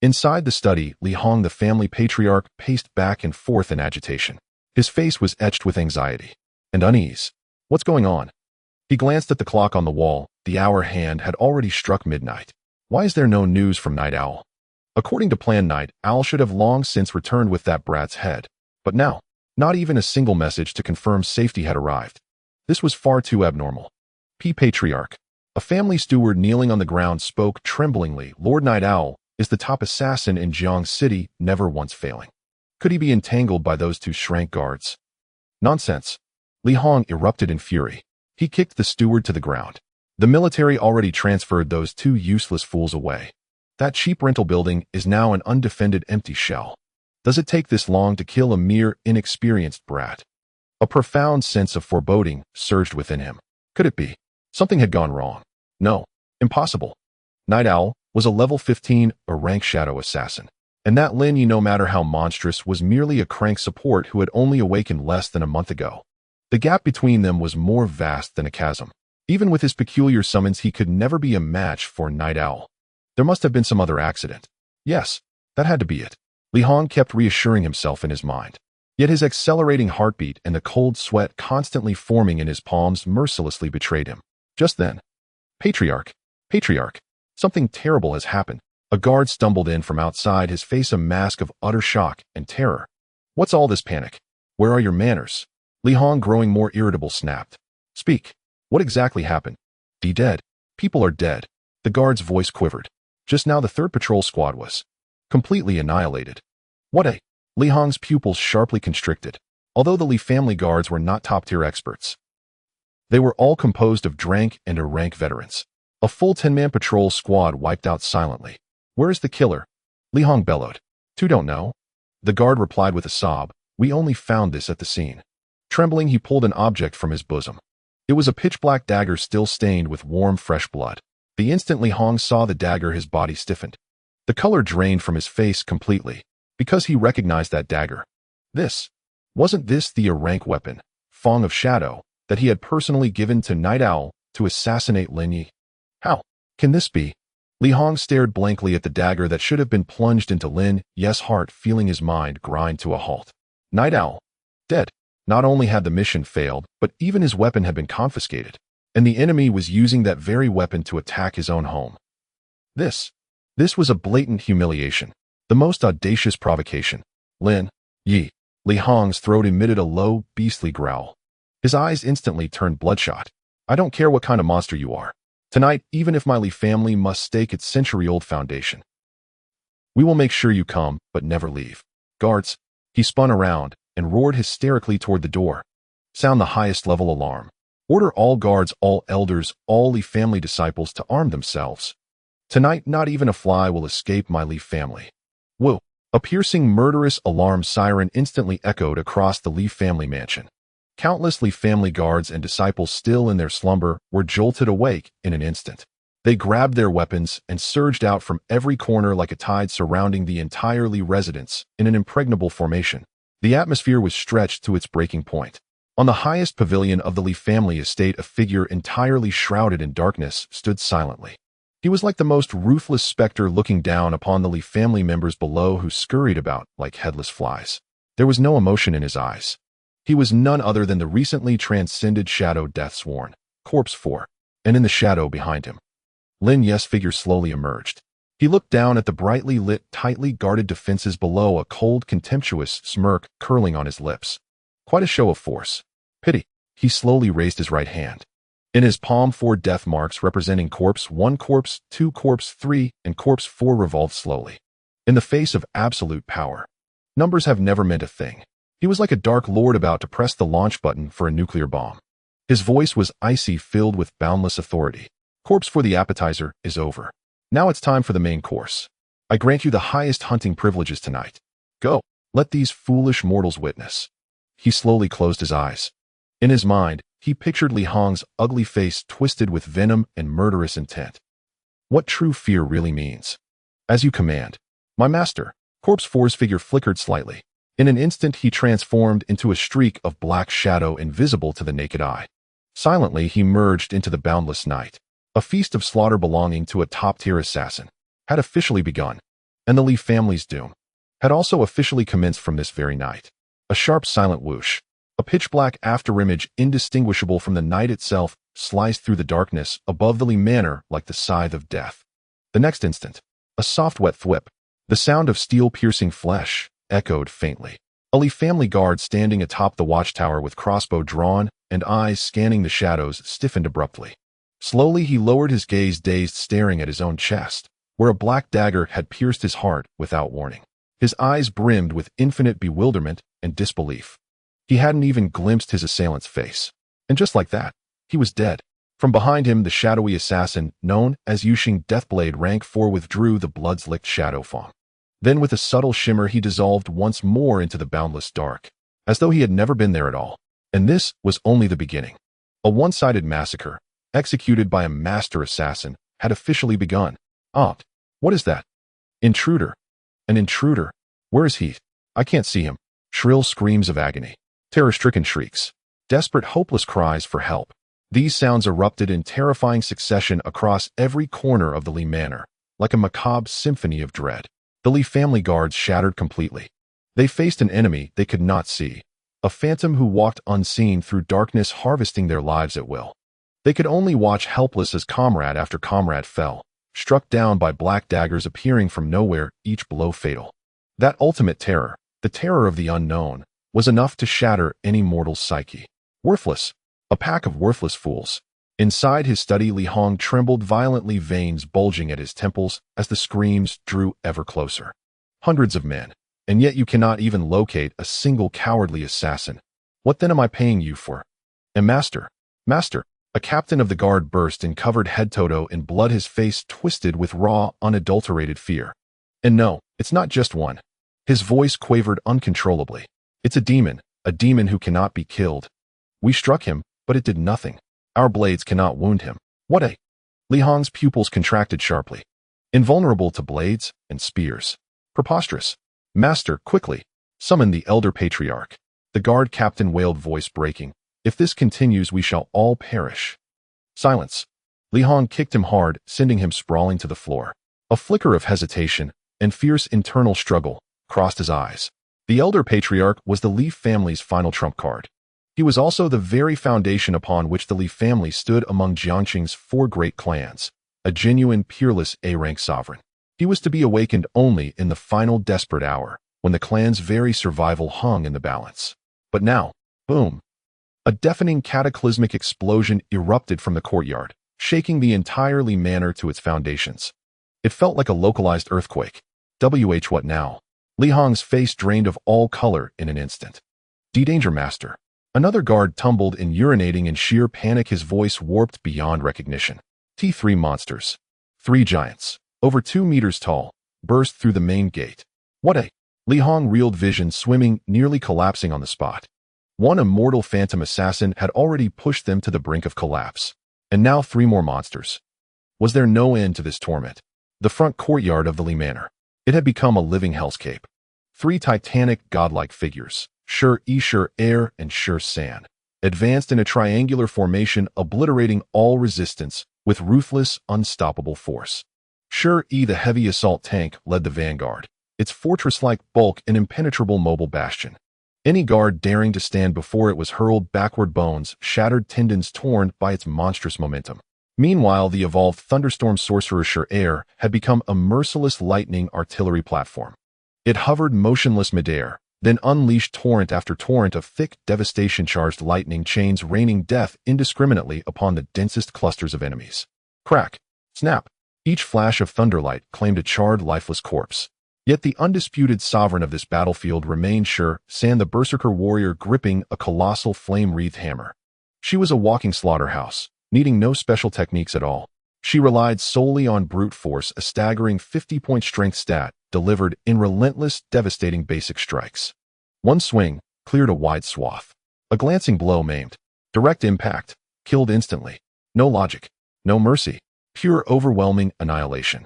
Inside the study, Li Hong, the family patriarch, paced back and forth in agitation. His face was etched with anxiety and unease. What's going on? He glanced at the clock on the wall. The hour hand had already struck midnight. Why is there no news from Night Owl? According to plan, Night Owl should have long since returned with that brat's head. But now, not even a single message to confirm safety had arrived. This was far too abnormal. Patriarch, a family steward kneeling on the ground, spoke tremblingly. Lord Night Owl is the top assassin in Jiang City, never once failing. Could he be entangled by those two shrank guards? Nonsense. Li Hong erupted in fury. He kicked the steward to the ground. The military already transferred those two useless fools away. That cheap rental building is now an undefended empty shell. Does it take this long to kill a mere inexperienced brat? A profound sense of foreboding surged within him. Could it be? Something had gone wrong. No. Impossible. Night Owl was a level 15, a rank shadow assassin. And that Lin Ye, no matter how monstrous, was merely a crank support who had only awakened less than a month ago. The gap between them was more vast than a chasm. Even with his peculiar summons, he could never be a match for Night Owl. There must have been some other accident. Yes, that had to be it. Li Hong kept reassuring himself in his mind. Yet his accelerating heartbeat and the cold sweat constantly forming in his palms mercilessly betrayed him. Just then, Patriarch, something terrible has happened. A guard stumbled in from outside, his face a mask of utter shock and terror. What's all this panic? Where are your manners? Li Hong, growing more irritable, snapped. Speak. What exactly happened? Dead. People are dead. The guard's voice quivered. Just now the third patrol squad was completely annihilated. What a... Li Hong's pupils sharply constricted. Although the Li family guards were not top-tier experts, they were all composed of drank and rank veterans. A full 10-man patrol squad wiped out silently. Where is the killer? Li Hong bellowed. Two don't know. The guard replied with a sob, "We only found this at the scene." Trembling, he pulled an object from his bosom. It was a pitch-black dagger still stained with warm, fresh blood. The instant Li Hong saw the dagger, his body stiffened. The color drained from his face completely, because he recognized that dagger. Wasn't this the rank weapon, Fong of Shadow, that he had personally given to Night Owl to assassinate Lin Ye? How can this be? Li Hong stared blankly at the dagger that should have been plunged into Lin Ye's heart, feeling his mind grind to a halt. Night Owl, dead. Not only had the mission failed, but even his weapon had been confiscated, and the enemy was using that very weapon to attack his own home. This was a blatant humiliation, the most audacious provocation. Lin Ye. Li Hong's throat emitted a low, beastly growl. His eyes instantly turned bloodshot. "I don't care what kind of monster you are. Tonight, even if my Li family must stake its century-old foundation, we will make sure you come, but never leave." Guards. He spun around and roared hysterically toward the door. "Sound the highest level alarm. Order all guards, all elders, all Li family disciples to arm themselves. Tonight, not even a fly will escape my Li family." Whoa! A piercing, murderous alarm siren instantly echoed across the Li family mansion. Countless Li family guards and disciples still in their slumber were jolted awake in an instant. They grabbed their weapons and surged out from every corner like a tide surrounding the entire Li residence in an impregnable formation. The atmosphere was stretched to its breaking point. On the highest pavilion of the Li family estate, a figure entirely shrouded in darkness stood silently. He was like the most ruthless specter looking down upon the Li family members below who scurried about like headless flies. There was no emotion in his eyes. He was none other than the recently transcended shadow Deathsworn, Corpse 4, and in the shadow behind him, Lin Ye's figure slowly emerged. He looked down at the brightly lit, tightly guarded defenses below, a cold, contemptuous smirk curling on his lips. Quite a show of force. Pity. He slowly raised his right hand. In his palm, 4 death marks representing Corpse 1, Corpse 2, Corpse 3, and Corpse 4 revolved slowly. In the face of absolute power, numbers have never meant a thing. He was like a dark lord about to press the launch button for a nuclear bomb. His voice was icy, filled with boundless authority. "Corpse 4, the appetizer is over. Now it's time for the main course. I grant you the highest hunting privileges tonight. Go, let these foolish mortals witness." He slowly closed his eyes. In his mind, he pictured Li Hong's ugly face twisted with venom and murderous intent. What true fear really means. "As you command, my master." Corpse 4's figure flickered slightly. In an instant, he transformed into a streak of black shadow invisible to the naked eye. Silently, he merged into the boundless night. A feast of slaughter belonging to a top-tier assassin had officially begun, and the Li family's doom had also officially commenced from this very night. A sharp, silent whoosh. A pitch-black afterimage indistinguishable from the night itself sliced through the darkness above the Li manor like the scythe of death. The next instant, a soft, wet thwip. The sound of steel-piercing flesh echoed faintly. A Li family guard standing atop the watchtower with crossbow drawn and eyes scanning the shadows stiffened abruptly. Slowly, he lowered his gaze, dazed, staring at his own chest, where a black dagger had pierced his heart without warning. His eyes brimmed with infinite bewilderment and disbelief. He hadn't even glimpsed his assailant's face. And just like that, he was dead. From behind him, the shadowy assassin, known as Yuxing Deathblade Rank 4, withdrew the blood-slicked shadow form. Then with a subtle shimmer, he dissolved once more into the boundless dark, as though he had never been there at all. And this was only the beginning. A one-sided massacre, executed by a master assassin, had officially begun. What is that? Intruder. An intruder. Where is he? I can't see him. Shrill screams of agony. Terror-stricken shrieks. Desperate, hopeless cries for help. These sounds erupted in terrifying succession across every corner of the Li manor, like a macabre symphony of dread. The Li family guards shattered completely. They faced an enemy they could not see, a phantom who walked unseen through darkness, harvesting their lives at will. They could only watch helpless as comrade after comrade fell, struck down by black daggers appearing from nowhere, each blow fatal. That ultimate terror, the terror of the unknown, was enough to shatter any mortal's psyche. Worthless. A pack of worthless fools. Inside his study, Li Hong trembled violently, veins bulging at his temples as the screams drew ever closer. Hundreds of men, and yet you cannot even locate a single cowardly assassin. What then am I paying you for? And master, a captain of the guard burst in, covered head to toe in blood, his face twisted with raw, unadulterated fear. And no, it's not just one. His voice quavered uncontrollably. It's a demon who cannot be killed. We struck him, but it did nothing. Our blades cannot wound him. What a... Li Hong's pupils contracted sharply. Invulnerable to blades and spears. Preposterous. Master, quickly. Summon the elder patriarch. The guard captain wailed, voice breaking. If this continues, we shall all perish. Silence. Li Hong kicked him hard, sending him sprawling to the floor. A flicker of hesitation and fierce internal struggle crossed his eyes. The elder patriarch was the Li family's final trump card. He was also the very foundation upon which the Li family stood among Jiangqing's 4 great clans, a genuine, peerless A-rank sovereign. He was to be awakened only in the final desperate hour, when the clan's very survival hung in the balance. But now, boom! A deafening cataclysmic explosion erupted from the courtyard, shaking the entire Li manor to its foundations. It felt like a localized earthquake. What now? Li Hong's face drained of all color in an instant. Danger, master. Another guard tumbled in, urinating in sheer panic, his voice warped beyond recognition. T3 monsters. 3 giants, over 2 meters tall, burst through the main gate. What a... Li Hong reeled, vision swimming, nearly collapsing on the spot. One immortal phantom assassin had already pushed them to the brink of collapse. And now 3 more monsters. Was there no end to this torment? The front courtyard of the Li manor. It had become a living hellscape. 3 titanic, godlike figures, Shi Yi, Shi Air, and Shi San, advanced in a triangular formation, obliterating all resistance with ruthless, unstoppable force. Shi Yi, the heavy assault tank, led the vanguard, its fortress-like bulk an impenetrable mobile bastion. Any guard daring to stand before it was hurled backward, bones shattered, tendons torn by its monstrous momentum. Meanwhile, the evolved thunderstorm sorcerer Shi Air had become a merciless lightning artillery platform. It hovered motionless midair, then unleashed torrent after torrent of thick, devastation-charged lightning chains, raining death indiscriminately upon the densest clusters of enemies. Crack! Snap! Each flash of thunderlight claimed a charred, lifeless corpse. Yet the undisputed sovereign of this battlefield remained Shi San, the berserker warrior gripping a colossal flame-wreathed hammer. She was a walking slaughterhouse, needing no special techniques at all. She relied solely on brute force, a staggering 50-point strength stat delivered in relentless, devastating basic strikes. One swing cleared a wide swath. A glancing blow maimed. Direct impact killed instantly. No logic, no mercy, pure overwhelming annihilation.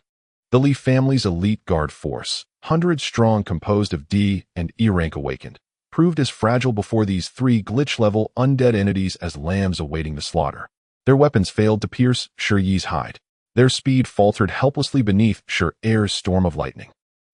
The Li family's elite guard force, hundreds strong, composed of D and E rank awakened, proved as fragile before these 3 glitch-level undead entities as lambs awaiting the slaughter. Their weapons failed to pierce Shi Yi's hide. Their speed faltered helplessly beneath Shi Air's storm of lightning.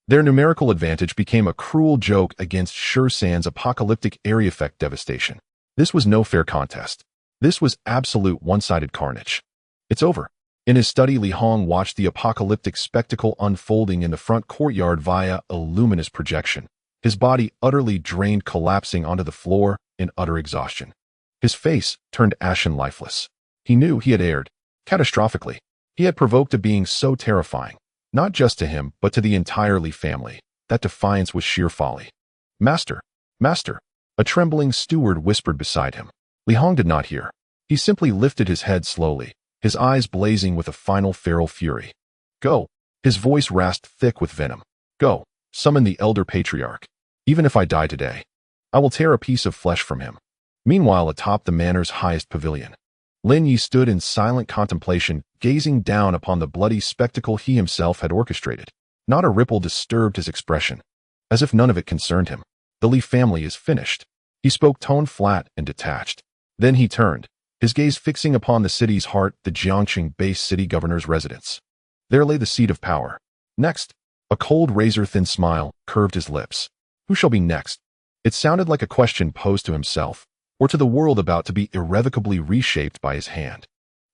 Their numerical advantage became a cruel joke against Shi San's apocalyptic area effect devastation. This was no fair contest. This was absolute one-sided carnage. It's over. In his study, Li Hong watched the apocalyptic spectacle unfolding in the front courtyard via a luminous projection, his body utterly drained, collapsing onto the floor in utter exhaustion. His face turned ashen, lifeless. He knew he had erred, catastrophically. He had provoked a being so terrifying, not just to him, but to the entire Li family. That defiance was sheer folly. Master, master, a trembling steward whispered beside him. Li Hong did not hear. He simply lifted his head slowly, his eyes blazing with a final feral fury. Go. His voice rasped thick with venom. Go. Summon the elder patriarch. Even if I die today, I will tear a piece of flesh from him. Meanwhile, atop the manor's highest pavilion, Lin Ye stood in silent contemplation, gazing down upon the bloody spectacle he himself had orchestrated. Not a ripple disturbed his expression, as if none of it concerned him. The Li family is finished. He spoke, tone flat and detached. Then he turned, his gaze fixing upon the city's heart, the Jiangqing-based city governor's residence. There lay the seat of power. Next, a cold, razor-thin smile curved his lips. Who shall be next? It sounded like a question posed to himself, or to the world about to be irrevocably reshaped by his hand.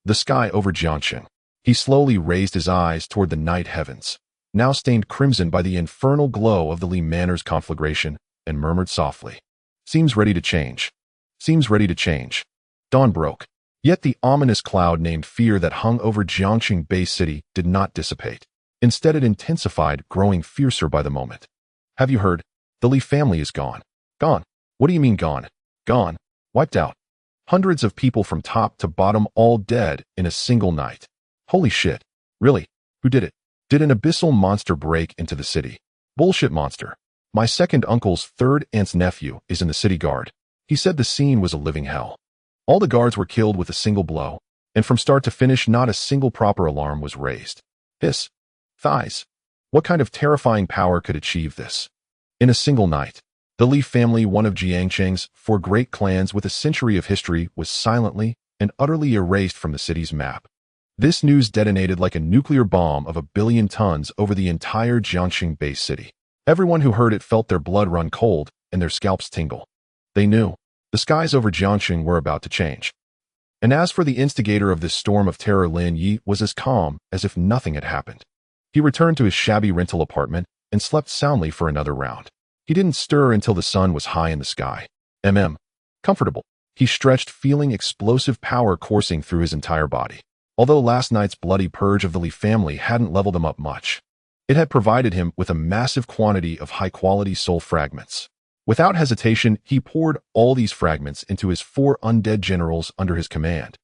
The sky over Jiangqing. He slowly raised his eyes toward the night heavens, now stained crimson by the infernal glow of the Li manor's conflagration, and murmured softly, "Seems ready to change. Seems ready to change." Dawn broke. Yet the ominous cloud named fear that hung over Jiangqing Bay City did not dissipate. Instead, it intensified, growing fiercer by the moment. Have you heard? The Li family is gone. Gone. What do you mean gone? Gone. Wiped out. Hundreds of people from top to bottom, all dead in a single night. Holy shit. Really? Who did it? Did an abyssal monster break into the city? Bullshit monster. My second uncle's third aunt's nephew is in the city guard. He said the scene was a living hell. All the guards were killed with a single blow, and from start to finish not a single proper alarm was raised. Hiss. Thighs. What kind of terrifying power could achieve this? In a single night, the Li family, one of Jiangcheng's 4 great clans with a century of history, was silently and utterly erased from the city's map. This news detonated like a nuclear bomb of 1 billion tons over the entire Jiangxing base city. Everyone who heard it felt their blood run cold and their scalps tingle. They knew the skies over Jiangxing were about to change. And as for the instigator of this storm of terror, Lin Ye was as calm as if nothing had happened. He returned to his shabby rental apartment and slept soundly for another round. He didn't stir until the sun was high in the sky. Comfortable. He stretched, feeling explosive power coursing through his entire body. Although last night's bloody purge of the Li family hadn't leveled him up much, it had provided him with a massive quantity of high-quality soul fragments. Without hesitation, he poured all these fragments into his 4 undead generals under his command.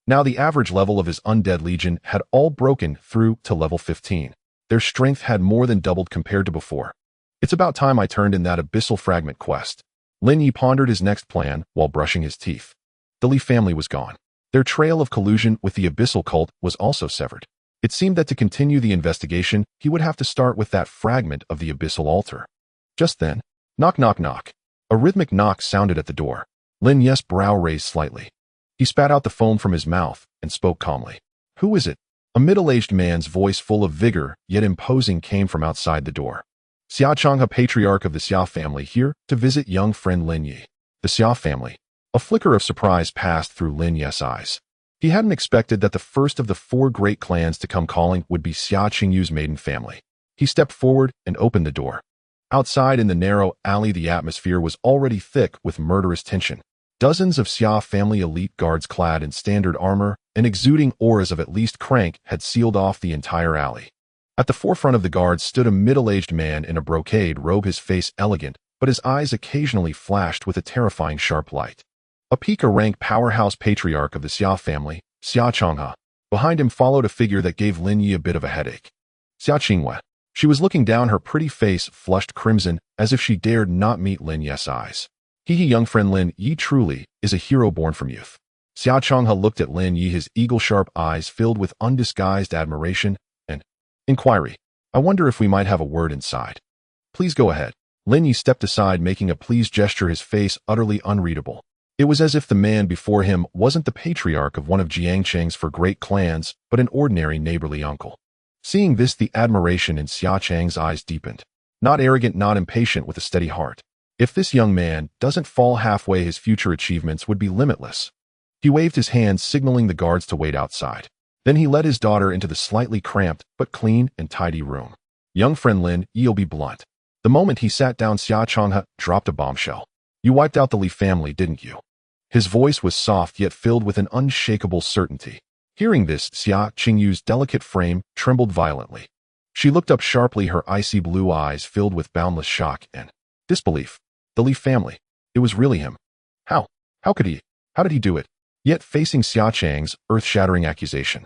Now the average level of his undead legion had all broken through to level 15. Their strength had more than doubled compared to before. It's about time I turned in that abyssal fragment quest. Lin Ye pondered his next plan while brushing his teeth. The Li family was gone. Their trail of collusion with the abyssal cult was also severed. It seemed that to continue the investigation, he would have to start with that fragment of the abyssal altar. Just then, knock, knock, knock. A rhythmic knock sounded at the door. Lin Ye's brow raised slightly. He spat out the foam from his mouth and spoke calmly. Who is it? A middle-aged man's voice, full of vigor yet imposing, came from outside the door. Xia Changhe, patriarch of the Xia family, here to visit young friend Lin Ye. The Xia family. A flicker of surprise passed through Lin Ye's eyes. He hadn't expected that the first of the 4 great clans to come calling would be Xia Qingyu's maiden family. He stepped forward and opened the door. Outside in the narrow alley, the atmosphere was already thick with murderous tension. Dozens of Xia family elite guards clad in standard armor and exuding auras of at least crank had sealed off the entire alley. At the forefront of the guards stood a middle-aged man in a brocade robe, his face elegant, but his eyes occasionally flashed with a terrifying sharp light. A Pika-rank powerhouse patriarch of the Xia family, Xia Changhe. Behind him followed a figure that gave Lin Ye a bit of a headache. Xia Qingwei. She was looking down, her pretty face flushed crimson, as if she dared not meet Lin Ye's eyes. Young friend Lin Ye truly is a hero born from youth. Xia Changhe looked at Lin Ye, his eagle-sharp eyes filled with undisguised admiration and inquiry. I wonder if we might have a word inside. Please go ahead. Lin Ye stepped aside, making a pleased gesture, his face utterly unreadable. It was as if the man before him wasn't the patriarch of one of Jiangcheng's 4 great clans, but an ordinary neighborly uncle. Seeing this, the admiration in Xia Chang's eyes deepened. Not arrogant, not impatient, with a steady heart. If this young man doesn't fall halfway, his future achievements would be limitless. He waved his hand, signaling the guards to wait outside. Then he led his daughter into the slightly cramped but clean and tidy room. Young friend Lin Ye'll be blunt. The moment he sat down, Xia Changhe dropped a bombshell. You wiped out the Li family, didn't you? His voice was soft yet filled with an unshakable certainty. Hearing this, Xia Qingyu's delicate frame trembled violently. She looked up sharply, her icy blue eyes filled with boundless shock and disbelief. The Li family. It was really him. How? How could he? How did he do it? Yet facing Xia Chang's earth-shattering accusation,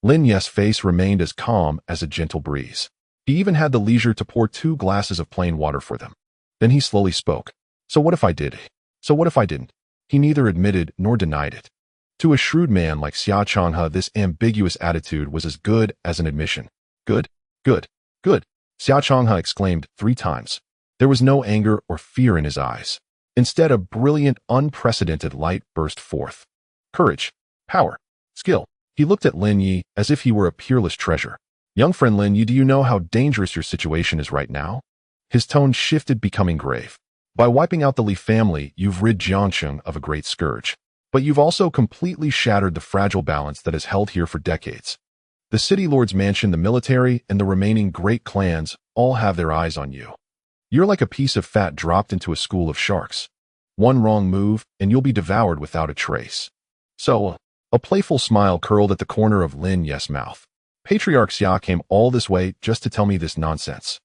Lin Ye's face remained as calm as a gentle breeze. He even had the leisure to pour 2 glasses of plain water for them. Then he slowly spoke. So what if I did? So what if I didn't? He neither admitted nor denied it. To a shrewd man like Xia Changhe, this ambiguous attitude was as good as an admission. Good, good, good, Xia Changhe exclaimed 3 times. There was no anger or fear in his eyes. Instead, a brilliant, unprecedented light burst forth. Courage, power, skill. He looked at Lin Ye as if he were a peerless treasure. Young friend Lin Ye, do you know how dangerous your situation is right now? His tone shifted, becoming grave. By wiping out the Li family, you've rid Jiangxing of a great scourge. But you've also completely shattered the fragile balance that has held here for decades. The city lord's mansion, the military, and the remaining great clans all have their eyes on you. You're like a piece of fat dropped into a school of sharks. One wrong move, and you'll be devoured without a trace. So, a playful smile curled at the corner of Lin Ye's mouth. Patriarch Xia came all this way just to tell me this nonsense?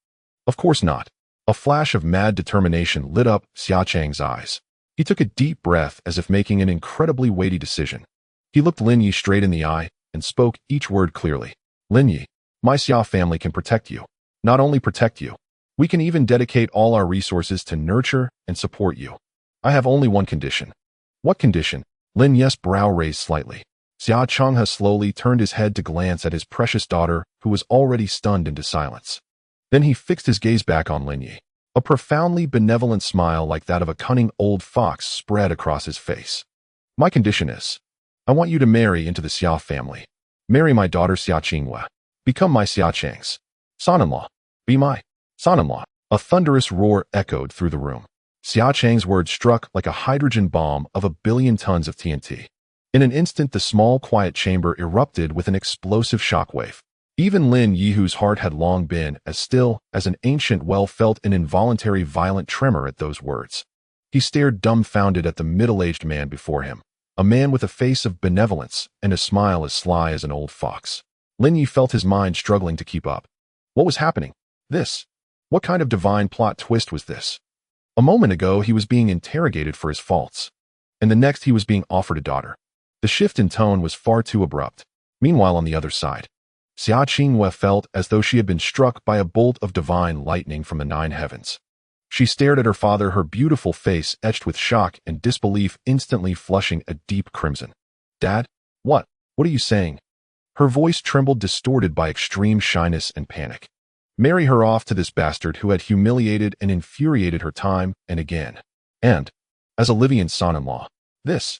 Of course not. A flash of mad determination lit up Xia Chang's eyes. He took a deep breath as if making an incredibly weighty decision. He looked Lin Ye straight in the eye and spoke each word clearly. Lin Ye, my Xia family can protect you. Not only protect you, We can even dedicate all our resources to nurture and support you. I have only one condition. What condition? Lin Ye's brow raised slightly. Xia Changhe slowly turned his head to glance at his precious daughter, who was already stunned into silence. Then he fixed his gaze back on Lin Ye. A profoundly benevolent smile like that of a cunning old fox spread across his face. My condition is, I want you to marry into the Xia family. Marry my daughter Xia Qinghua. Become my Xia Chang's son-in-law. Be my son-in-law. A thunderous roar echoed through the room. Xia Chang's words struck like a hydrogen bomb of 1 billion tons of TNT. In an instant, the small, quiet chamber erupted with an explosive shockwave. Even Lin Ye, whose heart had long been as still as an ancient well, felt an involuntary violent tremor at those words. He stared dumbfounded at the middle-aged man before him, a man with a face of benevolence and a smile as sly as an old fox. Lin Ye felt his mind struggling to keep up. What was happening? What kind of divine plot twist was this? A moment ago, he was being interrogated for his faults, and the next he was being offered a daughter. The shift in tone was far too abrupt. Meanwhile, on the other side, Xia Qinghua felt as though she had been struck by a bolt of divine lightning from the 9 heavens. She stared at her father, her beautiful face etched with shock and disbelief instantly flushing a deep crimson. Dad? What are you saying? Her voice trembled, distorted by extreme shyness and panic. Marry her off to this bastard who had humiliated and infuriated her time and again. And, as Olivian's son-in-law, this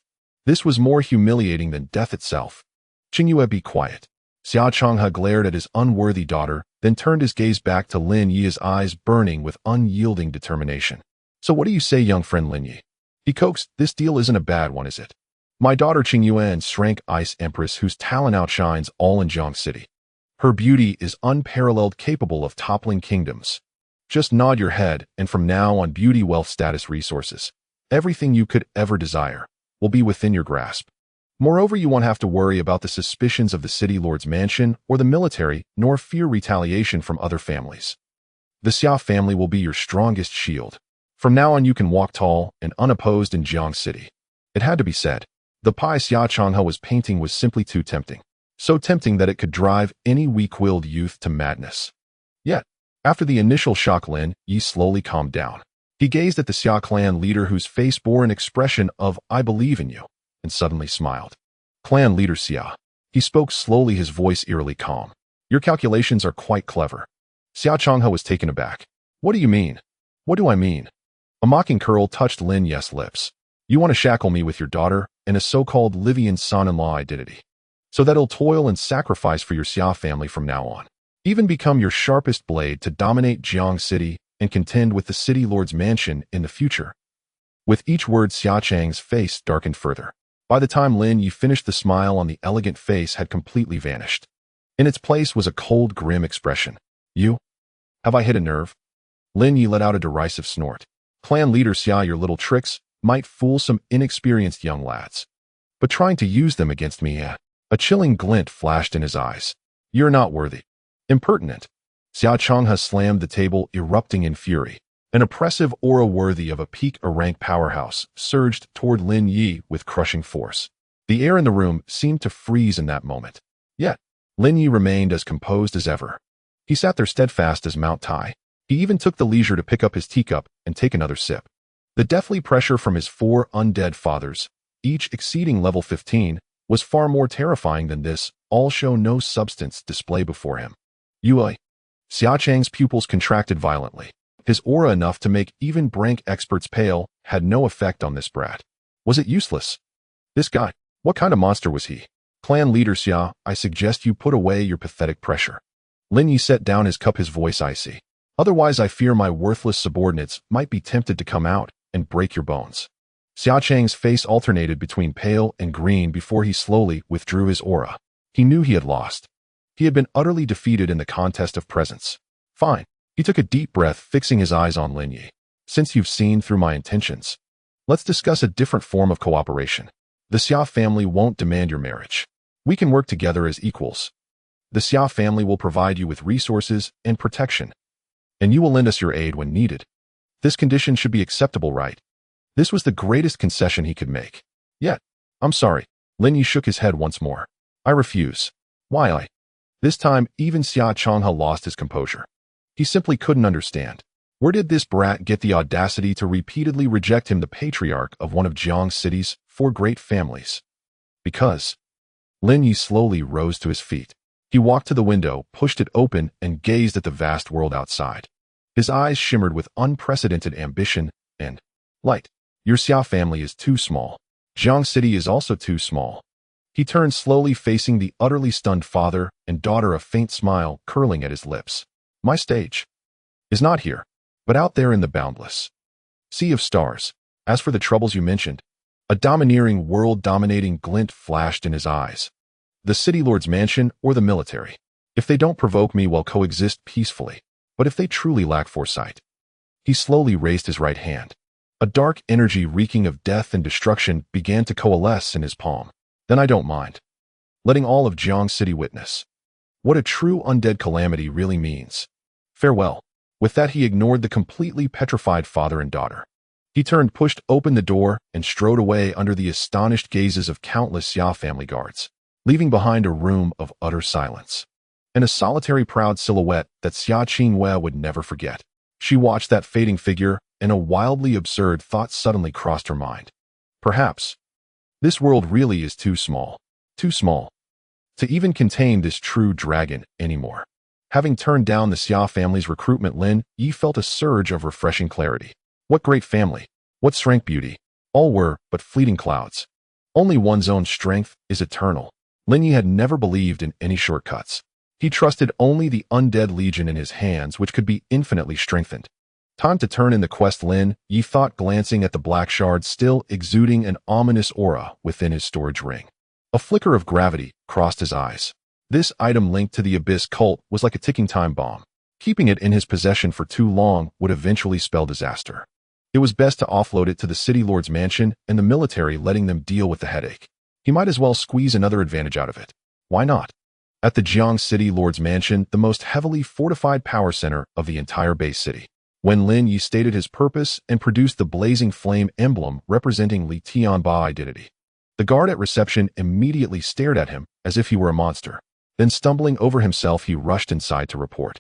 was more humiliating than death itself. Qinghua, be quiet. Xia Changhe glared at his unworthy daughter, then turned his gaze back to Lin Ye, his eyes burning with unyielding determination. So what do you say, young friend Lin Ye? He coaxed, this deal isn't a bad one, is it? My daughter Qinghua, and Shrank Ice Empress, whose talent outshines all in Jiang City. Her beauty is unparalleled, capable of toppling kingdoms. Just nod your head, and from now on, beauty, wealth, status, resources, everything you could ever desire, will be within your grasp. Moreover, you won't have to worry about the suspicions of the city lord's mansion or the military, nor fear retaliation from other families. The Xia family will be your strongest shield. From now on, you can walk tall and unopposed in Jiang City. It had to be said. The pie Xia Changhe was painting was simply too tempting. So tempting that it could drive any weak-willed youth to madness. Yet, after the initial shock, Lin Ye slowly calmed down. He gazed at the Xia clan leader, whose face bore an expression of, I believe in you, and suddenly smiled. Clan leader Xia. He spoke slowly, his voice eerily calm. Your calculations are quite clever. Xia Changhe was taken aback. What do you mean? What do I mean? A mocking curl touched Lin Ye's lips. You want to shackle me with your daughter and a so-called Livian son-in-law identity, so that he'll toil and sacrifice for your Xia family from now on. Even become your sharpest blade to dominate Jiang City and contend with the city lord's mansion in the future. With each word, Xia Chang's face darkened further. By the time Lin Ye finished, the smile on the elegant face had completely vanished. In its place was a cold, grim expression. You? Have I hit a nerve? Lin Ye let out a derisive snort. Clan leader Xia, your little tricks might fool some inexperienced young lads, but trying to use them against me, A chilling glint flashed in his eyes. You're not worthy. Impertinent. Xia Changhe slammed the table, erupting in fury. An oppressive aura worthy of a peak rank powerhouse surged toward Lin Ye with crushing force. The air in the room seemed to freeze in that moment. Yet, Lin Ye remained as composed as ever. He sat there steadfast as Mount Tai. He even took the leisure to pick up his teacup and take another sip. The deathly pressure from his 4 undead fathers, each exceeding level 15, was far more terrifying than this all-show-no-substance display before him. Yui. Xia Chang's pupils contracted violently. His aura, enough to make even rank experts pale, had no effect on this brat. Was it useless? This guy, what kind of monster was he? Clan leader Xia, I suggest you put away your pathetic pressure. Lin Ye set down his cup, his voice icy. Otherwise, I fear my worthless subordinates might be tempted to come out and break your bones. Xia Chang's face alternated between pale and green before he slowly withdrew his aura. He knew he had lost. He had been utterly defeated in the contest of presence. Fine. He took a deep breath, fixing his eyes on Lin Ye. Since you've seen through my intentions, let's discuss a different form of cooperation. The Xia family won't demand your marriage. We can work together as equals. The Xia family will provide you with resources and protection, and you will lend us your aid when needed. This condition should be acceptable, right? This was the greatest concession he could make. Yet, I'm sorry. Lin Ye shook his head once more. I refuse. Why? This time, even Xia Changhe lost his composure. He simply couldn't understand. Where did this brat get the audacity to repeatedly reject him, the patriarch of one of Jiang City's 4 great families? Because Lin Ye slowly rose to his feet. He walked to the window, pushed it open, and gazed at the vast world outside. His eyes shimmered with unprecedented ambition and light. Your Xia family is too small. Jiang City is also too small. He turned slowly, facing the utterly stunned father and daughter, a faint smile curling at his lips. My stage is not here, but out there in the boundless sea of stars. As for the troubles you mentioned, a domineering, world-dominating glint flashed in his eyes. The city lord's mansion or the military. If they don't provoke me, we'll coexist peacefully. But if they truly lack foresight. He slowly raised his right hand. A dark energy reeking of death and destruction began to coalesce in his palm. Then I don't mind letting all of Jiang City witness what a true undead calamity really means. Farewell. With that, he ignored the completely petrified father and daughter. He turned, pushed open the door, and strode away under the astonished gazes of countless Xia family guards, leaving behind a room of utter silence and a solitary proud silhouette that Xia Qingwei would never forget. She watched that fading figure, and a wildly absurd thought suddenly crossed her mind. Perhaps this world really is too small to even contain this true dragon anymore. Having turned down the Xia family's recruitment, Lin Ye felt a surge of refreshing clarity. What great family! What strength, beauty! All were but fleeting clouds. Only one's own strength is eternal. Lin Ye had never believed in any shortcuts. He trusted only the undead legion in his hands, which could be infinitely strengthened. Time to turn in the quest, Lin Ye thought, glancing at the black shard still exuding an ominous aura within his storage ring. A flicker of gravity crossed his eyes. This item linked to the Abyss cult was like a ticking time bomb. Keeping it in his possession for too long would eventually spell disaster. It was best to offload it to the city lord's mansion and the military, letting them deal with the headache. He might as well squeeze another advantage out of it. Why not? At the Jiang City Lord's Mansion, the most heavily fortified power center of the entire base city, when Lin Ye stated his purpose and produced the blazing flame emblem representing Li Tianba identity, the guard at reception immediately stared at him as if he were a monster. Then, stumbling over himself, he rushed inside to report.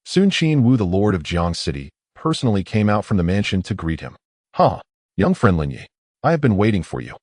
Sun Qinwu, the lord of Jiang City, personally came out from the mansion to greet him. Young friend Lin Ye, I have been waiting for you.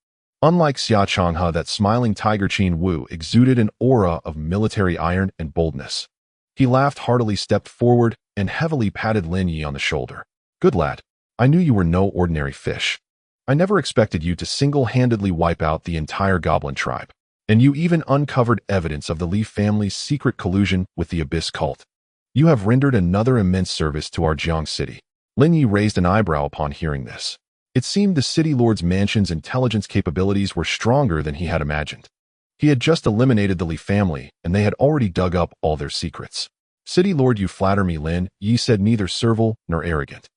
Unlike Xia Changhe, that smiling tiger Qinwu exuded an aura of military iron and boldness. He laughed heartily, stepped forward, and heavily patted Lin Ye on the shoulder. Good lad, I knew you were no ordinary fish. I never expected you to single-handedly wipe out the entire goblin tribe. And you even uncovered evidence of the Li family's secret collusion with the Abyss cult. You have rendered another immense service to our Jiang City. Lin Ye raised an eyebrow upon hearing this. It seemed the city lord's mansion's intelligence capabilities were stronger than he had imagined. He had just eliminated the Li family, and they had already dug up all their secrets. City lord, you flatter me, Lin Ye said, neither servile nor arrogant.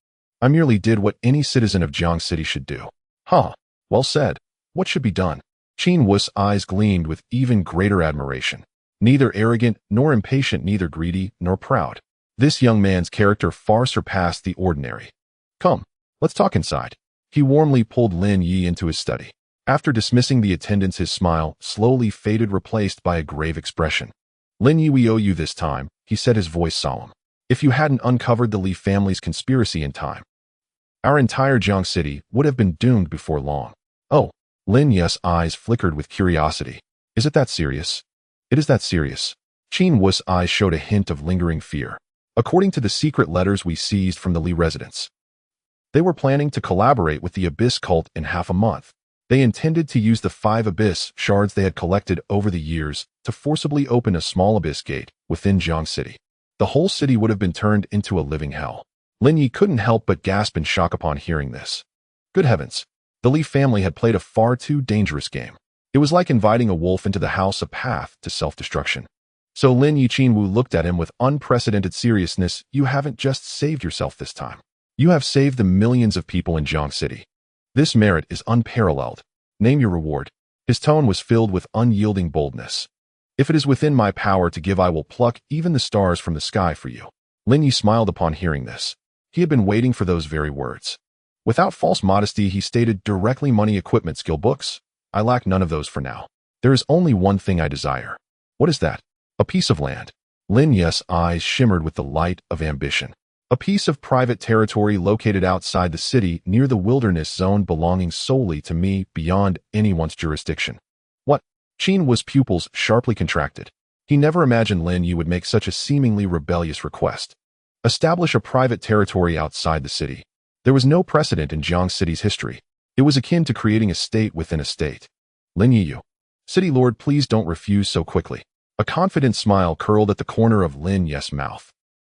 I merely did what any citizen of Jiang City should do. Well said. What should be done? Qin Wu's eyes gleamed with even greater admiration. Neither arrogant nor impatient, neither greedy nor proud. This young man's character far surpassed the ordinary. Come, let's talk inside. He warmly pulled Lin Ye into his study. After dismissing the attendants, his smile slowly faded, replaced by a grave expression. Lin Ye, we owe you this time, he said, his voice solemn. If you hadn't uncovered the Li family's conspiracy in time, our entire Jiang City would have been doomed before long. Oh. Lin Ye's eyes flickered with curiosity. Is it that serious? It is that serious. Qin Wu's eyes showed a hint of lingering fear. According to the secret letters we seized from the Li residents, they were planning to collaborate with the Abyss cult in half a month. They intended to use the 5 Abyss shards they had collected over the years to forcibly open a small Abyss gate within Jiang City. The whole city would have been turned into a living hell. Lin Ye couldn't help but gasp in shock upon hearing this. Good heavens! The Li family had played a far too dangerous game. It was like inviting a wolf into the house, a path to self-destruction. So Lin Ye Qinwu looked at him with unprecedented seriousness. You haven't just saved yourself this time. You have saved the millions of people in Jiang City. This merit is unparalleled. Name your reward. His tone was filled with unyielding boldness. If it is within my power to give, I will pluck even the stars from the sky for you. Lin Ye smiled upon hearing this. He had been waiting for those very words. Without false modesty, he stated directly, money, equipment, skill books. I lack none of those for now. There is only one thing I desire. What is that? A piece of land. Lin Ye's eyes shimmered with the light of ambition. a piece of private territory located outside the city near the wilderness zone belonging solely to me beyond anyone's jurisdiction. What? Qin Wu's pupils sharply contracted. He never imagined Lin Ye would make such a seemingly rebellious request. Establish a private territory outside the city. There was no precedent in Jiang City's history. It was akin to creating a state within a state. Lin Ye, City Lord, please don't refuse so quickly. A confident smile curled at the corner of Lin Ye's mouth.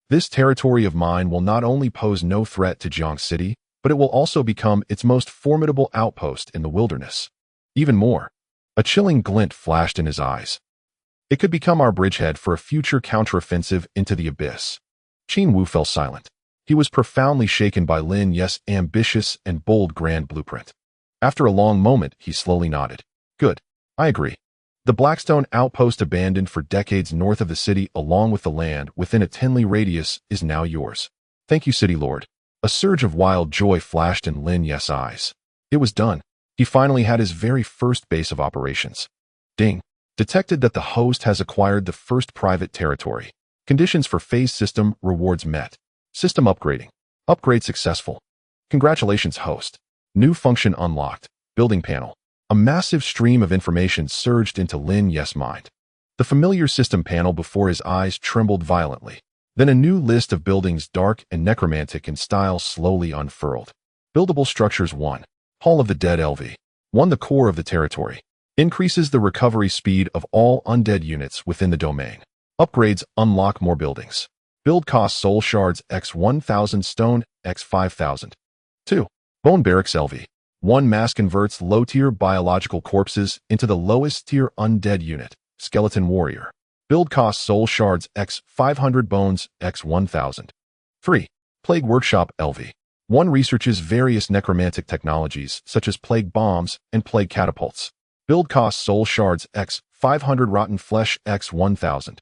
This territory of mine will not only pose no threat to Jiang City, but it will also become its most formidable outpost in the wilderness. Even more, a chilling glint flashed in his eyes. It could become our bridgehead for a future counteroffensive into the abyss. Qin Wu fell silent. He was profoundly shaken by Lin Ye's ambitious and bold grand blueprint. After a long moment, he slowly nodded. Good. I agree. The Blackstone outpost abandoned for decades north of the city along with the land within a 10-li radius is now yours. Thank you, City Lord. A surge of wild joy flashed in Lin Ye's eyes. It was done. He finally had his very first base of operations. Ding. Detected that the host has acquired the first private territory. Conditions for phase system rewards met. System upgrading. Upgrade successful. Congratulations, host. New function unlocked. Building panel. A massive stream of information surged into Lin Ye's mind. The familiar system panel before his eyes trembled violently. Then a new list of buildings dark and necromantic in style slowly unfurled. Buildable structures 1. Hall of the Dead LV. 1. The core of the territory. Increases the recovery speed of all undead units within the domain. Upgrades unlock more buildings. Build cost soul shards x 1000 stone x 5000. 2. Bone barracks LV. 1. Mass converts low-tier biological corpses into the lowest-tier undead unit, skeleton warrior. Build cost soul shards x 500 bones x 1000. 3. Plague workshop LV. 1. Researches various necromantic technologies such as plague bombs and plague catapults. Build cost soul shards x 500 rotten flesh x 1000.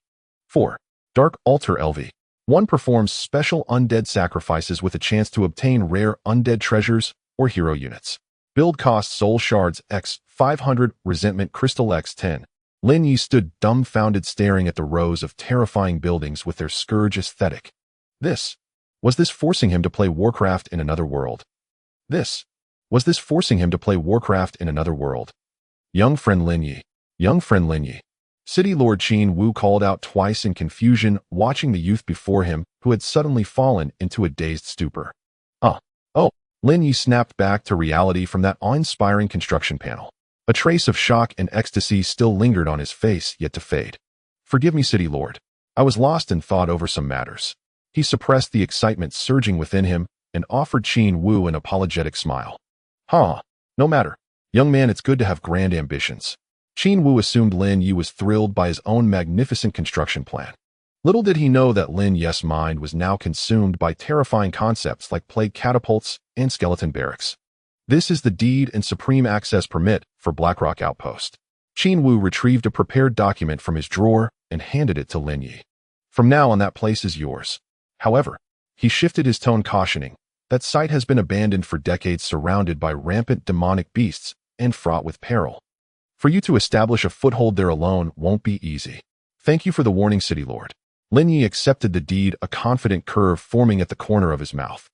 4. Dark altar LV. 1. Performs special undead sacrifices with a chance to obtain rare undead treasures or hero units. Build cost soul shards x 500 resentment crystal x 10. Lin Ye stood dumbfounded staring at the rows of terrifying buildings with their scourge aesthetic. Was this forcing him to play Warcraft in another world? Was this forcing him to play Warcraft in another world? Young friend Lin Ye. City Lord Qin Wu called out twice in confusion, watching the youth before him, who had suddenly fallen into a dazed stupor. Oh, Lin Ye snapped back to reality from that awe-inspiring construction panel. A trace of shock and ecstasy still lingered on his face, yet to fade. Forgive me, City Lord. I was lost in thought over some matters. He suppressed the excitement surging within him and offered Qin Wu an apologetic smile. No matter. Young man, it's good to have grand ambitions. Qin Wu assumed Lin Ye was thrilled by his own magnificent construction plan. Little did he know that Lin Ye's mind was now consumed by terrifying concepts like plague catapults and skeleton barracks. This is the deed and supreme access permit for Blackrock Outpost. Qin Wu retrieved a prepared document from his drawer and handed it to Lin Ye. From now on, that place is yours. However, he shifted his tone, cautioning, that site has been abandoned for decades, surrounded by rampant demonic beasts and fraught with peril. For you to establish a foothold there alone won't be easy. Thank you for the warning, City Lord. Lin Ye accepted the deed, a confident curve forming at the corner of his mouth.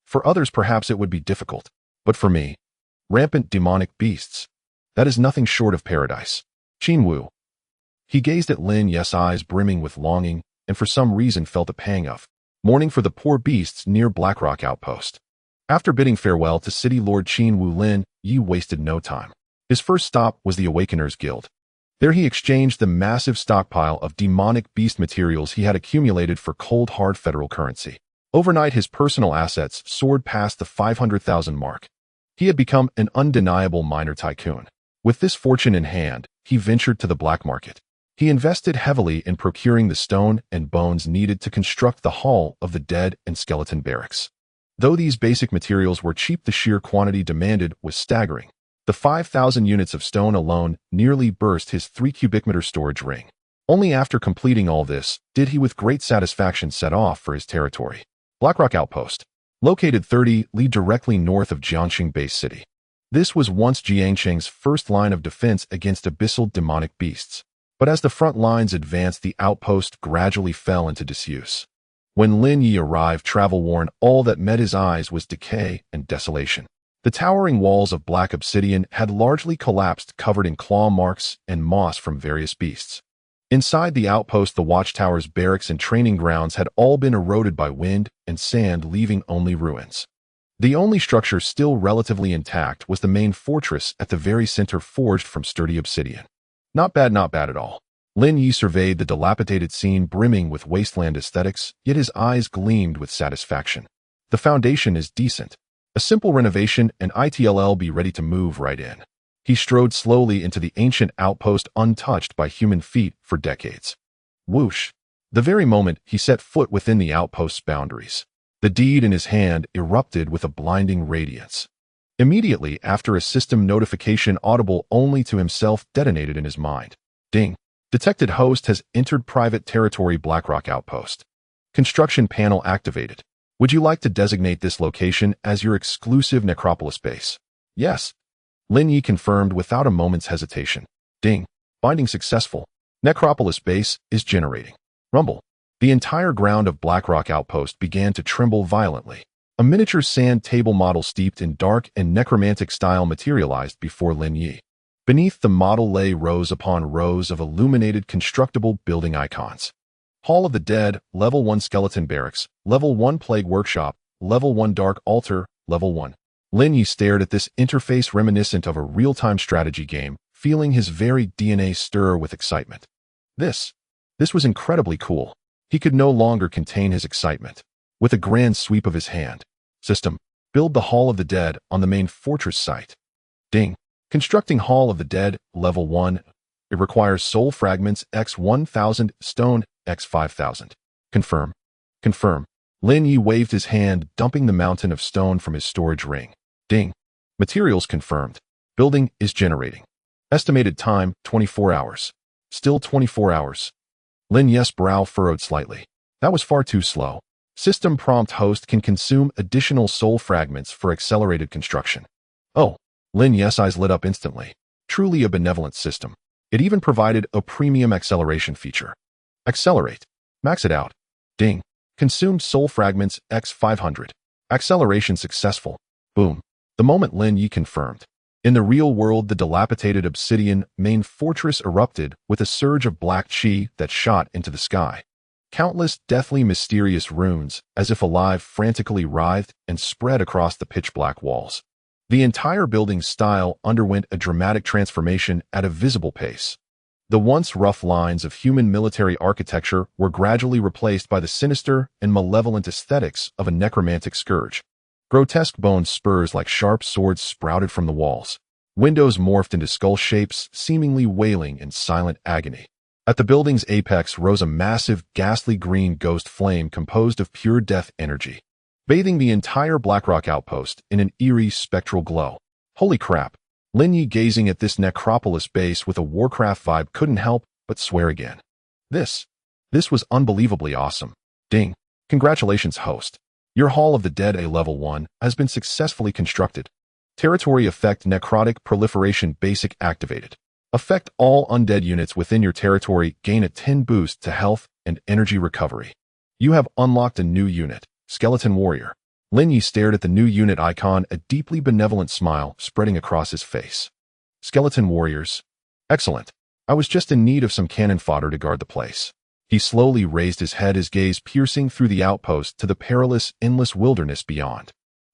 For others, perhaps it would be difficult, but for me, rampant demonic beasts, that is nothing short of paradise. Qin Wu. He gazed at Lin Ye's eyes brimming with longing, and for some reason felt a pang of mourning for the poor beasts near Blackrock Outpost. After bidding farewell to City Lord Qin Wu, Lin Ye wasted no time. His first stop was the Awakeners Guild. There he exchanged the massive stockpile of demonic beast materials he had accumulated for cold hard federal currency. Overnight, his personal assets soared past the 500,000 mark. He had become an undeniable minor tycoon. With this fortune in hand, he ventured to the black market. He invested heavily in procuring the stone and bones needed to construct the Hall of the Dead and skeleton barracks. Though these basic materials were cheap, the sheer quantity demanded was staggering. The 5,000 units of stone alone nearly burst his 3 cubic meter storage ring. Only after completing all this did he with great satisfaction set off for his territory. Blackrock Outpost, located 30 li directly north of Jiangxing Base City. This was once Jiangxing's first line of defense against abyssal demonic beasts. But as the front lines advanced, the outpost gradually fell into disuse. When Lin Ye arrived travel-worn, all that met his eyes was decay and desolation. The towering walls of black obsidian had largely collapsed, covered in claw marks and moss from various beasts. Inside the outpost, the watchtower's barracks and training grounds had all been eroded by wind and sand, leaving only ruins. The only structure still relatively intact was the main fortress at the very center, forged from sturdy obsidian. Not bad at all. Lin Ye surveyed the dilapidated scene, brimming with wasteland aesthetics, yet his eyes gleamed with satisfaction. The foundation is decent. A simple renovation and it'll be ready to move right in. He strode slowly into the ancient outpost, untouched by human feet for decades. Whoosh! The very moment he set foot within the outpost's boundaries, the deed in his hand erupted with a blinding radiance. Immediately after, a system notification, audible only to himself, detonated in his mind. Ding! Detected host has entered private territory, Blackrock Outpost. Construction panel activated. Would you like to designate this location as your exclusive necropolis base? Yes. Lin Ye confirmed without a moment's hesitation. Ding. Binding successful. Necropolis base is generating. Rumble. The entire ground of Blackrock Outpost began to tremble violently. A miniature sand table model steeped in dark and necromantic style materialized before Lin Ye. Beneath the model lay rows upon rows of illuminated constructible building icons. Hall of the Dead, Level 1 Skeleton Barracks, Level 1 Plague Workshop, Level 1 Dark Altar, Level 1. Lin Ye stared at this interface reminiscent of a real-time strategy game, feeling his very DNA stir with excitement. This was incredibly cool. He could no longer contain his excitement. With a grand sweep of his hand, system, build the Hall of the Dead on the main fortress site. Ding. Constructing Hall of the Dead, Level 1. It requires soul fragments x 1000, stone x 5000. Confirm. Confirm. Lin Ye waved his hand, dumping the mountain of stone from his storage ring. Ding. Materials confirmed. Building is generating. Estimated time, 24 hours. Still 24 hours. Lin Ye's brow furrowed slightly. That was far too slow. System prompt: host can consume additional soul fragments for accelerated construction. Oh. Lin Ye's eyes lit up instantly. Truly a benevolent system. It even provided a premium acceleration feature. Accelerate. Max it out. Ding. Consumed soul fragments x 500. Acceleration successful. Boom. The moment Lin Ye confirmed. In the real world, the dilapidated obsidian main fortress erupted with a surge of black chi that shot into the sky. Countless deathly mysterious runes, as if alive, frantically writhed and spread across the pitch-black walls. The entire building's style underwent a dramatic transformation at a visible pace. The once rough lines of human military architecture were gradually replaced by the sinister and malevolent aesthetics of a necromantic scourge. Grotesque bone spurs like sharp swords sprouted from the walls. Windows morphed into skull shapes, seemingly wailing in silent agony. At the building's apex rose a massive, ghastly green ghost flame composed of pure death energy, bathing the entire Blackrock Outpost in an eerie, spectral glow. Holy crap! Lin Ye, gazing at this necropolis base with a Warcraft vibe, couldn't help but swear again. This was unbelievably awesome. Ding. Congratulations, host. Your Hall of the Dead, a Level 1, has been successfully constructed. Territory effect: necrotic proliferation basic activated. Affect all undead units within your territory, gain a 10 boost to health and energy recovery. You have unlocked a new unit. Skeleton Warrior. Lin Ye stared at the new unit icon, a deeply benevolent smile spreading across his face. Skeleton Warriors. Excellent. I was just in need of some cannon fodder to guard the place. He slowly raised his head, his gaze piercing through the outpost to the perilous, endless wilderness beyond.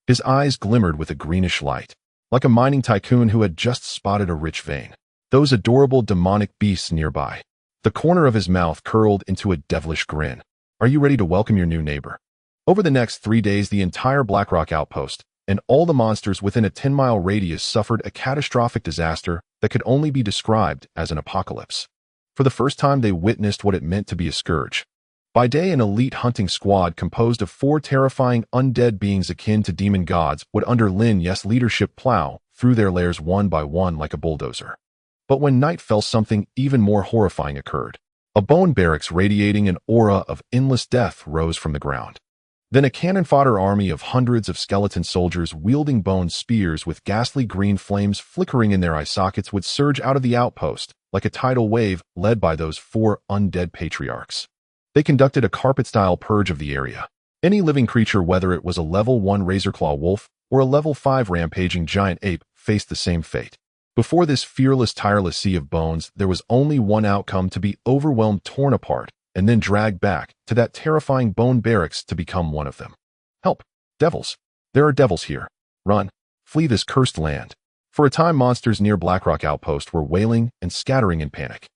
His eyes glimmered with a greenish light, like a mining tycoon who had just spotted a rich vein. Those adorable demonic beasts nearby. The corner of his mouth curled into a devilish grin. Are you ready to welcome your new neighbor? Over the next 3 days, the entire Blackrock Outpost and all the monsters within a 10-mile radius suffered a catastrophic disaster that could only be described as an apocalypse. For the first time, they witnessed what it meant to be a scourge. By day, an elite hunting squad composed of 4 terrifying undead beings akin to demon gods would, under Lin Ye's leadership, plow through their lairs one by one like a bulldozer. But when night fell, something even more horrifying occurred. A bone barracks radiating an aura of endless death rose from the ground. Then a cannon fodder army of hundreds of skeleton soldiers wielding bone spears with ghastly green flames flickering in their eye sockets would surge out of the outpost like a tidal wave, led by those 4 undead patriarchs. They conducted a carpet-style purge of the area. Any living creature, whether it was a level 1 razorclaw wolf or a level 5 rampaging giant ape, faced the same fate. Before this fearless, tireless sea of bones, there was only one outcome: to be overwhelmed, torn apart, and then dragged back to that terrifying bone barracks to become one of them. Help! Devils! There are devils here. Run! Flee this cursed land. For a time, monsters near Blackrock Outpost were wailing and scattering in panic.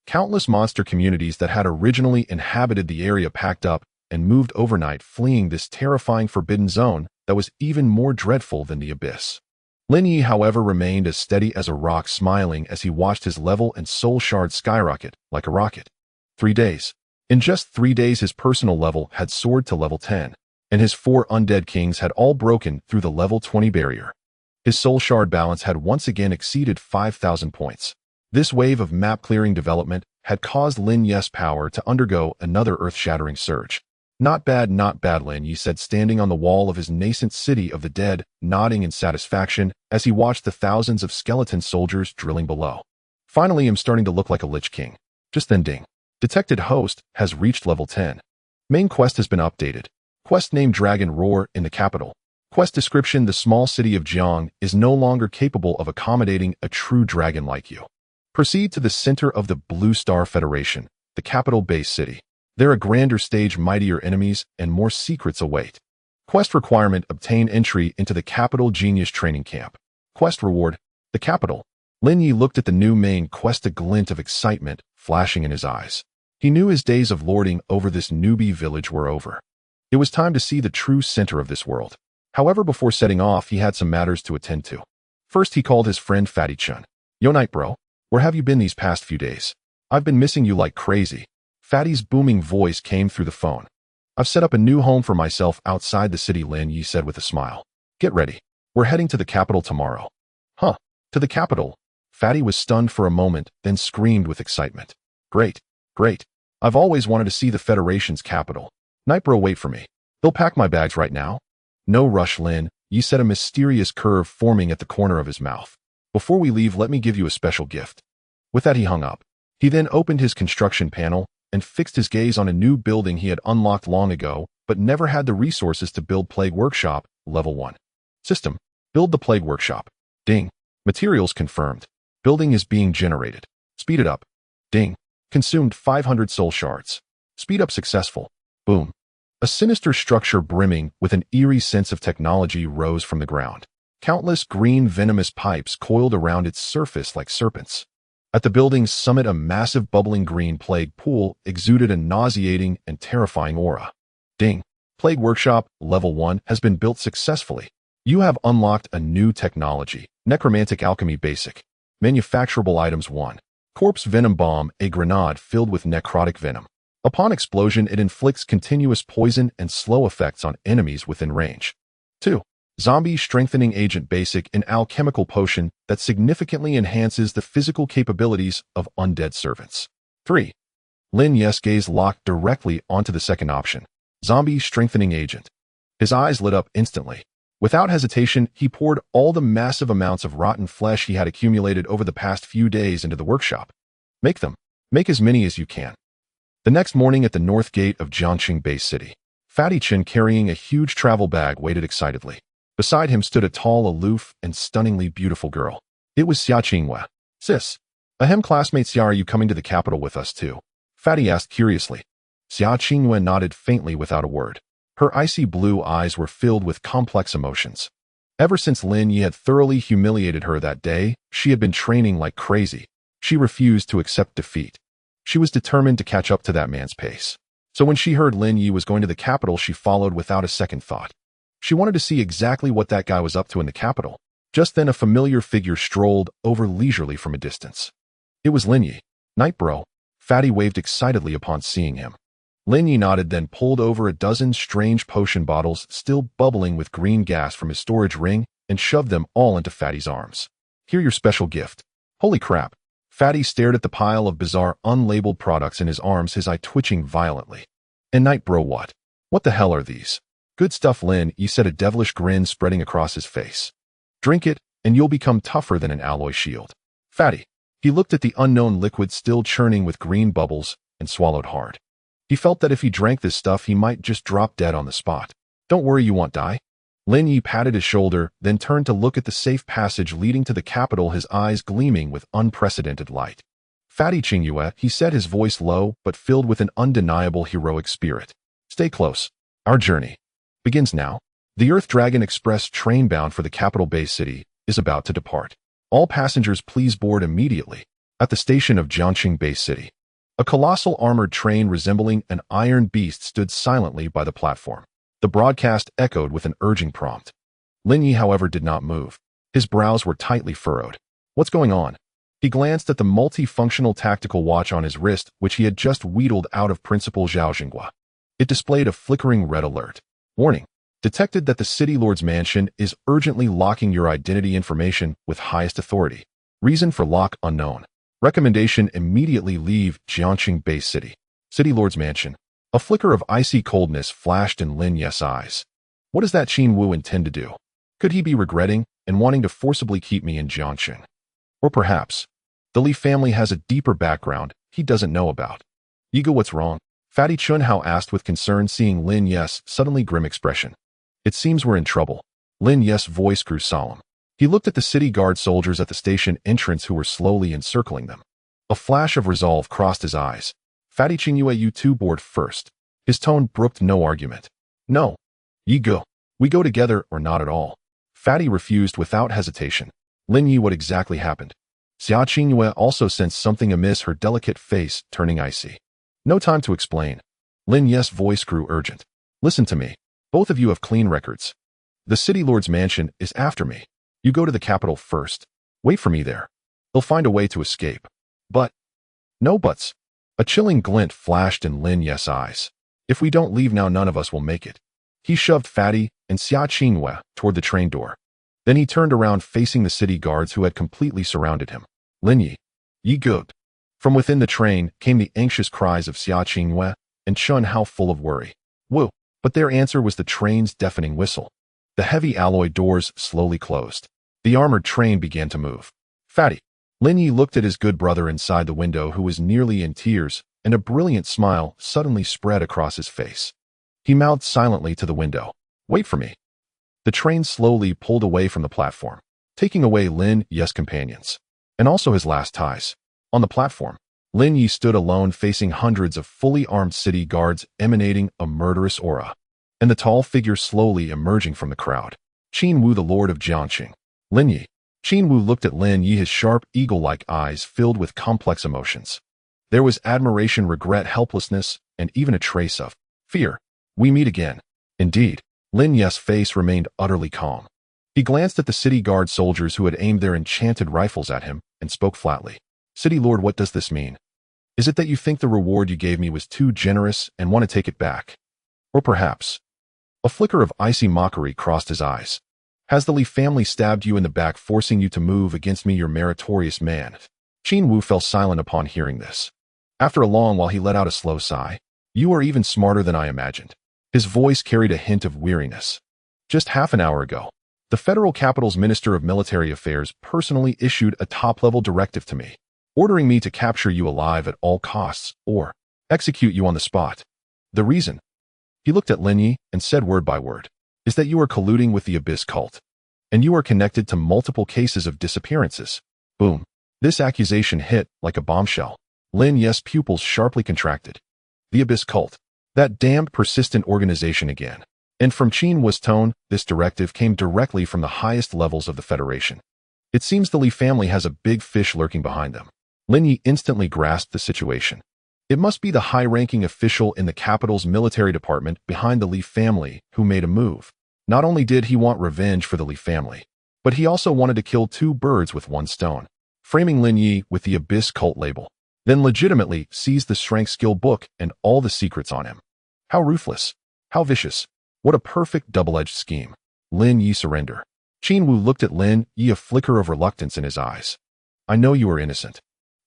Countless monster communities that had originally inhabited the area packed up and moved overnight, fleeing this terrifying forbidden zone that was even more dreadful than the abyss. Lin Ye, however, remained as steady as a rock, smiling as he watched his level and soul shard skyrocket like a rocket. 3 days. In just 3 days, his personal level had soared to level 10, and his 4 undead kings had all broken through the level 20 barrier. His soul shard balance had once again exceeded 5,000 points. This wave of map-clearing development had caused Lin Ye's power to undergo another earth-shattering surge. Not bad, Lin Ye said, standing on the wall of his nascent city of the dead, nodding in satisfaction as he watched the thousands of skeleton soldiers drilling below. Finally, I'm starting to look like a Lich King. Just then, ding. Detected host has reached level 10. Main quest has been updated. Quest name: Dragon Roar in the capital. Quest description: the small city of Jiang is no longer capable of accommodating a true dragon like you. Proceed to the center of the Blue Star Federation, the capital base city. There a grander stage, mightier enemies, and more secrets await. Quest requirement: obtain entry into the Capital Genius Training Camp. Quest reward: the capital. Lin Ye looked at the new main quest, a glint of excitement flashing in his eyes. He knew his days of lording over this newbie village were over. It was time to see the true center of this world. However, before setting off, he had some matters to attend to. First, he called his friend Fatty Chun. Yo, night bro, where have you been these past few days? I've been missing you like crazy. Fatty's booming voice came through the phone. I've set up a new home for myself outside the city, Lin Ye said with a smile. Get ready. We're heading to the capital tomorrow. Huh? To the capital? Fatty was stunned for a moment, then screamed with excitement. Great. Great. I've always wanted to see the Federation's capital. Night bro, wait for me. They'll pack my bags right now. No rush, Lin Ye said, a mysterious curve forming at the corner of his mouth. Before we leave, let me give you a special gift. With that, he hung up. He then opened his construction panel and fixed his gaze on a new building he had unlocked long ago, but never had the resources to build. Plague Workshop, level 1. System: build the Plague Workshop. Ding. Materials confirmed. Building is being generated. Speed it up. Ding. Consumed 500 soul shards. Speed up successful. Boom. A sinister structure brimming with an eerie sense of technology rose from the ground. Countless green venomous pipes coiled around its surface like serpents. At the building's summit, a massive bubbling green plague pool exuded a nauseating and terrifying aura. Ding. Plague Workshop, level 1, has been built successfully. You have unlocked a new technology. Necromantic Alchemy Basic. Manufacturable items: 1. Corpse Venom Bomb, a grenade filled with necrotic venom. Upon explosion, it inflicts continuous poison and slow effects on enemies within range. 2. Zombie Strengthening Agent Basic, an alchemical potion that significantly enhances the physical capabilities of undead servants. 3. Lin Ye's gaze locked directly onto the second option, Zombie Strengthening Agent. His eyes lit up instantly. Without hesitation, he poured all the massive amounts of rotten flesh he had accumulated over the past few days into the workshop. Make them. Make as many as you can. The next morning at the north gate of Jiangxing Base City, Fatty Chin, carrying a huge travel bag, waited excitedly. Beside him stood a tall, aloof, and stunningly beautiful girl. It was Xia Qingwe. Sis. Ahem, classmate Xia, are you coming to the capital with us too? Fatty asked curiously. Xia Qingwe nodded faintly without a word. Her icy blue eyes were filled with complex emotions. Ever since Lin Ye had thoroughly humiliated her that day, she had been training like crazy. She refused to accept defeat. She was determined to catch up to that man's pace. So when she heard Lin Ye was going to the capital, she followed without a second thought. She wanted to see exactly what that guy was up to in the capital. Just then, a familiar figure strolled over leisurely from a distance. It was Lin Ye. Night bro. Fatty waved excitedly upon seeing him. Lin Ye nodded, then pulled over a dozen strange potion bottles still bubbling with green gas from his storage ring and shoved them all into Fatty's arms. Here, your special gift. Holy crap. Fatty stared at the pile of bizarre unlabeled products in his arms, his eye twitching violently. And night bro, what? What the hell are these? Good stuff, Lin Ye said, a devilish grin spreading across his face. Drink it, and you'll become tougher than an alloy shield. Fatty. He looked at the unknown liquid still churning with green bubbles and swallowed hard. He felt that if he drank this stuff, he might just drop dead on the spot. Don't worry, you won't die. Lin Ye patted his shoulder, then turned to look at the safe passage leading to the capital, his eyes gleaming with unprecedented light. Fatty Qingyue, he said, his voice low but filled with an undeniable heroic spirit. Stay close. Our journey begins now. The Earth Dragon Express train bound for the capital Bay City is about to depart. All passengers please board immediately. At the station of Jiangxing Bay City, a colossal armored train resembling an iron beast stood silently by the platform. The broadcast echoed with an urging prompt. Lin Ye, however, did not move. His brows were tightly furrowed. What's going on? He glanced at the multifunctional tactical watch on his wrist, which he had just wheedled out of Principal Zhao Jinghua. It displayed a flickering red alert. Warning. Detected that the City Lord's mansion is urgently locking your identity information with highest authority. Reason for lock unknown. Recommendation: immediately leave Jiangxing Bay City. City Lord's mansion. A flicker of icy coldness flashed in Lin Ye's eyes. What does that Qin Wu intend to do? Could he be regretting and wanting to forcibly keep me in Jiangxing? Or perhaps the Li family has a deeper background he doesn't know about. Yiga, what's wrong? Fatty Chunhao asked with concern, seeing Lin Ye's suddenly grim expression. It seems we're in trouble. Lin Ye's voice grew solemn. He looked at the city guard soldiers at the station entrance who were slowly encircling them. A flash of resolve crossed his eyes. Fatty Qingyue, you two board first. His tone brooked no argument. No. Ye go. We go together or not at all. Fatty refused without hesitation. Lin Ye, what exactly happened? Xia Qingyue also sensed something amiss, her delicate face turning icy. No time to explain. Lin Ye's voice grew urgent. Listen to me. Both of you have clean records. The City Lord's mansion is after me. You go to the capital first. Wait for me there. They'll find a way to escape. But. No buts. A chilling glint flashed in Lin Ye's eyes. If we don't leave now, none of us will make it. He shoved Fatty and Xia Qingyue toward the train door. Then he turned around, facing the city guards who had completely surrounded him. Lin Ye. Ye good. From within the train came the anxious cries of Xia Qingyue and Chun Hao, full of worry. Woo. But their answer was the train's deafening whistle. The heavy alloy doors slowly closed. The armored train began to move. Fatty. Lin Ye looked at his good brother inside the window, who was nearly in tears, and a brilliant smile suddenly spread across his face. He mouthed silently to the window. Wait for me. The train slowly pulled away from the platform, taking away Lin Ye's companions, and also his last ties. On the platform, Lin Ye stood alone, facing hundreds of fully armed city guards emanating a murderous aura, and the tall figure slowly emerging from the crowd. Qin Wu, the Lord of Jiangxing. Lin Ye. Qin Wu looked at Lin Ye, his sharp, eagle-like eyes filled with complex emotions. There was admiration, regret, helplessness, and even a trace of fear. We meet again. Indeed. Lin Ye's face remained utterly calm. He glanced at the city guard soldiers who had aimed their enchanted rifles at him and spoke flatly. City Lord, what does this mean? Is it that you think the reward you gave me was too generous and want to take it back? Or perhaps a flicker of icy mockery crossed his eyes. Has the Li family stabbed you in the back, forcing you to move against me, your meritorious man? Qin Wu fell silent upon hearing this. After a long while, he let out a slow sigh. You are even smarter than I imagined. His voice carried a hint of weariness. Just half an hour ago, the federal capital's Minister of Military Affairs personally issued a top-level directive to me, ordering me to capture you alive at all costs, or execute you on the spot. The reason? He looked at Lin Ye and said word by word, is that you are colluding with the Abyss cult, and you are connected to multiple cases of disappearances. Boom. This accusation hit like a bombshell. Lin Ye's pupils sharply contracted. The Abyss cult. That damned persistent organization again. And from Qin Wu's tone, this directive came directly from the highest levels of the Federation. It seems the Li family has a big fish lurking behind them. Lin Ye instantly grasped the situation. It must be the high-ranking official in the capital's military department behind the Li family who made a move. Not only did he want revenge for the Li family, but he also wanted to kill two birds with one stone, framing Lin Ye with the Abyss cult label, then legitimately seize the strength skill book and all the secrets on him. How ruthless. How vicious. What a perfect double-edged scheme. Lin Ye, surrender. Qin Wu looked at Lin Ye, a flicker of reluctance in his eyes. I know you are innocent,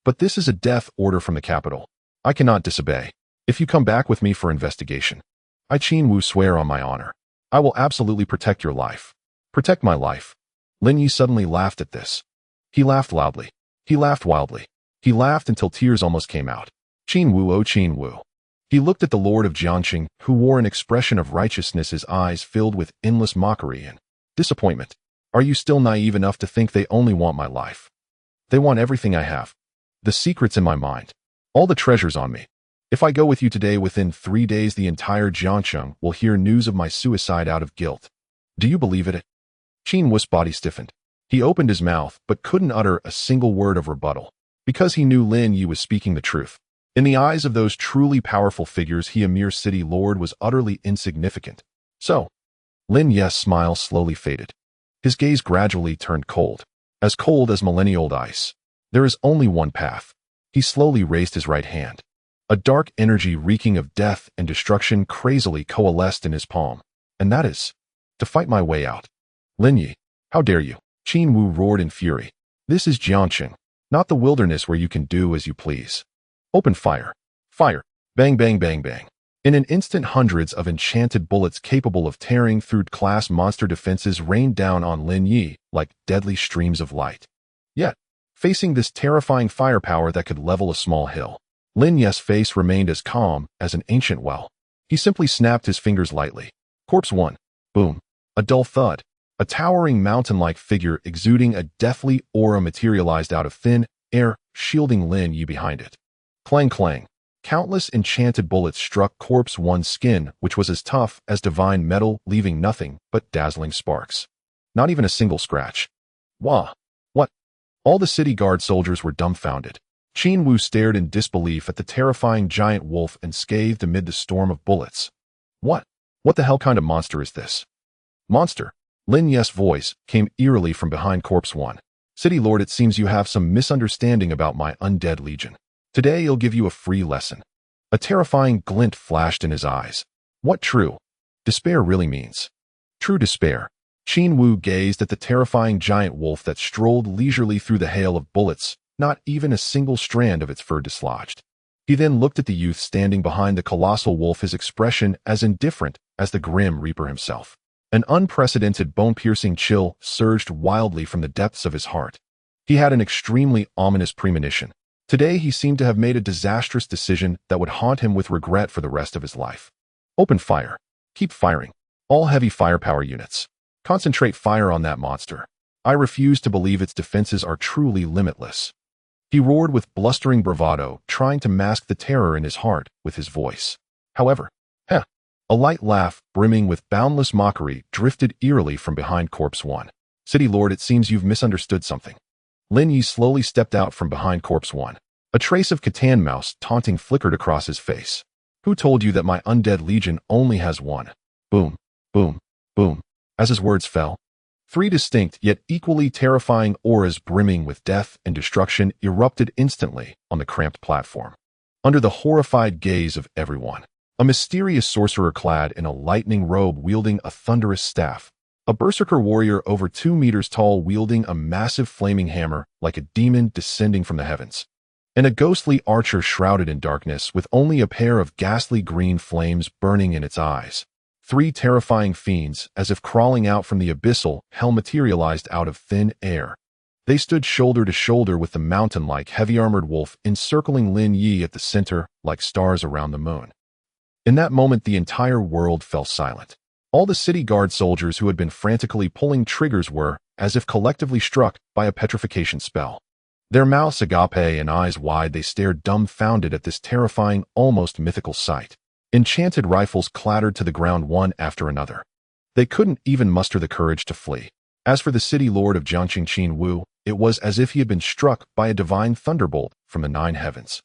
but this is a death order from the capital. I cannot disobey. If you come back with me for investigation, I, Qin Wu, swear on my honor, I will absolutely protect your life. Protect my life. Lin Ye suddenly laughed at this. He laughed loudly. He laughed wildly. He laughed until tears almost came out. Qin Wu, oh Qin Wu. He looked at the Lord of Jiangqing, who wore an expression of righteousness, his eyes filled with endless mockery and disappointment. Are you still naive enough to think they only want my life? They want everything I have. The secrets in my mind. All the treasures on me. If I go with you today, within 3 days the entire Jiangqing will hear news of my suicide out of guilt. Do you believe it? Qin Wu's body stiffened. He opened his mouth, but couldn't utter a single word of rebuttal, because he knew Lin Ye was speaking the truth. In the eyes of those truly powerful figures, he, a mere city lord, was utterly insignificant. So, Lin Ye's smile slowly faded. His gaze gradually turned cold as millennial ice. There is only one path. He slowly raised his right hand. A dark energy reeking of death and destruction crazily coalesced in his palm. And that is, to fight my way out. Lin Ye, how dare you? Qin Wu roared in fury. This is Jiangqing, not the wilderness where you can do as you please. Open fire. Fire. Bang, bang, bang, bang. In an instant, hundreds of enchanted bullets capable of tearing through class monster defenses rained down on Lin Ye like deadly streams of light. Yet, facing this terrifying firepower that could level a small hill, Lin Ye's face remained as calm as an ancient well. He simply snapped his fingers lightly. Corpse 1. Boom. A dull thud. A towering mountain-like figure exuding a deathly aura materialized out of thin air, shielding Lin Ye behind it. Clang, clang. Countless enchanted bullets struck Corpse 1's skin, which was as tough as divine metal, leaving nothing but dazzling sparks. Not even a single scratch. Wah! What? All the city guard soldiers were dumbfounded. Qin Wu stared in disbelief at the terrifying giant wolf and scathed amid the storm of bullets. What? What the hell kind of monster is this? Monster. Lin Ye's voice came eerily from behind Corpse 1. City Lord, it seems you have some misunderstanding about my undead legion. Today I'll give you a free lesson. A terrifying glint flashed in his eyes. What true despair really means. True despair. Qin Wu gazed at the terrifying giant wolf that strolled leisurely through the hail of bullets, not even a single strand of its fur dislodged. He then looked at the youth standing behind the colossal wolf, his expression as indifferent as the grim Reaper himself. An unprecedented bone-piercing chill surged wildly from the depths of his heart. He had an extremely ominous premonition. Today he seemed to have made a disastrous decision that would haunt him with regret for the rest of his life. Open fire. Keep firing. All heavy firepower units. Concentrate fire on that monster. I refuse to believe its defenses are truly limitless. He roared with blustering bravado, trying to mask the terror in his heart with his voice. However, a light laugh, brimming with boundless mockery, drifted eerily from behind Corpse 1. City Lord, it seems you've misunderstood something. Lin Ye slowly stepped out from behind Corpse 1. A trace of Catan mouse taunting flickered across his face. Who told you that my undead legion only has one? Boom, boom, boom. As his words fell, 3 distinct yet equally terrifying auras brimming with death and destruction erupted instantly on the cramped platform. Under the horrified gaze of everyone, a mysterious sorcerer clad in a lightning robe wielding a thunderous staff, a berserker warrior over 2 meters tall wielding a massive flaming hammer like a demon descending from the heavens, and a ghostly archer shrouded in darkness with only a pair of ghastly green flames burning in its eyes. 3 terrifying fiends, as if crawling out from the abyssal hell, materialized out of thin air. They stood shoulder to shoulder with the mountain-like heavy-armored wolf encircling Lin Ye at the center like stars around the moon. In that moment, the entire world fell silent. All the city guard soldiers who had been frantically pulling triggers were, as if collectively struck by a petrification spell. Their mouths agape and eyes wide, they stared dumbfounded at this terrifying, almost mythical sight. Enchanted rifles clattered to the ground one after another. They couldn't even muster the courage to flee. As for the city lord of Jiangqing, Qin Wu, it was as if he had been struck by a divine thunderbolt from the 9 heavens.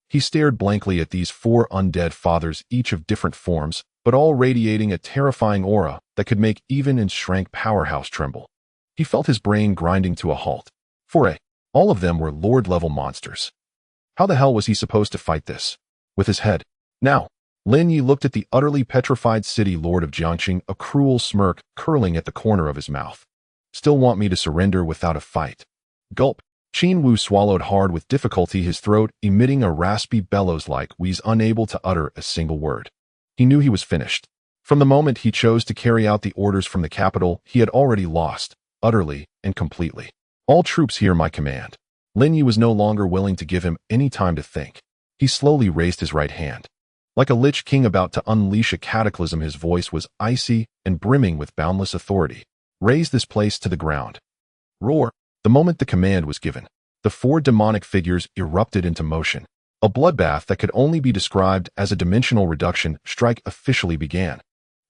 He stared blankly at these 4 undead fathers, each of different forms, but all radiating a terrifying aura that could make even an enshrank powerhouse tremble. He felt his brain grinding to a halt. All of them were lord-level monsters. How the hell was he supposed to fight this? With his head. Now, Lin Ye looked at the utterly petrified city lord of Jiangqing, a cruel smirk curling at the corner of his mouth. Still want me to surrender without a fight? Gulp. Qin Wu swallowed hard with difficulty, his throat emitting a raspy bellows-like wheeze, unable to utter a single word. He knew he was finished. From the moment he chose to carry out the orders from the capital, he had already lost, utterly and completely. All troops hear my command. Lin Ye was no longer willing to give him any time to think. He slowly raised his right hand. Like a lich king about to unleash a cataclysm, his voice was icy and brimming with boundless authority. Raise this place to the ground. Roar. The moment the command was given, the four demonic figures erupted into motion. A bloodbath that could only be described as a dimensional reduction strike officially began.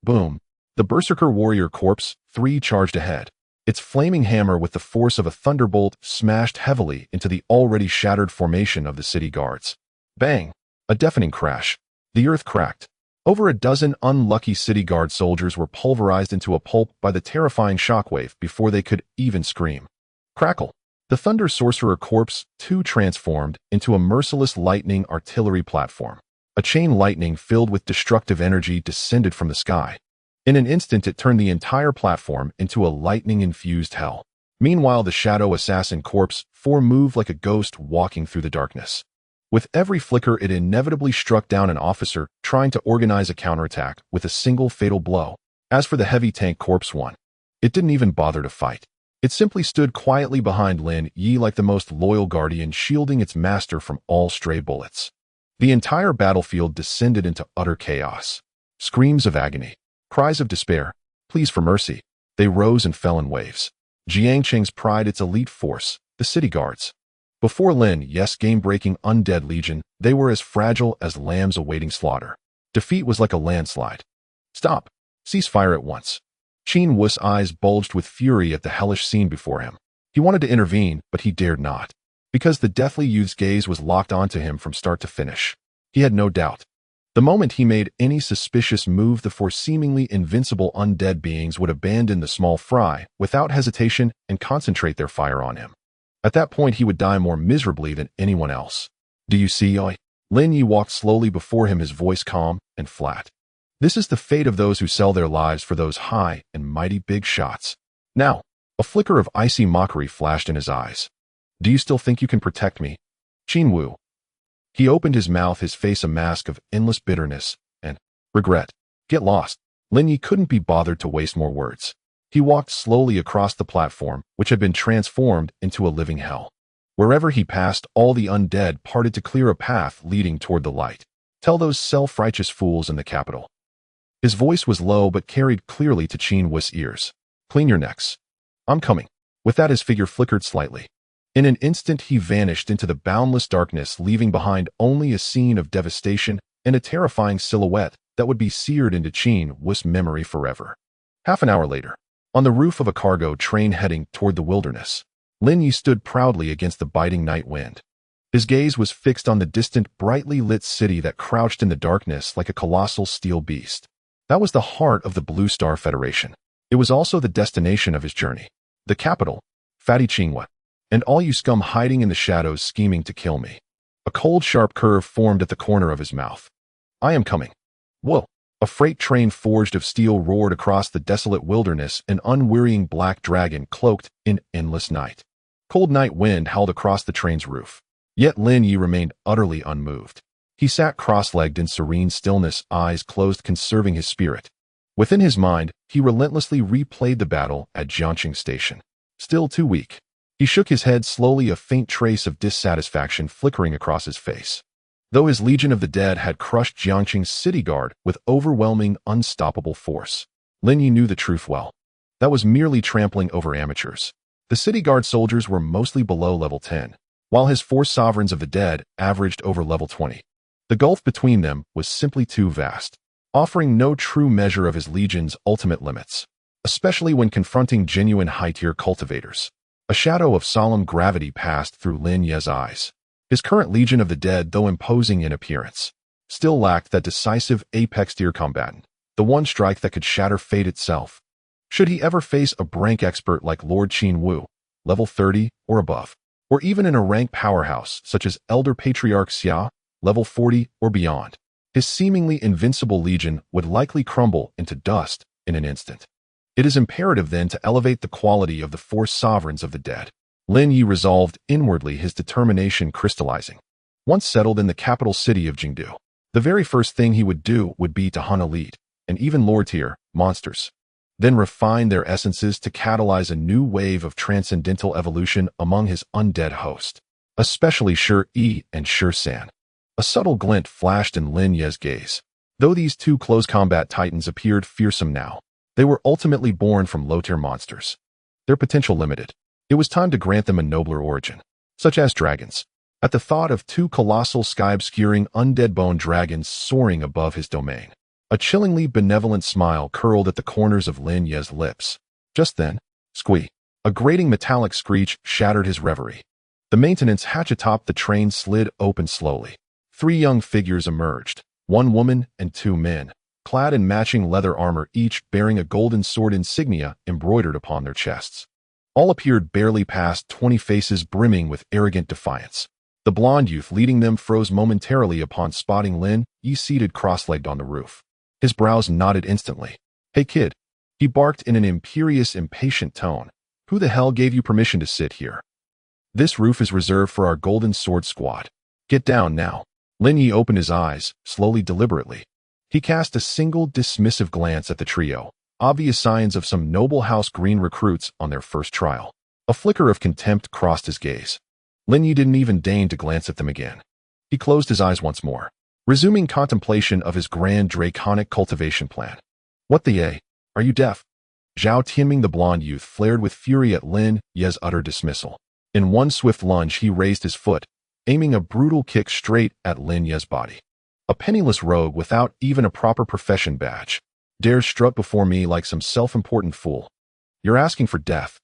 Boom. The Berserker Warrior Corpse 3 charged ahead. Its flaming hammer with the force of a thunderbolt smashed heavily into the already shattered formation of the city guards. Bang! A deafening crash. The earth cracked. Over a dozen unlucky city guard soldiers were pulverized into a pulp by the terrifying shockwave before they could even scream. Crackle. The Thunder Sorcerer Corpse 2 transformed into a merciless lightning artillery platform. A chain lightning filled with destructive energy descended from the sky. In an instant, it turned the entire platform into a lightning-infused hell. Meanwhile, the Shadow Assassin Corpse 4 moved like a ghost walking through the darkness. With every flicker, it inevitably struck down an officer trying to organize a counterattack with a single fatal blow. As for the Heavy Tank Corpse 1, it didn't even bother to fight. It simply stood quietly behind Lin Ye like the most loyal guardian, shielding its master from all stray bullets. The entire battlefield descended into utter chaos. Screams of agony. Cries of despair, pleas for mercy. They rose and fell in waves. Jiangqing's pride, its elite force, the city guards. Before Lin Ye's game-breaking Undead Legion, they were as fragile as lambs awaiting slaughter. Defeat was like a landslide. Stop. Cease fire at once. Qin Wu's eyes bulged with fury at the hellish scene before him. He wanted to intervene, but he dared not, because the deathly youth's gaze was locked onto him from start to finish. He had no doubt. The moment he made any suspicious move, the four seemingly invincible undead beings would abandon the small fry without hesitation and concentrate their fire on him. At that point, he would die more miserably than anyone else. Do you see, Oi? Lin Ye walked slowly before him, his voice calm and flat. This is the fate of those who sell their lives for those high and mighty big shots. Now, a flicker of icy mockery flashed in his eyes. Do you still think you can protect me? Qin Wu. He opened his mouth, his face a mask of endless bitterness and regret. Get lost. Lin Ye couldn't be bothered to waste more words. He walked slowly across the platform, which had been transformed into a living hell. Wherever he passed, all the undead parted to clear a path leading toward the light. Tell those self-righteous fools in the capital. His voice was low but carried clearly to Qin Wu's ears. Clean your necks. I'm coming. With that, his figure flickered slightly. In an instant, he vanished into the boundless darkness, leaving behind only a scene of devastation and a terrifying silhouette that would be seared into Qin Wu's memory forever. Half an hour later, on the roof of a cargo train heading toward the wilderness, Lin Ye stood proudly against the biting night wind. His gaze was fixed on the distant, brightly lit city that crouched in the darkness like a colossal steel beast. That was the heart of the Blue Star Federation. It was also the destination of his journey. The capital, Fatty Qingwa. And all you scum hiding in the shadows scheming to kill me. A cold, sharp curve formed at the corner of his mouth. I am coming. Whoa. A freight train forged of steel roared across the desolate wilderness, an unwearying black dragon cloaked in endless night. Cold night wind howled across the train's roof. Yet Lin Ye remained utterly unmoved. He sat cross-legged in serene stillness, eyes closed, conserving his spirit. Within his mind, he relentlessly replayed the battle at Jiangqing Station. Still too weak. He shook his head slowly, a faint trace of dissatisfaction flickering across his face. Though his Legion of the Dead had crushed Jiangqing's city guard with overwhelming, unstoppable force, Lin Ye knew the truth well. That was merely trampling over amateurs. The city guard soldiers were mostly below level 10, while his four sovereigns of the dead averaged over level 20. The gulf between them was simply too vast, offering no true measure of his legion's ultimate limits, especially when confronting genuine high-tier cultivators. A shadow of solemn gravity passed through Lin Ye's eyes. His current Legion of the Dead, though imposing in appearance, still lacked that decisive apex-tier combatant, the one strike that could shatter fate itself. Should he ever face a rank expert like Lord Qin Wu, level 30 or above, or even in a rank powerhouse such as Elder Patriarch Xia, level 40 or beyond, his seemingly invincible legion would likely crumble into dust in an instant. It is imperative then to elevate the quality of the four sovereigns of the dead. Lin Ye resolved inwardly, his determination crystallizing. Once settled in the capital city of Jingdu, the very first thing he would do would be to hunt elite, and even lower-tier, monsters. Then refine their essences to catalyze a new wave of transcendental evolution among his undead host, especially Shi Yi and Shi San. A subtle glint flashed in Lin Ye's gaze. Though these two close combat titans appeared fearsome now, they were ultimately born from low-tier monsters. Their potential limited. It was time to grant them a nobler origin, such as dragons. At the thought of two colossal sky-obscuring undead bone dragons soaring above his domain, a chillingly benevolent smile curled at the corners of Lin Ye's lips. Just then, squee, a grating metallic screech shattered his reverie. The maintenance hatch atop the train slid open slowly. 3 young figures emerged, 1 woman and 2 men, clad in matching leather armor, each bearing a golden sword insignia embroidered upon their chests. All appeared barely past 20, faces brimming with arrogant defiance. The blond youth leading them froze momentarily upon spotting Lin Ye seated cross-legged on the roof. His brows knotted instantly. "Hey kid," he barked in an imperious, impatient tone. "Who the hell gave you permission to sit here? This roof is reserved for our Golden Sword squad. Get down now." Lin Ye opened his eyes, slowly, deliberately. He cast a single dismissive glance at the trio, obvious signs of some noble house green recruits on their first trial. A flicker of contempt crossed his gaze. Lin Ye didn't even deign to glance at them again. He closed his eyes once more, resuming contemplation of his grand draconic cultivation plan. "What the a? Are you deaf?" Zhao Tianming, the blond youth, flared with fury at Lin Ye's utter dismissal. In one swift lunge, he raised his foot, aiming a brutal kick straight at Lin Ye's body. "A penniless rogue without even a proper profession badge dares strut before me like some self-important fool. You're asking for death."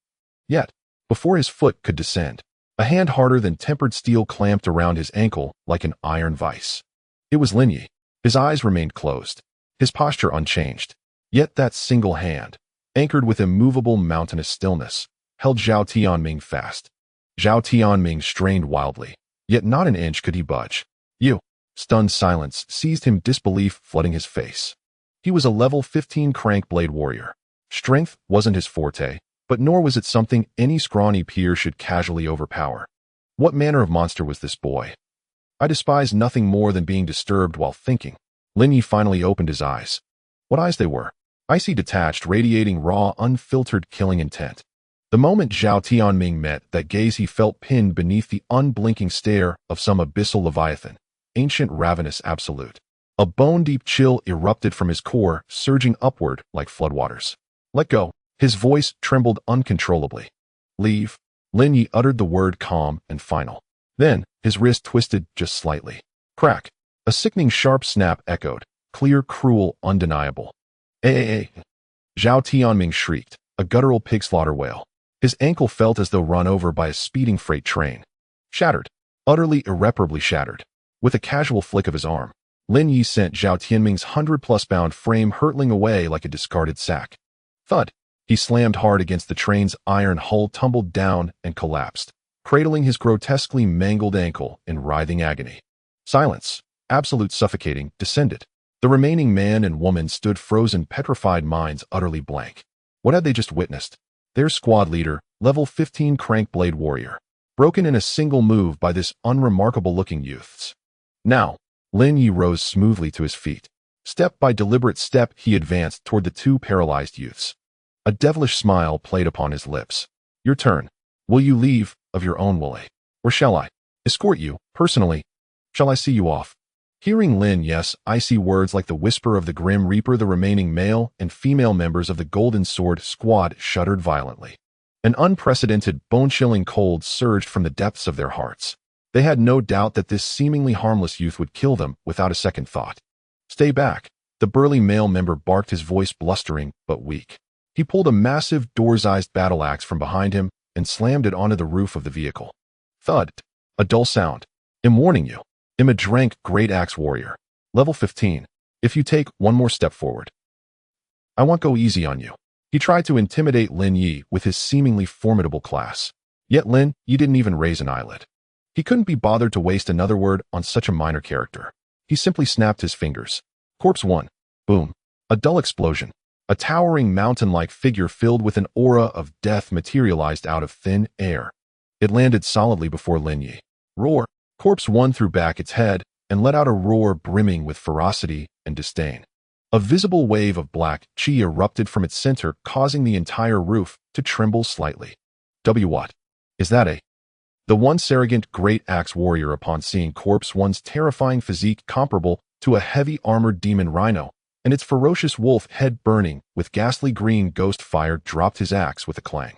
Yet, before his foot could descend, a hand harder than tempered steel clamped around his ankle like an iron vice. It was Lin Ye. His eyes remained closed, his posture unchanged. Yet that single hand, anchored with immovable mountainous stillness, held Zhao Tianming fast. Zhao Tianming strained wildly, yet not an inch could he budge. "You." Stunned silence seized him, disbelief flooding his face. He was a level 15 crankblade warrior. Strength wasn't his forte, but nor was it something any scrawny peer should casually overpower. What manner of monster was this boy? "I despise nothing more than being disturbed while thinking." Lin Ye finally opened his eyes. What eyes they were! Icy, detached, radiating raw, unfiltered killing intent. The moment Zhao Tianming met that gaze, he felt pinned beneath the unblinking stare of some abyssal leviathan, ancient, ravenous, absolute. A bone-deep chill erupted from his core, surging upward like floodwaters. "Let go." His voice trembled uncontrollably. "Leave." Lin Ye uttered the word, calm and final. Then, his wrist twisted just slightly. Crack. A sickening sharp snap echoed, clear, cruel, undeniable. "Eh." Zhao Tianming shrieked, a guttural pig slaughter wail. His ankle felt as though run over by a speeding freight train. Shattered. Utterly, irreparably shattered. With a casual flick of his arm, Lin Ye sent Zhao Tianming's 100-plus pound frame hurtling away like a discarded sack. Thud. He slammed hard against the train's iron hull, tumbled down, and collapsed, cradling his grotesquely mangled ankle in writhing agony. Silence, absolute suffocating, descended. The remaining man and woman stood frozen, petrified, minds utterly blank. What had they just witnessed? Their squad leader, level 15 crankblade warrior, broken in a single move by this unremarkable-looking youths. Now, Lin Ye rose smoothly to his feet. Step by deliberate step, he advanced toward the 2 paralyzed youths. A devilish smile played upon his lips. "Your turn. Will you leave of your own will? Or shall I escort you, personally? Shall I see you off?" Hearing Lin Ye's icy words like the whisper of the Grim Reaper, the remaining male and female members of the Golden Sword squad shuddered violently. An unprecedented, bone-chilling cold surged from the depths of their hearts. They had no doubt that this seemingly harmless youth would kill them without a second thought. "Stay back." The burly male member barked, his voice blustering but weak. He pulled a massive, door-sized battle axe from behind him and slammed it onto the roof of the vehicle. Thud. A dull sound. "I'm warning you. I'm a Drank Great Axe Warrior. Level 15. If you take one more step forward, I won't go easy on you." He tried to intimidate Lin Ye with his seemingly formidable class. Yet Lin Ye didn't even raise an eyelid. He couldn't be bothered to waste another word on such a minor character. He simply snapped his fingers. Corpse 1. Boom. A dull explosion. A towering mountain-like figure filled with an aura of death materialized out of thin air. It landed solidly before Lin Ye. Roar. Corpse 1 threw back its head and let out a roar brimming with ferocity and disdain. A visible wave of black chi erupted from its center, causing the entire roof to tremble slightly. What? Is that a... The once arrogant great axe warrior, upon seeing Corpse One's terrifying physique comparable to a heavy armored demon rhino, and its ferocious wolf head burning with ghastly green ghost fire, dropped his axe with a clang.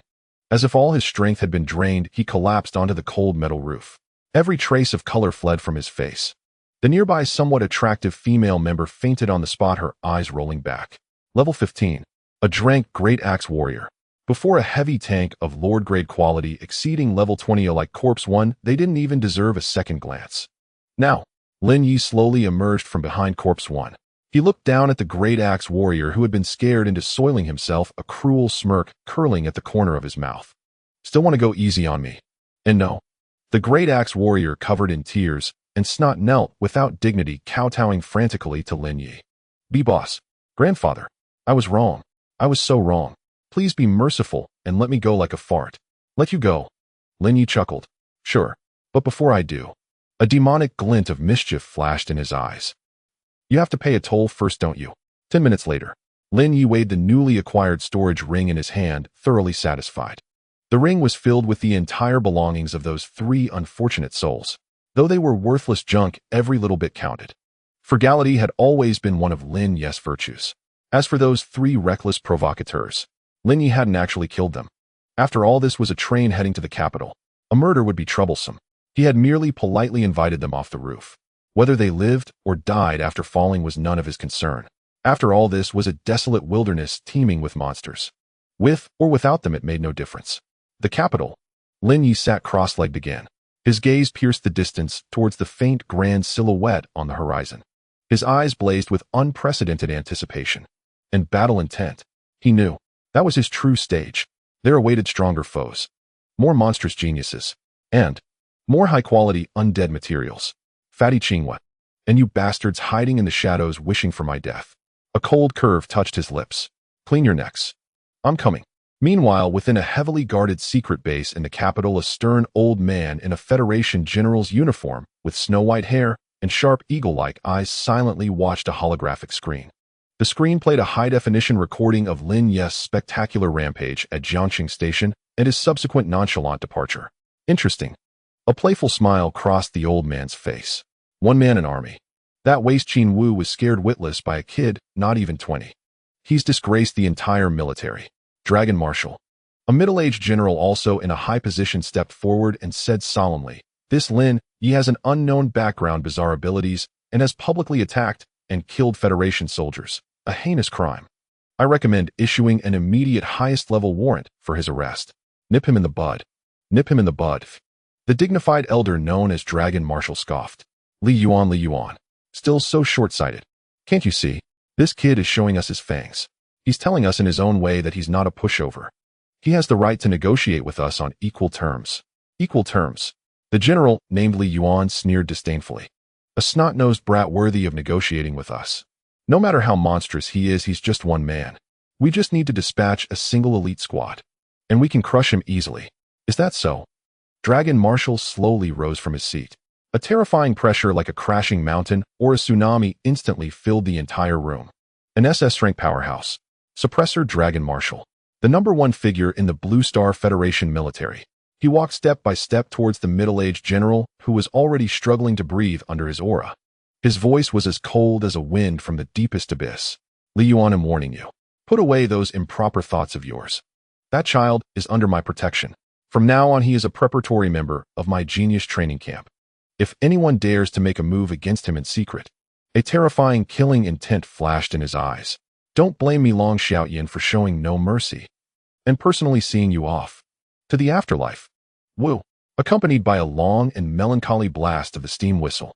As if all his strength had been drained, he collapsed onto the cold metal roof. Every trace of color fled from his face. The nearby somewhat attractive female member fainted on the spot, her eyes rolling back. Level 15. A drank great axe warrior. Before a heavy tank of Lord-grade quality exceeding level 20 like Corpse One, they didn't even deserve a second glance. Now, Lin Ye slowly emerged from behind Corpse One. He looked down at the great axe warrior who had been scared into soiling himself, a cruel smirk curling at the corner of his mouth. Still want to go easy on me? And no. The great axe warrior, covered in tears and snot, knelt without dignity, kowtowing frantically to Lin Ye. "B-boss, grandfather, I was wrong. I was so wrong. Please be merciful and let me go like a fart." "Let you go?" Lin Ye chuckled. "Sure. But before I do." A demonic glint of mischief flashed in his eyes. "You have to pay a toll first, don't you?" 10 minutes later, Lin Ye weighed the newly acquired storage ring in his hand, thoroughly satisfied. The ring was filled with the entire belongings of those 3 unfortunate souls. Though they were worthless junk, every little bit counted. Frugality had always been one of Lin Ye's virtues. As for those 3 reckless provocateurs, Lin Ye hadn't actually killed them. After all, this was a train heading to the capital. A murder would be troublesome. He had merely politely invited them off the roof. Whether they lived or died after falling was none of his concern. After all, this was a desolate wilderness teeming with monsters. With or without them, it made no difference. The capital. Lin Ye sat cross-legged again. His gaze pierced the distance towards the faint grand silhouette on the horizon. His eyes blazed with unprecedented anticipation and battle intent. He knew that was his true stage. There awaited stronger foes, more monstrous geniuses, and more high-quality undead materials. Fatty Chingwa, and you bastards hiding in the shadows wishing for my death. A cold curve touched his lips. Clean your necks. I'm coming. Meanwhile, within a heavily guarded secret base in the capital, a stern old man in a Federation general's uniform with snow-white hair and sharp eagle-like eyes silently watched a holographic screen. The screen played a high-definition recording of Lin Ye's spectacular rampage at Jiangxing Station and his subsequent nonchalant departure. Interesting. A playful smile crossed the old man's face. One man, an army. That waste Qin Wu was scared witless by a kid, not even 20. He's disgraced the entire military. Dragon Marshal. A middle-aged general also in a high position stepped forward and said solemnly, "This Lin Ye has an unknown background, bizarre abilities, and has publicly attacked and killed Federation soldiers. A heinous crime. I recommend issuing an immediate highest-level warrant for his arrest. Nip him in the bud. Nip him in the bud." The dignified elder known as Dragon Marshal scoffed. Li Yuan. Still so short-sighted. Can't you see? This kid is showing us his fangs. He's telling us in his own way that he's not a pushover. He has the right to negotiate with us on equal terms. Equal terms. The general, named Li Yuan, sneered disdainfully. A snot-nosed brat worthy of negotiating with us. No matter how monstrous he is, he's just one man. We just need to dispatch a single elite squad. And we can crush him easily. Is that so? Dragon Marshal slowly rose from his seat. A terrifying pressure like a crashing mountain or a tsunami instantly filled the entire room. An SS-rank powerhouse. Suppressor Dragon Marshal. The #1 figure in the Blue Star Federation military. He walked step by step towards the middle-aged general who was already struggling to breathe under his aura. His voice was as cold as a wind from the deepest abyss. "Li Yuan, I'm warning you. Put away those improper thoughts of yours. That child is under my protection. From now on, he is a preparatory member of my genius training camp. If anyone dares to make a move against him in secret," a terrifying killing intent flashed in his eyes. "Don't blame me, Long Xiaoyan, for showing no mercy and personally seeing you off to the afterlife." Woo! Accompanied by a long and melancholy blast of the steam whistle.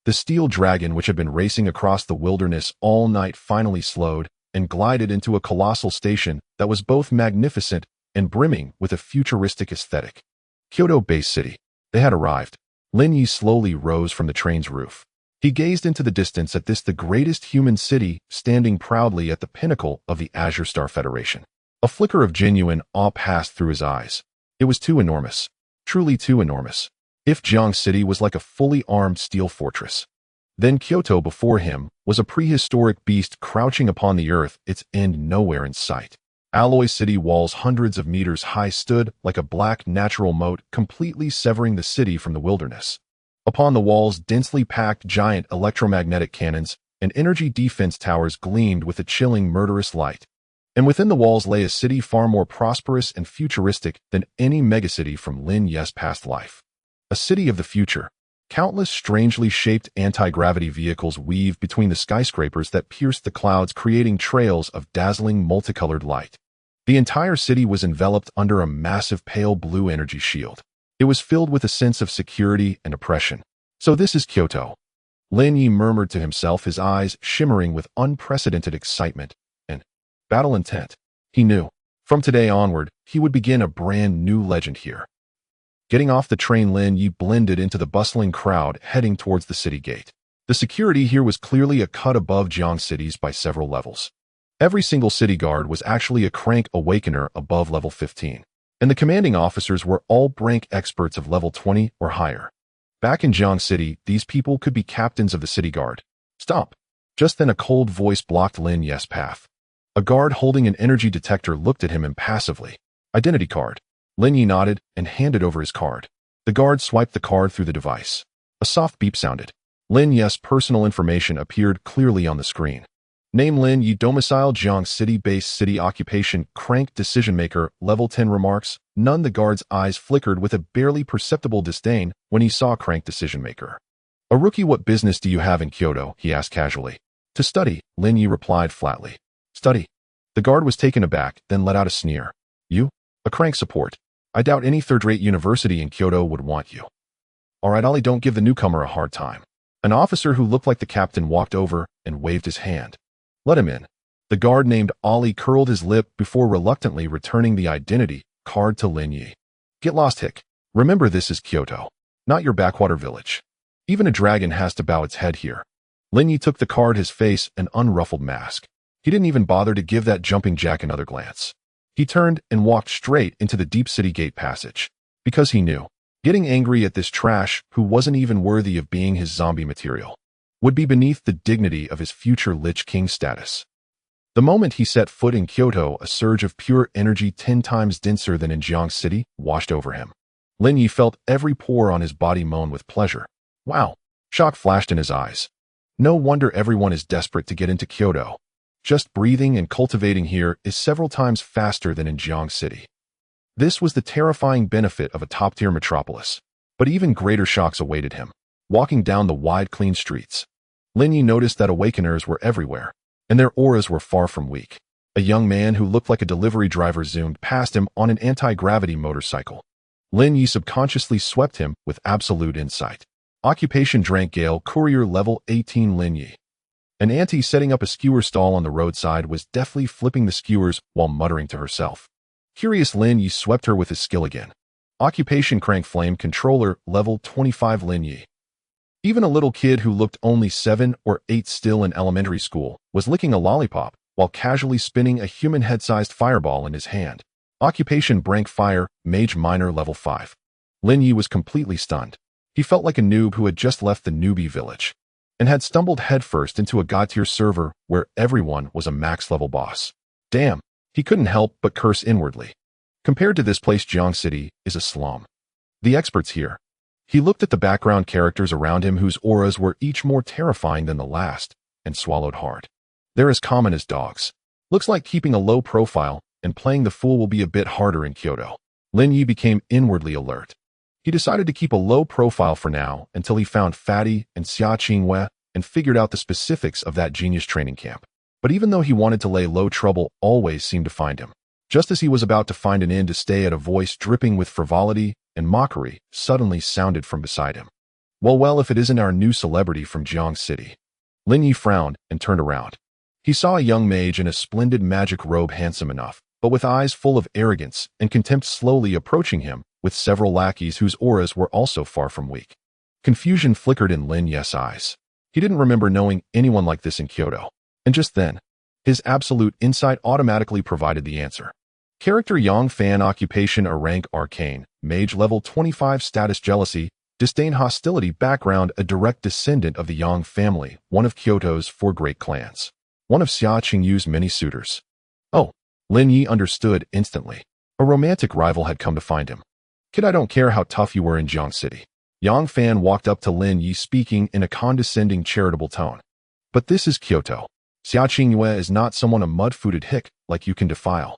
The steel dragon, which had been racing across the wilderness all night, finally slowed and glided into a colossal station that was both magnificent and brimming with a futuristic aesthetic. Kyoto Base City. They had arrived. Lin Ye slowly rose from the train's roof. He gazed into the distance at this, the greatest human city, standing proudly at the pinnacle of the Azure Star Federation. A flicker of genuine awe passed through his eyes. It was too enormous. Truly too enormous. If Jiang City was like a fully armed steel fortress, then Kyoto before him was a prehistoric beast crouching upon the earth, its end nowhere in sight. Alloy city walls hundreds of meters high stood like a black natural moat, completely severing the city from the wilderness. Upon the walls, densely packed giant electromagnetic cannons and energy defense towers gleamed with a chilling, murderous light. And within the walls lay a city far more prosperous and futuristic than any megacity from Lin Ye's past life. A city of the future. Countless strangely shaped anti-gravity vehicles weave between the skyscrapers that pierced the clouds, creating trails of dazzling multicolored light. The entire city was enveloped under a massive pale blue energy shield. It was filled with a sense of security and oppression. So this is Kyoto. Lin Ye murmured to himself, his eyes shimmering with unprecedented excitement and battle intent. He knew, from today onward, he would begin a brand new legend here. Getting off the train, Lin Ye blended into the bustling crowd heading towards the city gate. The security here was clearly a cut above Jiang cities by several levels. Every single city guard was actually a crank awakener above level 15, and the commanding officers were all rank experts of level 20 or higher. Back in Jiang City, these people could be captains of the city guard. Stop! Just then a cold voice blocked Lin Ye's path. A guard holding an energy detector looked at him impassively. Identity card. Lin Ye nodded and handed over his card. The guard swiped the card through the device. A soft beep sounded. Lin Ye's personal information appeared clearly on the screen. Name Lin Ye, domicile Jiang City, base city, occupation crank decision maker, level 10 remarks. None. The guard's eyes flickered with a barely perceptible disdain when he saw crank decision maker. A rookie. What business do you have in Kyoto? He asked casually. To study, Lin Ye replied flatly. Study? The guard was taken aback, then let out a sneer. You? A crank support? I doubt any third-rate university in Kyoto would want you. All right, Ollie, don't give the newcomer a hard time. An officer who looked like the captain walked over and waved his hand. Let him in. The guard named Ollie curled his lip before reluctantly returning the identity card to Lin Ye. Get lost, hick. Remember, this is Kyoto, not your backwater village. Even a dragon has to bow its head here. Lin Ye took the card, his face an unruffled mask. He didn't even bother to give that jumping jack another glance. He turned and walked straight into the deep city gate passage. Because he knew, getting angry at this trash who wasn't even worthy of being his zombie material would be beneath the dignity of his future Lich King status. The moment he set foot in Kyoto, a surge of pure energy 10 times denser than in Jiang City washed over him. Lin Ye felt every pore on his body moan with pleasure. Wow! Shock flashed in his eyes. No wonder everyone is desperate to get into Kyoto. Just breathing and cultivating here is several times faster than in Jiang City. This was the terrifying benefit of a top-tier metropolis. But even greater shocks awaited him. Walking down the wide, clean streets, Lin Ye noticed that awakeners were everywhere, and their auras were far from weak. A young man who looked like a delivery driver zoomed past him on an anti-gravity motorcycle. Lin Ye subconsciously swept him with absolute insight. Occupation drank gale, courier level 18 Lin Ye. An auntie setting up a skewer stall on the roadside was deftly flipping the skewers while muttering to herself. Curious Lin Ye swept her with his skill again. Occupation crank flame controller level 25 Lin Ye. Even a little kid who looked only 7 or 8 still in elementary school was licking a lollipop while casually spinning a human head-sized fireball in his hand. Occupation brank fire, mage minor level 5. Lin Ye was completely stunned. He felt like a noob who had just left the newbie village and had stumbled headfirst into a god-tier server where everyone was a max-level boss. Damn, he couldn't help but curse inwardly. Compared to this place, Jiang City is a slum. The experts here. He looked at the background characters around him whose auras were each more terrifying than the last, and swallowed hard. They're as common as dogs. Looks like keeping a low profile and playing the fool will be a bit harder in Kyoto. Lin Ye became inwardly alert. He decided to keep a low profile for now until he found Fatty and Xia Qingwei and figured out the specifics of that genius training camp. But even though he wanted to lay low, trouble always seemed to find him. Just as he was about to find an end to stay at, a voice dripping with frivolity and mockery suddenly sounded from beside him. Well, if it isn't our new celebrity from Jiang City. Lin Ye frowned and turned around. He saw a young mage in a splendid magic robe, handsome enough, but with eyes full of arrogance and contempt, slowly approaching him with several lackeys whose auras were also far from weak. Confusion flickered in Lin Ye's eyes. He didn't remember knowing anyone like this in Kyoto. And just then, his absolute insight automatically provided the answer. Character Yang Fan, occupation a rank arcane, mage level 25, status jealousy, disdain, hostility, background a direct descendant of the Yang family, one of Kyoto's 4 great clans. One of Xia Qingyu's many suitors. Oh, Lin Ye understood instantly. A romantic rival had come to find him. Kid, I don't care how tough you were in Jiang City. Yang Fan walked up to Lin Ye speaking in a condescending, charitable tone. But this is Kyoto. Xia Qingyue is not someone a mud-footed hick like you can defile.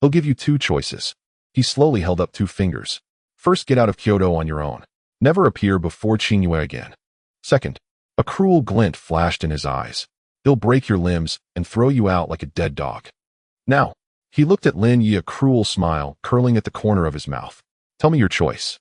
He'll give you two choices. He slowly held up 2 fingers. First, get out of Kyoto on your own. Never appear before Qingyue again. Second, a cruel glint flashed in his eyes. He'll break your limbs and throw you out like a dead dog. Now, he looked at Lin Ye, a cruel smile curling at the corner of his mouth. Tell me your choice.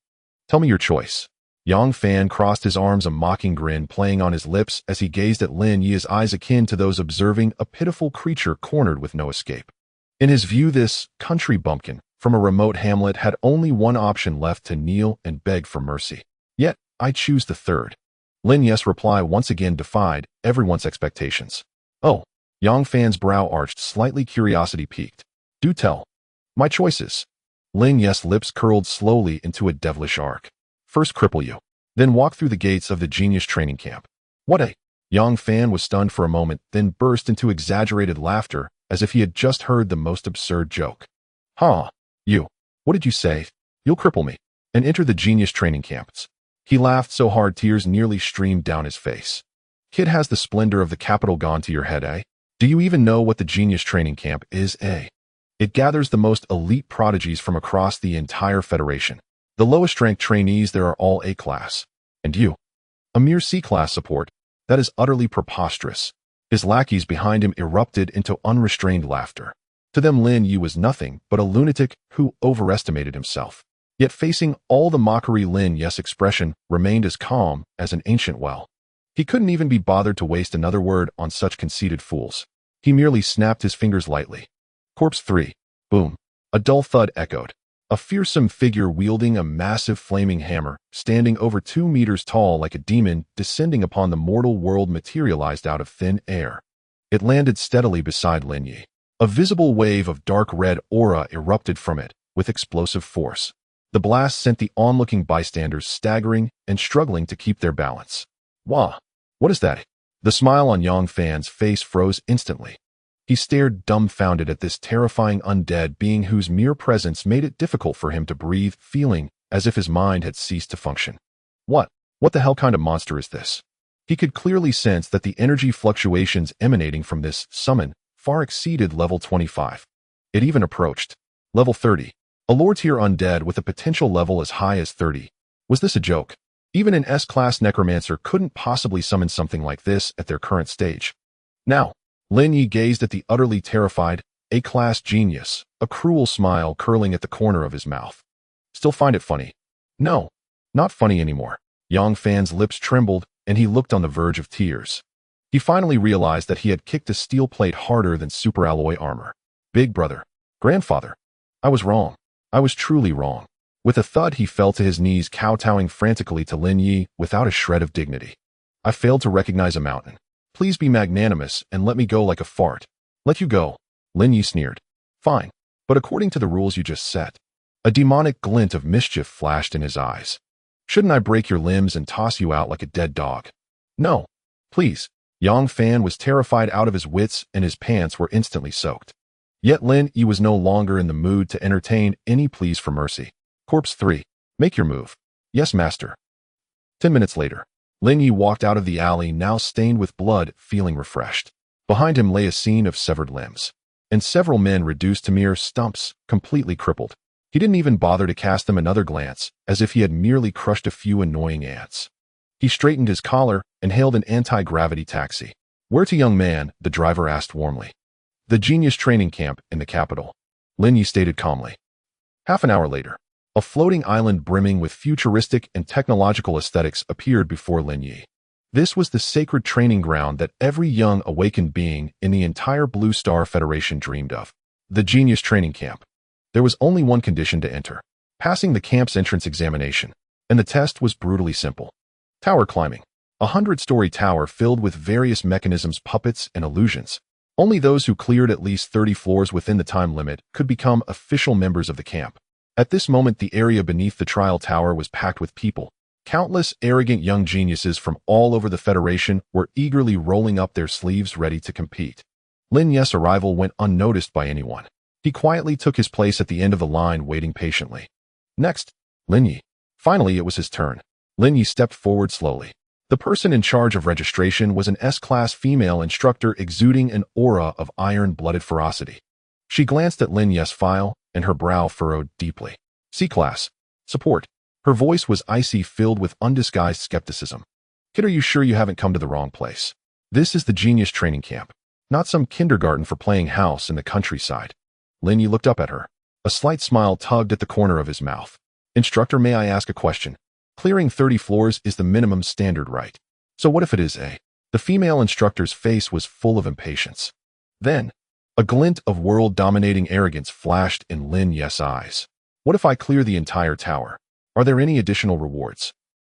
Tell me your choice. Yang Fan crossed his arms, a mocking grin playing on his lips as he gazed at Lin Ye, his eyes akin to those observing a pitiful creature cornered with no escape. In his view, this country bumpkin from a remote hamlet had only one option left: to kneel and beg for mercy. Yet, I choose the third. Lin Ye's reply once again defied everyone's expectations. Oh, Yang Fan's brow arched, slightly curiosity piqued. Do tell. My choices. Lin Ye's lips curled slowly into a devilish arc. First, cripple you. Then walk through the gates of the genius training camp. What a... Yang Fan was stunned for a moment, then burst into exaggerated laughter as if he had just heard the most absurd joke. Huh. You. What did you say? You'll cripple me and enter the genius training camps. He laughed so hard tears nearly streamed down his face. Kid, has the splendor of the capital gone to your head, eh? Do you even know what the genius training camp is, eh? It gathers the most elite prodigies from across the entire Federation. The lowest-ranked trainees there are all A-class. And you? A mere C-class support? That is utterly preposterous. His lackeys behind him erupted into unrestrained laughter. To them, Lin Ye was nothing but a lunatic who overestimated himself. Yet facing all the mockery, Lin Ye's expression remained as calm as an ancient well. He couldn't even be bothered to waste another word on such conceited fools. He merely snapped his fingers lightly. Corpse 3. Boom. A dull thud echoed. A fearsome figure wielding a massive flaming hammer, standing over 2 meters tall like a demon descending upon the mortal world, materialized out of thin air. It landed steadily beside Lin Ye. A visible wave of dark red aura erupted from it with explosive force. The blast sent the onlooking bystanders staggering and struggling to keep their balance. Wah! What is that? The smile on Yang Fan's face froze instantly. He stared dumbfounded at this terrifying undead being whose mere presence made it difficult for him to breathe, feeling as if his mind had ceased to function. What the hell kind of monster is this? He could clearly sense that the energy fluctuations emanating from this summon far exceeded level 25. It even approached level 30. A lower-tier undead with a potential level as high as 30. Was this a joke? Even an S-class necromancer couldn't possibly summon something like this at their current stage. Now, Lin Ye gazed at the utterly terrified A-class genius, a cruel smile curling at the corner of his mouth. Still find it funny? No, not funny anymore. Yang Fan's lips trembled, and he looked on the verge of tears. He finally realized that he had kicked a steel plate harder than superalloy armor. Big brother. Grandfather. I was wrong. I was truly wrong. With a thud, he fell to his knees, kowtowing frantically to Lin Ye without a shred of dignity. I failed to recognize a mountain. Please be magnanimous and let me go like a fart. Let you go. Lin Ye sneered. Fine. But according to the rules you just set. A demonic glint of mischief flashed in his eyes. Shouldn't I break your limbs and toss you out like a dead dog? No. Please. Yang Fan was terrified out of his wits and his pants were instantly soaked. Yet Lin Ye was no longer in the mood to entertain any pleas for mercy. Corpse 3. Make your move. Yes, master. 10 minutes later. Lin Ye walked out of the alley, now stained with blood, feeling refreshed. Behind him lay a scene of severed limbs, and several men reduced to mere stumps, completely crippled. He didn't even bother to cast them another glance, as if he had merely crushed a few annoying ants. He straightened his collar and hailed an anti-gravity taxi. Where to, young man? The driver asked warmly. The genius training camp in the capital, Lin Ye stated calmly. Half an hour later, a floating island brimming with futuristic and technological aesthetics appeared before Lin Ye. This was the sacred training ground that every young awakened being in the entire Blue Star Federation dreamed of. The genius training camp. There was only one condition to enter: passing the camp's entrance examination, and the test was brutally simple. Tower climbing. A 100-story tower filled with various mechanisms, puppets, and illusions. Only those who cleared at least 30 floors within the time limit could become official members of the camp. At this moment, the area beneath the trial tower was packed with people. Countless arrogant young geniuses from all over the Federation were eagerly rolling up their sleeves ready to compete. Lin Ye's arrival went unnoticed by anyone. He quietly took his place at the end of the line, waiting patiently. Next, Lin Ye. Finally, it was his turn. Lin Ye stepped forward slowly. The person in charge of registration was an S-class female instructor exuding an aura of iron-blooded ferocity. She glanced at Lin Ye's file, and her brow furrowed deeply. C-class. Support. Her voice was icy, filled with undisguised skepticism. Kid, are you sure you haven't come to the wrong place? This is the Genius Training Camp, not some kindergarten for playing house in the countryside. Lin Ye looked up at her. A slight smile tugged at the corner of his mouth. Instructor, may I ask a question? Clearing 30 floors is the minimum standard, right? So what if it is A? The female instructor's face was full of impatience. Then, a glint of world-dominating arrogance flashed in Lin Ye's eyes. What if I clear the entire tower? Are there any additional rewards?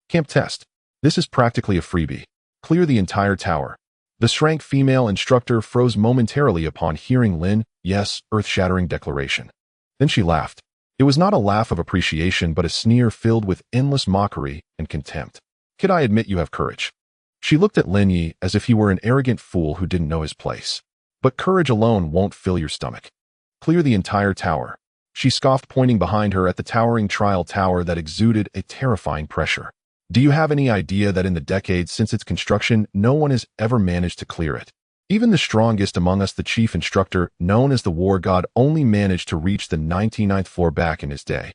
Camp test. This is practically a freebie. Clear the entire tower. The shrank female instructor froze momentarily upon hearing Lin Ye's earth-shattering declaration. Then she laughed. It was not a laugh of appreciation, but a sneer filled with endless mockery and contempt. Kid, I admit you have courage. She looked at Lin Ye as if he were an arrogant fool who didn't know his place. But courage alone won't fill your stomach. Clear the entire tower. She scoffed, pointing behind her at the towering trial tower that exuded a terrifying pressure. Do you have any idea that in the decades since its construction, no one has ever managed to clear it? Even the strongest among us, the chief instructor, known as the War God, only managed to reach the 99th floor back in his day.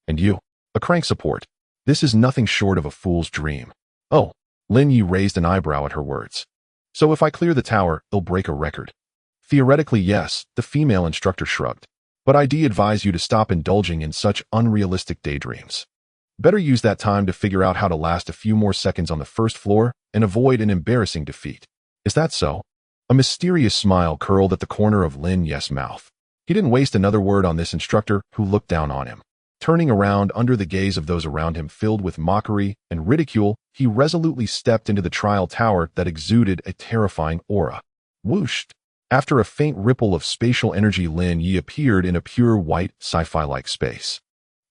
And you, a crank support. This is nothing short of a fool's dream. Oh, Lin Ye raised an eyebrow at her words. So if I clear the tower, it'll break a record. Theoretically, yes, the female instructor shrugged. But I'd advise you to stop indulging in such unrealistic daydreams. Better use that time to figure out how to last a few more seconds on the first floor and avoid an embarrassing defeat. Is that so? A mysterious smile curled at the corner of Lin Ye's mouth. He didn't waste another word on this instructor who looked down on him. Turning around under the gaze of those around him filled with mockery and ridicule, he resolutely stepped into the trial tower that exuded a terrifying aura. Whooshed. After a faint ripple of spatial energy, Lin Ye appeared in a pure white, sci-fi-like space.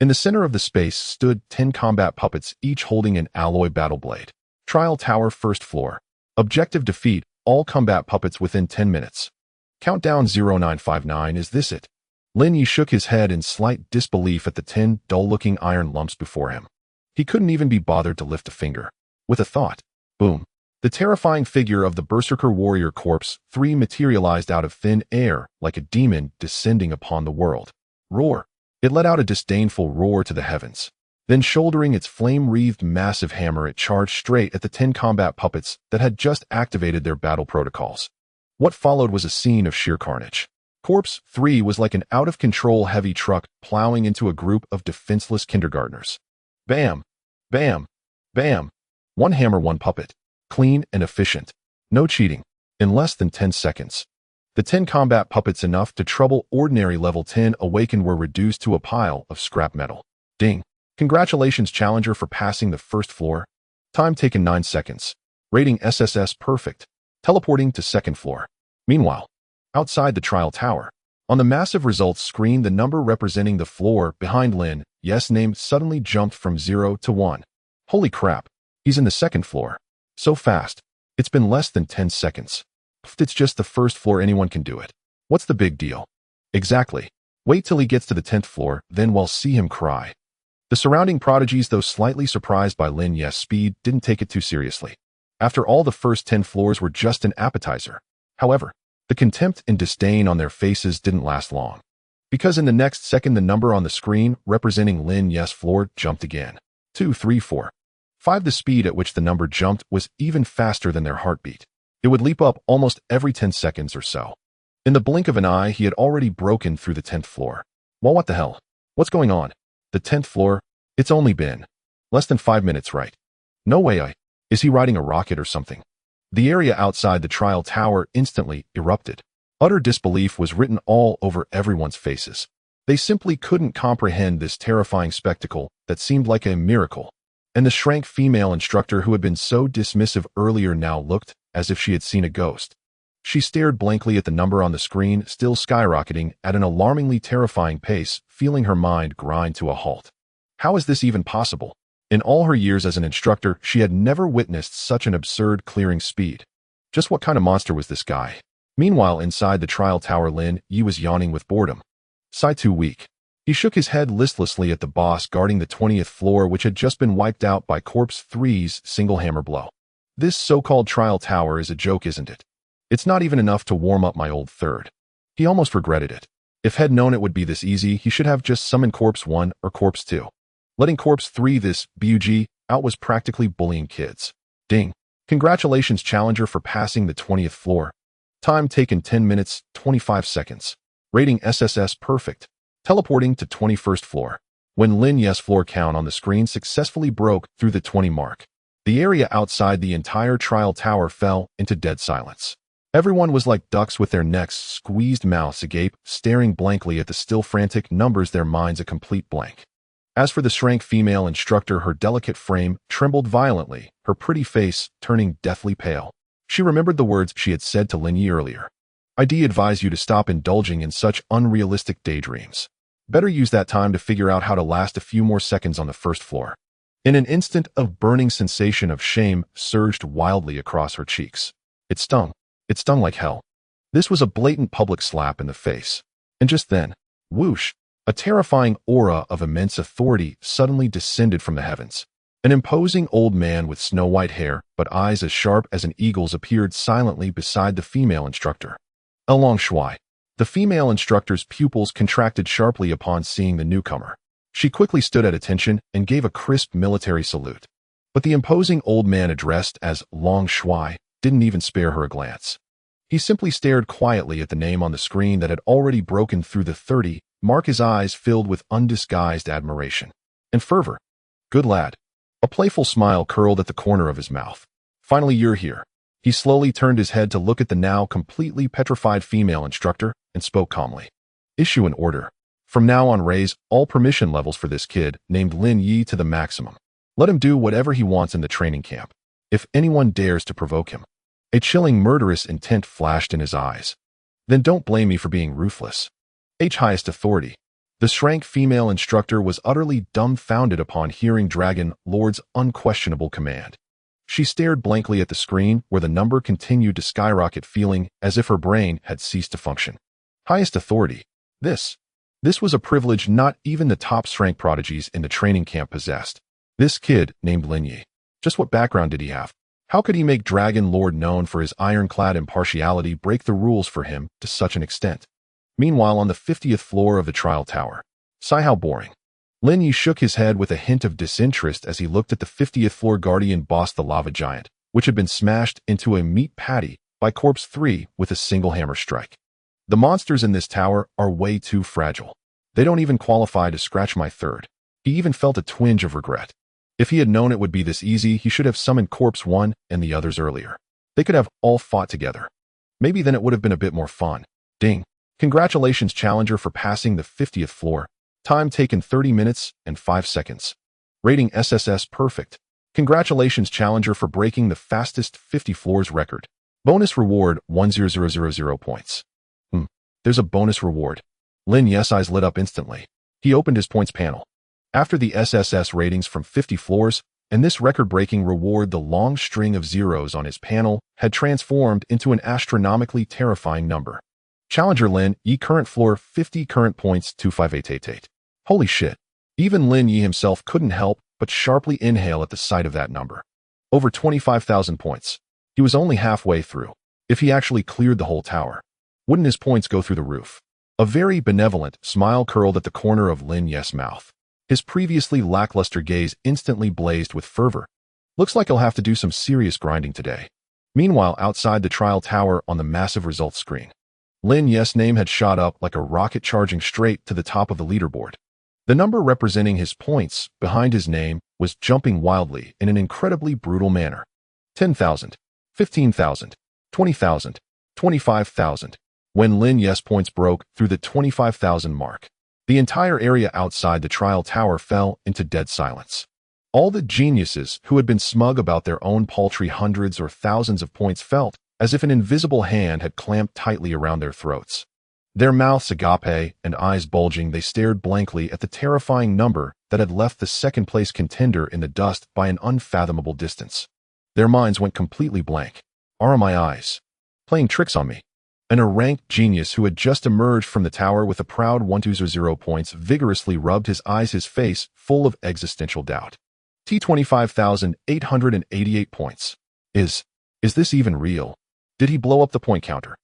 In the center of the space stood 10 combat puppets, each holding an alloy battle blade. Trial tower, first floor. Objective: defeat all combat puppets within 10 minutes. Countdown 0959. Is this it? Lin Ye shook his head in slight disbelief at the 10 dull-looking iron lumps before him. He couldn't even be bothered to lift a finger. With a thought, boom, the terrifying figure of the Berserker Warrior Corpse 3 materialized out of thin air like a demon descending upon the world. Roar. It let out a disdainful roar to the heavens. Then, shouldering its flame-wreathed massive hammer, it charged straight at the 10 combat puppets that had just activated their battle protocols. What followed was a scene of sheer carnage. Corpse 3 was like an out-of-control heavy truck plowing into a group of defenseless kindergartners. Bam! Bam! Bam! One hammer, one puppet. Clean and efficient. No cheating. In less than 10 seconds. The 10 combat puppets enough to trouble ordinary level 10 awaken were reduced to a pile of scrap metal. Ding. Congratulations, challenger, for passing the first floor. Time taken 9 seconds. Rating SSS perfect. Teleporting to second floor. Meanwhile, outside the trial tower, on the massive results screen, the number representing the floor behind Lin Ye's name suddenly jumped from 0 to 1. Holy crap. He's in the second floor. So fast. It's been less than 10 seconds. It's just the first floor, anyone can do it. What's the big deal? Exactly. Wait till he gets to the 10th floor, then we'll see him cry. The surrounding prodigies, though slightly surprised by Lin Ye's speed, didn't take it too seriously. After all, the first 10 floors were just an appetizer. However, the contempt and disdain on their faces didn't last long. Because in the next second, the number on the screen representing Lin Ye's floor jumped again. 2, 3, 4, 5. The speed at which the number jumped was even faster than their heartbeat. It would leap up almost every 10 seconds or so. In the blink of an eye, he had already broken through the 10th floor. Well, what the hell? What's going on? The 10th floor? It's only been less than 5 minutes, right? No way. Is he riding a rocket or something? The area outside the trial tower instantly erupted. Utter disbelief was written all over everyone's faces. They simply couldn't comprehend this terrifying spectacle that seemed like a miracle. And the shrank female instructor who had been so dismissive earlier now looked as if she had seen a ghost. She stared blankly at the number on the screen, still skyrocketing at an alarmingly terrifying pace, feeling her mind grind to a halt. How is this even possible? In all her years as an instructor, she had never witnessed such an absurd clearing speed. Just what kind of monster was this guy? Meanwhile, inside the trial tower, Lin Ye was yawning with boredom. Sigh too weak. He shook his head listlessly at the boss guarding the 20th floor, which had just been wiped out by Corpse 3's single hammer blow. This so-called trial tower is a joke, isn't it? It's not even enough to warm up my old third. He almost regretted it. If he'd known it would be this easy, he should have just summoned Corpse 1 or Corpse 2. Letting Corpse 3 this bug out was practically bullying kids. Ding. Congratulations, challenger, for passing the 20th floor. Time taken 10 minutes, 25 seconds. Rating SSS perfect. Teleporting to 21st floor. When Lin Ye's floor count on the screen successfully broke through the 20 mark, the area outside the entire trial tower fell into dead silence. Everyone was like ducks with their necks squeezed, mouths agape, staring blankly at the still frantic numbers, their minds a complete blank. As for the shrank female instructor, her delicate frame trembled violently, her pretty face turning deathly pale. She remembered the words she had said to Lin Ye earlier. "I'd advise you to stop indulging in such unrealistic daydreams. Better use that time to figure out how to last a few more seconds on the first floor." In an instant, a burning sensation of shame surged wildly across her cheeks. It stung. It stung like hell. This was a blatant public slap in the face. And just then, whoosh, a terrifying aura of immense authority suddenly descended from the heavens. An imposing old man with snow-white hair but eyes as sharp as an eagle's appeared silently beside the female instructor. Long Shuai. The female instructor's pupils contracted sharply upon seeing the newcomer. She quickly stood at attention and gave a crisp military salute. But the imposing old man addressed as Long Shuai didn't even spare her a glance. He simply stared quietly at the name on the screen that had already broken through the 30 mark, his eyes filled with undisguised admiration and fervor. "Good lad." A playful smile curled at the corner of his mouth. "Finally, you're here." He slowly turned his head to look at the now completely petrified female instructor and spoke calmly. "Issue an order. From now on, raise all permission levels for this kid named Lin Ye to the maximum. Let him do whatever he wants in the training camp. If anyone dares to provoke him." A chilling, murderous intent flashed in his eyes. "Then don't blame me for being ruthless." Highest authority. The shrank female instructor was utterly dumbfounded upon hearing Dragon Lord's unquestionable command. She stared blankly at the screen where the number continued to skyrocket, feeling as if her brain had ceased to function. Highest authority. This was a privilege not even the top rank prodigies in the training camp possessed. This kid named Lin Ye. Just what background did he have? How could he make Dragon Lord, known for his ironclad impartiality, break the rules for him to such an extent? Meanwhile, on the 50th floor of the trial tower. Sigh, how boring. Lin Ye shook his head with a hint of disinterest as he looked at the 50th floor guardian boss, the lava giant, which had been smashed into a meat patty by Corpse 3 with a single hammer strike. The monsters in this tower are way too fragile. They don't even qualify to scratch my third. He even felt a twinge of regret. If he had known it would be this easy, he should have summoned Corpse 1 and the others earlier. They could have all fought together. Maybe then it would have been a bit more fun. Ding. Congratulations, challenger, for passing the 50th floor. Time taken 30 minutes and 5 seconds. Rating SSS perfect. Congratulations, challenger, for breaking the fastest 50 floors record. Bonus reward 10000 points. There's a bonus reward. Lin Ye's eyes lit up instantly. He opened his points panel. After the SSS ratings from 50 floors, and this record-breaking reward, the long string of zeros on his panel had transformed into an astronomically terrifying number. Challenger Lin Ye, current floor 50, current points 25888. Holy shit. Even Lin Ye himself couldn't help but sharply inhale at the sight of that number. Over 25,000 points. He was only halfway through. If he actually cleared the whole tower, wouldn't his points go through the roof? A very benevolent smile curled at the corner of Lin Ye's mouth. His previously lackluster gaze instantly blazed with fervor. Looks like he'll have to do some serious grinding today. Meanwhile, outside the trial tower on the massive results screen, Lin Ye's name had shot up like a rocket, charging straight to the top of the leaderboard. The number representing his points behind his name was jumping wildly in an incredibly brutal manner. 10,000, 15,000, 20,000, 25,000. When Lin Ye's points broke through the 25,000 mark, the entire area outside the trial tower fell into dead silence. All the geniuses who had been smug about their own paltry hundreds or thousands of points felt as if an invisible hand had clamped tightly around their throats. Their mouths agape and eyes bulging, they stared blankly at the terrifying number that had left the second-place contender in the dust by an unfathomable distance. Their minds went completely blank. Are my eyes playing tricks on me? An ranked genius who had just emerged from the tower with a proud 1200 points vigorously rubbed his eyes, his face full of existential doubt. T25,888 points. Is this even real? Did he blow up the point counter?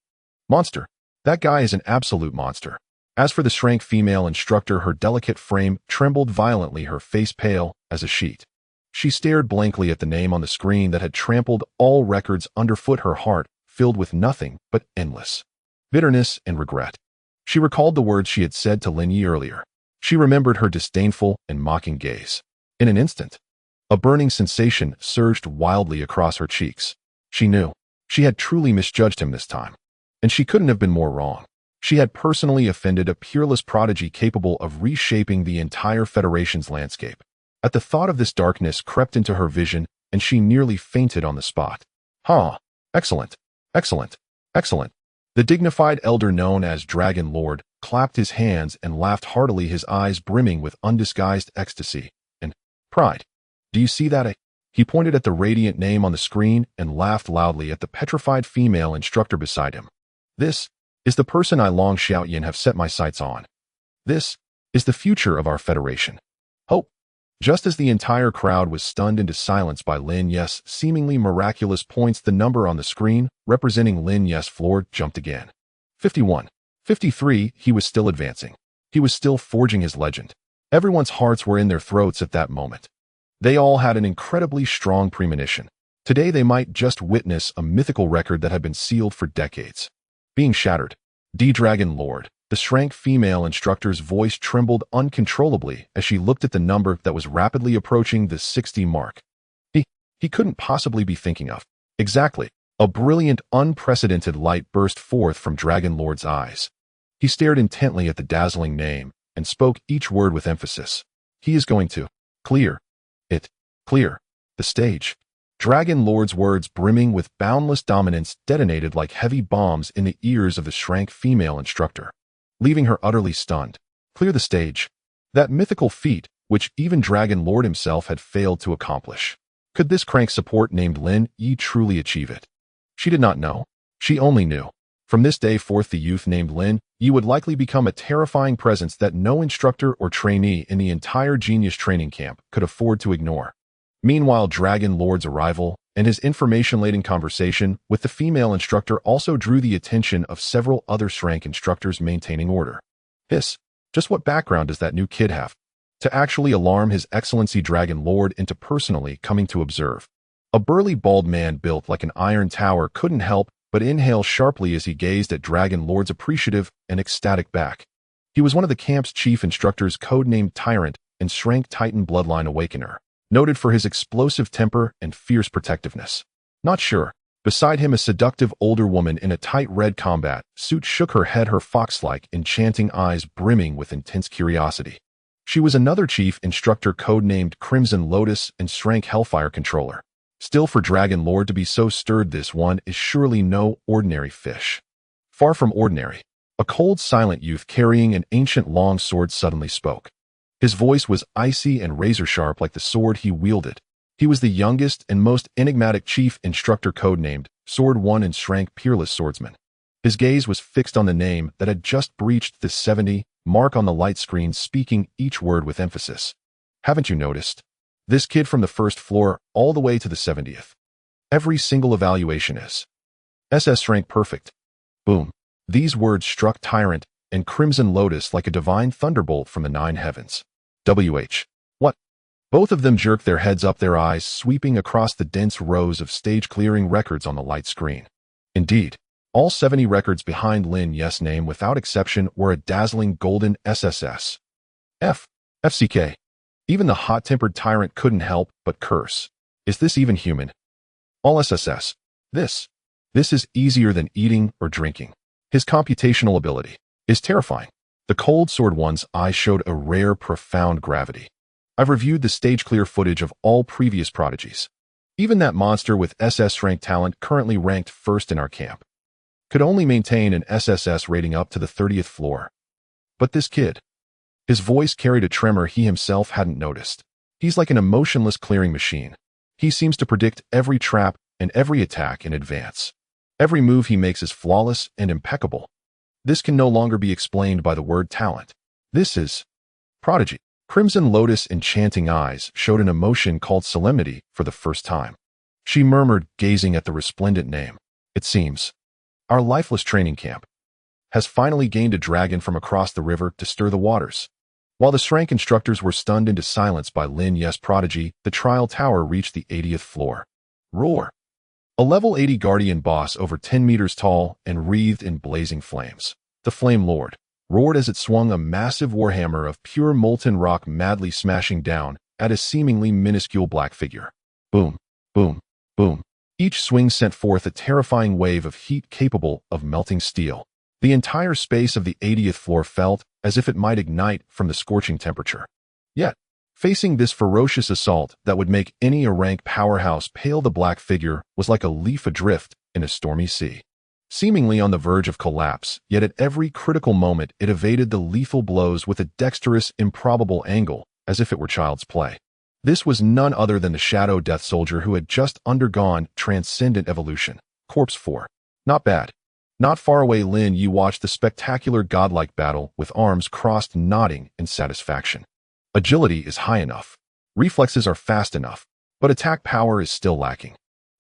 Monster. That guy is an absolute monster. As for the shrank female instructor, her delicate frame trembled violently, her face pale as a sheet. She stared blankly at the name on the screen that had trampled all records underfoot, her heart filled with nothing but endless bitterness and regret. She recalled the words she had said to Lin Ye earlier. She remembered her disdainful and mocking gaze. In an instant, a burning sensation surged wildly across her cheeks. She knew she had truly misjudged him this time, and she couldn't have been more wrong. She had personally offended a peerless prodigy capable of reshaping the entire Federation's landscape. At the thought of this, darkness crept into her vision, and she nearly fainted on the spot. Excellent. Excellent. Excellent. The dignified elder known as Dragon Lord clapped his hands and laughed heartily, his eyes brimming with undisguised ecstasy and pride. Do you see that? He pointed at the radiant name on the screen and laughed loudly at the petrified female instructor beside him. This is the person I long shout and have set my sights on. This is the future of our Federation. Hope. Just as the entire crowd was stunned into silence by Lin Ye's seemingly miraculous points, the number on the screen, representing Lin Ye's floor, jumped again. 51. 53, he was still advancing. He was still forging his legend. Everyone's hearts were in their throats at that moment. They all had an incredibly strong premonition. Today they might just witness a mythical record that had been sealed for decades. Being shattered. Dragon Lord. The shrank female instructor's voice trembled uncontrollably as she looked at the number that was rapidly approaching the 60 mark. He couldn't possibly be thinking of. Exactly. A brilliant, unprecedented light burst forth from Dragon Lord's eyes. He stared intently at the dazzling name and spoke each word with emphasis. He is going to clear the stage. Dragon Lord's words, brimming with boundless dominance, detonated like heavy bombs in the ears of the shrank female instructor, leaving her utterly stunned. Clear the stage. That mythical feat, which even Dragon Lord himself had failed to accomplish. Could this crank support named Lin Ye truly achieve it? She did not know. She only knew. From this day forth, the youth named Lin Ye would likely become a terrifying presence that no instructor or trainee in the entire genius training camp could afford to ignore. Meanwhile, Dragon Lord's arrival and his information-laden conversation with the female instructor also drew the attention of several other shrank instructors maintaining order. Just what background does that new kid have to actually alarm His Excellency Dragon Lord into personally coming to observe? A burly bald man built like an iron tower couldn't help but inhale sharply as he gazed at Dragon Lord's appreciative and ecstatic back. He was one of the camp's chief instructors, codenamed Tyrant and shrank Titan bloodline awakener, noted for his explosive temper and fierce protectiveness. Not sure. Beside him, a seductive older woman in a tight red combat suit shook her head, her fox-like, enchanting eyes brimming with intense curiosity. She was another chief instructor codenamed Crimson Lotus and shrank Hellfire controller. Still, for Dragon Lord to be so stirred, this one is surely no ordinary fish. Far from ordinary. A cold, silent youth carrying an ancient long sword suddenly spoke. His voice was icy and razor-sharp like the sword he wielded. He was the youngest and most enigmatic chief instructor codenamed Sword One and shrank Peerless Swordsman. His gaze was fixed on the name that had just breached the 70 mark on the light screen, speaking each word with emphasis. Haven't you noticed? This kid from the first floor all the way to the 70th. Every single evaluation is SS rank perfect. Boom. These words struck Tyrant and Crimson Lotus like a divine thunderbolt from the 9 heavens. What? Both of them jerked their heads up, their eyes sweeping across the dense rows of stage-clearing records on the light screen. Indeed, all 70 records behind Lin Ye's name without exception were a dazzling golden SSS. FCK. Even the hot-tempered Tyrant couldn't help but curse. Is this even human? All SSS. This is easier than eating or drinking. His computational ability is terrifying. The cold sword one's eye showed a rare, profound gravity. I've reviewed the stage-clear footage of all previous prodigies. Even that monster with SS rank talent currently ranked first in our camp could only maintain an SSS rating up to the 30th floor. But this kid, his voice carried a tremor he himself hadn't noticed. He's like an emotionless clearing machine. He seems to predict every trap and every attack in advance. Every move he makes is flawless and impeccable. This can no longer be explained by the word talent. This is prodigy. Crimson Lotus' enchanting eyes showed an emotion called solemnity for the first time. She murmured, gazing at the resplendent name. It seems our lifeless training camp has finally gained a dragon from across the river to stir the waters. While the Shrank instructors were stunned into silence by Lin Ye's prodigy, the trial tower reached the 80th floor. Roar! A level 80 guardian boss over 10 meters tall and wreathed in blazing flames. The Flame Lord roared as it swung a massive warhammer of pure molten rock, madly smashing down at a seemingly minuscule black figure. Boom, boom, boom. Each swing sent forth a terrifying wave of heat capable of melting steel. The entire space of the 80th floor felt as if it might ignite from the scorching temperature. Yet, facing this ferocious assault that would make any A-rank powerhouse pale, the black figure was like a leaf adrift in a stormy sea. Seemingly on the verge of collapse, yet at every critical moment it evaded the lethal blows with a dexterous, improbable angle, as if it were child's play. This was none other than the Shadow Death Soldier who had just undergone transcendent evolution. Corpse 4. Not bad. Not far away, Lin Ye watched the spectacular godlike battle with arms crossed, nodding in satisfaction. Agility is high enough. Reflexes are fast enough, but attack power is still lacking.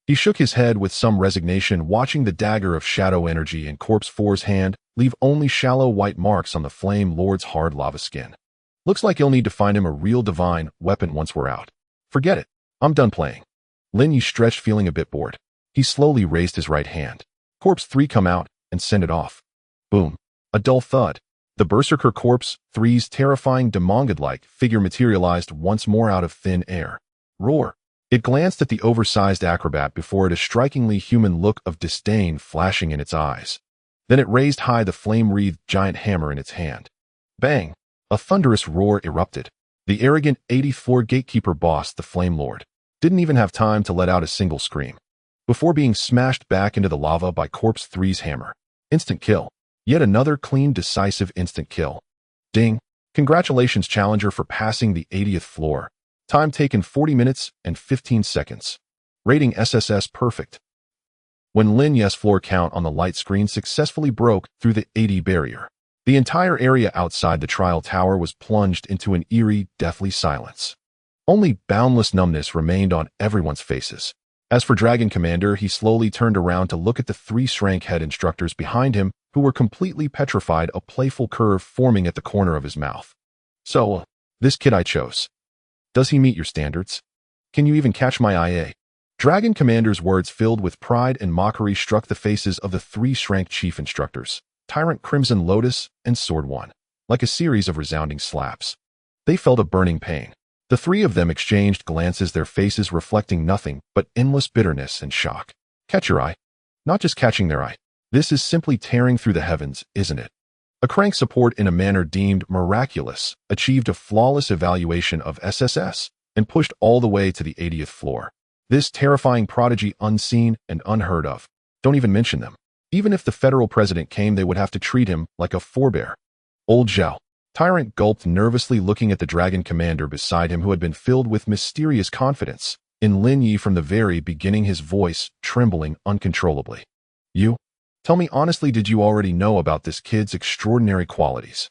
He shook his head with some resignation, watching the dagger of shadow energy in Corpse 4's hand leave only shallow white marks on the Flame Lord's hard lava skin. Looks like he'll need to find him a real divine weapon once we're out. Forget it. I'm done playing. Lin Ye stretched, feeling a bit bored. He slowly raised his right hand. Corpse 3 come out and send it off. Boom. A dull thud. The Berserker Corpse 3's terrifying demongod-like figure materialized once more out of thin air. Roar. It glanced at the oversized acrobat before it, a strikingly human look of disdain flashing in its eyes. Then it raised high the flame-wreathed giant hammer in its hand. Bang! A thunderous roar erupted. The arrogant 80th floor gatekeeper boss, the Flame Lord, didn't even have time to let out a single scream before being smashed back into the lava by Corpse 3's hammer. Instant kill. Yet another clean, decisive instant kill. Ding! Congratulations, challenger, for passing the 80th floor. Time taken 40 minutes and 15 seconds. Rating SSS perfect. When Lin Ye's floor count on the light screen successfully broke through the 80 barrier, the entire area outside the trial tower was plunged into an eerie, deathly silence. Only boundless numbness remained on everyone's faces. As for Dragon Commander, he slowly turned around to look at the 3 Shrank head instructors behind him, who were completely petrified, a playful curve forming at the corner of his mouth. So, this kid I chose. Does he meet your standards? Can you even catch my IA? Dragon Commander's words, filled with pride and mockery, struck the faces of the 3 Shrank chief instructors, Tyrant, Crimson Lotus, and Sword One, like a series of resounding slaps. They felt a burning pain. The 3 of them exchanged glances, their faces reflecting nothing but endless bitterness and shock. Catch your eye? Not just catching their eye. This is simply tearing through the heavens, isn't it? A crank support, in a manner deemed miraculous, achieved a flawless evaluation of SSS and pushed all the way to the 80th floor. This terrifying prodigy, unseen and unheard of. Don't even mention them. Even if the federal president came, they would have to treat him like a forebear. Old Zhao. Tyrant gulped, nervously looking at the Dragon Commander beside him, who had been filled with mysterious confidence in Lin Ye from the very beginning, his voice trembling uncontrollably. You? Tell me honestly, did you already know about this kid's extraordinary qualities?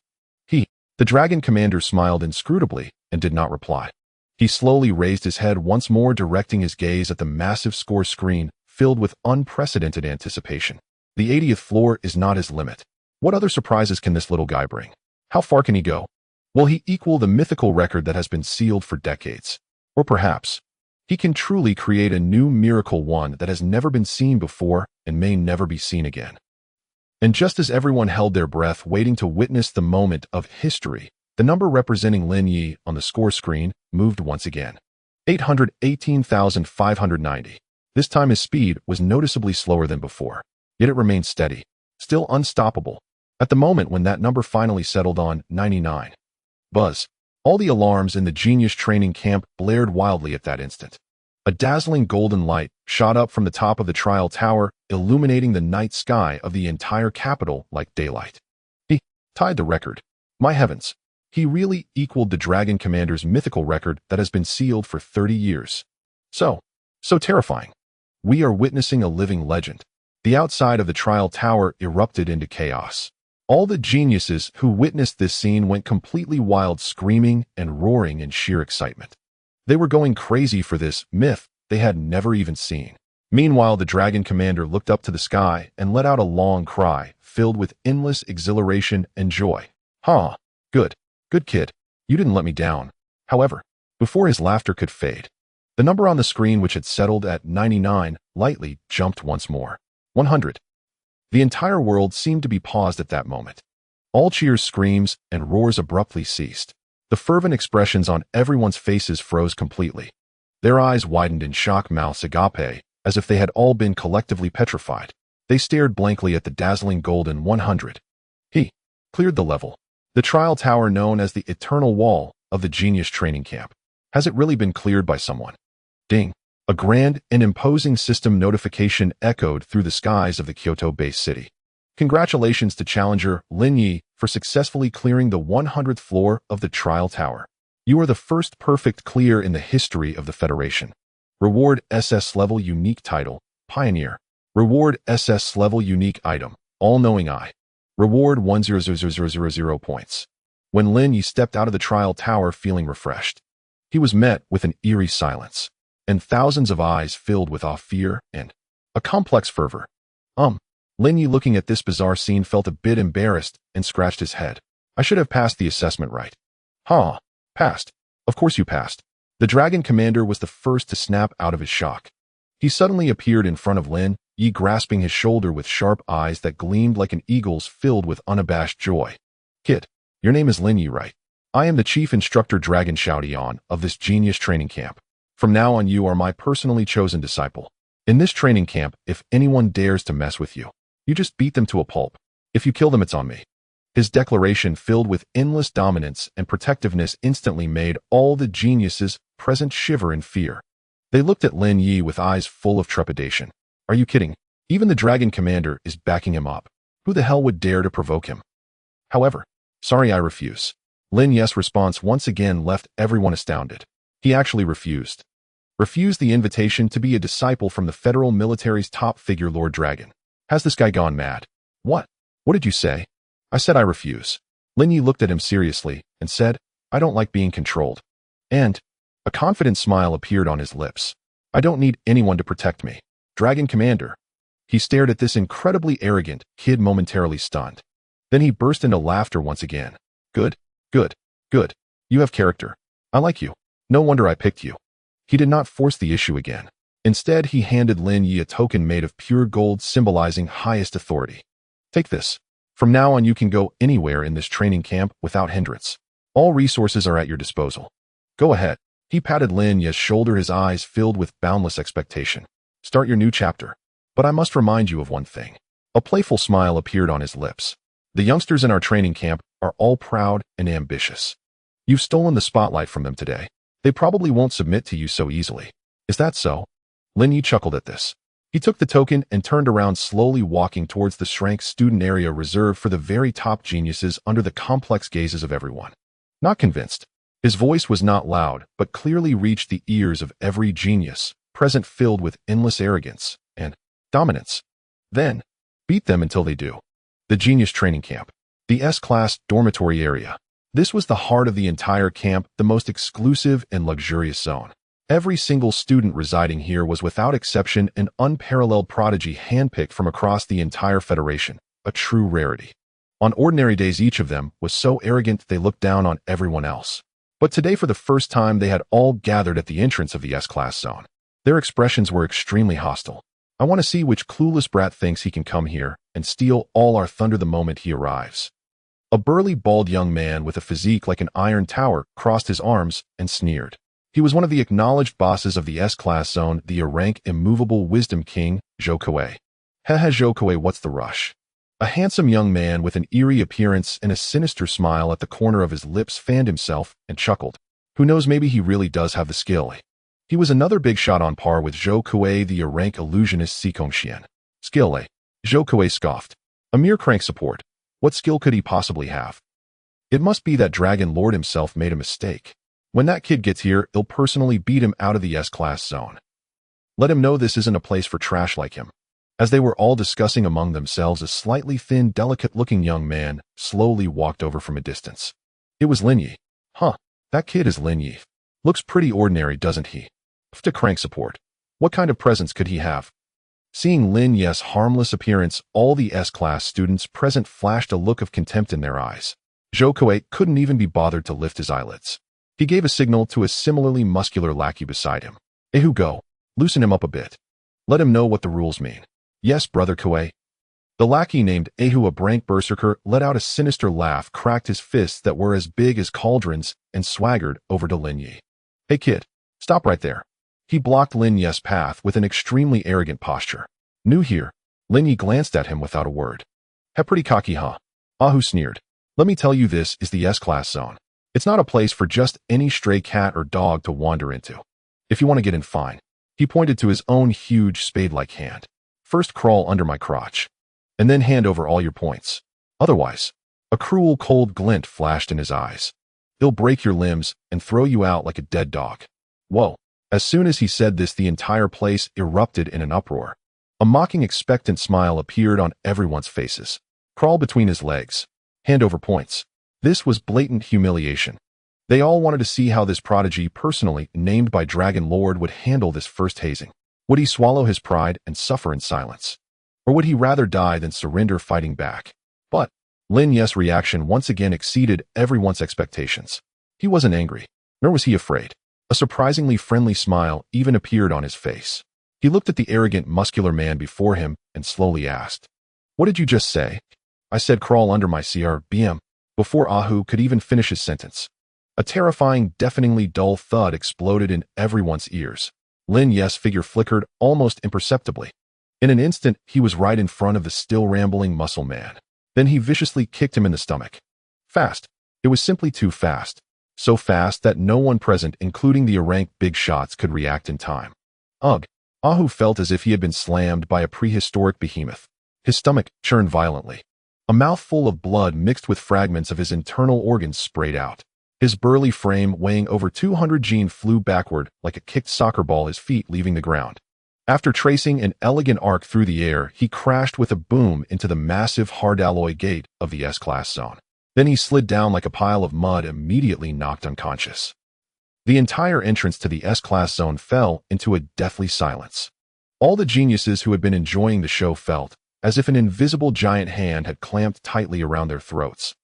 The Dragon Commander smiled inscrutably and did not reply. He slowly raised his head once more, directing his gaze at the massive score screen filled with unprecedented anticipation. The 80th floor is not his limit. What other surprises can this little guy bring? How far can he go? Will he equal the mythical record that has been sealed for decades? Or perhaps he can truly create a new miracle, one that has never been seen before and may never be seen again. And just as everyone held their breath, waiting to witness the moment of history, the number representing Lin Ye on the score screen moved once again. 818,590. This time his speed was noticeably slower than before, yet it remained steady, still unstoppable. At the moment when that number finally settled on 99. Buzz. All the alarms in the Genius training camp blared wildly at that instant. A dazzling golden light shot up from the top of the trial tower, illuminating the night sky of the entire capital like daylight. He tied the record. My heavens. He really equaled the Dragon Commander's mythical record that has been sealed for 30 years. So terrifying. We are witnessing a living legend. The outside of the trial tower erupted into chaos. All the geniuses who witnessed this scene went completely wild, screaming and roaring in sheer excitement. They were going crazy for this myth they had never even seen. Meanwhile, the dragon commander looked up to the sky and let out a long cry, filled with endless exhilaration and joy. "Huh. Good. Good kid. You didn't let me down." However, before his laughter could fade, the number on the screen, which had settled at 99, lightly jumped once more. 100. The entire world seemed to be paused at that moment. All cheers, screams, and roars abruptly ceased. The fervent expressions on everyone's faces froze completely. Their eyes widened in shock, mouths agape, as if they had all been collectively petrified. They stared blankly at the dazzling golden 100. He cleared the level. The trial tower known as the Eternal Wall of the Genius Training Camp. Has it really been cleared by someone? Ding! A grand and imposing system notification echoed through the skies of the Kyoto-based city. Congratulations to challenger Lin Ye for successfully clearing the 100th floor of the trial tower. You are the first perfect clear in the history of the Federation. Reward SS level unique title, Pioneer. Reward SS level unique item, All-Knowing Eye. Reward 100,000 points. When Lin Ye stepped out of the trial tower feeling refreshed, he was met with an eerie silence, and thousands of eyes filled with awe, fear, and a complex fervor. Lin Ye, looking at this bizarre scene, felt a bit embarrassed and scratched his head. I should have passed the assessment, right? Huh? Passed? Of course you passed. The dragon commander was the first to snap out of his shock. He suddenly appeared in front of Lin Ye, grasping his shoulder with sharp eyes that gleamed like an eagle's, filled with unabashed joy. Kid, your name is Lin Ye, right? I am the chief instructor Dragon Xiaodian of this genius training camp. From now on, you are my personally chosen disciple. In this training camp, if anyone dares to mess with you, you just beat them to a pulp. If you kill them, it's on me. His declaration, filled with endless dominance and protectiveness, instantly made all the geniuses present shiver in fear. They looked at Lin Ye with eyes full of trepidation. Are you kidding? Even the dragon commander is backing him up. Who the hell would dare to provoke him? However, sorry, I refuse. Lin Ye's response once again left everyone astounded. He actually refused. Refused the invitation to be a disciple from the federal military's top figure, Lord Dragon. Has this guy gone mad? What? What did you say? I said I refuse. Lin Ye looked at him seriously and said, I don't like being controlled. And a confident smile appeared on his lips. I don't need anyone to protect me. Dragon Commander. He stared at this incredibly arrogant kid, momentarily stunned. Then he burst into laughter once again. Good, good, good. You have character. I like you. No wonder I picked you. He did not force the issue again. Instead, he handed Lin Ye a token made of pure gold, symbolizing highest authority. Take this. From now on, you can go anywhere in this training camp without hindrance. All resources are at your disposal. Go ahead. He patted Lin Ye's shoulder, his eyes filled with boundless expectation. Start your new chapter. But I must remind you of one thing. A playful smile appeared on his lips. The youngsters in our training camp are all proud and ambitious. You've stolen the spotlight from them today. They probably won't submit to you so easily. Is that so? Lin Ye chuckled at this. He took the token and turned around, slowly walking towards the shrank student area reserved for the very top geniuses under the complex gazes of everyone. Not convinced. His voice was not loud, but clearly reached the ears of every genius present, filled with endless arrogance and dominance. Then, beat them until they do. The Genius Training Camp. The S-Class dormitory area. This was the heart of the entire camp, the most exclusive and luxurious zone. Every single student residing here was without exception an unparalleled prodigy, handpicked from across the entire Federation, a true rarity. On ordinary days, each of them was so arrogant they looked down on everyone else. But today, for the first time, they had all gathered at the entrance of the S-Class zone. Their expressions were extremely hostile. I want to see which clueless brat thinks he can come here and steal all our thunder the moment he arrives. A burly, bald young man with a physique like an iron tower crossed his arms and sneered. He was one of the acknowledged bosses of the S-Class zone, the rank immovable wisdom king, Zhou Kuei. Haha, Zhou Kuei, what's the rush? A handsome young man with an eerie appearance and a sinister smile at the corner of his lips fanned himself and chuckled. Who knows, maybe he really does have the skill. He was another big shot on par with Zhou Kuei, the rank illusionist Xikongxian. Skill, Zhou Kuei scoffed. A mere crank support. What skill could he possibly have? It must be that Dragon Lord himself made a mistake. When that kid gets here, he'll personally beat him out of the S-Class zone. Let him know this isn't a place for trash like him. As they were all discussing among themselves, a slightly thin, delicate-looking young man slowly walked over from a distance. It was Lin Ye. Huh, that kid is Lin Ye. Looks pretty ordinary, doesn't he? To crank support. What kind of presents could he have? Seeing Lin Ye's harmless appearance, all the S-class students present flashed a look of contempt in their eyes. Zhou Kuei couldn't even be bothered to lift his eyelids. He gave a signal to a similarly muscular lackey beside him. Ehu, go. Loosen him up a bit. Let him know what the rules mean. Yes, brother Kuei. The lackey named Ehu, a brank berserker, let out a sinister laugh, cracked his fists that were as big as cauldrons, and swaggered over to Lin Ye. Hey kid, stop right there. He blocked Lin Ye's path with an extremely arrogant posture. New here. Lin Ye glanced at him without a word. Hey, pretty cocky, huh? Ahu sneered. Let me tell you, this is the S-class zone. It's not a place for just any stray cat or dog to wander into. If you want to get in, fine. He pointed to his own huge spade-like hand. First crawl under my crotch, and then hand over all your points. Otherwise, a cruel cold glint flashed in his eyes. He'll break your limbs and throw you out like a dead dog. Whoa. As soon as he said this, the entire place erupted in an uproar. A mocking, expectant smile appeared on everyone's faces. Crawl between his legs. Hand over points. This was blatant humiliation. They all wanted to see how this prodigy, personally named by Dragon Lord, would handle this first hazing. Would he swallow his pride and suffer in silence? Or would he rather die than surrender fighting back? But Lin Ye's reaction once again exceeded everyone's expectations. He wasn't angry, nor was he afraid. A surprisingly friendly smile even appeared on his face. He looked at the arrogant, muscular man before him and slowly asked, "What did you just say?" I said crawl under my CRBM, before Ahu could even finish his sentence. A terrifying, deafeningly dull thud exploded in everyone's ears. Lin Ye's figure flickered almost imperceptibly. In an instant, he was right in front of the still rambling muscle man. Then he viciously kicked him in the stomach. Fast. It was simply too fast. So fast that no one present, including the ranked big shots, could react in time. Ugh. Ahu felt as if he had been slammed by a prehistoric behemoth. His stomach churned violently. A mouthful of blood mixed with fragments of his internal organs sprayed out. His burly frame, weighing over 200 Gene, flew backward like a kicked soccer ball, his feet leaving the ground. After tracing an elegant arc through the air, he crashed with a boom into the massive hard alloy gate of the S-class zone. Then he slid down like a pile of mud, immediately knocked unconscious. The entire entrance to the S-class zone fell into a deathly silence. All the geniuses who had been enjoying the show felt as if an invisible giant hand had clamped tightly around their throats.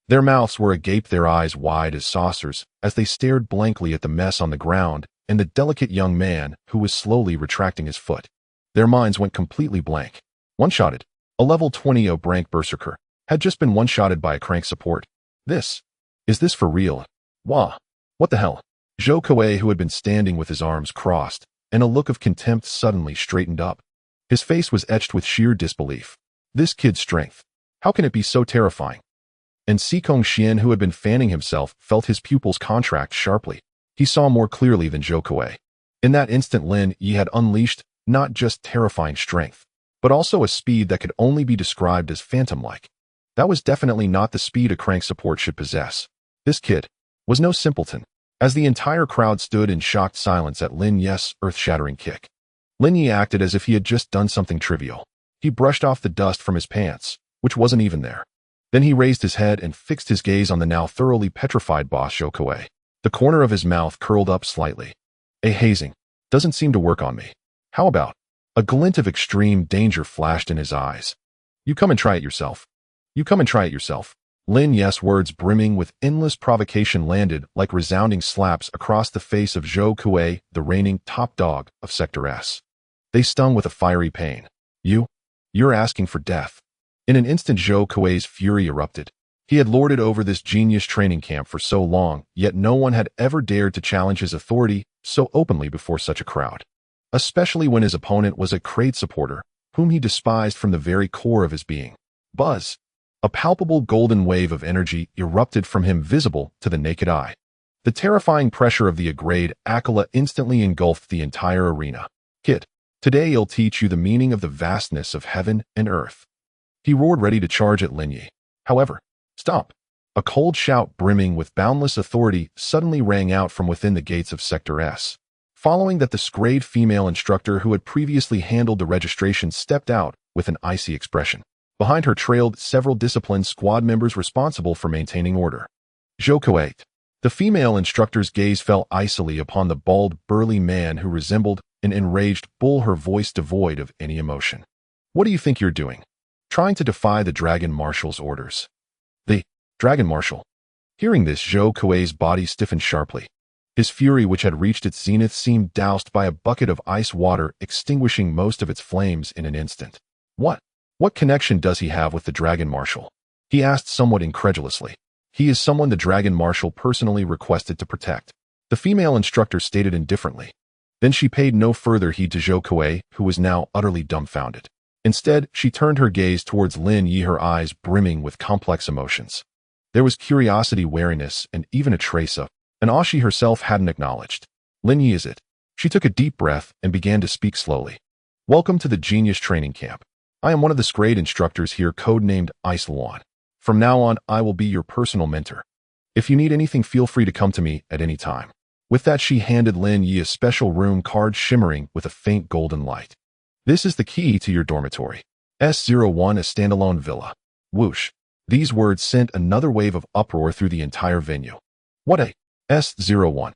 Their mouths were agape, their eyes wide as saucers, as they stared blankly at the mess on the ground and the delicate young man who was slowly retracting his foot. Their minds went completely blank. One-shotted. A level 20 brank berserker had just been one-shotted by a crank support. Is this for real? Wah. What the hell? Zhou Kuei, who had been standing with his arms crossed, and a look of contempt, suddenly straightened up. His face was etched with sheer disbelief. This kid's strength. How can it be so terrifying? And Sikong Xian, who had been fanning himself, felt his pupils contract sharply. He saw more clearly than Zhou Kuei. In that instant, Lin Ye had unleashed not just terrifying strength, but also a speed that could only be described as phantom-like. That was definitely not the speed a crank support should possess. This kid was no simpleton. As the entire crowd stood in shocked silence at Lin Ye's earth-shattering kick, Lin Ye acted as if he had just done something trivial. He brushed off the dust from his pants, which wasn't even there. Then he raised his head and fixed his gaze on the now thoroughly petrified boss Zhou Kuei. The corner of his mouth curled up slightly. A hazing doesn't seem to work on me. How about? A glint of extreme danger flashed in his eyes. You come and try it yourself. You come and try it yourself. Lin Ye's words, brimming with endless provocation, landed like resounding slaps across the face of Zhou Kuei, the reigning top dog of Sector S. They stung with a fiery pain. You're asking for death. In an instant, Zhou Kuei's fury erupted. He had lorded over this genius training camp for so long, yet no one had ever dared to challenge his authority so openly before such a crowd. Especially when his opponent was a Kraid supporter, whom he despised from the very core of his being. Buzz. A palpable golden wave of energy erupted from him, visible to the naked eye. The terrifying pressure of the Grade Akala instantly engulfed the entire arena. Kid, today I'll teach you the meaning of the vastness of heaven and earth. He roared, ready to charge at Lin Ye. However, stop. A cold shout brimming with boundless authority suddenly rang out from within the gates of Sector S. Following that, the scrayed female instructor who had previously handled the registration stepped out with an icy expression. Behind her trailed several disciplined squad members responsible for maintaining order. Zhou 8. The female instructor's gaze fell icily upon the bald, burly man who resembled an enraged bull, her voice devoid of any emotion. What do you think you're doing? Trying to defy the Dragon Marshal's orders. The Dragon Marshal. Hearing this, Zhou Kuei's body stiffened sharply. His fury, which had reached its zenith, seemed doused by a bucket of ice water, extinguishing most of its flames in an instant. What connection does he have with the Dragon Marshal? He asked somewhat incredulously. He is someone the Dragon Marshal personally requested to protect, the female instructor stated indifferently. Then she paid no further heed to Zhou Kuei, who was now utterly dumbfounded. Instead, she turned her gaze towards Lin Ye, her eyes brimming with complex emotions. There was curiosity, wariness, and even a trace of an awe she herself hadn't acknowledged. Lin Ye, is it? She took a deep breath and began to speak slowly. Welcome to the Genius Training Camp. I am one of the scrayed instructors here, codenamed Ice Luan. From now on, I will be your personal mentor. If you need anything, feel free to come to me at any time. With that, she handed Lin Ye a special room card shimmering with a faint golden light. This is the key to your dormitory. S01, a standalone villa. Whoosh. These words sent another wave of uproar through the entire venue. What a S01.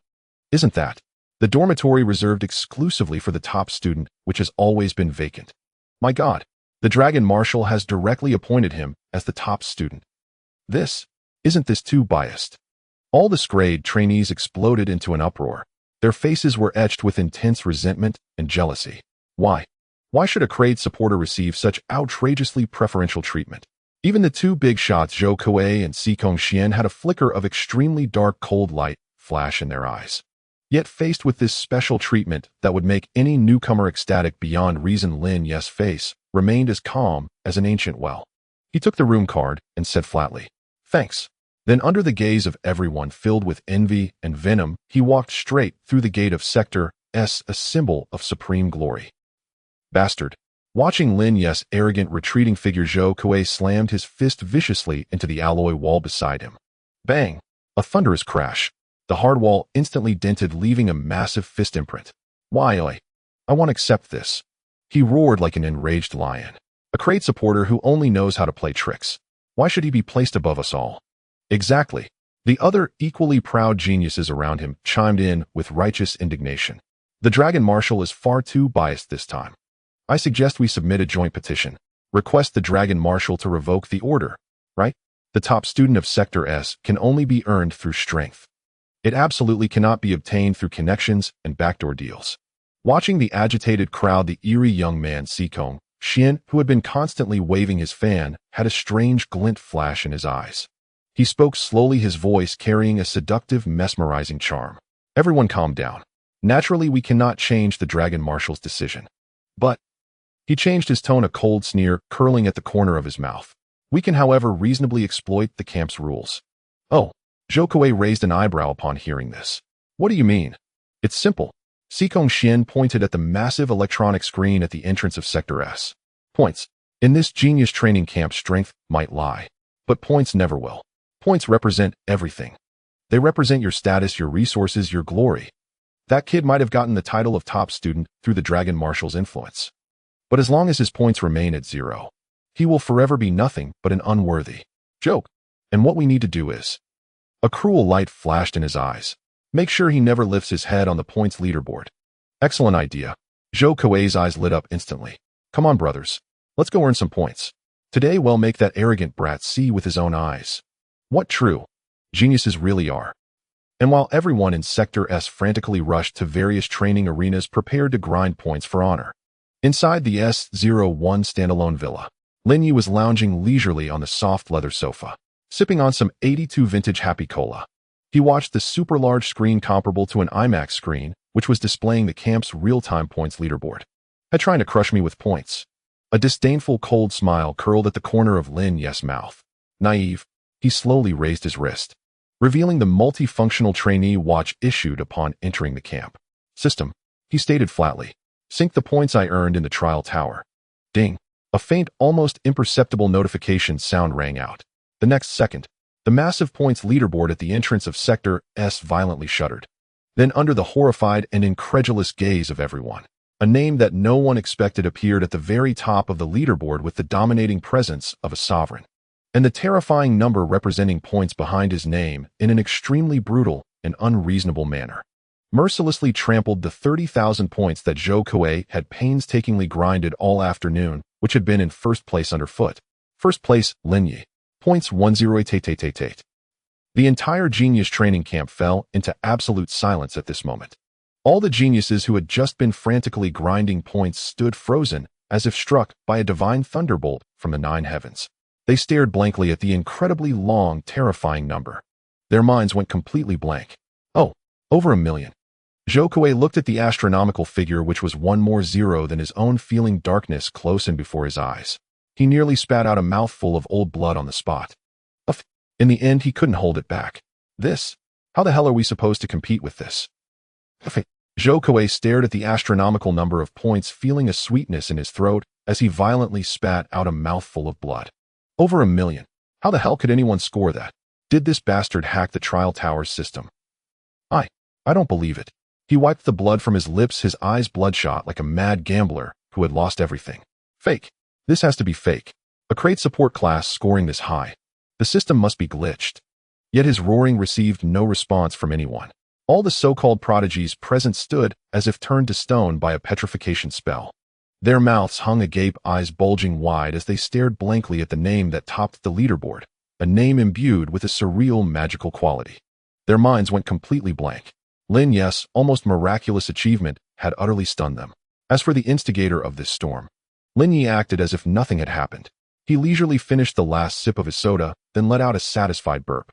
Isn't that the dormitory reserved exclusively for the top student, which has always been vacant? My God, the Dragon Marshal has directly appointed him as the top student. Isn't this too biased? All the scrayed trainees exploded into an uproar. Their faces were etched with intense resentment and jealousy. Why should a Crade supporter receive such outrageously preferential treatment? Even the two big shots, Zhou Kuei and Xikong Xian, had a flicker of extremely dark, cold light flash in their eyes. Yet faced with this special treatment that would make any newcomer ecstatic beyond reason, Lin Ye's face remained as calm as an ancient well. He took the room card and said flatly, "Thanks." Then, under the gaze of everyone filled with envy and venom, he walked straight through the gate of Sector S, a symbol of supreme glory. Bastard. Watching Lin Ye's arrogant retreating figure, Zhou Kuei slammed his fist viciously into the alloy wall beside him. Bang! A thunderous crash. The hard wall instantly dented, leaving a massive fist imprint. Why, I won't accept this. He roared like an enraged lion. A Crate supporter who only knows how to play tricks. Why should he be placed above us all? Exactly. The other equally proud geniuses around him chimed in with righteous indignation. The Dragon Marshal is far too biased this time. I suggest we submit a joint petition. Request the Dragon Marshal to revoke the order, right? The top student of Sector S can only be earned through strength. It absolutely cannot be obtained through connections and backdoor deals. Watching the agitated crowd, the eerie young man Xikong Xian, who had been constantly waving his fan, had a strange glint flash in his eyes. He spoke slowly, his voice carrying a seductive, mesmerizing charm. Everyone calm down. Naturally, we cannot change the Dragon Marshal's decision. But he changed his tone, a cold sneer curling at the corner of his mouth. We can, however, reasonably exploit the camp's rules. Oh, Zhou Kuei raised an eyebrow upon hearing this. What do you mean? It's simple. Xikong Xian pointed at the massive electronic screen at the entrance of Sector S. Points. In this genius training camp, strength might lie, but points never will. Points represent everything. They represent your status, your resources, your glory. That kid might have gotten the title of top student through the Dragon Marshal's influence. But as long as his points remain at 0, he will forever be nothing but an unworthy joke. And what we need to do is... A cruel light flashed in his eyes. Make sure he never lifts his head on the points leaderboard. Excellent idea. Zhou Kuei's eyes lit up instantly. Come on, brothers. Let's go earn some points. Today we'll make that arrogant brat see with his own eyes what true geniuses really are. And while everyone in Sector S frantically rushed to various training arenas prepared to grind points for honor, inside the S01 standalone villa, Lin Ye was lounging leisurely on the soft leather sofa, sipping on some 82 vintage Happy Cola. He watched the super large screen comparable to an IMAX screen, which was displaying the camp's real-time points leaderboard. Trying to crush me with points. A disdainful cold smile curled at the corner of Lin Ye's mouth. Naive, he slowly raised his wrist, revealing the multifunctional trainee watch issued upon entering the camp. System, he stated flatly. Sync the points I earned in the trial tower. Ding. A faint, almost imperceptible notification sound rang out. The next second, the massive points leaderboard at the entrance of Sector S violently shuddered. Then under the horrified and incredulous gaze of everyone, a name that no one expected appeared at the very top of the leaderboard with the dominating presence of a sovereign, and the terrifying number representing points behind his name in an extremely brutal and unreasonable manner. Mercilessly trampled the 30,000 points that Zhou Kuei had painstakingly grinded all afternoon, which had been in first place underfoot. First place, Lin Ye. Points 108888. The entire genius training camp fell into absolute silence at this moment. All the geniuses who had just been frantically grinding points stood frozen, as if struck by a divine thunderbolt from the nine heavens. They stared blankly at the incredibly long, terrifying number. Their minds went completely blank. Oh, over 1 million. Zhou Kuei looked at the astronomical figure, which was one more zero than his own, feeling darkness close in before his eyes. He nearly spat out a mouthful of old blood on the spot. In the end, he couldn't hold it back. This? How the hell are we supposed to compete with this? Zhou Kuei stared at the astronomical number of points, feeling a sweetness in his throat as he violently spat out a mouthful of blood. Over 1 million. How the hell could anyone score that? Did this bastard hack the trial tower's system? I don't believe it. He wiped the blood from his lips, his eyes bloodshot like a mad gambler who had lost everything. Fake. This has to be fake. A crate support class scoring this high. The system must be glitched. Yet his roaring received no response from anyone. All the so-called prodigies present stood as if turned to stone by a petrification spell. Their mouths hung agape, eyes bulging wide as they stared blankly at the name that topped the leaderboard, a name imbued with a surreal magical quality. Their minds went completely blank. Lin Ye's almost miraculous achievement had utterly stunned them. As for the instigator of this storm, Lin Ye acted as if nothing had happened. He leisurely finished the last sip of his soda, then let out a satisfied burp.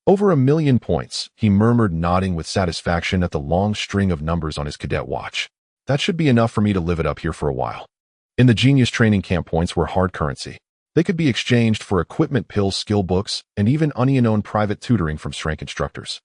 Over 1 million points, he murmured, nodding with satisfaction at the long string of numbers on his cadet watch. That should be enough for me to live it up here for a while. In the genius training camp, points were hard currency. They could be exchanged for equipment, pills, skill books, and even unknown private tutoring from Shrank instructors.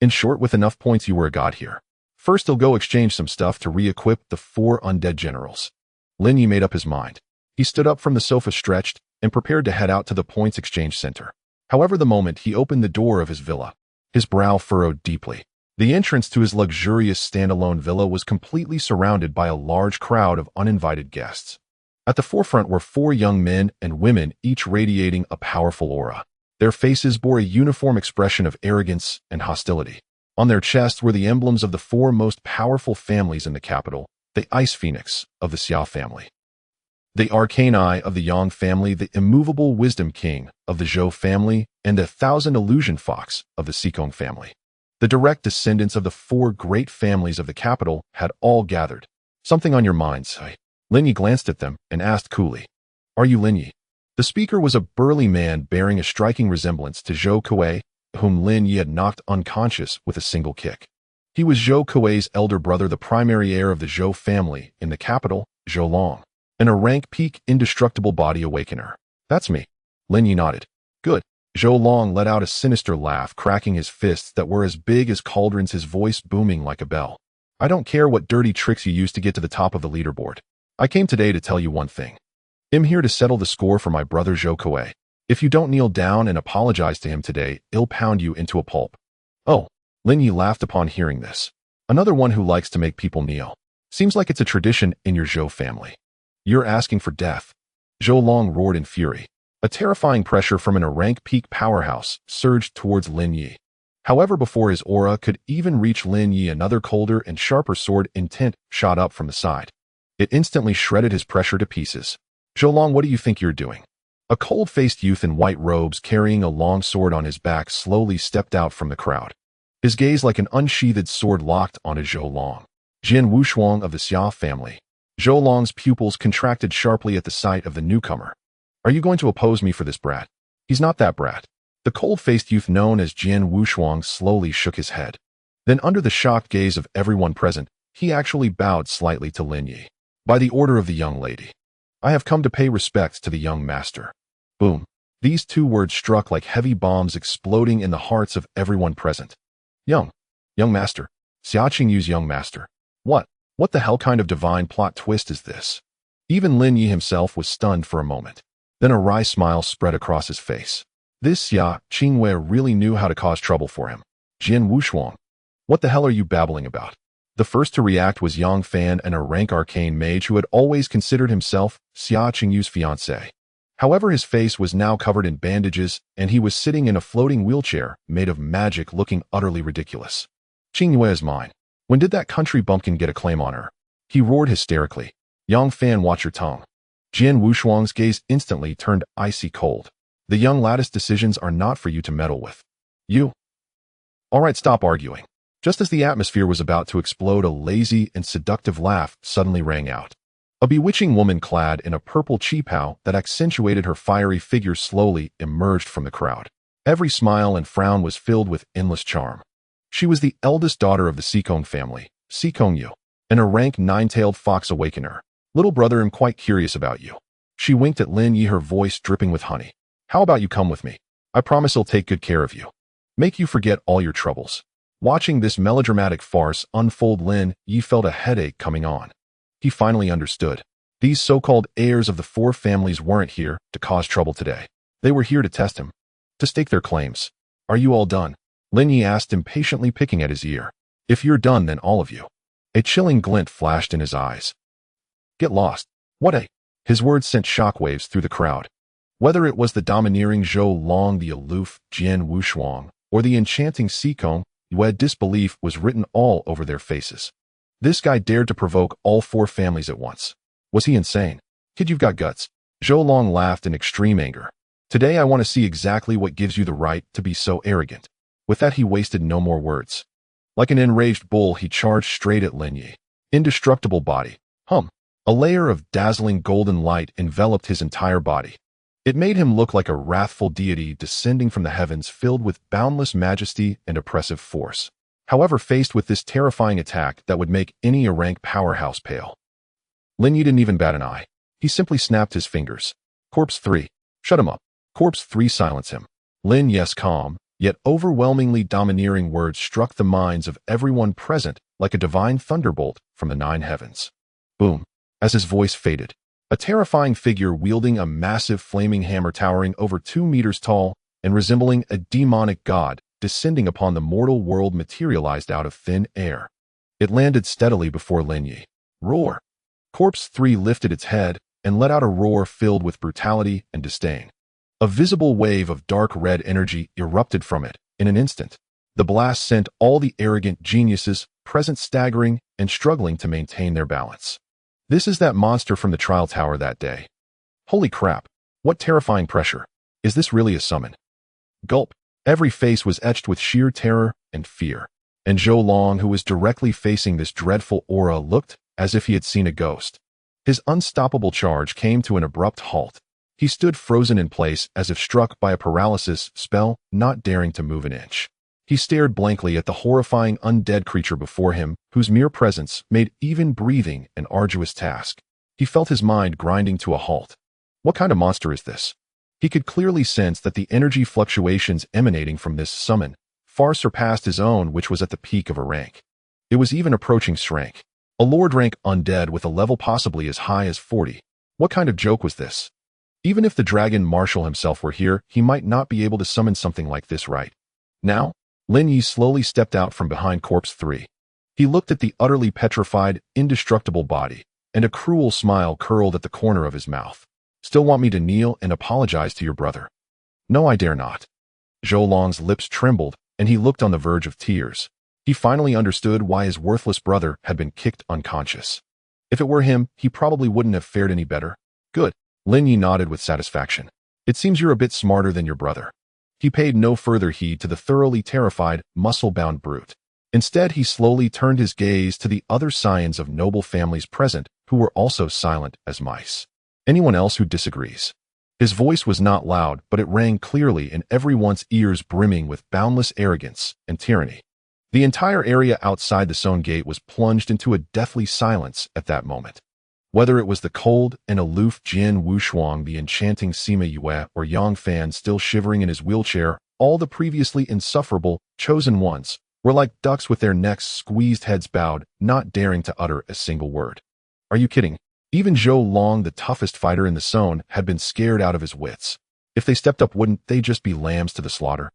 In short, with enough points, you were a god here. First, he'll go exchange some stuff to re-equip the 4 undead generals. Lin Ye made up his mind. He stood up from the sofa, stretched, and prepared to head out to the points exchange center. However, the moment he opened the door of his villa, his brow furrowed deeply. The entrance to his luxurious standalone villa was completely surrounded by a large crowd of uninvited guests. At the forefront were 4 young men and women, each radiating a powerful aura. Their faces bore a uniform expression of arrogance and hostility. On their chests were the emblems of the 4 most powerful families in the capital, the Ice Phoenix of the Xiao family, the Arcane Eye of the Yang family, the Immovable Wisdom King of the Zhou family, and the Thousand Illusion Fox of the Xikong family. The direct descendants of the 4 great families of the capital had all gathered. Something on your minds? Lin Ye glanced at them and asked coolly, "Are you Lin Ye?" The speaker was a burly man bearing a striking resemblance to Zhou Kuei, whom Lin Ye had knocked unconscious with a single kick. He was Zhou Kuei's elder brother, the primary heir of the Zhou family in the capital, Zhou Long, and a rank peak indestructible body awakener. That's me. Lin Ye nodded. Good. Zhou Long let out a sinister laugh, cracking his fists that were as big as cauldrons, his voice booming like a bell. I don't care what dirty tricks you used to get to the top of the leaderboard. I came today to tell you one thing. I'm here to settle the score for my brother Zhou Kuei. If you don't kneel down and apologize to him today, he'll pound you into a pulp. Oh, Lin Ye laughed upon hearing this. Another one who likes to make people kneel. Seems like it's a tradition in your Zhou family. You're asking for death. Zhou Long roared in fury. A terrifying pressure from a rank peak powerhouse surged towards Lin Ye. However, before his aura could even reach Lin Ye, another colder and sharper sword intent shot up from the side. It instantly shredded his pressure to pieces. Zhou Long, what do you think you're doing? A cold-faced youth in white robes carrying a long sword on his back slowly stepped out from the crowd. His gaze like an unsheathed sword locked onto Zhou Long. Jian Wushuang of the Xia family. Zhou Long's pupils contracted sharply at the sight of the newcomer. Are you going to oppose me for this brat? He's not that brat. The cold-faced youth known as Jian Wushuang slowly shook his head. Then, under the shocked gaze of everyone present, he actually bowed slightly to Lin Ye. By the order of the young lady. I have come to pay respects to the young master. Boom. These 2 words struck like heavy bombs, exploding in the hearts of everyone present. Young master. Xiaqing Yu's young master. What the hell kind of divine plot twist is this? Even Lin Ye himself was stunned for a moment. Then a wry smile spread across his face. This Xia Qingwei really knew how to cause trouble for him. Jian Wushuang. What the hell are you babbling about? The first to react was Yang Fan, and a rank arcane mage who had always considered himself Xia Qingyu's fiancé. However, his face was now covered in bandages, and he was sitting in a floating wheelchair made of magic, looking utterly ridiculous. Qingyue is mine. When did that country bumpkin get a claim on her? He roared hysterically. Yang Fan, watch your tongue. Jian Wushuang's gaze instantly turned icy cold. The young lattice decisions are not for you to meddle with. You. All right, stop arguing. Just as the atmosphere was about to explode, a lazy and seductive laugh suddenly rang out. A bewitching woman clad in a purple qipao that accentuated her fiery figure slowly emerged from the crowd. Every smile and frown was filled with endless charm. She was the eldest daughter of the Sikong family, Sikong Yu, and a rank nine-tailed fox awakener. Little brother, I'm quite curious about you. She winked at Lin Ye, her voice dripping with honey. How about you come with me? I promise I'll take good care of you. Make you forget all your troubles. Watching this melodramatic farce unfold, Lin Ye felt a headache coming on. He finally understood. These so-called heirs of the four families weren't here to cause trouble today. They were here to test him, to stake their claims. Are you all done? Lin Ye asked, impatiently picking at his ear. If you're done, then all of you. A chilling glint flashed in his eyes. Get lost. What a... His words sent shockwaves through the crowd. Whether it was the domineering Zhou Long, the aloof Jian Wushuang, or the enchanting Sikong, Yue, disbelief was written all over their faces. This guy dared to provoke all four families at once. Was he insane? Kid, you've got guts. Zhou Long laughed in extreme anger. Today I want to see exactly what gives you the right to be so arrogant. With that, he wasted no more words. Like an enraged bull, he charged straight at Lin Ye. Indestructible body. A layer of dazzling golden light enveloped his entire body. It made him look like a wrathful deity descending from the heavens, filled with boundless majesty and oppressive force. However, faced with this terrifying attack that would make any rank powerhouse pale, Lin Ye didn't even bat an eye. He simply snapped his fingers. Corpse 3. Shut him up. Corpse 3, silence him. Lin Ye's calm, yet overwhelmingly domineering words struck the minds of everyone present like a divine thunderbolt from the nine heavens. Boom. As his voice faded, a terrifying figure wielding a massive flaming hammer towering over 2 meters tall and resembling a demonic god descending upon the mortal world materialized out of thin air. It landed steadily before Lin Ye. Roar! Corpse 3 lifted its head and let out a roar filled with brutality and disdain. A visible wave of dark red energy erupted from it in an instant. The blast sent all the arrogant geniuses present staggering and struggling to maintain their balance. This is that monster from the trial tower that day. Holy crap! What terrifying pressure! Is this really a summon? Gulp! Every face was etched with sheer terror and fear, and Zhou Long, who was directly facing this dreadful aura, looked as if he had seen a ghost. His unstoppable charge came to an abrupt halt. He stood frozen in place as if struck by a paralysis spell, not daring to move an inch. He stared blankly at the horrifying undead creature before him, whose mere presence made even breathing an arduous task. He felt his mind grinding to a halt. What kind of monster is this? He could clearly sense that the energy fluctuations emanating from this summon far surpassed his own, which was at the peak of a rank. It was even approaching rank. A Lord rank undead with a level possibly as high as 40. What kind of joke was this? Even if the Dragon Marshal himself were here, he might not be able to summon something like this right now. Lin Ye slowly stepped out from behind Corpse 3. He looked at the utterly petrified, indestructible body, and a cruel smile curled at the corner of his mouth. Still want me to kneel and apologize to your brother? No, I dare not. Zhou Long's lips trembled, and he looked on the verge of tears. He finally understood why his worthless brother had been kicked unconscious. If it were him, he probably wouldn't have fared any better. Good. Lin Ye nodded with satisfaction. It seems you're a bit smarter than your brother. He paid no further heed to the thoroughly terrified, muscle-bound brute. Instead, he slowly turned his gaze to the other scions of noble families present, who were also silent as mice. Anyone else who disagrees? His voice was not loud, but it rang clearly in everyone's ears, brimming with boundless arrogance and tyranny. The entire area outside the stone gate was plunged into a deathly silence at that moment. Whether it was the cold and aloof Jian Wushuang, the enchanting Sima Yue, or Yang Fan still shivering in his wheelchair, all the previously insufferable, chosen ones, were like ducks with their necks squeezed, heads bowed, not daring to utter a single word. Are you kidding? Even Zhou Long, the toughest fighter in the zone, had been scared out of his wits. If they stepped up, wouldn't they just be lambs to the slaughter?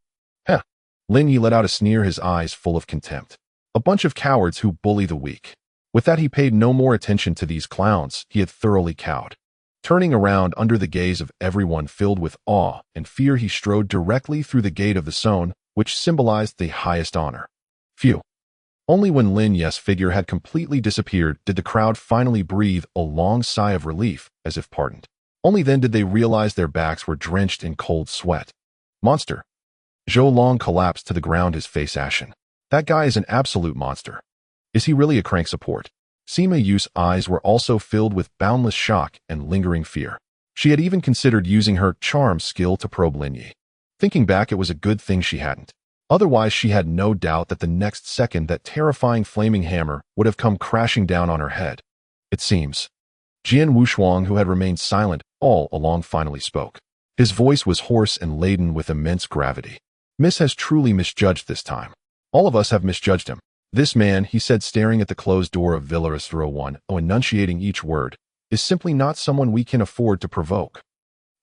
Heh. Lin Ye let out a sneer, his eyes full of contempt. A bunch of cowards who bully the weak. With that, he paid no more attention to these clowns. He had thoroughly cowed. Turning around under the gaze of everyone filled with awe and fear, he strode directly through the gate of the zone, which symbolized the highest honor. Phew. Only when Lin Ye's figure had completely disappeared did the crowd finally breathe a long sigh of relief, as if pardoned. Only then did they realize their backs were drenched in cold sweat. Monster. Zhou Long collapsed to the ground, his face ashen. That guy is an absolute monster. Is he really a crank support? Sima Yu's eyes were also filled with boundless shock and lingering fear. She had even considered using her charm skill to probe Lin Ye. Thinking back, it was a good thing she hadn't. Otherwise, she had no doubt that the next second that terrifying flaming hammer would have come crashing down on her head. It seems. Jian Wushuang, who had remained silent all along, finally spoke. His voice was hoarse and laden with immense gravity. Miss has truly misjudged this time. All of us have misjudged him. This man, he said, staring at the closed door of Villa 01, enunciating each word, is simply not someone we can afford to provoke.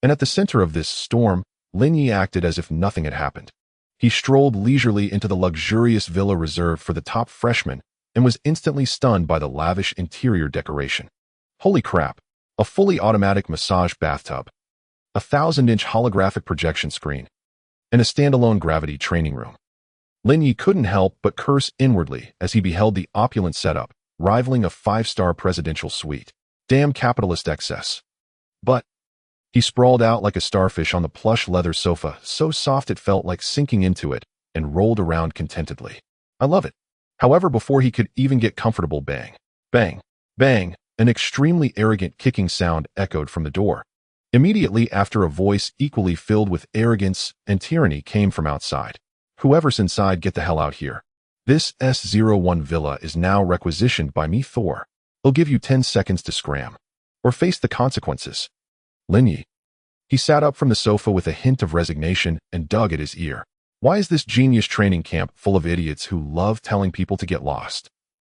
And at the center of this storm, Lin Ye acted as if nothing had happened. He strolled leisurely into the luxurious villa reserved for the top freshmen and was instantly stunned by the lavish interior decoration. Holy crap! A fully automatic massage bathtub, a 1,000-inch holographic projection screen, and a standalone gravity training room. Lin Ye couldn't help but curse inwardly as he beheld the opulent setup, rivaling a 5-star presidential suite. Damn capitalist excess. But he sprawled out like a starfish on the plush leather sofa, so soft it felt like sinking into it, and rolled around contentedly. I love it. However, before he could even get comfortable, bang, bang, bang, an extremely arrogant kicking sound echoed from the door. Immediately after, a voice equally filled with arrogance and tyranny came from outside. Whoever's inside, get the hell out here. This S01 villa is now requisitioned by me, Thor. I'll give you 10 seconds to scram, or face the consequences. Lin Ye. He sat up from the sofa with a hint of resignation and dug at his ear. Why is this genius training camp full of idiots who love telling people to get lost?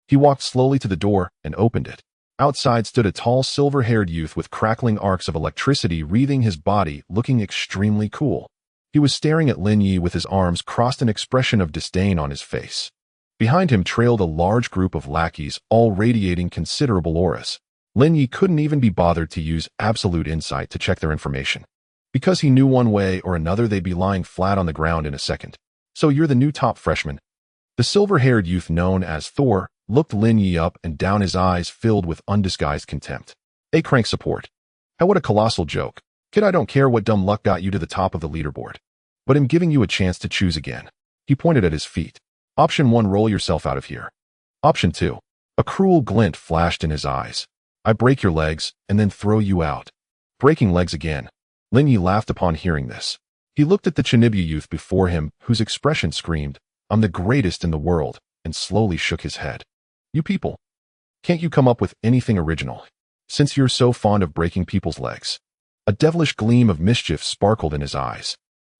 He walked slowly to the door and opened it. Outside stood a tall, silver-haired youth with crackling arcs of electricity wreathing his body, looking extremely cool. He was staring at Lin Ye with his arms crossed, an expression of disdain on his face. Behind him trailed a large group of lackeys, all radiating considerable auras. Lin Ye couldn't even be bothered to use absolute insight to check their information, because he knew one way or another they'd be lying flat on the ground in a second. So you're the new top freshman? The silver-haired youth known as Thor looked Lin Ye up and down, his eyes filled with undisguised contempt. A crank support. How, what a colossal joke. Kid, I don't care what dumb luck got you to the top of the leaderboard, but I'm giving you a chance to choose again. He pointed at his feet. Option 1, roll yourself out of here. Option 2. A cruel glint flashed in his eyes. I break your legs and then throw you out. Breaking legs again. Lin Ye laughed upon hearing this. He looked at the Chinibya youth before him, whose expression screamed, I'm the greatest in the world, and slowly shook his head. You people. Can't you come up with anything original, since you're so fond of breaking people's legs? A devilish gleam of mischief sparkled in his eyes.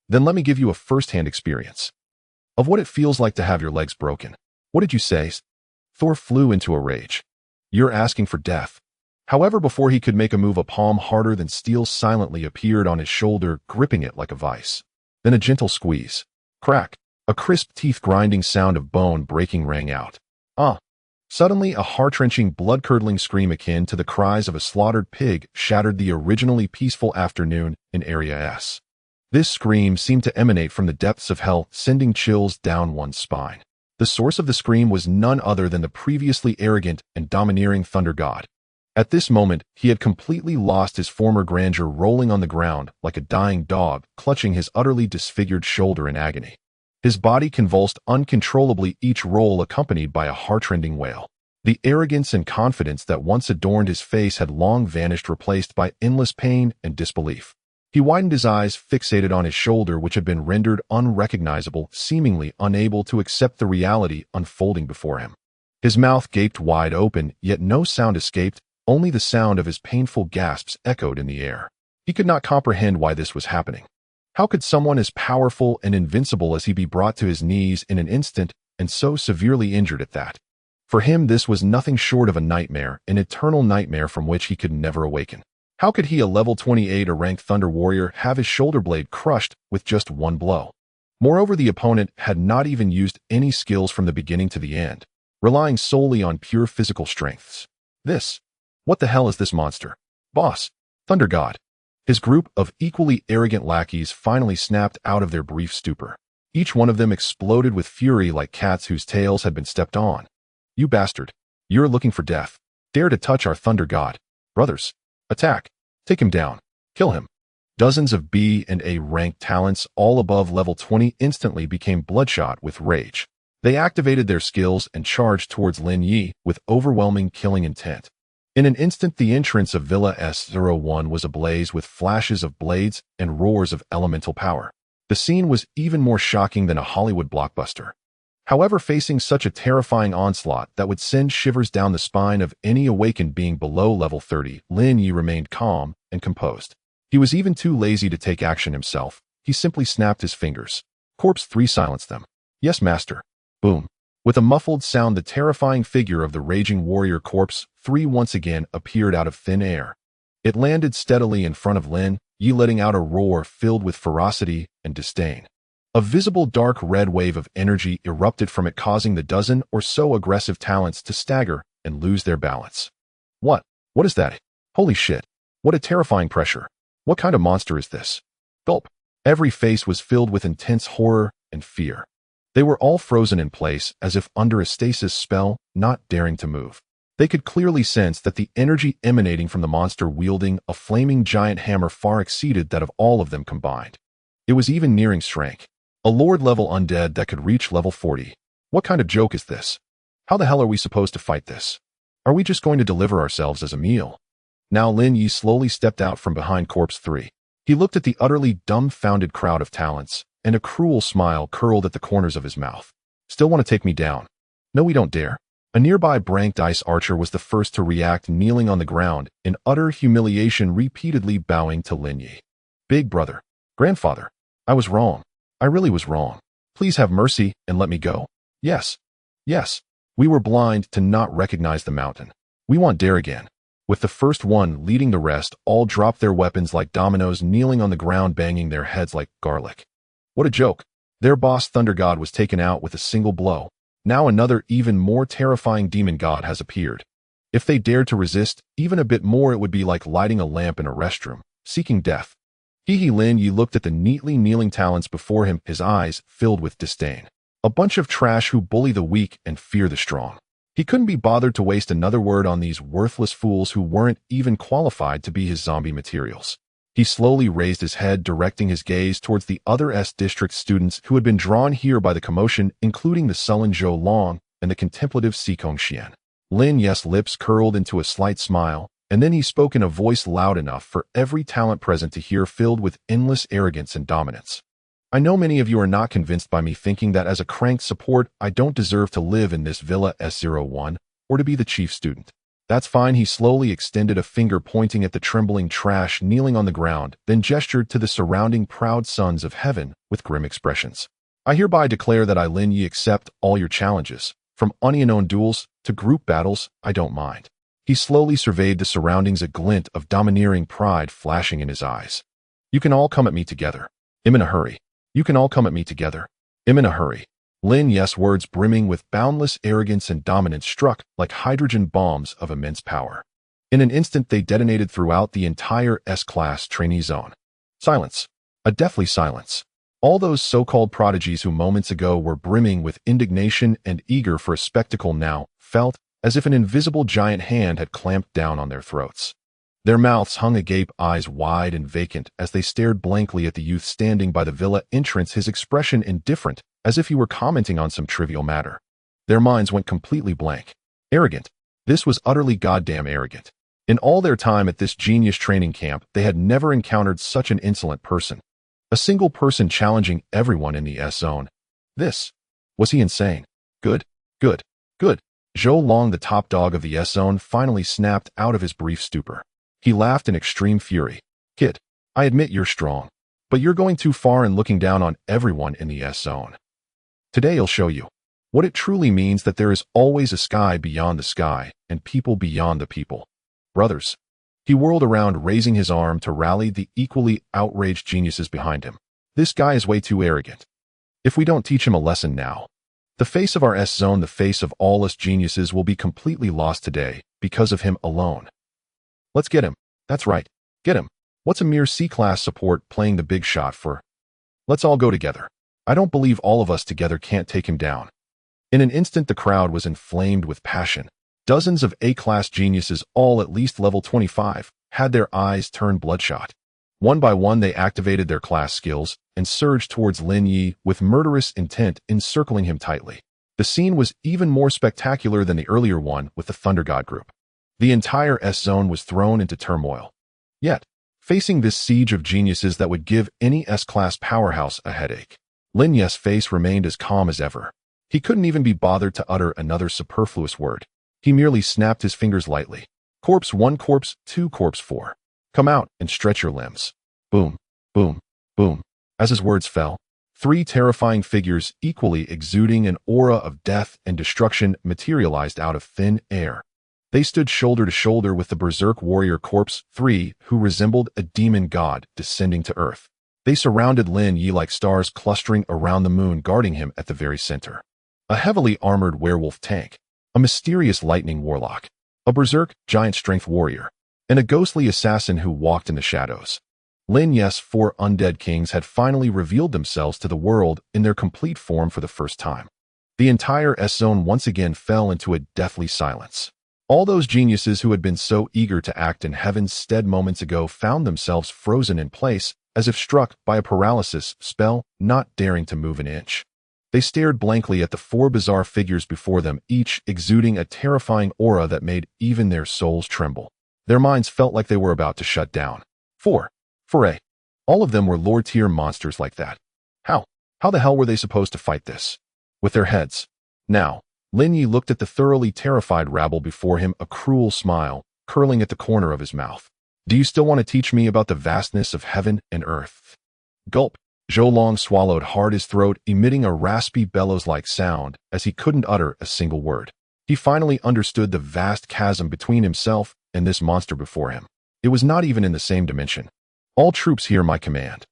Then let me give you a first-hand experience of what it feels like to have your legs broken. What did you say? Thor flew into a rage. You're asking for death. However, before he could make a move, a palm harder than steel silently appeared on his shoulder, gripping it like a vice. Then a gentle squeeze. Crack. A crisp, teeth-grinding sound of bone breaking rang out. Suddenly, a heart-wrenching, blood-curdling scream akin to the cries of a slaughtered pig shattered the originally peaceful afternoon in Area S. This scream seemed to emanate from the depths of hell, sending chills down one's spine. The source of the scream was none other than the previously arrogant and domineering Thunder God. At this moment, he had completely lost his former grandeur, rolling on the ground like a dying dog, clutching his utterly disfigured shoulder in agony. His body convulsed uncontrollably, each roll accompanied by a heart-rending wail. The arrogance and confidence that once adorned his face had long vanished, replaced by endless pain and disbelief. He widened his eyes, fixated on his shoulder, which had been rendered unrecognizable, seemingly unable to accept the reality unfolding before him. His mouth gaped wide open, yet no sound escaped, only the sound of his painful gasps echoed in the air. He could not comprehend why this was happening. How could someone as powerful and invincible as he be brought to his knees in an instant, and so severely injured at that? For him, this was nothing short of a nightmare, an eternal nightmare from which he could never awaken. How could he, a level 28 or ranked Thunder Warrior, have his shoulder blade crushed with just one blow? Moreover, the opponent had not even used any skills from the beginning to the end, relying solely on pure physical strengths. What the hell is this monster? Boss, Thunder God. His group of equally arrogant lackeys finally snapped out of their brief stupor. Each one of them exploded with fury like cats whose tails had been stepped on. You bastard. You're looking for death. Dare to touch our Thunder God. Brothers, attack. Take him down. Kill him. Dozens of B and A ranked talents, all above level 20, instantly became bloodshot with rage. They activated their skills and charged towards Lin Ye with overwhelming killing intent. In an instant, the entrance of Villa S01 was ablaze with flashes of blades and roars of elemental power. The scene was even more shocking than a Hollywood blockbuster. However, facing such a terrifying onslaught that would send shivers down the spine of any awakened being below level 30, Lin Ye remained calm and composed. He was even too lazy to take action himself. He simply snapped his fingers. Corpse 3 silenced them. Yes, master. Boom. With a muffled sound, the terrifying figure of the raging warrior Corpse 3 once again appeared out of thin air. It landed steadily in front of Lin Ye, letting out a roar filled with ferocity and disdain. A visible dark red wave of energy erupted from it, causing the dozen or so aggressive talents to stagger and lose their balance. What is that? Holy shit. What a terrifying pressure. What kind of monster is this? Gulp. Every face was filled with intense horror and fear. They were all frozen in place as if under a stasis spell, not daring to move. They could clearly sense that the energy emanating from the monster wielding a flaming giant hammer far exceeded that of all of them combined. It was even nearing strength. A Lord-level undead that could reach level 40. What kind of joke is this? How the hell are we supposed to fight this? Are we just going to deliver ourselves as a meal? Now Lin Ye slowly stepped out from behind Corpse 3. He looked at the utterly dumbfounded crowd of talents, and a cruel smile curled at the corners of his mouth. Still want to take me down? No, we don't dare. A nearby branked ice archer was the first to react, kneeling on the ground in utter humiliation, repeatedly bowing to Lin Ye. Big brother, grandfather, I was wrong. I really was wrong. Please have mercy and let me go. Yes. We were blind to not recognize the mountain. We want dare again. With the first one leading the rest, all dropped their weapons like dominoes, kneeling on the ground, banging their heads like garlic. What a joke. Their boss Thunder God was taken out with a single blow. Now another even more terrifying demon god has appeared. If they dared to resist even a bit more, it would be like lighting a lamp in a restroom, seeking death. Lin Ye looked at the neatly kneeling talents before him, his eyes filled with disdain. A bunch of trash who bully the weak and fear the strong. He couldn't be bothered to waste another word on these worthless fools who weren't even qualified to be his zombie materials. He slowly raised his head, directing his gaze towards the other S-District students who had been drawn here by the commotion, including the sullen Zhou Long and the contemplative Sikong Xian. Lin Ye's lips curled into a slight smile, and then he spoke in a voice loud enough for every talent present to hear, filled with endless arrogance and dominance. I know many of you are not convinced by me, thinking that as a cranked support, I don't deserve to live in this Villa S01 or to be the chief student. That's fine. He slowly extended a finger, pointing at the trembling trash kneeling on the ground, then gestured to the surrounding proud sons of heaven with grim expressions. I hereby declare that I, Lin Ye, accept all your challenges. From unknown duels to group battles, I don't mind. He slowly surveyed the surroundings, a glint of domineering pride flashing in his eyes. You can all come at me together. I'm in a hurry. You can all come at me together. I'm in a hurry. Lin Ye's words, brimming with boundless arrogance and dominance, struck like hydrogen bombs of immense power. In an instant, they detonated throughout the entire S-class trainee zone. Silence. A deathly silence. All those so-called prodigies who moments ago were brimming with indignation and eager for a spectacle now felt as if an invisible giant hand had clamped down on their throats. Their mouths hung agape, eyes wide and vacant, as they stared blankly at the youth standing by the villa entrance, his expression indifferent, as if he were commenting on some trivial matter. Their minds went completely blank. Arrogant. This was utterly goddamn arrogant. In all their time at this genius training camp, they had never encountered such an insolent person. A single person challenging everyone in the S-zone. Was he insane? Good. Zhou Long, the top dog of the S-zone, finally snapped out of his brief stupor. He laughed in extreme fury. Kid, I admit you're strong, but you're going too far in looking down on everyone in the S-zone. Today I'll show you what it truly means that there is always a sky beyond the sky and people beyond the people. Brothers. He whirled around, raising his arm to rally the equally outraged geniuses behind him. This guy is way too arrogant. If we don't teach him a lesson now, the face of our S-Zone, the face of all us geniuses, will be completely lost today because of him alone. Let's get him. That's right. Get him. What's a mere C-class support playing the big shot for? Let's all go together. I don't believe all of us together can't take him down. In an instant, the crowd was inflamed with passion. Dozens of A-class geniuses, all at least level 25, had their eyes turn bloodshot. One by one, they activated their class skills and surged towards Lin Ye with murderous intent, encircling him tightly. The scene was even more spectacular than the earlier one with the Thunder God group. The entire S-Zone was thrown into turmoil. Yet, facing this siege of geniuses that would give any S-class powerhouse a headache, Lin Ye's face remained as calm as ever. He couldn't even be bothered to utter another superfluous word. He merely snapped his fingers lightly. Corpse 1, Corpse 2, Corpse 4. Come out and stretch your limbs. Boom, boom, boom. As his words fell, 3 terrifying figures, equally exuding an aura of death and destruction, materialized out of thin air. They stood shoulder to shoulder with the Berserk warrior Corpse 3, who resembled a demon god descending to earth. They surrounded Lin Ye like stars clustering around the moon, guarding him at the very center. A heavily armored werewolf tank, a mysterious lightning warlock, a Berserk giant strength warrior, and a ghostly assassin who walked in the shadows. Lin Ye's 4 undead kings had finally revealed themselves to the world in their complete form for the first time. The entire S-Zone once again fell into a deathly silence. All those geniuses who had been so eager to act in heaven's stead moments ago found themselves frozen in place, as if struck by a paralysis spell, not daring to move an inch. They stared blankly at the 4 bizarre figures before them, each exuding a terrifying aura that made even their souls tremble. Their minds felt like they were about to shut down. 4. Foray. All of them were lore-tier monsters like that. How the hell were they supposed to fight this? With their heads. Now, Lin Ye looked at the thoroughly terrified rabble before him, a cruel smile curling at the corner of his mouth. Do you still want to teach me about the vastness of heaven and earth? Gulp. Zhou Long swallowed hard, his throat emitting a raspy bellows-like sound as he couldn't utter a single word. He finally understood the vast chasm between himself and this monster before him. It was not even in the same dimension. All troops hear my command.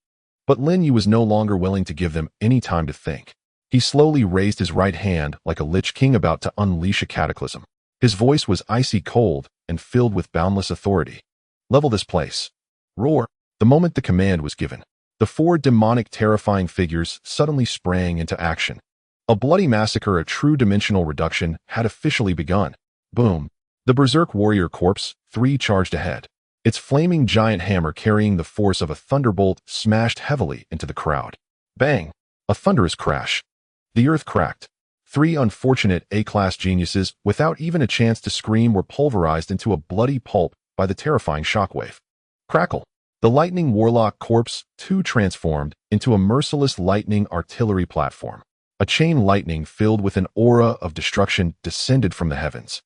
But Lin Ye was no longer willing to give them any time to think. He slowly raised his right hand like a lich king about to unleash a cataclysm. His voice was icy cold and filled with boundless authority. Level this place. Roar. The moment the command was given, the 4 demonic, terrifying figures suddenly sprang into action. A bloody massacre, a true dimensional reduction, had officially begun. Boom. The Berserk warrior Corpse 3 charged ahead. Its flaming giant hammer, carrying the force of a thunderbolt, smashed heavily into the crowd. Bang! A thunderous crash. The earth cracked. 3 unfortunate A-class geniuses, without even a chance to scream, were pulverized into a bloody pulp by the terrifying shockwave. Crackle. The lightning warlock Corpse 2 transformed into a merciless lightning artillery platform. A chain lightning filled with an aura of destruction descended from the heavens.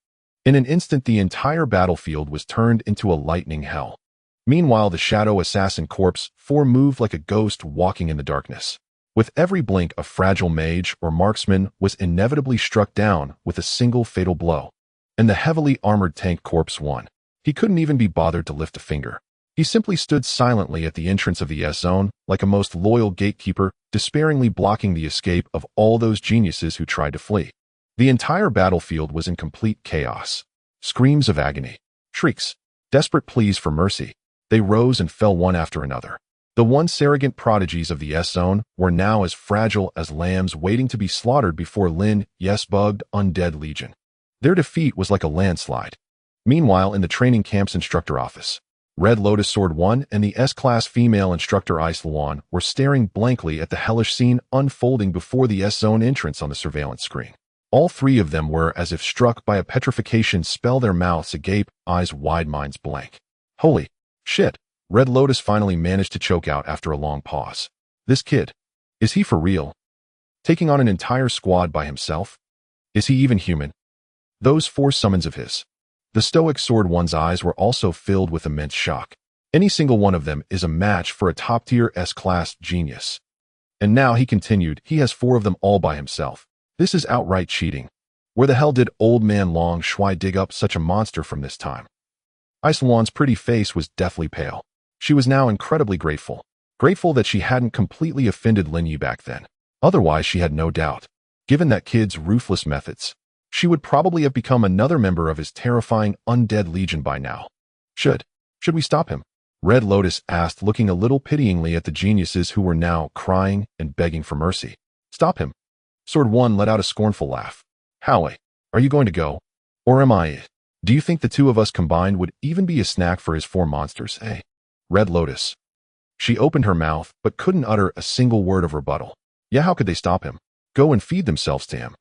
In an instant, the entire battlefield was turned into a lightning hell. Meanwhile, the shadow assassin Corpse 4 moved like a ghost walking in the darkness. With every blink, a fragile mage or marksman was inevitably struck down with a single fatal blow. And the heavily armored tank Corpse 1. He couldn't even be bothered to lift a finger. He simply stood silently at the entrance of the S-Zone, like a most loyal gatekeeper, despairingly blocking the escape of all those geniuses who tried to flee. The entire battlefield was in complete chaos. Screams of agony, shrieks, desperate pleas for mercy. They rose and fell one after another. The once arrogant prodigies of the S-Zone were now as fragile as lambs waiting to be slaughtered before Lin Ye's bugged undead legion. Their defeat was like a landslide. Meanwhile, in the training camp's instructor office, Red Lotus Sword 1 and the S-Class female instructor Ice Luan were staring blankly at the hellish scene unfolding before the S-Zone entrance on the surveillance screen. All 3 of them were as if struck by a petrification spell, their mouths agape, eyes wide, minds blank. Holy shit, Red Lotus finally managed to choke out after a long pause. This kid, is he for real? Taking on an entire squad by himself? Is he even human? Those 4 summons of his. The stoic Sword 1's eyes were also filled with immense shock. Any single one of them is a match for a top-tier S-Class genius. And now, he continued, he has 4 of them all by himself. This is outright cheating. Where the hell did old man Long Shui dig up such a monster from this time? Ice Luan's pretty face was deathly pale. She was now incredibly grateful. Grateful that she hadn't completely offended Lin Ye back then. Otherwise, she had no doubt. Given that kid's ruthless methods, she would probably have become another member of his terrifying undead legion by now. Should we stop him? Red Lotus asked, looking a little pityingly at the geniuses who were now crying and begging for mercy. Stop him? Sword One let out a scornful laugh. Howie, are you going to go? Or am I it? Do you think the two of us combined would even be a snack for his four monsters, eh? Red Lotus. She opened her mouth, but couldn't utter a single word of rebuttal. Yeah, how could they stop him? Go and feed themselves to him.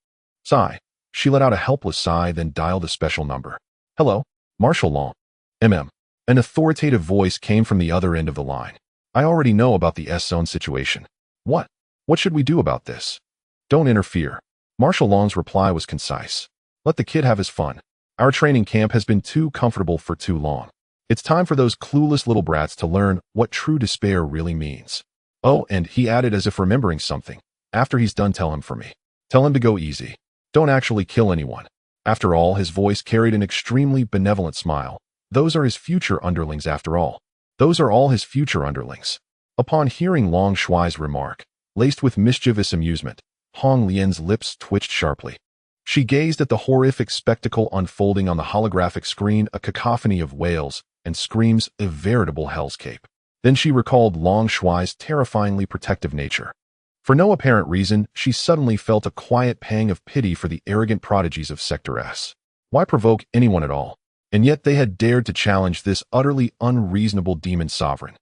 Sigh. She let out a helpless sigh, then dialed a special number. Hello? Marshal Long. MM. An authoritative voice came from the other end of the line. I already know about the S-Zone situation. What? What should we do about this? Don't interfere. Marshal Long's reply was concise. Let the kid have his fun. Our training camp has been too comfortable for too long. It's time for those clueless little brats to learn what true despair really means. Oh, and he added as if remembering something. After he's done, tell him for me. Tell him to go easy. Don't actually kill anyone. After all, his voice carried an extremely benevolent smile. Those are his future underlings after all. Those are all his future underlings. Upon hearing Long Shuai's remark, laced with mischievous amusement, Hong Lian's lips twitched sharply. She gazed at the horrific spectacle unfolding on the holographic screen, a cacophony of wails and screams, a veritable hellscape. Then she recalled Long Shuai's terrifyingly protective nature. For no apparent reason, she suddenly felt a quiet pang of pity for the arrogant prodigies of Sector S. Why provoke anyone at all? And yet they had dared to challenge this utterly unreasonable demon sovereign.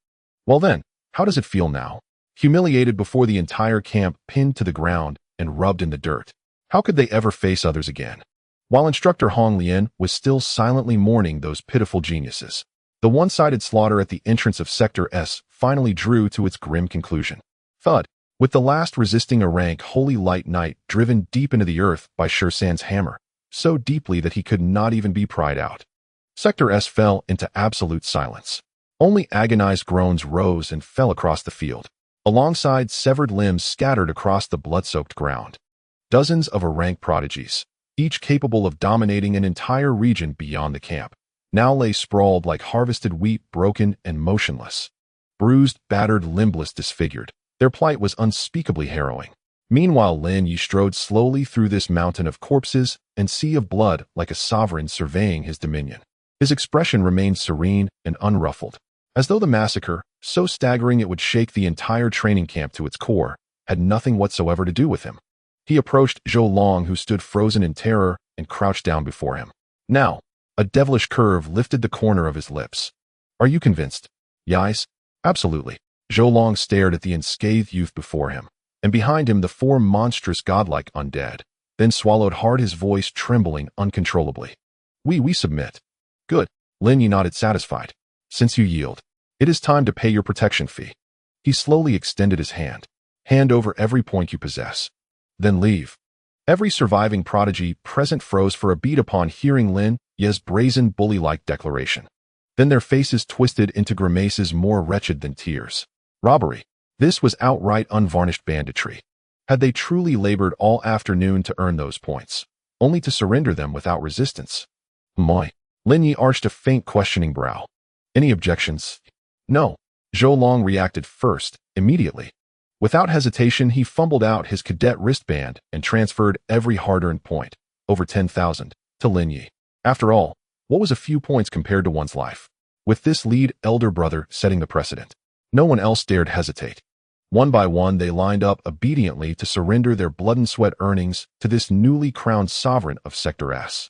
Well then, how does it feel now? Humiliated before the entire camp, pinned to the ground and rubbed in the dirt. How could they ever face others again? While Instructor Hong Lian was still silently mourning those pitiful geniuses, the one-sided slaughter at the entrance of Sector S finally drew to its grim conclusion. Thud. With the last resisting a rank holy light knight driven deep into the earth by Shursan's hammer, so deeply that he could not even be pried out. Sector S fell into absolute silence. Only agonized groans rose and fell across the field, alongside severed limbs scattered across the blood-soaked ground. Dozens of rank prodigies, each capable of dominating an entire region beyond the camp, now lay sprawled like harvested wheat, broken and motionless. Bruised, battered, limbless, disfigured. Their plight was unspeakably harrowing. Meanwhile, Lin Ye strode slowly through this mountain of corpses and sea of blood like a sovereign surveying his dominion. His expression remained serene and unruffled, as though the massacre, so staggering it would shake the entire training camp to its core, had nothing whatsoever to do with him. He approached Zhou Long, who stood frozen in terror, and crouched down before him. Now, a devilish curve lifted the corner of his lips. Are you convinced? Yes, absolutely. Zhou Long stared at the unscathed youth before him, and behind him the four monstrous godlike undead, then swallowed hard, his voice trembling uncontrollably. We submit. Good. Lin Ye nodded, satisfied. Since you yield, it is time to pay your protection fee. He slowly extended his hand. Hand over every point you possess. Then leave. Every surviving prodigy present froze for a beat upon hearing Lin Ye's brazen bully-like declaration. Then their faces twisted into grimaces more wretched than tears. Robbery. This was outright unvarnished banditry. Had they truly labored all afternoon to earn those points, only to surrender them without resistance? Moi. Lin Ye arched a faint questioning brow. Any objections? No. Zhou Long reacted first, immediately. Without hesitation, he fumbled out his cadet wristband and transferred every hard-earned point, over 10,000, to Lin Ye. After all, what was a few points compared to one's life? With this lead elder brother setting the precedent, no one else dared hesitate. One by one, they lined up obediently to surrender their blood and sweat earnings to this newly crowned sovereign of Sector S.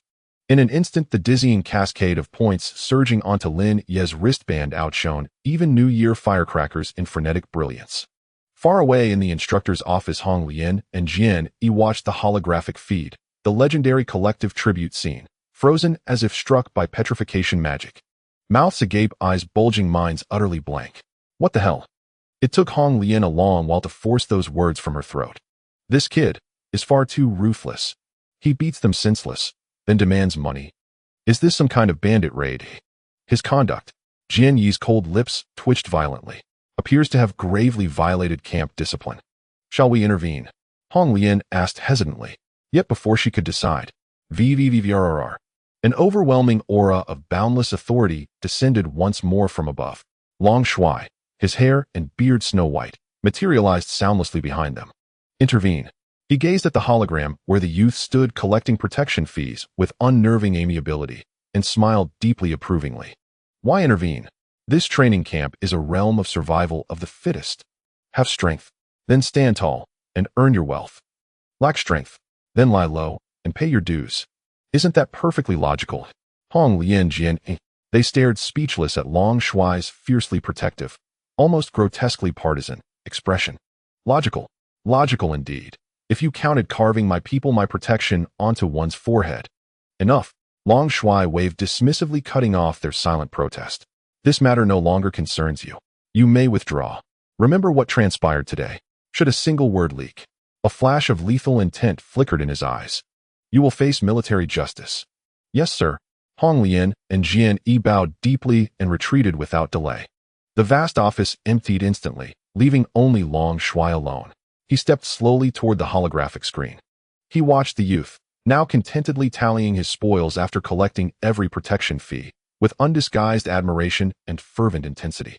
In an instant, the dizzying cascade of points surging onto Lin Ye's wristband outshone even New Year firecrackers in frenetic brilliance. Far away in the instructor's office, Hong Lian and Jian Yi watched the holographic feed, the legendary collective tribute scene, frozen as if struck by petrification magic. Mouths agape, eyes bulging, minds utterly blank. What the hell? It took Hong Lian a long while to force those words from her throat. This kid is far too ruthless. He beats them senseless, then demands money. Is this some kind of bandit raid? His conduct, Jian Yi's cold lips twitched violently, appears to have gravely violated camp discipline. Shall we intervene? Hong Lian asked hesitantly, yet before she could decide, VVVVRR. An overwhelming aura of boundless authority descended once more from above. Long Shuai, his hair and beard snow white, materialized soundlessly behind them. Intervene. He gazed at the hologram where the youth stood collecting protection fees with unnerving amiability and smiled deeply approvingly. Why intervene? This training camp is a realm of survival of the fittest. Have strength, then stand tall and earn your wealth. Lack strength, then lie low and pay your dues. Isn't that perfectly logical? Hong Lian Jian. They stared speechless at Long Shuai's fiercely protective, almost grotesquely partisan, expression. Logical. Logical indeed. If you counted carving my people my protection onto one's forehead. Enough. Long Shuai waved dismissively, cutting off their silent protest. This matter no longer concerns you. You may withdraw. Remember what transpired today. Should a single word leak. A flash of lethal intent flickered in his eyes. You will face military justice. Yes, sir. Hong Lian and Jian Yi bowed deeply and retreated without delay. The vast office emptied instantly, leaving only Long Shuai alone. He stepped slowly toward the holographic screen. He watched the youth, now contentedly tallying his spoils after collecting every protection fee, with undisguised admiration and fervent intensity.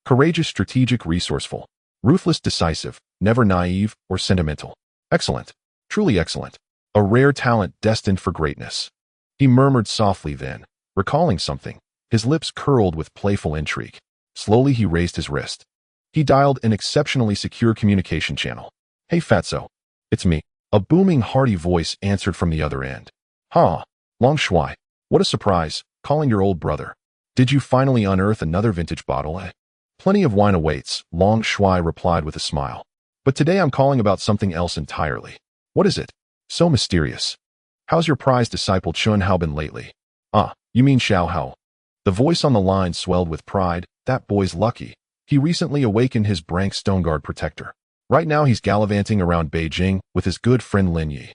Courageous, strategic, resourceful. Ruthless, decisive, never naive or sentimental. Excellent. Truly excellent. A rare talent destined for greatness. He murmured softly then, recalling something, his lips curled with playful intrigue. Slowly he raised his wrist. He dialed an exceptionally secure communication channel. Hey Fatso. It's me. A booming, hearty voice answered from the other end. Ha! Long Shuai. What a surprise, calling your old brother. Did you finally unearth another vintage bottle, eh? Plenty of wine awaits, Long Shuai replied with a smile. But today I'm calling about something else entirely. What is it? So mysterious. How's your prized disciple Chun Hao been lately? Ah, you mean Xiao Hao. The voice on the line swelled with pride. That boy's lucky. He recently awakened his Brank Stoneguard protector. Right now he's gallivanting around Beijing with his good friend Lin Ye.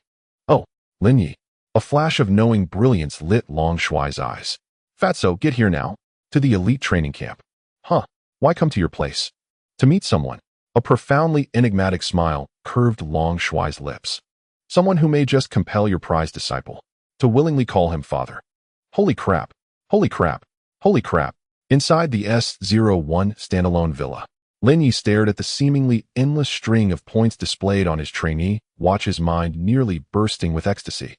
Oh, Lin Ye. A flash of knowing brilliance lit Long Shuai's eyes. Fatso, get here now. To the elite training camp. Huh, why come to your place? To meet someone. A profoundly enigmatic smile curved Long Shuai's lips. Someone who may just compel your prized disciple to willingly call him father. Holy crap. Holy crap. Holy crap. Inside the S01 standalone villa, Lin Ye stared at the seemingly endless string of points displayed on his trainee watch, his mind nearly bursting with ecstasy.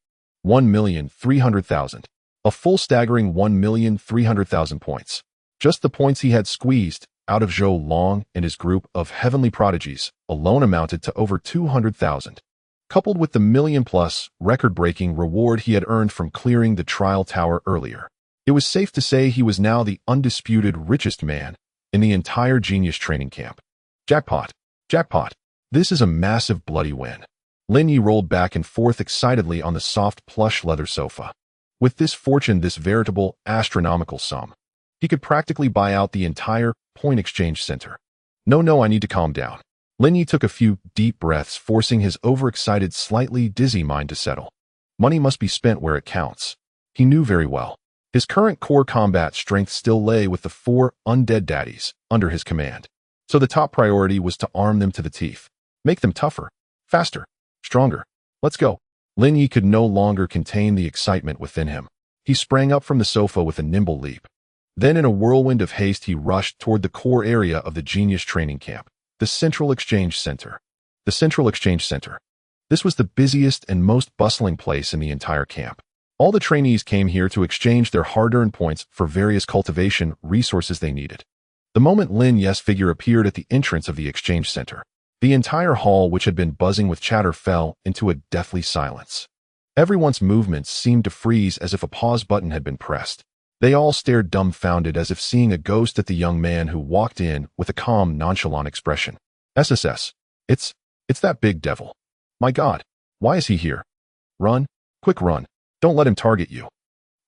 1,300,000. A full staggering 1,300,000 points. Just the points he had squeezed out of Zhou Long and his group of heavenly prodigies alone amounted to over 200,000. Coupled with the million-plus, record-breaking reward he had earned from clearing the trial tower earlier. It was safe to say he was now the undisputed richest man in the entire genius training camp. Jackpot! Jackpot! This is a massive bloody win. Lin Ye rolled back and forth excitedly on the soft plush leather sofa. With this fortune, this veritable astronomical sum, he could practically buy out the entire point exchange center. No, I need to calm down. Lin Ye took a few deep breaths, forcing his overexcited, slightly dizzy mind to settle. Money must be spent where it counts. He knew very well. His current core combat strength still lay with the 4 undead daddies under his command. So the top priority was to arm them to the teeth. Make them tougher, faster, stronger. Let's go. Lin Ye could no longer contain the excitement within him. He sprang up from the sofa with a nimble leap. Then in a whirlwind of haste he rushed toward the core area of the genius training camp, the Central Exchange Center. The Central Exchange Center. This was the busiest and most bustling place in the entire camp. All the trainees came here to exchange their hard-earned points for various cultivation resources they needed. The moment Lin Ye's figure appeared at the entrance of the exchange center, the entire hall, which had been buzzing with chatter, fell into a deathly silence. Everyone's movements seemed to freeze as if a pause button had been pressed. They all stared dumbfounded as if seeing a ghost at the young man who walked in with a calm, nonchalant expression. SSS. It's that big devil. My God, why is he here? Run, quick run. Don't let him target you,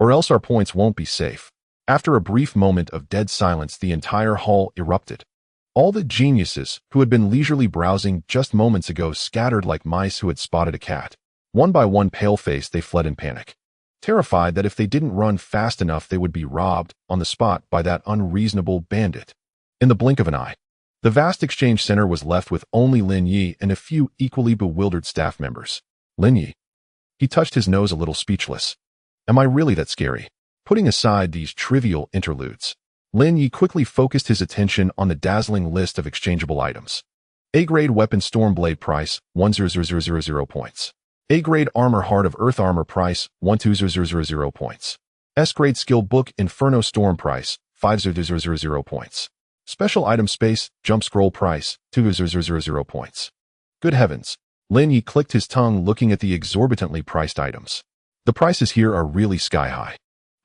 or else our points won't be safe. After a brief moment of dead silence, the entire hall erupted. All the geniuses who had been leisurely browsing just moments ago scattered like mice who had spotted a cat. One by one, pale-faced, they fled in panic, terrified that if they didn't run fast enough they would be robbed on the spot by that unreasonable bandit. In the blink of an eye, the vast exchange center was left with only Lin Ye and a few equally bewildered staff members. Lin Ye. He touched his nose a little, speechless. Am I really that scary? Putting aside these trivial interludes, Lin Ye quickly focused his attention on the dazzling list of exchangeable items. A-grade weapon Stormblade price, 100,000 points. A-grade armor Heart of Earth armor price, 12,000 points. S-grade skill book Inferno Storm price, 5,000 points. Special item space, jump scroll price, 2,000 points. Good heavens. Lin Ye clicked his tongue looking at the exorbitantly priced items. The prices here are really sky high.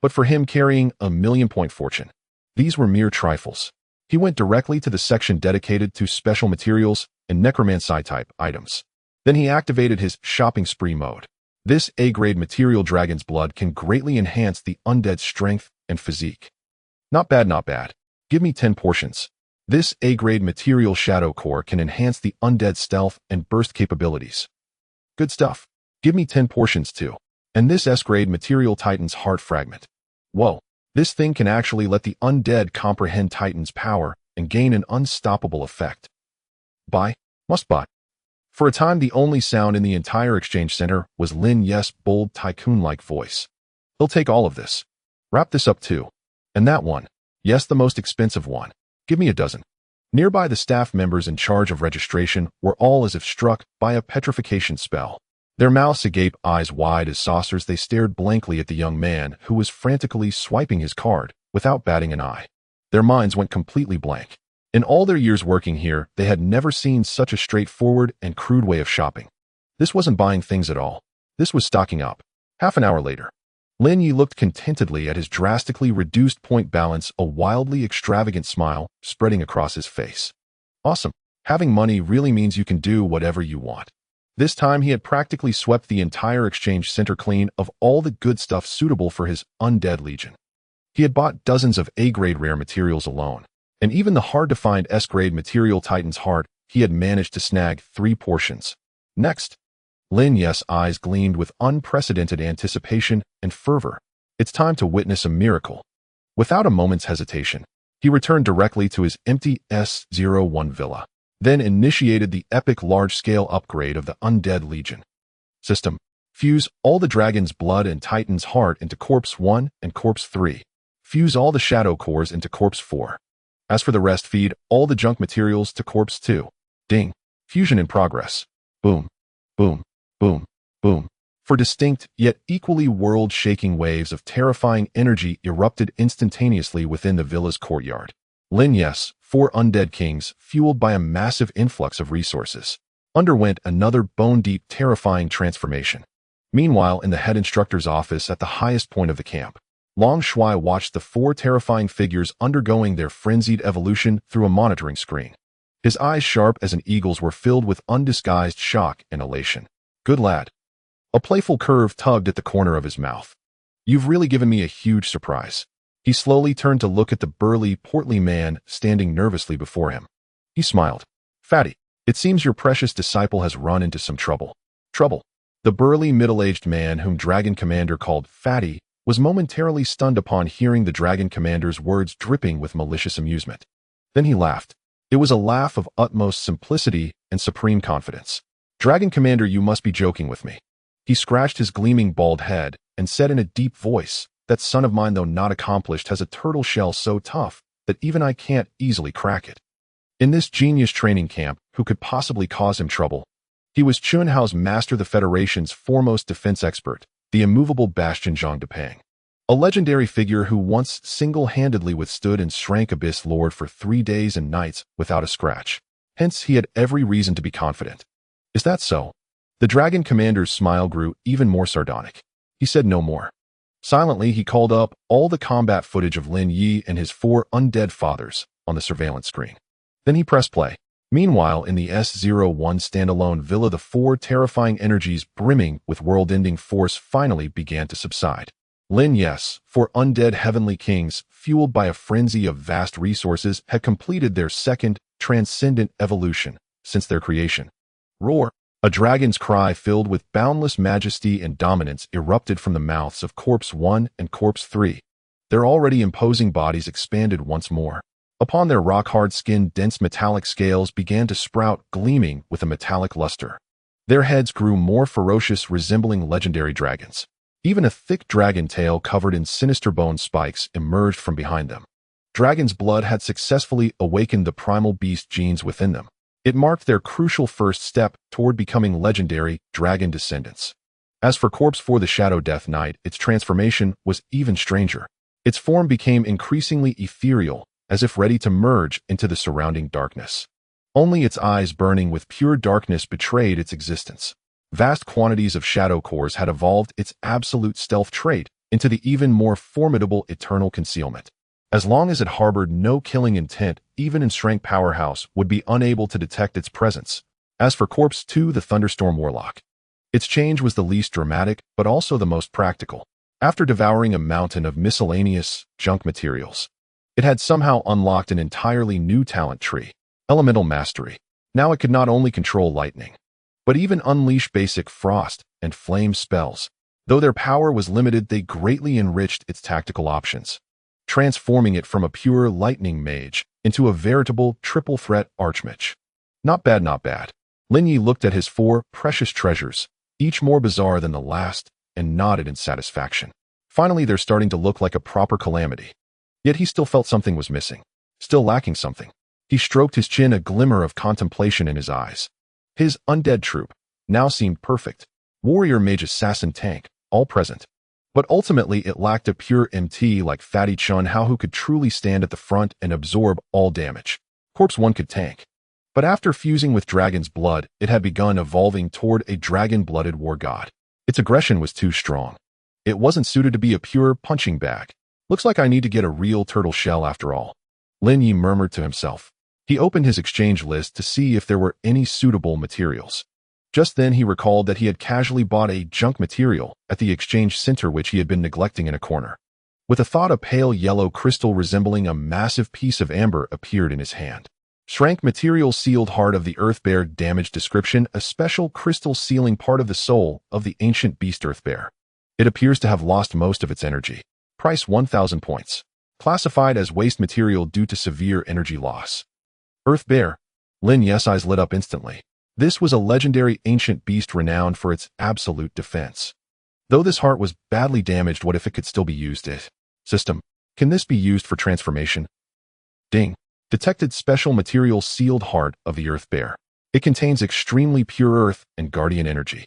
But for him carrying a 1,000,000-point fortune, these were mere trifles. He went directly to the section dedicated to special materials and necromancy-type items. Then he activated his shopping spree mode. This A-grade material dragon's blood can greatly enhance the undead's strength and physique. Not bad, not bad. Give me 10 portions. This A-grade material shadow core can enhance the undead's stealth and burst capabilities. Good stuff. Give me 10 portions too. And this S-grade material Titan's heart fragment. Whoa, this thing can actually let the undead comprehend Titan's power and gain an unstoppable effect. Buy, must buy. For a time, the only sound in the entire exchange center was Lin Ye's bold tycoon-like voice. He'll take all of this. Wrap this up too. And that one. Yes, the most expensive one. Give me a dozen. Nearby, the staff members in charge of registration were all as if struck by a petrification spell. Their mouths agape, eyes wide as saucers, they stared blankly at the young man who was frantically swiping his card without batting an eye. Their minds went completely blank. In all their years working here, they had never seen such a straightforward and crude way of shopping. This wasn't buying things at all. This was stocking up. Half an hour later, Lin Ye looked contentedly at his drastically reduced point balance, a wildly extravagant smile spreading across his face. Awesome. Having money really means you can do whatever you want. This time he had practically swept the entire exchange center clean of all the good stuff suitable for his undead legion. He had bought dozens of A-grade rare materials alone, and even the hard-to-find S-grade material Titan's heart he had managed to snag 3 portions. Next, Lin Ye's eyes gleamed with unprecedented anticipation and fervor. It's time to witness a miracle. Without a moment's hesitation, he returned directly to his empty S01 villa, then initiated the epic large-scale upgrade of the Undead Legion. System: fuse all the dragon's blood and Titan's heart into Corpse 1 and Corpse 3. Fuse all the shadow cores into Corpse 4. As for the rest, feed all the junk materials to Corpse 2. Ding. Fusion in progress. Boom. Boom. Boom. Boom. For distinct, yet equally world-shaking waves of terrifying energy erupted instantaneously within the villa's courtyard. Lin Ye's 4 undead kings, fueled by a massive influx of resources, underwent another bone-deep, terrifying transformation. Meanwhile, in the head instructor's office at the highest point of the camp, Long Shui watched the 4 terrifying figures undergoing their frenzied evolution through a monitoring screen. His eyes, sharp as an eagle's, were filled with undisguised shock and elation. Good lad. A playful curve tugged at the corner of his mouth. You've really given me a huge surprise. He slowly turned to look at the burly, portly man standing nervously before him. He smiled. Fatty, it seems your precious disciple has run into some trouble. Trouble? The burly, middle-aged man whom Dragon Commander called Fatty was momentarily stunned upon hearing the Dragon Commander's words, dripping with malicious amusement. Then he laughed. It was a laugh of utmost simplicity and supreme confidence. Dragon Commander, you must be joking with me. He scratched his gleaming bald head and said in a deep voice, that son of mine, though not accomplished, has a turtle shell so tough that even I can't easily crack it. In this genius training camp, who could possibly cause him trouble? He was Chunhao's master, the Federation's foremost defense expert, the immovable Bastion Zhang Depang, a legendary figure who once single-handedly withstood and shrank Abyss Lord for 3 days and nights without a scratch. Hence, he had every reason to be confident. Is that so? The Dragon Commander's smile grew even more sardonic. He said no more. Silently, he called up all the combat footage of Lin Ye and his 4 undead fathers on the surveillance screen. Then he pressed play. Meanwhile, in the S01 standalone villa, the 4 terrifying energies brimming with world-ending force finally began to subside. Lin Ye's 4 undead heavenly kings, fueled by a frenzy of vast resources, had completed their second transcendent evolution since their creation. Roar! A dragon's cry filled with boundless majesty and dominance erupted from the mouths of Corpse 1 and Corpse 3. Their already imposing bodies expanded once more. Upon their rock-hard skin, dense metallic scales began to sprout, gleaming with a metallic luster. Their heads grew more ferocious, resembling legendary dragons. Even a thick dragon tail covered in sinister bone spikes emerged from behind them. Dragon's blood had successfully awakened the primal beast genes within them. It marked their crucial first step toward becoming legendary dragon descendants. As for Corpse 4, the Shadow Death Knight, its transformation was even stranger. Its form became increasingly ethereal, as if ready to merge into the surrounding darkness. Only its eyes burning with pure darkness betrayed its existence. Vast quantities of shadow cores had evolved its absolute stealth trait into the even more formidable eternal concealment. As long as it harbored no killing intent, even Enstrength Powerhouse would be unable to detect its presence. As for Corpse 2, the Thunderstorm Warlock, its change was the least dramatic, but also the most practical. After devouring a mountain of miscellaneous junk materials, it had somehow unlocked an entirely new talent tree, Elemental Mastery. Now it could not only control lightning, but even unleash basic frost and flame spells. Though their power was limited, they greatly enriched its tactical options, transforming it from a pure lightning mage into a veritable triple-threat archmage. Not bad, not bad. Lin Ye looked at his 4 precious treasures, each more bizarre than the last, and nodded in satisfaction. Finally, they're starting to look like a proper calamity. Yet he still felt something was missing, still lacking something. He stroked his chin, a glimmer of contemplation in his eyes. His undead troop now seemed perfect. Warrior, mage, assassin, tank, all present. But ultimately it lacked a pure MT like Fatty Chun Hao who could truly stand at the front and absorb all damage. Corpse 1 could tank. But after fusing with dragon's blood, it had begun evolving toward a dragon-blooded war god. Its aggression was too strong. It wasn't suited to be a pure punching bag. Looks like I need to get a real turtle shell after all, Lin Ye murmured to himself. He opened his exchange list to see if there were any suitable materials. Just then he recalled that he had casually bought a junk material at the exchange center which he had been neglecting in a corner. With a thought, a pale yellow crystal resembling a massive piece of amber appeared in his hand. Shrank material, sealed heart of the earth bear, damage description, a special crystal sealing part of the soul of the ancient beast earth bear. It appears to have lost most of its energy. Price 1,000 points. Classified as waste material due to severe energy loss. Earth bear. Lin Ye's eyes lit up instantly. This was a legendary ancient beast renowned for its absolute defense. Though this heart was badly damaged, what if it could still be used? System. Can this be used for transformation? Ding. Detected special material, sealed heart of the earth bear. It contains extremely pure earth and guardian energy.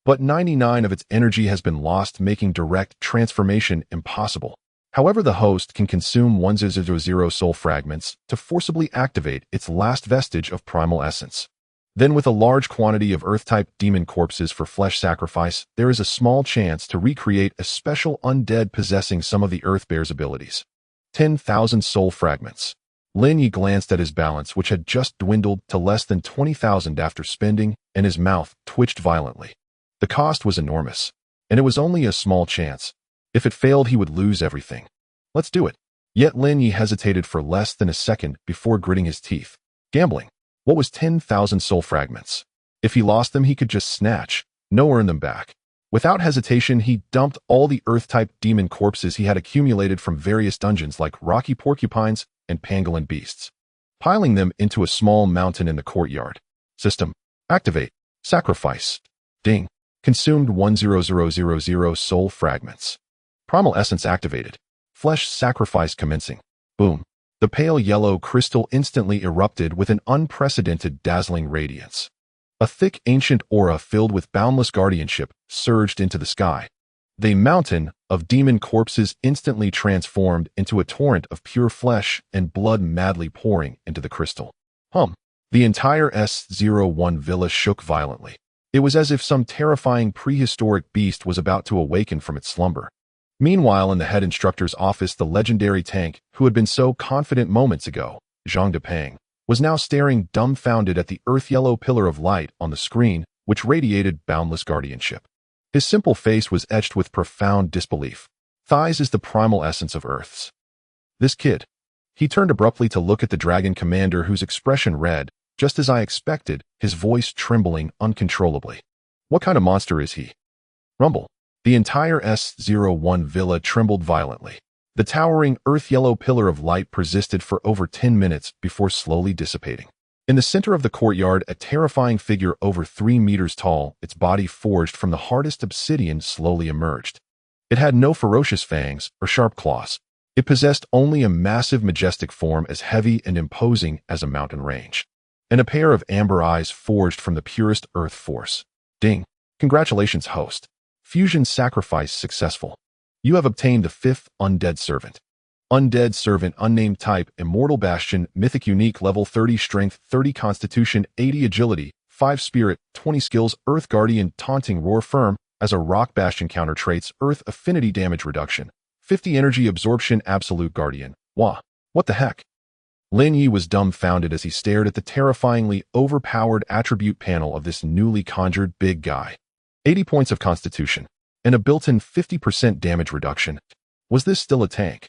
But 99% of its energy has been lost, making direct transformation impossible. However, the host can consume 100 soul fragments to forcibly activate its last vestige of primal essence. Then, with a large quantity of earth-type demon corpses for flesh sacrifice, there is a small chance to recreate a special undead possessing some of the earth bear's abilities. 10,000 soul fragments. Lin Ye glanced at his balance, which had just dwindled to less than 20,000 after spending, and his mouth twitched violently. The cost was enormous, and it was only a small chance. If it failed, he would lose everything. Let's do it. Yet Lin Ye hesitated for less than a second before gritting his teeth. Gambling. What was 10,000 soul fragments? If he lost them, he could just snatch, no earn them back. Without hesitation, he dumped all the earth-type demon corpses he had accumulated from various dungeons like rocky porcupines and pangolin beasts, piling them into a small mountain in the courtyard. System. Activate. Sacrifice. Ding. Consumed 10000 soul fragments. Primal essence activated. Flesh sacrifice commencing. Boom. The pale yellow crystal instantly erupted with an unprecedented dazzling radiance. A thick ancient aura filled with boundless guardianship surged into the sky. The mountain of demon corpses instantly transformed into a torrent of pure flesh and blood madly pouring into the crystal. The entire S01 villa shook violently. It was as if some terrifying prehistoric beast was about to awaken from its slumber. Meanwhile, in the head instructor's office, the legendary tank, who had been so confident moments ago, Zhang Depeng, was now staring dumbfounded at the earth-yellow pillar of light on the screen, which radiated boundless guardianship. His simple face was etched with profound disbelief. Thighs is the primal essence of Earth's. This kid. He turned abruptly to look at the dragon commander, whose expression read, just as I expected, his voice trembling uncontrollably. What kind of monster is he? Rumble. The entire S01 villa trembled violently. The towering earth-yellow pillar of light persisted for over 10 minutes before slowly dissipating. In the center of the courtyard, a terrifying figure over 3 meters tall, its body forged from the hardest obsidian, slowly emerged. It had no ferocious fangs or sharp claws. It possessed only a massive, majestic form as heavy and imposing as a mountain range. and a pair of amber eyes forged from the purest earth force. Ding. Congratulations, host. Fusion sacrifice successful. You have obtained the 5th Undead Servant. Undead Servant, unnamed type, Immortal Bastion, Mythic Unique, level 30 Strength, 30 Constitution, 80 Agility, 5 Spirit, 20 Skills, Earth Guardian, Taunting Roar Firm. As a Rock Bastion counter traits, Earth Affinity Damage Reduction, 50 Energy Absorption, Absolute Guardian. Wah. What the heck? Lin Ye was dumbfounded as he stared at the terrifyingly overpowered attribute panel of this newly conjured big guy. 80 points of Constitution, and a built-in 50% damage reduction. Was this still a tank?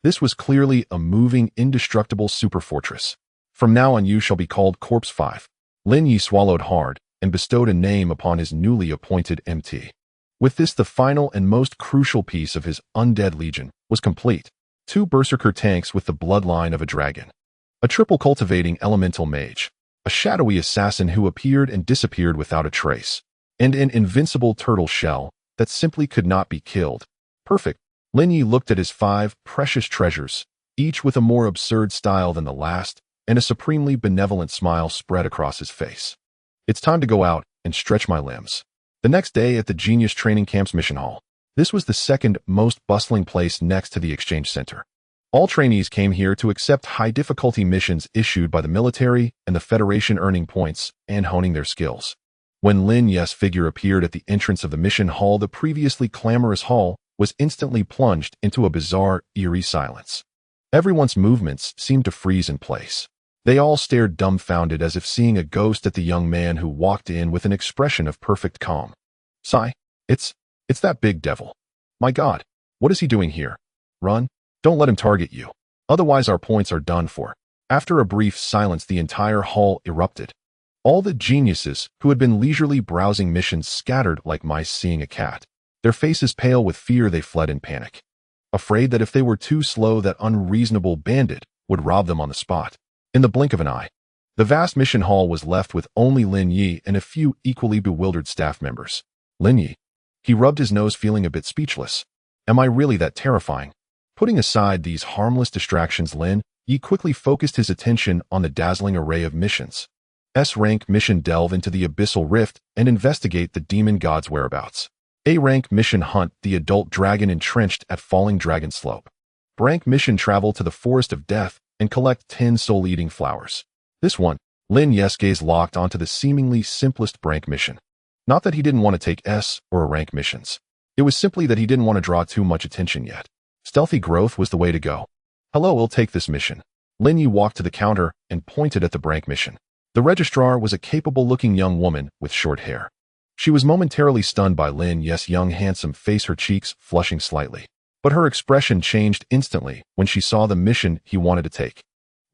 This was clearly a moving, indestructible superfortress. From now on you shall be called Corpse 5. Lin Ye swallowed hard and bestowed a name upon his newly appointed MT. With this, the final and most crucial piece of his Undead Legion was complete. 2 Berserker tanks with the bloodline of a dragon. A triple cultivating elemental mage. A shadowy assassin who appeared and disappeared without a trace. And an invincible turtle shell that simply could not be killed. Perfect. Lin Ye looked at his 5 precious treasures, each with a more absurd style than the last, and a supremely benevolent smile spread across his face. It's time to go out and stretch my limbs. The next day at the Genius Training Camp's mission hall. This was the second most bustling place next to the exchange center. All trainees came here to accept high-difficulty missions issued by the military and the Federation, earning points and honing their skills. When Lin Ye's figure appeared at the entrance of the mission hall, the previously clamorous hall was instantly plunged into a bizarre, eerie silence. Everyone's movements seemed to freeze in place. They all stared dumbfounded as if seeing a ghost at the young man who walked in with an expression of perfect calm. Sigh. It's that big devil. My God, what is he doing here? Run. Don't let him target you. Otherwise our points are done for. After a brief silence, the entire hall erupted. All the geniuses who had been leisurely browsing missions scattered like mice seeing a cat. Their faces pale with fear, they fled in panic. Afraid that if they were too slow, that unreasonable bandit would rob them on the spot. In the blink of an eye, the vast mission hall was left with only Lin Ye and a few equally bewildered staff members. Lin Ye. He rubbed his nose, feeling a bit speechless. Am I really that terrifying? Putting aside these harmless distractions, Lin Ye quickly focused his attention on the dazzling array of missions. S-rank mission: delve into the abyssal rift and investigate the demon god's whereabouts. A-rank mission: hunt the adult dragon entrenched at Falling Dragon Slope. B-rank mission: travel to the Forest of Death and collect 10 soul-eating flowers. This one, Lin Ye's gaze locked onto the seemingly simplest B-rank mission. Not that he didn't want to take S or A-rank missions. It was simply that he didn't want to draw too much attention yet. Stealthy growth was the way to go. Hello, we'll take this mission. Lin Ye walked to the counter and pointed at the B-rank mission. The registrar was a capable-looking young woman with short hair. She was momentarily stunned by Lin Ye's young, handsome face, her cheeks flushing slightly. But her expression changed instantly when she saw the mission he wanted to take.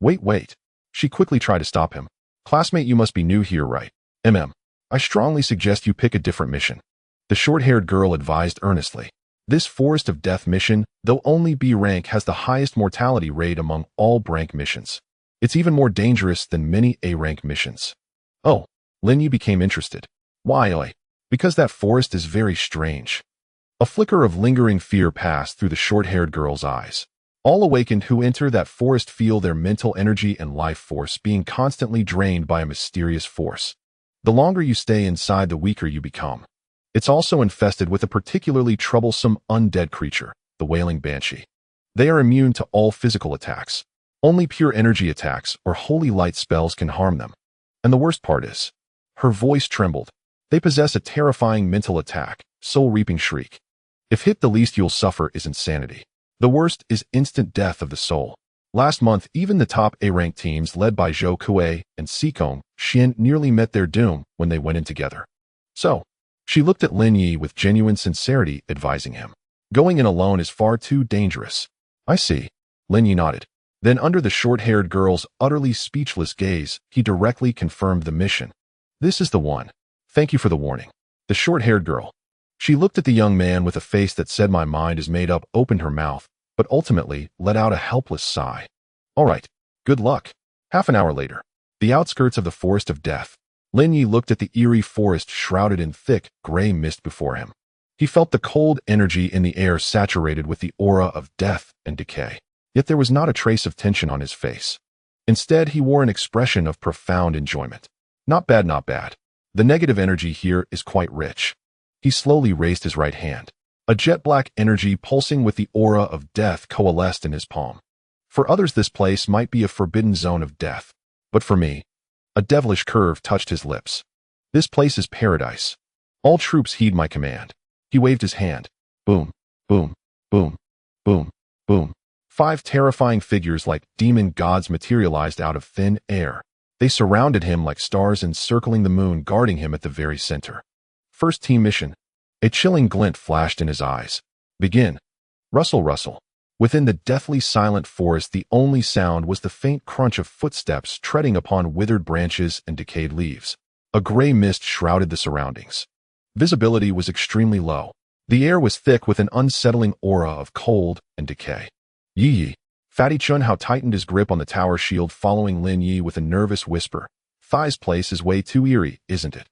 Wait. She quickly tried to stop him. Classmate, you must be new here, right? I strongly suggest you pick a different mission. The short-haired girl advised earnestly. This Forest of Death mission, though only B rank, has the highest mortality rate among all B-rank missions. It's even more dangerous than many A-rank missions. Oh, Lin Ye became interested. Why? Because that forest is very strange. A flicker of lingering fear passed through the short-haired girl's eyes. All awakened who enter that forest feel their mental energy and life force being constantly drained by a mysterious force. The longer you stay inside, the weaker you become. It's also infested with a particularly troublesome undead creature, the Wailing Banshee. They are immune to all physical attacks. Only pure energy attacks or holy light spells can harm them. And the worst part is, her voice trembled. They possess a terrifying mental attack, soul-reaping shriek. If hit, the least you'll suffer is insanity. The worst is instant death of the soul. Last month, even the top A-rank teams led by Zhou Kuei and Sikong Xian nearly met their doom when they went in together. So, she looked at Lin Ye with genuine sincerity, advising him. Going in alone is far too dangerous. I see. Lin Ye nodded. Then under the short-haired girl's utterly speechless gaze, he directly confirmed the mission. This is the one. Thank you for the warning. The short-haired girl. She looked at the young man with a face that said my mind is made up, opened her mouth, but ultimately let out a helpless sigh. All right. Good luck. Half an hour later. The outskirts of the Forest of Death. Lin Ye looked at the eerie forest shrouded in thick, gray mist before him. He felt the cold energy in the air saturated with the aura of death and decay. Yet there was not a trace of tension on his face. Instead, he wore an expression of profound enjoyment. Not bad, not bad. The negative energy here is quite rich. He slowly raised his right hand. A jet-black energy pulsing with the aura of death coalesced in his palm. For others, this place might be a forbidden zone of death. But for me, a devilish curve touched his lips. This place is paradise. All troops heed my command. He waved his hand. Boom, boom, boom, boom, boom. 5 terrifying figures like demon gods materialized out of thin air. They surrounded him like stars encircling the moon, guarding him at the very center. First team mission. A chilling glint flashed in his eyes. Begin. Rustle, rustle. Within the deathly silent forest, the only sound was the faint crunch of footsteps treading upon withered branches and decayed leaves. A gray mist shrouded the surroundings. Visibility was extremely low. The air was thick with an unsettling aura of cold and decay. Yi. Fatty Chun Hao tightened his grip on the tower shield, following Lin Ye with a nervous whisper. Thigh's place is way too eerie, isn't it?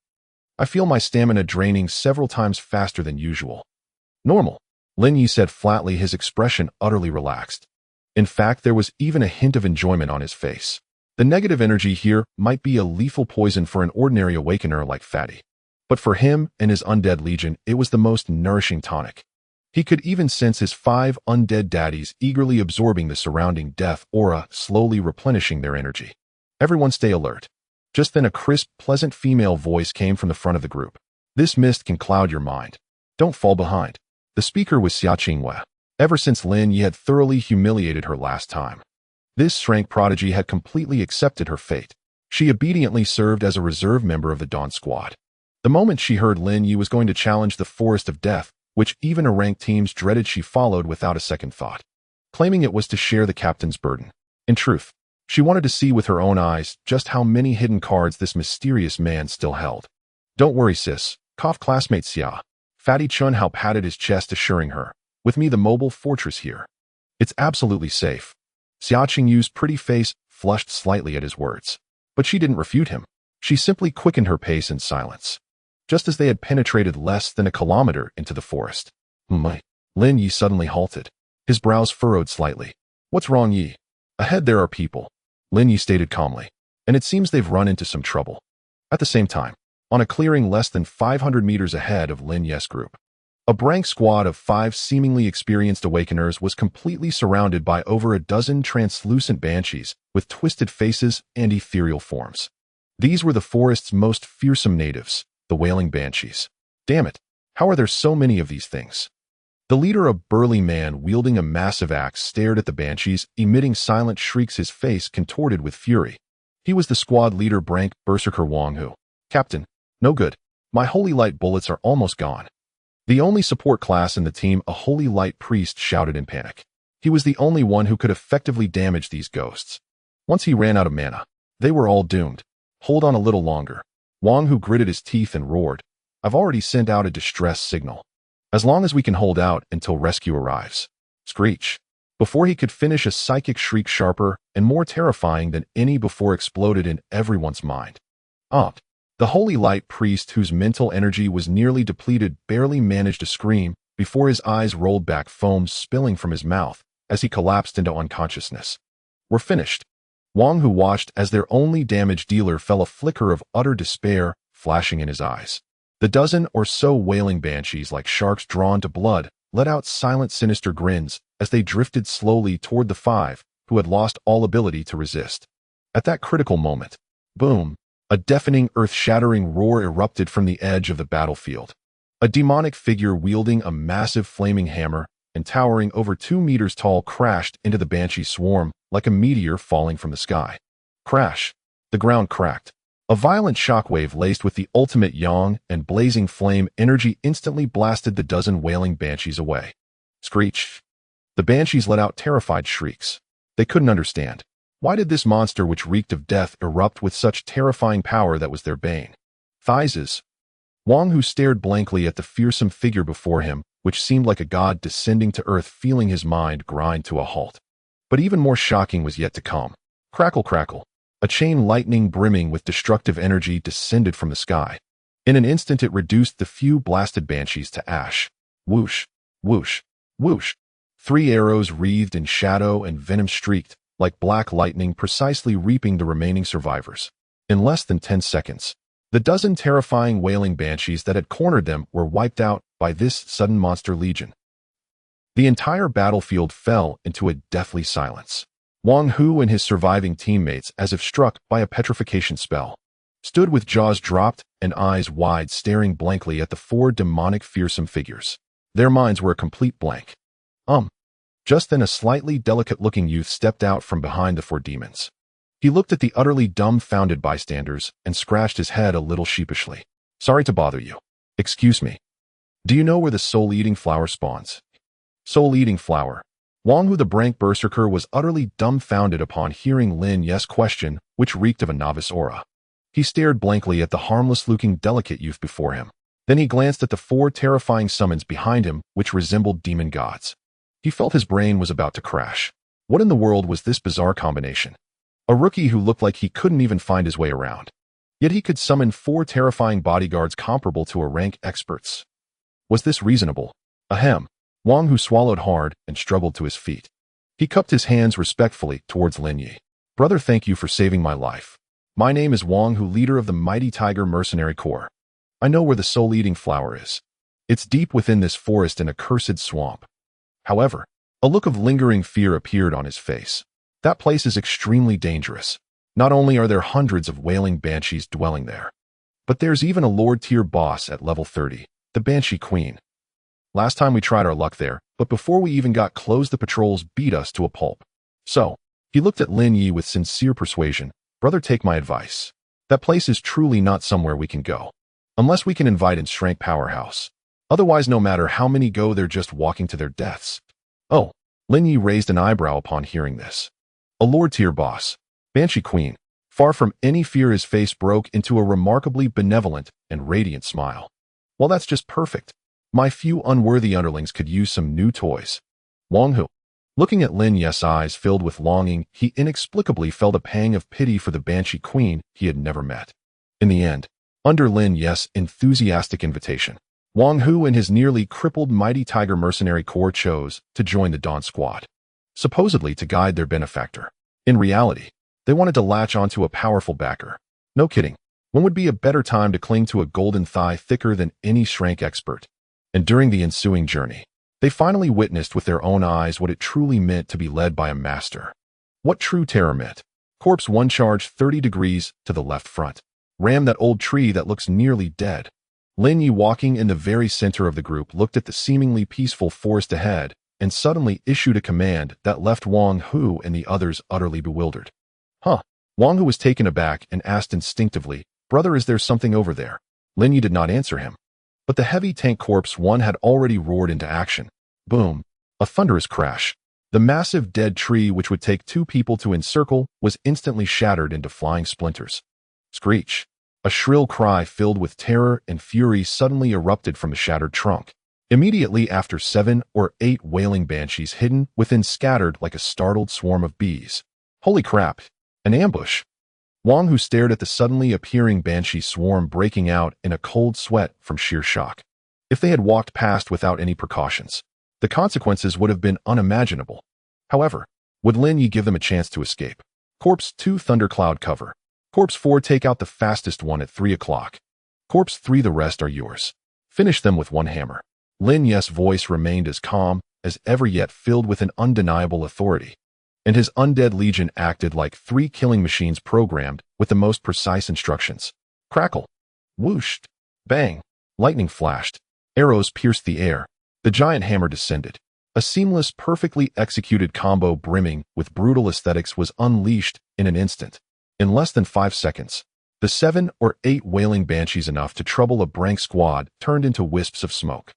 I feel my stamina draining several times faster than usual. Normal, Lin Ye said flatly, his expression utterly relaxed. In fact, there was even a hint of enjoyment on his face. The negative energy here might be a lethal poison for an ordinary awakener like Fatty. But for him and his undead legion, it was the most nourishing tonic. He could even sense his 5 undead daddies eagerly absorbing the surrounding death aura, slowly replenishing their energy. Everyone stay alert. Just then a crisp, pleasant female voice came from the front of the group. This mist can cloud your mind. Don't fall behind. The speaker was Xia Qingwei. Ever since Lin Ye had thoroughly humiliated her last time, this strength prodigy had completely accepted her fate. She obediently served as a reserve member of the Dawn Squad. The moment she heard Lin Ye was going to challenge the Forest of Death, which even her ranked teams dreaded, she followed without a second thought, claiming it was to share the captain's burden. In truth, she wanted to see with her own eyes just how many hidden cards this mysterious man still held. Don't worry, sis, coughed classmate Xia. Fatty Chun Hao patted his chest, assuring her, with me the mobile fortress here. It's absolutely safe. Xia Qingyu's pretty face flushed slightly at his words. But she didn't refute him. She simply quickened her pace in silence. Just as they had penetrated less than a kilometer into the forest. Lin Ye suddenly halted. His brows furrowed slightly. What's wrong, Yi? Ahead there are people, Lin Ye stated calmly, and it seems they've run into some trouble. At the same time, on a clearing less than 500 meters ahead of Lin Ye's group, a rank squad of 5 seemingly experienced awakeners was completely surrounded by over a dozen translucent banshees with twisted faces and ethereal forms. These were the forest's most fearsome natives, the wailing banshees. Damn it, how are there so many of these things? The leader, a burly man wielding a massive axe, stared at the banshees, emitting silent shrieks, his face contorted with fury. He was the squad leader, Brank Berserker Wang Hu. Captain, no good. My holy light bullets are almost gone. The only support class in the team, a holy light priest, shouted in panic. He was the only one who could effectively damage these ghosts. Once he ran out of mana, they were all doomed. Hold on a little longer. Wang Hu gritted his teeth and roared. I've already sent out a distress signal. As long as we can hold out until rescue arrives. Screech. Before he could finish, a psychic shriek sharper and more terrifying than any before exploded in everyone's mind. The holy light priest, whose mental energy was nearly depleted, barely managed to scream before his eyes rolled back, foam spilling from his mouth as he collapsed into unconsciousness. We're finished. Wang Hu watched as their only damage dealer fell, a flicker of utter despair flashing in his eyes. The dozen or so wailing banshees, like sharks drawn to blood, let out silent, sinister grins as they drifted slowly toward the 5 who had lost all ability to resist. At that critical moment, boom, a deafening, earth-shattering roar erupted from the edge of the battlefield. A demonic figure wielding a massive flaming hammer and towering over 2 meters tall crashed into the banshee swarm like a meteor falling from the sky. Crash! The ground cracked. A violent shockwave laced with the ultimate yang and blazing flame energy instantly blasted the dozen wailing banshees away. Screech! The banshees let out terrified shrieks. They couldn't understand. Why did this monster, which reeked of death, erupt with such terrifying power that was their bane? Thighs. Wang Hu stared blankly at the fearsome figure before him, which seemed like a god descending to earth, feeling his mind grind to a halt. But even more shocking was yet to come. Crackle, crackle. A chain lightning brimming with destructive energy descended from the sky. In an instant it reduced the few blasted banshees to ash. Whoosh, whoosh, whoosh. 3 arrows wreathed in shadow and venom streaked, like black lightning precisely reaping the remaining survivors. In less than 10 seconds, the dozen terrifying wailing banshees that had cornered them were wiped out by this sudden monster legion. The entire battlefield fell into a deathly silence. Wang Hu and his surviving teammates, as if struck by a petrification spell, stood with jaws dropped and eyes wide, staring blankly at the four demonic fearsome figures. Their minds were a complete blank. Just then a slightly delicate-looking youth stepped out from behind the four demons. He looked at the utterly dumbfounded bystanders and scratched his head a little sheepishly. Sorry to bother you. Excuse me. Do you know where the soul-eating flower spawns? Soul-eating flower. Wang Hu the Brank Berserker was utterly dumbfounded upon hearing Lin Ye's question, which reeked of a novice aura. He stared blankly at the harmless-looking delicate youth before him. Then he glanced at the four terrifying summons behind him, which resembled demon gods. He felt his brain was about to crash. What in the world was this bizarre combination? A rookie who looked like he couldn't even find his way around. Yet he could summon four terrifying bodyguards comparable to a rank experts. Was this reasonable? Ahem. Wang Hu swallowed hard and struggled to his feet. He cupped his hands respectfully towards Lin Ye. Brother, thank you for saving my life. My name is Wang Hu, leader of the mighty Tiger Mercenary Corps. I know where the soul-eating flower is. It's deep within this forest in a cursed swamp. However, a look of lingering fear appeared on his face. That place is extremely dangerous. Not only are there hundreds of wailing banshees dwelling there, but there's even a Lord-tier boss at level 30, the Banshee Queen. Last time we tried our luck there, but before we even got close the patrols beat us to a pulp. So, he looked at Lin Ye with sincere persuasion. Brother, take my advice. That place is truly not somewhere we can go. Unless we can invite in Shrank Powerhouse. Otherwise, no matter how many go, they're just walking to their deaths. Oh, Lin Ye raised an eyebrow upon hearing this. A Lord-tier boss. Banshee Queen. Far from any fear, his face broke into a remarkably benevolent and radiant smile. Well, that's just perfect. My few unworthy underlings could use some new toys. Wang Hu. Looking at Lin Ye's eyes filled with longing, he inexplicably felt a pang of pity for the Banshee Queen he had never met. In the end, under Lin Ye's enthusiastic invitation, Wang Hu and his nearly crippled mighty Tiger Mercenary Corps chose to join the Dawn Squad, supposedly to guide their benefactor. In reality, they wanted to latch onto a powerful backer. No kidding. When would be a better time to cling to a golden thigh thicker than any Shrank expert? And during the ensuing journey, they finally witnessed with their own eyes what it truly meant to be led by a master. What true terror meant. Corpse 1 charge 30 degrees to the left front. Ram that old tree that looks nearly dead. Lin Ye, walking in the very center of the group, looked at the seemingly peaceful forest ahead and suddenly issued a command that left Wang Hu and the others utterly bewildered. Wang Hu was taken aback and asked instinctively, Brother, is there something over there? Lin Ye did not answer him. But the heavy tank Corpse 1 had already roared into action. Boom. A thunderous crash. The massive dead tree, which would take 2 people to encircle, was instantly shattered into flying splinters. Screech. A shrill cry filled with terror and fury suddenly erupted from the shattered trunk. Immediately after, 7 or 8 wailing banshees hidden within scattered like a startled swarm of bees. Holy crap! An ambush! Wang Hu stared at the suddenly appearing banshee swarm, breaking out in a cold sweat from sheer shock. If they had walked past without any precautions, the consequences would have been unimaginable. However, would Lin Ye give them a chance to escape? Corpse 2 thundercloud cover. Corpse 4 take out the fastest one at 3 o'clock. Corpse 3 the rest are yours. Finish them with one hammer. Lin Ye's voice remained as calm as ever, yet filled with an undeniable authority. And his undead legion acted like 3 killing machines programmed with the most precise instructions. Crackle. Whooshed. Bang. Lightning flashed. Arrows pierced the air. The giant hammer descended. A seamless, perfectly executed combo brimming with brutal aesthetics was unleashed in an instant. In less than 5 seconds, the 7 or 8 wailing banshees, enough to trouble a Brank squad, turned into wisps of smoke,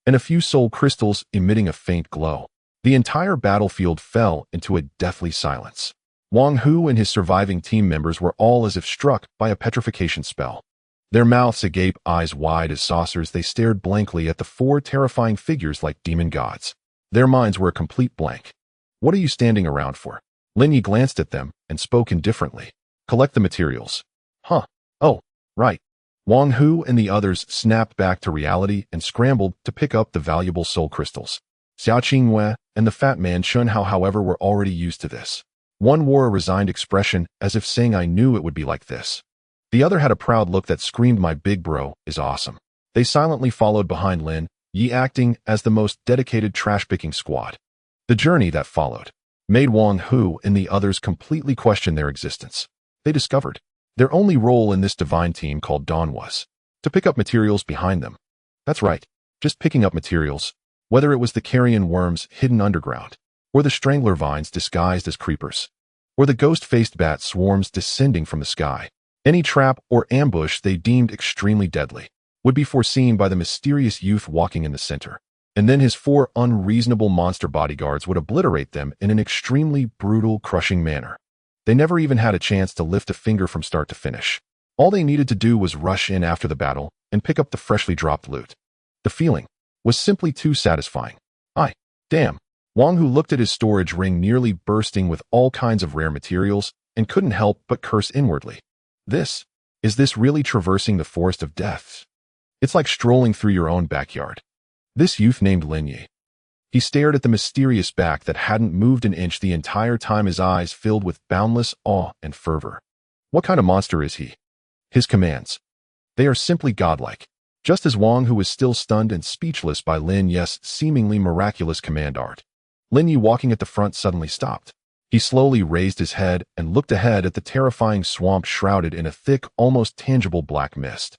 and a few soul crystals emitting a faint glow. The entire battlefield fell into a deathly silence. Wang Hu and his surviving team members were all as if struck by a petrification spell. Their mouths agape, eyes wide as saucers, they stared blankly at the 4 terrifying figures like demon gods. Their minds were a complete blank. What are you standing around for? Lin Ye glanced at them and spoke indifferently. Collect the materials. Oh, right. Wang Hu and the others snapped back to reality and scrambled to pick up the valuable soul crystals. Xiao Qingwei and the fat man Shun Hao, however, were already used to this. One wore a resigned expression, as if saying I knew it would be like this. The other had a proud look that screamed my big bro is awesome. They silently followed behind Lin Ye, acting as the most dedicated trash-picking squad. The journey that followed made Wang Hu and the others completely question their existence. They discovered their only role in this divine team called Dawn was to pick up materials behind them. That's right, just picking up materials, whether it was the carrion worms hidden underground, or the strangler vines disguised as creepers, or the ghost-faced bat swarms descending from the sky. Any trap or ambush they deemed extremely deadly would be foreseen by the mysterious youth walking in the center, and then his 4 unreasonable monster bodyguards would obliterate them in an extremely brutal, crushing manner. They never even had a chance to lift a finger from start to finish. All they needed to do was rush in after the battle and pick up the freshly dropped loot. The feeling was simply too satisfying. Damn. Wang Hu looked at his storage ring nearly bursting with all kinds of rare materials and couldn't help but curse inwardly. Is this really traversing the forest of deaths? It's like strolling through your own backyard. This youth named Lin Ye. He stared at the mysterious back that hadn't moved an inch the entire time, his eyes filled with boundless awe and fervor. What kind of monster is he? His commands. They are simply godlike. Just as Wang Hu was still stunned and speechless by Lin Ye's seemingly miraculous command art, Lin Ye, walking at the front, suddenly stopped. He slowly raised his head and looked ahead at the terrifying swamp shrouded in a thick, almost tangible black mist.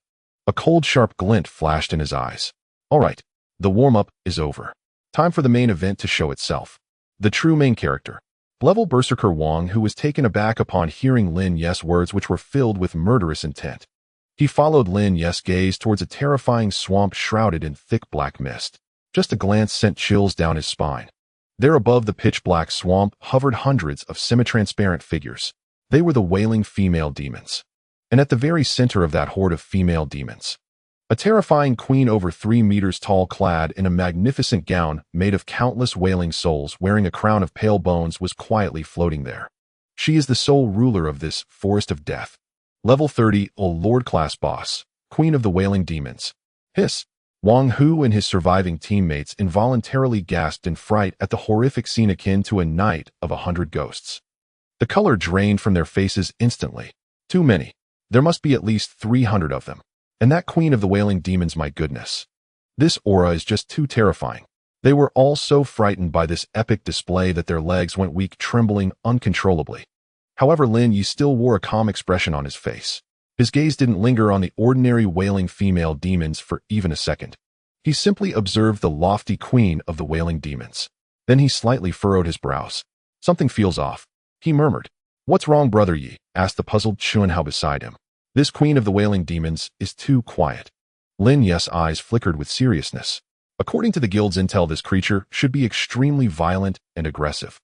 A cold, sharp glint flashed in his eyes. All right, the warm-up is over. Time for the main event to show itself. The true main character. Level Berserker Wang Hu was taken aback upon hearing Lin Ye's words, which were filled with murderous intent. He followed Lin Ye's gaze towards a terrifying swamp shrouded in thick black mist. Just a glance sent chills down his spine. There above the pitch-black swamp hovered hundreds of semi-transparent figures. They were the wailing female demons. And at the very center of that horde of female demons, a terrifying queen over 3 meters tall, clad in a magnificent gown made of countless wailing souls, wearing a crown of pale bones, was quietly floating there. She is the sole ruler of this forest of death. Level 30, a Lord-class boss, Queen of the Wailing Demons. Hiss. Wang Hu and his surviving teammates involuntarily gasped in fright at the horrific scene, akin to a night of 100 ghosts. The color drained from their faces instantly. Too many. There must be at least 300 of them. And that Queen of the Wailing Demons, my goodness. This aura is just too terrifying. They were all so frightened by this epic display that their legs went weak, trembling uncontrollably. However, Lin Ye still wore a calm expression on his face. His gaze didn't linger on the ordinary wailing female demons for even a second. He simply observed the lofty Queen of the Wailing Demons. Then he slightly furrowed his brows. Something feels off, he murmured. What's wrong, Brother Ye? Asked the puzzled Chuanhao beside him. This Queen of the Wailing Demons is too quiet. Lin Ye's eyes flickered with seriousness. According to the guild's intel, this creature should be extremely violent and aggressive.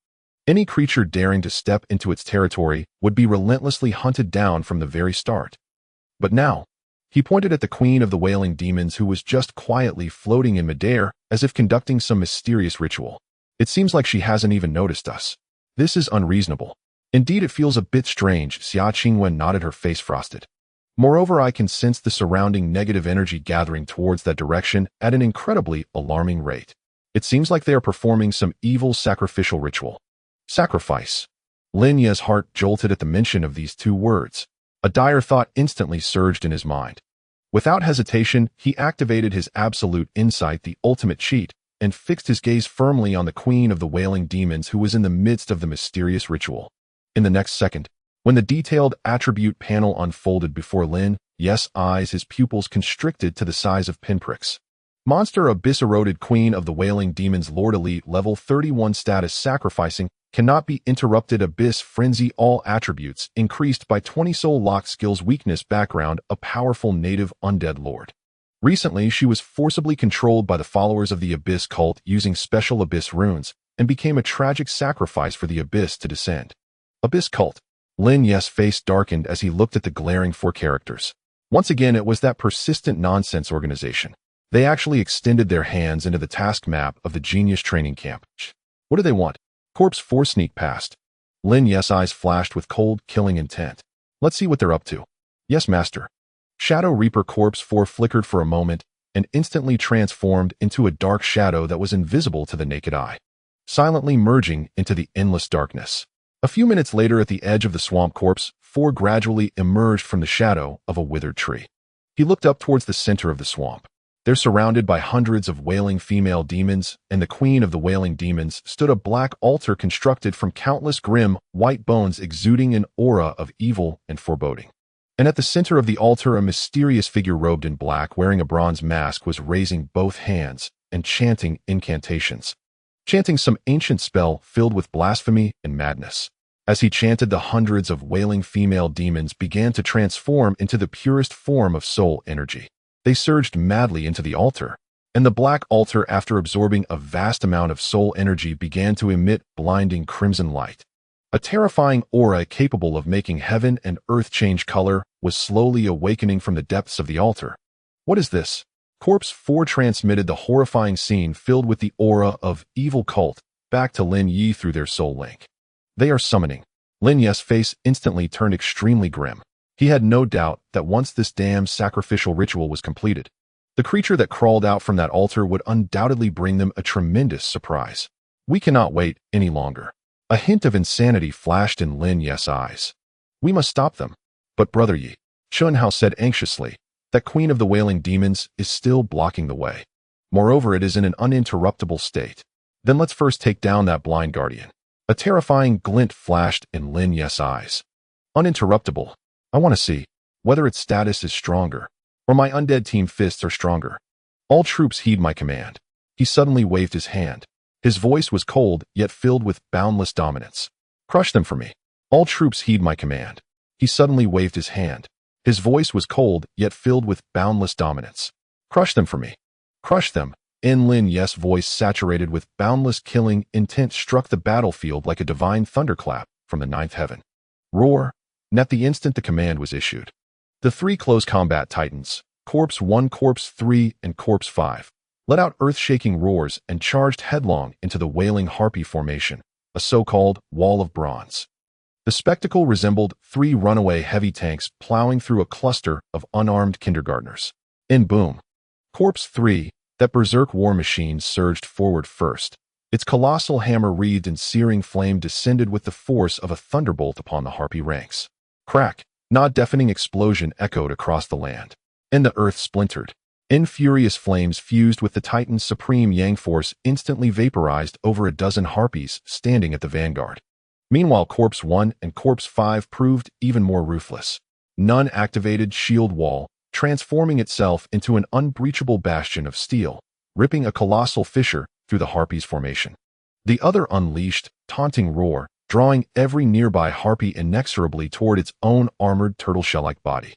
Any creature daring to step into its territory would be relentlessly hunted down from the very start. But now, he pointed at the Queen of the Wailing Demons, who was just quietly floating in midair as if conducting some mysterious ritual. It seems like she hasn't even noticed us. This is unreasonable. Indeed, it feels a bit strange. Xia Qingwen nodded, her face frosted. Moreover, I can sense the surrounding negative energy gathering towards that direction at an incredibly alarming rate. It seems like they are performing some evil sacrificial ritual. Sacrifice. Lin Ye's heart jolted at the mention of these 2 words. A dire thought instantly surged in his mind. Without hesitation, he activated his absolute insight, the ultimate cheat, and fixed his gaze firmly on the Queen of the Wailing Demons, who was in the midst of the mysterious ritual. In the next second, when the detailed attribute panel unfolded before Lin Ye's eyes, his pupils constricted to the size of pinpricks. Monster Abyss Eroded Queen of the Wailing Demons, Lord Elite, level 31 status, sacrificing, cannot be interrupted, Abyss Frenzy, all attributes increased by 20, soul locked skills, weakness, background, a powerful native undead lord. Recently, she was forcibly controlled by the followers of the Abyss cult using special Abyss runes and became a tragic sacrifice for the Abyss to descend. Abyss cult. Lin Ye's face darkened as he looked at the glaring 4 characters. Once again, it was that persistent nonsense organization. They actually extended their hands into the task map of the Genius Training Camp. What do they want? Corpse 4 sneak past. Lin Ye's eyes flashed with cold, killing intent. Let's see what they're up to. Yes, master. Shadow Reaper Corpse 4 flickered for a moment and instantly transformed into a dark shadow that was invisible to the naked eye, silently merging into the endless darkness. A few minutes later, at the edge of the swamp, corpse 4 gradually emerged from the shadow of a withered tree. He looked up towards the center of the swamp. They're surrounded by hundreds of wailing female demons, and the queen of the wailing demons stood a black altar constructed from countless grim, white bones exuding an aura of evil and foreboding. And at the center of the altar, a mysterious figure robed in black, wearing a bronze mask, was raising both hands and chanting incantations. Chanting some ancient spell filled with blasphemy and madness. As he chanted, the hundreds of wailing female demons began to transform into the purest form of soul energy. They surged madly into the altar, and the black altar, after absorbing a vast amount of soul energy, began to emit blinding crimson light. A terrifying aura capable of making heaven and earth change color was slowly awakening from the depths of the altar. What is this? Corpse 4 transmitted the horrifying scene filled with the aura of evil cult back to Lin Ye through their soul link. They are summoning. Lin Ye's face instantly turned extremely grim. He had no doubt that once this damned sacrificial ritual was completed, the creature that crawled out from that altar would undoubtedly bring them a tremendous surprise. We cannot wait any longer. A hint of insanity flashed in Lin Ye's eyes. We must stop them. But Brother Ye, Chun Hao said anxiously, that queen of the wailing demons is still blocking the way. Moreover, it is in an uninterruptible state. Then let's first take down that blind guardian. A terrifying glint flashed in Lin Ye's eyes. Uninterruptible. I want to see whether its status is stronger, or my undead team fists are stronger. All troops heed my command. He suddenly waved his hand. His voice was cold, yet filled with boundless dominance. Crush them for me. All troops heed my command. He suddenly waved his hand. His voice was cold, yet filled with boundless dominance. Crush them for me. Crush them. In Lin Ye's voice, saturated with boundless killing intent, struck the battlefield like a divine thunderclap from the ninth heaven. Roar. And at the instant the command was issued, the 3 close combat titans, Corpse 1, Corpse 3, and Corpse 5, let out earth-shaking roars and charged headlong into the wailing harpy formation, a so-called wall of bronze. The spectacle resembled 3 runaway heavy tanks plowing through a cluster of unarmed kindergartners. In boom. Corpse 3, that berserk war machine, surged forward first. Its colossal hammer wreathed in searing flame descended with the force of a thunderbolt upon the harpy ranks. Crack, not deafening explosion echoed across the land, and the earth splintered. In furious flames fused with the Titan's supreme yang force instantly vaporized over a dozen harpies standing at the vanguard. Meanwhile, Corpse 1 and Corpse 5 proved even more ruthless. None activated shield wall, transforming itself into an unbreachable bastion of steel, ripping a colossal fissure through the harpies' formation. The other unleashed, taunting roar, drawing every nearby harpy inexorably toward its own armored turtle-shell-like body.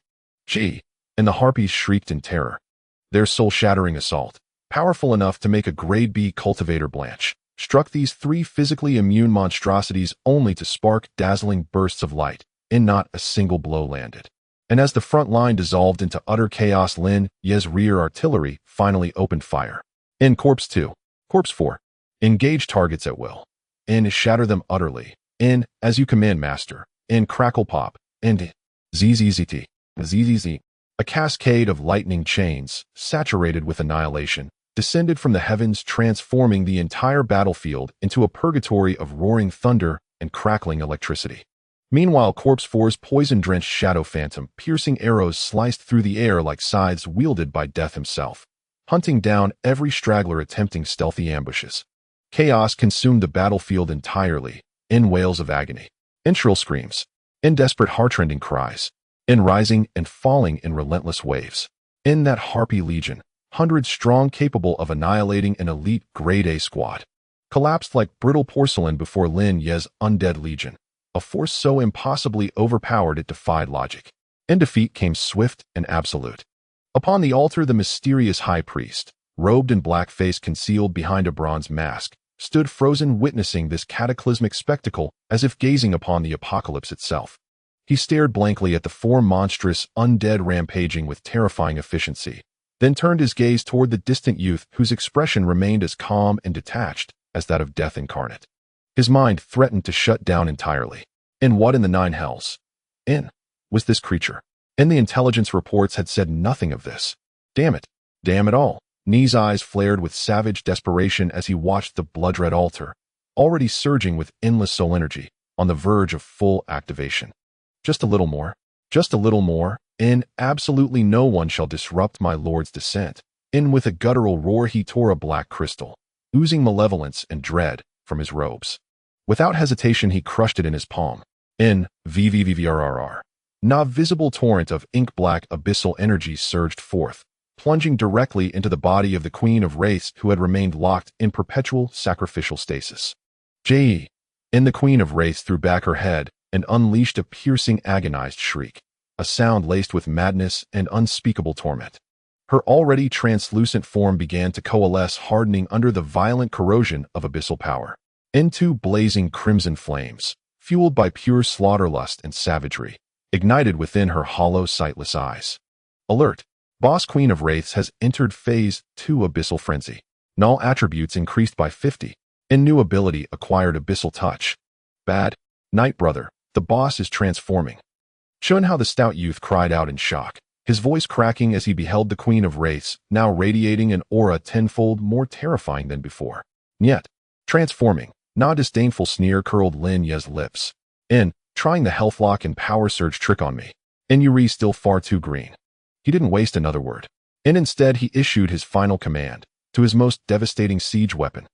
Gee! And the harpies shrieked in terror. Their soul-shattering assault, powerful enough to make a grade B cultivator blanch, struck these 3 physically immune monstrosities only to spark dazzling bursts of light, and not a single blow landed. And as the front line dissolved into utter chaos, Lin Ye's rear artillery finally opened fire. In Corpse 2, Corpse 4, engage targets at will. In shatter them utterly. In as you command, master. In crackle pop. And ZZZT. ZZZ. A cascade of lightning chains, saturated with annihilation, descended from the heavens, transforming the entire battlefield into a purgatory of roaring thunder and crackling electricity. Meanwhile, Corpse 4's poison-drenched shadow phantom, piercing arrows sliced through the air like scythes wielded by Death himself, hunting down every straggler attempting stealthy ambushes. Chaos consumed the battlefield entirely, in wails of agony, in shrill screams, in desperate heartrending cries, in rising and falling in relentless waves. In that harpy legion, hundreds strong, capable of annihilating an elite grade A squad, collapsed like brittle porcelain before Lin Ye's undead legion, a force so impossibly overpowered it defied logic. In defeat came swift and absolute. Upon the altar, the mysterious high priest, robed in black, face concealed behind a bronze mask, stood frozen, witnessing this cataclysmic spectacle as if gazing upon the apocalypse itself. He stared blankly at the 4 monstrous undead rampaging with terrifying efficiency, then turned his gaze toward the distant youth whose expression remained as calm and detached as that of death incarnate. His mind threatened to shut down entirely. In what in the 9 hells? Was this creature? And the intelligence reports had said nothing of this. Damn it. Damn it all. Ni's eyes flared with savage desperation as he watched the blood-red altar, already surging with endless soul energy, on the verge of full activation. Just a little more. Just a little more. In absolutely no one shall disrupt my lord's descent. In with a guttural roar he tore a black crystal, oozing malevolence and dread, from his robes. Without hesitation he crushed it in his palm. In VVVVRRR. A visible torrent of ink-black abyssal energy surged forth, plunging directly into the body of the Queen of Wraiths who had remained locked in perpetual sacrificial stasis. J.E. In the Queen of Wraiths threw back her head and unleashed a piercing agonized shriek, a sound laced with madness and unspeakable torment. Her already translucent form began to coalesce, hardening under the violent corrosion of abyssal power, into blazing crimson flames, fueled by pure slaughterlust and savagery, ignited within her hollow, sightless eyes. Alert! Boss Queen of Wraiths has entered Phase 2 Abyssal Frenzy. Null attributes increased by 50. And new ability acquired Abyssal Touch. Bad. Night Brother, the boss is transforming. Shun how the stout youth cried out in shock, his voice cracking as he beheld the Queen of Wraiths, now radiating an aura tenfold more terrifying than before. Yet, transforming, a disdainful sneer curled Lin Ye's lips. In, trying the healthlock and power surge trick on me. And Yuri still far too green. He didn't waste another word. And instead he issued his final command, to his most devastating siege weapon.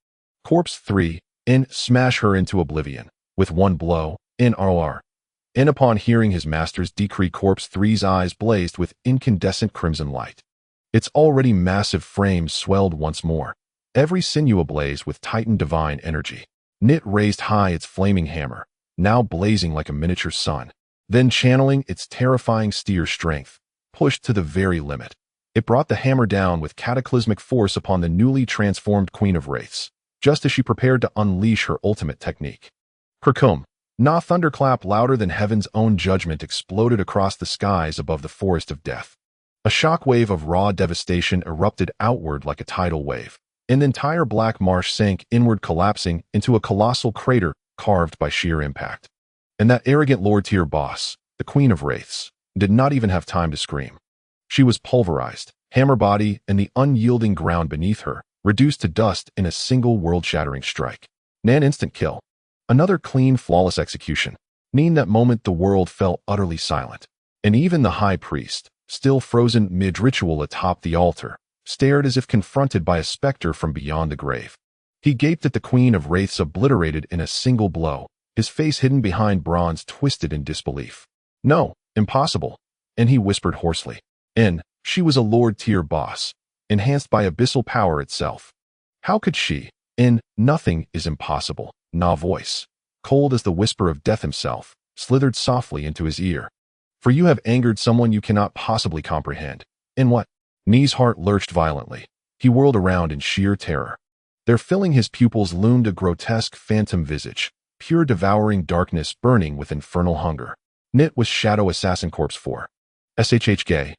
Corpse 3, in, smash her into oblivion, with one blow, in RR. And upon hearing his master's decree, Corpse 3's eyes blazed with incandescent crimson light. Its already massive frame swelled once more, every sinew ablaze with titan divine energy. Nit raised high its flaming hammer, now blazing like a miniature sun, then channeling its terrifying steer strength, pushed to the very limit. It brought the hammer down with cataclysmic force upon the newly transformed Queen of Wraiths, just as she prepared to unleash her ultimate technique. Kerkum, thunderclap louder than heaven's own judgment exploded across the skies above the forest of death. A shockwave of raw devastation erupted outward like a tidal wave, and the entire black marsh sank inward, collapsing into a colossal crater carved by sheer impact. And that arrogant lord-tier boss, the Queen of Wraiths, did not even have time to scream. She was pulverized, hammer body and the unyielding ground beneath her, reduced to dust in a single world-shattering strike. An instant kill. Another clean, flawless execution. In that moment the world fell utterly silent, and even the high priest, still frozen mid-ritual atop the altar, stared as if confronted by a specter from beyond the grave. He gaped at the Queen of Wraiths obliterated in a single blow, his face hidden behind bronze twisted in disbelief. No, impossible. And he whispered hoarsely. She was a lord-tier boss, enhanced by abyssal power itself. How could she? Nothing is impossible. Voice, cold as the whisper of death himself, slithered softly into his ear. For you have angered someone you cannot possibly comprehend. In what? Ni's heart lurched violently. He whirled around in sheer terror. There, filling his pupils, loomed a grotesque phantom visage, pure devouring darkness burning with infernal hunger. Nit was Shadow Assassin Corpse 4. SHHK.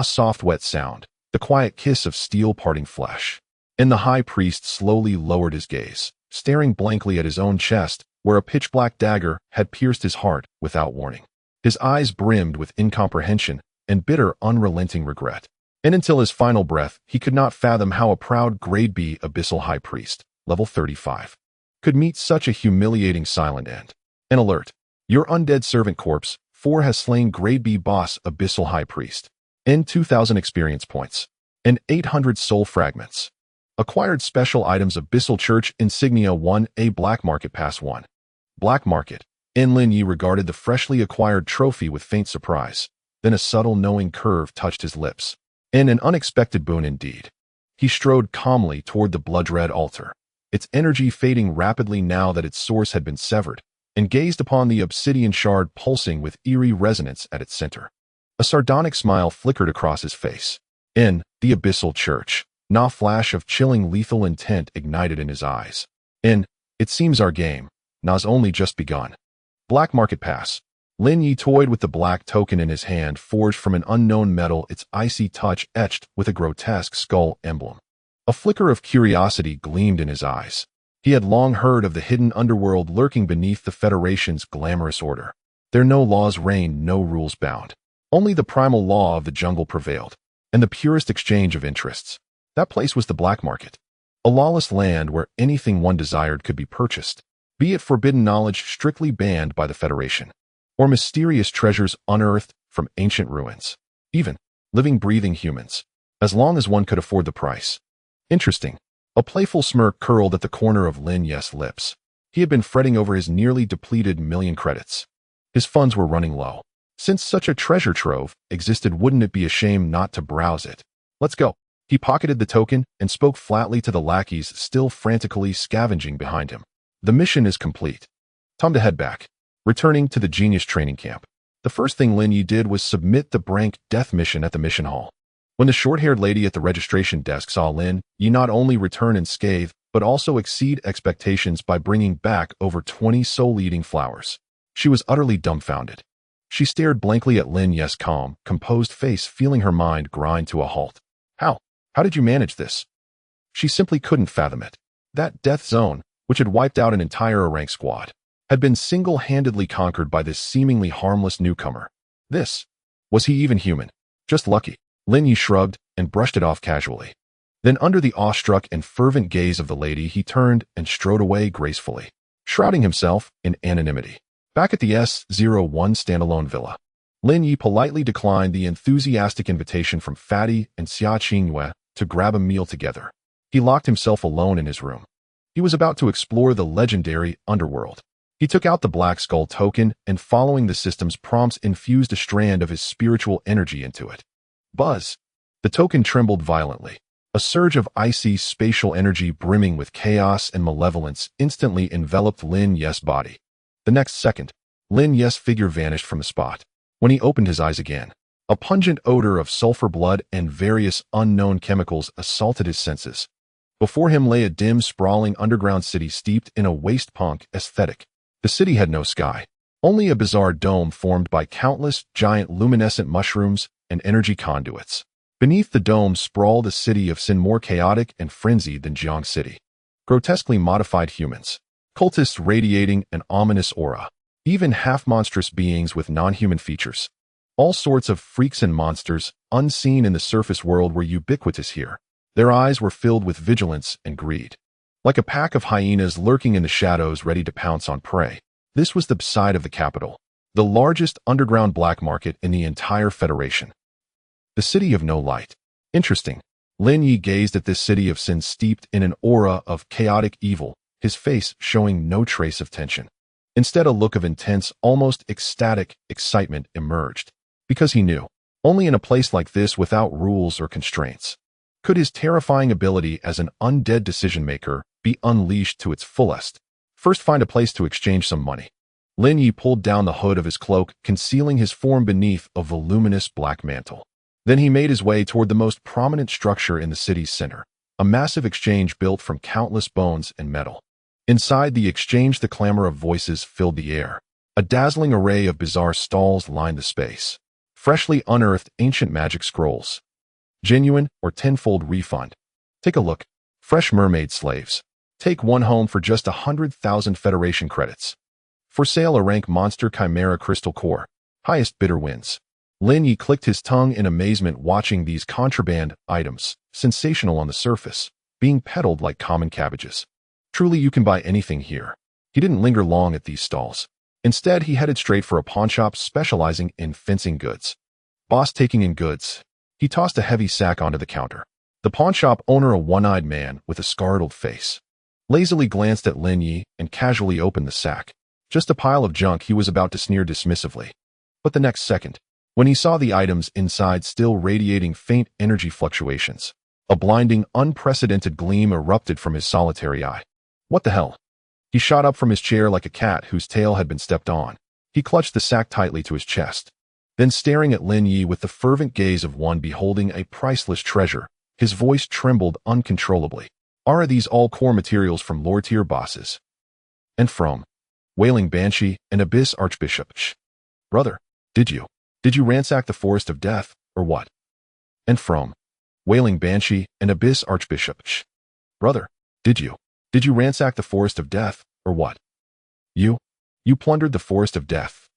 Soft wet sound, the quiet kiss of steel parting flesh. And the high priest slowly lowered his gaze, staring blankly at his own chest, where a pitch-black dagger had pierced his heart without warning. His eyes brimmed with incomprehension and bitter, unrelenting regret. And until his final breath, he could not fathom how a proud Grade B Abyssal High Priest, level 35, could meet such a humiliating silent end. An alert. Your undead servant Corpse 4 has slain Grade B Boss Abyssal High Priest. 2,000 experience points. And 800 soul fragments. Acquired special items Abyssal Church Insignia 1A Black Market Pass 1. Black Market. Lin Ye regarded the freshly acquired trophy with faint surprise. Then a subtle knowing curve touched his lips. An unexpected boon indeed. He strode calmly toward the blood-red altar, its energy fading rapidly now that its source had been severed, and gazed upon the obsidian shard pulsing with eerie resonance at its center. A sardonic smile flickered across his face. The Abyssal Church. A flash of chilling lethal intent ignited in his eyes. It seems our game, Na's only just begun. Black Market Pass. Lin Ye toyed with the black token in his hand, forged from an unknown metal, its icy touch etched with a grotesque skull emblem. A flicker of curiosity gleamed in his eyes. He had long heard of the hidden underworld lurking beneath the Federation's glamorous order. There no laws reigned, no rules bound. Only the primal law of the jungle prevailed, and the purest exchange of interests. That place was the Black Market, a lawless land where anything one desired could be purchased, be it forbidden knowledge strictly banned by the Federation, or mysterious treasures unearthed from ancient ruins. Even living, breathing humans, as long as one could afford the price. Interesting. A playful smirk curled at the corner of Lin Ye's lips. He had been fretting over his nearly depleted million credits. His funds were running low. Since such a treasure trove existed, wouldn't it be a shame not to browse it? Let's go. He pocketed the token and spoke flatly to the lackeys still frantically scavenging behind him. The mission is complete. Time to head back. Returning to the genius training camp, the first thing Lin Ye did was submit the Brank death mission at the mission hall. When the short-haired lady at the registration desk saw Lin Ye not only return unscathed, but also exceed expectations by bringing back over 20 soul-eating flowers, she was utterly dumbfounded. She stared blankly at Lin Ye's calm, composed face, feeling her mind grind to a halt. How did you manage this? She simply couldn't fathom it. That death zone, which had wiped out an entire rank squad, had been single-handedly conquered by this seemingly harmless newcomer. Was he even human? Just lucky. Lin Ye shrugged and brushed it off casually. Then under the awestruck and fervent gaze of the lady, he turned and strode away gracefully, shrouding himself in anonymity. Back at the S01 standalone villa, Lin Ye politely declined the enthusiastic invitation from Fatty and Xia Qingyue to grab a meal together. He locked himself alone in his room. He was about to explore the legendary underworld. He took out the Black Skull token and, following the system's prompts, infused a strand of his spiritual energy into it. Buzz! The token trembled violently. A surge of icy spatial energy brimming with chaos and malevolence instantly enveloped Lin Ye's body. The next second, Lin Ye's figure vanished from the spot. When he opened his eyes again, a pungent odor of sulfur blood and various unknown chemicals assaulted his senses. Before him lay a dim, sprawling underground city steeped in a waste-punk aesthetic. The city had no sky, only a bizarre dome formed by countless giant luminescent mushrooms and energy conduits. Beneath the dome sprawled a city of sin more chaotic and frenzied than Jiang City. Grotesquely modified humans, cultists radiating an ominous aura, even half-monstrous beings with non-human features. All sorts of freaks and monsters, unseen in the surface world, were ubiquitous here. Their eyes were filled with vigilance and greed. Like a pack of hyenas lurking in the shadows ready to pounce on prey. This was the side of the capital, the largest underground black market in the entire Federation. The City of No Light. Interesting. Lin Ye gazed at this city of sin steeped in an aura of chaotic evil, his face showing no trace of tension. Instead, a look of intense, almost ecstatic excitement emerged. Because he knew, only in a place like this, without rules or constraints, could his terrifying ability as an undead decision maker be unleashed to its fullest. First, find a place to exchange some money. Lin Ye pulled down the hood of his cloak, concealing his form beneath a voluminous black mantle. Then he made his way toward the most prominent structure in the city's center, a massive exchange built from countless bones and metal. Inside the exchange, the clamor of voices filled the air. A dazzling array of bizarre stalls lined the space. Freshly unearthed ancient magic scrolls. Genuine or tenfold refund. Take a look. Fresh mermaid slaves. Take one home for just 100,000 Federation credits. For sale, a rank monster chimera crystal core. Highest bidder wins. Lin Ye clicked his tongue in amazement, watching these contraband items, sensational on the surface, being peddled like common cabbages. Truly, you can buy anything here. He didn't linger long at these stalls. Instead, he headed straight for a pawnshop specializing in fencing goods. Boss, taking in goods. He tossed a heavy sack onto the counter. The pawnshop owner, a one-eyed man with a scarred face, lazily glanced at Lin Ye and casually opened the sack. Just a pile of junk, he was about to sneer dismissively. But the next second, when he saw the items inside still radiating faint energy fluctuations, a blinding, unprecedented gleam erupted from his solitary eye. What the hell? He shot up from his chair like a cat whose tail had been stepped on. He clutched the sack tightly to his chest. Then, staring at Lin Ye with the fervent gaze of one beholding a priceless treasure, his voice trembled uncontrollably. Are these all core materials from lower-tier bosses? And from Wailing Banshee and Abyss Archbishop? Brother, did you ransack the Forest of Death, or what? And from Wailing Banshee and Abyss Archbishop? Brother, did you ransack the Forest of Death, or what? You plundered the Forest of Death.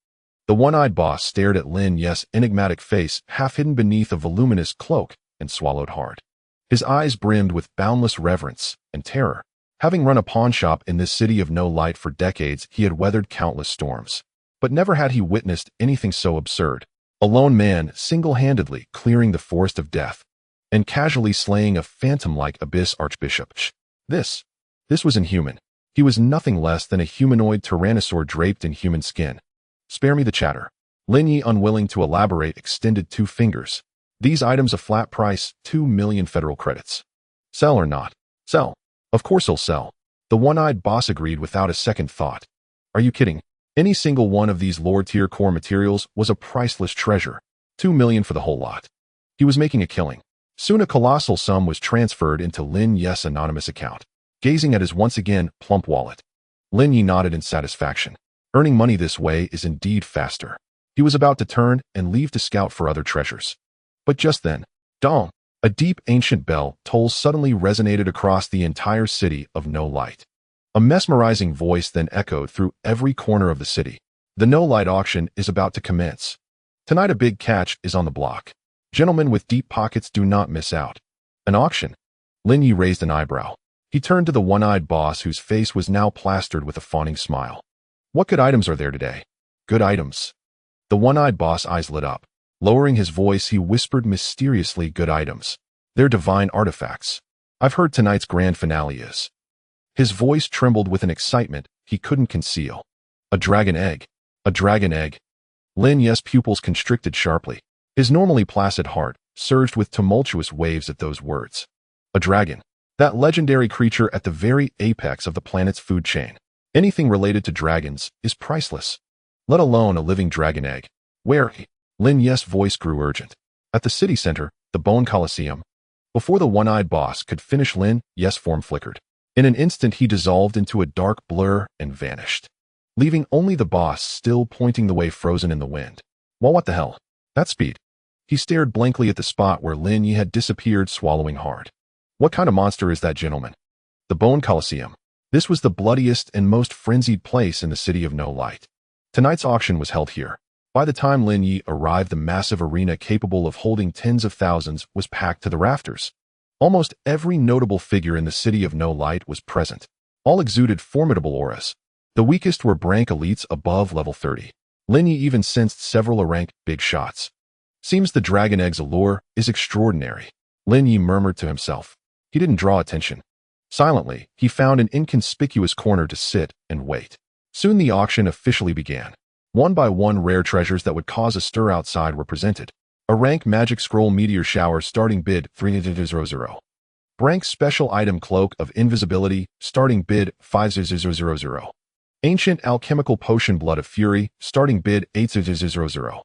The one-eyed boss stared at Lin Ye's enigmatic face, half hidden beneath a voluminous cloak, and swallowed hard. His eyes brimmed with boundless reverence and terror. Having run a pawn shop in this city of no light for decades, he had weathered countless storms. But never had he witnessed anything so absurd. A lone man single-handedly clearing the forest of death and casually slaying a phantom-like abyss archbishop. This was inhuman. He was nothing less than a humanoid tyrannosaur draped in human skin. Spare me the chatter. Lin Ye, unwilling to elaborate, extended 2 fingers. These items a flat price, 2 million federal credits. Sell or not? Sell. Of course he'll sell. The one-eyed boss agreed without a second thought. Are you kidding? Any single one of these lower-tier core materials was a priceless treasure. 2 million for the whole lot. He was making a killing. Soon a colossal sum was transferred into Lin Ye's anonymous account. Gazing at his once again plump wallet, Lin Ye nodded in satisfaction. Earning money this way is indeed faster. He was about to turn and leave to scout for other treasures. But just then, dong! A deep ancient bell toll suddenly resonated across the entire city of no light. A mesmerizing voice then echoed through every corner of the city. The no light auction is about to commence. Tonight a big catch is on the block. Gentlemen with deep pockets do not miss out. An auction? Lin Ye raised an eyebrow. He turned to the one-eyed boss whose face was now plastered with a fawning smile. What good items are there today? Good items. The one-eyed boss' eyes lit up. Lowering his voice, he whispered mysteriously, good items. They're divine artifacts. I've heard tonight's grand finale is. His voice trembled with an excitement he couldn't conceal. A dragon egg. A dragon egg. Lin Ye's pupils constricted sharply. His normally placid heart surged with tumultuous waves at those words. A dragon. That legendary creature at the very apex of the planet's food chain. Anything related to dragons is priceless. Let alone a living dragon egg. Where? Lin Ye's voice grew urgent. At the city center, the Bone Coliseum. Before the one-eyed boss could finish, Lin Ye's form flickered. In an instant he dissolved into a dark blur and vanished, leaving only the boss still pointing the way, frozen in the wind. Well, what the hell? That speed. He stared blankly at the spot where Lin Ye had disappeared, swallowing hard. What kind of monster is that, gentleman? The Bone Coliseum. This was the bloodiest and most frenzied place in the city of no light. Tonight's auction was held here. By the time Lin Ye arrived, the massive arena capable of holding tens of thousands was packed to the rafters. Almost every notable figure in the city of no light was present. All exuded formidable auras. The weakest were rank elites above level 30. Lin Ye even sensed several rank big shots. Seems the dragon egg's allure is extraordinary, Lin Ye murmured to himself. He didn't draw attention. Silently, he found an inconspicuous corner to sit and wait. Soon the auction officially began. One by one, rare treasures that would cause a stir outside were presented. A rank magic scroll meteor shower, starting bid 300. Rank special item cloak of invisibility, starting bid 5000. Ancient alchemical potion blood of fury, starting bid 8000.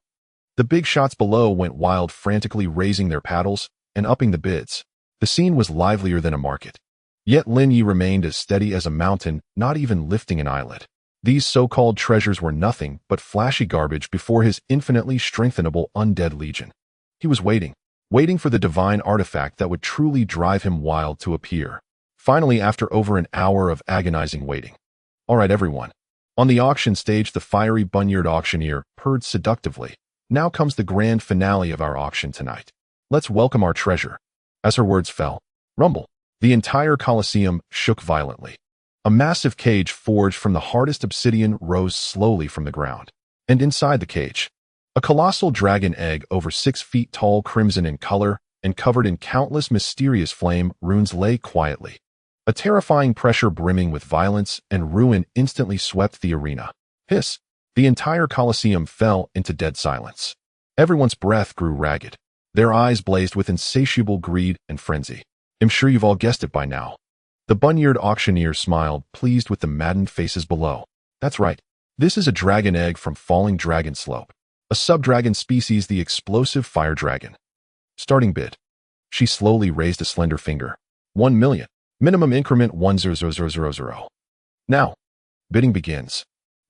The big shots below went wild, frantically raising their paddles and upping the bids. The scene was livelier than a market. Yet Lin Ye remained as steady as a mountain, not even lifting an eyelid. These so-called treasures were nothing but flashy garbage before his infinitely strengthenable undead legion. He was waiting for the divine artifact that would truly drive him wild to appear. Finally, after over an hour of agonizing waiting. All right, everyone. On the auction stage, the fiery bunyered auctioneer purred seductively. Now comes the grand finale of our auction tonight. Let's welcome our treasure. As her words fell, rumble. The entire Colosseum shook violently. A massive cage forged from the hardest obsidian rose slowly from the ground. And inside the cage, a colossal dragon egg over 6 feet tall, crimson in color, and covered in countless mysterious flame runes lay quietly. A terrifying pressure brimming with violence and ruin instantly swept the arena. Hiss! The entire Colosseum fell into dead silence. Everyone's breath grew ragged. Their eyes blazed with insatiable greed and frenzy. I'm sure you've all guessed it by now. The bunyered auctioneer smiled, pleased with the maddened faces below. That's right. This is a dragon egg from Falling Dragon Slope. A sub-dragon species, the explosive fire dragon. Starting bid. She slowly raised a slender finger. 1 million. Minimum increment 10000. Now, bidding begins.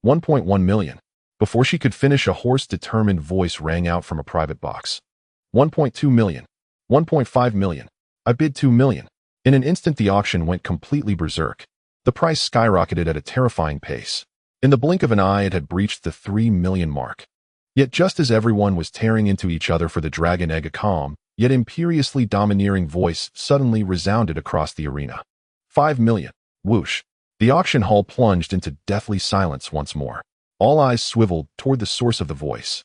1.1 million. Before she could finish, a hoarse, determined voice rang out from a private box. 1.2 million. 1.5 million. I bid 2 million. In an instant, the auction went completely berserk. The price skyrocketed at a terrifying pace. In the blink of an eye, it had breached the 3 million mark. Yet just as everyone was tearing into each other for the dragon egg, a calm, yet imperiously domineering voice suddenly resounded across the arena. 5 million. Whoosh. The auction hall plunged into deathly silence once more. All eyes swiveled toward the source of the voice.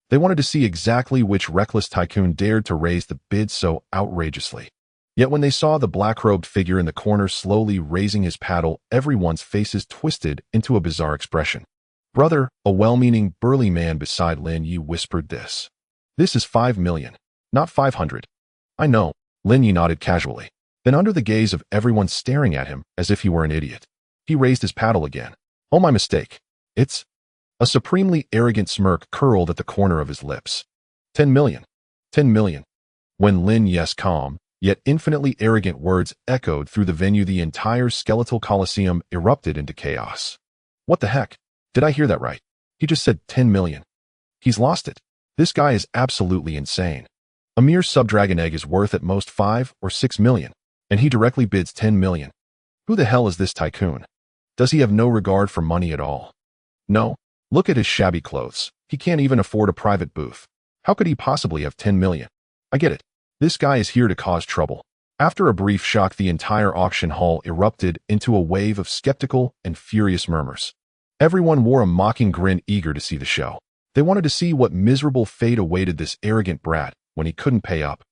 They wanted to see exactly which reckless tycoon dared to raise the bid so outrageously. Yet when they saw the black-robed figure in the corner slowly raising his paddle, everyone's faces twisted into a bizarre expression. Brother, a well-meaning, burly man beside Lin Ye whispered this. This is 5 million, not 500. I know, Lin Ye nodded casually. Then under the gaze of everyone staring at him as if he were an idiot, he raised his paddle again. Oh, my mistake. It's... A supremely arrogant smirk curled at the corner of his lips. 10 million. 10 million. When Lin Ye's calm, yet infinitely arrogant words echoed through the venue, the entire skeletal coliseum erupted into chaos. What the heck? Did I hear that right? He just said 10 million. He's lost it. This guy is absolutely insane. A mere sub-dragon egg is worth at most 5 or 6 million, and he directly bids 10 million. Who the hell is this tycoon? Does he have no regard for money at all? No. Look at his shabby clothes. He can't even afford a private booth. How could he possibly have 10 million? I get it. This guy is here to cause trouble. After a brief shock, the entire auction hall erupted into a wave of skeptical and furious murmurs. Everyone wore a mocking grin, eager to see the show. They wanted to see what miserable fate awaited this arrogant brat when he couldn't pay up.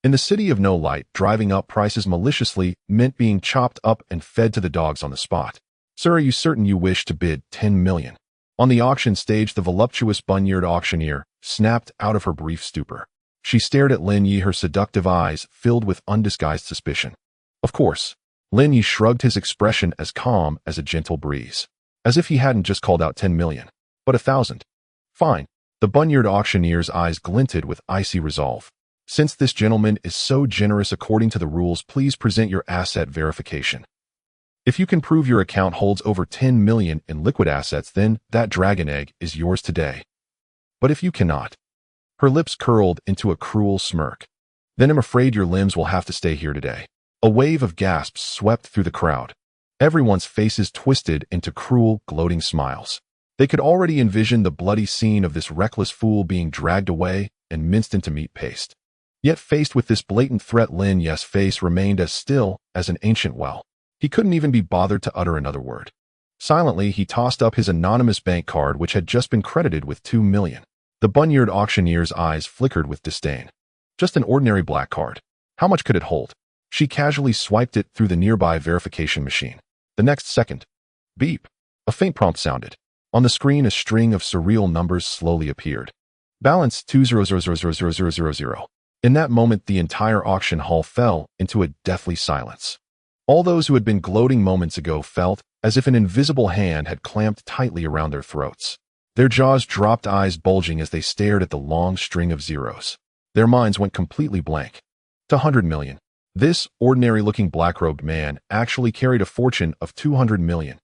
In the city of no light, driving up prices maliciously meant being chopped up and fed to the dogs on the spot. Sir, are you certain you wish to bid 10 million? On the auction stage, the voluptuous bun-eared auctioneer snapped out of her brief stupor. She stared at Lin Ye, her seductive eyes filled with undisguised suspicion. Of course, Lin Ye shrugged, his expression as calm as a gentle breeze, as if he hadn't just called out 10 million, but 1,000. Fine. The bun-eared auctioneer's eyes glinted with icy resolve. Since this gentleman is so generous according to the rules, please present your asset verification. If you can prove your account holds over 10 million in liquid assets, then that dragon egg is yours today. But if you cannot... Her lips curled into a cruel smirk. Then I'm afraid your limbs will have to stay here today. A wave of gasps swept through the crowd. Everyone's faces twisted into cruel, gloating smiles. They could already envision the bloody scene of this reckless fool being dragged away and minced into meat paste. Yet faced with this blatant threat, Lin Ye's face remained as still as an ancient well. He couldn't even be bothered to utter another word. Silently, he tossed up his anonymous bank card, which had just been credited with 2 million. The bun-eared auctioneer's eyes flickered with disdain. Just an ordinary black card. How much could it hold? She casually swiped it through the nearby verification machine. The next second, beep, a faint prompt sounded. On the screen, a string of surreal numbers slowly appeared. Balance 2000000. In that moment, the entire auction hall fell into a deathly silence. All those who had been gloating moments ago felt as if an invisible hand had clamped tightly around their throats. Their jaws dropped, eyes bulging as they stared at the long string of zeros. Their minds went completely blank. To 100 million. This ordinary-looking black-robed man actually carried a fortune of 200 million.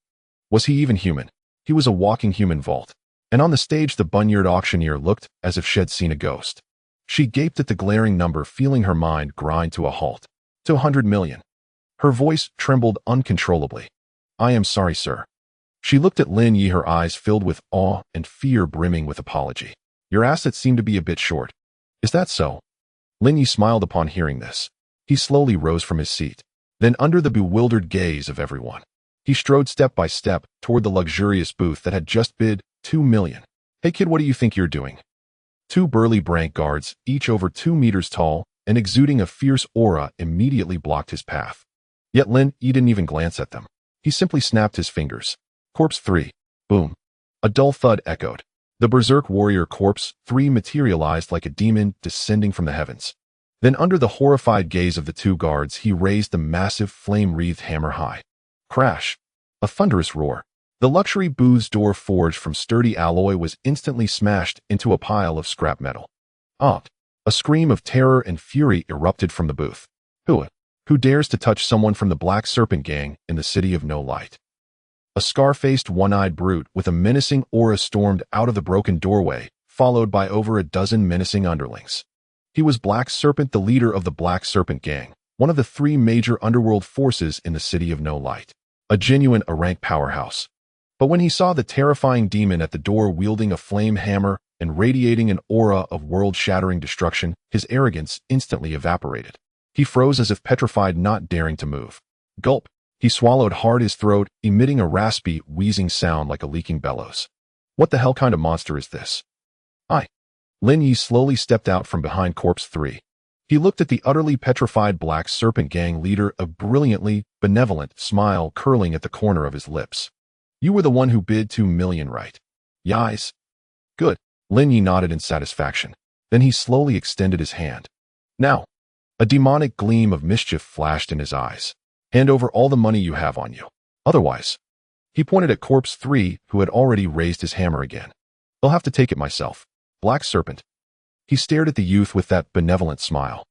Was he even human? He was a walking human vault. And on the stage, the bun-eared auctioneer looked as if she'd seen a ghost. She gaped at the glaring number, feeling her mind grind to a halt. To 100 million. Her voice trembled uncontrollably. I am sorry, sir. She looked at Lin Ye, her eyes filled with awe and fear brimming with apology. Your assets seem to be a bit short. Is that so? Lin Ye smiled upon hearing this. He slowly rose from his seat. Then, under the bewildered gaze of everyone, he strode step by step toward the luxurious booth that had just bid 2 million. Hey kid, what do you think you're doing? Two burly bank guards, each over 2 meters tall and exuding a fierce aura, immediately blocked his path. Yet Lin Ye didn't even glance at them. He simply snapped his fingers. Corpse 3. Boom. A dull thud echoed. The berserk warrior Corpse 3 materialized like a demon descending from the heavens. Then, under the horrified gaze of the two guards, he raised the massive flame-wreathed hammer high. Crash. A thunderous roar. The luxury booth's door, forged from sturdy alloy, was instantly smashed into a pile of scrap metal. Ah! A scream of terror and fury erupted from the booth. Who dares to touch someone from the Black Serpent Gang in the City of No Light? A scar-faced, one-eyed brute with a menacing aura stormed out of the broken doorway, followed by over a dozen menacing underlings. He was Black Serpent, the leader of the Black Serpent Gang, one of the 3 major underworld forces in the City of No Light. A genuine A-rank powerhouse. But when he saw the terrifying demon at the door wielding a flame hammer and radiating an aura of world-shattering destruction, his arrogance instantly evaporated. He froze as if petrified, not daring to move. Gulp. He swallowed hard, his throat emitting a raspy, wheezing sound like a leaking bellows. What the hell kind of monster is this? Lin Ye slowly stepped out from behind Corpse 3. He looked at the utterly petrified Black Serpent Gang leader, a brilliantly benevolent smile curling at the corner of his lips. You were the one who bid 2 million, right? Yes. Good. Lin Ye nodded in satisfaction. Then he slowly extended his hand. Now. A demonic gleam of mischief flashed in his eyes. Hand over all the money you have on you. Otherwise. He pointed at Corpse 3, who had already raised his hammer again. I'll have to take it myself. Black Serpent. He stared at the youth with that benevolent smile.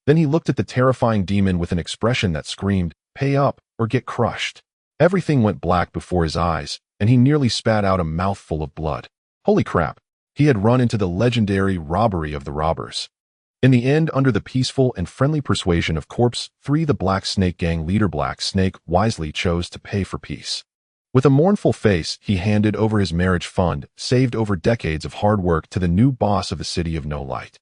Then he looked at the terrifying demon with an expression that screamed, pay up or get crushed. Everything went black before his eyes, and he nearly spat out a mouthful of blood. Holy crap. He had run into the legendary robbery of the robbers. In the end, under the peaceful and friendly persuasion of Corpse 3, the Black Snake Gang leader Black Snake wisely chose to pay for peace. With a mournful face, he handed over his marriage fund, saved over decades of hard work, to the new boss of the City of No Light.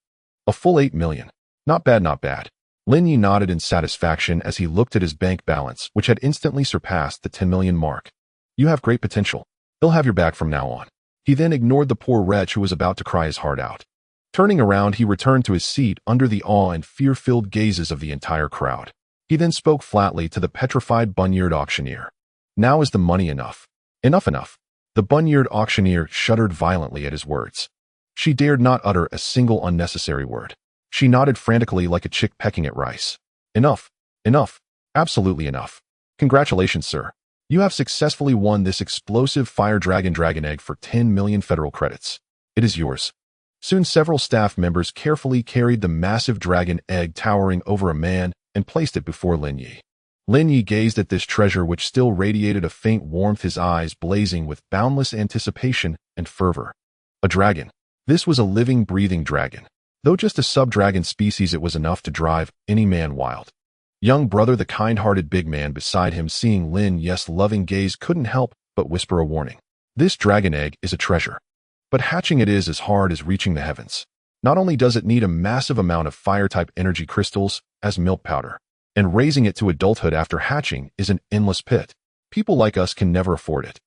A full 8 million. Not bad, not bad. Lin Ye nodded in satisfaction as he looked at his bank balance, which had instantly surpassed the 10 million mark. You have great potential. He'll have your back from now on. He then ignored the poor wretch who was about to cry his heart out. Turning around, he returned to his seat under the awe and fear-filled gazes of the entire crowd. He then spoke flatly to the petrified Bunyard auctioneer. Now is the money enough? Enough. The Bunyard auctioneer shuddered violently at his words. She dared not utter a single unnecessary word. She nodded frantically like a chick pecking at rice. Enough. Absolutely enough. Congratulations, sir. You have successfully won this explosive fire dragon egg for 10 million federal credits. It is yours. Soon several staff members carefully carried the massive dragon egg towering over a man and placed it before Lin Ye. Lin Ye gazed at this treasure, which still radiated a faint warmth, his eyes blazing with boundless anticipation and fervor. A dragon. This was a living, breathing dragon. Though just a sub-dragon species, it was enough to drive any man wild. Young brother, the kind-hearted big man beside him, seeing Lin Ye's loving gaze, couldn't help but whisper a warning. This dragon egg is a treasure. But hatching it is as hard as reaching the heavens. Not only does it need a massive amount of fire-type energy crystals as milk powder, and raising it to adulthood after hatching is an endless pit. People like us can never afford it.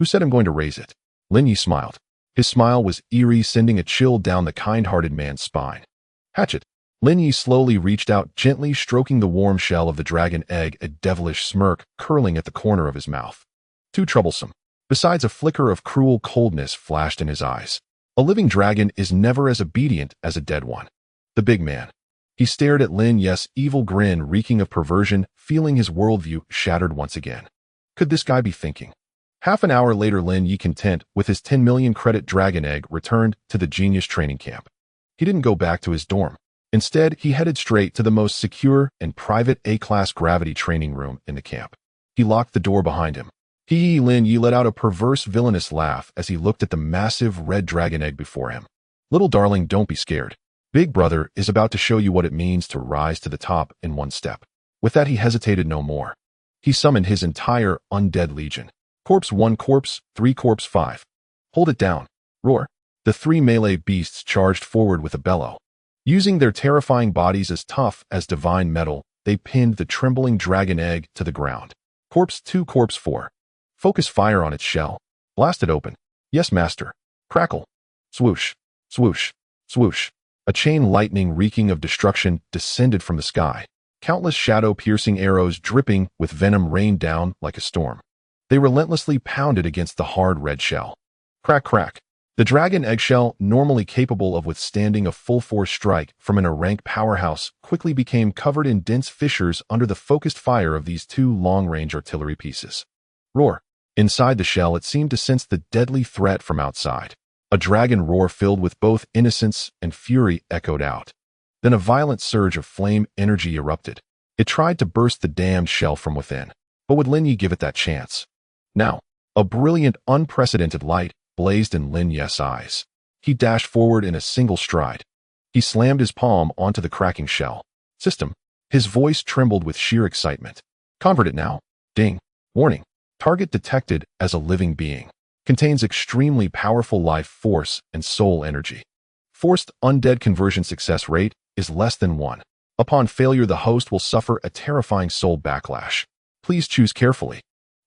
Who said I'm going to raise it? Lin Ye smiled. His smile was eerie, sending a chill down the kind-hearted man's spine. Hatch it. Lin Ye slowly reached out, gently stroking the warm shell of the dragon egg, a devilish smirk curling at the corner of his mouth. Too troublesome. Besides, a flicker of cruel coldness flashed in his eyes. A living dragon is never as obedient as a dead one. The big man. He stared at Lin Ye's evil grin, reeking of perversion, feeling his worldview shattered once again. Could this guy be thinking? Half an hour later, Lin Ye, content with his 10 million credit dragon egg, returned to the genius training camp. He didn't go back to his dorm. Instead, he headed straight to the most secure and private A-class gravity training room in the camp. He locked the door behind him. Lin Ye let out a perverse, villainous laugh as he looked at the massive red dragon egg before him. Little darling, don't be scared. Big brother is about to show you what it means to rise to the top in one step. With that, he hesitated no more. He summoned his entire undead legion. Corpse 1, Corpse 3, Corpse 5. Hold it down. Roar. The 3 melee beasts charged forward with a bellow. Using their terrifying bodies as tough as divine metal, they pinned the trembling dragon egg to the ground. Corpse 2, Corpse 4. Focus fire on its shell. Blast it open. Yes, master. Crackle. Swoosh. Swoosh. Swoosh. A chain lightning reeking of destruction descended from the sky. Countless shadow-piercing arrows dripping with venom rained down like a storm. They relentlessly pounded against the hard red shell. Crack, crack. The dragon eggshell, normally capable of withstanding a full-force strike from an rank powerhouse, quickly became covered in dense fissures under the focused fire of these 2 long-range artillery pieces. Roar. Inside the shell, it seemed to sense the deadly threat from outside. A dragon roar filled with both innocence and fury echoed out. Then a violent surge of flame energy erupted. It tried to burst the damned shell from within. But would Lin Ye give it that chance? Now, a brilliant, unprecedented light blazed in Lin Ye's eyes. He dashed forward in a single stride. He slammed his palm onto the cracking shell. System. His voice trembled with sheer excitement. Convert it now. Ding. Warning. Target detected as a living being. Contains extremely powerful life force and soul energy. Forced undead conversion success rate is less than 1. Upon failure, the host will suffer a terrifying soul backlash. Please choose carefully.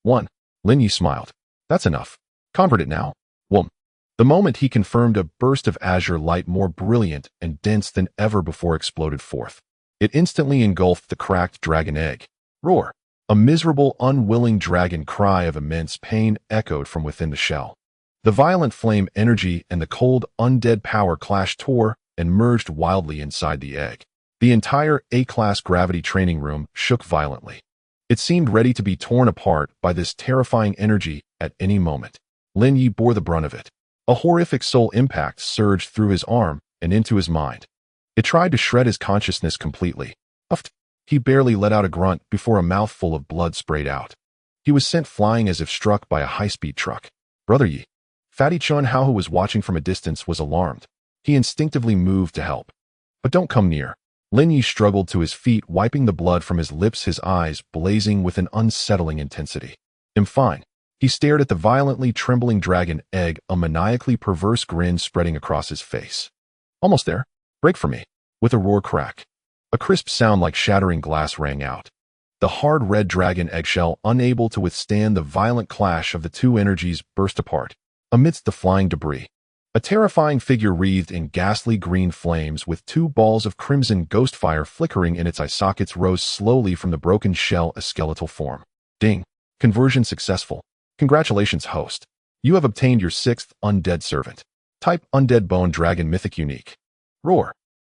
1. Lin Ye smiled. That's enough. Convert it now. Whoom. The moment he confirmed, a burst of azure light more brilliant and dense than ever before exploded forth. It instantly engulfed the cracked dragon egg. Roar. A miserable, unwilling dragon cry of immense pain echoed from within the shell. The violent flame energy and the cold, undead power clash tore and merged wildly inside the egg. The entire A-class gravity training room shook violently. It seemed ready to be torn apart by this terrifying energy at any moment. Lin Ye bore the brunt of it. A horrific soul impact surged through his arm and into his mind. It tried to shred his consciousness completely. Huffed. He barely let out a grunt before a mouthful of blood sprayed out. He was sent flying as if struck by a high-speed truck. Brother Ye. Fatty Chun Hao, who was watching from a distance, was alarmed. He instinctively moved to help. But don't come near. Lin Ye struggled to his feet, wiping the blood from his lips, his eyes blazing with an unsettling intensity. I'm fine. He stared at the violently trembling dragon egg, a maniacally perverse grin spreading across his face. Almost there. Break for me. With a roar crack. A crisp sound like shattering glass rang out. The hard red dragon eggshell, unable to withstand the violent clash of the two energies, burst apart. Amidst the flying debris, a terrifying figure wreathed in ghastly green flames with two balls of crimson ghost fire flickering in its eye sockets rose slowly from the broken shell, a skeletal form. Ding. Conversion successful. Congratulations, host. You have obtained your 6th undead servant. Type Undead Bone Dragon Mythic Unique. Roar.